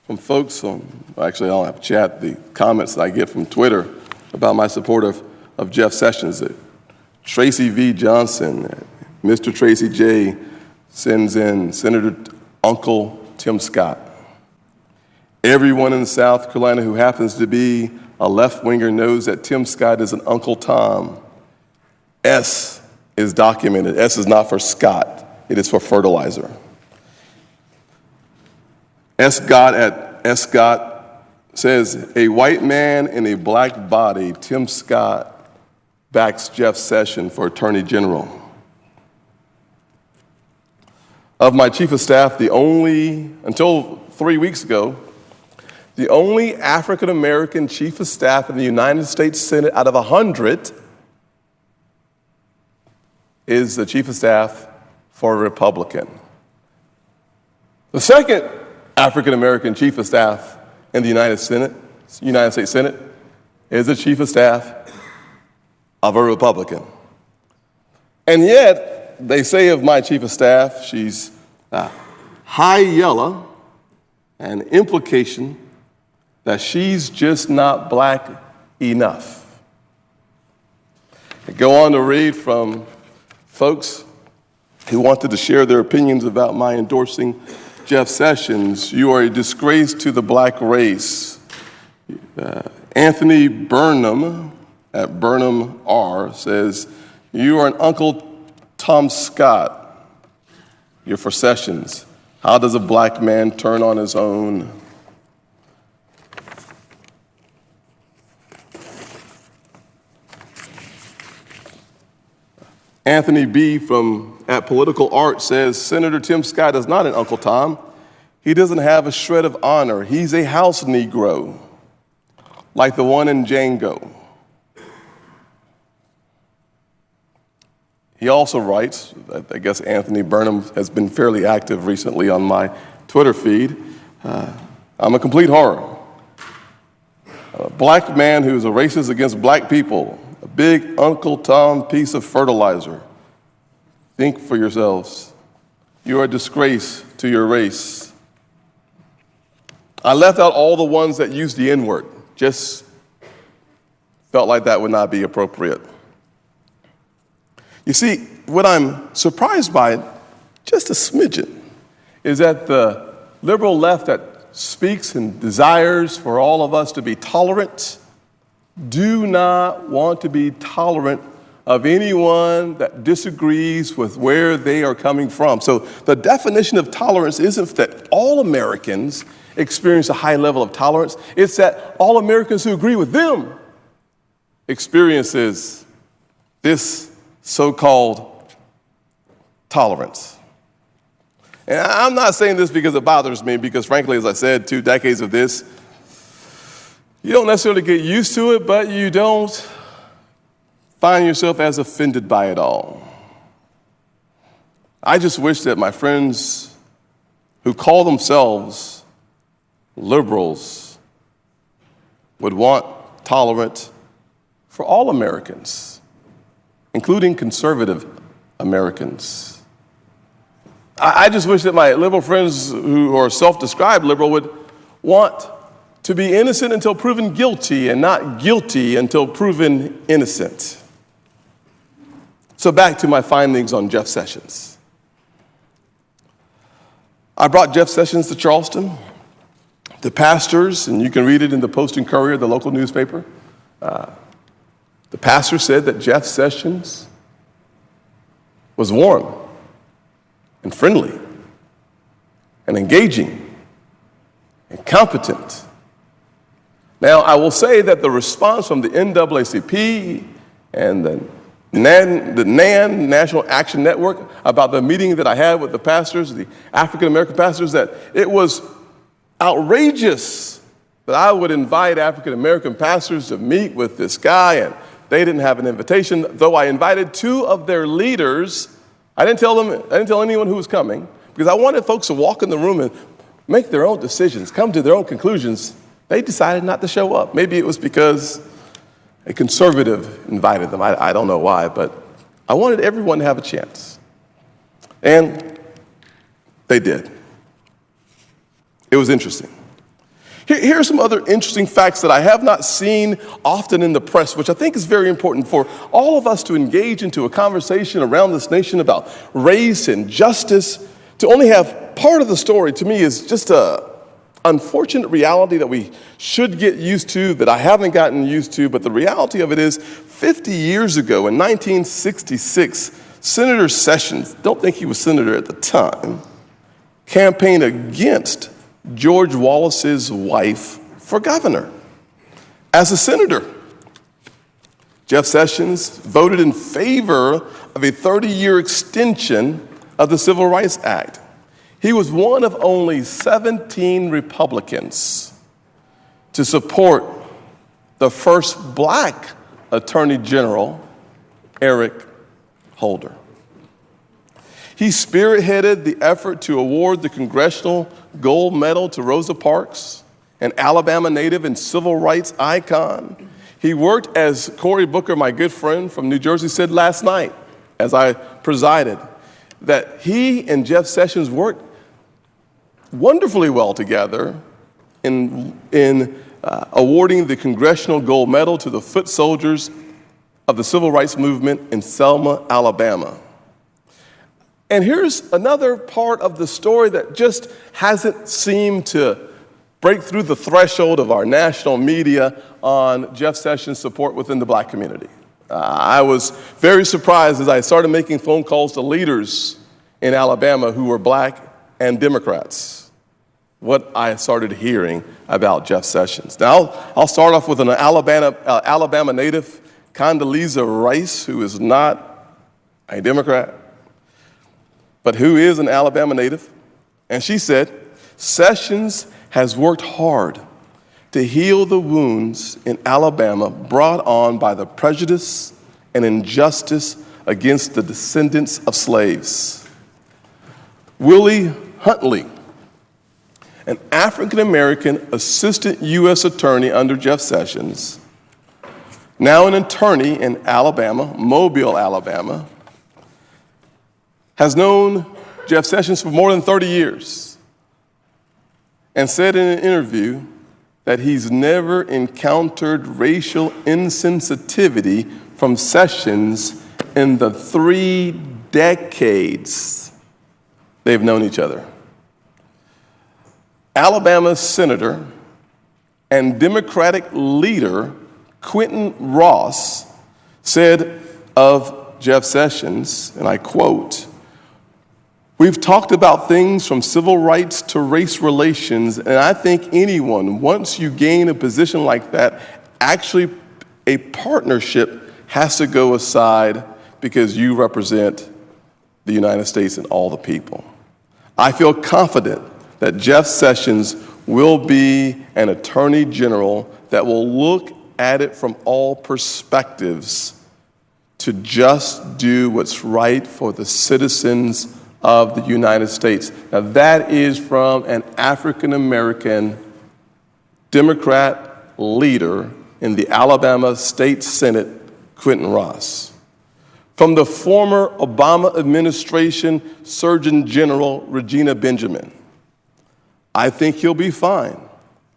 from folks on, actually I don't have a chat, the comments that I get from Twitter about my support of Jeff Sessions. Tracy V. Johnson, Mr. Tracy J. sends in Senator Uncle Tim Scott. Everyone in South Carolina who happens to be a left-winger knows that Tim Scott is an Uncle Tom. S is documented. S is not for Scott. It is for fertilizer. Scott at Scott says, a white man in a black body, Tim Scott, backs Jeff Sessions for Attorney General. Of my chief of staff, until 3 weeks ago, the only African American chief of staff in the United States Senate out of 100 is the chief of staff for a Republican. The second African American chief of staff in the United States Senate is the chief of staff of a Republican. And yet, they say of my chief of staff, she's high yellow, an implication that she's just not black enough. I go on to read from folks who wanted to share their opinions about my endorsing Jeff Sessions. You are a disgrace to the black race. Anthony Burnham at Burnham R says, you are an Uncle Tom Scott. You're for Sessions. How does a black man turn on his own? Anthony B. at Political Art says, Senator Tim Scott is not an Uncle Tom. He doesn't have a shred of honor. He's a house Negro, like the one in Django. He also writes, I guess Anthony Burnham has been fairly active recently on my Twitter feed, I'm a complete horror. A black man who's a racist against black people, a big Uncle Tom piece of fertilizer. Think for yourselves. You are a disgrace to your race. I left out all the ones that used the N-word. Just felt like that would not be appropriate. You see, what I'm surprised by, just a smidgen, is that the liberal left that speaks and desires for all of us to be tolerant do not want to be tolerant of anyone that disagrees with where they are coming from. So the definition of tolerance isn't that all Americans experience a high level of tolerance. It's that all Americans who agree with them experiences this so-called tolerance. And I'm not saying this because it bothers me, because frankly, as I said, 2 decades of this, you don't necessarily get used to it, but you don't find yourself as offended by it all. I just wish that my friends who call themselves liberals would want tolerance for all Americans, including conservative Americans. I just wish that my liberal friends who are self-described liberal would want to be innocent until proven guilty and not guilty until proven innocent. So back to my findings on Jeff Sessions. I brought Jeff Sessions to Charleston. The pastors, and you can read it in the Post and Courier, the local newspaper, the pastor said that Jeff Sessions was warm and friendly and engaging and competent. Now, I will say that the response from the NAACP and the NAN, National Action Network, about the meeting that I had with the pastors, the African-American pastors, that it was outrageous that I would invite African-American pastors to meet with this guy, and they didn't have an invitation, though I invited 2 of their leaders. I didn't tell anyone who was coming, because I wanted folks to walk in the room and make their own decisions, come to their own conclusions. They decided not to show up. Maybe it was because a conservative invited them. I don't know why, but I wanted everyone to have a chance. And they did. It was interesting. Here are some other interesting facts that I have not seen often in the press, which I think is very important for all of us to engage into a conversation around this nation about race and justice. To only have part of the story, to me, is just a unfortunate reality that we should get used to, that I haven't gotten used to. But the reality of it is, 50 years ago, in 1966, Senator Sessions, don't think he was senator at the time, campaigned against George Wallace's wife for governor. As a senator, Jeff Sessions voted in favor of a 30-year extension of the Civil Rights Act. He was one of only 17 Republicans to support the first black Attorney General, Eric Holder. He spearheaded the effort to award the Congressional Gold Medal to Rosa Parks, an Alabama native and civil rights icon. He worked, as Cory Booker, my good friend from New Jersey, said last night as I presided, that he and Jeff Sessions worked wonderfully well together in awarding the Congressional Gold Medal to the foot soldiers of the Civil Rights Movement in Selma, Alabama. And here's another part of the story that just hasn't seemed to break through the threshold of our national media on Jeff Sessions' support within the black community. I was very surprised as I started making phone calls to leaders in Alabama who were black and Democrats, what I started hearing about Jeff Sessions. Now, I'll start off with an Alabama native, Condoleezza Rice, who is not a Democrat, but who is an Alabama native. And she said, Sessions has worked hard to heal the wounds in Alabama brought on by the prejudice and injustice against the descendants of slaves. Willie Huntley, an African-American assistant U.S. attorney under Jeff Sessions, now an attorney in Alabama, Mobile, Alabama, has known Jeff Sessions for more than 30 years and said in an interview that he's never encountered racial insensitivity from Sessions in the 3 decades they've known each other. Alabama Senator and Democratic leader Quentin Ross said of Jeff Sessions, and I quote, "We've talked about things from civil rights to race relations, and I think anyone, once you gain a position like that, actually a partnership has to go aside because you represent the United States and all the people. I feel confident that Jeff Sessions will be an attorney general that will look at it from all perspectives to just do what's right for the citizens of the United States." Now, that is from an African-American Democrat leader in the Alabama State Senate, Quentin Ross. From the former Obama administration Surgeon General, Regina Benjamin, "I think he'll be fine.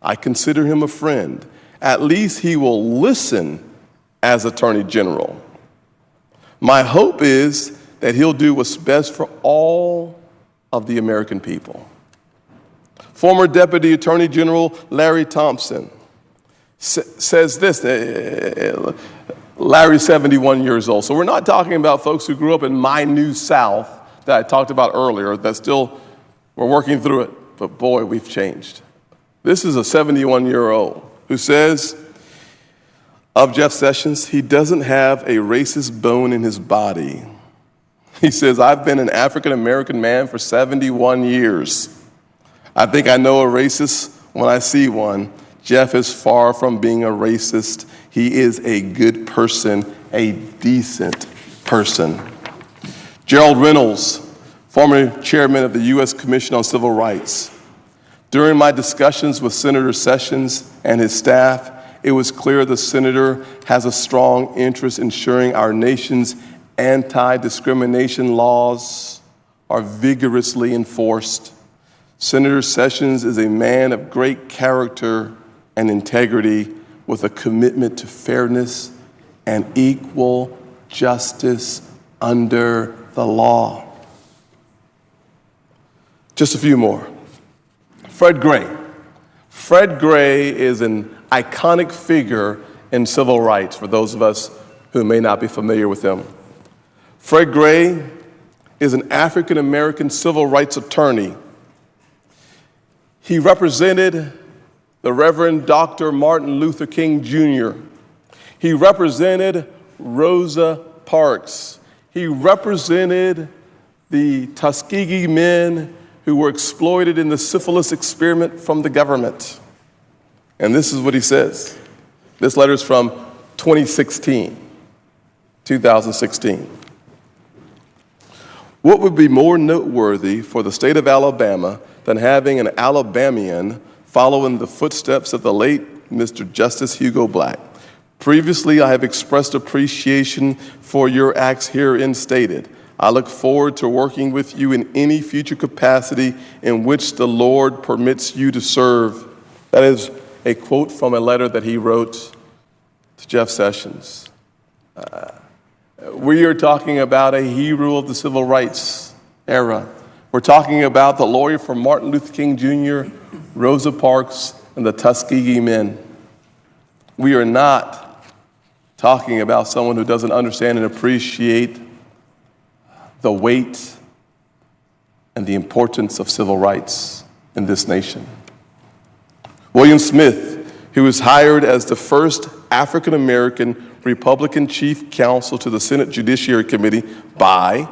I consider him a friend. At least he will listen as Attorney General. My hope is that he'll do what's best for all of the American people." Former Deputy Attorney General Larry Thompson says this. Larry's 71 years old. So we're not talking about folks who grew up in my New South that I talked about earlier, that still, we're working through it. But boy, we've changed. This is a 71-year-old who says of Jeff Sessions, he doesn't have a racist bone in his body. He says, "I've been an African-American man for 71 years. I think I know a racist when I see one. Jeff is far from being a racist. He is a good person, a decent person." Gerald Reynolds, former chairman of the U.S. Commission on Civil Rights. "During my discussions with Senator Sessions and his staff, it was clear the senator has a strong interest in ensuring our nation's anti-discrimination laws are vigorously enforced. Senator Sessions is a man of great character and integrity with a commitment to fairness and equal justice under the law." Just a few more. Fred Gray. Fred Gray is an iconic figure in civil rights for those of us who may not be familiar with him. Fred Gray is an African-American civil rights attorney. He represented the Reverend Dr. Martin Luther King Jr. He represented Rosa Parks. He represented the Tuskegee men who were exploited in the syphilis experiment from the government. And this is what he says. This letter is from 2016. What would be more noteworthy for the state of Alabama than having an Alabamian follow in the footsteps of the late Mr. Justice Hugo Black? Previously, I have expressed appreciation for your acts herein stated. I look forward to working with you in any future capacity in which the Lord permits you to serve. That is a quote from a letter that he wrote to Jeff Sessions. We are talking about a hero of the civil rights era. We're talking about the lawyer for Martin Luther King Jr., Rosa Parks, and the Tuskegee men. We are not talking about someone who doesn't understand and appreciate the weight and the importance of civil rights in this nation. William Smith, who was hired as the first African-American Republican chief counsel to the Senate Judiciary Committee by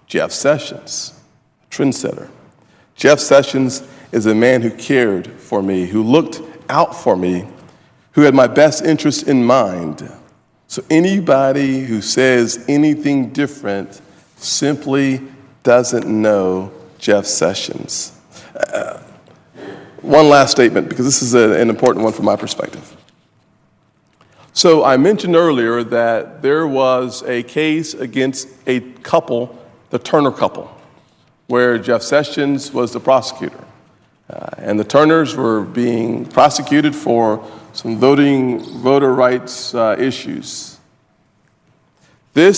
Jeff Sessions, a trendsetter. Jeff Sessions is a man who cared for me, who looked out for me, who had my best interest in mind. So anybody who says anything different simply doesn't know Jeff Sessions. One last statement, because this is an important one from my perspective. So I mentioned earlier that there was a case against a couple, the Turner couple, where Jeff Sessions was the prosecutor. And the Turners were being prosecuted for some voter rights issues. And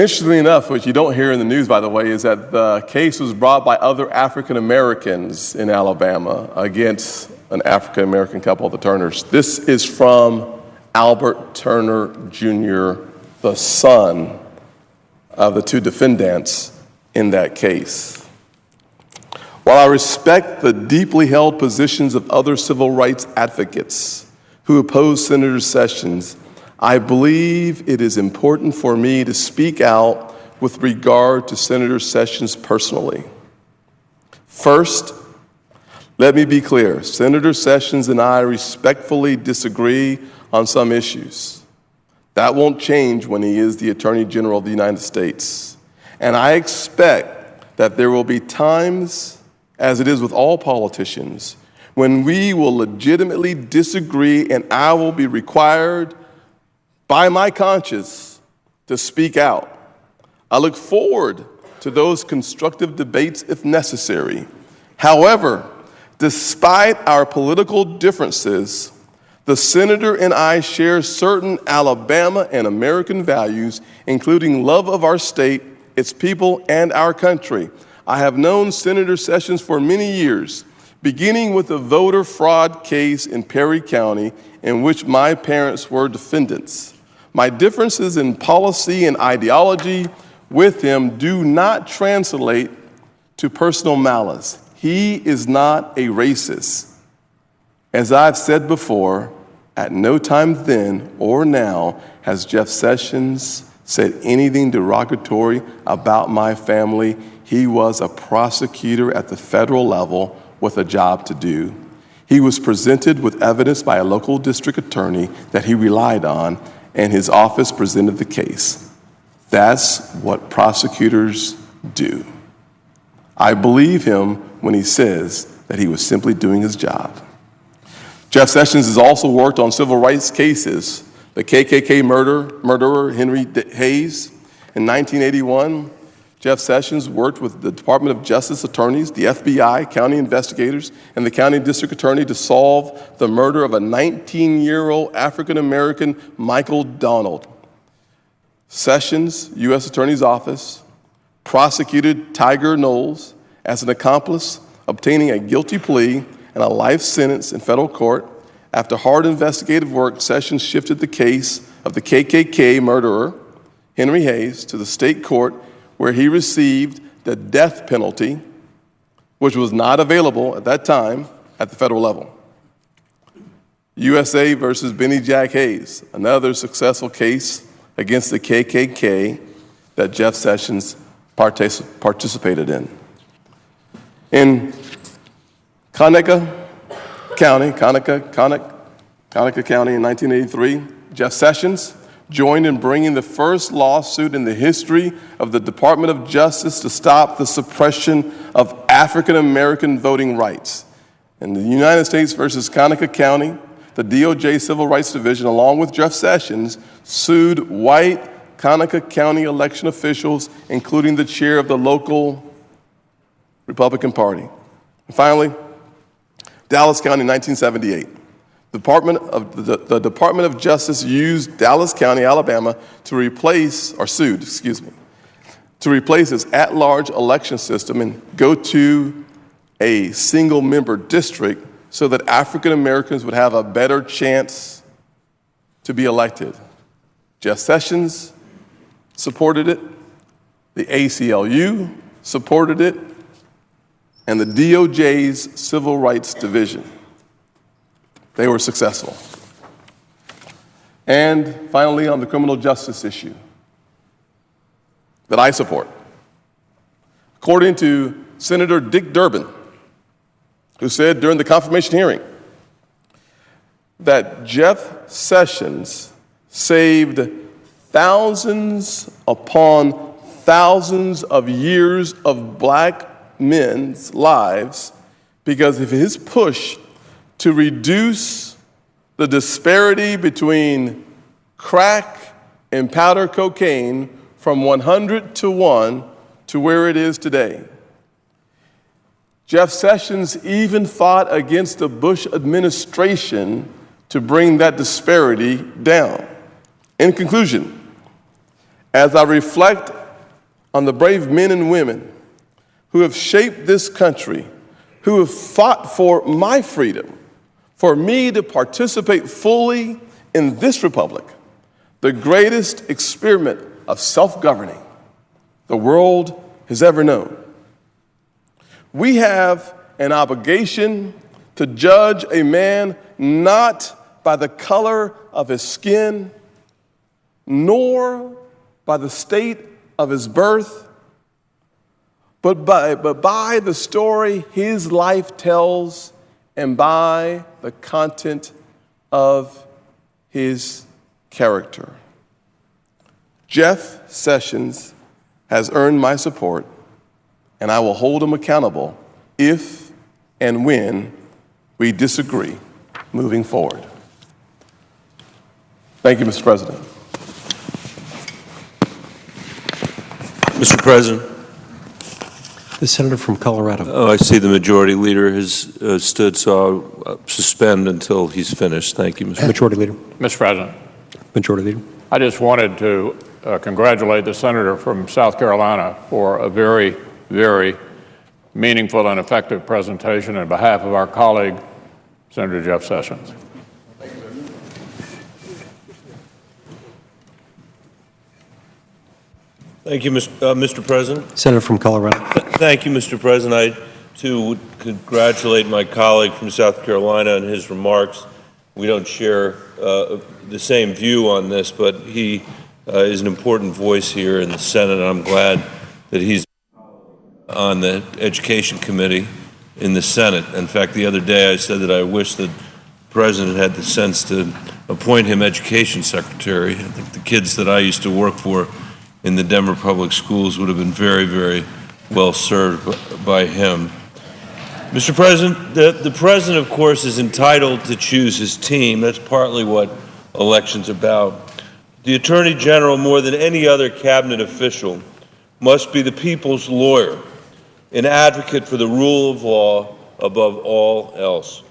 interestingly enough, what you don't hear in the news, by the way, is that the case was brought by other African Americans in Alabama against an African American couple, the Turners. This is from Albert Turner Jr., the son of the two defendants in that case. While I respect the deeply held positions of other civil rights advocates who oppose Senator Sessions, I believe it is important for me to speak out with regard to Senator Sessions personally. First, let me be clear. Senator Sessions and I respectfully disagree on some issues. That won't change when he is the Attorney General of the United States. And I expect that there will be times, as it is with all politicians, when we will legitimately disagree and I will be required by my conscience to speak out. I look forward to those constructive debates if necessary. However, despite our political differences, the senator and I share certain Alabama and American values, including love of our state, its people, and our country. I have known Senator Sessions for many years, beginning with the voter fraud case in Perry County in which my parents were defendants. My differences in policy and ideology with him do not translate to personal malice. He is not a racist. As I've said before, at no time then or now has Jeff Sessions said anything derogatory about my family. He was a prosecutor at the federal level with a job to do. He was presented with evidence by a local district attorney that he relied on, and his office presented the case. That's what prosecutors do. I believe him when he says that he was simply doing his job. Jeff Sessions has also worked on civil rights cases. The KKK murderer Henry Hayes. In 1981, Jeff Sessions worked with the Department of Justice attorneys, the FBI, county investigators, and the county district attorney to solve the murder of a 19-year-old African-American Michael Donald. Sessions, U.S. Attorney's Office, prosecuted Tiger Knowles as an accomplice, obtaining a guilty plea and a life sentence in federal court. After hard investigative work, Sessions shifted the case of the KKK murderer, Henry Hayes, to the state court, where he received the death penalty which was not available at that time at the federal level. USA versus Benny Jack Hayes, another successful case against the KKK that Jeff Sessions participated in. In Conecuh County in 1983, Jeff Sessions joined in bringing the first lawsuit in the history of the Department of Justice to stop the suppression of African American voting rights. In the United States versus Conecuh County, the DOJ Civil Rights Division, along with Jeff Sessions, sued white Conecuh County election officials, including the chair of the local Republican Party. And finally, Dallas County in 1978. The Department of Justice used Dallas County, Alabama, to replace its at-large election system and go to a single-member district so that African Americans would have a better chance to be elected. Jeff Sessions supported it, the ACLU supported it, and the DOJ's Civil Rights Division. They were successful. And finally, on the criminal justice issue that I support, according to Senator Dick Durbin, who said during the confirmation hearing that Jeff Sessions saved thousands upon thousands of years of black men's lives because of his push to reduce the disparity between crack and powder cocaine from 100 to 1 to where it is today. Jeff Sessions even fought against the Bush administration to bring that disparity down. In conclusion, as I reflect on the brave men and women who have shaped this country, who have fought for my freedom, for me to participate fully in this republic, the greatest experiment of self-governing the world has ever known. We have an obligation to judge a man not by the color of his skin, nor by the state of his birth, but by the story his life tells and by the content of his character. Jeff Sessions has earned my support, and I will hold him accountable if and when we disagree moving forward. Thank you, Mr. President. Mr. President. The senator from Colorado. Oh, I see the majority leader has stood, so I'll suspend until he's finished. Thank you, Mr. Majority Leader. Mr. President. Majority Leader. I just wanted to congratulate the senator from South Carolina for a very, very meaningful and effective presentation on behalf of our colleague, Senator Jeff Sessions. Thank you, Mr. President. Senator from Colorado. Thank you, Mr. President. I, too, would congratulate my colleague from South Carolina on his remarks. We don't share the same view on this, but he is an important voice here in the Senate, and I'm glad that he's on the Education Committee in the Senate. In fact, the other day I said that I wish that the President had the sense to appoint him Education Secretary. I think the kids that I used to work for in the Denver Public Schools would have been very, very well served by him. Mr. President, the President, of course, is entitled to choose his team. That's partly what elections are about. The Attorney General, more than any other cabinet official, must be the people's lawyer, an advocate for the rule of law above all else.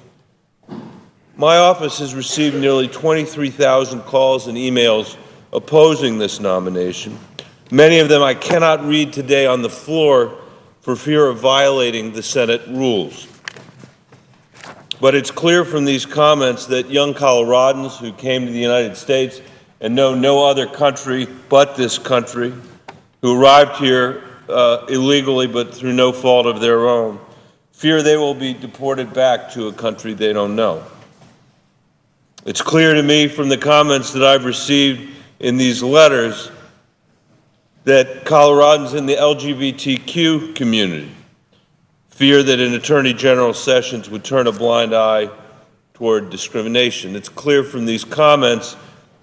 My office has received nearly 23,000 calls and emails opposing this nomination. Many of them I cannot read today on the floor for fear of violating the Senate rules. But it's clear from these comments that young Coloradans who came to the United States and know no other country but this country, who arrived here illegally but through no fault of their own, fear they will be deported back to a country they don't know. It's clear to me from the comments that I've received in these letters that Coloradans in the LGBTQ community fear that an Attorney General Sessions would turn a blind eye toward discrimination. It's clear from these comments,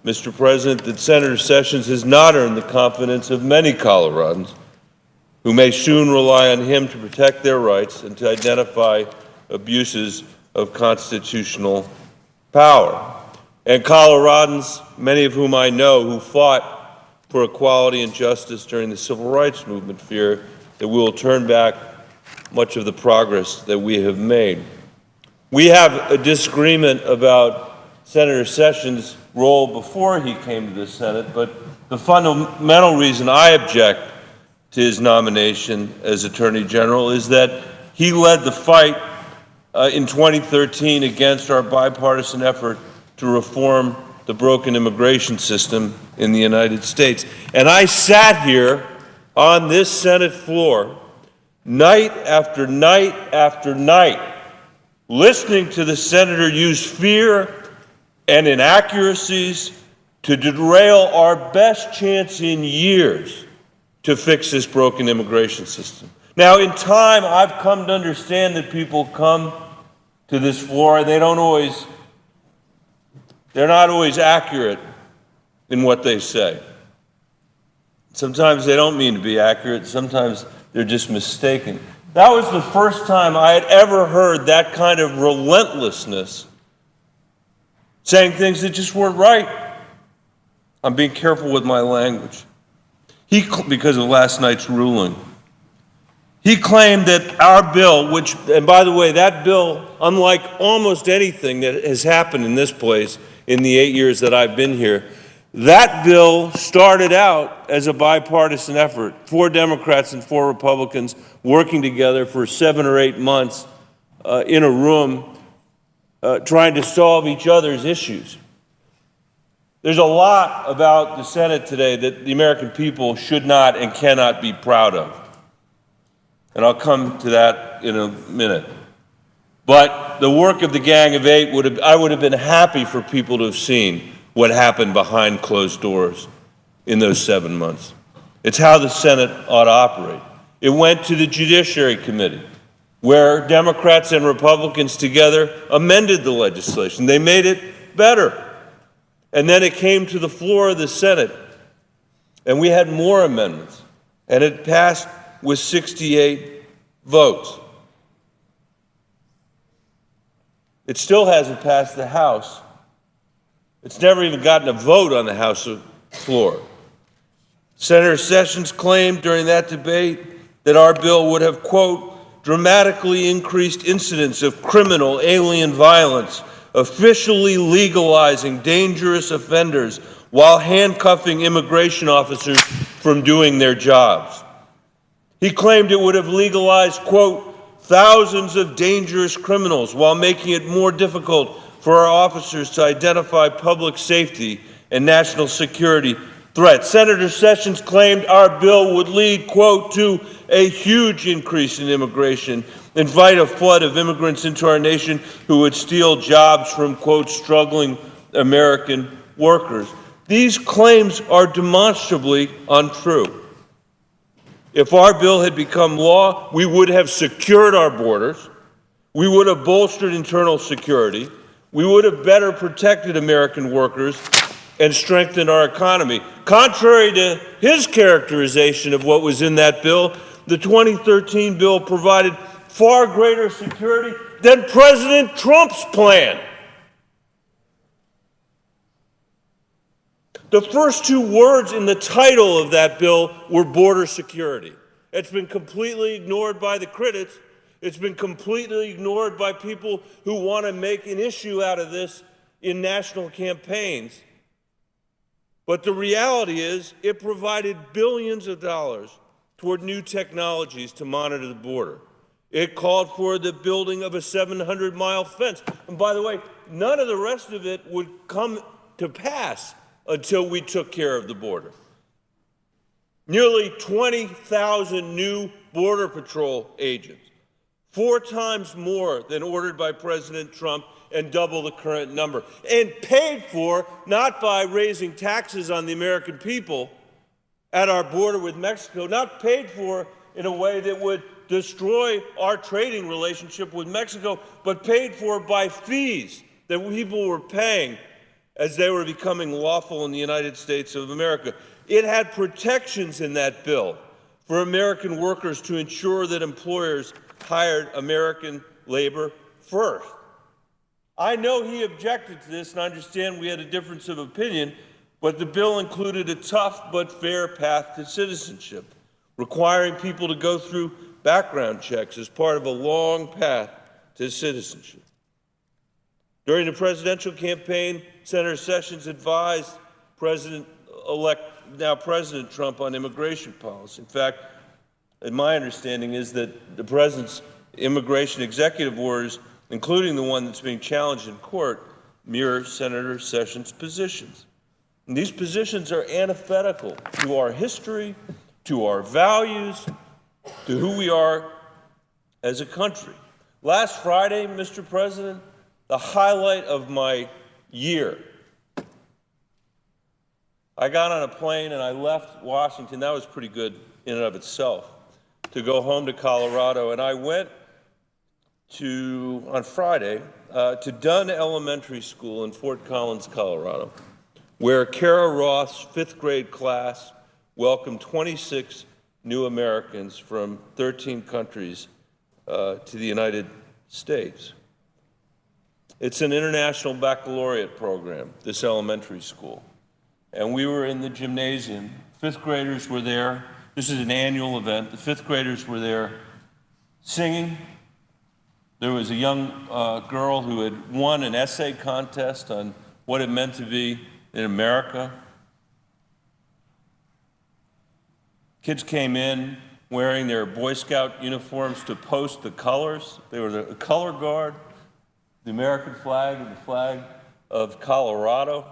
Mr. President, that Senator Sessions has not earned the confidence of many Coloradans who may soon rely on him to protect their rights and to identify abuses of constitutional power. And Coloradans, many of whom I know, who fought for equality and justice during the civil rights movement, fear that we will turn back much of the progress that we have made. We have a disagreement about Senator Sessions' role before he came to the Senate, but the fundamental reason I object to his nomination as Attorney General is that he led the fight in 2013 against our bipartisan effort to reform the broken immigration system in the United States. And I sat here on this Senate floor night after night after night, listening to the senator use fear and inaccuracies to derail our best chance in years to fix this broken immigration system. Now, in time, I've come to understand that people come to this floor and they're not always accurate in what they say. Sometimes they don't mean to be accurate. Sometimes they're just mistaken. That was the first time I had ever heard that kind of relentlessness, saying things that just weren't right. I'm being careful with my language. Because of last night's ruling. He claimed that our bill, which, and by the way, that bill, unlike almost anything that has happened in this place in the 8 years that I've been here, that bill started out as a bipartisan effort, 4 Democrats and 4 Republicans working together for 7 or 8 months in a room trying to solve each other's issues. There's a lot about the Senate today that the American people should not and cannot be proud of. And I'll come to that in a minute. But the work of the Gang of Eight I would have been happy for people to have seen what happened behind closed doors in those 7 months. It's how the Senate ought to operate. It went to the Judiciary Committee, where Democrats and Republicans together amended the legislation. They made it better. And then it came to the floor of the Senate, and we had more amendments, and it passed with 68 votes. It still hasn't passed the House. It's never even gotten a vote on the House floor. Senator Sessions claimed during that debate that our bill would have, quote, dramatically increased incidents of criminal alien violence, officially legalizing dangerous offenders while handcuffing immigration officers from doing their jobs. He claimed it would have legalized, quote, thousands of dangerous criminals while making it more difficult for our officers to identify public safety and national security threats. Senator Sessions claimed our bill would lead, quote, to a huge increase in immigration, invite a flood of immigrants into our nation who would steal jobs from, quote, struggling American workers. These claims are demonstrably untrue. If our bill had become law, we would have secured our borders, we would have bolstered internal security, we would have better protected American workers and strengthened our economy. Contrary to his characterization of what was in that bill, the 2013 bill provided far greater security than President Trump's plan. The first 2 words in the title of that bill were border security. It's been completely ignored by the critics. It's been completely ignored by people who want to make an issue out of this in national campaigns. But the reality is it provided billions of dollars toward new technologies to monitor the border. It called for the building of a 700-mile fence. And by the way, none of the rest of it would come to pass until we took care of the border. Nearly 20,000 new Border Patrol agents, 4 times more than ordered by President Trump and double the current number, and paid for not by raising taxes on the American people at our border with Mexico, not paid for in a way that would destroy our trading relationship with Mexico, but paid for by fees that people were paying as they were becoming lawful in the United States of America. It had protections in that bill for American workers to ensure that employers hired American labor first. I know he objected to this, and I understand we had a difference of opinion, but the bill included a tough but fair path to citizenship, requiring people to go through background checks as part of a long path to citizenship. During the presidential campaign, Senator Sessions advised President-elect, now President Trump, on immigration policy. In fact, my understanding is that the president's immigration executive orders, including the one that's being challenged in court, mirror Senator Sessions' positions. And these positions are antithetical to our history, to our values, to who we are as a country. Last Friday, Mr. President, the highlight of my year, I got on a plane and I left Washington. That was pretty good in and of itself, to go home to Colorado. And I went on Friday to Dunn Elementary School in Fort Collins, Colorado, where Kara Roth's 5th grade class welcomed 26 new Americans from 13 countries to the United States. It's an international baccalaureate program, this elementary school. And we were in the gymnasium. 5th graders were there. This is an annual event. The 5th graders were there singing. There was a young girl who had won an essay contest on what it meant to be in America. Kids came in wearing their Boy Scout uniforms to post the colors. They were the color guard, the American flag and the flag of Colorado.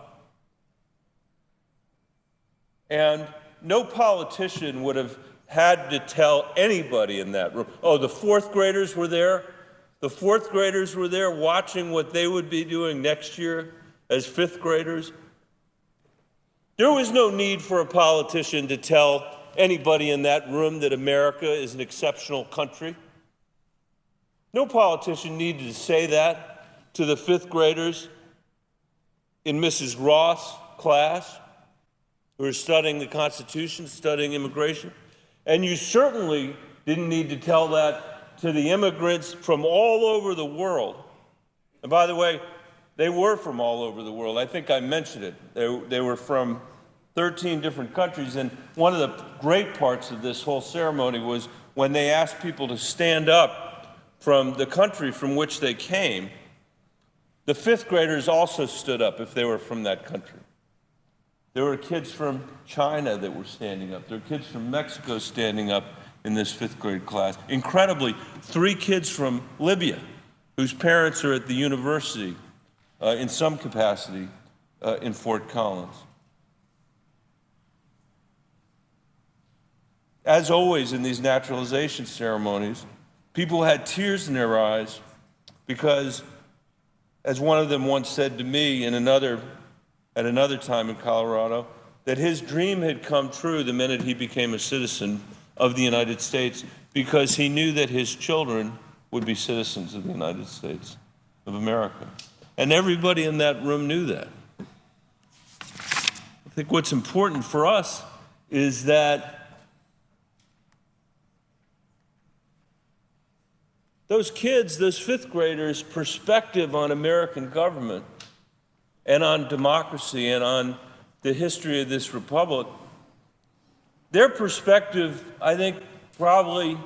And no politician would have had to tell anybody in that room, oh, the 4th graders were there. The 4th graders were there watching what they would be doing next year as 5th graders. There was no need for a politician to tell anybody in that room that America is an exceptional country. No politician needed to say that to the 5th graders in Mrs. Roth's class who are studying the Constitution, studying immigration. And you certainly didn't need to tell that to the immigrants from all over the world. And by the way, they were from all over the world. I think I mentioned it. They were from 13 different countries. And one of the great parts of this whole ceremony was when they asked people to stand up from the country from which they came, the 5th graders also stood up if they were from that country. There were kids from China that were standing up. There were kids from Mexico standing up in this 5th grade class. Incredibly, 3 kids from Libya whose parents are at the university in some capacity in Fort Collins. As always in these naturalization ceremonies, people had tears in their eyes because, as one of them once said to me at another time in Colorado, that his dream had come true the minute he became a citizen of the United States because he knew that his children would be citizens of the United States of America. And everybody in that room knew that. I think what's important for us is that those kids, those 5th graders' perspective on American government and on democracy and on the history of this republic, their perspective, I think, probably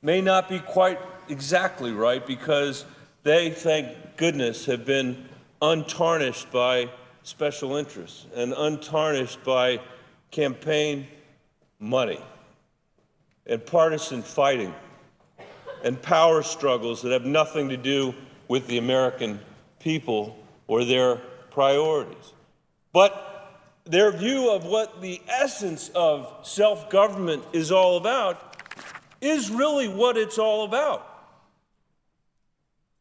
may not be quite exactly right because they, thank goodness, have been untarnished by special interests and untarnished by campaign money and partisan fighting and power struggles that have nothing to do with the American people or their priorities. But their view of what the essence of self-government is all about is really what it's all about.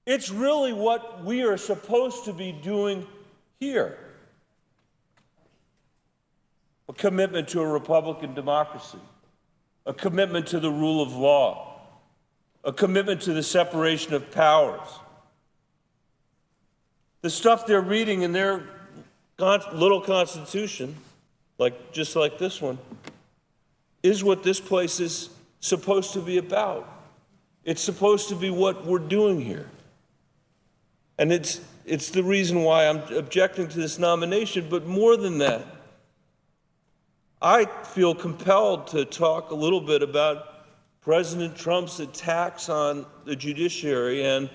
It's really what we are supposed to be doing here. A commitment to a Republican democracy, a commitment to the rule of law, a commitment to the separation of powers. The stuff they're reading in their little constitution, just like this one, is what this place is supposed to be about. It's supposed to be what we're doing here. And it's the reason why I'm objecting to this nomination, but more than that, I feel compelled to talk a little bit about President Trump's attacks on the judiciary and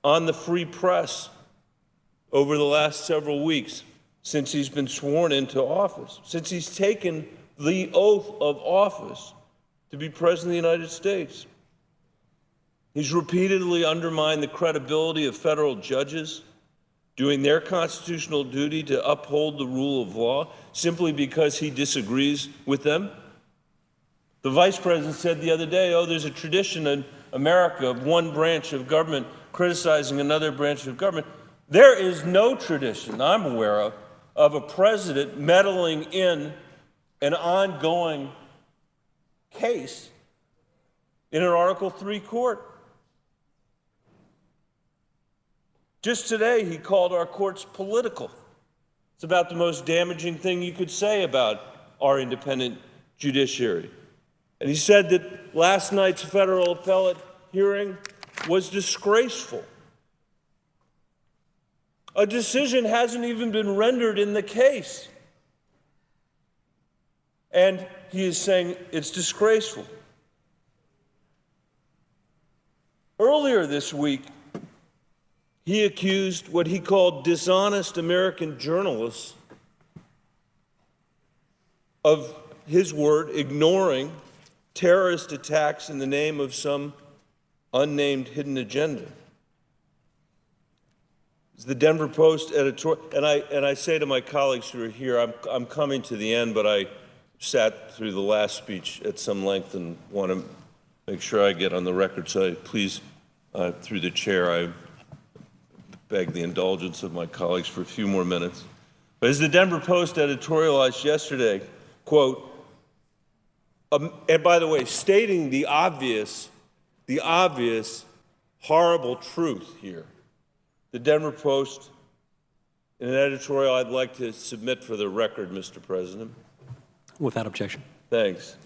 on the free press over the last several weeks since he's been sworn into office, since he's taken the oath of office to be President of the United States. He's repeatedly undermined the credibility of federal judges doing their constitutional duty to uphold the rule of law simply because he disagrees with them. The Vice President said the other day, there's a tradition in America of one branch of government criticizing another branch of government. There is no tradition I'm aware of a president meddling in an ongoing case in an Article III court. Just today, he called our courts political. It's about the most damaging thing you could say about our independent judiciary. And he said that last night's federal appellate hearing was disgraceful. A decision hasn't even been rendered in the case. And he is saying it's disgraceful. Earlier this week, he accused what he called dishonest American journalists of, his word, ignoring terrorist attacks in the name of some unnamed hidden agenda. The Denver Post editorial, and I say to my colleagues who are here, I'm coming to the end, but I sat through the last speech at some length and want to make sure I get on the record. So please, through the chair, I beg the indulgence of my colleagues for a few more minutes. But as the Denver Post editorialized yesterday, quote, and by the way, stating the obvious horrible truth here, the Denver Post, in an editorial I'd like to submit for the record, Mr. President. Without objection. Thanks.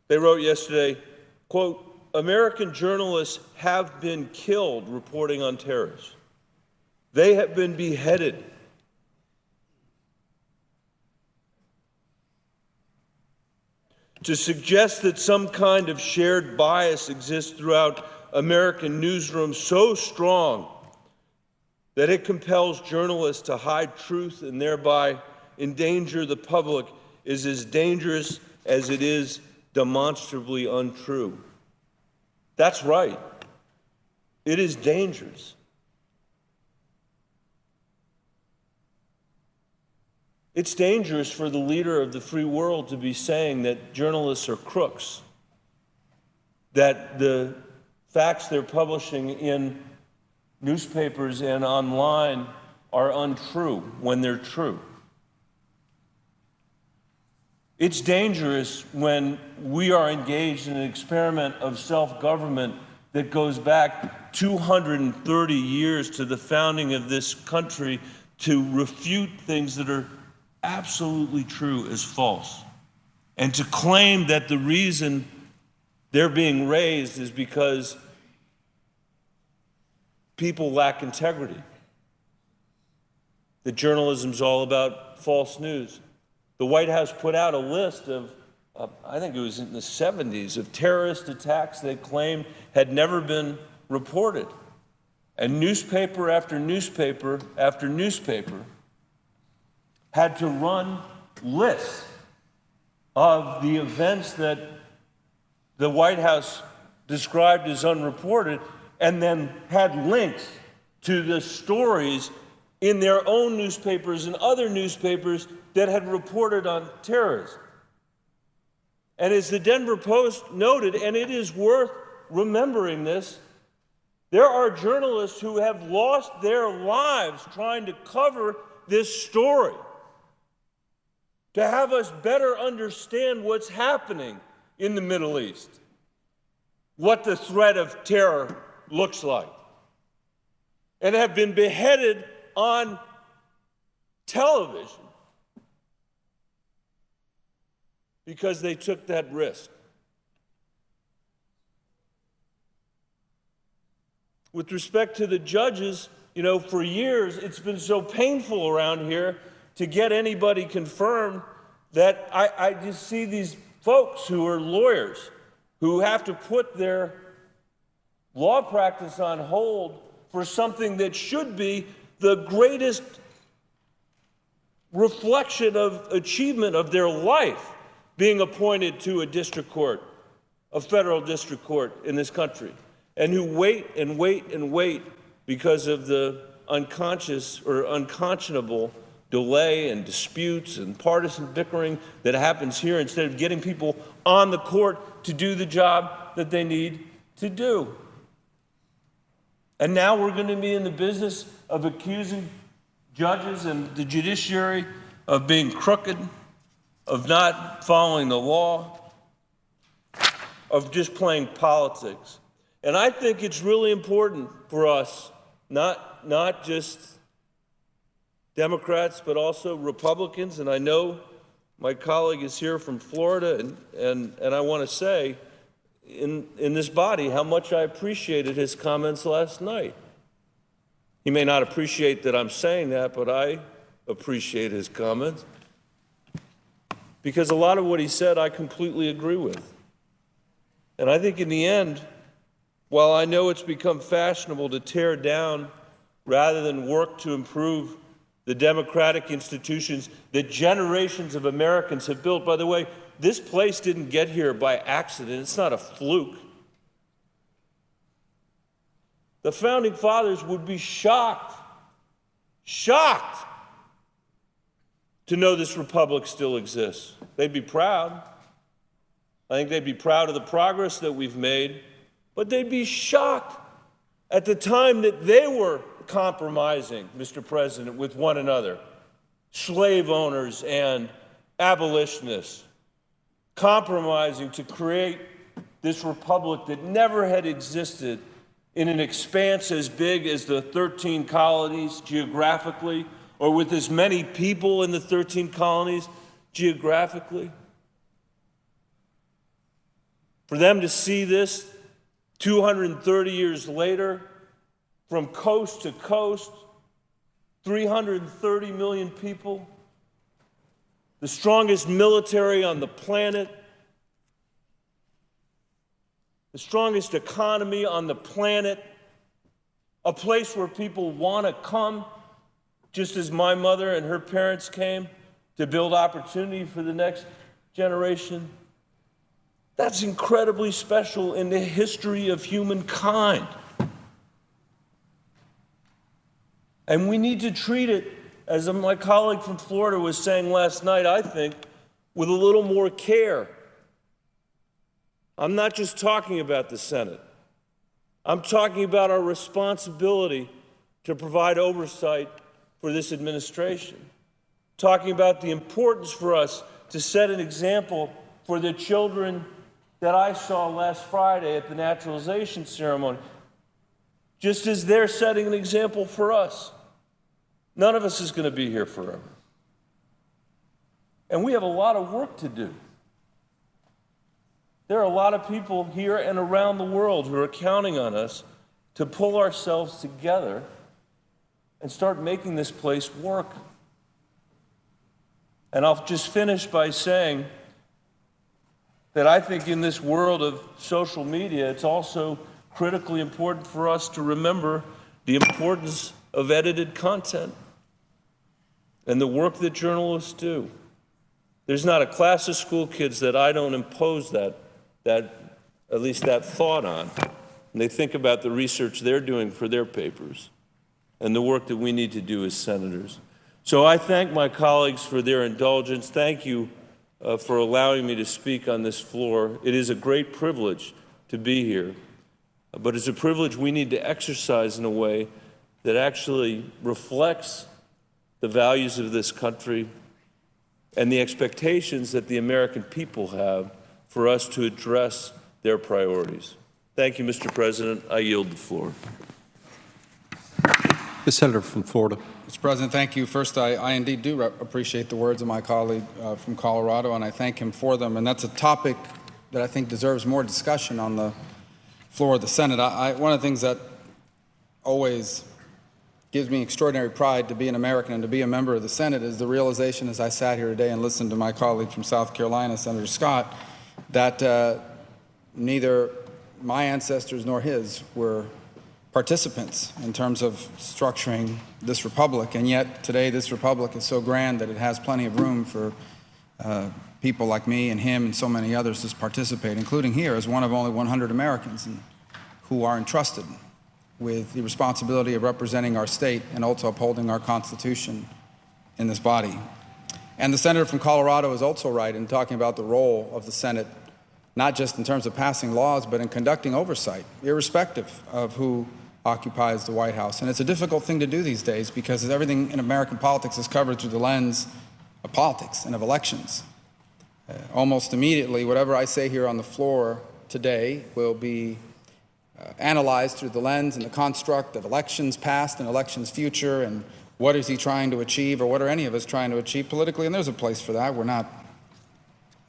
They wrote yesterday, quote, American journalists have been killed reporting on terrorists. They have been beheaded. To suggest that some kind of shared bias exists throughout American newsrooms so strong that it compels journalists to hide truth and thereby endanger the public is as dangerous as it is demonstrably untrue. That's right. It is dangerous. It's dangerous for the leader of the free world to be saying that journalists are crooks, that the facts they're publishing in newspapers and online are untrue when they're true. It's dangerous when we are engaged in an experiment of self-government that goes back 230 years to the founding of this country to refute things that are absolutely true as false, and to claim that the reason they're being raised is because people lack integrity, that journalism's all about false news. The White House put out a list of, I think it was in the 70s, of terrorist attacks they claimed had never been reported. And newspaper after newspaper after newspaper had to run lists of the events that the White House described as unreported, and then had links to the stories in their own newspapers and other newspapers that had reported on terrorism. And as the Denver Post noted, and it is worth remembering this, There are journalists who have lost their lives trying to cover this story, to have us better understand what's happening in the Middle East, what the threat of terror looks like, and have been beheaded on television because they took that risk. With respect to the judges, for years it's been so painful around here to get anybody confirmed that I just see these folks who are lawyers who have to put their law practice on hold for something that should be the greatest reflection of achievement of their life, being appointed to a district court, a federal district court in this country, and who wait and wait and wait because of the unconscious or unconscionable delay and disputes and partisan bickering that happens here instead of getting people on the court to do the job that they need to do. And now we're going to be in the business of accusing judges and the judiciary of being crooked, of not following the law, of just playing politics. And I think it's really important for us, not just Democrats, but also Republicans. And I know my colleague is here from Florida, and I want to say in this body how much I appreciated his comments last night. He may not appreciate that I'm saying that, but I appreciate his comments, because a lot of what he said I completely agree with. And I think in the end, while I know it's become fashionable to tear down rather than work to improve the democratic institutions that generations of Americans have built. By the way, this place didn't get here by accident. It's not a fluke. The Founding Fathers would be shocked to know this republic still exists. They'd be proud. I think they'd be proud of the progress that we've made, but they'd be shocked at the time that they were compromising, Mr. President, with one another, slave owners and abolitionists, compromising to create this republic that never had existed in an expanse as big as the 13 colonies geographically, or with as many people in the 13 colonies geographically. For them to see this 230 years later, from coast to coast, 330 million people, the strongest military on the planet, the strongest economy on the planet, a place where people want to come, just as my mother and her parents came, to build opportunity for the next generation. That's incredibly special in the history of humankind. And we need to treat it, as my colleague from Florida was saying last night, I think, with a little more care. I'm not just talking about the Senate. I'm talking about our responsibility to provide oversight for this administration. Talking about the importance for us to set an example for the children that I saw last Friday at the naturalization ceremony, just as they're setting an example for us. None of us is going to be here forever. And we have a lot of work to do. There are a lot of people here and around the world who are counting on us to pull ourselves together and start making this place work. And I'll just finish by saying that I think in this world of social media, it's also critically important for us to remember the importance of edited content and the work that journalists do. There's not a class of school kids that I don't impose that at least that thought on. And they think about the research they're doing for their papers and the work that we need to do as senators. So I thank my colleagues for their indulgence. Thank you for allowing me to speak on this floor. It is a great privilege to be here. but it's a privilege we need to exercise in a way that actually reflects the values of this country and the expectations that the American people have for us to address their priorities. Thank you, Mr. President. I yield the floor. The Senator from Florida. Mr. President, thank you. First, I indeed do appreciate the words of my colleague from Colorado, and I thank him for them. And that's a topic that I think deserves more discussion on the floor of the Senate. One of the things that always gives me extraordinary pride to be an American and to be a member of the Senate is the realization, as I sat here today and listened to my colleague from South Carolina, Senator Scott, that neither my ancestors nor his were participants in terms of structuring this republic, and yet today this republic is so grand that it has plenty of room for people like me and him and so many others to participate, including here as one of only 100 Americans who are entrusted with the responsibility of representing our state and also upholding our Constitution in this body. And the senator from Colorado is also right in talking about the role of the Senate, not just in terms of passing laws, but in conducting oversight, irrespective of who occupies the White House. And it's a difficult thing to do these days because everything in American politics is covered through the lens of politics and of elections. Almost immediately, whatever I say here on the floor today will be analyzed through the lens and the construct of elections past and elections future, and what is he trying to achieve, or what are any of us trying to achieve politically, and there's a place for that. We're not,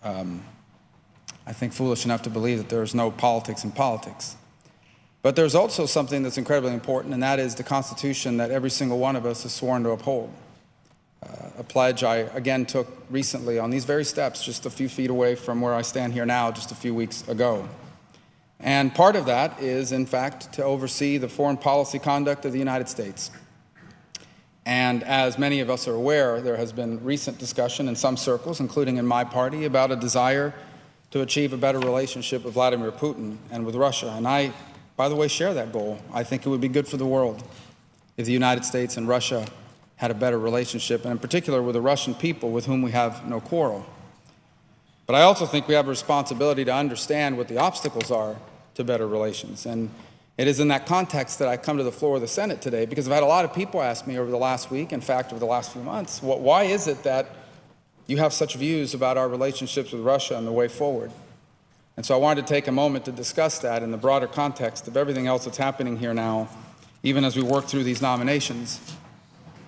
I think, foolish enough to believe that there's no politics in politics. But there's also something that's incredibly important, and that is the Constitution that every single one of us is sworn to uphold. A pledge I again took recently on these very steps, just a few feet away from where I stand here now, just a few weeks ago. And part of that is, in fact, to oversee the foreign policy conduct of the United States. And as many of us are aware, there has been recent discussion in some circles, including in my party, about a desire to achieve a better relationship with Vladimir Putin and with Russia. And I, by the way, share that goal. I think it would be good for the world if the United States and Russia had a better relationship, and in particular with the Russian people, with whom we have no quarrel. But I also think we have a responsibility to understand what the obstacles are to better relations. And it is in that context that I come to the floor of the Senate today, because I've had a lot of people ask me over the last week, in fact, over the last few months, why is it that you have such views about our relationships with Russia and the way forward? And so I wanted to take a moment to discuss that in the broader context of everything else that's happening here now, even as we work through these nominations.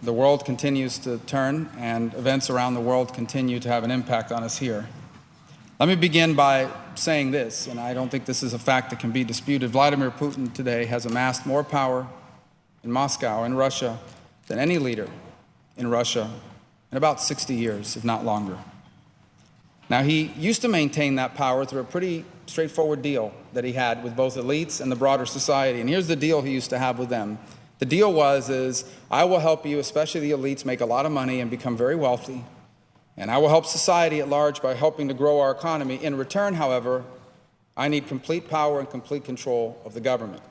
The world continues to turn, and events around the world continue to have an impact on us here. Let me begin by saying this, and I don't think this is a fact that can be disputed. Vladimir Putin today has amassed more power in Moscow, in Russia, than any leader in Russia in about 60 years, if not longer. Now, he used to maintain that power through a pretty straightforward deal that he had with both elites and the broader society. And here's the deal he used to have with them. The deal was, I will help you, especially the elites, make a lot of money and become very wealthy. And I will help society at large by helping to grow our economy. In return, however, I need complete power and complete control of the government.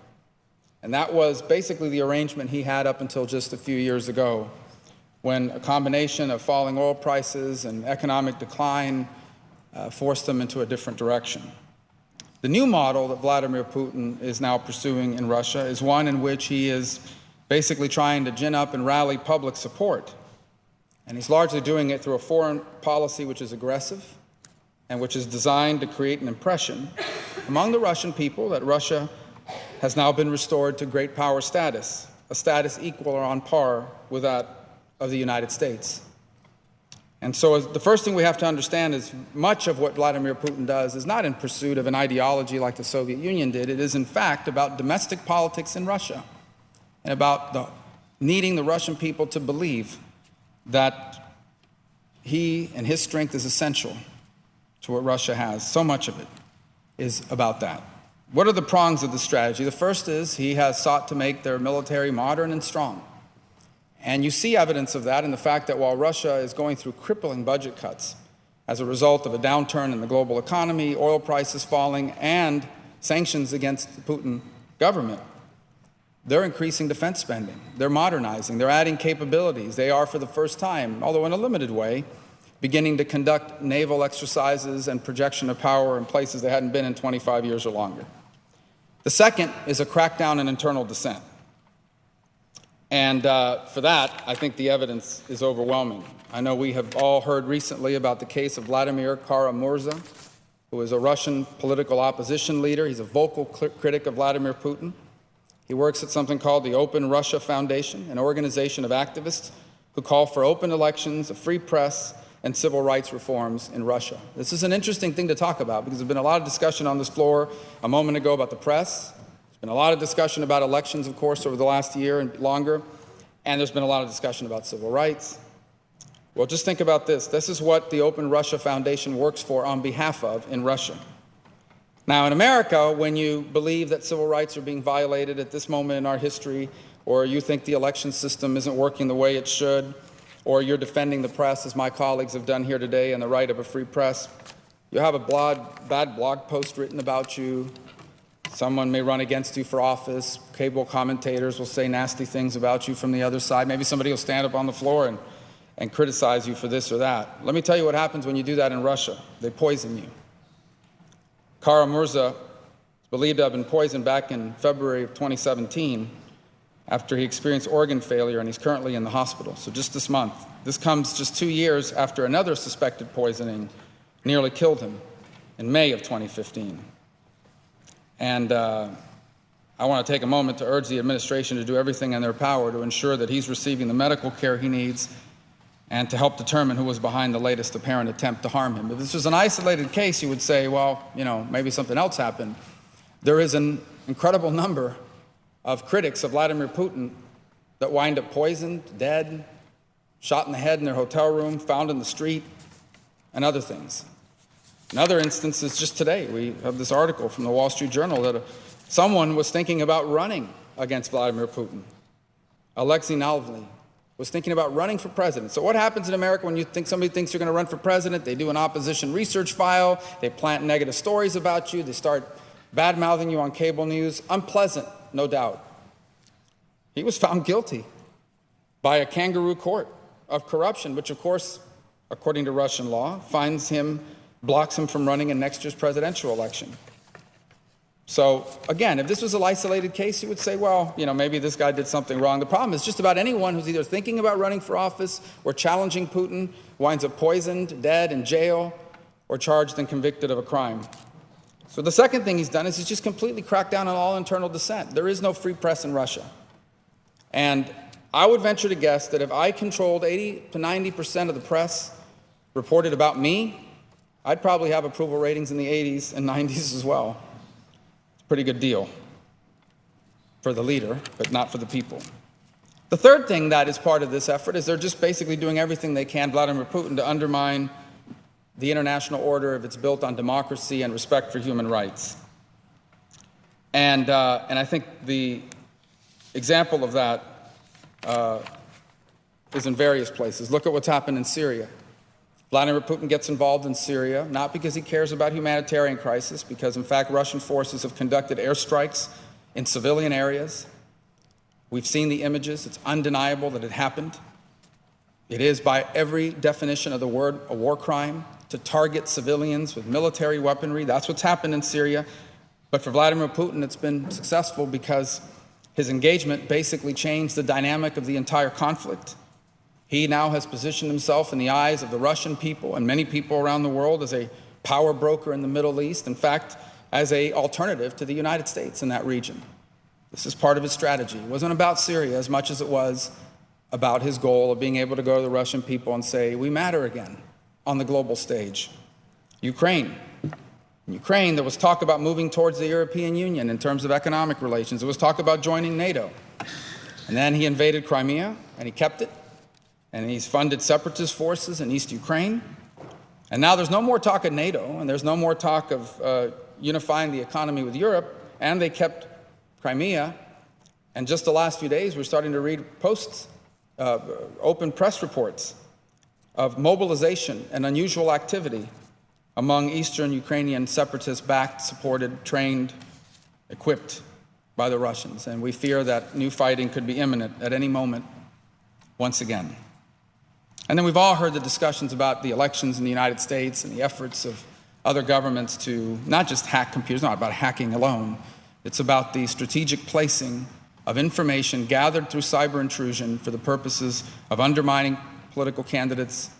And that was basically the arrangement he had up until just a few years ago, when a combination of falling oil prices and economic decline forced them into a different direction. The new model that Vladimir Putin is now pursuing in Russia is one in which he is basically trying to gin up and rally public support. And he's largely doing it through a foreign policy which is aggressive and which is designed to create an impression among the Russian people that Russia has now been restored to great power status, a status equal or on par with that of the United States. And so the first thing we have to understand is much of what Vladimir Putin does is not in pursuit of an ideology like the Soviet Union did. It is, in fact, about domestic politics in Russia and about needing the Russian people to believe that he and his strength is essential to what Russia has. So much of it is about that. What are the prongs of the strategy? The first is he has sought to make their military modern and strong. And you see evidence of that in the fact that while Russia is going through crippling budget cuts as a result of a downturn in the global economy, oil prices falling, and sanctions against the Putin government, they're increasing defense spending. They're modernizing. They're adding capabilities. They are, for the first time, although in a limited way, beginning to conduct naval exercises and projection of power in places they hadn't been in 25 years or longer. The second is a crackdown on internal dissent. And for that, I think the evidence is overwhelming. I know we have all heard recently about the case of Vladimir Kara-Murza, who is a Russian political opposition leader. He's a vocal critic of Vladimir Putin. He works at something called the Open Russia Foundation, an organization of activists who call for open elections, a free press, and civil rights reforms in Russia. This is an interesting thing to talk about because there's been a lot of discussion on this floor a moment ago about the press. There's been a lot of discussion about elections, of course, over the last year and longer, and there's been a lot of discussion about civil rights. Well, just think about this. This is what the Open Russia Foundation works for on behalf of in Russia. Now, in America, when you believe that civil rights are being violated at this moment in our history, or you think the election system isn't working the way it should, or you're defending the press, as my colleagues have done here today, and the right of a free press, you have a bad blog post written about you. Someone may run against you for office. Cable commentators will say nasty things about you from the other side. Maybe somebody will stand up on the floor and criticize you for this or that. Let me tell you what happens when you do that in Russia. They poison you. Kara-Murza is believed to have been poisoned back in February of 2017 after he experienced organ failure, and he's currently in the hospital. So just this month. This comes just 2 years after another suspected poisoning nearly killed him in May of 2015. And I want to take a moment to urge the administration to do everything in their power to ensure that he's receiving the medical care he needs and to help determine who was behind the latest apparent attempt to harm him. If this was an isolated case, you would say, well, maybe something else happened. There is an incredible number of critics of Vladimir Putin that wind up poisoned, dead, shot in the head in their hotel room, found in the street, and other things. In other instances, just today, we have this article from the Wall Street Journal that someone was thinking about running against Vladimir Putin. Alexei Navalny was thinking about running for president. So what happens in America when you think somebody thinks you're going to run for president? They do an opposition research file, they plant negative stories about you, they start bad-mouthing you on cable news. Unpleasant, no doubt. He was found guilty by a kangaroo court of corruption, which, of course, according to Russian law, blocks him from running in next year's presidential election. So, again, if this was an isolated case, you would say, well, maybe this guy did something wrong. The problem is just about anyone who's either thinking about running for office or challenging Putin winds up poisoned, dead, in jail, or charged and convicted of a crime. So the second thing he's done is he's just completely cracked down on all internal dissent. There is no free press in Russia. And I would venture to guess that if I controlled 80 to 90% of the press reported about me, I'd probably have approval ratings in the 80s and 90s as well. It's a pretty good deal for the leader, but not for the people. The third thing that is part of this effort is they're just basically doing everything they can, Vladimir Putin, to undermine the international order if it's built on democracy and respect for human rights. And I think the example of that is in various places. Look at what's happened in Syria. Vladimir Putin gets involved in Syria, not because he cares about humanitarian crisis, because in fact Russian forces have conducted airstrikes in civilian areas. We've seen the images. It's undeniable that it happened. It is, by every definition of the word, a war crime to target civilians with military weaponry. That's what's happened in Syria. But for Vladimir Putin, it's been successful because his engagement basically changed the dynamic of the entire conflict. He now has positioned himself in the eyes of the Russian people and many people around the world as a power broker in the Middle East, in fact, as an alternative to the United States in that region. This is part of his strategy. It wasn't about Syria as much as it was about his goal of being able to go to the Russian people and say, we matter again on the global stage. Ukraine. In Ukraine, there was talk about moving towards the European Union in terms of economic relations. There was talk about joining NATO. And then he invaded Crimea, and he kept it. And he's funded separatist forces in East Ukraine. And now there's no more talk of NATO, and there's no more talk of unifying the economy with Europe, and they kept Crimea. And just the last few days, we're starting to read open press reports of mobilization and unusual activity among Eastern Ukrainian separatist-backed, supported, trained, equipped by the Russians. And we fear that new fighting could be imminent at any moment once again. And then we've all heard the discussions about the elections in the United States and the efforts of other governments to not just hack computers, not about hacking alone. It's about the strategic placing of information gathered through cyber intrusion for the purposes of undermining political candidates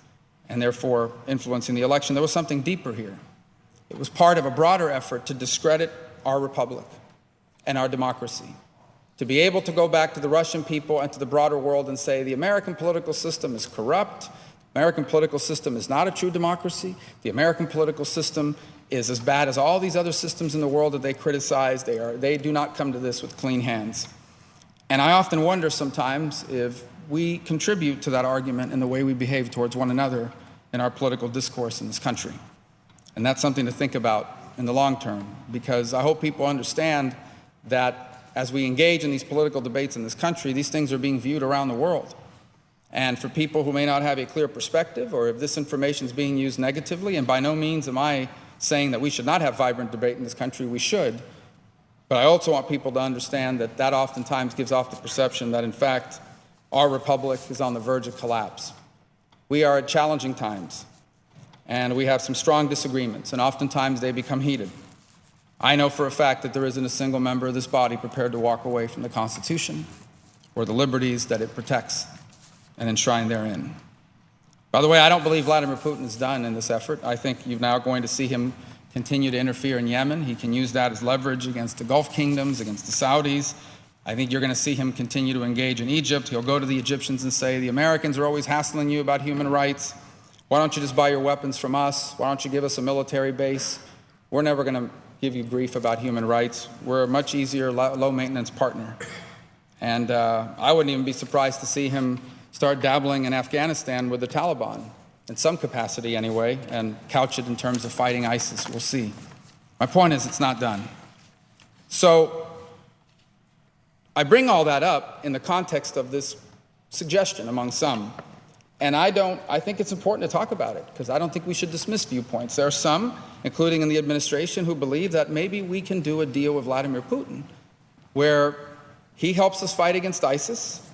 and therefore influencing the election. There was something deeper here. It was part of a broader effort to discredit our republic and our democracy, to be able to go back to the Russian people and to the broader world and say the American political system is corrupt, the American political system is not a true democracy, the American political system is as bad as all these other systems in the world that they criticize. They do not come to this with clean hands. And I often wonder sometimes if we contribute to that argument in the way we behave towards one another in our political discourse in this country. And that's something to think about in the long term, because I hope people understand that as we engage in these political debates in this country, these things are being viewed around the world. And for people who may not have a clear perspective, or if this information is being used negatively, and by no means am I saying that we should not have vibrant debate in this country, we should. But I also want people to understand that that oftentimes gives off the perception that, in fact, our republic is on the verge of collapse. We are at challenging times, and we have some strong disagreements, and oftentimes they become heated. I know for a fact that there isn't a single member of this body prepared to walk away from the Constitution or the liberties that it protects and enshrined therein. By the way, I don't believe Vladimir Putin is done in this effort. I think you're now going to see him continue to interfere in Yemen. He can use that as leverage against the Gulf kingdoms, against the Saudis. I think you're going to see him continue to engage in Egypt. He'll go to the Egyptians and say, the Americans are always hassling you about human rights. Why don't you just buy your weapons from us? Why don't you give us a military base? We're never going to give you grief about human rights. We're a much easier, low-maintenance partner. And I wouldn't even be surprised to see him start dabbling in Afghanistan with the Taliban, in some capacity anyway, and couch it in terms of fighting ISIS. We'll see. My point is, it's not done. So I bring all that up in the context of this suggestion among some. And I think it's important to talk about it, because I don't think we should dismiss viewpoints. There are some, including in the administration, who believe that maybe we can do a deal with Vladimir Putin where he helps us fight against ISIS,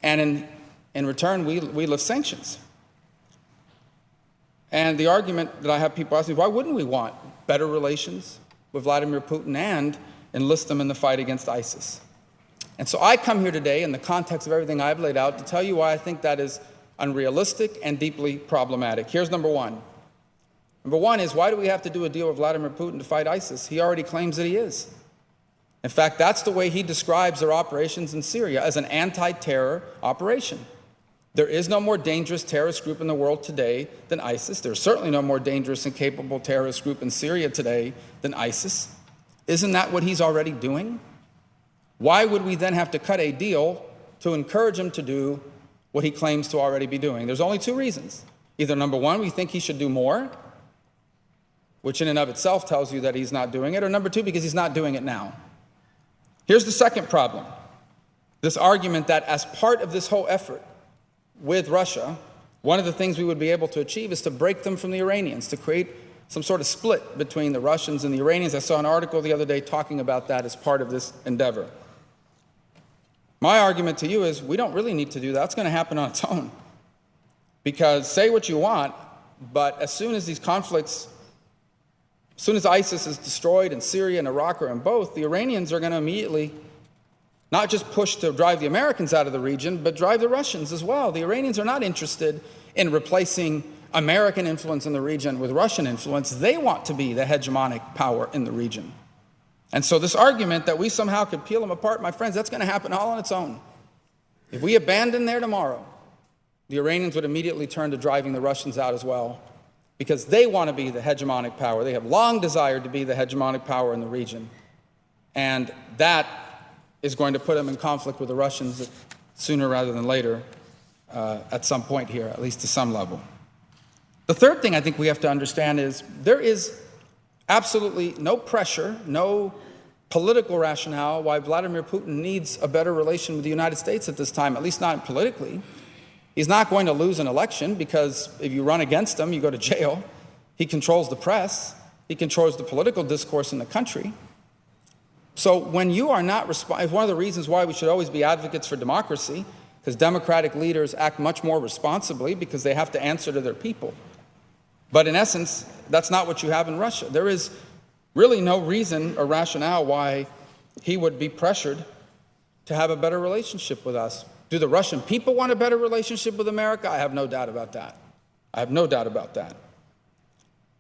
and in return, we lift sanctions. And the argument that I have people ask me, why wouldn't we want better relations with Vladimir Putin and enlist them in the fight against ISIS? And so I come here today in the context of everything I've laid out to tell you why I think that is unrealistic and deeply problematic. Here's number one. Number one is, why do we have to do a deal with Vladimir Putin to fight ISIS? He already claims that he is. In fact, that's the way he describes their operations in Syria, as an anti-terror operation. There is no more dangerous terrorist group in the world today than ISIS. There's certainly no more dangerous and capable terrorist group in Syria today than ISIS. Isn't that what he's already doing? Why would we then have to cut a deal to encourage him to do what he claims to already be doing? There's only two reasons. Either number one, we think he should do more, which in and of itself tells you that he's not doing it, or number two, because he's not doing it now. Here's the second problem. This argument that as part of this whole effort with Russia, one of the things we would be able to achieve is to break them from the Iranians, to create some sort of split between the Russians and the Iranians. I saw an article the other day talking about that as part of this endeavor. My argument to you is we don't really need to do that. It's going to happen on its own. Because say what you want, but as soon as these conflicts, as soon as ISIS is destroyed in Syria and Iraq or in both, the Iranians are going to immediately not just push to drive the Americans out of the region, but drive the Russians as well. The Iranians are not interested in replacing American influence in the region with Russian influence. They want to be the hegemonic power in the region. And so this argument that we somehow could peel them apart, my friends, that's going to happen all on its own. If we abandon there tomorrow, the Iranians would immediately turn to driving the Russians out as well, because they want to be the hegemonic power. They have long desired to be the hegemonic power in the region. And that is going to put them in conflict with the Russians sooner rather than later, at some point here, at least to some level. The third thing I think we have to understand is there is absolutely no pressure, no political rationale why Vladimir Putin needs a better relation with the United States at this time, at least not politically. He's not going to lose an election, because if you run against him, you go to jail. He controls the press. He controls the political discourse in the country. So when you are not one of the reasons why we should always be advocates for democracy, because democratic leaders act much more responsibly because they have to answer to their people. But in essence, that's not what you have in Russia. There is really no reason or rationale why he would be pressured to have a better relationship with us. Do the Russian people want a better relationship with America? I have no doubt about that. I have no doubt about that.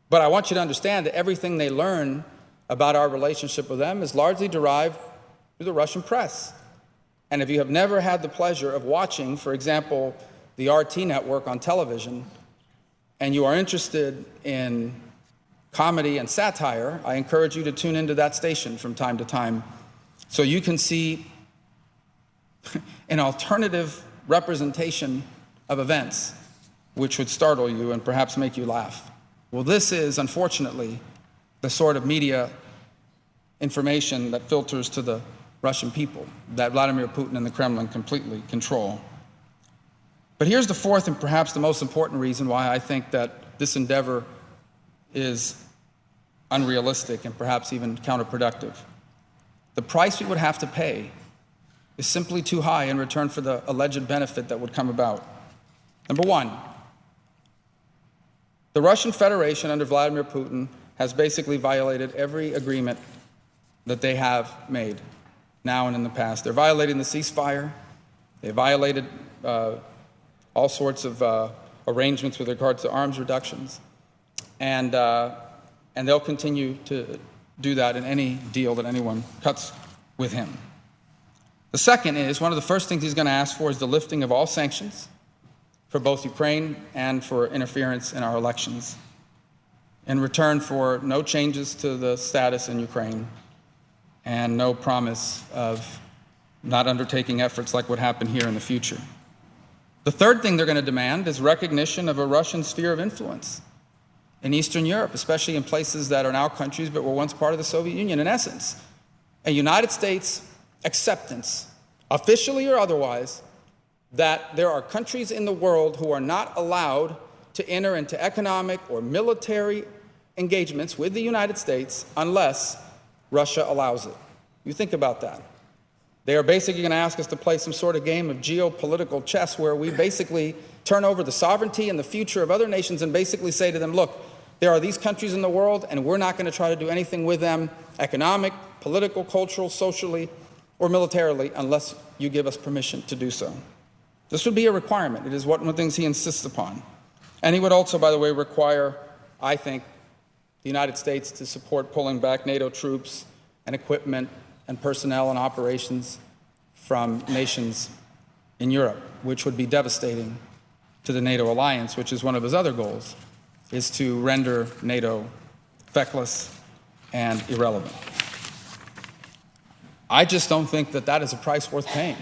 But I want you to understand that everything they learn about our relationship with them is largely derived through the Russian press. And if you have never had the pleasure of watching, for example, the RT network on television, and you are interested in comedy and satire, I encourage you to tune into that station from time to time so you can see an alternative representation of events which would startle you and perhaps make you laugh. Well, this is, unfortunately, the sort of media information that filters to the Russian people that Vladimir Putin and the Kremlin completely control. But here's the fourth and perhaps the most important reason why I think that this endeavor is unrealistic and perhaps even counterproductive. The price we would have to pay is simply too high in return for the alleged benefit that would come about. Number one, the Russian Federation under Vladimir Putin has basically violated every agreement that they have made now and in the past. They're violating the ceasefire. They violated all sorts of arrangements with regard to arms reductions. And they'll continue to do that in any deal that anyone cuts with him. The second is, one of the first things he's going to ask for is the lifting of all sanctions for both Ukraine and for interference in our elections, in return for no changes to the status in Ukraine and no promise of not undertaking efforts like what happened here in the future. The third thing they're going to demand is recognition of a Russian sphere of influence in Eastern Europe, especially in places that are now countries but were once part of the Soviet Union. In essence, a United States acceptance, officially or otherwise, that there are countries in the world who are not allowed to enter into economic or military engagements with the United States unless Russia allows it. You think about that. They are basically going to ask us to play some sort of game of geopolitical chess where we basically turn over the sovereignty and the future of other nations and basically say to them, look, there are these countries in the world and we're not going to try to do anything with them, economic, political, cultural, socially, or militarily, unless you give us permission to do so. This would be a requirement. It is one of the things he insists upon. And he would also, by the way, require, I think, the United States to support pulling back NATO troops and equipment and personnel and operations from nations in Europe, which would be devastating to the NATO alliance, which is one of his other goals, is to render NATO feckless and irrelevant. I just don't think that that is a price worth paying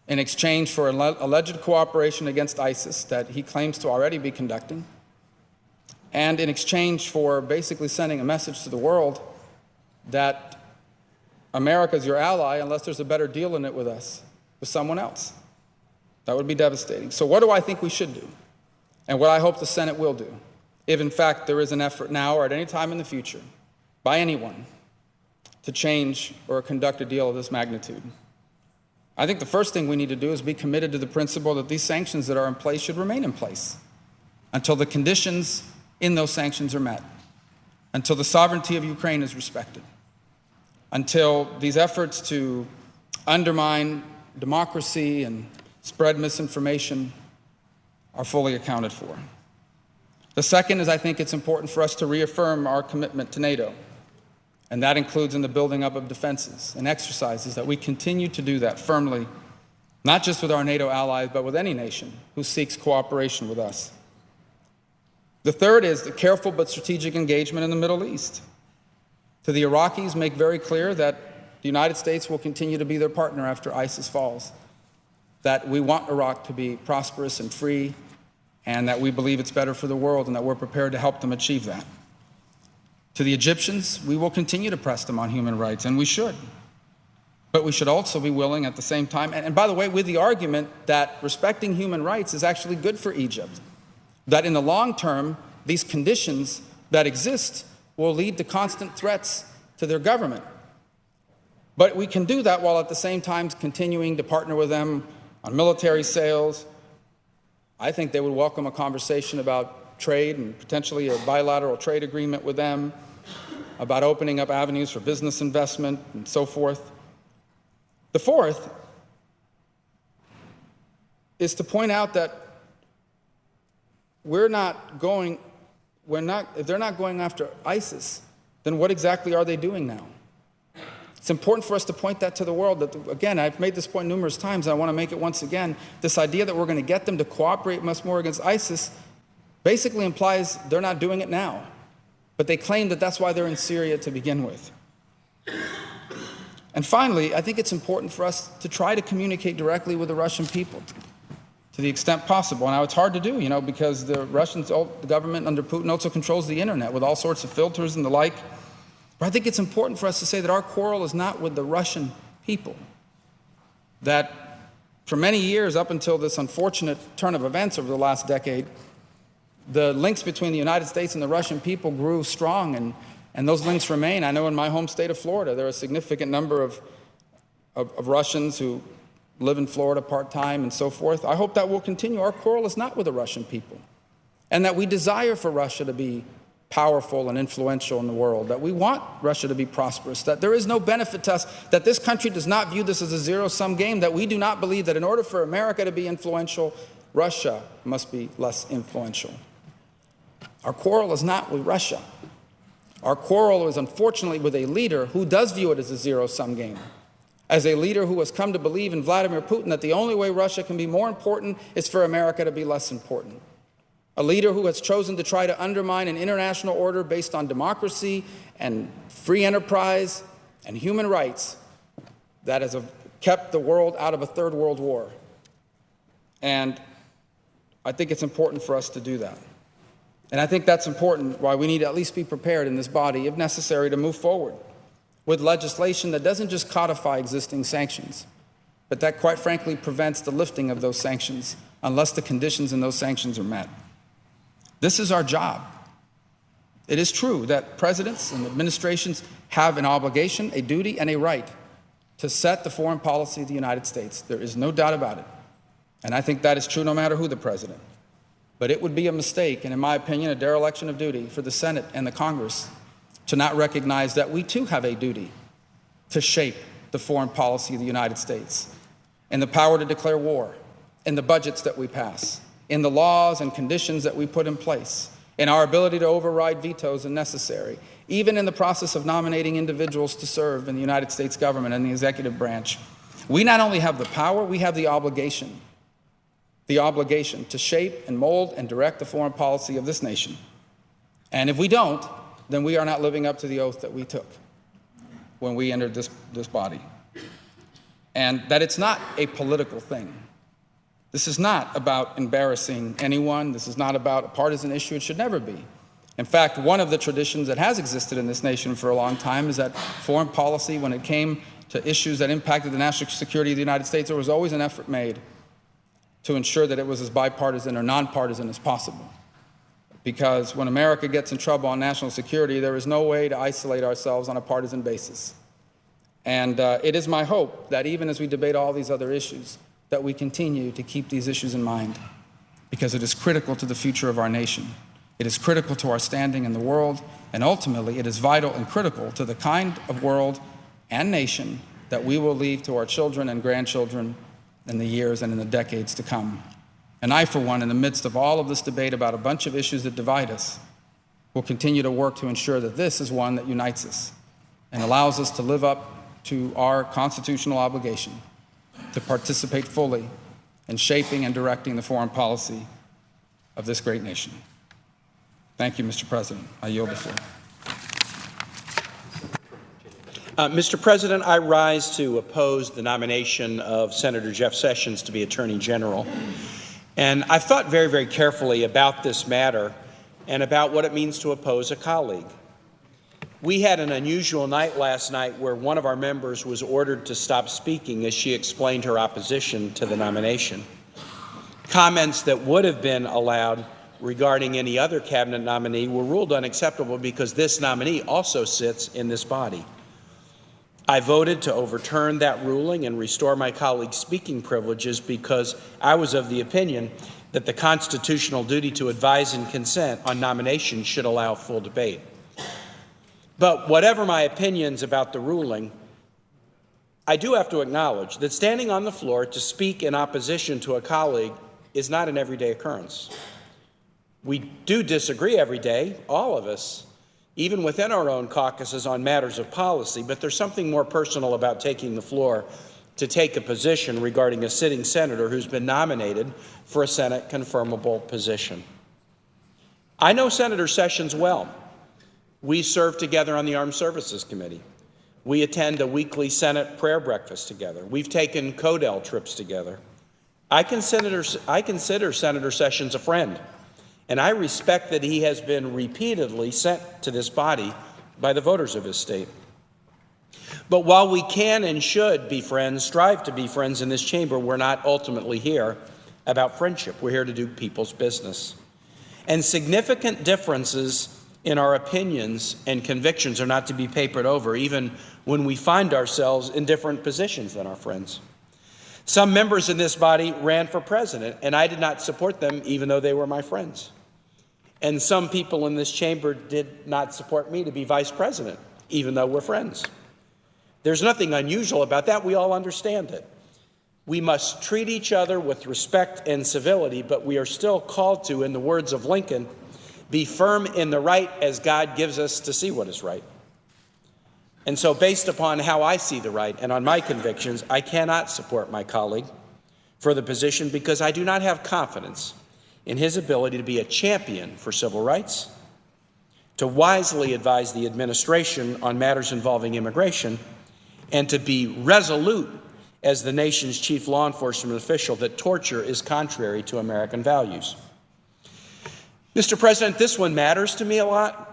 in exchange for alleged cooperation against ISIS that he claims to already be conducting, and in exchange for basically sending a message to the world that America is your ally unless there's a better deal in it with us, with someone else. That would be devastating. So what do I think we should do? And what I hope the Senate will do, if in fact there is an effort now or at any time in the future by anyone to change or conduct a deal of this magnitude. I think the first thing we need to do is be committed to the principle that these sanctions that are in place should remain in place until the conditions in those sanctions are met, until the sovereignty of Ukraine is respected, until these efforts to undermine democracy and spread misinformation are fully accounted for. The second is I think it's important for us to reaffirm our commitment to NATO. And that includes in the building up of defenses and exercises, that we continue to do that firmly, not just with our NATO allies, but with any nation who seeks cooperation with us. The third is the careful but strategic engagement in the Middle East. To the Iraqis, make very clear that the United States will continue to be their partner after ISIS falls, that we want Iraq to be prosperous and free, and that we believe it's better for the world, and that we're prepared to help them achieve that. To the Egyptians, we will continue to press them on human rights, and we should. But we should also be willing at the same time, and by the way, with the argument that respecting human rights is actually good for Egypt, that in the long term, these conditions that exist will lead to constant threats to their government. But we can do that while at the same time continuing to partner with them on military sales. I think they would welcome a conversation about trade and potentially a bilateral trade agreement with them. about opening up avenues for business investment and so forth. The fourth is to point out that if they're not going after ISIS, then what exactly are they doing now? It's important for us to point that to the world. That, again, I've made this point numerous times, and I want to make it once again. This idea that we're going to get them to cooperate much more against ISIS basically implies they're not doing it now. But they claim that that's why they're in Syria to begin with. And finally, I think it's important for us to try to communicate directly with the Russian people to the extent possible. Now, it's hard to do, because the government under Putin also controls the internet with all sorts of filters and the like. But I think it's important for us to say that our quarrel is not with the Russian people. That for many years, up until this unfortunate turn of events over the last decade, the links between the United States and the Russian people grew strong, and those links remain. I know in my home state of Florida, there are a significant number of Russians who live in Florida part-time and so forth. I hope that will continue. Our quarrel is not with the Russian people, and that we desire for Russia to be powerful and influential in the world, that we want Russia to be prosperous, that there is no benefit to us, that this country does not view this as a zero-sum game, that we do not believe that in order for America to be influential, Russia must be less influential. Our quarrel is not with Russia. Our quarrel is unfortunately with a leader who does view it as a zero-sum game, as a leader who has come to believe in Vladimir Putin that the only way Russia can be more important is for America to be less important. A leader who has chosen to try to undermine an international order based on democracy and free enterprise and human rights that has kept the world out of a third world war. And I think it's important for us to do that. And I think that's important, why we need to at least be prepared in this body, if necessary, to move forward with legislation that doesn't just codify existing sanctions, but that, quite frankly, prevents the lifting of those sanctions unless the conditions in those sanctions are met. This is our job. It is true that presidents and administrations have an obligation, a duty, and a right to set the foreign policy of the United States. There is no doubt about it. And I think that is true no matter who the president. But it would be a mistake, and in my opinion, a dereliction of duty for the Senate and the Congress to not recognize that we too have a duty to shape the foreign policy of the United States, and the power to declare war, in the budgets that we pass, in the laws and conditions that we put in place, in our ability to override vetoes when necessary, even in the process of nominating individuals to serve in the United States government and the executive branch. We not only have the power, we have the obligation to shape and mold and direct the foreign policy of this nation. And if we don't, then we are not living up to the oath that we took when we entered this body. And that it's not a political thing. This is not about embarrassing anyone. This is not about a partisan issue. It should never be. In fact, one of the traditions that has existed in this nation for a long time is that foreign policy, when it came to issues that impacted the national security of the United States, there was always an effort made to ensure that it was as bipartisan or nonpartisan as possible. Because when America gets in trouble on national security, there is no way to isolate ourselves on a partisan basis. And it is my hope that even as we debate all these other issues, that we continue to keep these issues in mind, because it is critical to the future of our nation. It is critical to our standing in the world, and ultimately it is vital and critical to the kind of world and nation that we will leave to our children and grandchildren in the years and in the decades to come. And I, for one, in the midst of all of this debate about a bunch of issues that divide us, will continue to work to ensure that this is one that unites us and allows us to live up to our constitutional obligation to participate fully in shaping and directing the foreign policy of this great nation. Thank you, Mr. President. I yield the floor. Mr. President, I rise to oppose the nomination of Senator Jeff Sessions to be Attorney General. And I've thought very, very carefully about this matter and about what it means to oppose a colleague. We had an unusual night last night where one of our members was ordered to stop speaking as she explained her opposition to the nomination. Comments that would have been allowed regarding any other cabinet nominee were ruled unacceptable because this nominee also sits in this body. I voted to overturn that ruling and restore my colleague's speaking privileges because I was of the opinion that the constitutional duty to advise and consent on nominations should allow full debate. But whatever my opinions about the ruling, I do have to acknowledge that standing on the floor to speak in opposition to a colleague is not an everyday occurrence. We do disagree every day, all of us, even within our own caucuses on matters of policy, but there's something more personal about taking the floor to take a position regarding a sitting senator who's been nominated for a Senate confirmable position. I know Senator Sessions well. We serve together on the Armed Services Committee. We attend a weekly Senate prayer breakfast together. We've taken CODEL trips together. I consider Senator Sessions a friend, and I respect that he has been repeatedly sent to this body by the voters of his state. But while we can and should be friends, strive to be friends in this chamber, we're not ultimately here about friendship. We're here to do people's business. And significant differences in our opinions and convictions are not to be papered over, even when we find ourselves in different positions than our friends. Some members in this body ran for president, and I did not support them, even though they were my friends. And some people in this chamber did not support me to be vice president, even though we're friends. There's nothing unusual about that. We all understand it. We must treat each other with respect and civility, but we are still called to, in the words of Lincoln, be firm in the right as God gives us to see what is right. And so based upon how I see the right and on my convictions, I cannot support my colleague for the position because I do not have confidence in his ability to be a champion for civil rights, to wisely advise the administration on matters involving immigration, and to be resolute as the nation's chief law enforcement official that torture is contrary to American values. Mr. President, this one matters to me a lot.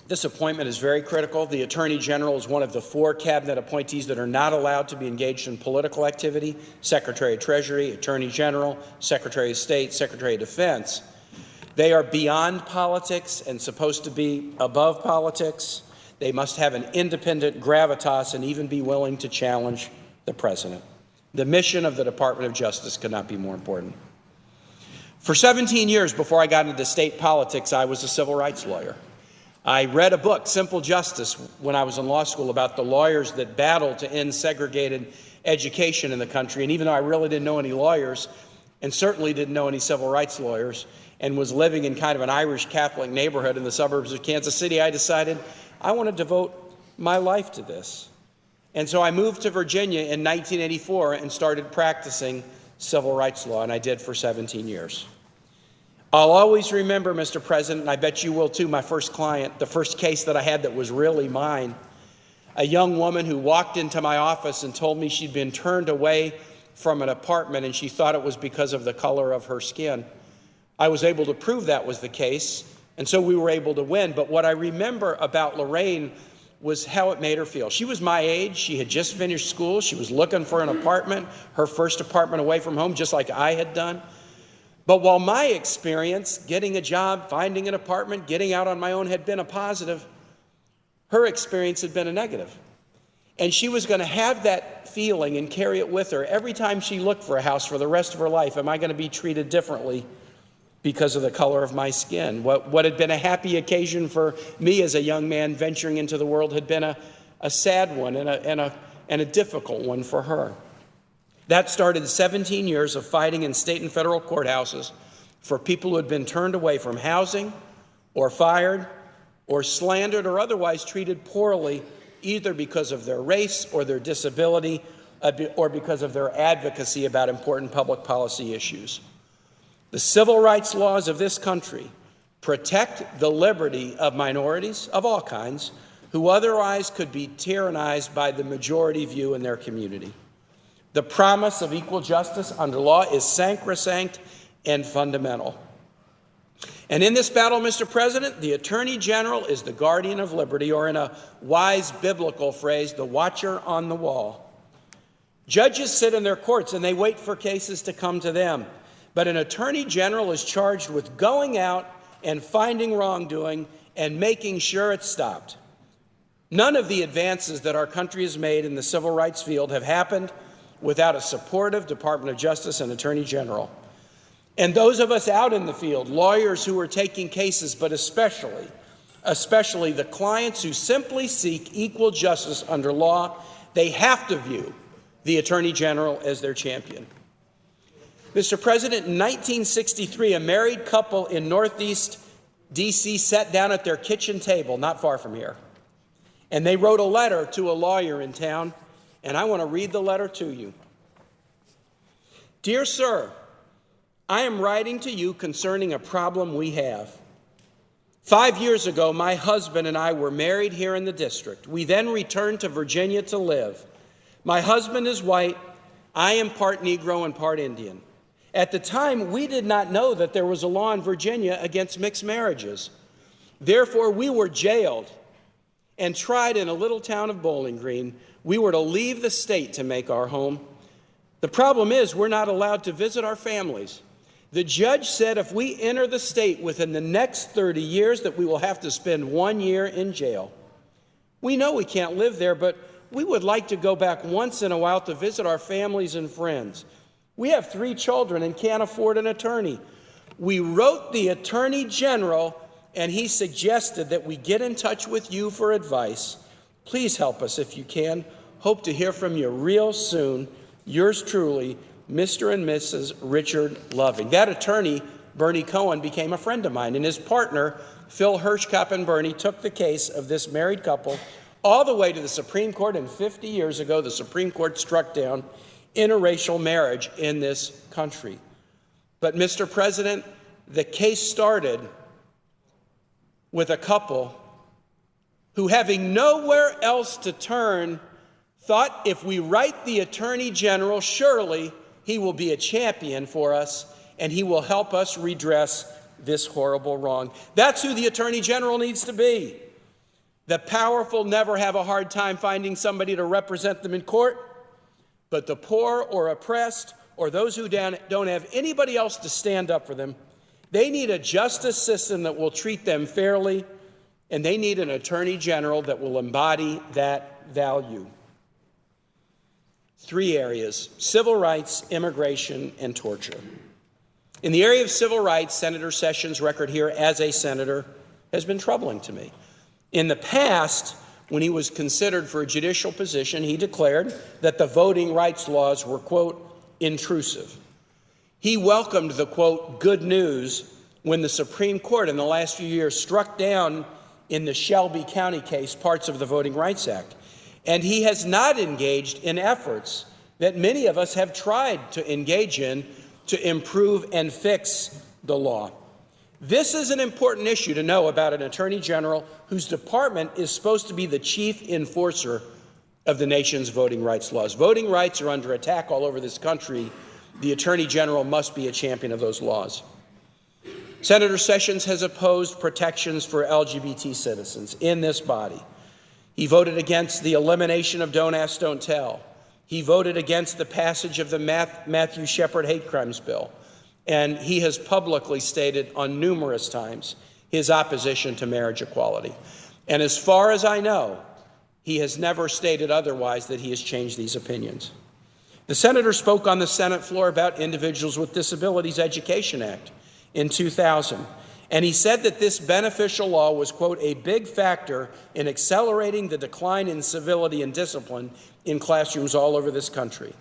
This appointment is very critical. The Attorney General is one of the 4 cabinet appointees that are not allowed to be engaged in political activity: Secretary of Treasury, Attorney General, Secretary of State, Secretary of Defense. They are beyond politics and supposed to be above politics. They must have an independent gravitas and even be willing to challenge the president. The mission of the Department of Justice could not be more important. For 17 years before I got into state politics, I was a civil rights lawyer. I read a book, Simple Justice, when I was in law school about the lawyers that battled to end segregated education in the country. And even though I really didn't know any lawyers, and certainly didn't know any civil rights lawyers, and was living in kind of an Irish Catholic neighborhood in the suburbs of Kansas City, I decided I want to devote my life to this. And so I moved to Virginia in 1984 and started practicing civil rights law, and I did for 17 years. I'll always remember, Mr. President, and I bet you will too, my first client, the first case that I had that was really mine, a young woman who walked into my office and told me she'd been turned away from an apartment and she thought it was because of the color of her skin. I was able to prove that was the case, and so we were able to win. But what I remember about Lorraine was how it made her feel. She was my age. She had just finished school. She was looking for an apartment, her first apartment away from home, just like I had done. But while my experience, getting a job, finding an apartment, getting out on my own had been a positive, her experience had been a negative. And she was going to have that feeling and carry it with her every time she looked for a house for the rest of her life. Am I going to be treated differently because of the color of my skin? What had been a happy occasion for me as a young man venturing into the world had been a sad one and a difficult one for her. That started 17 years of fighting in state and federal courthouses for people who had been turned away from housing or fired or slandered or otherwise treated poorly, either because of their race or their disability or because of their advocacy about important public policy issues. The civil rights laws of this country protect the liberty of minorities of all kinds who otherwise could be tyrannized by the majority view in their community. The promise of equal justice under law is sacrosanct and fundamental. And in this battle, Mr. President, the Attorney General is the guardian of liberty, or in a wise biblical phrase, the watcher on the wall. Judges sit in their courts and they wait for cases to come to them. But an Attorney General is charged with going out and finding wrongdoing and making sure it's stopped. None of the advances that our country has made in the civil rights field have happened without a supportive Department of Justice and Attorney General. And those of us out in the field, lawyers who are taking cases, but especially especially the clients who simply seek equal justice under law. They have to view the Attorney General as their champion. Mr. President, in 1963, a married couple in Northeast D.C. sat down at their kitchen table, not far from here, and they wrote a letter to a lawyer in town, and I want to read the letter to you. Dear Sir, I am writing to you concerning a problem we have. 5 years ago, my husband and I were married here in the district. We then returned to Virginia to live. My husband is white. I am part Negro and part Indian. At the time, we did not know that there was a law in Virginia against mixed marriages. Therefore, we were jailed and tried in a little town of Bowling Green. We were to leave the state to make our home. The problem is we're not allowed to visit our families. The judge said if we enter the state within the next 30 years that we will have to spend 1 year in jail. We know we can't live there, but we would like to go back once in a while to visit our families and friends. We have 3 children and can't afford an attorney. We wrote the Attorney General, and he suggested that we get in touch with you for advice. Please help us if you can. Hope to hear from you real soon. Yours truly, Mr. and Mrs. Richard Loving. That attorney, Bernie Cohen, became a friend of mine, and his partner, Phil Hirschkopf and Bernie, took the case of this married couple all the way to the Supreme Court, and 50 years ago, the Supreme Court struck down interracial marriage in this country. But, Mr. President, the case started with a couple who, having nowhere else to turn, thought if we write the Attorney General, surely he will be a champion for us and he will help us redress this horrible wrong. That's who the Attorney General needs to be. The powerful never have a hard time finding somebody to represent them in court, but the poor or oppressed or those who don't have anybody else to stand up for them, they need a justice system that will treat them fairly, and they need an Attorney General that will embody that value. 3 areas: civil rights, immigration, and torture. In the area of civil rights, Senator Sessions' record here as a senator has been troubling to me. In the past, when he was considered for a judicial position, he declared that the voting rights laws were, quote, intrusive. He welcomed the, quote, good news when the Supreme Court in the last few years struck down in the Shelby County case parts of the Voting Rights Act. And he has not engaged in efforts that many of us have tried to engage in to improve and fix the law. This is an important issue to know about an Attorney General whose department is supposed to be the chief enforcer of the nation's voting rights laws. Voting rights are under attack all over this country. The Attorney General must be a champion of those laws. Senator Sessions has opposed protections for LGBT citizens in this body. He voted against the elimination of Don't Ask, Don't Tell. He voted against the passage of the Matthew Shepard hate crimes bill. And he has publicly stated on numerous times his opposition to marriage equality. And as far as I know, he has never stated otherwise that he has changed these opinions. The senator spoke on the Senate floor about Individuals with Disabilities Education Act in 2000. And he said that this beneficial law was, quote, a big factor in accelerating the decline in civility and discipline in classrooms all over this country.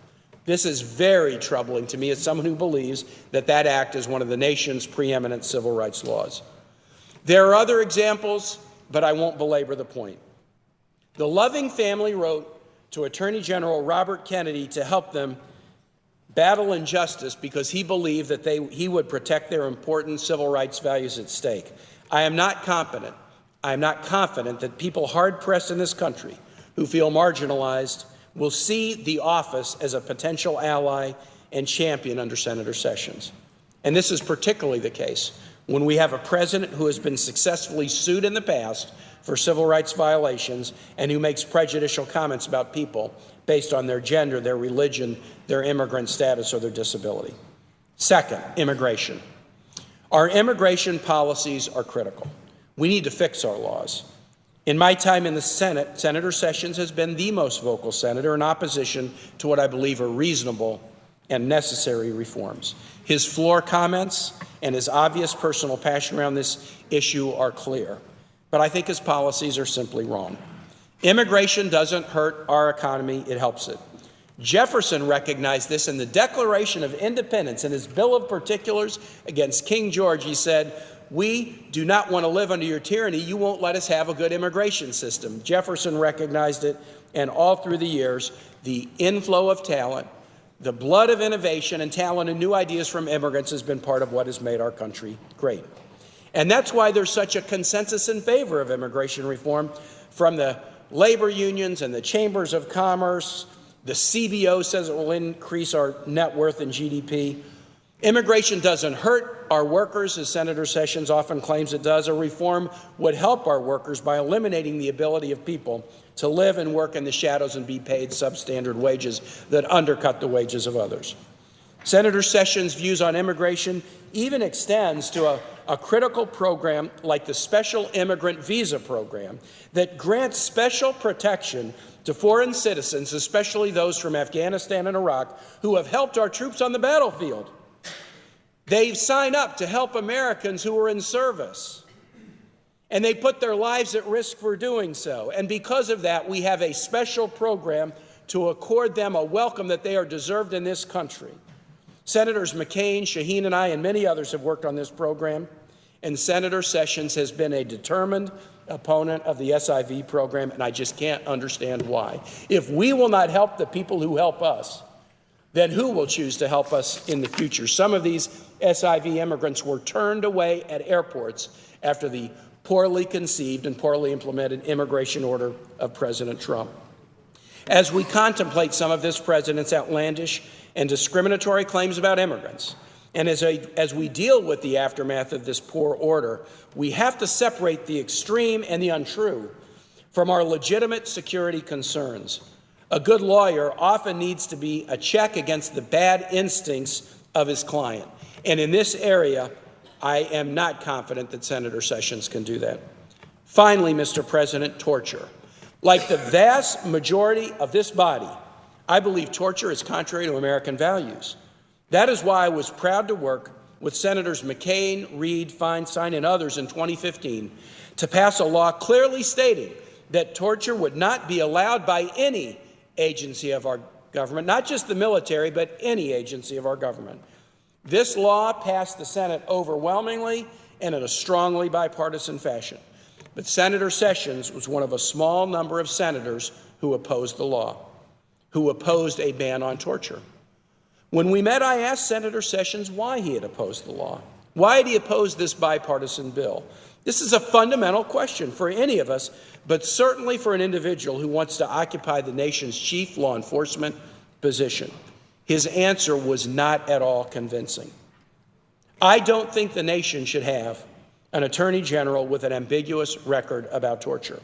This is very troubling to me as someone who believes that that act is one of the nation's preeminent civil rights laws. There are other examples, but I won't belabor the point. The Loving family wrote to Attorney General Robert Kennedy to help them battle injustice because he believed that he would protect their important civil rights values at stake. I am not confident that people hard-pressed in this country who feel marginalized will see the office as a potential ally and champion under Senator Sessions. And this is particularly the case when we have a president who has been successfully sued in the past for civil rights violations and who makes prejudicial comments about people based on their gender, their religion, their immigrant status, or their disability. Second, immigration. Our immigration policies are critical. We need to fix our laws. In my time in the Senate, Senator Sessions has been the most vocal senator in opposition to what I believe are reasonable and necessary reforms. His floor comments and his obvious personal passion around this issue are clear. but I think his policies are simply wrong. Immigration doesn't hurt our economy, it helps it. Jefferson recognized this in the Declaration of Independence. In his Bill of Particulars against King George, he said, "We do not want to live under your tyranny. You won't let us have a good immigration system." Jefferson recognized it, and all through the years, the inflow of talent, the blood of innovation and talent and new ideas from immigrants has been part of what has made our country great. And that's why there's such a consensus in favor of immigration reform from the labor unions and the chambers of commerce. The CBO says it will increase our net worth and GDP. Immigration doesn't hurt our workers, as Senator Sessions often claims it does. A reform would help our workers by eliminating the ability of people to live and work in the shadows and be paid substandard wages that undercut the wages of others. Senator Sessions' views on immigration even extends to a critical program like the Special Immigrant Visa Program that grants special protection to foreign citizens, especially those from Afghanistan and Iraq, who have helped our troops on the battlefield. They sign up to help Americans who are in service, and they put their lives at risk for doing so. And because of that, we have a special program to accord them a welcome that they are deserved in this country. Senators McCain, Shaheen, and I, and many others have worked on this program, and Senator Sessions has been a determined opponent of the SIV program, and I just can't understand why. If we will not help the people who help us, then who will choose to help us in the future? Some of these SIV immigrants were turned away at airports after the poorly conceived and poorly implemented immigration order of President Trump. As we contemplate some of this president's outlandish and discriminatory claims about immigrants, and as we deal with the aftermath of this poor order, we have to separate the extreme and the untrue from our legitimate security concerns. A good lawyer often needs to be a check against the bad instincts of his client. And in this area, I am not confident that Senator Sessions can do that. Finally, Mr. President, torture. Like the vast majority of this body, I believe torture is contrary to American values. That is why I was proud to work with Senators McCain, Reid, Feinstein, and others in 2015 to pass a law clearly stating that torture would not be allowed by any agency of our government, not just the military, but any agency of our government. This law passed the Senate overwhelmingly and in a strongly bipartisan fashion. But Senator Sessions was one of a small number of senators who opposed the law, who opposed a ban on torture. When we met, I asked Senator Sessions why he had opposed the law. Why had he opposed this bipartisan bill? This is a fundamental question for any of us, but certainly for an individual who wants to occupy the nation's chief law enforcement position. His answer was not at all convincing. I don't think the nation should have an attorney general with an ambiguous record about torture.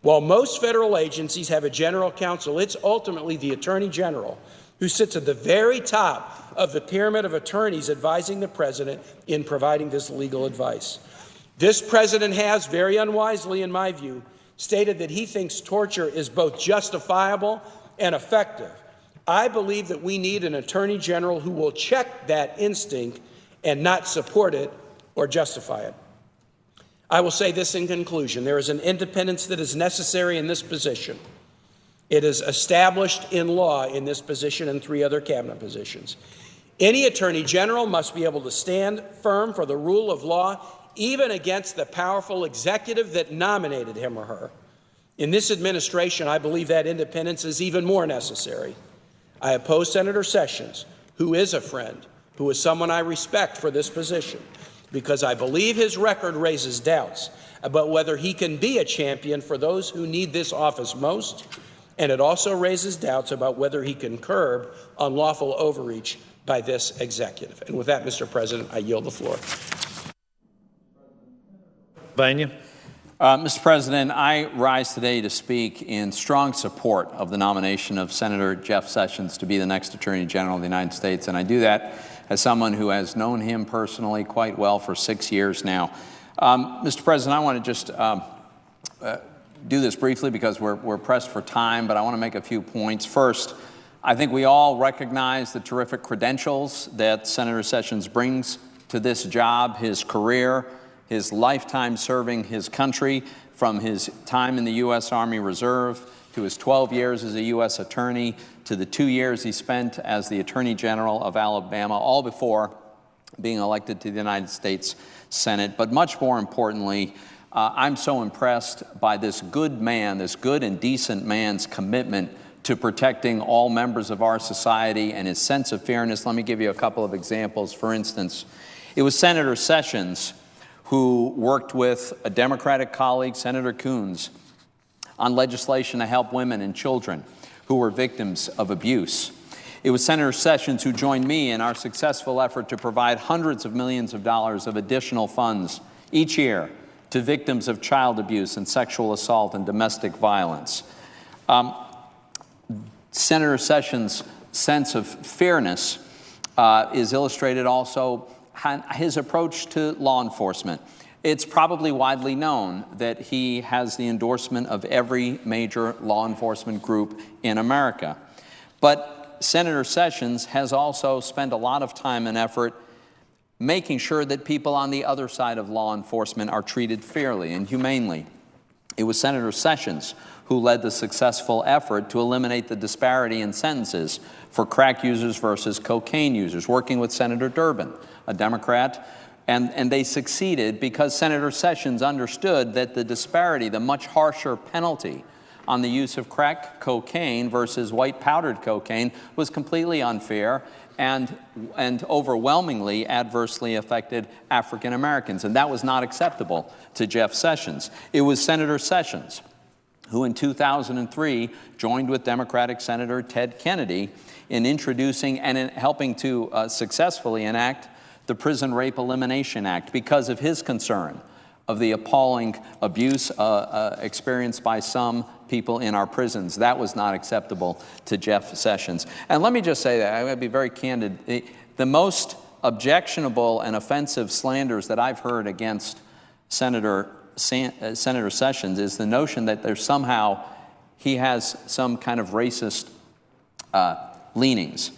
While most federal agencies have a general counsel, it's ultimately the attorney general who sits at the very top of the pyramid of attorneys advising the president in providing this legal advice. This president has, very unwisely in my view, stated that he thinks torture is both justifiable and effective. I believe that we need an attorney general who will check that instinct and not support it or justify it. I will say this in conclusion. There is an independence that is necessary in this position. It is established in law in this position and 3 other cabinet positions. Any attorney general must be able to stand firm for the rule of law, even against the powerful executive that nominated him or her. In this administration, I believe that independence is even more necessary. I oppose Senator Sessions, who is a friend, who is someone I respect for this position, because I believe his record raises doubts about whether he can be a champion for those who need this office most, and it also raises doubts about whether he can curb unlawful overreach by this executive. And with that, Mr. President, I yield the floor. Mr. President, I rise today to speak in strong support of the nomination of Senator Jeff Sessions to be the next Attorney General of the United States, and I do that as someone who has known him personally quite well for 6 years now. Mr. President, I want to just do this briefly because we're pressed for time, but I want to make a few points. First, I think we all recognize the terrific credentials that Senator Sessions brings to this job, his career, his lifetime serving his country, from his time in the U.S. Army Reserve to his 12 years as a U.S. attorney to the 2 years he spent as the Attorney General of Alabama, all before being elected to the United States Senate. But much more importantly, I'm so impressed by this good man, this good and decent man's commitment to protecting all members of our society and his sense of fairness. Let me give you a couple of examples. For instance, it was Senator Sessions who worked with a Democratic colleague, Senator Coons, on legislation to help women and children who were victims of abuse. It was Senator Sessions who joined me in our successful effort to provide hundreds of millions of dollars of additional funds each year to victims of child abuse and sexual assault and domestic violence. Senator Sessions' sense of fairness is illustrated also in his approach to law enforcement. It's probably widely known that he has the endorsement of every major law enforcement group in America. But Senator Sessions has also spent a lot of time and effort making sure that people on the other side of law enforcement are treated fairly and humanely. It was Senator Sessions who led the successful effort to eliminate the disparity in sentences for crack users versus cocaine users, working with Senator Durbin, a Democrat. And they succeeded because Senator Sessions understood that the disparity, the much harsher penalty on the use of crack cocaine versus white powdered cocaine, was completely unfair and overwhelmingly adversely affected African Americans. And that was not acceptable to Jeff Sessions. It was Senator Sessions who in 2003 joined with Democratic Senator Ted Kennedy in introducing and in helping to successfully enact the Prison Rape Elimination Act because of his concern of the appalling abuse experienced by some people in our prisons. That was not acceptable to Jeff Sessions. And let me just say that, I'm going to be very candid, the most objectionable and offensive slanders that I've heard against Senator Sessions is the notion that there's somehow he has some kind of racist leanings.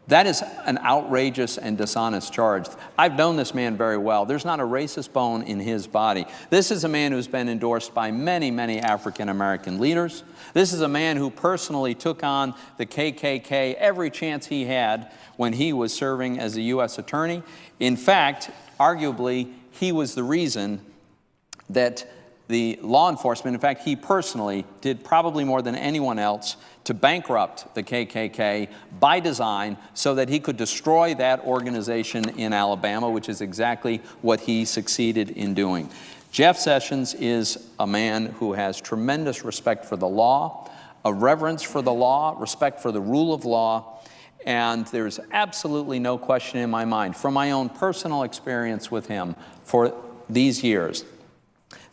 That is an outrageous and dishonest charge. I've known this man very well. There's not a racist bone in his body. This is a man who's been endorsed by many, many African American leaders. This is a man who personally took on the KKK every chance he had when he was serving as a U.S. attorney. In fact, arguably, he was the reason that the law enforcement, in fact, he personally did probably more than anyone else to bankrupt the KKK by design so that he could destroy that organization in Alabama, which is exactly what he succeeded in doing. Jeff Sessions is a man who has tremendous respect for the law, a reverence for the law, respect for the rule of law, and there's absolutely no question in my mind, from my own personal experience with him for these years,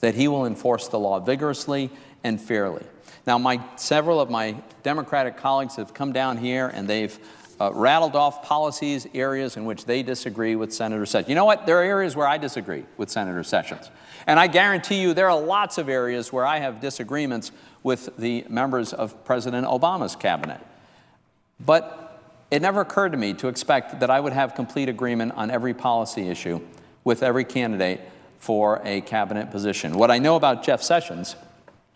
that he will enforce the law vigorously and fairly. Now, several of my Democratic colleagues have come down here and they've rattled off policies, areas in which they disagree with Senator Sessions. You know what? There are areas where I disagree with Senator Sessions. And I guarantee you there are lots of areas where I have disagreements with the members of President Obama's cabinet. But it never occurred to me to expect that I would have complete agreement on every policy issue with every candidate for a cabinet position. What I know about Jeff Sessions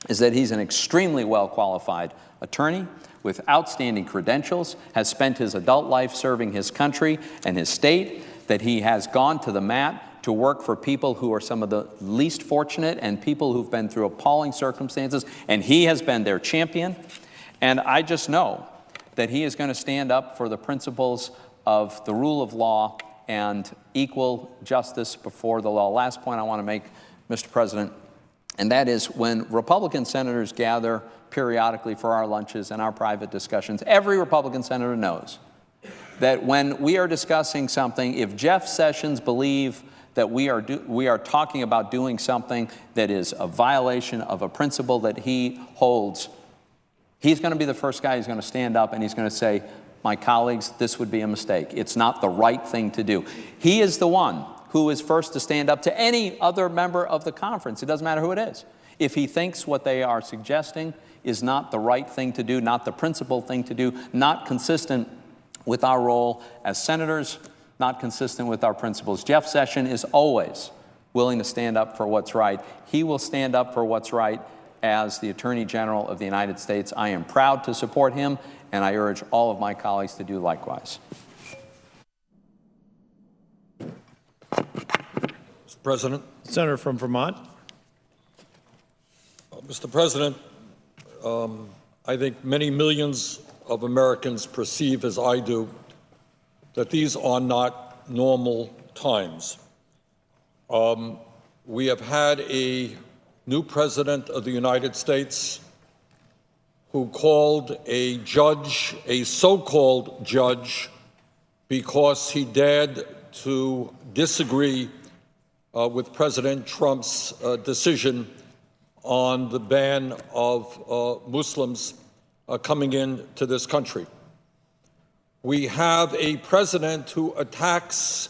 is that he's an extremely well-qualified attorney with outstanding credentials, has spent his adult life serving his country and his state, that he has gone to the mat to work for people who are some of the least fortunate and people who've been through appalling circumstances, and he has been their champion. And I just know that he is going to stand up for the principles of the rule of law and equal justice before the law. Last point I want to make, Mr. President, and that is when Republican senators gather periodically for our lunches and our private discussions, every Republican senator knows that when we are discussing something, if Jeff Sessions believes that we are talking about doing something that is a violation of a principle that he holds, he's going to be the first guy who's going to stand up and he's going to say, my colleagues, this would be a mistake. It's not the right thing to do. He is the one who is first to stand up to any other member of the conference. It doesn't matter who it is. If he thinks what they are suggesting is not the right thing to do, not the principled thing to do, not consistent with our role as senators, not consistent with our principles. Jeff Sessions is always willing to stand up for what's right. He will stand up for what's right as the Attorney General of the United States. I am proud to support him, and I urge all of my colleagues to do likewise. Mr. President. Senator from Vermont. Mr. President, I think many millions of Americans perceive, as I do, that these are not normal times. We have had a new President of the United States who called a judge, a so-called judge, because he dared to disagree with President Trump's decision on the ban of Muslims coming into this country. We have a president who attacks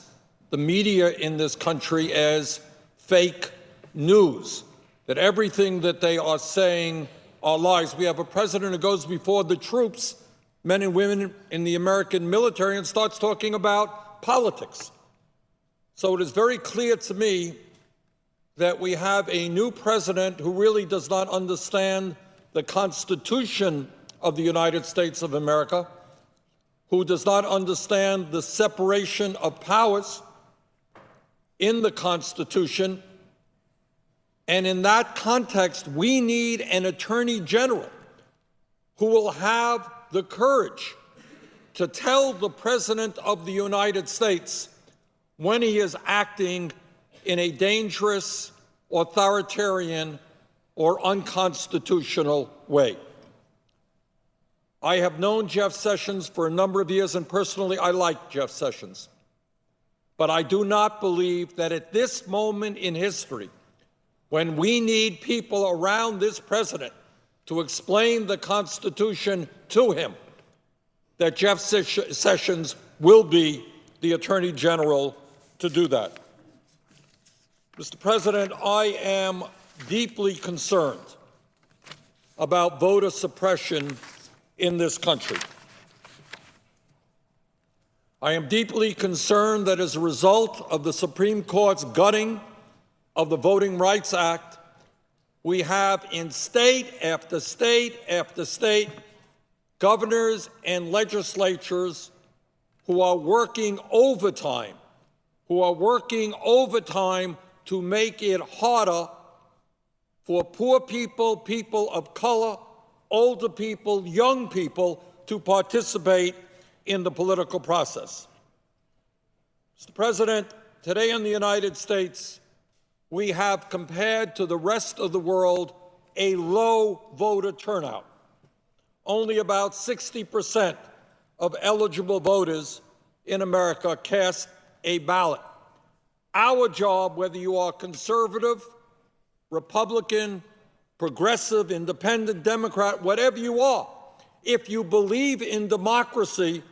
the media in this country as fake news, that everything that they are saying are lies. We have a president who goes before the troops, men and women in the American military, and starts talking about politics. So it is very clear to me that we have a new president who really does not understand the Constitution of the United States of America, who does not understand the separation of powers in the Constitution. And in that context, we need an Attorney General who will have the courage to tell the President of the United States when he is acting in a dangerous, authoritarian, or unconstitutional way. I have known Jeff Sessions for a number of years, and personally, I like Jeff Sessions. But I do not believe that at this moment in history, when we need people around this president to explain the Constitution to him, that Jeff Sessions will be the Attorney General to do that. Mr. President, I am deeply concerned about voter suppression in this country. I am deeply concerned that as a result of the Supreme Court's gutting of the Voting Rights Act, we have in state after state after state governors and legislatures who are working overtime, to make it harder for poor people, people of color, older people, young people to participate in the political process. Mr. President, today in the United States, we have, compared to the rest of the world, a low voter turnout. Only about 60% of eligible voters in America cast a ballot. Our job, whether you are conservative, Republican, progressive, independent, Democrat, whatever you are, if you believe in democracy,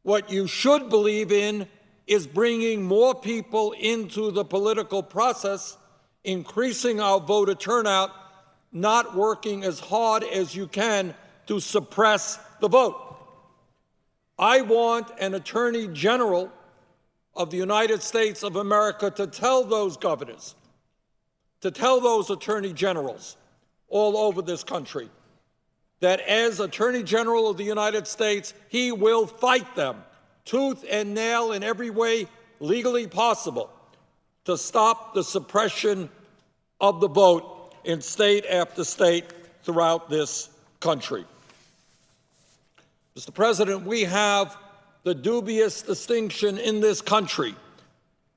what you should believe in is bringing more people into the political process, increasing our voter turnout, not working as hard as you can to suppress the vote. I want an Attorney General of the United States of America to tell those governors, to tell those attorney generals all over this country, that as Attorney General of the United States, he will fight them tooth and nail in every way legally possible to stop the suppression of the vote in state after state throughout this country. Mr. President, we have the dubious distinction in this country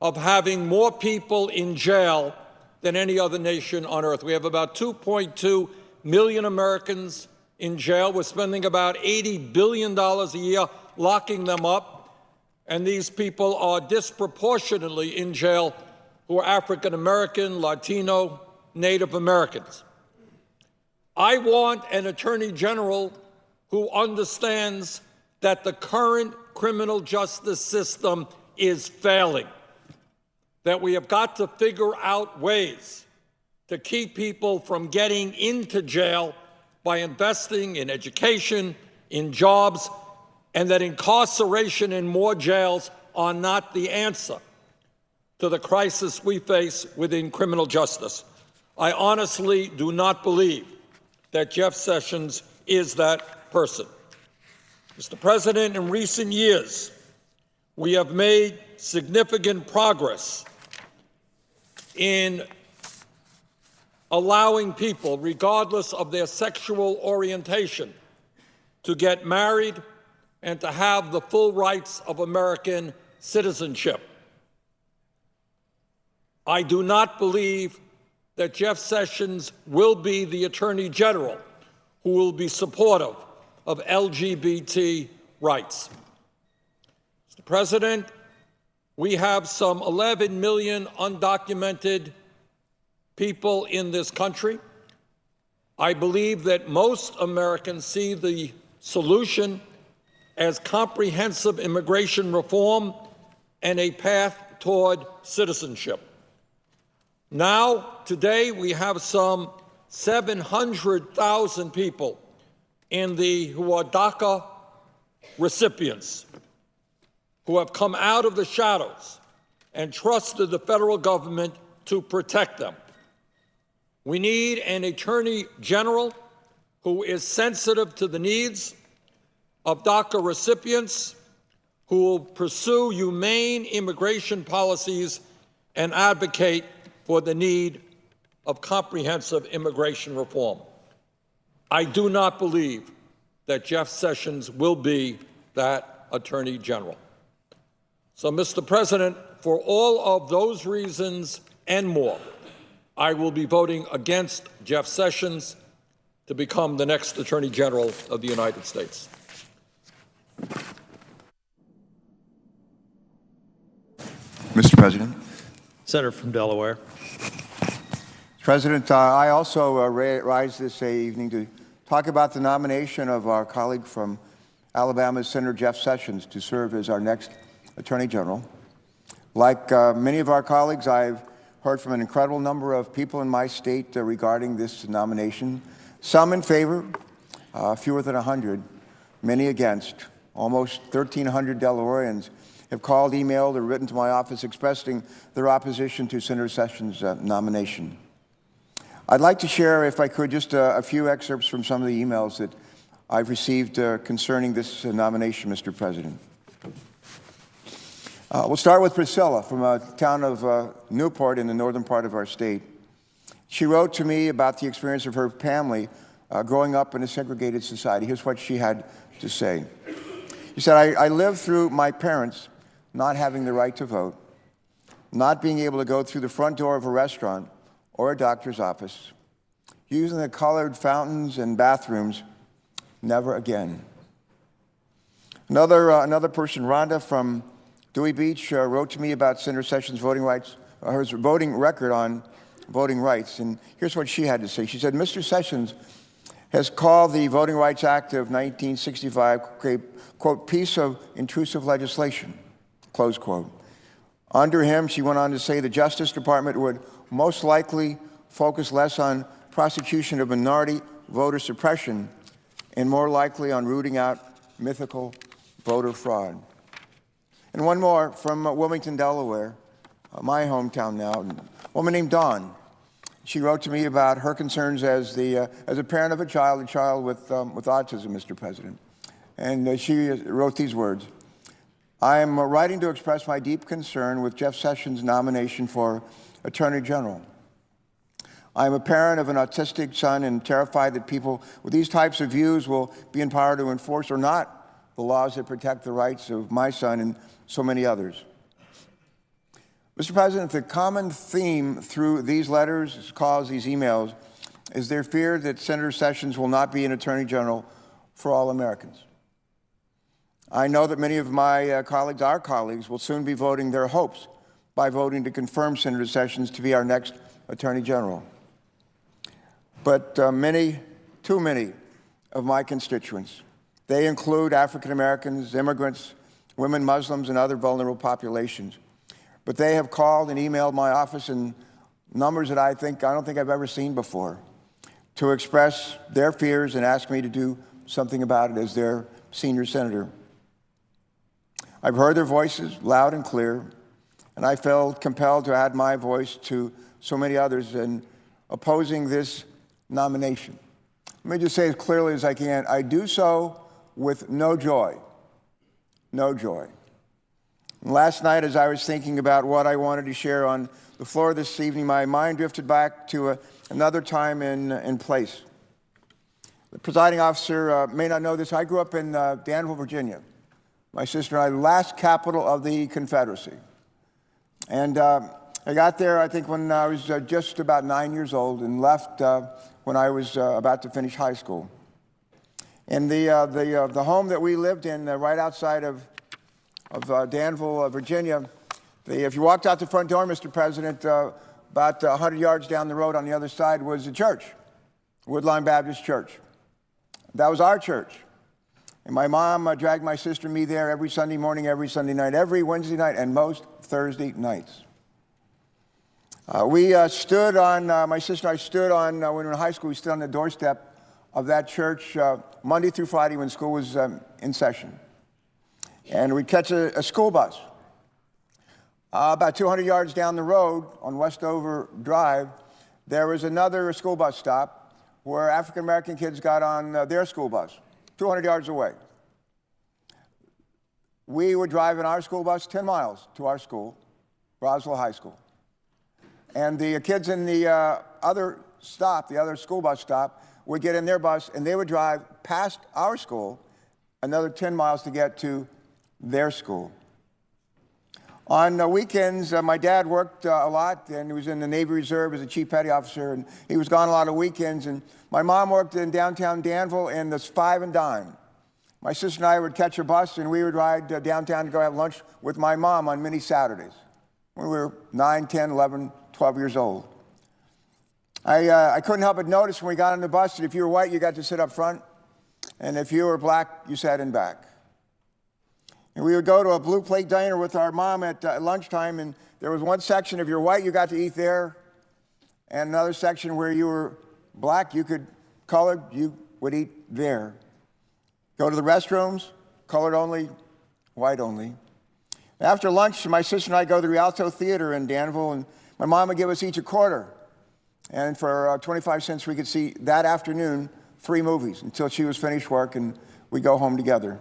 of having more people in jail than any other nation on earth. We have about 2.2 million Americans in jail. We're spending about $80 billion a year locking them up. And these people are disproportionately in jail who are African American, Latino, Native Americans. I want an Attorney General who understands that the current criminal justice system is failing, that we have got to figure out ways to keep people from getting into jail by investing in education, in jobs, and that incarceration in more jails are not the answer to the crisis we face within criminal justice. I honestly do not believe that Jeff Sessions is that person. Mr. President, in recent years, we have made significant progress in allowing people, regardless of their sexual orientation, to get married and to have the full rights of American citizenship. I do not believe that Jeff Sessions will be the Attorney General who will be supportive of LGBT rights. Mr. President, we have some 11 million undocumented people in this country. I believe that most Americans see the solution as comprehensive immigration reform and a path toward citizenship. Now, today, we have some 700,000 people who are DACA recipients, who have come out of the shadows and trusted the federal government to protect them. We need an Attorney General who is sensitive to the needs of DACA recipients, who will pursue humane immigration policies and advocate for the need of comprehensive immigration reform. I do not believe that Jeff Sessions will be that Attorney General. So, Mr. President, for all of those reasons and more, I will be voting against Jeff Sessions to become the next Attorney General of the United States. Mr. President. Senator from Delaware. President, I also rise this evening to talk about the nomination of our colleague from Alabama, Senator Jeff Sessions, to serve as our next Attorney General. Like many of our colleagues, I've heard from an incredible number of people in my state regarding this nomination. Some in favor, fewer than 100, many against. Almost 1,300 Delawareans have called, emailed, or written to my office expressing their opposition to Senator Sessions' nomination. I'd like to share, if I could, just a few excerpts from some of the emails that I've received concerning this nomination, Mr. President. We'll start with Priscilla from a town of Newport in the northern part of our state. She wrote to me about the experience of her family growing up in a segregated society. Here's what she had to say. She said, I lived through my parents not having the right to vote, not being able to go through the front door of a restaurant or a doctor's office, using the colored fountains and bathrooms, never again. Another person, Rhonda from Dewey Beach, wrote to me about Senator Sessions' voting rights, her voting record on voting rights. And here's what she had to say. She said, Mr. Sessions has called the Voting Rights Act of 1965, a, quote, piece of intrusive legislation, close quote. Under him, she went on to say, the Justice Department would most likely focus less on prosecution of minority voter suppression and more likely on rooting out mythical voter fraud. And one more from Wilmington, Delaware, my hometown now, a woman named Dawn. She wrote to me about her concerns as a parent of a child with autism, Mr. President. And she wrote these words. I am writing to express my deep concern with Jeff Sessions' nomination for Attorney General. I am a parent of an autistic son and terrified that people with these types of views will be empowered to enforce or not the laws that protect the rights of my son and so many others. Mr. President, the common theme through these letters, calls, these emails, is their fear that Senator Sessions will not be an Attorney General for all Americans. I know that many of my colleagues, our colleagues, will soon be voting their hopes by voting to confirm Senator Sessions to be our next Attorney General. But many, too many of my constituents, they include African Americans, immigrants, women, Muslims, and other vulnerable populations. But they have called and emailed my office in numbers that I don't think I've ever seen before to express their fears and ask me to do something about it as their senior senator. I've heard their voices loud and clear, And I felt compelled to add my voice to so many others in opposing this nomination. Let me just say as clearly as I can, I do so with no joy. No joy. And last night, as I was thinking about what I wanted to share on the floor this evening, my mind drifted back to another time and place. The presiding officer may not know this. I grew up in Danville, Virginia. My sister and I, the last capital of the Confederacy. And I got there, I think, when I was just about 9 years old, and left when I was about to finish high school. And the home that we lived in right outside of Danville, Virginia, if you walked out the front door, Mr. President, about 100 yards down the road on the other side was a church, Woodline Baptist Church. That was our church. And my mom dragged my sister and me there every Sunday morning, every Sunday night, every Wednesday night, and most Thursday nights. We stood on, my sister and I stood on, when we were in high school, we stood on the doorstep of that church Monday through Friday when school was in session. And we'd catch a school bus. About 200 yards down the road on Westover Drive, there was another school bus stop where African-American kids got on their school bus, 200 yards away. We would drive in our school bus 10 miles to our school, Roswell High School. And the kids in the other stop, the other school bus stop, would get in their bus and they would drive past our school another 10 miles to get to their school. On weekends, my dad worked a lot, and he was in the Navy Reserve as a chief petty officer, and he was gone a lot of weekends. And my mom worked in downtown Danville in this 5 and dime. My sister and I would catch a bus, and we would ride downtown to go have lunch with my mom on many Saturdays when we were 9, 10, 11, 12 years old. I couldn't help but notice when we got on the bus that if you were white, you got to sit up front, and if you were black, you sat in back. And we would go to a blue plate diner with our mom at lunchtime, and there was one section, if you're white, you got to eat there, and another section where you were black, colored, you would eat there. Go to the restrooms, colored only, white only. After lunch, my sister and I go to the Rialto Theater in Danville, and my mom would give us each a quarter. And for 25 cents, we could see that afternoon 3 movies until she was finished work, and we'd go home together.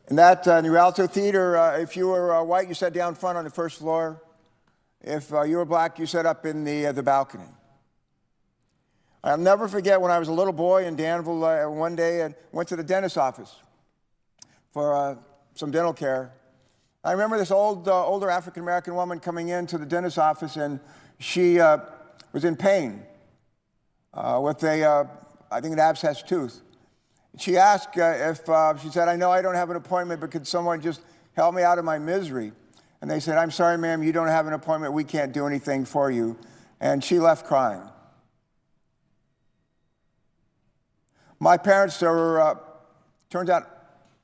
In that in the Rialto Theater, if you were white, you sat down front on the first floor. If you were black, you sat up in the balcony. I'll never forget when I was a little boy in Danville one day and went to the dentist's office for some dental care. I remember this older African-American woman coming into the dentist's office, and she was in pain with I think an abscessed tooth. She asked she said, I know I don't have an appointment, but could someone just help me out of my misery? And they said, I'm sorry, ma'am, you don't have an appointment. We can't do anything for you. And she left crying. My parents were, turns out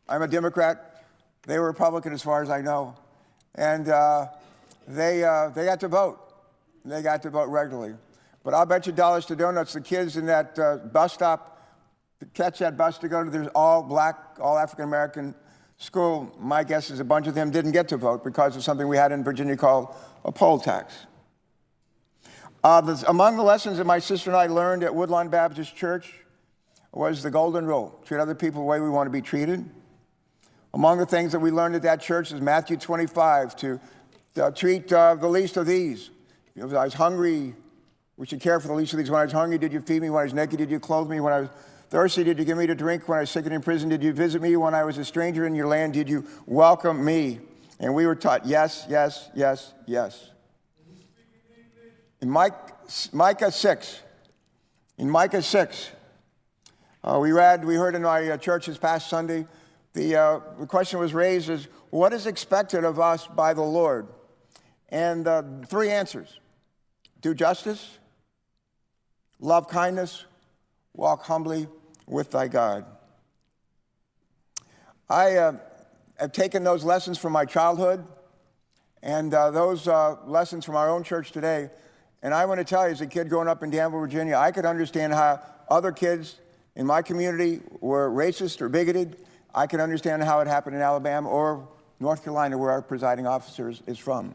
I'm a Democrat. They were Republican as far as I know. And they got to vote. They got to vote regularly. But I'll bet you dollars to donuts, the kids in that bus stop, to catch that bus to go to the all-black, all-African-American school, my guess is a bunch of them didn't get to vote because of something we had in Virginia called a poll tax. Among the lessons that my sister and I learned at Woodline Baptist Church was the golden rule: treat other people the way we want to be treated. Among the things that we learned at that church is Matthew 25, to treat the least of these. If I was hungry, we should care for the least of these. When I was hungry, did you feed me? When I was naked, did you clothe me? When I was thirsty, did you give me to drink? When I was sick and in prison, did you visit me? When I was a stranger in your land, did you welcome me? And we were taught yes, yes, yes, yes. In Micah 6, we heard in our church this past Sunday, the question was raised as, what is expected of us by the Lord? And 3 answers: do justice, love kindness, walk humbly with thy God. I have taken those lessons from my childhood and those lessons from our own church today, and I want to tell you, as a kid growing up in Danville, Virginia, I could understand how other kids in my community were racist or bigoted. I could understand how it happened in Alabama or North Carolina, where our presiding officer is from.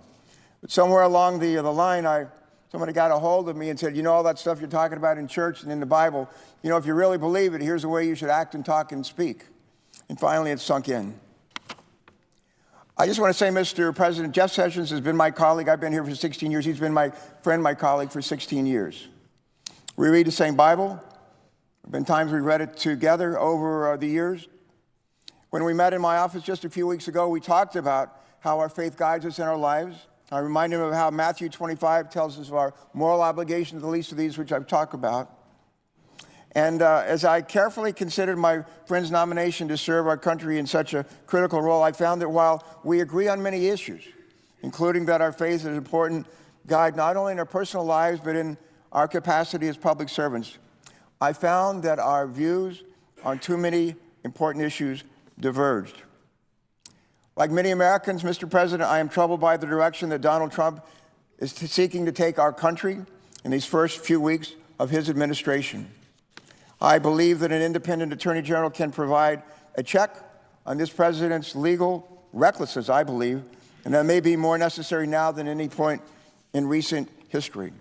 But somewhere along the line, somebody got a hold of me and said, you know, all that stuff you're talking about in church and in the Bible, you know, if you really believe it, here's the way you should act and talk and speak. And finally, it sunk in. I just want to say, Mr. President, Jeff Sessions has been my colleague. I've been here for 16 years. He's been my friend, my colleague for 16 years. We read the same Bible. There have been times we've read it together over the years. When we met in my office just a few weeks ago, we talked about how our faith guides us in our lives. I reminded him of how Matthew 25 tells us of our moral obligation to the least of these, which I've talked about. And as I carefully considered my friend's nomination to serve our country in such a critical role, I found that while we agree on many issues, including that our faith is an important guide not only in our personal lives, but in our capacity as public servants, I found that our views on too many important issues diverged. Like many Americans, Mr. President, I am troubled by the direction that Donald Trump is seeking to take our country in these first few weeks of his administration. I believe that an independent Attorney General can provide a check on this president's legal recklessness, I believe, and that may be more necessary now than any point in recent history.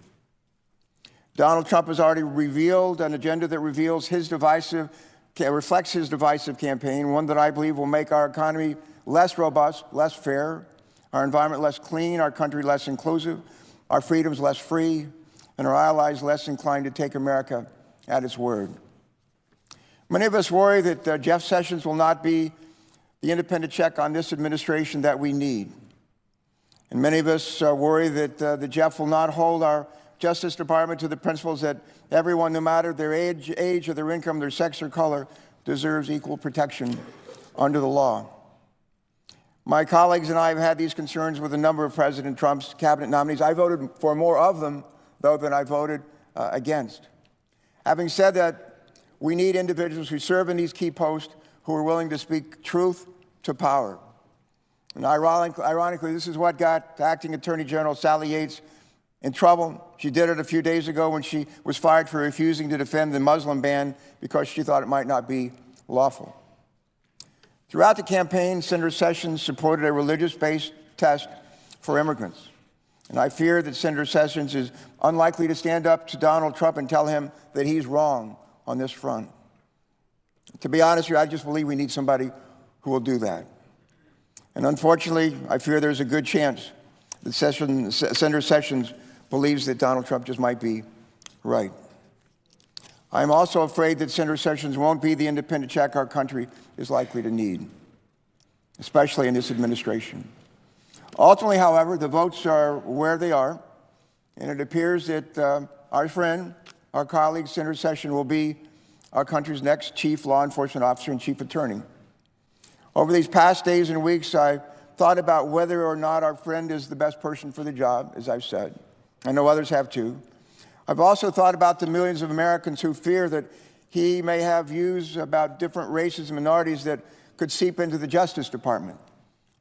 Donald Trump has already revealed an agenda that reflects his divisive campaign, one that I believe will make our economy less robust, less fair, our environment less clean, our country less inclusive, our freedoms less free, and our allies less inclined to take America at its word. Many of us worry that Jeff Sessions will not be the independent check on this administration that we need. And many of us worry that Jeff will not hold our Justice Department to the principles that everyone, no matter their age or their income, their sex or color, deserves equal protection under the law. My colleagues and I have had these concerns with a number of President Trump's cabinet nominees. I voted for more of them, though, than I voted against. Having said that, we need individuals who serve in these key posts who are willing to speak truth to power. And ironically, this is what got Acting Attorney General Sally Yates in trouble. She did it a few days ago when she was fired for refusing to defend the Muslim ban because she thought it might not be lawful. Throughout the campaign, Senator Sessions supported a religious-based test for immigrants. And I fear that Senator Sessions is unlikely to stand up to Donald Trump and tell him that he's wrong on this front. To be honest with you, I just believe we need somebody who will do that. And unfortunately, I fear there's a good chance that Senator Sessions believes that Donald Trump just might be right. I'm also afraid that Senator Sessions won't be the independent check our country is likely to need, especially in this administration. Ultimately, however, the votes are where they are, and it appears that our friend, our colleague, Senator Sessions, will be our country's next chief law enforcement officer and chief attorney. Over these past days and weeks, I thought about whether or not our friend is the best person for the job, as I've said. I know others have too. I've also thought about the millions of Americans who fear that he may have views about different races and minorities that could seep into the Justice Department,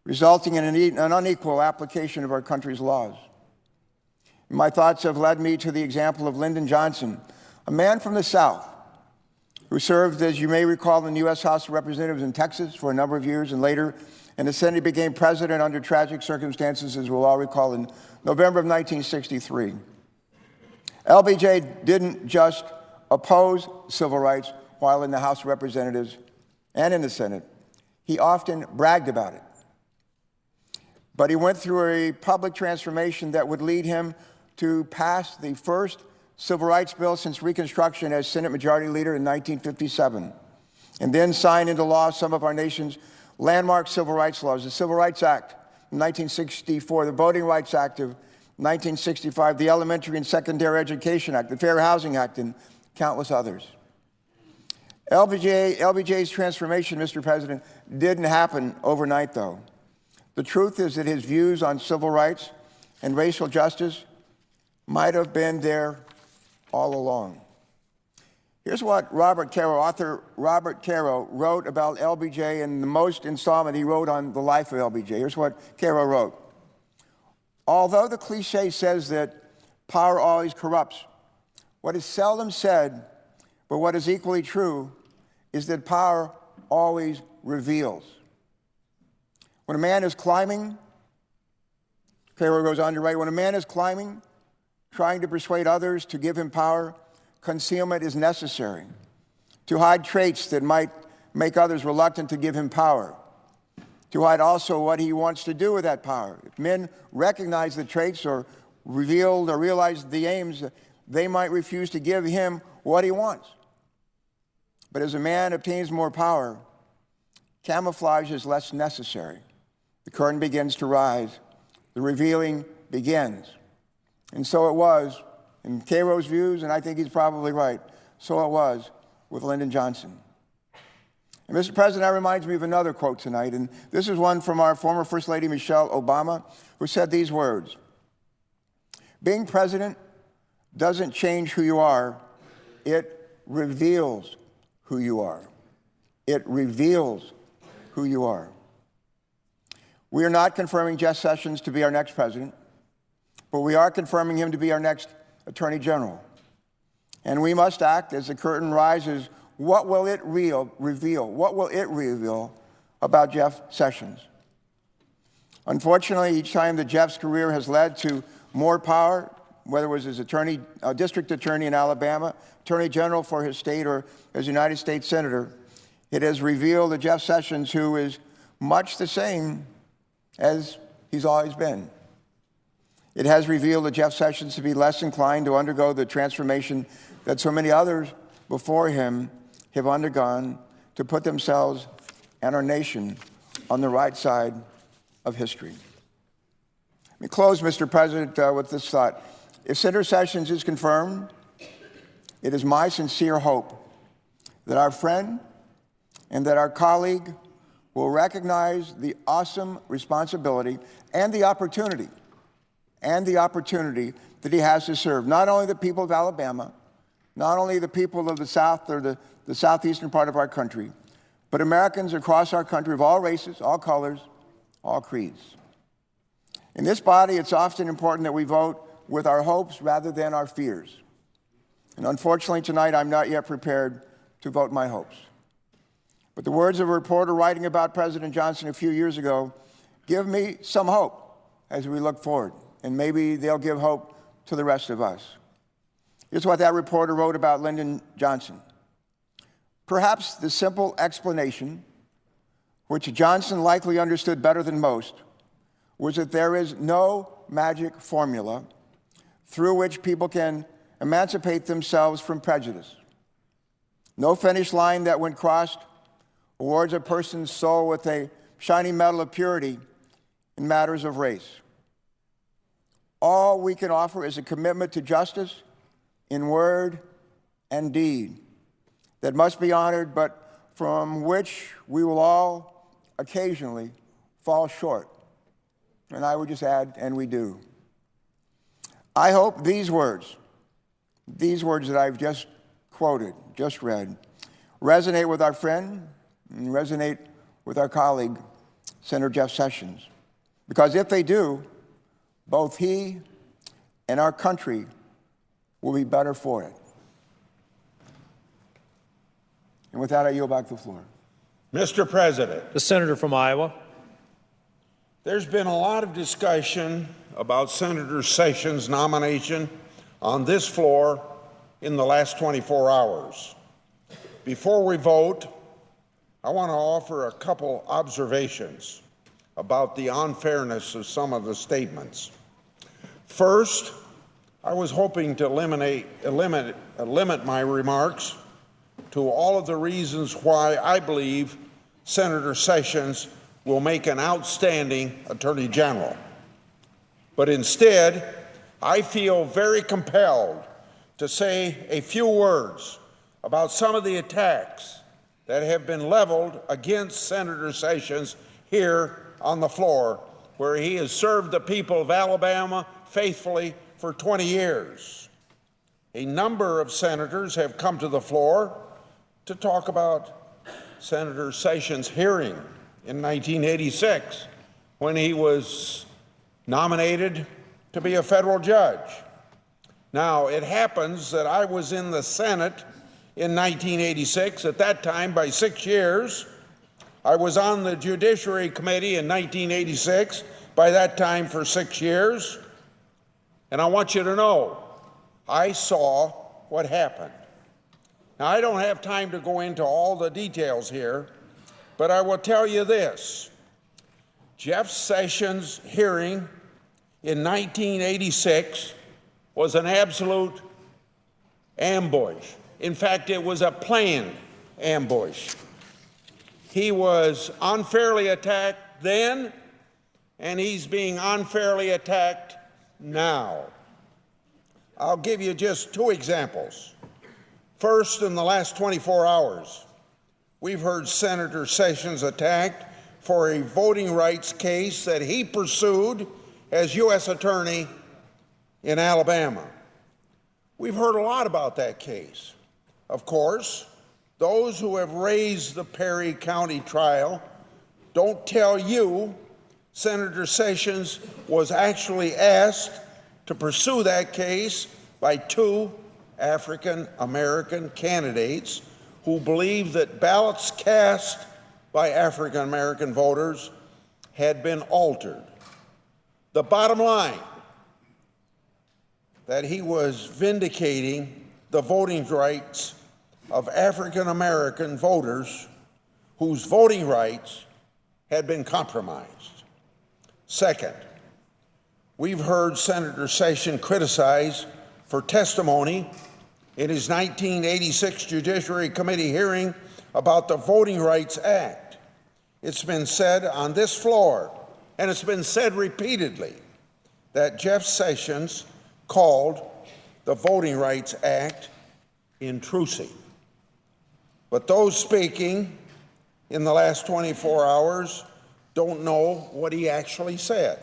resulting in an unequal application of our country's laws. My thoughts have led me to the example of Lyndon Johnson, a man from the South who served, as you may recall, in the U.S. House of Representatives in Texas for a number of years, and later in the Senate became president under tragic circumstances, as we'll all recall, in November of 1963. LBJ didn't just oppose civil rights while in the House of Representatives and in the Senate. He often bragged about it. But he went through a public transformation that would lead him to pass the first civil rights bill since Reconstruction as Senate Majority Leader in 1957, and then sign into law some of our nation's landmark civil rights laws, the Civil Rights Act of 1964, the Voting Rights Act of 1965, the Elementary and Secondary Education Act, the Fair Housing Act, and countless others. LBJ's transformation, Mr. President, didn't happen overnight, though. The truth is that his views on civil rights and racial justice might have been there all along. Here's what author Robert Caro wrote about LBJ in the most installment he wrote on the life of LBJ. Here's what Caro wrote. Although the cliche says that power always corrupts, what is seldom said, but what is equally true, is that power always reveals. When a man is climbing, Pharaoh goes on to write, when a man is climbing, trying to persuade others to give him power, concealment is necessary to hide traits that might make others reluctant to give him power, to hide also what he wants to do with that power. If men recognize the traits or revealed or realize the aims, they might refuse to give him what he wants. But as a man obtains more power, camouflage is less necessary. The curtain begins to rise. The revealing begins. And so it was, in Cairo's views, and I think he's probably right, so it was with Lyndon Johnson. And Mr. President, that reminds me of another quote tonight, and this is one from our former First Lady Michelle Obama, who said these words: "Being president doesn't change who you are, it reveals who you are. It reveals who you are." We are not confirming Jeff Sessions to be our next president, but we are confirming him to be our next Attorney General. And we must act as the curtain rises. What will it reveal? What will it reveal about Jeff Sessions? Unfortunately, each time that Jeff's career has led to more power, whether it was as district attorney in Alabama, attorney general for his state, or as United States Senator, it has revealed a Jeff Sessions who is much the same as he's always been. It has revealed a Jeff Sessions to be less inclined to undergo the transformation that so many others before him have undergone to put themselves and our nation on the right side of history. Let me close, Mr. President, with this thought. If Senator Sessions is confirmed, it is my sincere hope that our friend and that our colleague will recognize the awesome responsibility and the opportunity that he has to serve not only the people of Alabama, not only the people of the South or the southeastern part of our country, but Americans across our country of all races, all colors, all creeds. In this body, it's often important that we vote with our hopes rather than our fears. And unfortunately, tonight, I'm not yet prepared to vote my hopes. But the words of a reporter writing about President Johnson a few years ago give me some hope as we look forward, and maybe they'll give hope to the rest of us. Here's what that reporter wrote about Lyndon Johnson. Perhaps the simple explanation, which Johnson likely understood better than most, was that there is no magic formula through which people can emancipate themselves from prejudice. No finish line that, when crossed, awards a person's soul with a shiny medal of purity in matters of race. All we can offer is a commitment to justice in word and deed that must be honored, but from which we will all occasionally fall short. And I would just add, and we do. I hope these words that I've just quoted, just read, resonate with our friend and resonate with our colleague, Senator Jeff Sessions. Because if they do, both he and our country will be better for it. And with that, I yield back the floor. Mr. President. The senator from Iowa. There's been a lot of discussion about Senator Sessions' nomination on this floor in the last 24 hours. Before we vote, I want to offer a couple observations about the unfairness of some of the statements. First, I was hoping to limit my remarks to all of the reasons why I believe Senator Sessions will make an outstanding Attorney General. But instead, I feel very compelled to say a few words about some of the attacks that have been leveled against Senator Sessions here on the floor, where he has served the people of Alabama faithfully for 20 years. A number of senators have come to the floor to talk about Senator Sessions' hearing in 1986 when he was nominated to be a federal judge. Now, it happens that I was in the Senate in 1986, at that time by 6 years. I was on the Judiciary Committee in 1986, by that time for 6 years, and I want you to know, I saw what happened. Now, I don't have time to go into all the details here, but I will tell you this. Jeff Sessions' hearing in 1986 was an absolute ambush. In fact, it was a planned ambush. He was unfairly attacked then, and he's being unfairly attacked now. I'll give you just 2 examples. First, in the last 24 hours, we've heard Senator Sessions attacked for a voting rights case that he pursued as U.S. Attorney in Alabama. We've heard a lot about that case. Of course, those who have raised the Perry County trial don't tell you Senator Sessions was actually asked to pursue that case by 2 African American candidates who believe that ballots cast by African American voters had been altered. The bottom line, that he was vindicating the voting rights of African American voters whose voting rights had been compromised. Second, we've heard Senator Sessions criticized for testimony in his 1986 Judiciary Committee hearing about the Voting Rights Act. It's been said on this floor, and it's been said repeatedly, that Jeff Sessions called the Voting Rights Act intrusive. But those speaking in the last 24 hours don't know what he actually said.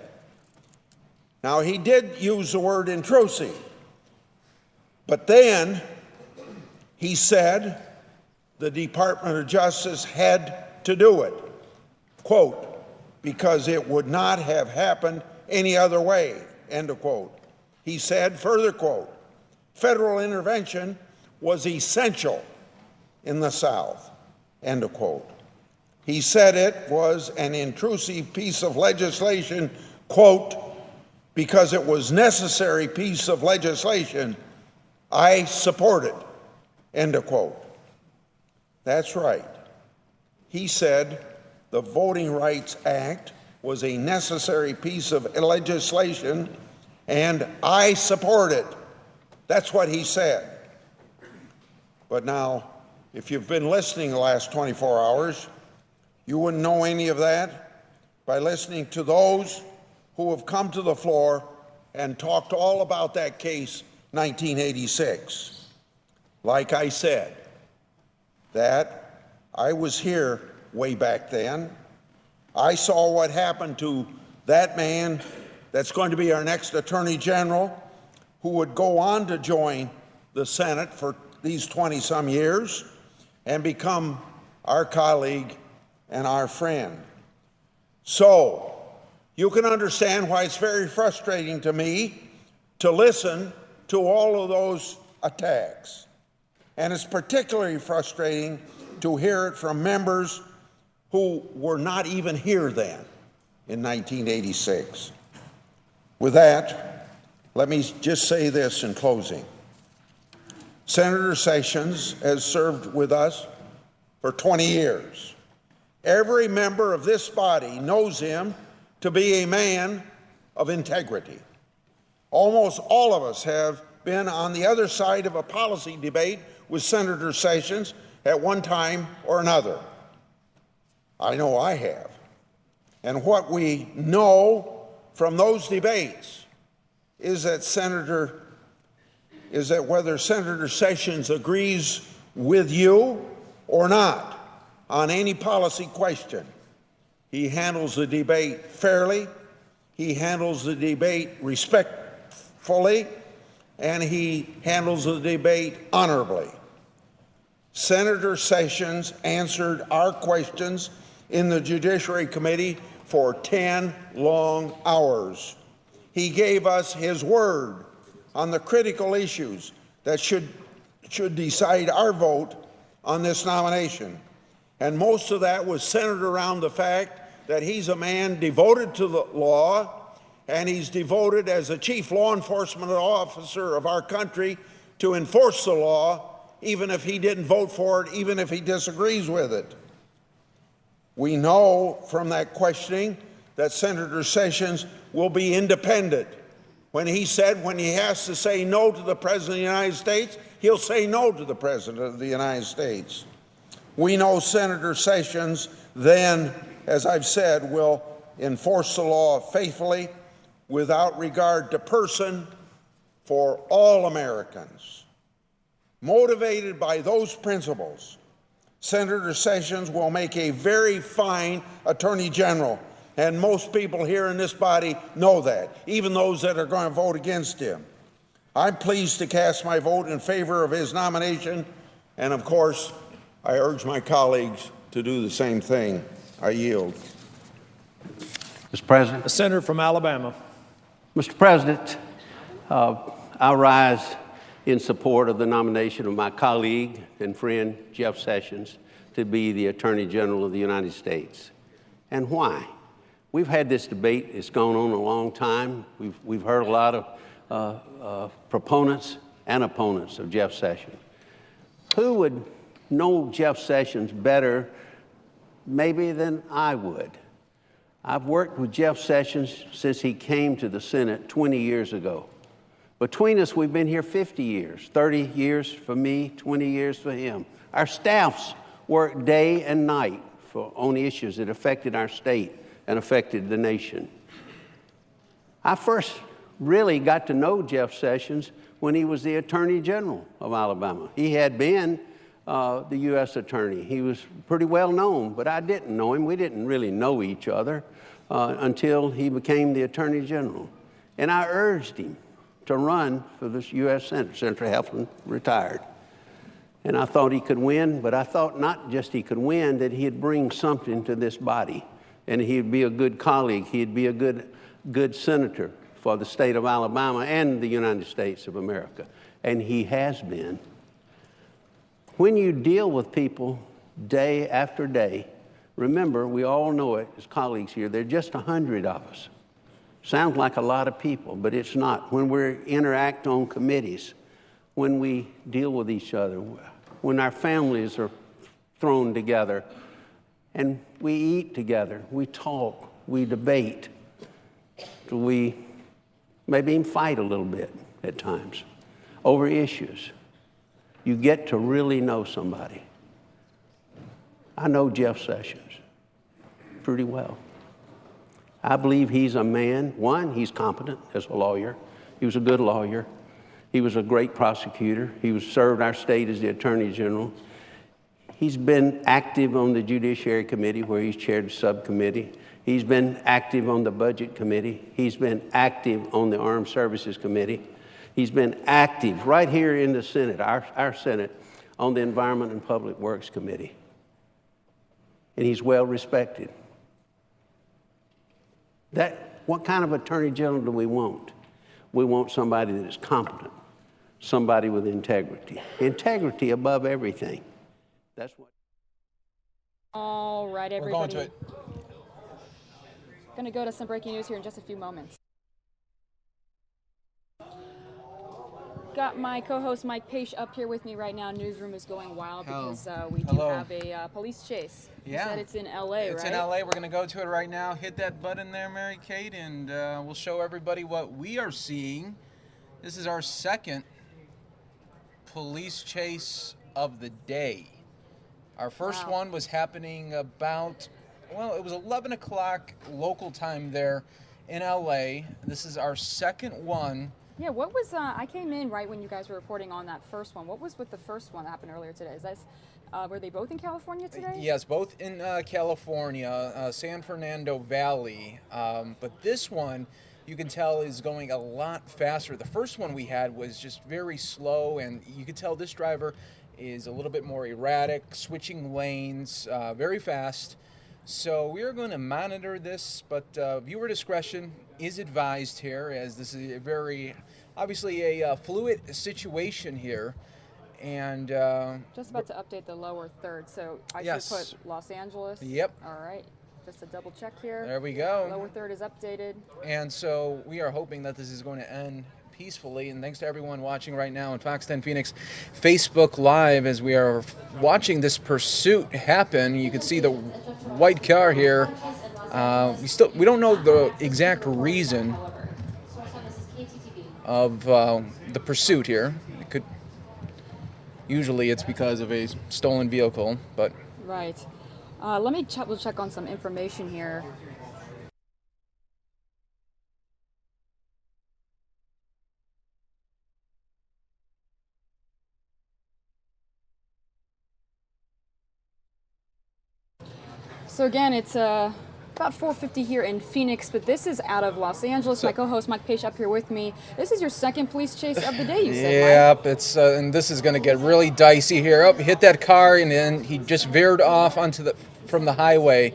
Now, he did use the word intrusive, but then he said the Department of Justice had to do it, quote, because it would not have happened any other way, end of quote. He said, further quote, federal intervention was essential in the South, end of quote. He said it was an intrusive piece of legislation, quote, because it was necessary piece of legislation. I support it, end of quote. That's right. He said the Voting Rights Act was a necessary piece of legislation, and I support it. That's what he said. But now, if you've been listening the last 24 hours, you wouldn't know any of that by listening to those who have come to the floor and talked all about that case, 1986. Like I said, that I was here way back then. I saw what happened to that man that's going to be our next Attorney General, who would go on to join the Senate for these 20-some years and become our colleague and our friend. So, you can understand why it's very frustrating to me to listen to all of those attacks. And it's particularly frustrating to hear it from members who were not even here then in 1986. With that, let me just say this in closing. Senator Sessions has served with us for 20 years. Every member of this body knows him to be a man of integrity. Almost all of us have been on the other side of a policy debate with Senator Sessions at one time or another. I know I have. And what we know from those debates is that whether Senator Sessions agrees with you or not on any policy question, he handles the debate fairly, he handles the debate respectfully, and he handles the debate honorably. Senator Sessions answered our questions in the Judiciary Committee for 10 long hours. He gave us his word on the critical issues that should decide our vote on this nomination. And most of that was centered around the fact that he's a man devoted to the law, and he's devoted as a chief law enforcement officer of our country to enforce the law, even if he didn't vote for it, even if he disagrees with it. We know from that questioning that Senator Sessions will be independent. When he said when he has to say no to the President of the United States, he'll say no to the President of the United States. We know Senator Sessions then, as I've said, will enforce the law faithfully without regard to person for all Americans. Motivated by those principles, Senator Sessions will make a very fine Attorney General, and most people here in this body know that, even those that are going to vote against him. I'm pleased to cast my vote in favor of his nomination, and of course, I urge my colleagues to do the same thing. I yield. Mr. President. The senator from Alabama. Mr. President, I rise in support of the nomination of my colleague and friend Jeff Sessions to be the Attorney General of the United States. And why? We've had this debate. It's gone on a long time. We've heard a lot of proponents and opponents of Jeff Sessions. Who would know Jeff Sessions better maybe than I would? I've worked with Jeff Sessions since he came to the Senate 20 years ago. Between us, we've been here 50 years, 30 years for me, 20 years for him. Our staffs worked day and night on issues that affected our state and affected the nation. I first really got to know Jeff Sessions when he was the Attorney General of Alabama. He had been the U.S. Attorney. He was pretty well known, but I didn't know him. We didn't really know each other until he became the Attorney General. And I urged him to run for this U.S. Senate. Senator Heflin retired. And I thought he could win, but I thought not just he could win, that he'd bring something to this body. And he'd be a good colleague. He'd be a good senator for the state of Alabama and the United States of America. And he has been. When you deal with people day after day, remember, we all know it as colleagues here, there are just 100 of us. Sounds like a lot of people, but it's not. When we interact on committees, when we deal with each other, when our families are thrown together, and we eat together, we talk, we debate, we maybe even fight a little bit at times over issues. You get to really know somebody. I know Jeff Sessions pretty well. I believe he's a man. One, he's competent as a lawyer. He was a good lawyer. He was a great prosecutor. He served our state as the Attorney General. He's been active on the Judiciary Committee, where he's chaired the subcommittee. He's been active on the Budget Committee. He's been active on the Armed Services Committee. He's been active right here in the Senate, our Senate, on the Environment and Public Works Committee. And he's well respected. What kind of Attorney General do we want? We want somebody that is competent, somebody with integrity. Integrity above everything. That's what. All right, everybody. We're going to it. Going to go to some breaking news here in just a few moments. Got my co-host Mike Page up here with me right now. Newsroom is going wild because we do have a police chase. Yeah. You said it's in L.A., It's right? in L.A. We're going to go to it right now. Hit that button there, Mary Kate, and we'll show everybody what we are seeing. This is our second police chase of the day. Our first one was happening about, well, it was 11 o'clock local time there in L.A. This is our second one. Yeah, what was, I came in right when you guys were reporting on that first one. What was with the first one that happened earlier today? Is that, were they both in California today? Yes, both in California, San Fernando Valley. But this one, you can tell, is going a lot faster. The first one we had was just very slow, and you could tell this driver is a little bit more erratic, switching lanes very fast. So we are going to monitor this, but viewer discretion is advised here, as this is a very, obviously a fluid situation here. And just about to update the lower third, so I yes. should put Los Angeles. Yep. All right. Just a double check here. There we go. Lower third is updated. And so we are hoping that this is going to end peacefully. And thanks to everyone watching right now on Fox 10 Phoenix Facebook Live as we are watching this pursuit happen. You can see the white car here. We don't know the exact reason of the pursuit here. Usually it's because of a stolen vehicle, but right. Let me check on some information here. So again, it's about 4:50 here in Phoenix, but this is out of Los Angeles. My co-host Mike Pace up here with me. This is your second police chase of the day, you said, yep, it's and this is going to get really dicey here. Oh, he hit that car, and then he just veered off from the highway.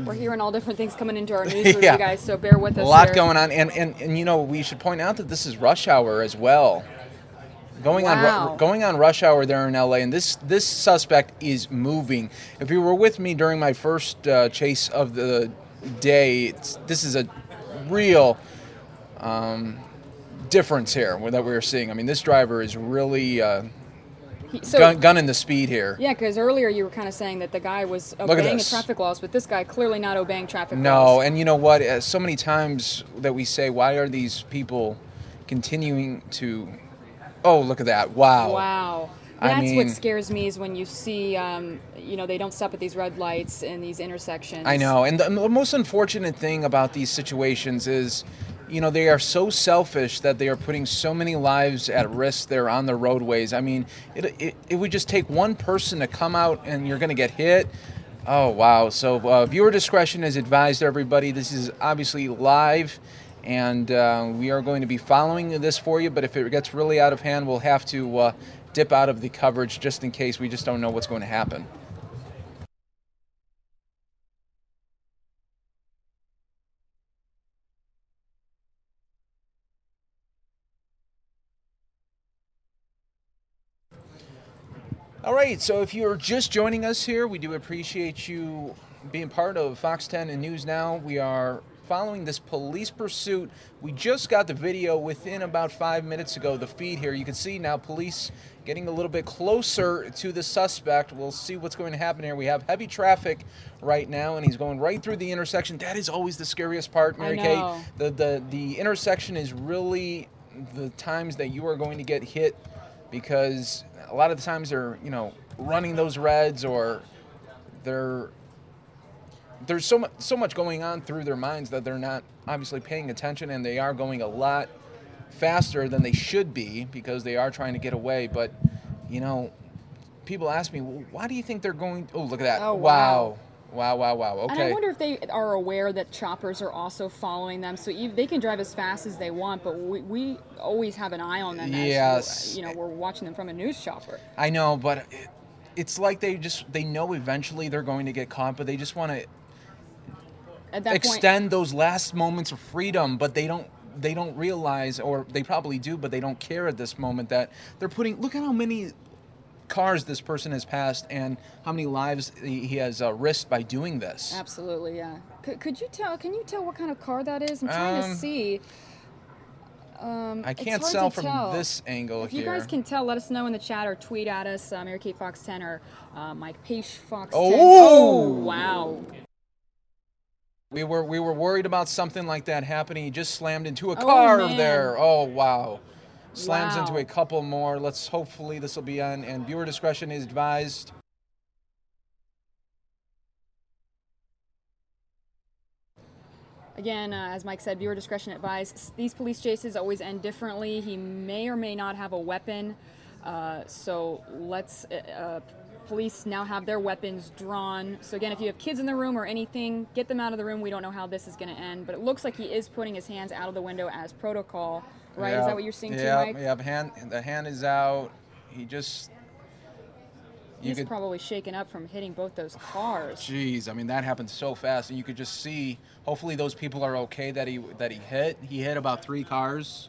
We're hearing all different things coming into our newsroom, yeah. you guys, so bear with us. A lot here. going on, and you know, we should point out that this is rush hour as well. Going on rush hour there in LA, and this suspect is moving. If you were with me during my first chase of the day, this is a real difference here that we're seeing. I mean, this driver is really gunning the speed here. Yeah, because earlier you were kind of saying that the guy was obeying the traffic laws, but this guy clearly not obeying traffic laws. No, and you know what? So many times that we say, why are these people continuing to... Oh, look at that. Wow. Wow. That's what scares me is when you see, they don't stop at these red lights and these intersections. I know. And the most unfortunate thing about these situations is, they are so selfish that they are putting so many lives at risk there on the roadways. I mean, it would just take one person to come out and you're going to get hit. Oh, wow. So viewer discretion is advised, everybody. This is obviously live. And we are going to be following this for you, but if it gets really out of hand, we'll have to dip out of the coverage just in case. We just don't know what's going to happen. All right, so if you're just joining us here, we do appreciate you being part of Fox 10 and News Now. We are following this police pursuit. We just got the video within about 5 minutes ago, the feed here. You can see now police getting a little bit closer to the suspect. We'll see what's going to happen here. We have heavy traffic right now, and he's going right through the intersection. That is always the scariest part, Mary Kay. The intersection is really the times that you are going to get hit, because a lot of the times they're, running those reds, or there's so much going on through their minds that they're not obviously paying attention, and they are going a lot faster than they should be because they are trying to get away. But, people ask me, well, why do you think they're going? Oh, look at that. Oh, wow. Wow. Okay. And I wonder if they are aware that choppers are also following them. So they can drive as fast as they want, but we always have an eye on them. Yes. As, we're watching them from a news chopper. I know, but it's like they know eventually they're going to get caught, but they just want to extend those last moments of freedom, but they don't realize, or they probably do, but they don't care at this moment that they're putting. Look at how many cars this person has passed and how many lives he has risked by doing this. Absolutely, yeah. Can you tell what kind of car that is? I'm trying to see. I can't tell from this angle if here. If you guys can tell, let us know in the chat or tweet at us, Mary Kay Fox 10 or Mike Pace Fox 10. Oh, wow. We were worried about something like that happening. He just slammed into a car there. Oh, wow. Slams into a couple more. Hopefully this will be on, and viewer discretion is advised. Again, as Mike said, viewer discretion advised. These police chases always end differently. He may or may not have a weapon. So let's... Police now have their weapons drawn. So again, if you have kids in the room or anything, get them out of the room. We don't know how this is going to end, but it looks like he is putting his hands out of the window as protocol, right? Is that what you're seeing too, Mike? Yeah, the hand is out. He's probably shaken up from hitting both those cars. Jeez, I mean, that happened so fast, and you could just see, hopefully those people are okay that he hit. He hit about 3 cars.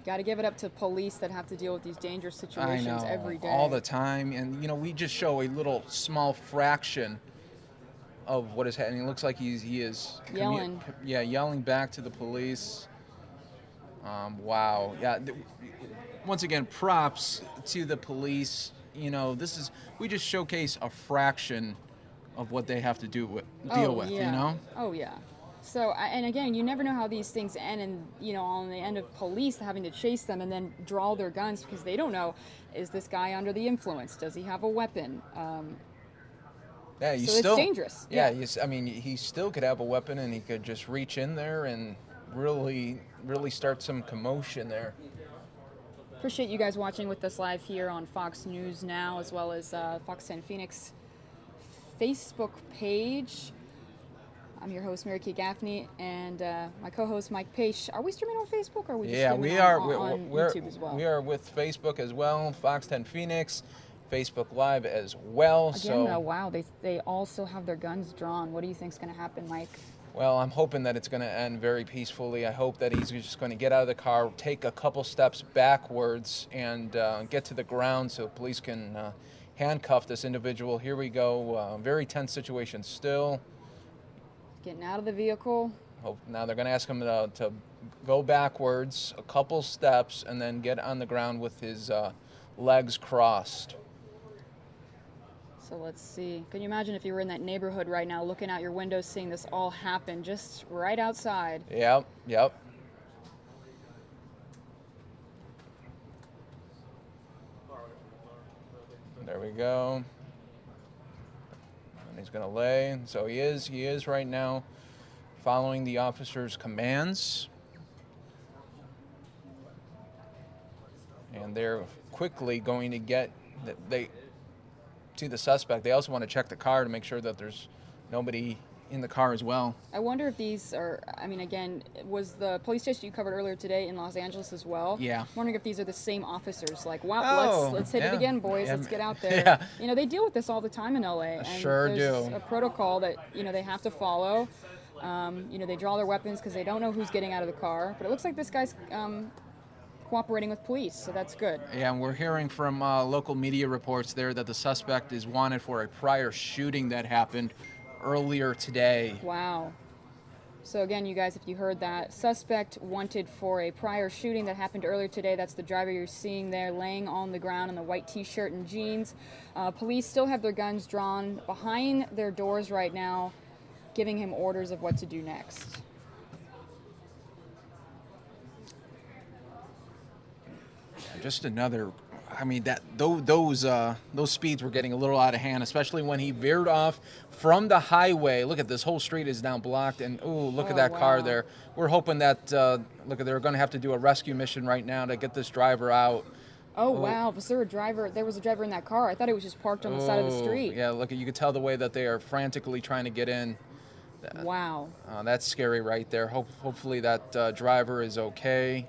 Got to give it up to police that have to deal with these dangerous I situations know, every day. all the time. And, we just show a little small fraction of what is happening. It looks like he is Yelling. Yelling back to the police. Wow. Yeah. Once again, props to the police. We just showcase a fraction of what they have to deal with. Oh, yeah. So, and again, you never know how these things end, and on the end of police having to chase them and then draw their guns because they don't know, is this guy under the influence? Does he have a weapon? Yeah, it's dangerous. Yeah, he still could have a weapon, and he could just reach in there and really start some commotion there. Appreciate you guys watching with us live here on Fox News Now, as well as Fox 10 Phoenix Facebook page. I'm your host, Mary Kay Gaffney, and my co-host, Mike Page. Are we streaming on Facebook, or are we just streaming on YouTube as well? We are with Facebook as well, Fox 10 Phoenix, Facebook Live as well. Again, wow, they also have their guns drawn. What do you think is going to happen, Mike? Well, I'm hoping that it's going to end very peacefully. I hope that he's just going to get out of the car, take a couple steps backwards, and get to the ground so police can handcuff this individual. Here we go. Very tense situation still. Getting out of the vehicle. Now they're going to ask him to go backwards a couple steps and then get on the ground with his legs crossed. So let's see. Can you imagine if you were in that neighborhood right now, looking out your window, seeing this all happen just right outside? Yep. There we go. And he's going to lay. So he is right now following the officer's commands. And they're quickly going to get to the suspect. They also want to check the car to make sure that there's nobody in the car as well. I wonder if these are, again, was the police station you covered earlier today in Los Angeles as well? Yeah. I'm wondering if these are the same officers. Like, wow, let's hit it again, boys. Let's get out there. Yeah. They deal with this all the time in LA. And Sure there's do. a protocol that, they have to follow. They draw their weapons because they don't know who's getting out of the car. But it looks like this guy's cooperating with police, so that's good. Yeah, and we're hearing from local media reports there that the suspect is wanted for a prior shooting that happened earlier today. Wow. So again, you guys, if you heard that, suspect wanted for a prior shooting that happened earlier today. That's the driver you're seeing there laying on the ground in the white t-shirt and jeans. Police still have their guns drawn behind their doors right now, giving him orders of what to do next. Just another. Those speeds were getting a little out of hand, especially when he veered off from the highway. Look at this whole street is now blocked, and look at that car there. We're hoping that they're going to have to do a rescue mission right now to get this driver out. Oh, wow. Was there a driver? There was a driver in that car. I thought it was just parked on the side of the street. Yeah, look, you could tell the way that they are frantically trying to get in. Wow. That's scary right there. Hopefully that driver is okay.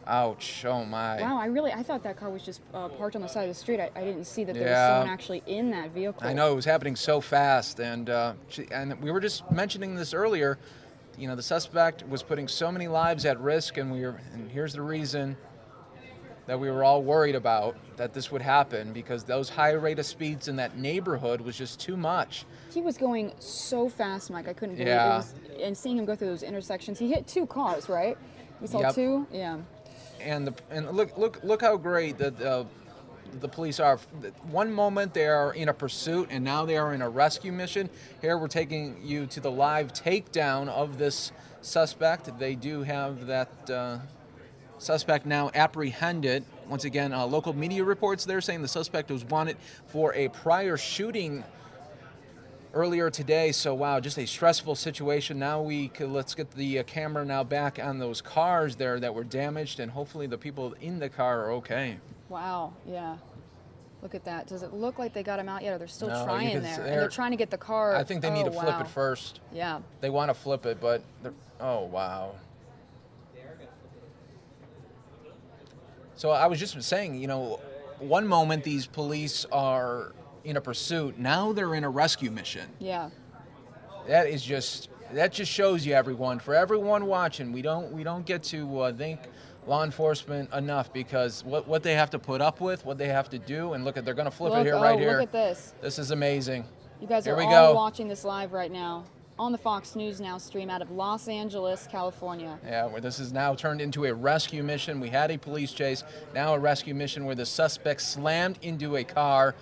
Ouch. Oh, my. Wow, I thought that car was just parked on the side of the street. I didn't see that there was someone actually in that vehicle. I know, it was happening so fast. And we were just mentioning this earlier. The suspect was putting so many lives at risk, and here's the reason that we were all worried about that this would happen, because those high rate of speeds in that neighborhood was just too much. He was going so fast, Mike. I couldn't believe it. And seeing him go through those intersections, he hit two cars, right? We saw two? Yeah. And look how great the police are. One moment they are in a pursuit, and now they are in a rescue mission. Here we're taking you to the live takedown of this suspect. They do have that suspect now apprehended. Once again, local media reports they're saying the suspect was wanted for a prior shooting earlier today. So wow, just a stressful situation. Now let's get the camera now back on those cars there that were damaged, and hopefully the people in the car are okay. Wow, yeah. Look at that. Does it look like they got him out yet, or they're still trying there? And they're they're trying to get the car. I think they need to flip it first. Yeah. They want to flip it, but oh wow. So I was just saying, one moment these police are in a pursuit, now they're in a rescue mission. Yeah. That just shows you, everyone, for everyone watching, we don't get to think law enforcement enough, because what they have to put up with, what they have to do, and look at, they're going to flip it here, right here. Look at this. This is amazing. You guys here are we all go. watching this live right now on the Fox News Now stream out of Los Angeles, California. Yeah, where this is now turned into a rescue mission. We had a police chase, now a rescue mission where the suspect slammed into a car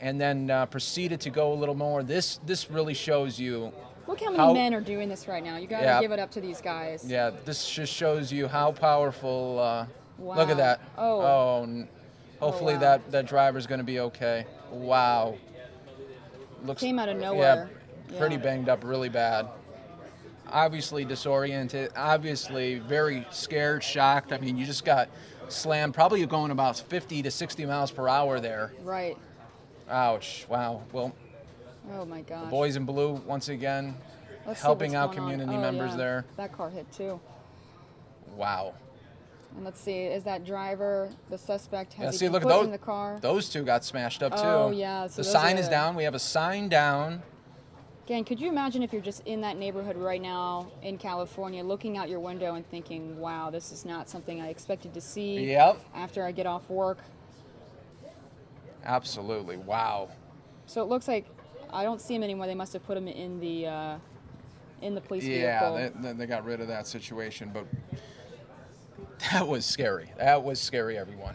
and then proceeded to go a little more. This really shows you. Look how many men are doing this right now. You got to give it up to these guys. Yeah, this just shows you how powerful. Wow. Look at that. Oh. Hopefully wow. that driver's going to be okay. Wow. Came out of nowhere. Yeah, pretty banged up, really bad. Obviously disoriented. Obviously very scared, shocked. I mean, you just got slammed. Probably going about 50 to 60 miles per hour there. Right. Ouch. Wow. Well. Oh my gosh. The boys in blue once again, helping out community members there. That car hit too. Wow. And let's see, is that driver, the suspect, has he been look put at those, in the car? Those two got smashed up too. Oh yeah. So the sign is down. We have a sign down. Again, could you imagine if you're just in that neighborhood right now in California, looking out your window and thinking, wow, this is not something I expected to see after I get off work? Absolutely. Wow. So it looks like I don't see him anymore. They must have put him in the police vehicle. Yeah, they got rid of that situation, but that was scary. That was scary, everyone.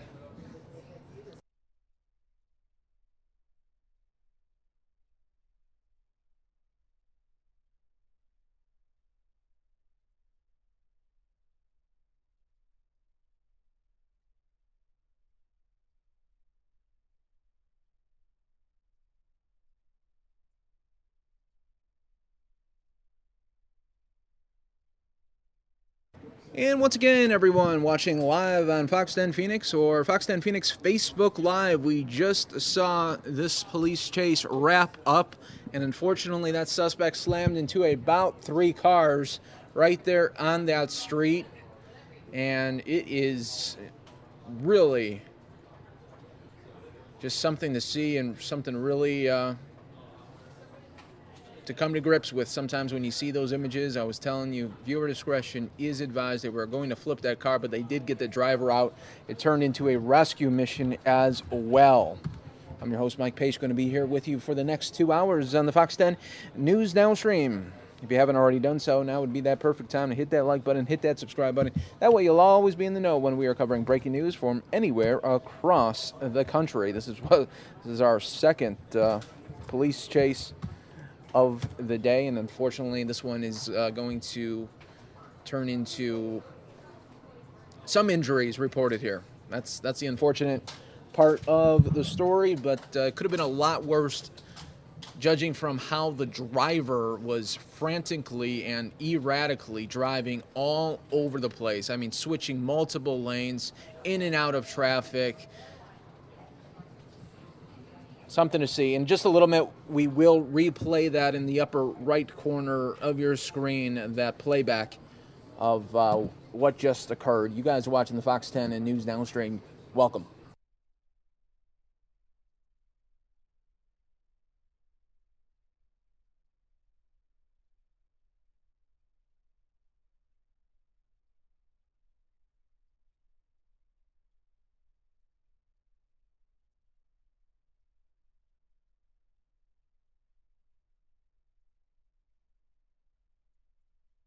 And once again, everyone watching live on Fox 10 Phoenix or Fox 10 Phoenix Facebook Live, we just saw this police chase wrap up, and unfortunately that suspect slammed into about 3 cars right there on that street, and it is really just something to see and something really to come to grips with. Sometimes when you see those images, I was telling you, viewer discretion is advised. They were going to flip that car, but they did get the driver out. It turned into a rescue mission as well. I'm your host, Mike Pace, going to be here with you for the next 2 hours on the Fox 10 News Now stream. If you haven't already done so, now would be that perfect time to hit that like button, hit that subscribe button. That way you'll always be in the know when we are covering breaking news from anywhere across the country. This is our second police chase of the day, and unfortunately this one is going to turn into some injuries reported here. That's the unfortunate part of the story, but it could have been a lot worse judging from how the driver was frantically and erratically driving all over the place. I mean, switching multiple lanes, in and out of traffic. Something to see. In just a little bit, we will replay that in the upper right corner of your screen, that playback of what just occurred. You guys watching the Fox 10 and News Now stream, welcome.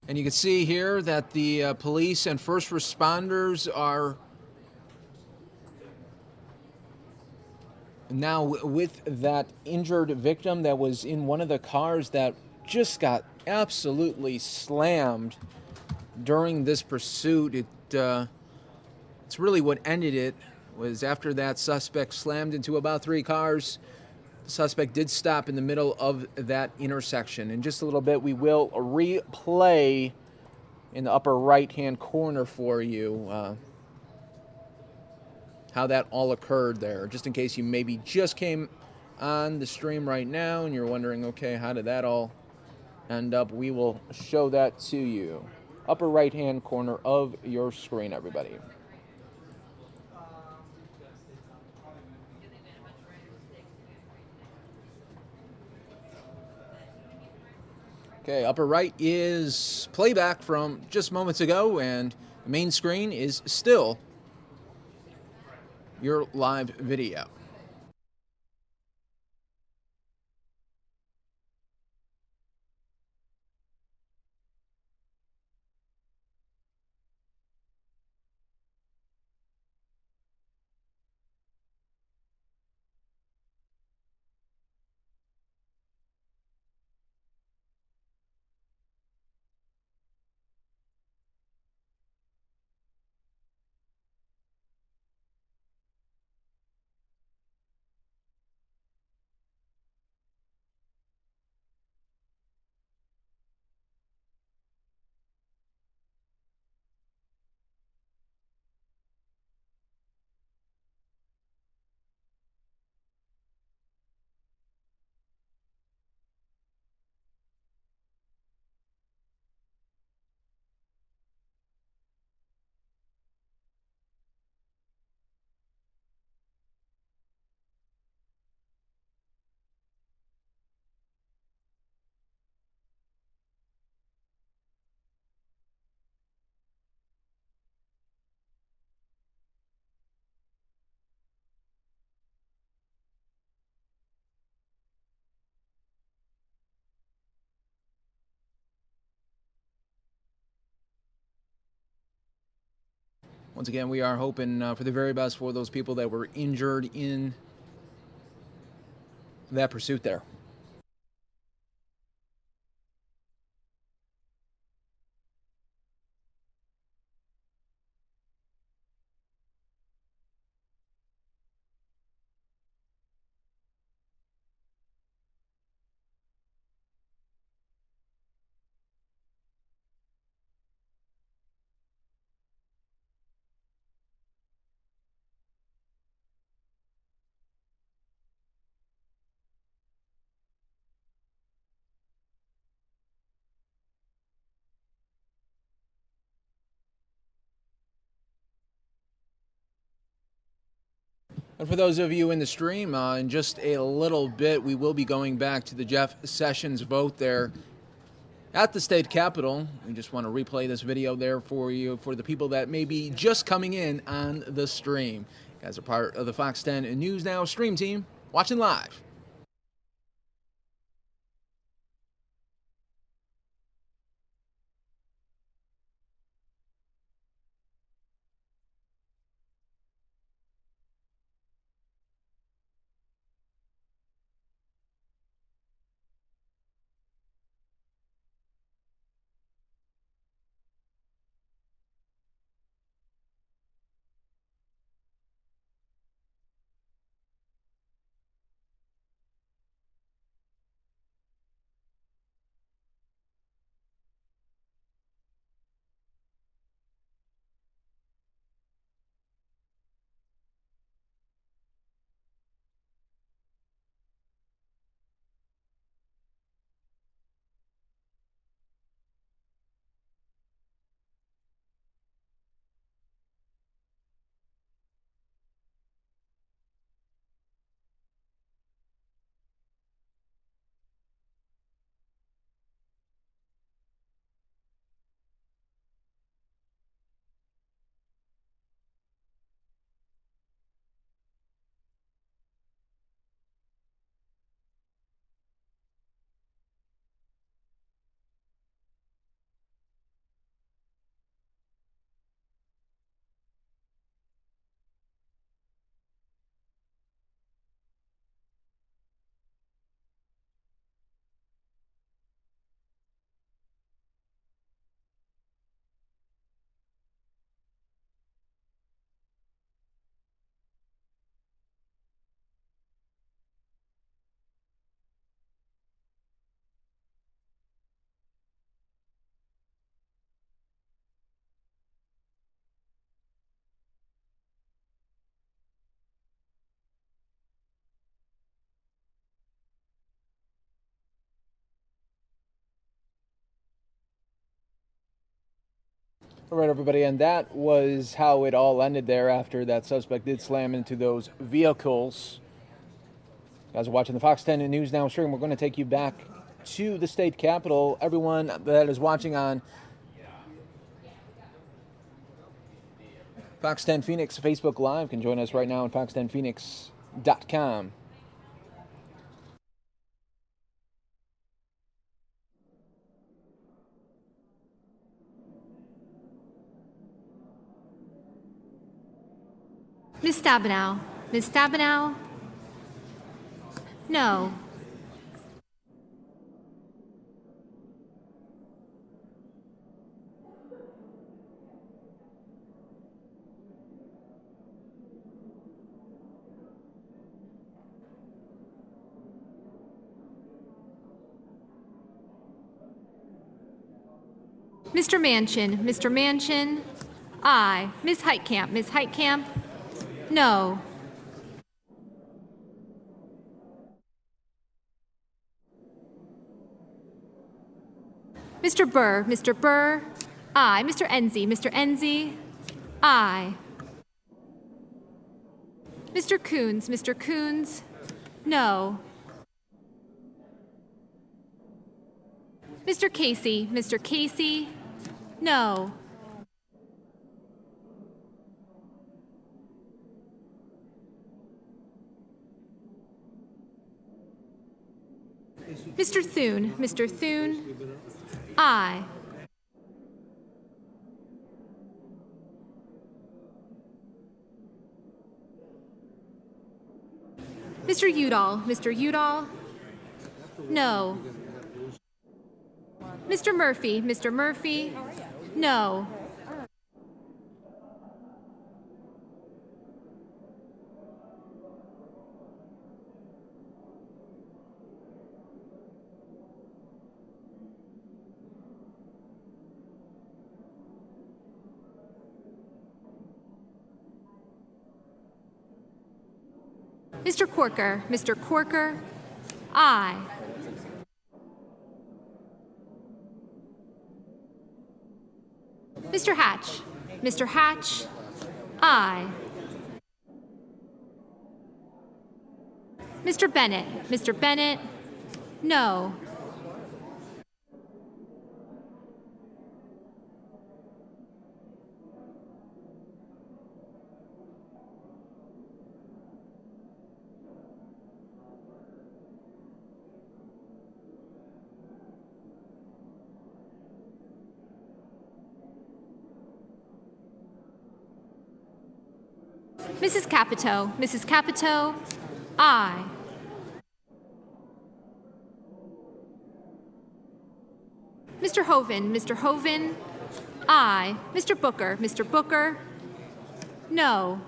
And you can see here that the police and first responders are now with that injured victim that was in one of the cars that just got absolutely slammed during this pursuit. It's really what ended it, was after that suspect slammed into about 3 cars. The suspect did stop in the middle of that intersection. In just a little bit, we will replay in the upper right-hand corner for you how that all occurred there, just in case you maybe just came on the stream right now and you're wondering, okay, how did that all end up? We will show that to you. Upper right-hand corner of your screen, everybody. Okay, upper right is playback from just moments ago, and The main screen is still your live video. Once again, we are hoping for the very best for those people that were injured in that pursuit there. And for those of you in the stream, in just a little bit, we will be going back to the Jeff Sessions vote there at the state capitol. We just want to replay this video there for you, for the people that may be just coming in on the stream. You guys are part of the Fox 10 News Now stream team, watching live. All right, everybody, and that was how it all ended there after that suspect did slam into those vehicles. You guys are watching the Fox 10 News Now stream. We're going to take you back to the state capitol. Everyone that is watching on Fox 10 Phoenix Facebook Live can join us right now on fox10phoenix.com. Ms. Stabenow. Ms. Stabenow? No. Mr. Manchin. Mr. Manchin? Aye. Ms. Heitkamp. Ms. Heitkamp? No. Mr. Burr. Mr. Burr? Aye. Mr. Enzi. Mr. Enzi? Aye. Mr. Coons. Mr. Coons? No. Mr. Casey. Mr. Casey? No. Mr. Thune. Mr. Thune? Aye. Mr. Udall. Mr. Udall? No. Mr. Murphy. Mr. Murphy? No. Mr. Corker. Mr. Corker? Aye. Mr. Hatch. Mr. Hatch? Aye. Mr. Bennett. Mr. Bennett? No. Mrs. Capito. Mrs. Capito? Aye. Mr. Hoven. Mr. Hoven? Aye. Mr. Booker. Mr. Booker? No.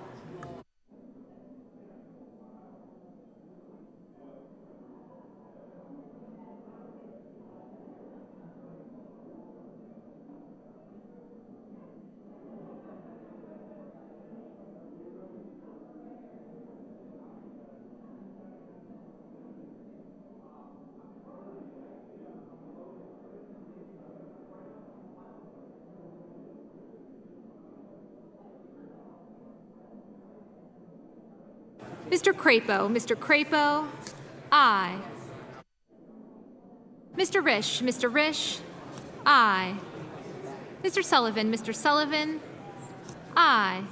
Mr. Crapo. Mr. Crapo? Aye. Mr. Risch. Mr. Risch? Aye. Mr. Sullivan. Mr. Sullivan? Aye.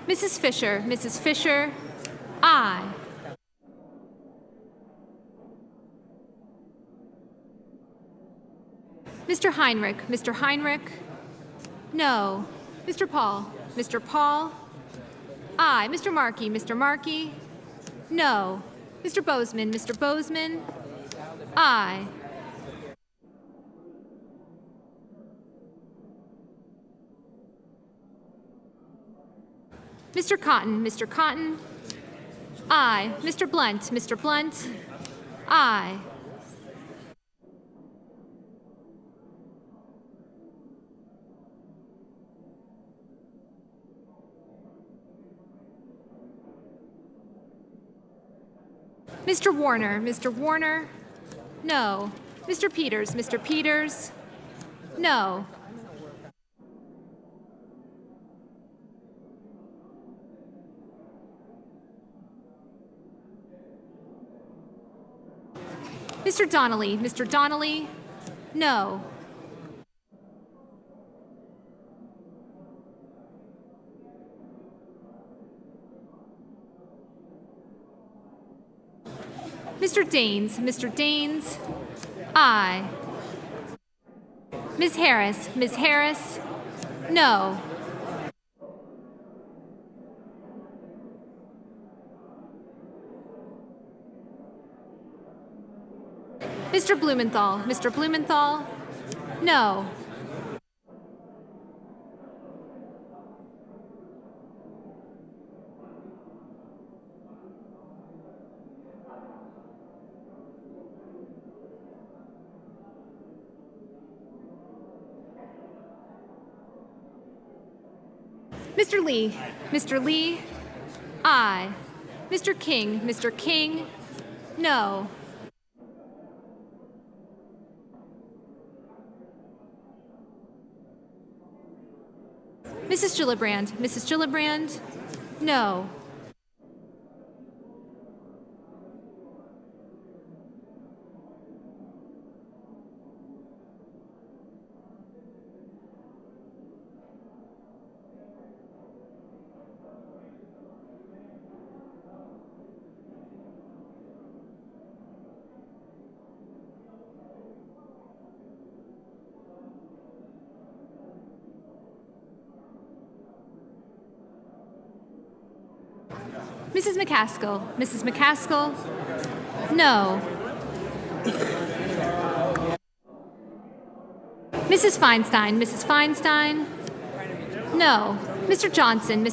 Mrs. Fisher. Mrs. Fisher? Aye. Mr. Heinrich. Mr. Heinrich? No. Mr. Paul. Mr. Paul? Aye. Mr. Markey. Mr. Markey? No. Mr. Bozeman. Mr. Bozeman? Aye. Mr. Cotton. Mr. Cotton? Aye. Mr. Blunt. Mr. Blunt? Aye. Mr. Warner, Mr. Warner, no. Mr. Peters, Mr. Peters, no. Mr. Donnelly, Mr. Donnelly, no. Mr. Daines, Mr. Daines, aye. Ms. Harris, no. Mr. Blumenthal, no. Mr. Lee, aye. Mr. King, no. Mrs. Gillibrand, no. Mrs. McCaskill, no. Mrs. Feinstein, no. Mr. Johnson,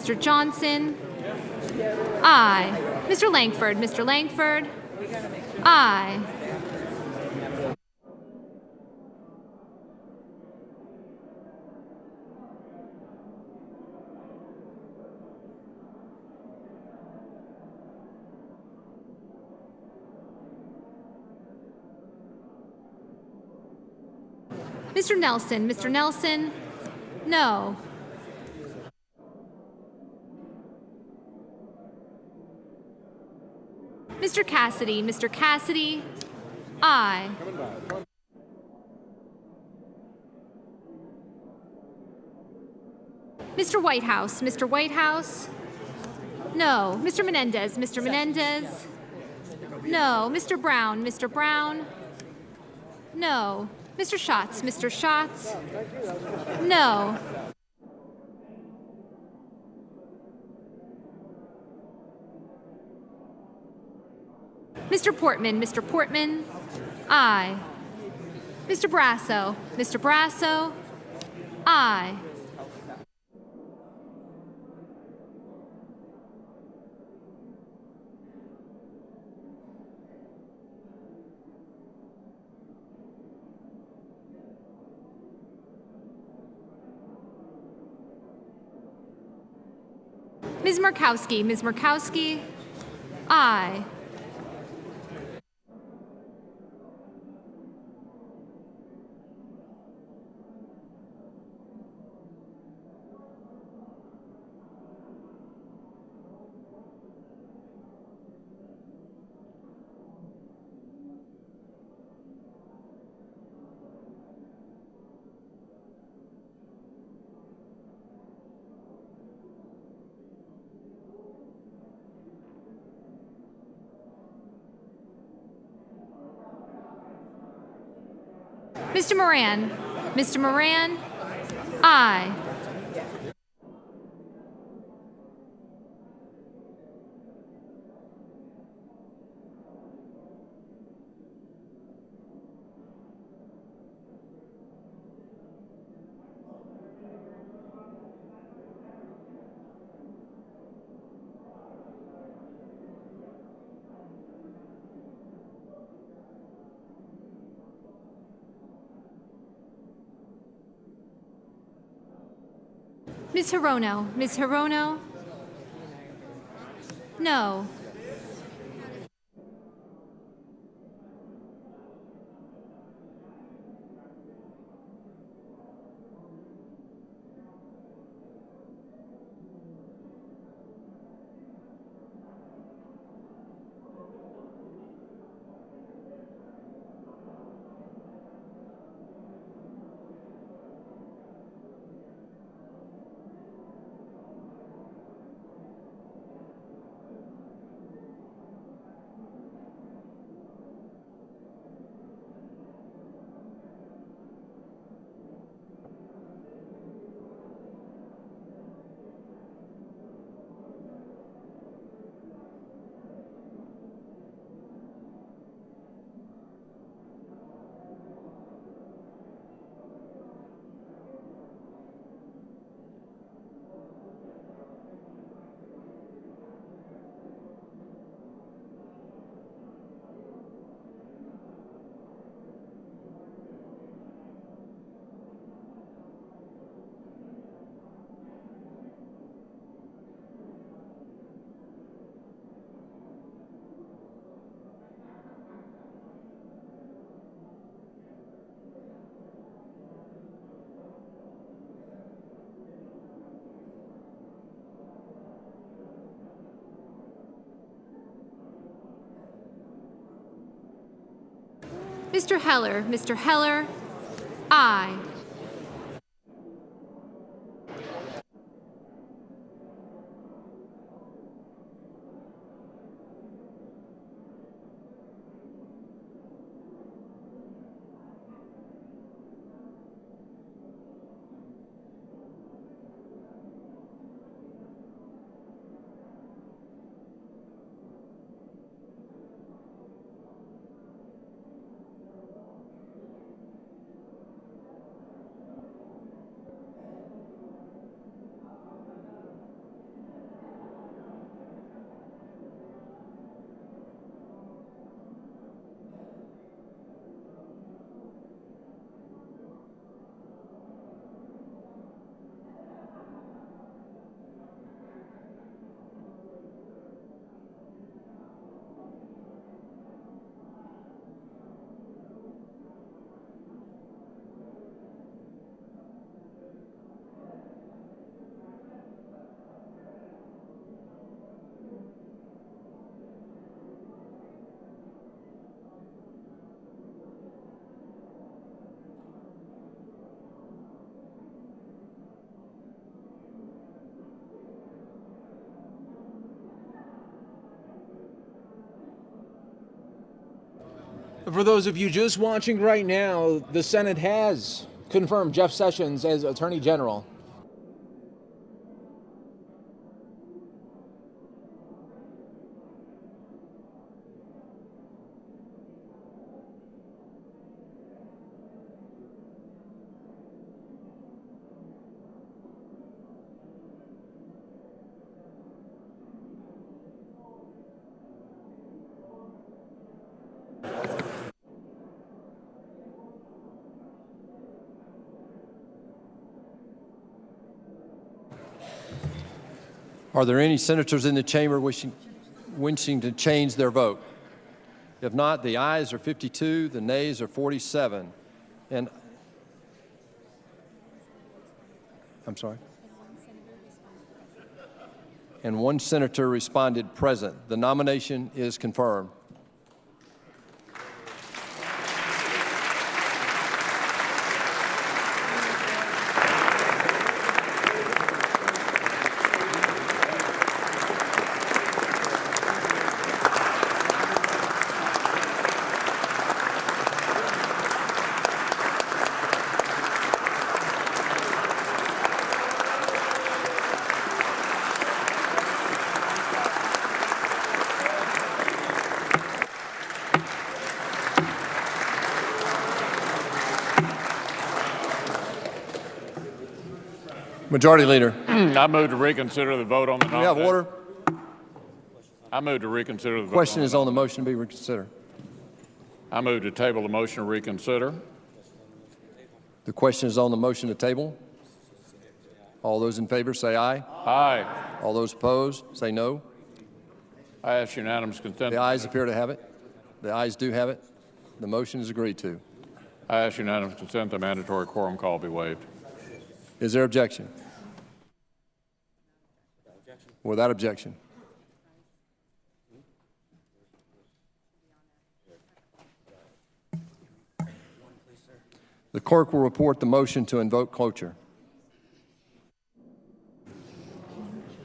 aye. Mr. Langford, aye. Mr. Nelson, no. Mr. Cassidy, aye. Mr. Whitehouse, no. Mr. Menendez, no. Mr. Brown, no. Mr. Schatz, no. Mr. Portman, aye. Mr. Brasso, aye. Ms. Murkowski, aye. Mr. Moran, aye. Ms. Hirono, no. Mr. Heller. Mr. Heller, aye. For those of you just watching right now, the Senate has confirmed Jeff Sessions as Attorney General. Are there any senators in the chamber wishing to change their vote? If not, the ayes are 52, the nays are 47. And I'm sorry? And one senator responded present. The nomination is confirmed. Majority Leader. I move to reconsider the vote on the Do we have nomination. order? I move to reconsider the vote. Question is on the motion to be reconsidered. I move to table the motion to reconsider. The question is on the motion to table. All those in favor say aye. Aye. All those opposed say no. I ask unanimous consent. The ayes appear to have it. The ayes do have it. The motion is agreed to. I ask unanimous consent the mandatory quorum call be waived. Is there objection? Without objection. The clerk will report the motion to invoke cloture.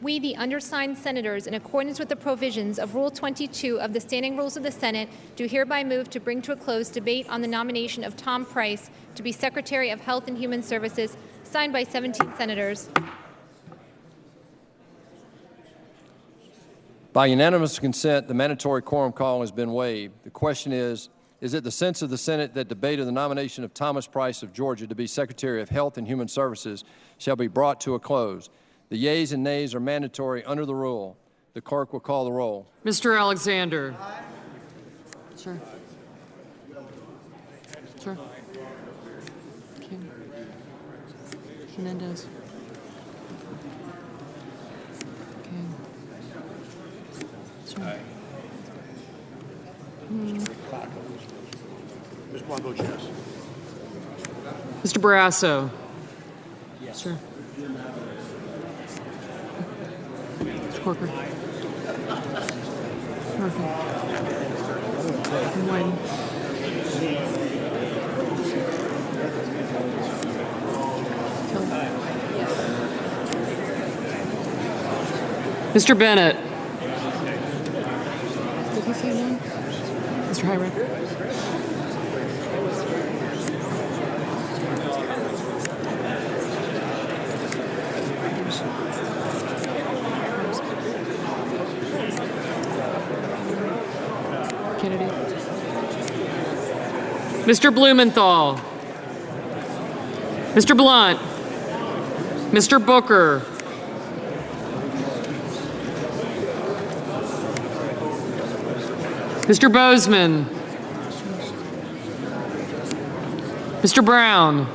We, the undersigned senators, in accordance with the provisions of Rule 22 of the Standing Rules of the Senate, do hereby move to bring to a close debate on the nomination of Tom Price to be Secretary of Health and Human Services, signed by 17 senators. By unanimous consent, the mandatory quorum call has been waived. The question is it the sense of the Senate that debate of the nomination of Thomas Price of Georgia to be Secretary of Health and Human Services shall be brought to a close? The yeas and nays are mandatory under the rule. The clerk will call the roll. Mr. Alexander. Aye. Sir. Sir. Okay. Hernandez. Okay. Sir. Aye. Ms. Blunt votes yes. Mr. Barrasso. Yes. Sir. Mr. Corker. Murphy. I'm waiting. Mr. Bennett. Did he say no? Mr. Hyrack. Kennedy. Mr. Blumenthal. Mr. Blunt. Mr. Booker. Mr. Bozeman. Mr. Brown.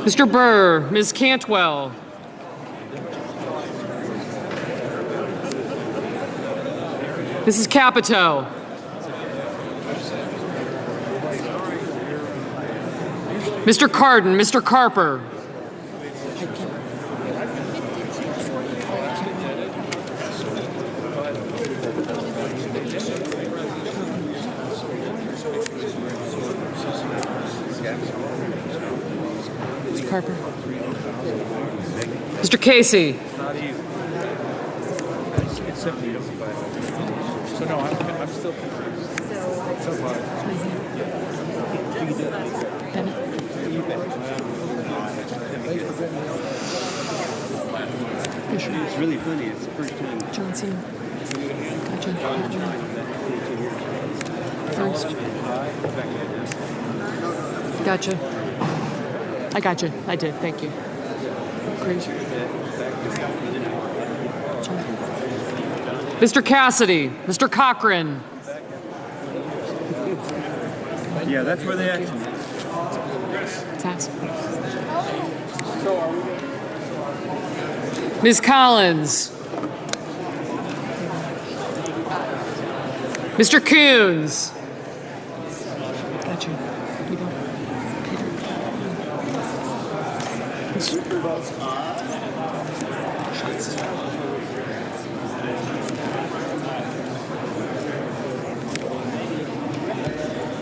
Mr. Burr, Ms. Cantwell. Mrs. Capito. Mr. Cardin, Mr. Carper. Mr. Carper. Mr. Casey. So no, I'm still. It's really funny. It's the first time. Johnson. Gotcha. I gotcha. I did. Thank you. Great. Mr. Cassidy. Mr. Cochran. Yeah, that's where the action is. Task. Ms. Collins. Mr. Coons. Gotcha. You go.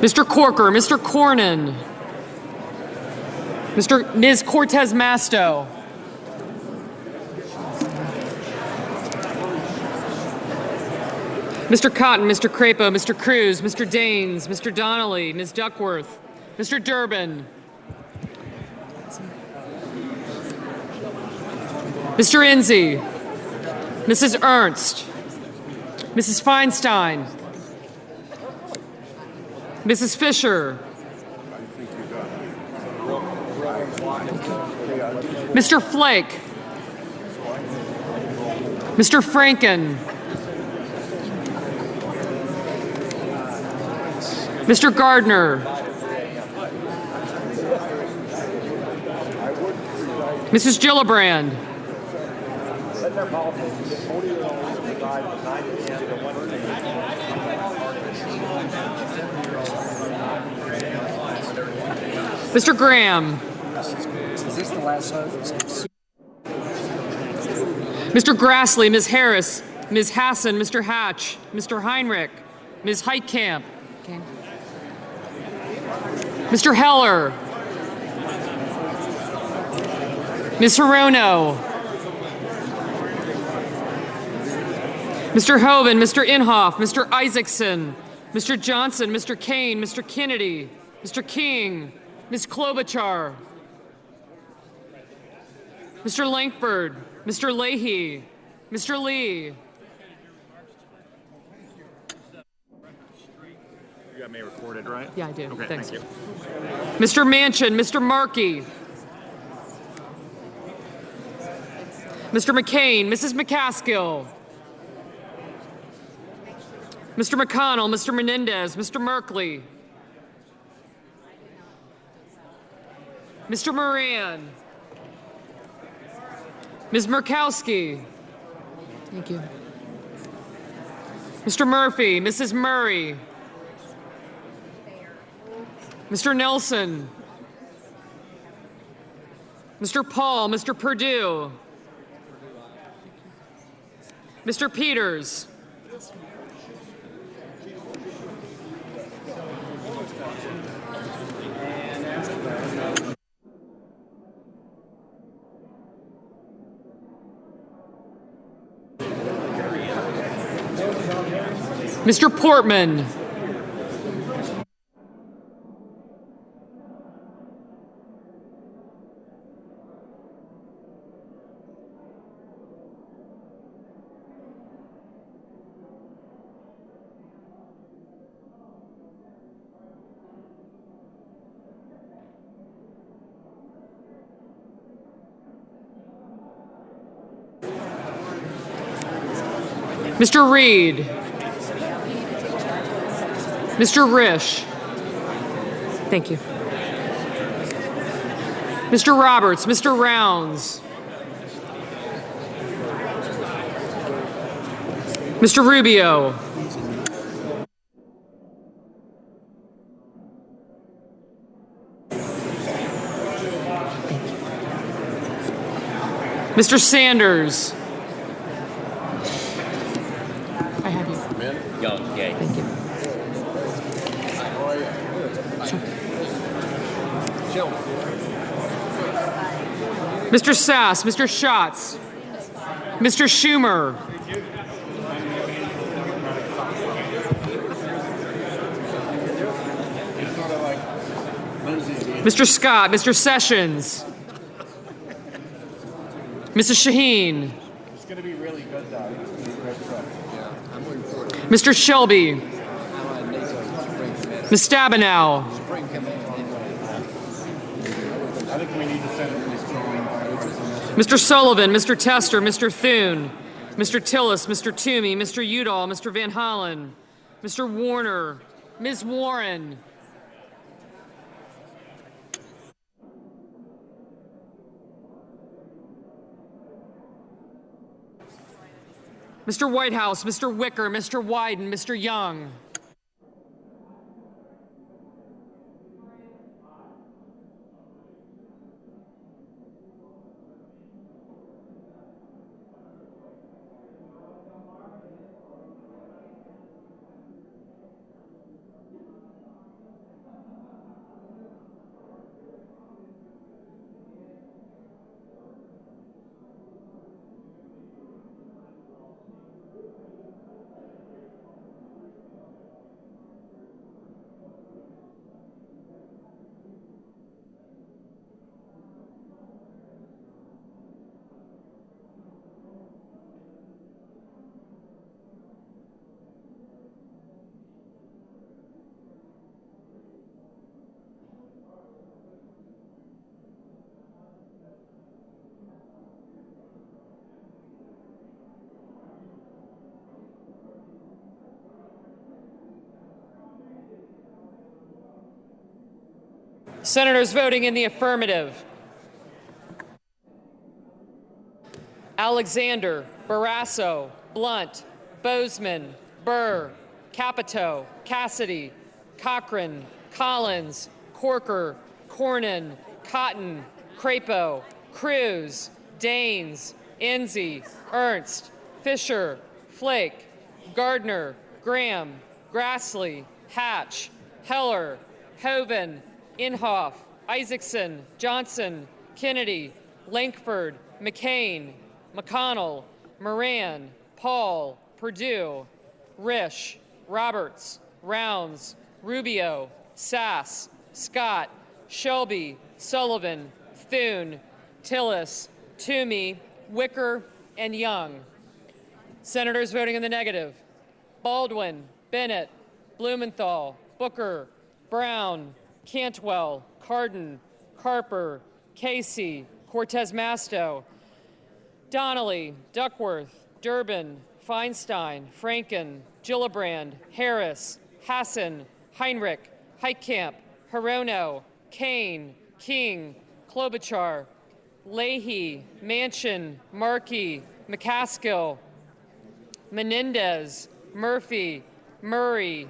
Mr. Corker, Mr. Cornyn, Ms. Cortez Masto, Mr. Cotton, Mr. Crapo, Mr. Cruz, Mr. Daines, Mr. Donnelly, Ms. Duckworth, Mr. Durbin, Mr. Enzi, Mrs. Ernst, Mrs. Feinstein, Mrs. Fisher, Mr. Flake, Mr. Franken, Mr. Gardner, Mrs. Gillibrand, Mr. Graham, Is this the last one? Mr. Grassley, Ms. Harris, Ms. Hassan, Mr. Hatch, Mr. Heinrich, Ms. Heitkamp, okay. Mr. Heller, Ms. Hirono, Mr. Hoven, Mr. Inhofe, Mr. Isaacson, Mr. Johnson, Mr. Kane, Mr. Kennedy, Mr. King, Ms. Klobuchar, Mr. Lankford, Mr. Leahy, Mr. Lee. You got me recorded, right? Yeah, I do. Okay, Thanks. thank you. Mr. Manchin, Mr. Markey, Mr. McCain, Mrs. McCaskill, Mr. McConnell, Mr. Menendez, Mr. Merkley, Mr. Moran, Ms. Murkowski. Thank you. Mr. Murphy, Mrs. Murray, Mr. Nelson, Mr. Paul, Mr. Perdue, Mr. Peters, Mr. Portman. Mr. Reed. Mr. Risch. Thank you. Mr. Roberts, Mr. Rounds. Mr. Rubio. Mr. Sanders. I have you. Thank you. Mr. Sass, Mr. Schatz, Mr. Schumer, Mr. Scott, Mr. Sessions, Mrs. Shaheen, It's going to be really good, though. Mr. Shelby, Ms. Stabenow, I think we need to send at least Mr. Sullivan, Mr. Tester, Mr. Thune, Mr. Tillis, Mr. Toomey, Mr. Udall, Mr. Van Hollen, Mr. Warner, Ms. Warren, Mr. Whitehouse, Mr. Wicker, Mr. Wyden, Mr. Young. Senators voting in the affirmative: Alexander, Barrasso, Blunt, Bozeman, Burr, Capito, Cassidy, Cochran, Collins, Corker, Cornyn, Cotton, Crapo, Cruz, Daines, Enzi, Ernst, Fisher, Flake, Gardner, Graham, Grassley, Hatch, Heller, Hoeven, Inhofe, Isaacson, Johnson, Kennedy, Lankford, McCain, McConnell, Moran, Paul, Perdue, Risch, Roberts, Rounds, Rubio, Sass, Scott, Shelby, Sullivan, Thune, Tillis, Toomey, Wicker, and Young. Senators voting in the negative: Baldwin, Bennett, Blumenthal, Booker, Brown, Cantwell, Cardin, Carper, Casey, Cortez Masto, Donnelly, Duckworth, Durbin, Feinstein, Franken, Gillibrand, Harris, Hassan, Heinrich, Heitkamp, Hirono, Kane, King, Klobuchar, Leahy, Manchin, Markey, McCaskill, Menendez, Murphy, Murray,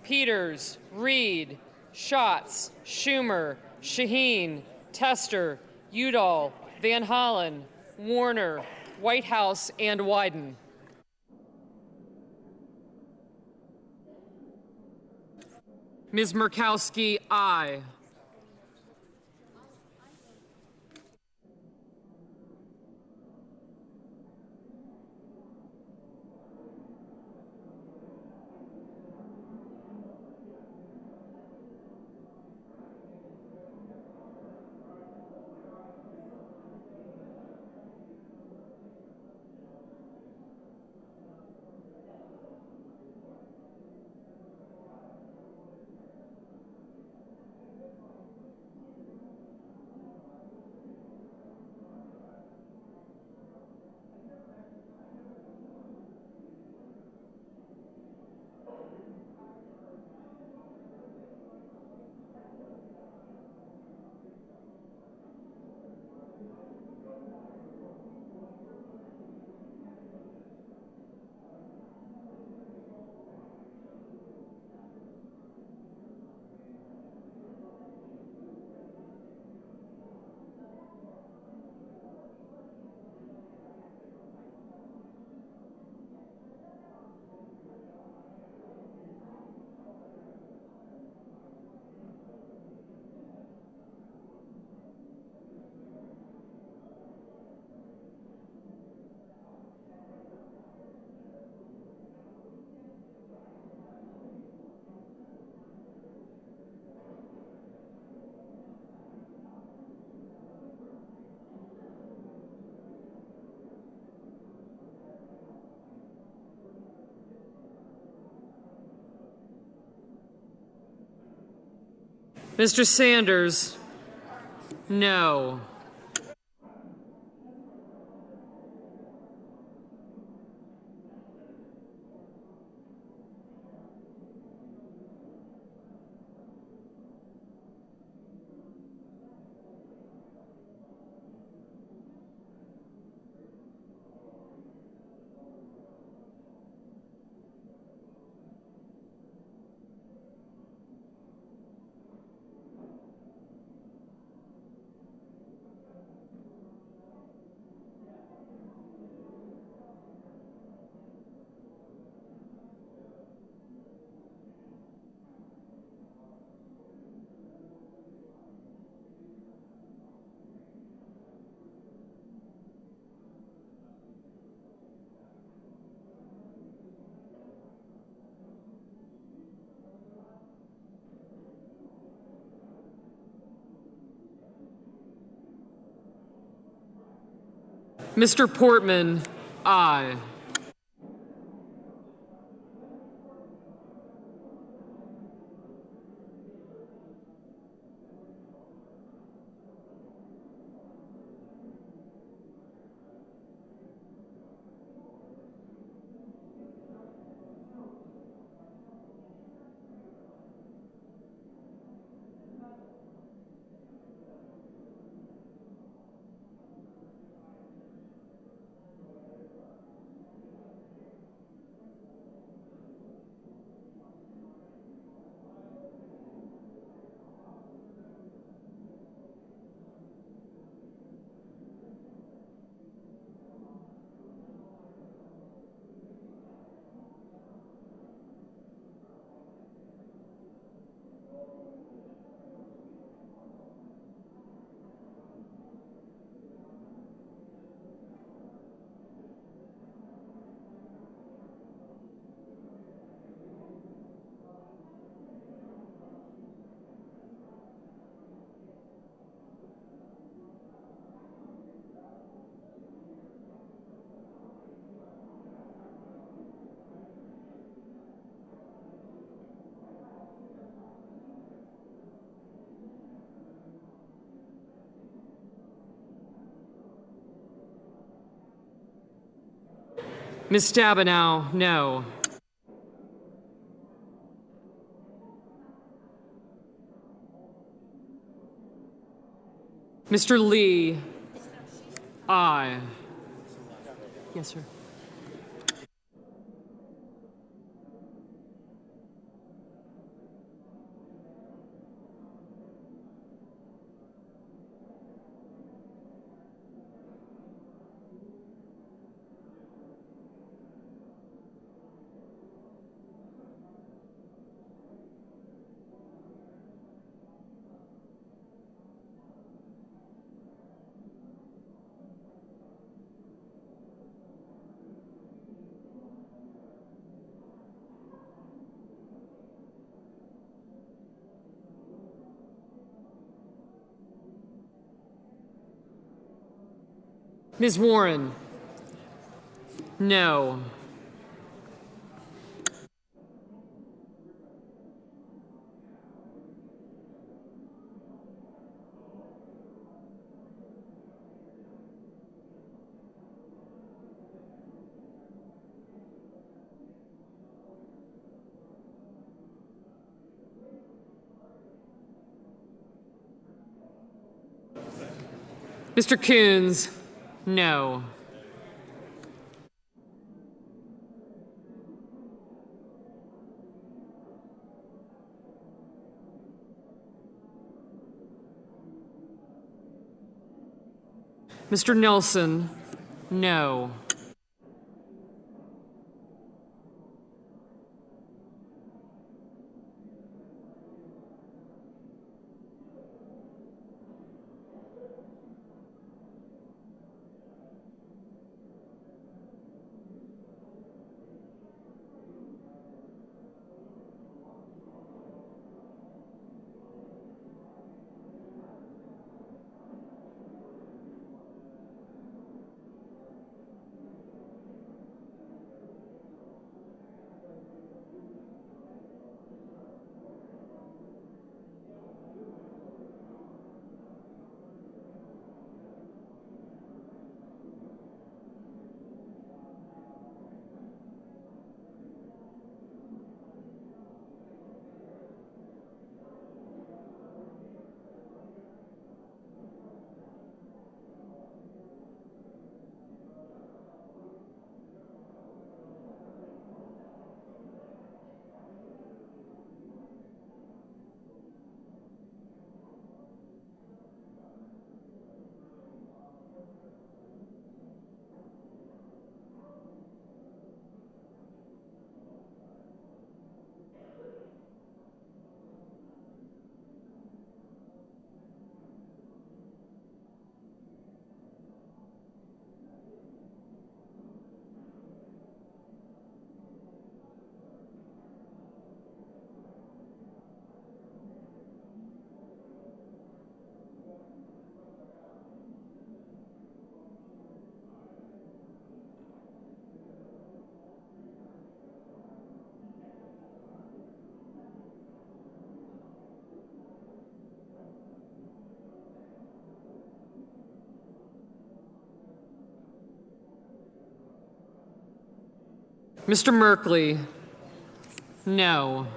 Peters, Reed, Schatz, Schumer, Shaheen, Tester, Udall, Van Hollen, Warner, Whitehouse, and Wyden. Ms. Murkowski, aye. Mr. Sanders, no. Mr. Portman, aye. Ms. Stabenow, no. Mr. Lee, aye. Yes, sir. Ms. Warren, no. Mr. Coons, no. Mr. Nelson, no. Mr. Merkley? No.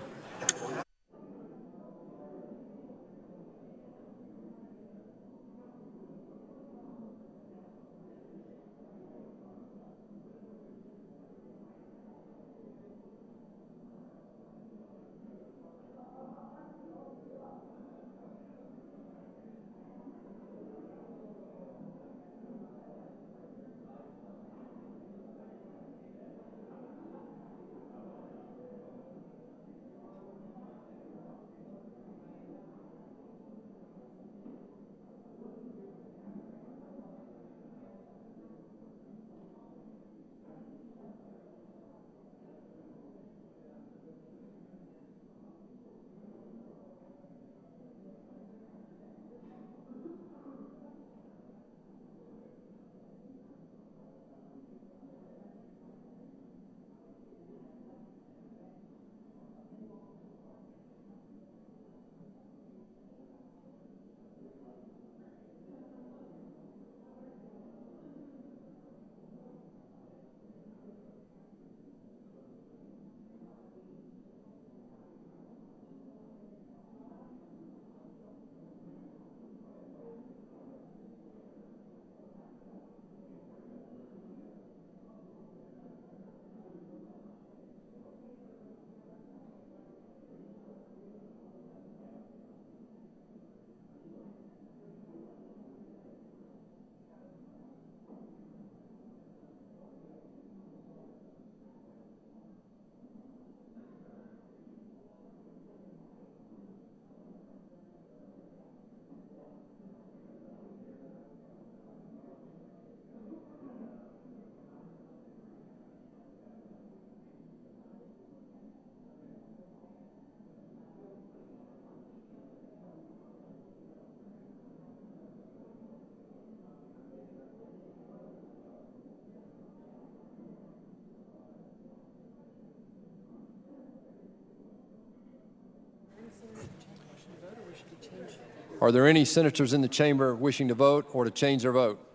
Are there any senators in the chamber wishing to vote or to change their vote?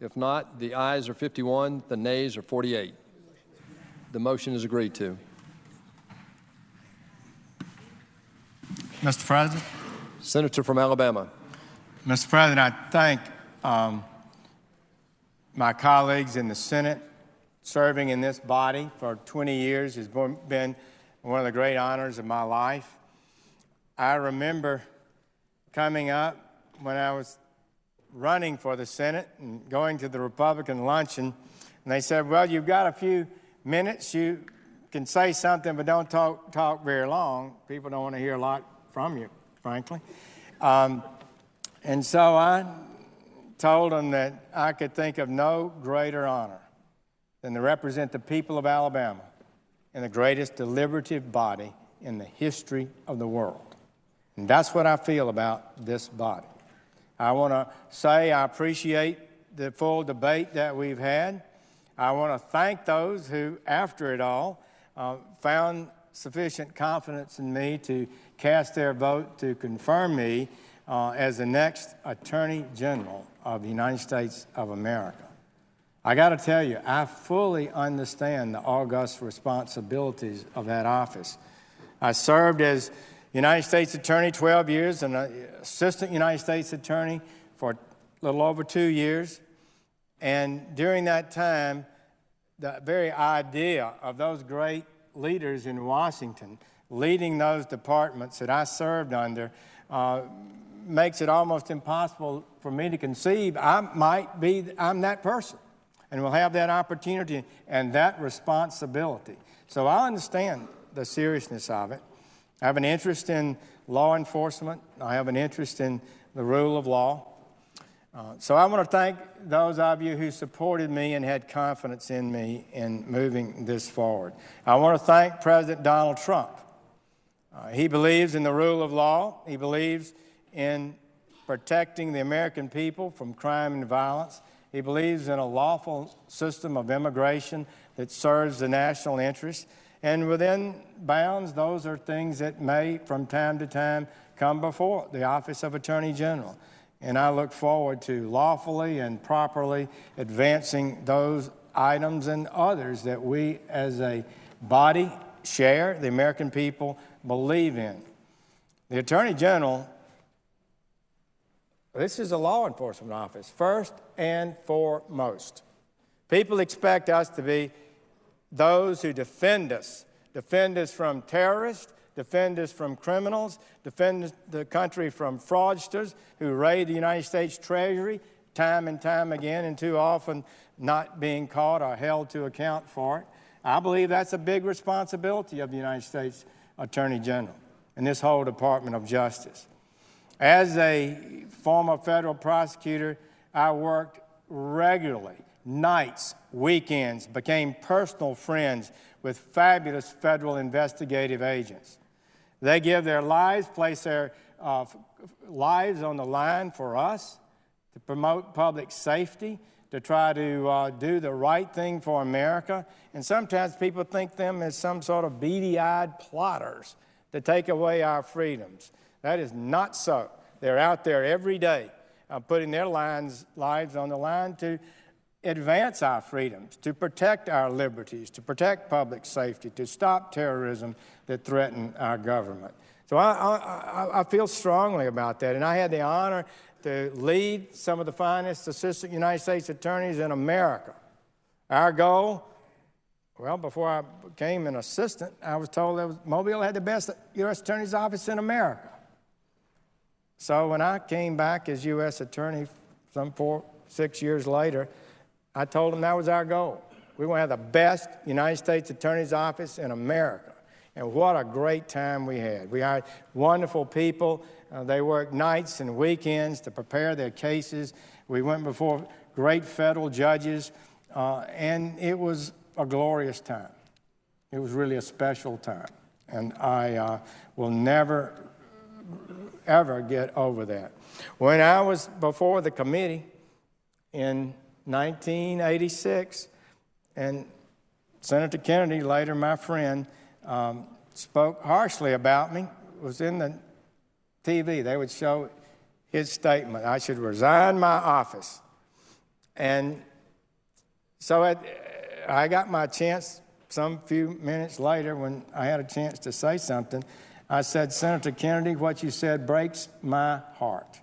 If not, the ayes are 51, the nays are 48. The motion is agreed to. Mr. President? Senator from Alabama. Mr. President, I thank my colleagues in the Senate. Serving in this body for 20 years has been one of the great honors of my life. I remember coming up when I was running for the Senate and going to the Republican luncheon, and they said, well, you've got a few minutes. You can say something, but don't talk very long. People don't want to hear a lot from you, frankly. And so I told them that I could think of no greater honor than to represent the people of Alabama in the greatest deliberative body in the history of the world. And that's what I feel about this body. I want to say I appreciate the full debate that we've had. I want to thank those who, after it all, found sufficient confidence in me to cast their vote to confirm me as the next Attorney General of the United States of America. I got to tell you, I fully understand the august responsibilities of that office. I served as United States Attorney 12 years and an Assistant United States Attorney for a little over 2 years. And during that time, the very idea of those great leaders in Washington leading those departments that I served under makes it almost impossible for me to conceive I'm that person and will have that opportunity and that responsibility. So I understand the seriousness of it. I have an interest in law enforcement. I have an interest in the rule of law. So I want to thank those of you who supported me and had confidence in me in moving this forward. I want to thank President Donald Trump. He believes in the rule of law. He believes in protecting the American people from crime and violence. He believes in a lawful system of immigration that serves the national interest. And within bounds, those are things that may, from time to time, come before the Office of Attorney General. And I look forward to lawfully and properly advancing those items and others that we as a body share, the American people believe in. The Attorney General, this is a law enforcement office, first and foremost. People expect us to be those who defend us from terrorists, defend us from criminals, defend the country from fraudsters who raid the United States Treasury time and time again and too often not being caught or held to account for it. I believe that's a big responsibility of the United States Attorney General and this whole Department of Justice. As a former federal prosecutor, I worked regularly, nights, weekends, became personal friends with fabulous federal investigative agents. They give their lives, place their lives on the line for us to promote public safety, to try to do the right thing for America. And sometimes people think them as some sort of beady-eyed plotters to take away our freedoms. That is not so. They're out there every day putting their lives on the line to advance our freedoms, to protect our liberties, to protect public safety, to stop terrorism that threaten our government. So I feel strongly about that, and I had the honor to lead some of the finest assistant United States attorneys in America. Our goal, well, before I became an assistant, I was told that Mobile had the best U.S. Attorney's Office in America. So when I came back as U.S. Attorney some 6 years later, I told them that was our goal. We want to have the best United States Attorney's Office in America. And what a great time we had. We hired wonderful people. They worked nights and weekends to prepare their cases. We went before great federal judges, and it was a glorious time. It was really a special time. And I will never, ever get over that. When I was before the committee in 1986, and Senator Kennedy, later my friend, spoke harshly about me. It was in the TV. They would show his statement. I should resign my office. And so I got my chance some few minutes later when I had a chance to say something. I said, Senator Kennedy, what you said breaks my heart.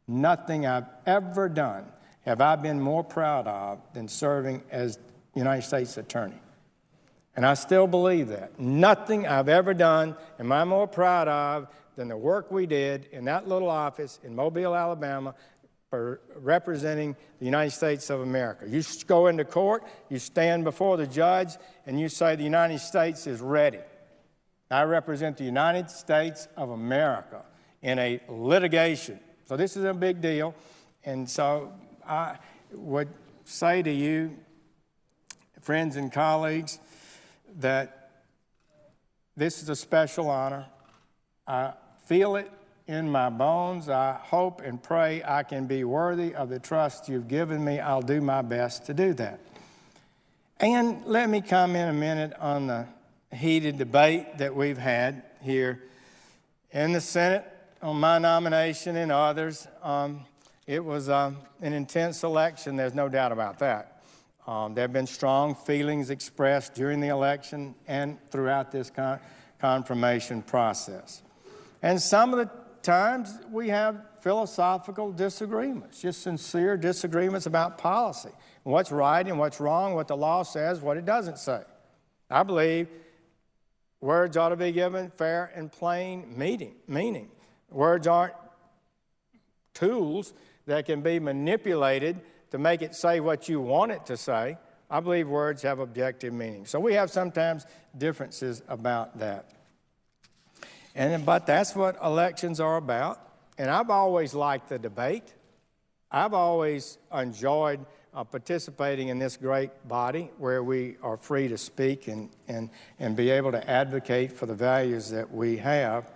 Nothing I've ever done have I been more proud of than serving as United States Attorney. And I still believe that. Nothing I've ever done am I more proud of than the work we did in that little office in Mobile, Alabama, for representing the United States of America. You go into court, you stand before the judge, and you say the United States is ready. I represent the United States of America in a litigation. So this is a big deal. And so I would say to you, friends and colleagues, that this is a special honor. I feel it in my bones. I hope and pray I can be worthy of the trust you've given me. I'll do my best to do that. And let me comment a minute on the heated debate that we've had here in the Senate on my nomination and others. It was an intense election, there's no doubt about that. There have been strong feelings expressed during the election and throughout this confirmation process. And some of the times we have philosophical disagreements, just sincere disagreements about policy, what's right and what's wrong, what the law says, what it doesn't say. I believe words ought to be given fair and plain meaning. Words aren't tools that can be manipulated to make it say what you want it to say. I believe words have objective meaning. So we have sometimes differences about that. But that's what elections are about. And I've always liked the debate. I've always enjoyed participating in this great body where we are free to speak and be able to advocate for the values that we have.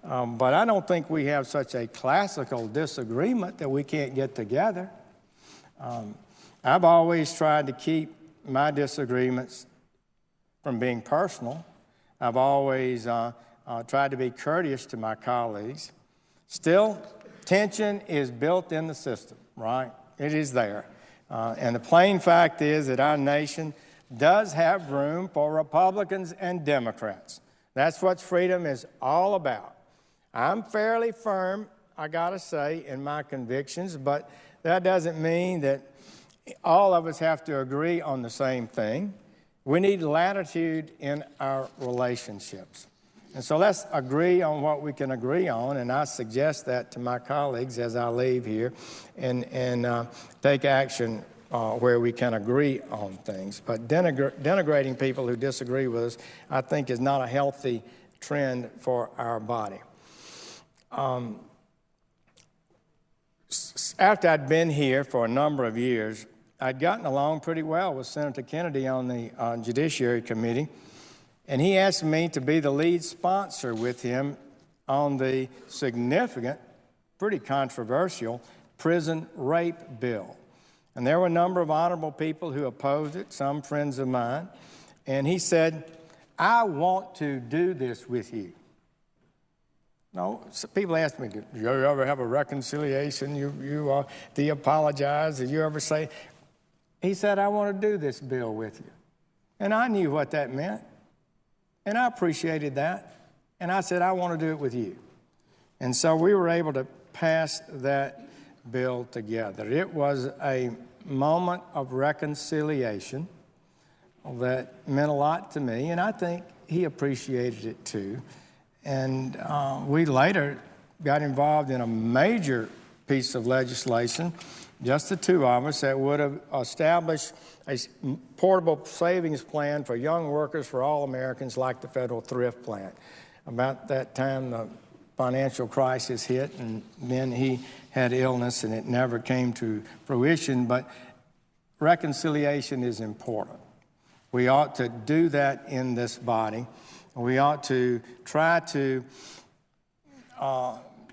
But I don't think we have such a classical disagreement that we can't get together. I've always tried to keep my disagreements from being personal. I've always tried to be courteous to my colleagues. Still, tension is built in the system, right? It is there. And the plain fact is that our nation does have room for Republicans and Democrats. That's what freedom is all about. I'm fairly firm, I gotta say, in my convictions, but that doesn't mean that all of us have to agree on the same thing. We need latitude in our relationships. And so let's agree on what we can agree on, and I suggest that to my colleagues as I leave here, and take action where we can agree on things. But denigrating people who disagree with us, I think, is not a healthy trend for our body. After I'd been here for a number of years, I'd gotten along pretty well with Senator Kennedy on the Judiciary Committee, and he asked me to be the lead sponsor with him on the significant, pretty controversial prison rape bill. And there were a number of honorable people who opposed it, some friends of mine, and he said, I want to do this with you. No, people ask me, do you ever have a reconciliation? Do you apologize? Did you ever say? He said, I want to do this bill with you. And I knew what that meant. And I appreciated that. And I said, I want to do it with you. And so we were able to pass that bill together. It was a moment of reconciliation that meant a lot to me, and I think he appreciated it too. And we later got involved in a major piece of legislation, just the two of us, that would have established a portable savings plan for young workers for all Americans, like the federal thrift plan. About that time, the financial crisis hit, and then he had illness, and it never came to fruition. But reconciliation is important. We ought to do that in this body. We ought to try to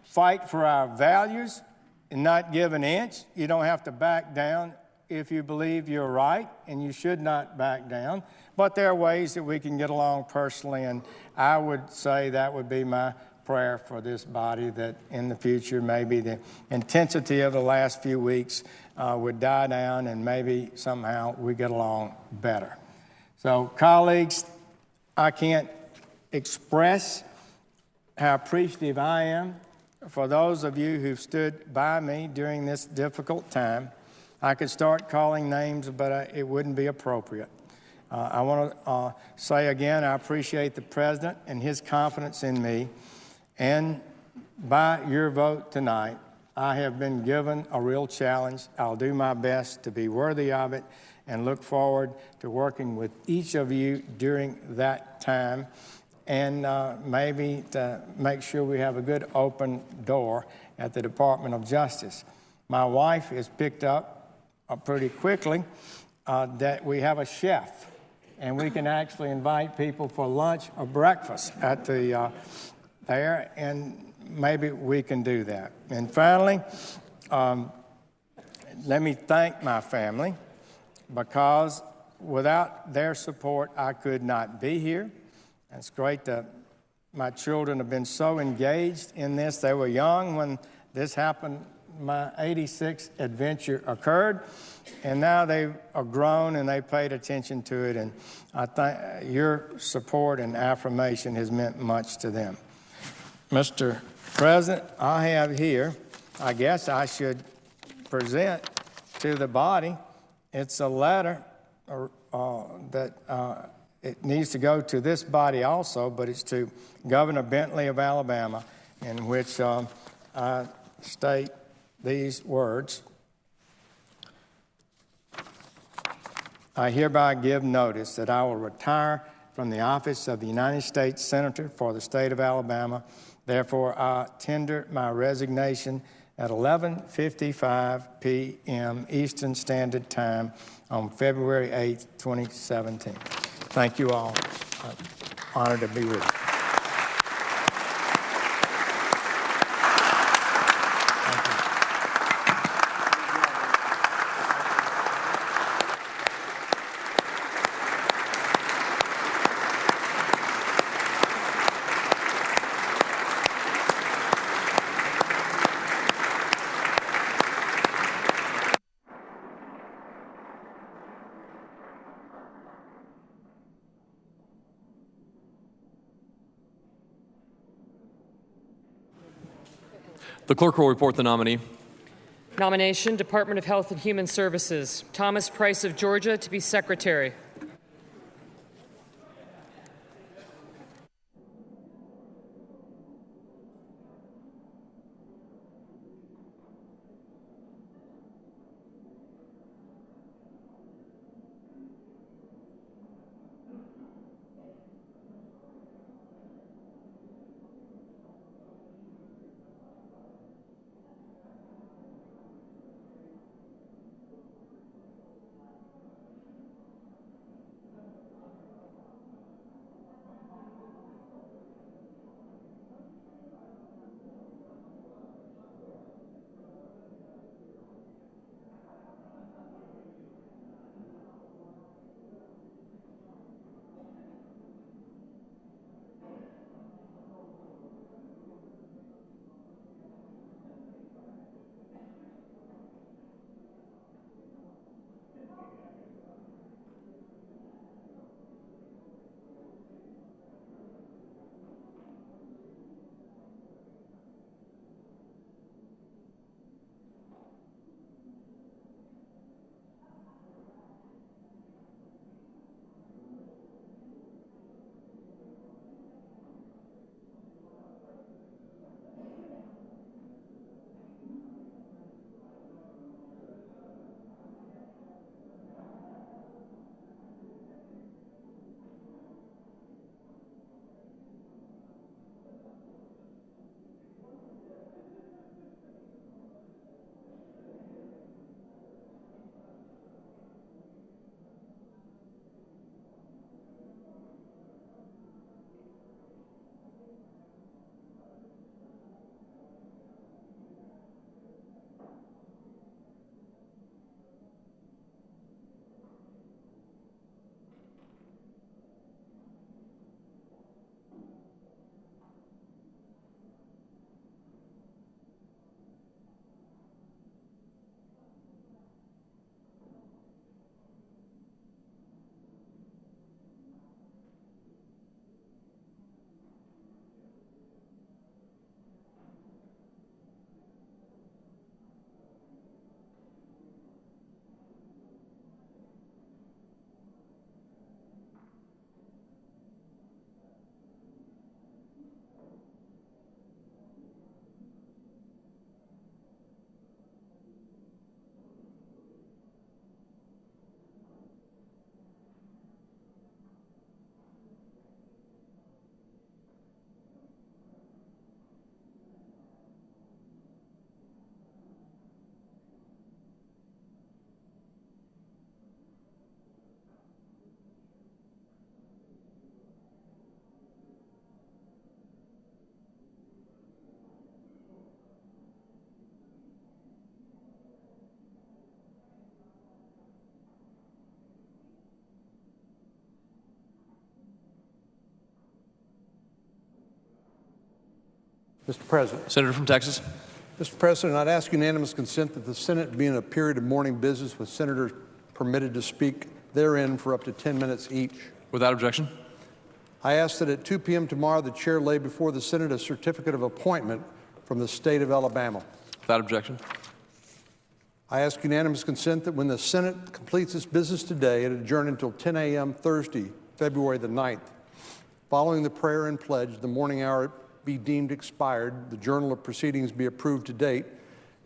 fight for our values and not give an inch. You don't have to back down if you believe you're right, and you should not back down. But there are ways that we can get along personally, and I would say that would be my prayer for this body, that in the future maybe the intensity of the last few weeks would die down, and maybe somehow we get along better. So, colleagues, I can't express how appreciative I am for those of you who've stood by me during this difficult time. I could start calling names, but it wouldn't be appropriate. I want to say again, I appreciate the President and his confidence in me. And by your vote tonight, I have been given a real challenge. I'll do my best to be worthy of it and look forward to working with each of you during that time, and maybe to make sure we have a good open door at the Department of Justice. My wife has picked up pretty quickly that we have a chef, and we can actually invite people for lunch or breakfast at the there, and maybe we can do that. And finally, let me thank my family, because without their support, I could not be here. It's great that my children have been so engaged in this. They were young when this happened. My 86th adventure occurred, and now they are grown and they paid attention to it, and I think your support and affirmation has meant much to them. Mr. President, I have here, I guess I should present to the body. It's a letter that it needs to go to this body also, but it's to Governor Bentley of Alabama, in which I state these words. I hereby give notice that I will retire from the office of the United States Senator for the state of Alabama. Therefore, I tender my resignation at 11:55 p.m. Eastern Standard Time on February 8, 2017. Thank you all. I'm honored to be with you. The clerk will report the nominee. Nomination, Department of Health and Human Services, Thomas Price of Georgia to be Secretary. Mr. President. Senator from Texas. Mr. President, I'd ask unanimous consent that the Senate be in a period of morning business with senators permitted to speak therein for up to 10 minutes each. Without objection. I ask that at 2 p.m. tomorrow, the chair lay before the Senate a certificate of appointment from the state of Alabama. Without objection. I ask unanimous consent that when the Senate completes its business today, it adjourn until 10 a.m. Thursday, February the 9th. Following the prayer and pledge, the morning hour be deemed expired, the journal of proceedings be approved to date,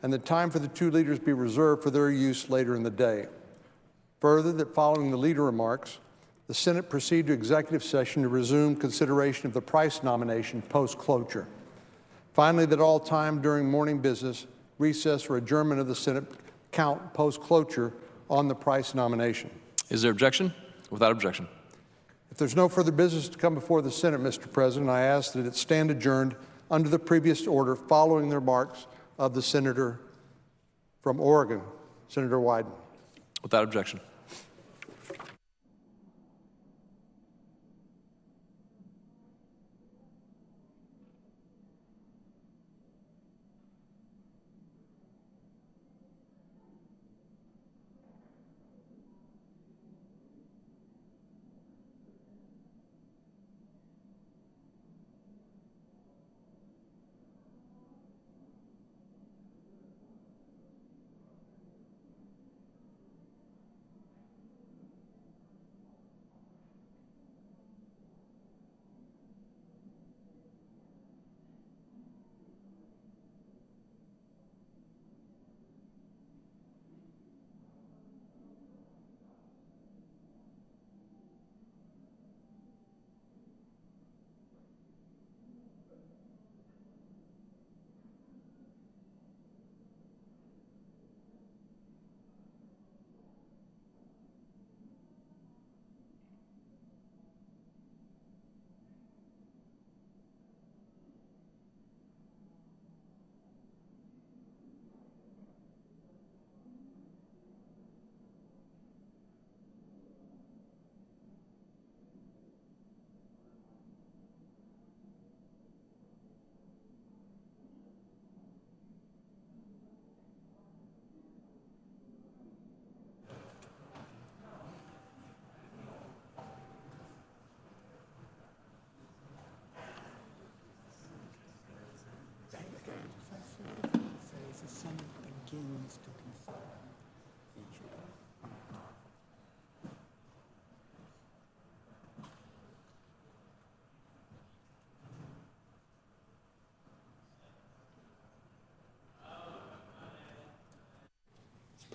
and the time for the two leaders be reserved for their use later in the day. Further, that following the leader remarks, the Senate proceed to executive session to resume consideration of the Price nomination post-cloture. Finally, that all time during morning business, recess or adjournment of the Senate count post-cloture on the Price nomination. Is there objection? Without objection. If there's no further business to come before the Senate, Mr. President, I ask that it stand adjourned under the previous order following the remarks of the Senator from Oregon, Senator Wyden. Without objection.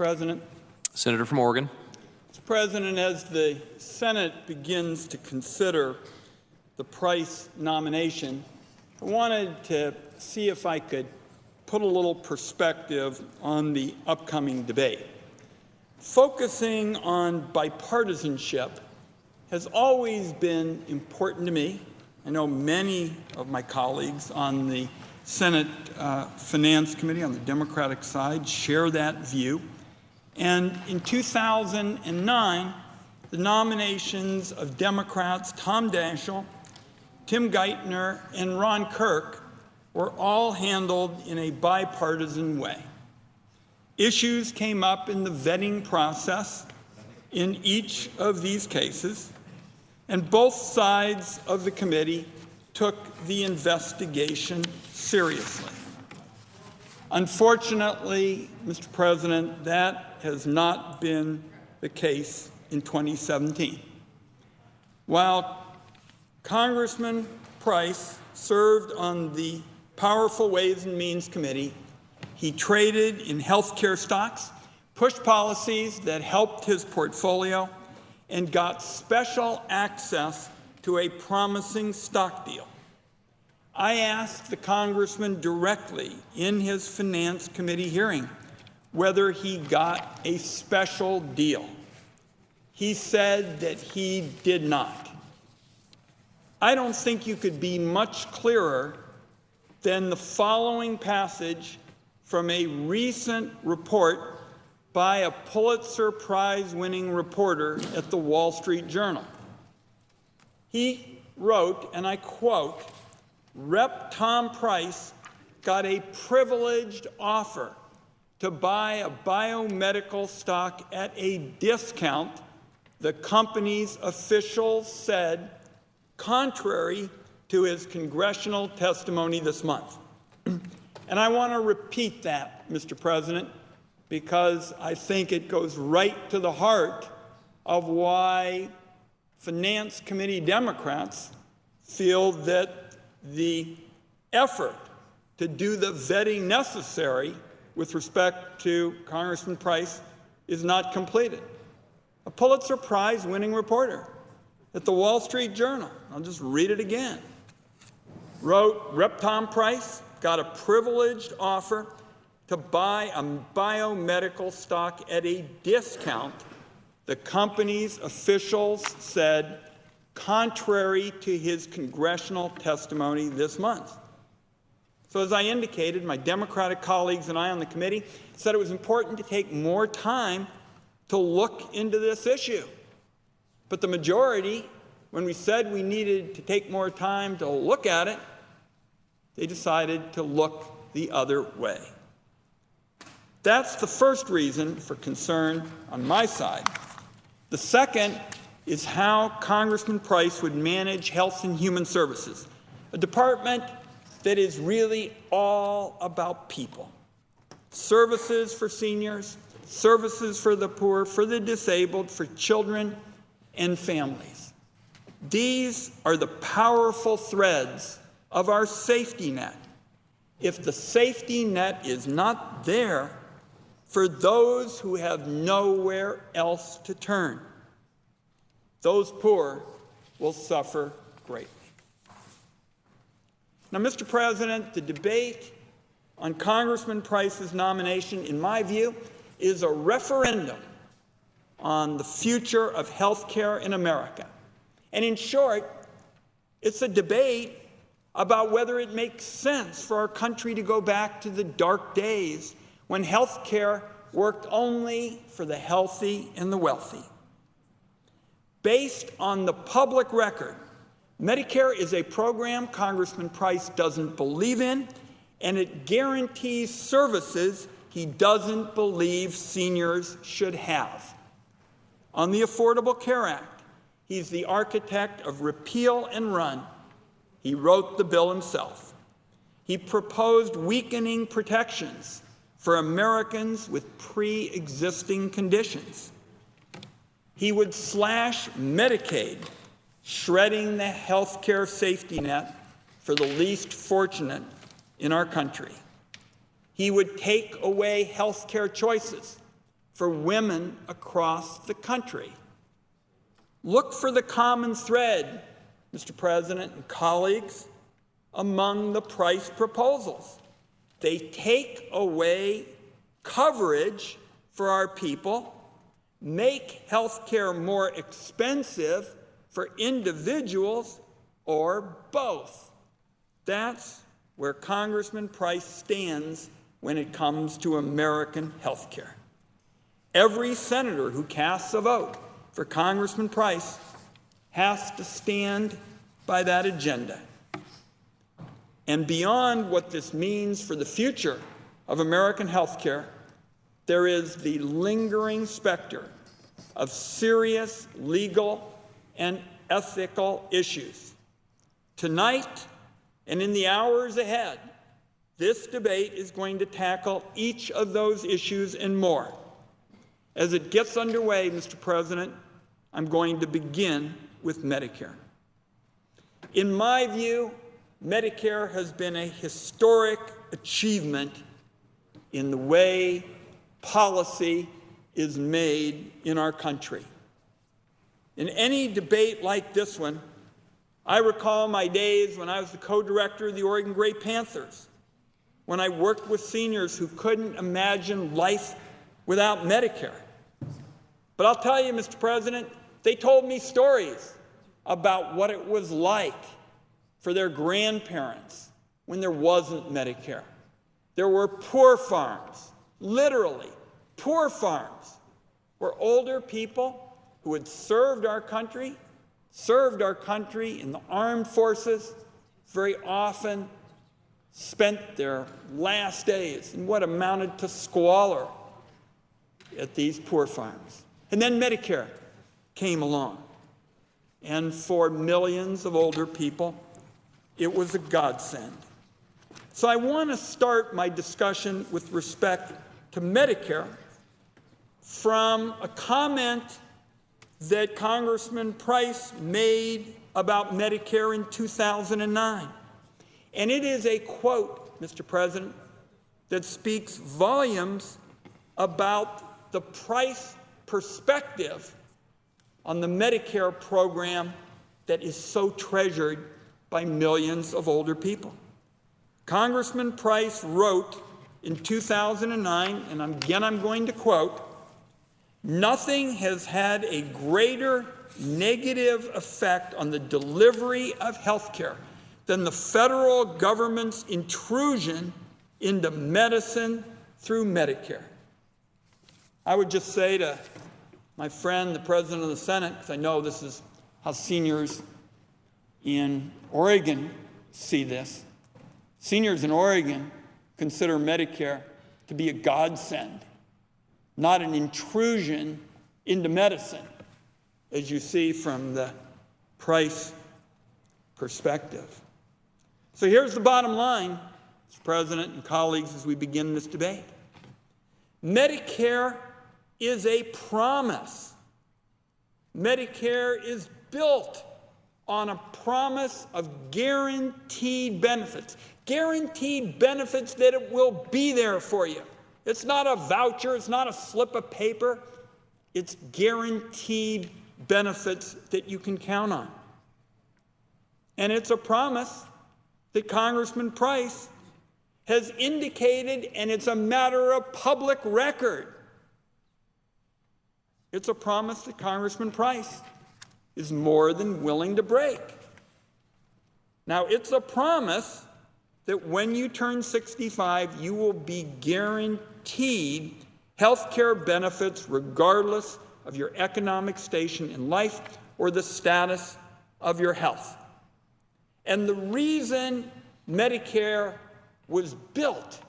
President. Senator from Oregon. Mr. President, as the Senate begins to consider the Price nomination, I wanted to see if I could put a little perspective on the upcoming debate. Focusing on bipartisanship has always been important to me. I know many of my colleagues on the Senate Finance Committee on the Democratic side share that view. And in 2009, the nominations of Democrats Tom Daschle, Tim Geithner, and Ron Kirk were all handled in a bipartisan way. Issues came up in the vetting process in each of these cases, and both sides of the committee took the investigation seriously. Unfortunately, Mr. President, that has not been the case in 2017. While Congressman Price served on the Powerful Ways and Means Committee, he traded in health care stocks, pushed policies that helped his portfolio, and got special access to a promising stock deal. I asked the congressman directly in his Finance Committee hearing whether he got a special deal. He said that he did not. I don't think you could be much clearer than the following passage from a recent report by a Pulitzer Prize-winning reporter at the Wall Street Journal. He wrote, and I quote, "Rep. Tom Price got a privileged offer to buy a biomedical stock at a discount, the company's officials said, contrary to his congressional testimony this month." And I want to repeat that, Mr. President, because I think it goes right to the heart of why Finance Committee Democrats feel that the effort to do the vetting necessary with respect to Congressman Price is not completed. A Pulitzer Prize-winning reporter at the Wall Street Journal, I'll just read it again, wrote, "Rep. Tom Price got a privileged offer to buy a biomedical stock at a discount, the company's officials said, contrary to his congressional testimony this month." So as I indicated, my Democratic colleagues and I on the committee said it was important to take more time to look into this issue. But the majority, when we said we needed to take more time to look at it, they decided to look the other way. That's the first reason for concern on my side. The second is how Congressman Price would manage Health and Human Services, a department that is really all about people. Services for seniors, services for the poor, for the disabled, for children and families. These are the powerful threads of our safety net. If the safety net is not there for those who have nowhere else to turn, those poor will suffer greatly. Now, Mr. President, the debate on Congressman Price's nomination, in my view, is a referendum on the future of health care in America. And in short, it's a debate about whether it makes sense for our country to go back to the dark days when health care worked only for the healthy and the wealthy. Based on the public record, Medicare is a program Congressman Price doesn't believe in, and it guarantees services he doesn't believe seniors should have. On the Affordable Care Act, he's the architect of repeal and run. He wrote the bill himself. He proposed weakening protections for Americans with pre-existing conditions. He would slash Medicaid, shredding the health care safety net for the least fortunate in our country. He would take away health care choices for women across the country. Look for the common thread, Mr. President and colleagues, among the Price proposals. They take away coverage for our people, make health care more expensive for individuals, or both. That's where Congressman Price stands when it comes to American health care. Every senator who casts a vote for Congressman Price has to stand by that agenda. And beyond what this means for the future of American health care, there is the lingering specter of serious legal and ethical issues. Tonight and in the hours ahead, this debate is going to tackle each of those issues and more. As it gets underway, Mr. President, I'm going to begin with Medicare. In my view, Medicare has been a historic achievement in the way policy is made in our country. In any debate like this one, I recall my days when I was the co-director of the Oregon Gray Panthers, when I worked with seniors who couldn't imagine life without Medicare. But I'll tell you, Mr. President, they told me stories about what it was like for their grandparents when there wasn't Medicare. There were poor farms, literally poor farms, where older people who had served our country in the armed forces, very often spent their last days in what amounted to squalor at these poor farms. And then Medicare came along. And for millions of older people, it was a godsend. So I want to start my discussion with respect to Medicare from a comment that Congressman Price made about Medicare in 2009. And it is a quote, Mr. President, that speaks volumes about the Price perspective on the Medicare program that is so treasured by millions of older people. Congressman Price wrote in 2009, and again I'm going to quote, "Nothing has had a greater negative effect on the delivery of health care than the federal government's intrusion into medicine through Medicare." I would just say to my friend, the President of the Senate, because I know this is how seniors in Oregon see this. Seniors in Oregon consider Medicare to be a godsend, not an intrusion into medicine, as you see from the Price perspective. So here's the bottom line, Mr. President and colleagues, as we begin this debate. Medicare is a promise. Medicare is built on a promise of guaranteed benefits that it will be there for you. It's not a voucher, it's not a slip of paper, it's guaranteed benefits that you can count on. And it's a promise that Congressman Price has indicated, and it's a matter of public record. It's a promise that Congressman Price is more than willing to break. Now, it's a promise that when you turn 65, you will be guaranteed health care benefits regardless of your economic station in life or the status of your health. And the reason Medicare was built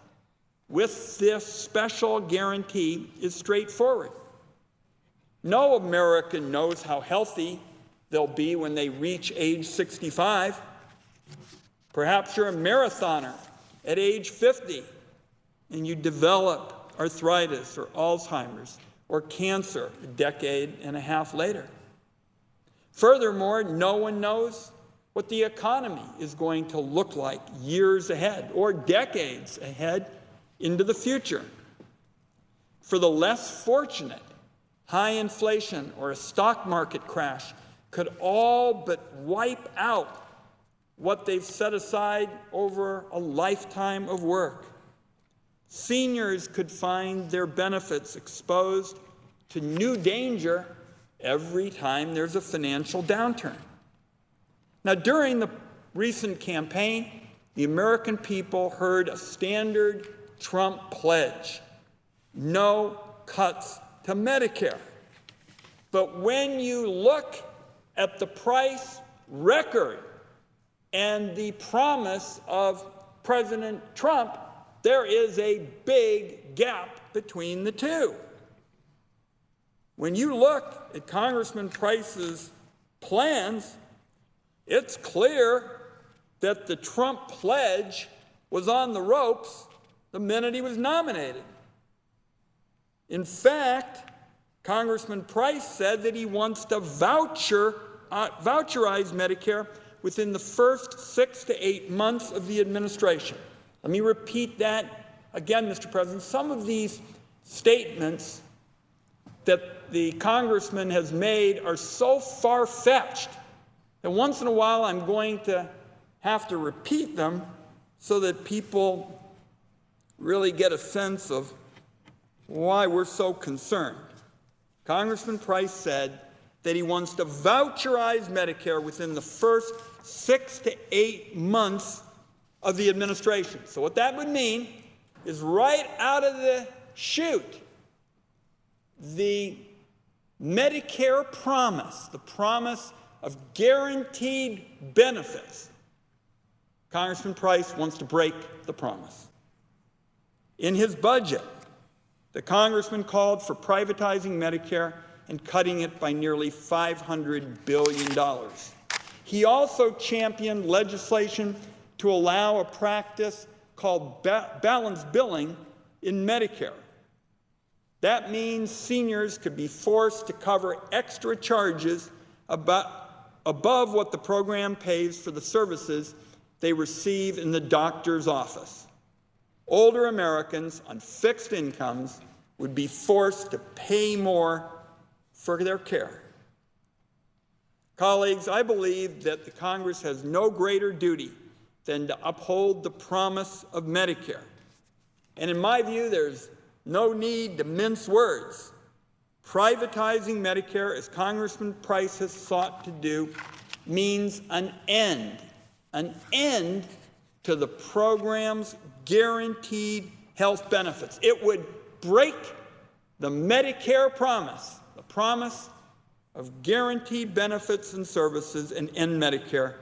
with this special guarantee is straightforward. No American knows how healthy they'll be when they reach age 65. Perhaps you're a marathoner at age 50 and you develop arthritis or Alzheimer's or cancer a decade and a half later. Furthermore, no one knows what the economy is going to look like years ahead or decades ahead into the future. for the less fortunate, high inflation or a stock market crash could all but wipe out what they've set aside over a lifetime of work. Seniors could find their benefits exposed to new danger every time there's a financial downturn. Now, during the recent campaign, the American people heard a standard Trump pledge: no cuts to Medicare. But when you look at the price record and the promise of President Trump, there is a big gap between the two. When you look at Congressman Price's plans, it's clear that the Trump pledge was on the ropes the minute he was nominated. In fact, Congressman Price said that he wants to voucherize Medicare within the first 6 to 8 months of the administration. Let me repeat that again, Mr. President. Some of these statements that the congressman has made are so far-fetched that once in a while I'm going to have to repeat them so that people really get a sense of why we're so concerned. Congressman Price said that he wants to voucherize Medicare within the first 6 to 8 months of the administration. So what that would mean is right out of the chute, the Medicare promise, the promise of guaranteed benefits, Congressman Price wants to break the promise. In his budget, the congressman called for privatizing Medicare and cutting it by nearly $500 billion. He also championed legislation to allow a practice called balanced billing in Medicare. That means seniors could be forced to cover extra charges above what the program pays for the services they receive in the doctor's office. Older Americans on fixed incomes would be forced to pay more for their care. Colleagues, I believe that the Congress has no greater duty than to uphold the promise of Medicare. And in my view, there's no need to mince words. Privatizing Medicare, as Congressman Price has sought to do, means an end to the program's guaranteed health benefits. It would break the Medicare promise, the promise of guaranteed benefits and services, and end Medicare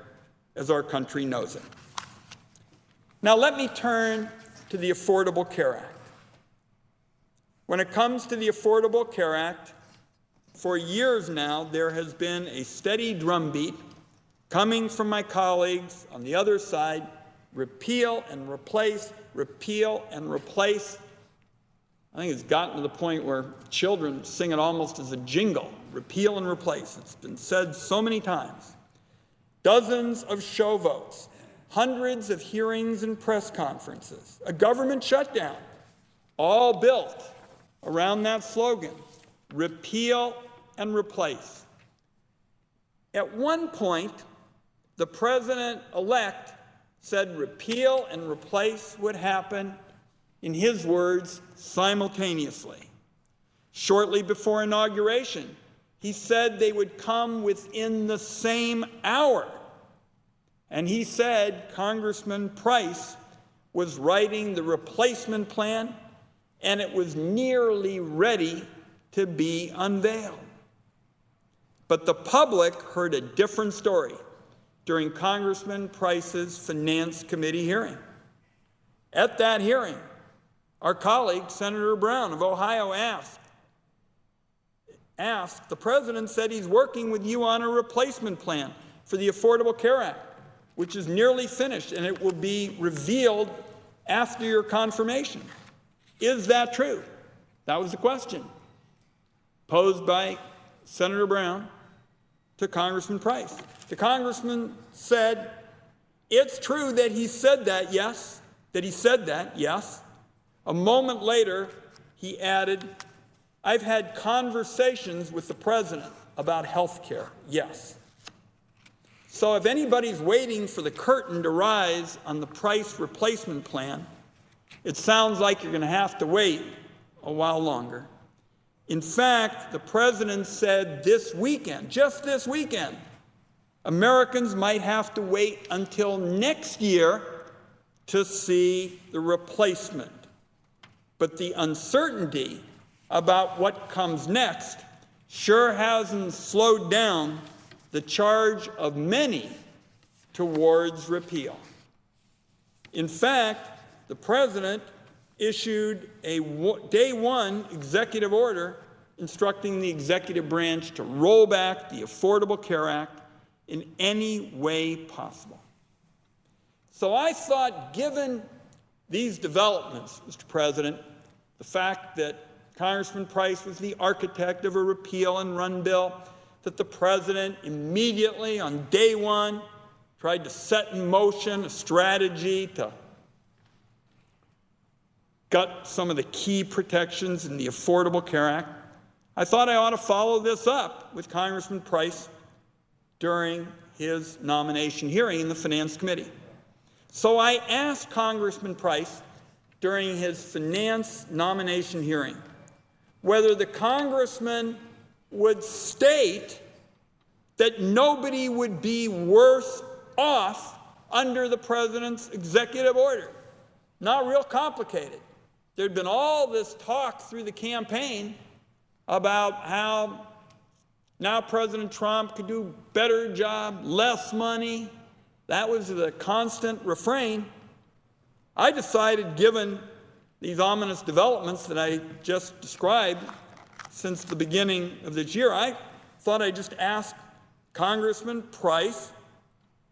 as our country knows it. Now let me turn to the Affordable Care Act. When it comes to the Affordable Care Act, for years now there has been a steady drumbeat coming from my colleagues on the other side: repeal and replace, repeal and replace. I think it's gotten to the point where children sing it almost as a jingle: repeal and replace. It's been said so many times. Dozens of show votes, hundreds of hearings and press conferences, a government shutdown, all built around that slogan: repeal and replace. At one point, the president-elect said repeal and replace would happen, in his words, simultaneously. Shortly before inauguration, he said they would come within the same hour. And he said Congressman Price was writing the replacement plan and it was nearly ready to be unveiled. But the public heard a different story during Congressman Price's Finance Committee hearing. At that hearing, our colleague, Senator Brown of Ohio, asked, the president said he's working with you on a replacement plan for the Affordable Care Act, which is nearly finished, and it will be revealed after your confirmation. Is that true? That was the question posed by Senator Brown to Congressman Price. The congressman said, it's true that he said that, yes. A moment later, he added, "I've had conversations with the president about health care, yes." So if anybody's waiting for the curtain to rise on the price replacement plan, it sounds like you're going to have to wait a while longer. In fact, the president said this weekend, just this weekend, Americans might have to wait until next year to see the replacement. But the uncertainty about what comes next sure hasn't slowed down the charge of many towards repeal. In fact, the president issued a day one executive order instructing the executive branch to roll back the Affordable Care Act in any way possible. So I thought, given these developments, Mr. President, the fact that Congressman Price was the architect of a repeal and run bill, that the president immediately on day one tried to set in motion a strategy to gut some of the key protections in the Affordable Care Act, I thought I ought to follow this up with Congressman Price during his nomination hearing in the Finance Committee. So I asked Congressman Price during his finance nomination hearing whether the congressman would state that nobody would be worse off under the president's executive order. Not real complicated. There'd been all this talk through the campaign about how now President Trump could do a better job, less money. That was the constant refrain. I decided, given these ominous developments that I just described since the beginning of this year, I thought I'd just ask Congressman Price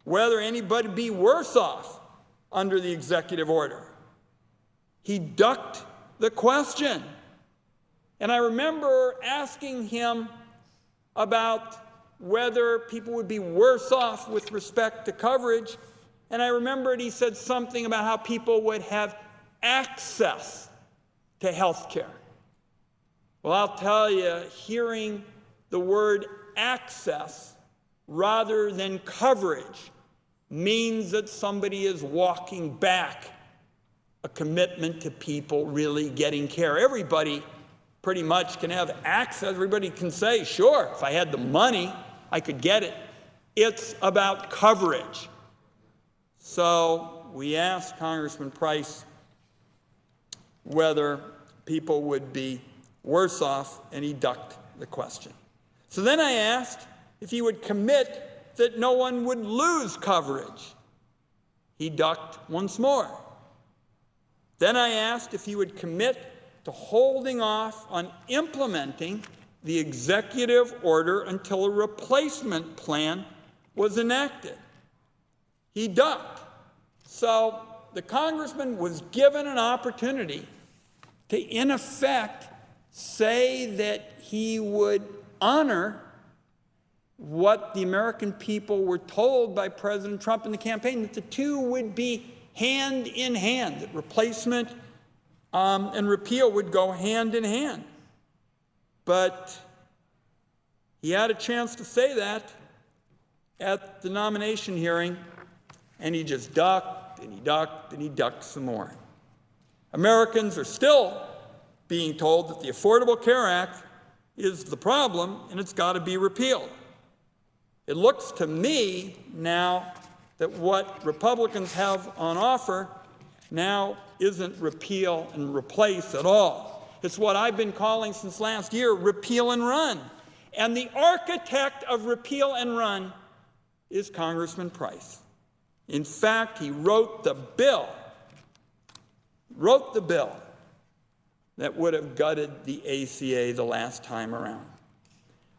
whether anybody would be worse off under the executive order. He ducked the question. And I remember asking him about whether people would be worse off with respect to coverage. And I remembered he said something about how people would have access to health care. Well, I'll tell you, hearing the word access rather than coverage means that somebody is walking back a commitment to people really getting care. Everybody pretty much can have access. Everybody can say, sure, if I had the money, I could get it. It's about coverage. So we asked Congressman Price whether people would be worse off, and he ducked the question. So then I asked if he would commit that no one would lose coverage. He ducked once more. Then I asked if he would commit to holding off on implementing the executive order until a replacement plan was enacted. He ducked. So the congressman was given an opportunity to, in effect, say that he would honor what the American people were told by President Trump in the campaign, that the two would be hand in hand, that replacement and repeal would go hand in hand. But he had a chance to say that at the nomination hearing, and he just ducked, and he ducked, and he ducked some more. Americans are still being told that the Affordable Care Act is the problem, and it's got to be repealed. It looks to me now that what Republicans have on offer now isn't repeal and replace at all. It's what I've been calling since last year, repeal and run. And the architect of repeal and run is Congressman Price. In fact, he wrote the bill that would have gutted the ACA the last time around.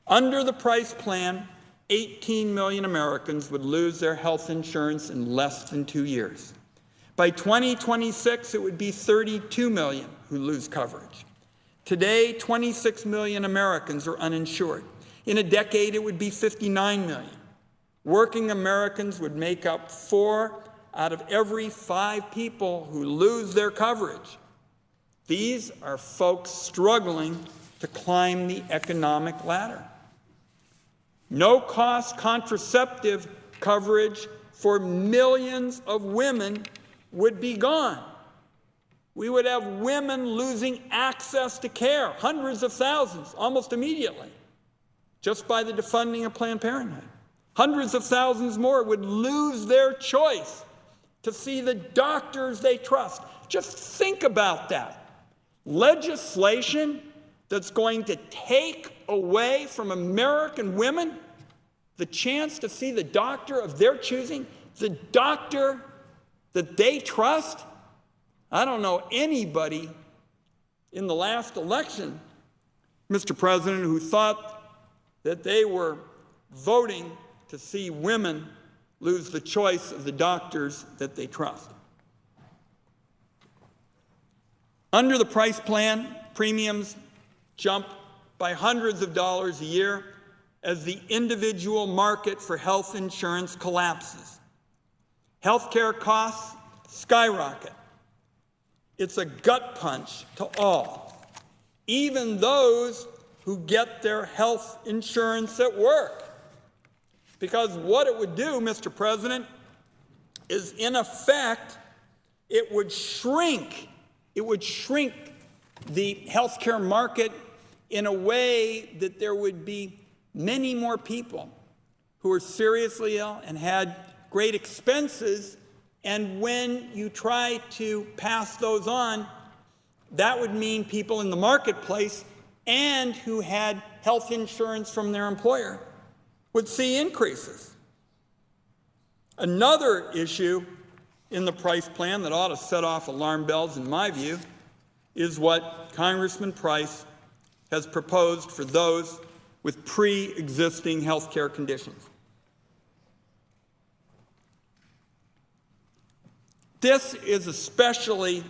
Under the Price plan, 18 million Americans would lose their health insurance in less than 2 years. By 2026, it would be 32 million who lose coverage. Today, 26 million Americans are uninsured. In a decade, it would be 59 million. Working Americans would make up 4 out of every 5 people who lose their coverage. These are folks struggling to climb the economic ladder. No-cost contraceptive coverage for millions of women would be gone. We would have women losing access to care, hundreds of thousands, almost immediately, just by the defunding of Planned Parenthood. Hundreds of thousands more would lose their choice to see the doctors they trust. Just think about that. Legislation that's going to take away from American women the chance to see the doctor of their choosing, the doctor that they trust. I don't know anybody in the last election, Mr. President, who thought that they were voting to see women lose the choice of the doctors that they trust. Under the price plan, premiums jump by hundreds of dollars a year as the individual market for health insurance collapses. Healthcare costs skyrocket. It's a gut punch to all, even those who get their health insurance at work. Because what it would do, Mr. President, is in effect, it would shrink the healthcare market in a way that there would be many more people who are seriously ill and had great expenses, and when you try to pass those on, that would mean people in the marketplace and who had health insurance from their employer would see increases. Another issue in the price plan that ought to set off alarm bells, in my view, is what Congressman Price has proposed for those with pre-existing health care conditions. This is especially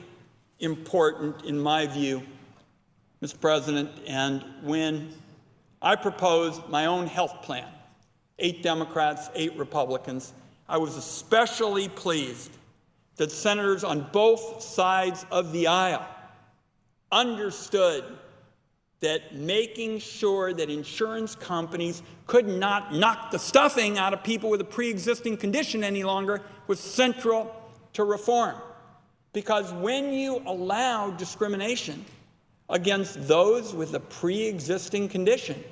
important in my view, Mr. President, and when I proposed my own health plan, 8 Democrats, 8 Republicans, I was especially pleased that senators on both sides of the aisle understood that making sure that insurance companies could not knock the stuffing out of people with a pre-existing condition any longer was central to reform. Because when you allow discrimination against those with a pre-existing condition,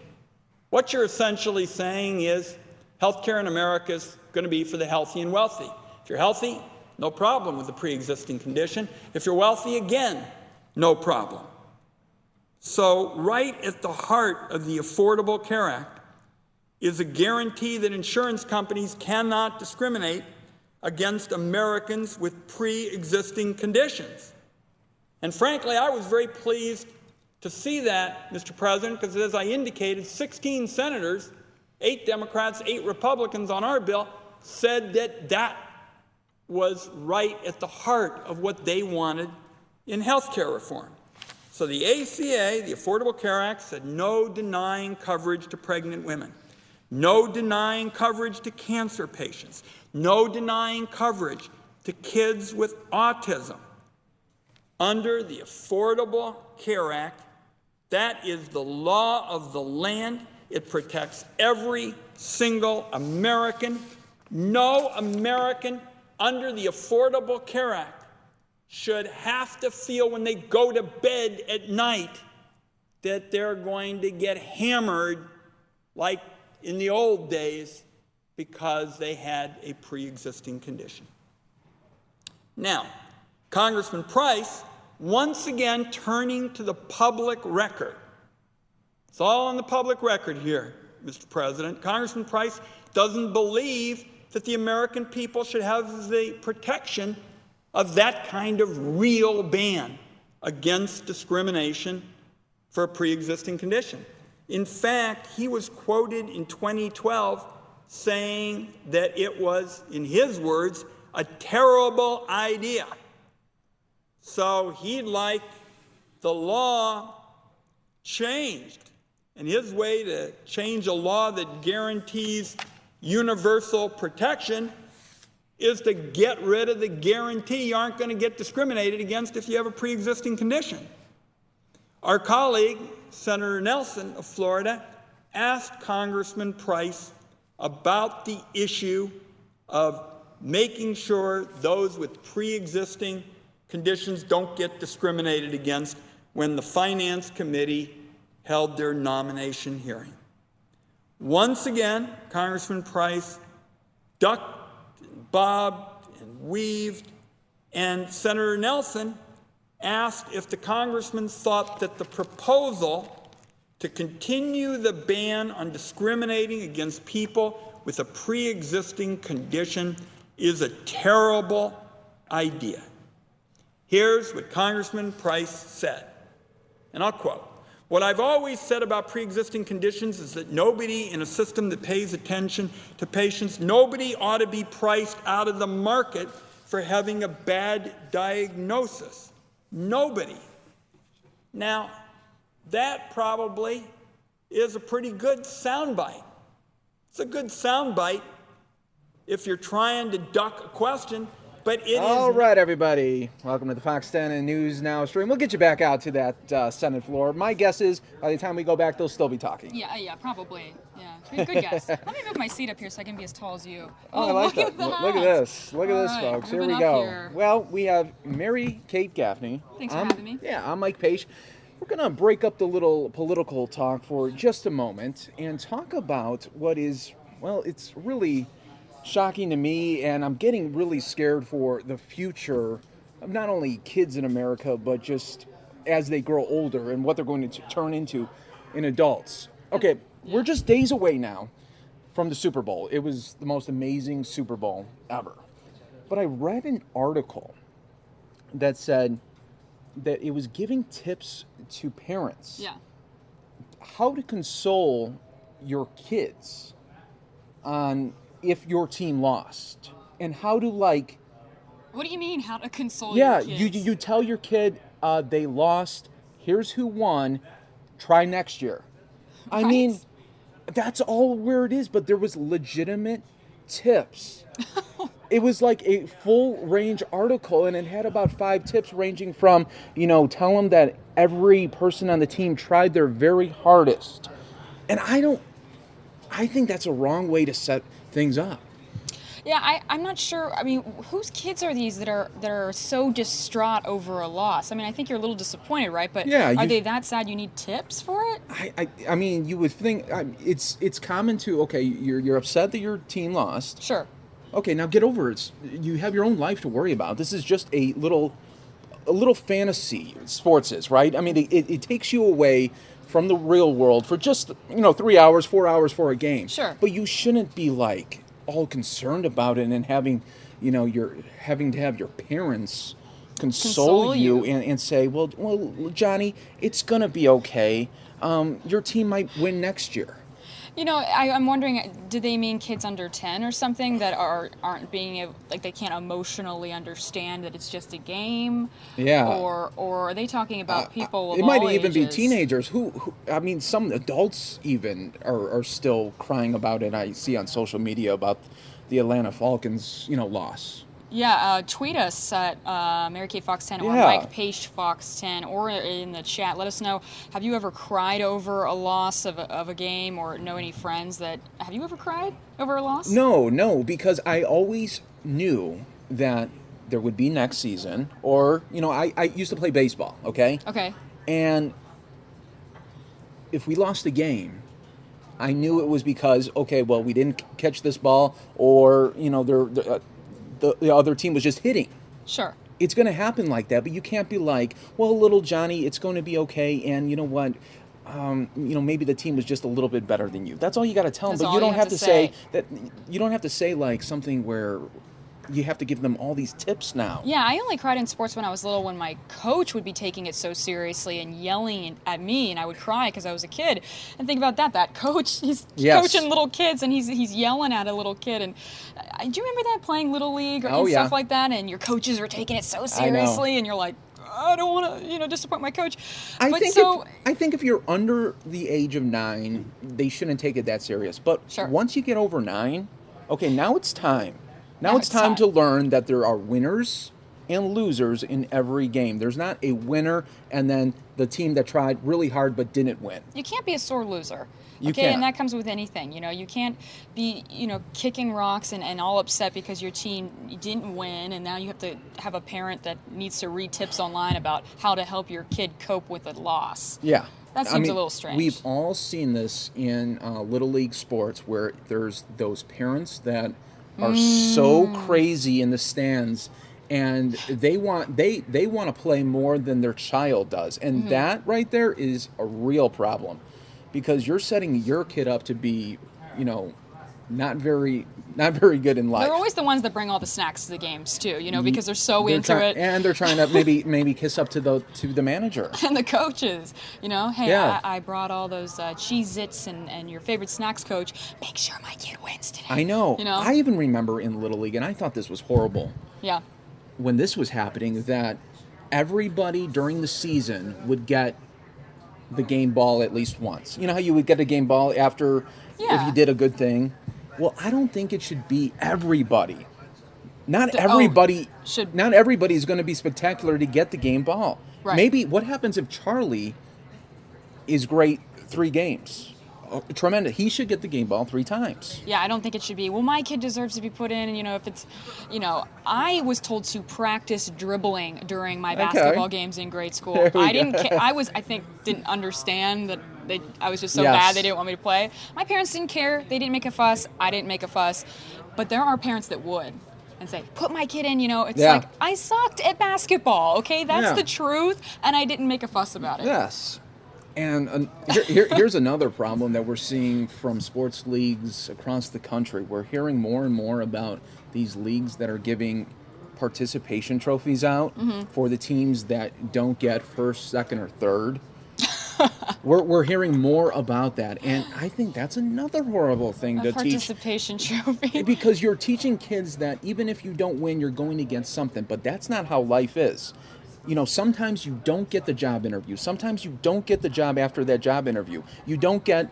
what you're essentially saying is health care in America is going to be for the healthy and wealthy. If you're healthy, no problem with the pre-existing condition. If you're wealthy, again, no problem. So right at the heart of the Affordable Care Act is a guarantee that insurance companies cannot discriminate against Americans with pre-existing conditions. And frankly, I was very pleased to see that, Mr. President, because as I indicated, 16 senators, 8 Democrats, 8 Republicans on our bill, said that that was right at the heart of what they wanted in health care reform. So the ACA, the Affordable Care Act, said no denying coverage to pregnant women, no denying coverage to cancer patients, no denying coverage to kids with autism. Under the Affordable Care Act, that is the law of the land. It protects every single American. No American under the Affordable Care Act should have to feel when they go to bed at night that they're going to get hammered like in the old days because they had a pre-existing condition. Now, Congressman Price, once again turning to the public record. It's all on the public record here, Mr. President. Congressman Price doesn't believe that the American people should have the protection of that kind of real ban against discrimination for a pre-existing condition. In fact, he was quoted in 2012 saying that it was, in his words, a terrible idea. So he'd like the law changed. And his way to change a law that guarantees universal protection is to get rid of the guarantee you aren't going to get discriminated against if you have a pre-existing condition. Our colleague, Senator Nelson of Florida, asked Congressman Price about the issue of making sure those with pre-existing conditions don't get discriminated against when the Finance Committee held their nomination hearing. Once again, Congressman Price ducked, and bobbed, and weaved, and Senator Nelson asked if the congressman thought that the proposal to continue the ban on discriminating against people with a pre-existing condition is a terrible idea. Here's what Congressman Price said, and I'll quote, "What I've always said about pre-existing conditions is that nobody in a system that pays attention to patients, nobody ought to be priced out of the market for having a bad diagnosis. Nobody." Now, that probably is a pretty good soundbite. It's a good soundbite if you're trying to duck a question, but it All is... right, everybody. Welcome to the Fox 10 and News Now stream. We'll get you back out to that Senate floor. My guess is by the time we go back, they'll still be talking. Yeah, probably. Yeah, good guess. Let me move my seat up here so I can be as tall as you. Oh, I like that. Look at this. Look at this, right, folks. Here we moving go. up here. Well, we have Mary Kate Gaffney. Thanks for having me. Yeah, I'm Mike Page. We're going to break up the little political talk for just a moment and talk about what is, well, it's really shocking to me, and I'm getting really scared for the future of not only kids in America, but just as they grow older and what they're going to turn into in adults. Okay, we're just days away now from the Super Bowl. It was the most amazing Super Bowl ever. But I read an article that said that it was giving tips to parents how to console your kids on if your team lost, and how to What do you mean, how to console your kids? you tell your kid they lost, here's who won, try next year. I mean, that's all where it is, but there was legitimate tips. It was like a full range article, and it had about 5 tips ranging from, tell them that every person on the team tried their very hardest. And I think that's a wrong way to set things up. Yeah, I'm not sure. I mean, whose kids are these that are so distraught over a loss? I mean, I think you're a little disappointed, right? But are they that sad you need tips for it? I mean, you would think it's common to, okay, you're upset that your team lost. Sure. Okay, now get over it. You have your own life to worry about. This is just a little fantasy. Sports is, right? I mean, it takes you away from the real world for just 3 hours, 4 hours for a game. Sure. But you shouldn't be like all concerned about it and having, you're having to have your parents console you and say, well, Johnny, it's gonna be okay. Your team might win next year. I'm wondering, do they mean kids under 10 or something that aren't being able, like they can't emotionally understand that it's just a game? Yeah. Or are they talking about people of it might all even be ages? teenagers who I mean, some adults even are still crying about it. I see on social media about the Atlanta Falcons, loss. Yeah, tweet us at Mary Kay Fox 10 or Mike Page Fox 10 or in the chat. Let us know, have you ever cried over a loss of a game, or know any friends that... Have you ever cried over a loss? No, because I always knew that there would be next season, or, I used to play baseball, okay? Okay. And if we lost a game, I knew it was because, okay, well, we didn't catch this ball, or, the other team was just hitting. Sure. It's going to happen like that, but you can't be like, well, little Johnny, it's going to be okay, and you know what, maybe the team was just a little bit better than you. That's all you got to tell them, but you don't have to say that. You don't have to say like something where you have to give them all these tips now. Yeah, I only cried in sports when I was little, when my coach would be taking it so seriously and yelling at me, and I would cry because I was a kid. And think about that coach, he's coaching little kids, and he's yelling at a little kid. And do you remember that, playing Little League or stuff like that? And your coaches were taking it so seriously, and you're like, I don't want to, disappoint my coach. I think if you're under the age of 9, they shouldn't take it that serious. But once you get over 9, okay, now it's time. Now it's time to learn that there are winners and losers in every game. There's not a winner and then the team that tried really hard but didn't win. You can't be a sore loser. You Okay, can't. and that comes with anything. You know, you can't be, kicking rocks and all upset because your team didn't win, and now you have to have a parent that needs to read tips online about how to help your kid cope with a loss. Yeah. That seems a little strange. We've all seen this in Little League sports where there's those parents that are so crazy in the stands and they want to play more than their child does. And that right there is a real problem because you're setting your kid up to be, not very good in life. They're always the ones that bring all the snacks to the games too, because they're so into it. And they're trying to maybe kiss up to the manager and the coaches. Hey, Yeah. I brought all those Cheez-Its and your favorite snacks, coach. Make sure my kid wins today. I know. You know? I even remember in Little League, and I thought this was horrible. Yeah. When this was happening, that everybody during the season would get the game ball at least once. You know how you would get a game ball after if you did a good thing? Well, I don't think it should be everybody. Not everybody is going to be spectacular to get the game ball. Right. Maybe what happens if Charlie is great 3 games? Tremendous. He should get the game ball 3 times. Yeah, I don't think it should be, well, my kid deserves to be put in, and, if it's, I was told to practice dribbling during my basketball games in grade school. I didn't understand that I was just so bad they didn't want me to play. My parents didn't care. They didn't make a fuss. I didn't make a fuss. But there are parents that would and say, put my kid in, it's like, I sucked at basketball, okay? That's the truth, and I didn't make a fuss about it. Yes. And here's another problem that we're seeing from sports leagues across the country. We're hearing more and more about these leagues that are giving participation trophies out for the teams that don't get first, second, or third. We're hearing more about that, and I think that's another horrible thing to teach. Participation trophy. Because you're teaching kids that even if you don't win, you're going to get something, but that's not how life is. Sometimes you don't get the job interview. Sometimes you don't get the job after that job interview. You don't get,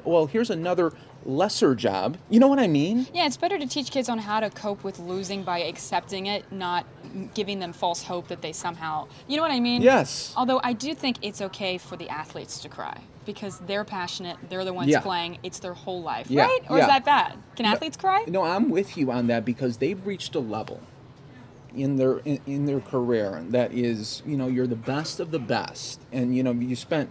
well, here's another lesser job. You know what I mean? Yeah, it's better to teach kids on how to cope with losing by accepting it, not giving them false hope that they somehow, you know what I mean? Yes. Although I do think it's okay for the athletes to cry because they're passionate, they're the ones playing, it's their whole life, right? Or is that bad? Can athletes cry? No, I'm with you on that because they've reached a level in their career that is, you're the best of the best, and you spent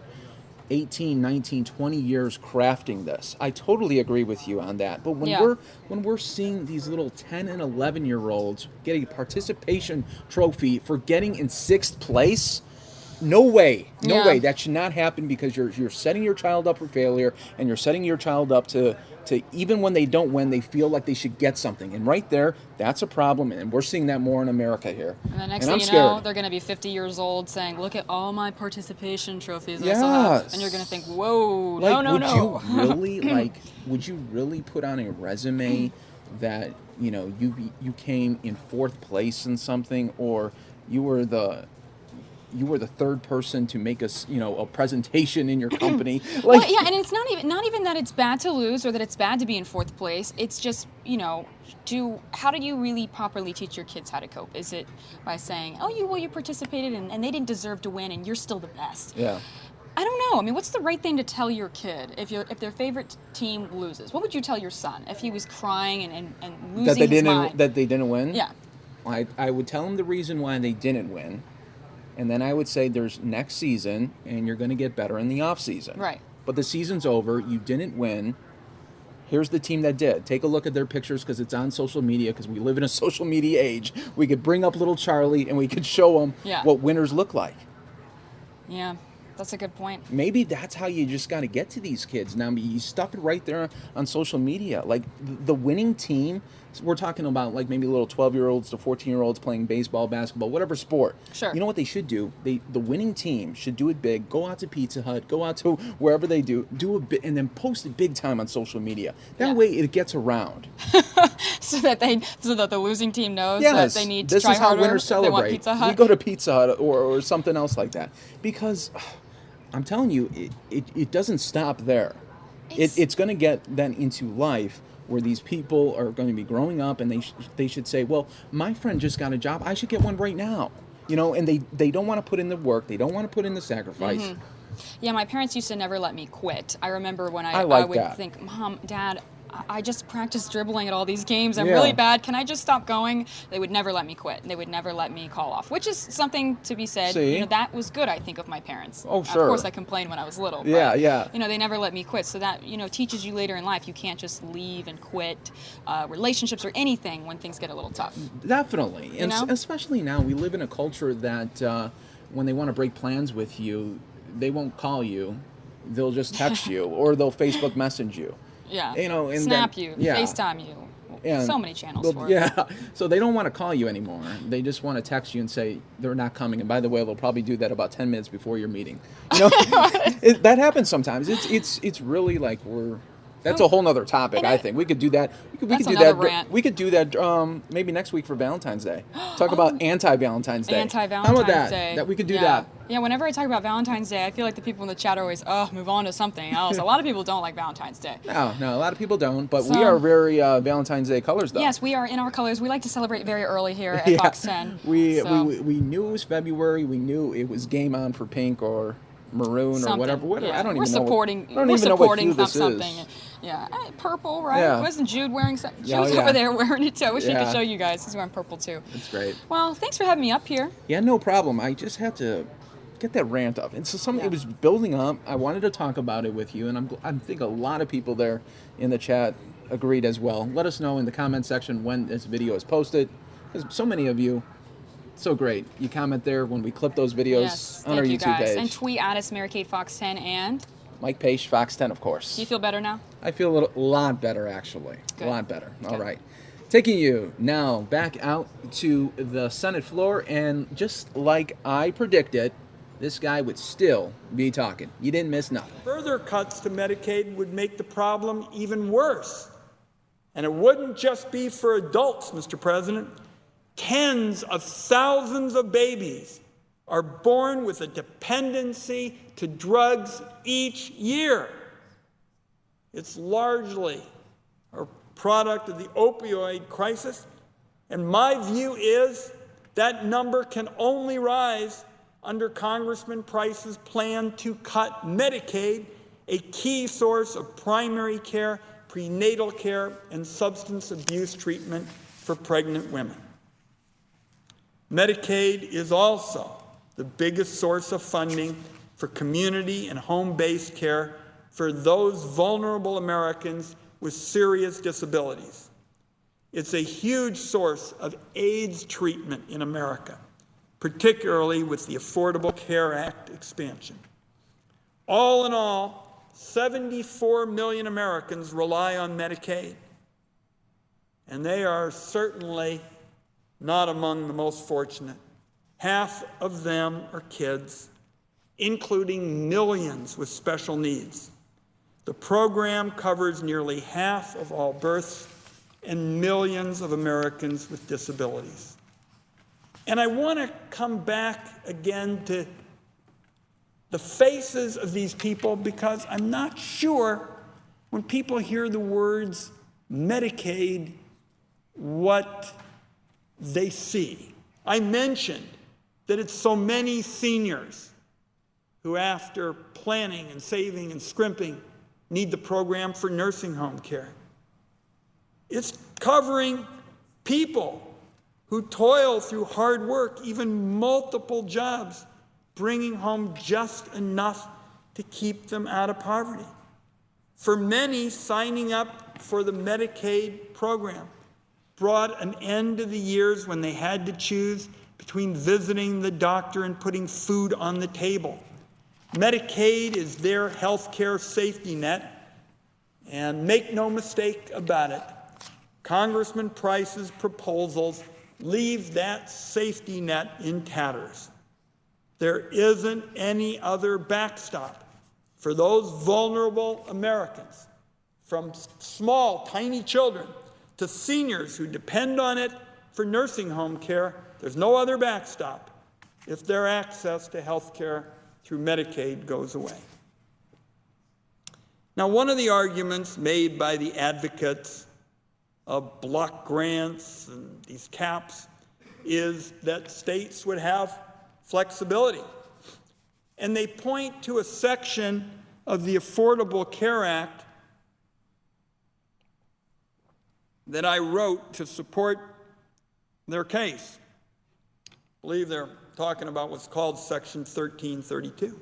18, 19, 20 years crafting this. I totally agree with you on that. But when we're seeing these little 10 and 11-year-olds get a participation trophy for getting in 6th place, no way. That should not happen because you're setting your child up for failure, and you're setting your child up to even when they don't win, they feel like they should get something. And right there, that's a problem, and we're seeing that more in America here. And the next thing you know, they're going to be 50 years old saying, look at all my participation trophies I still have. And you're going to think, whoa, no. Would you really put on a resume that, you came in 4th place in something, or you were the 3rd person to make a presentation in your company. And it's not even that it's bad to lose or that it's bad to be in 4th place. It's just, how do you really properly teach your kids how to cope? Is it by saying, you participated and they didn't deserve to win and you're still the best? Yeah. I don't know. I mean, what's the right thing to tell your kid if their favorite team loses? What would you tell your son if he was crying and losing his mind? That they didn't win? Yeah. I would tell him the reason why they didn't win. And then I would say there's next season, and you're going to get better in the off season. Right. But the season's over. You didn't win. Here's the team that did. Take a look at their pictures because it's on social media because we live in a social media age. We could bring up little Charlie, and we could show him what winners look like. Yeah, that's a good point. Maybe that's how you just got to get to these kids. Now, you stuck it right there on social media. Like, the winning team, we're talking about like maybe little 12-year-olds to 14-year-olds playing baseball, basketball, whatever sport. Sure. You know what they should do? The winning team should do it big. Go out to Pizza Hut. Go out to wherever they do a bit, and then post it big time on social media. That way it gets around. so that the losing team knows that they need to try harder. This is how winners celebrate. They want Pizza Hut. We go to Pizza Hut or something else like that. Because I'm telling you, it doesn't stop there. It's going to get then into life where these people are going to be growing up and they should say, well, my friend just got a job, I should get one right now. You know, and they don't want to put in the work, they don't want to put in the sacrifice. Mm-hmm. Yeah, my parents used to never let me quit. I remember when I would think, Mom, Dad, I just practiced dribbling at all these games. I'm really bad. Can I just stop going? They would never let me quit. They would never let me call off, which is something to be said. See? You know, that was good, I think, of my parents. Oh, sure. Of course, I complained when I was little. Yeah, but, yeah. You know, they never let me quit. So that, you know, teaches you later in life you can't just leave and quit relationships or anything when things get a little tough. Definitely. You And know? especially now, we live in a culture that when they want to break plans with you, they won't call you. They'll just text you or they'll Facebook message you. Yeah. You know, and Snap then, you, yeah. FaceTime you. And so many channels for it. Yeah. So they don't want to call you anymore. They just want to text you and say they're not coming. And by the way, they'll probably do that about 10 minutes before your meeting. You know, that happens sometimes. It's really like that's a whole nother topic. I think we could do that. We could do that. Rant. We could do that maybe next week for Valentine's Day. Talk about anti-Valentine's Day. Anti-Valentine's How about that? Day. That we could do that. Yeah, whenever I talk about Valentine's Day, I feel like the people in the chat are always, move on to something else. A lot of people don't like Valentine's Day. No, a lot of people don't. But we are very Valentine's Day colors, though. Yes, we are in our colors. We like to celebrate very early here at Fox 10. We knew it was February. We knew it was game on for pink or maroon or whatever. Yeah. I don't we're even know. We're supporting this something. is. Yeah, purple, right? Yeah. Wasn't Jude wearing something? Jude's over there wearing it too. I wish I could show you guys. He's wearing purple too. That's great. Well, thanks for having me up here. Yeah, no problem. I just had to get that rant up. And so it was building up. I wanted to talk about it with you, and I think a lot of people there in the chat agreed as well. Let us know in the comment section when this video is posted. Because so many of you, so great. You comment there when we clip those videos on our YouTube page. And tweet at us, Mary Kate Fox 10 and Mike Page, Fox 10, of course. Do you feel better now? I feel a lot better, actually. Good. A lot better. Good. All right. Taking you now back out to the Senate floor, and just like I predicted, this guy would still be talking. You didn't miss nothing. Further cuts to Medicaid would make the problem even worse. And it wouldn't just be for adults, Mr. President. Tens of thousands of babies are born with a dependency to drugs each year. It's largely a product of the opioid crisis, and my view is that number can only rise under Congressman Price's plan to cut Medicaid, a key source of primary care, prenatal care, and substance abuse treatment for pregnant women. Medicaid is also the biggest source of funding for community and home-based care for those vulnerable Americans with serious disabilities. It's a huge source of AIDS treatment in America, particularly with the Affordable Care Act expansion. All in all, 74 million Americans rely on Medicaid, and they are certainly not among the most fortunate. Half of them are kids, including millions with special needs. The program covers nearly half of all births and millions of Americans with disabilities. And I want to come back again to the faces of these people, because I'm not sure when people hear the words Medicaid what they see. I mentioned that it's so many seniors who, after planning and saving and scrimping, need the program for nursing home care. It's covering people who toil through hard work, even multiple jobs, bringing home just enough to keep them out of poverty. For many, signing up for the Medicaid program brought an end to the years when they had to choose between visiting the doctor and putting food on the table. Medicaid is their health care safety net, and make no mistake about it, Congressman Price's proposals leave that safety net in tatters. There isn't any other backstop for those vulnerable Americans, from small, tiny children to seniors who depend on it for nursing home care. There's no other backstop if their access to health care through Medicaid goes away. Now, one of the arguments made by the advocates of block grants and these caps is that states would have flexibility. And they point to a section of the Affordable Care Act that I wrote to support their case. I believe they're talking about what's called Section 1332.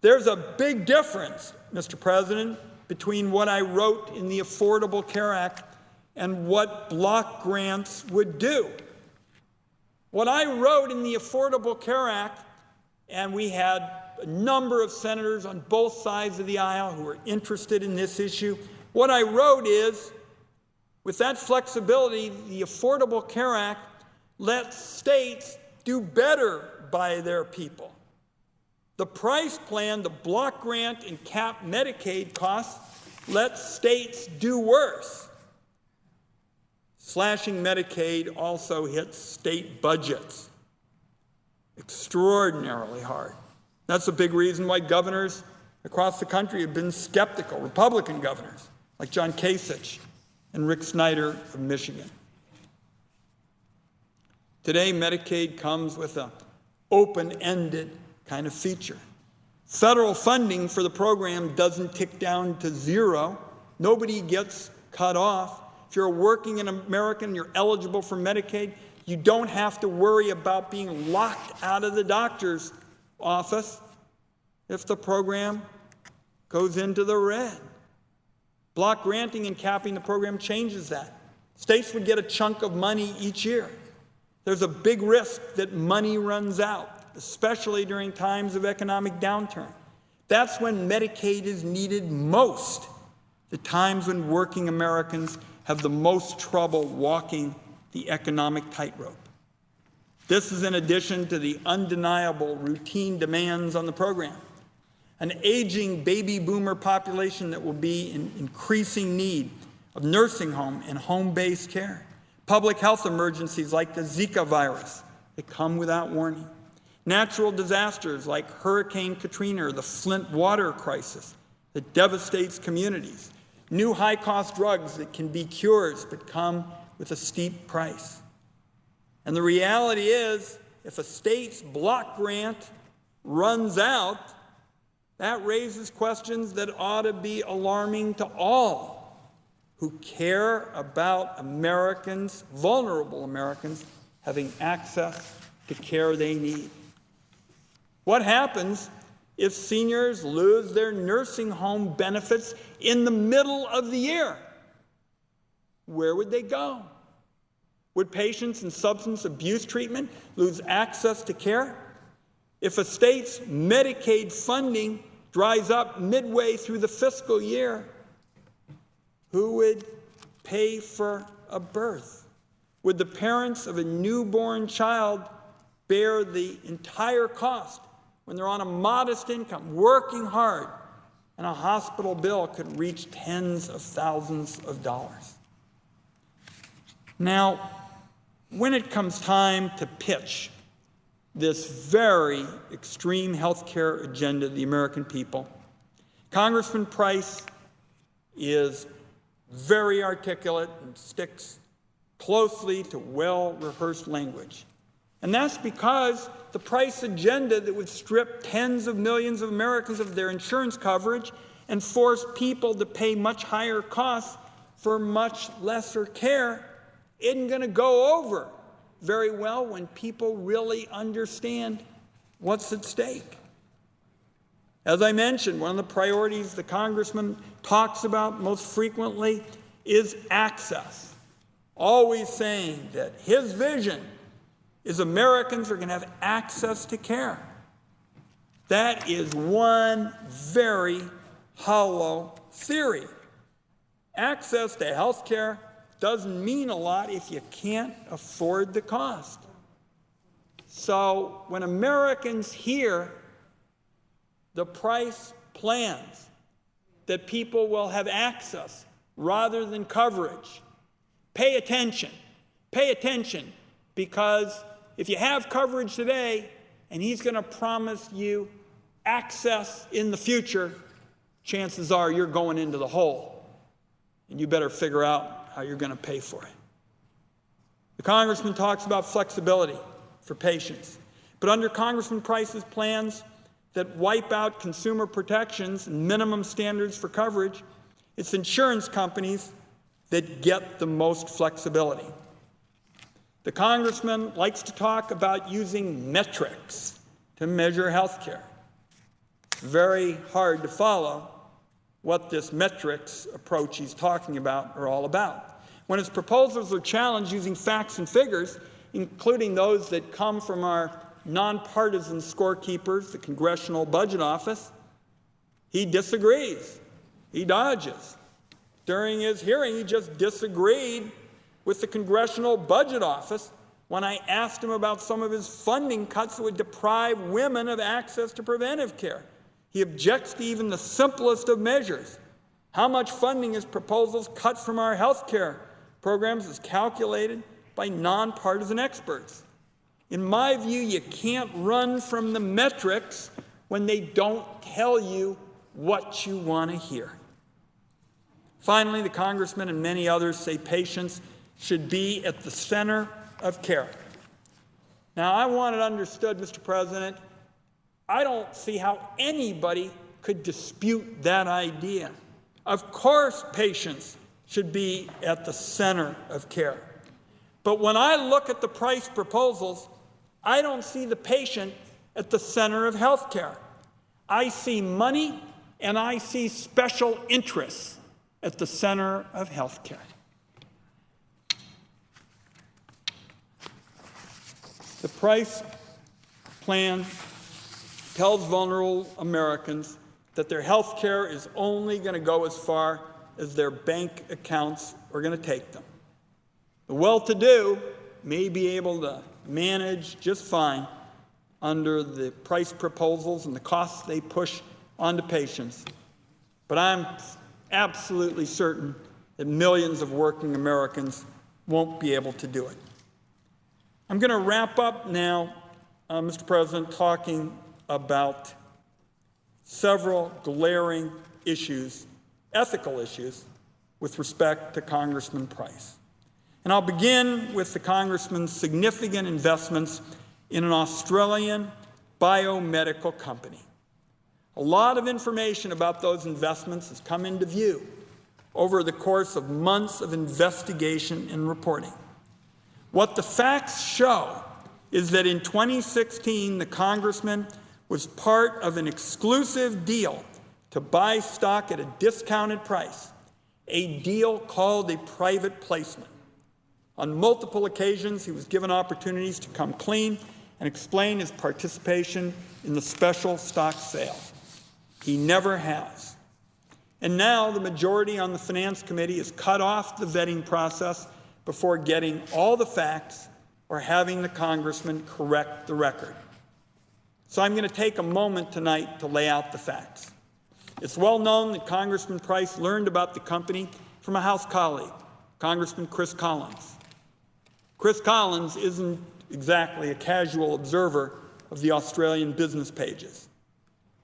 There's a big difference, Mr. President, between what I wrote in the Affordable Care Act and what block grants would do. What I wrote in the Affordable Care Act, and we had a number of senators on both sides of the aisle who were interested in this issue, what I wrote is, with that flexibility, the Affordable Care Act lets states do better by their people. The price plan, the block grant and cap Medicaid costs, let states do worse. Slashing Medicaid also hits state budgets extraordinarily hard. That's a big reason why governors across the country have been skeptical, Republican governors like John Kasich and Rick Snyder of Michigan. Today, Medicaid comes with an open-ended kind of feature. Federal funding for the program doesn't tick down to zero. Nobody gets cut off. If you're a working American, you're eligible for Medicaid, you don't have to worry about being locked out of the doctor's office if the program goes into the red. Block granting and capping the program changes that. States would get a chunk of money each year. There's a big risk that money runs out, especially during times of economic downturn. That's when Medicaid is needed most, the times when working Americans have the most trouble walking the economic tightrope. This is in addition to the undeniable routine demands on the program. An aging baby boomer population that will be in increasing need of nursing home and home-based care. Public health emergencies like the Zika virus that come without warning. Natural disasters like Hurricane Katrina or the Flint water crisis that devastates communities. New high-cost drugs that can be cures but come with a steep price. And the reality is, if a state's block grant runs out, that raises questions that ought to be alarming to all who care about Americans, vulnerable Americans, having access to care they need. What happens if seniors lose their nursing home benefits in the middle of the year? Where would they go? Would patients in substance abuse treatment lose access to care? If a state's Medicaid funding dries up midway through the fiscal year, who would pay for a birth? Would the parents of a newborn child bear the entire cost when they're on a modest income, working hard, and a hospital bill could reach tens of thousands of dollars? Now, when it comes time to pitch this very extreme health care agenda to the American people, Congressman Price is very articulate and sticks closely to well-rehearsed language. And that's because the Price agenda that would strip tens of millions of Americans of their insurance coverage and force people to pay much higher costs for much lesser care isn't going to go over very well when people really understand what's at stake. As I mentioned, one of the priorities the congressman talks about most frequently is access, always saying that his vision is Americans are going to have access to care. That is one very hollow theory. Access to health care doesn't mean a lot if you can't afford the cost. So when Americans hear the Price plans that people will have access rather than coverage, pay attention. Pay attention, because if you have coverage today and he's going to promise you access in the future, chances are you're going into the hole. And you better figure out how you're going to pay for it. The congressman talks about flexibility for patients. But under Congressman Price's plans that wipe out consumer protections and minimum standards for coverage, it's insurance companies that get the most flexibility. The congressman likes to talk about using metrics to measure health care. It's very hard to follow what this metrics approach he's talking about are all about. When his proposals are challenged using facts and figures, including those that come from our nonpartisan scorekeepers, the Congressional Budget Office, he disagrees. He dodges. During his hearing, he just disagreed with the Congressional Budget Office when I asked him about some of his funding cuts that would deprive women of access to preventive care. He objects to even the simplest of measures. How much funding his proposals cut from our health care programs is calculated by nonpartisan experts. In my view, you can't run from the metrics when they don't tell you what you want to hear. Finally, the congressman and many others say patients should be at the center of care. Now, I want it understood, Mr. President, I don't see how anybody could dispute that idea. Of course, patients should be at the center of care. But when I look at the Price proposals, I don't see the patient at the center of health care. I see money and I see special interests at the center of health care. The Price plan tells vulnerable Americans that their health care is only going to go as far as their bank accounts are going to take them. The well-to-do may be able to manage just fine under the Price proposals and the costs they push onto patients. But I'm absolutely certain that millions of working Americans won't be able to do it. I'm going to wrap up now, Mr. President, talking about several glaring issues, ethical issues, with respect to Congressman Price. And I'll begin with the congressman's significant investments in an Australian biomedical company. A lot of information about those investments has come into view over the course of months of investigation and reporting. What the facts show is that in 2016, the congressman was part of an exclusive deal to buy stock at a discounted price, a deal called a private placement. On multiple occasions, he was given opportunities to come clean and explain his participation in the special stock sale. He never has. And now the majority on the Finance Committee has cut off the vetting process before getting all the facts or having the congressman correct the record. So I'm going to take a moment tonight to lay out the facts. It's well known that Congressman Price learned about the company from a House colleague, Congressman Chris Collins. Chris Collins isn't exactly a casual observer of the Australian business pages.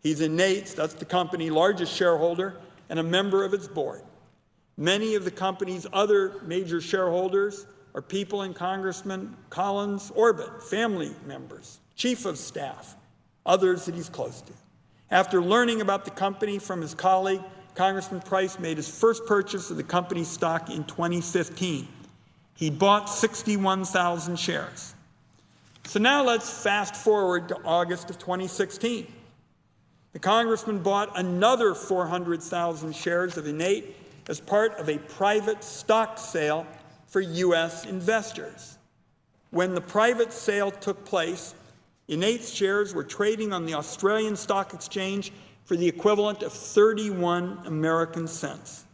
He's in Nate's, that's the company's largest shareholder, and a member of its board. Many of the company's other major shareholders are people in Congressman Collins' orbit, family members, chief of staff, others that he's close to. After learning about the company from his colleague, Congressman Price made his first purchase of the company's stock in 2015. He bought 61,000 shares. So now let's fast forward to August of 2016. The congressman bought another 400,000 shares of Innate as part of a private stock sale for U.S. investors. When the private sale took place, Innate's shares were trading on the Australian Stock Exchange for the equivalent of 31 American cents.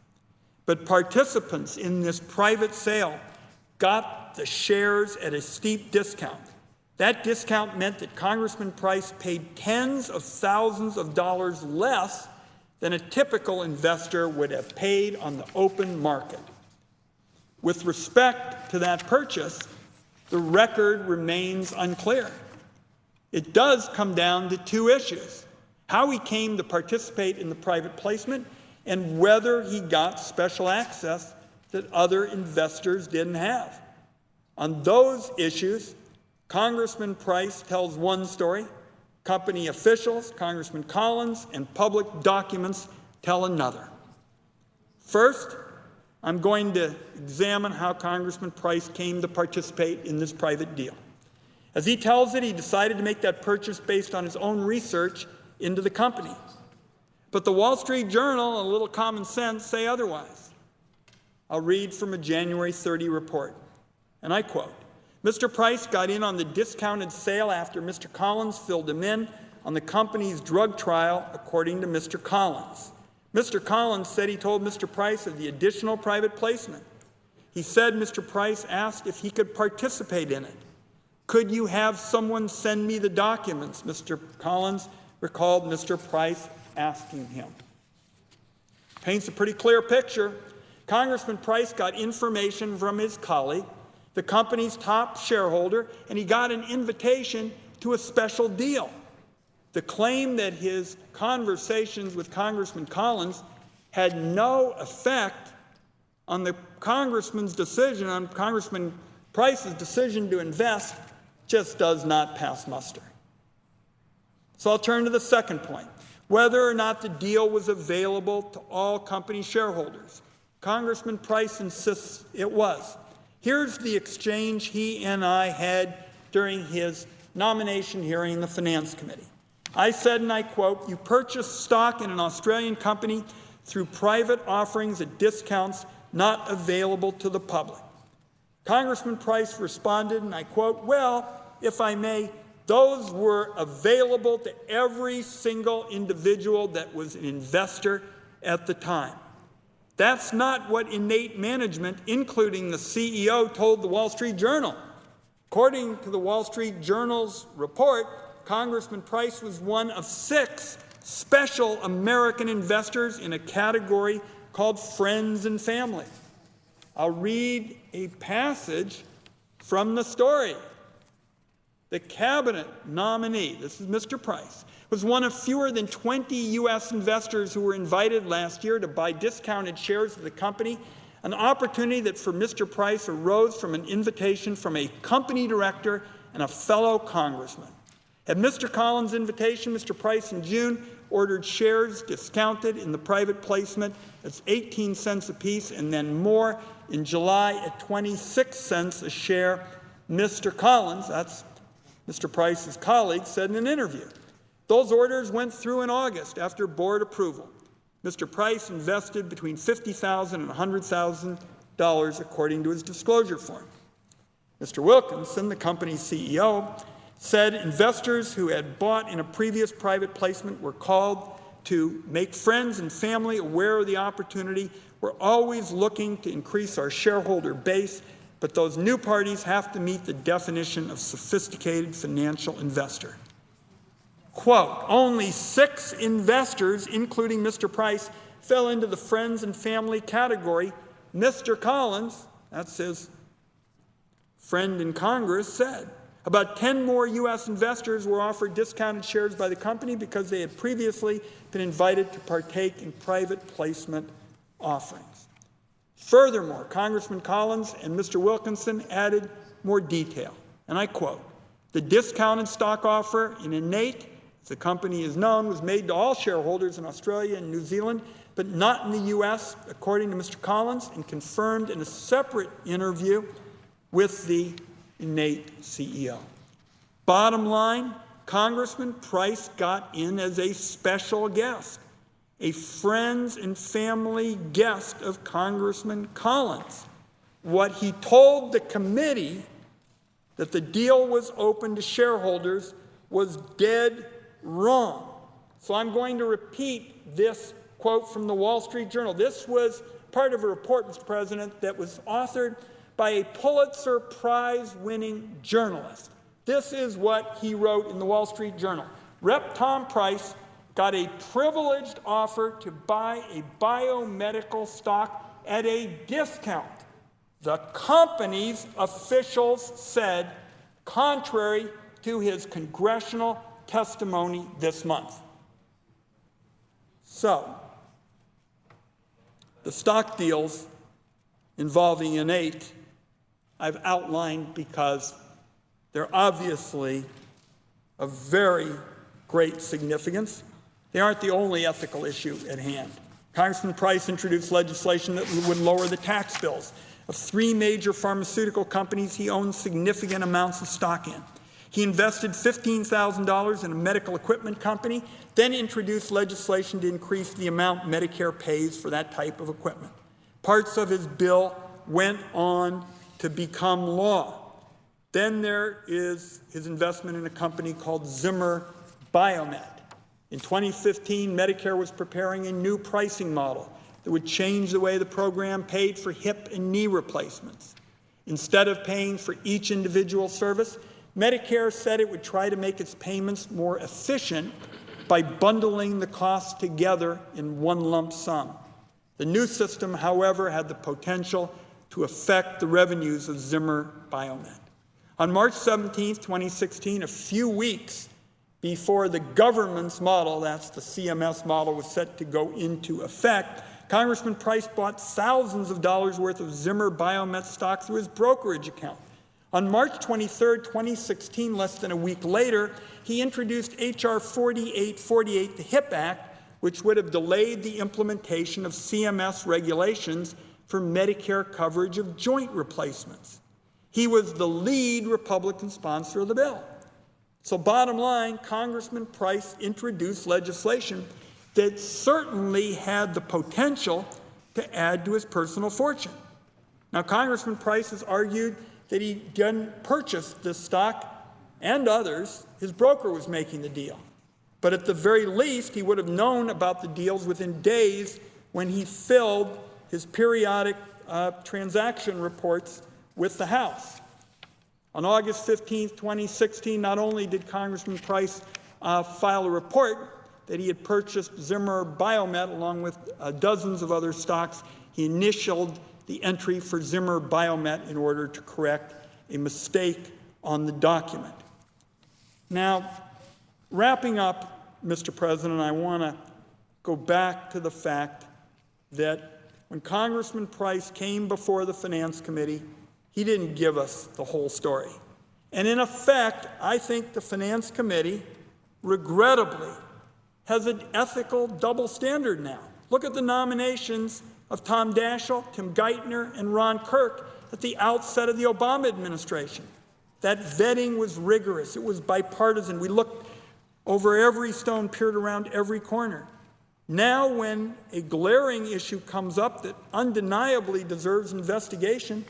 But participants in this private sale got the shares at a steep discount. That discount meant that Congressman Price paid tens of thousands of dollars less than a typical investor would have paid on the open market. With respect to that purchase, the record remains unclear. It does come down to two issues: how he came to participate in the private placement and whether he got special access that other investors didn't have. On those issues, Congressman Price tells one story, company officials, Congressman Collins, and public documents tell another. First, I'm going to examine how Congressman Price came to participate in this private deal. As he tells it, he decided to make that purchase based on his own research into the company. But the Wall Street Journal and a little common sense say otherwise. I'll read from a January 30 report, and I quote, Mr. Price got in on the discounted sale after Mr. Collins filled him in on the company's drug trial, according to Mr. Collins. Mr. Collins said he told Mr. Price of the additional private placement. He said Mr. Price asked if he could participate in it. Could you have someone send me the documents? Mr. Collins recalled Mr. Price asking him. Paints a pretty clear picture. Congressman Price got information from his colleague, the company's top shareholder, and he got an invitation to a special deal. The claim that his conversations with Congressman Collins had no effect on the congressman's decision, on Congressman Price's decision to invest, just does not pass muster. So I'll turn to the second point, whether or not the deal was available to all company shareholders. Congressman Price insists it was. Here's the exchange he and I had during his nomination hearing in the Finance Committee. I said, and I quote, you purchased stock in an Australian company through private offerings at discounts not available to the public. Congressman Price responded, and I quote, well, if I may, those were available to every single individual that was an investor at the time. That's not what innate management, including the CEO, told the Wall Street Journal. According to the Wall Street Journal's report, Congressman Price was one of 6 special American investors in a category called friends and family. I'll read a passage from the story. The cabinet nominee, this is Mr. Price, was one of fewer than 20 U.S. investors who were invited last year to buy discounted shares of the company, an opportunity that for Mr. Price arose from an invitation from a company director and a fellow congressman. At Mr. Collins' invitation, Mr. Price in June ordered shares discounted in the private placement at 18 cents apiece and then more in July at 26 cents a share. Mr. Collins, that's Mr. Price's colleague, said in an interview. Those orders went through in August after board approval. Mr. Price invested between $50,000 and $100,000 according to his disclosure form. Mr. Wilkinson, the company's CEO, said investors who had bought in a previous private placement were called to make friends and family aware of the opportunity. We're always looking to increase our shareholder base, but those new parties have to meet the definition of sophisticated financial investor. Quote, only 6 investors, including Mr. Price, fell into the friends and family category. Mr. Collins, that's his friend in Congress, said. About 10 more U.S. investors were offered discounted shares by the company because they had previously been invited to partake in private placement offerings. Furthermore, Congressman Collins and Mr. Wilkinson added more detail, and I quote, the discounted stock offer in Innate, as the company is known, was made to all shareholders in Australia and New Zealand, but not in the U.S., according to Mr. Collins, and confirmed in a separate interview with the Innate CEO. Bottom line, Congressman Price got in as a special guest, a friends and family guest of Congressman Collins. What he told the committee, that the deal was open to shareholders, was dead wrong. So I'm going to repeat this quote from the Wall Street Journal. This was part of a report, Mr. President, that was authored by a Pulitzer Prize-winning journalist. This is what he wrote in the Wall Street Journal. Rep. Tom Price got a privileged offer to buy a biomedical stock at a discount. The company's officials said, contrary to his congressional testimony this month. So, the stock deals involving innate, I've outlined because they're obviously of very great significance. They aren't the only ethical issue at hand. Congressman Price introduced legislation that would lower the tax bills of 3 major pharmaceutical companies he owns significant amounts of stock in. He invested $15,000 in a medical equipment company, then introduced legislation to increase the amount Medicare pays for that type of equipment. Parts of his bill went on to become law. Then there is his investment in a company called Zimmer Biomet. In 2015, Medicare was preparing a new pricing model that would change the way the program paid for hip and knee replacements. Instead of paying for each individual service, Medicare said it would try to make its payments more efficient by bundling the costs together in one lump sum. The new system, however, had the potential to affect the revenues of Zimmer Biomet. On March 17, 2016, a few weeks before the government's model, that's the CMS model, was set to go into effect, Congressman Price bought thousands of dollars worth of Zimmer Biomet stock through his brokerage account. On March 23, 2016, less than a week later, he introduced H.R. 4848, the HIP Act, which would have delayed the implementation of CMS regulations for Medicare coverage of joint replacements. He was the lead Republican sponsor of the bill. So bottom line, Congressman Price introduced legislation that certainly had the potential to add to his personal fortune. Now, Congressman Price has argued that he didn't purchase this stock and others. His broker was making the deal. But at the very least, he would have known about the deals within days when he filled his periodic transaction reports with the House. On August 15, 2016, not only did Congressman Price file a report that he had purchased Zimmer Biomet along with dozens of other stocks, he initialed the entry for Zimmer Biomet in order to correct a mistake on the document. Now, wrapping up, Mr. President, I want to go back to the fact that when Congressman Price came before the Finance Committee, he didn't give us the whole story. And in effect, I think the Finance Committee, regrettably, has an ethical double standard now. Look at the nominations of Tom Daschle, Tim Geithner, and Ron Kirk at the outset of the Obama administration. That vetting was rigorous. It was bipartisan. We looked over every stone, peered around every corner. Now, when a glaring issue comes up that undeniably deserves investigation,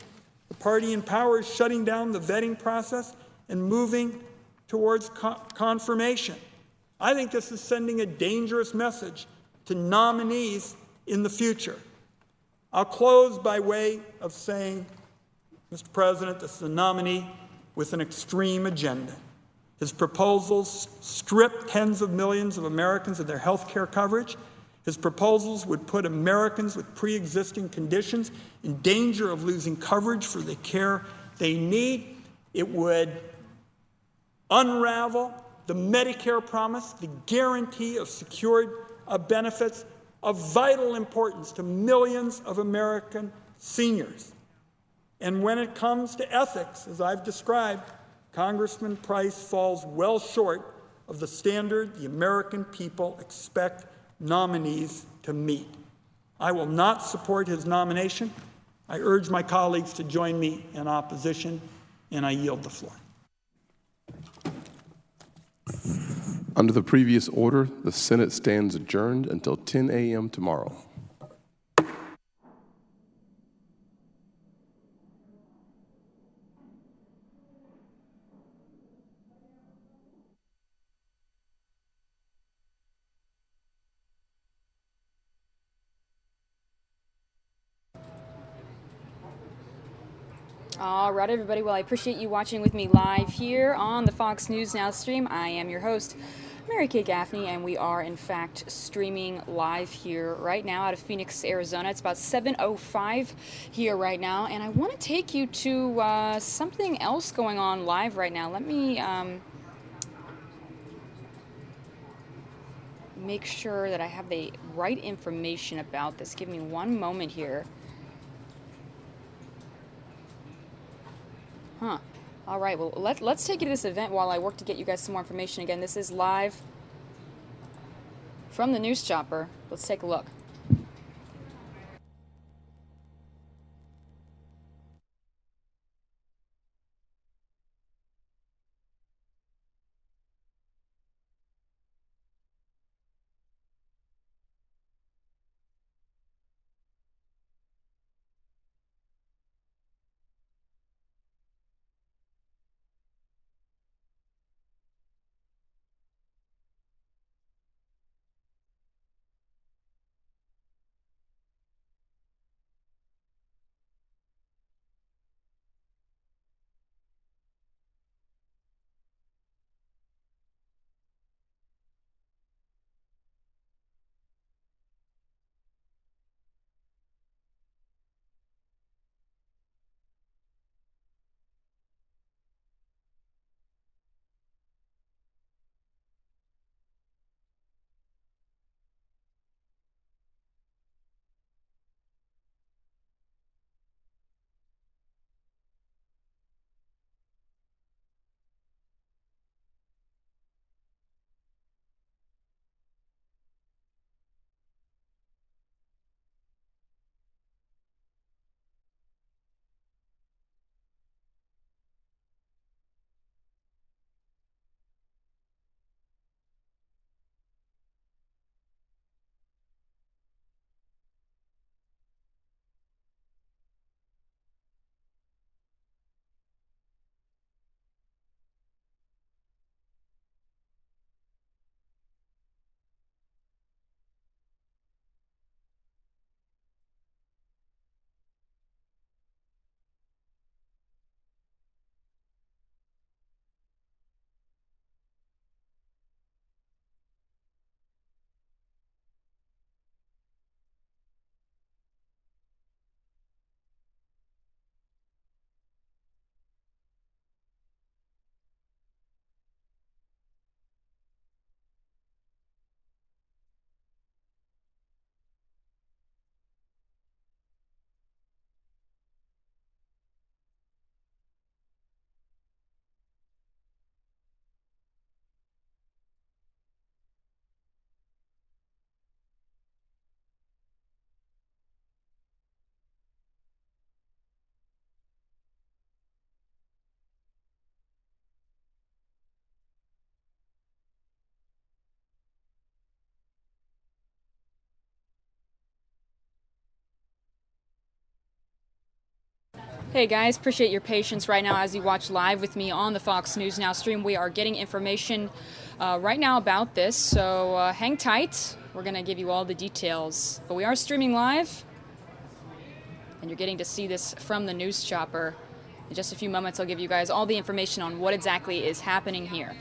the party in power is shutting down the vetting process and moving towards confirmation. I think this is sending a dangerous message to nominees in the future. I'll close by way of saying, Mr. President, this is a nominee with an extreme agenda. His proposals strip tens of millions of Americans of their health care coverage. His proposals would put Americans with pre-existing conditions in danger of losing coverage for the care they need. It would unravel the Medicare promise, the guarantee of secured benefits of vital importance to millions of American seniors. And when it comes to ethics, as I've described, Congressman Price falls well short of the standard the American people expect nominees to meet. I will not support his nomination. I urge my colleagues to join me in opposition, and I yield the floor. Under the previous order, the Senate stands adjourned until 10 a.m. tomorrow. All right, everybody. Well, I appreciate you watching with me live here on the Fox News Now stream. I am your host, Mary Kay Gaffney, and we are, in fact, streaming live here right now out of Phoenix, Arizona. It's about 7:05 here right now, and I want to take you to something else going on live right now. Let me make sure that I have the right information about this. Give me one moment here. Huh. All right, well, let's take you to this event while I work to get you guys some more information. Again, this is live from the News Chopper. Let's take a look. Hey guys, appreciate your patience right now as you watch live with me on the Fox News Now stream. We are getting information right now about this, so hang tight. We're going to give you all the details. But we are streaming live, and you're getting to see this from the News Chopper. In just a few moments, I'll give you guys all the information on what exactly is happening here.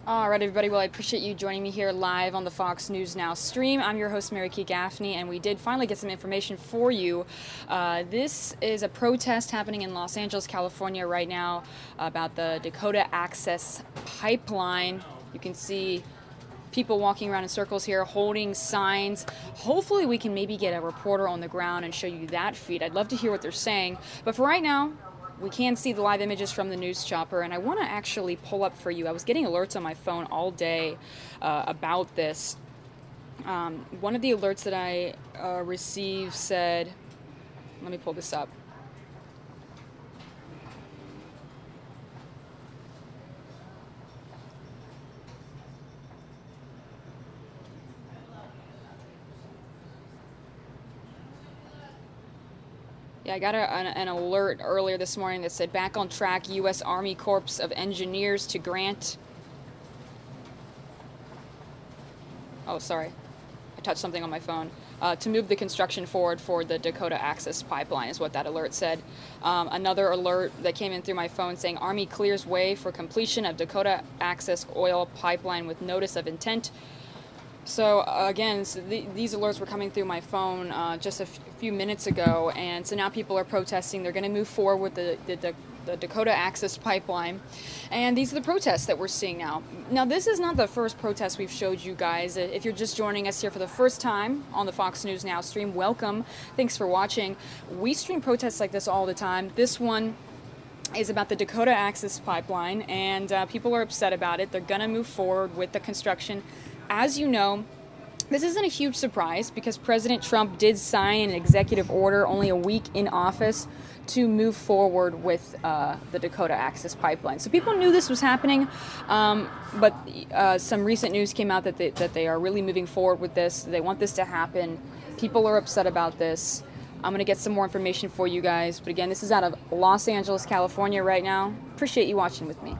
All right, everybody. Well, I appreciate you joining me here live on the Fox News Now stream. I'm your host, Mary Kay Gaffney, and we did finally get some information for you. This is a protest happening in Los Angeles, California right now about the Dakota Access Pipeline. You can see people walking around in circles here holding signs. Hopefully we can maybe get a reporter on the ground and show you that feed. I'd love to hear what they're saying. But for right now, we can see the live images from the news chopper, and I want to actually pull up for you. I was getting alerts on my phone all day about this. One of the alerts that I received said, let me pull this up. Yeah, I got an alert earlier this morning that said back on track, U.S. Army Corps of Engineers to grant. Oh, sorry. I touched something on my phone. To move the construction forward for the Dakota Access Pipeline is what that alert said. Another alert that came in through my phone saying Army clears way for completion of Dakota Access Oil Pipeline with notice of intent. So again, these alerts were coming through my phone just a few minutes ago, and so now people are protesting. They're going to move forward with the Dakota Access Pipeline, and these are the protests that we're seeing now. Now, this is not the first protest we've showed you guys. If you're just joining us here for the first time on the Fox News Now stream, welcome. Thanks for watching. We stream protests like this all the time. This one is about the Dakota Access Pipeline, and people are upset about it. They're going to move forward with the construction. As you know, this isn't a huge surprise because President Trump did sign an executive order only a week in office to move forward with the Dakota Access Pipeline. So people knew this was happening, but some recent news came out that they are really moving forward with this. They want this to happen. People are upset about this. I'm going to get some more information for you guys. But again, this is out of Los Angeles, California right now. Appreciate you watching with me.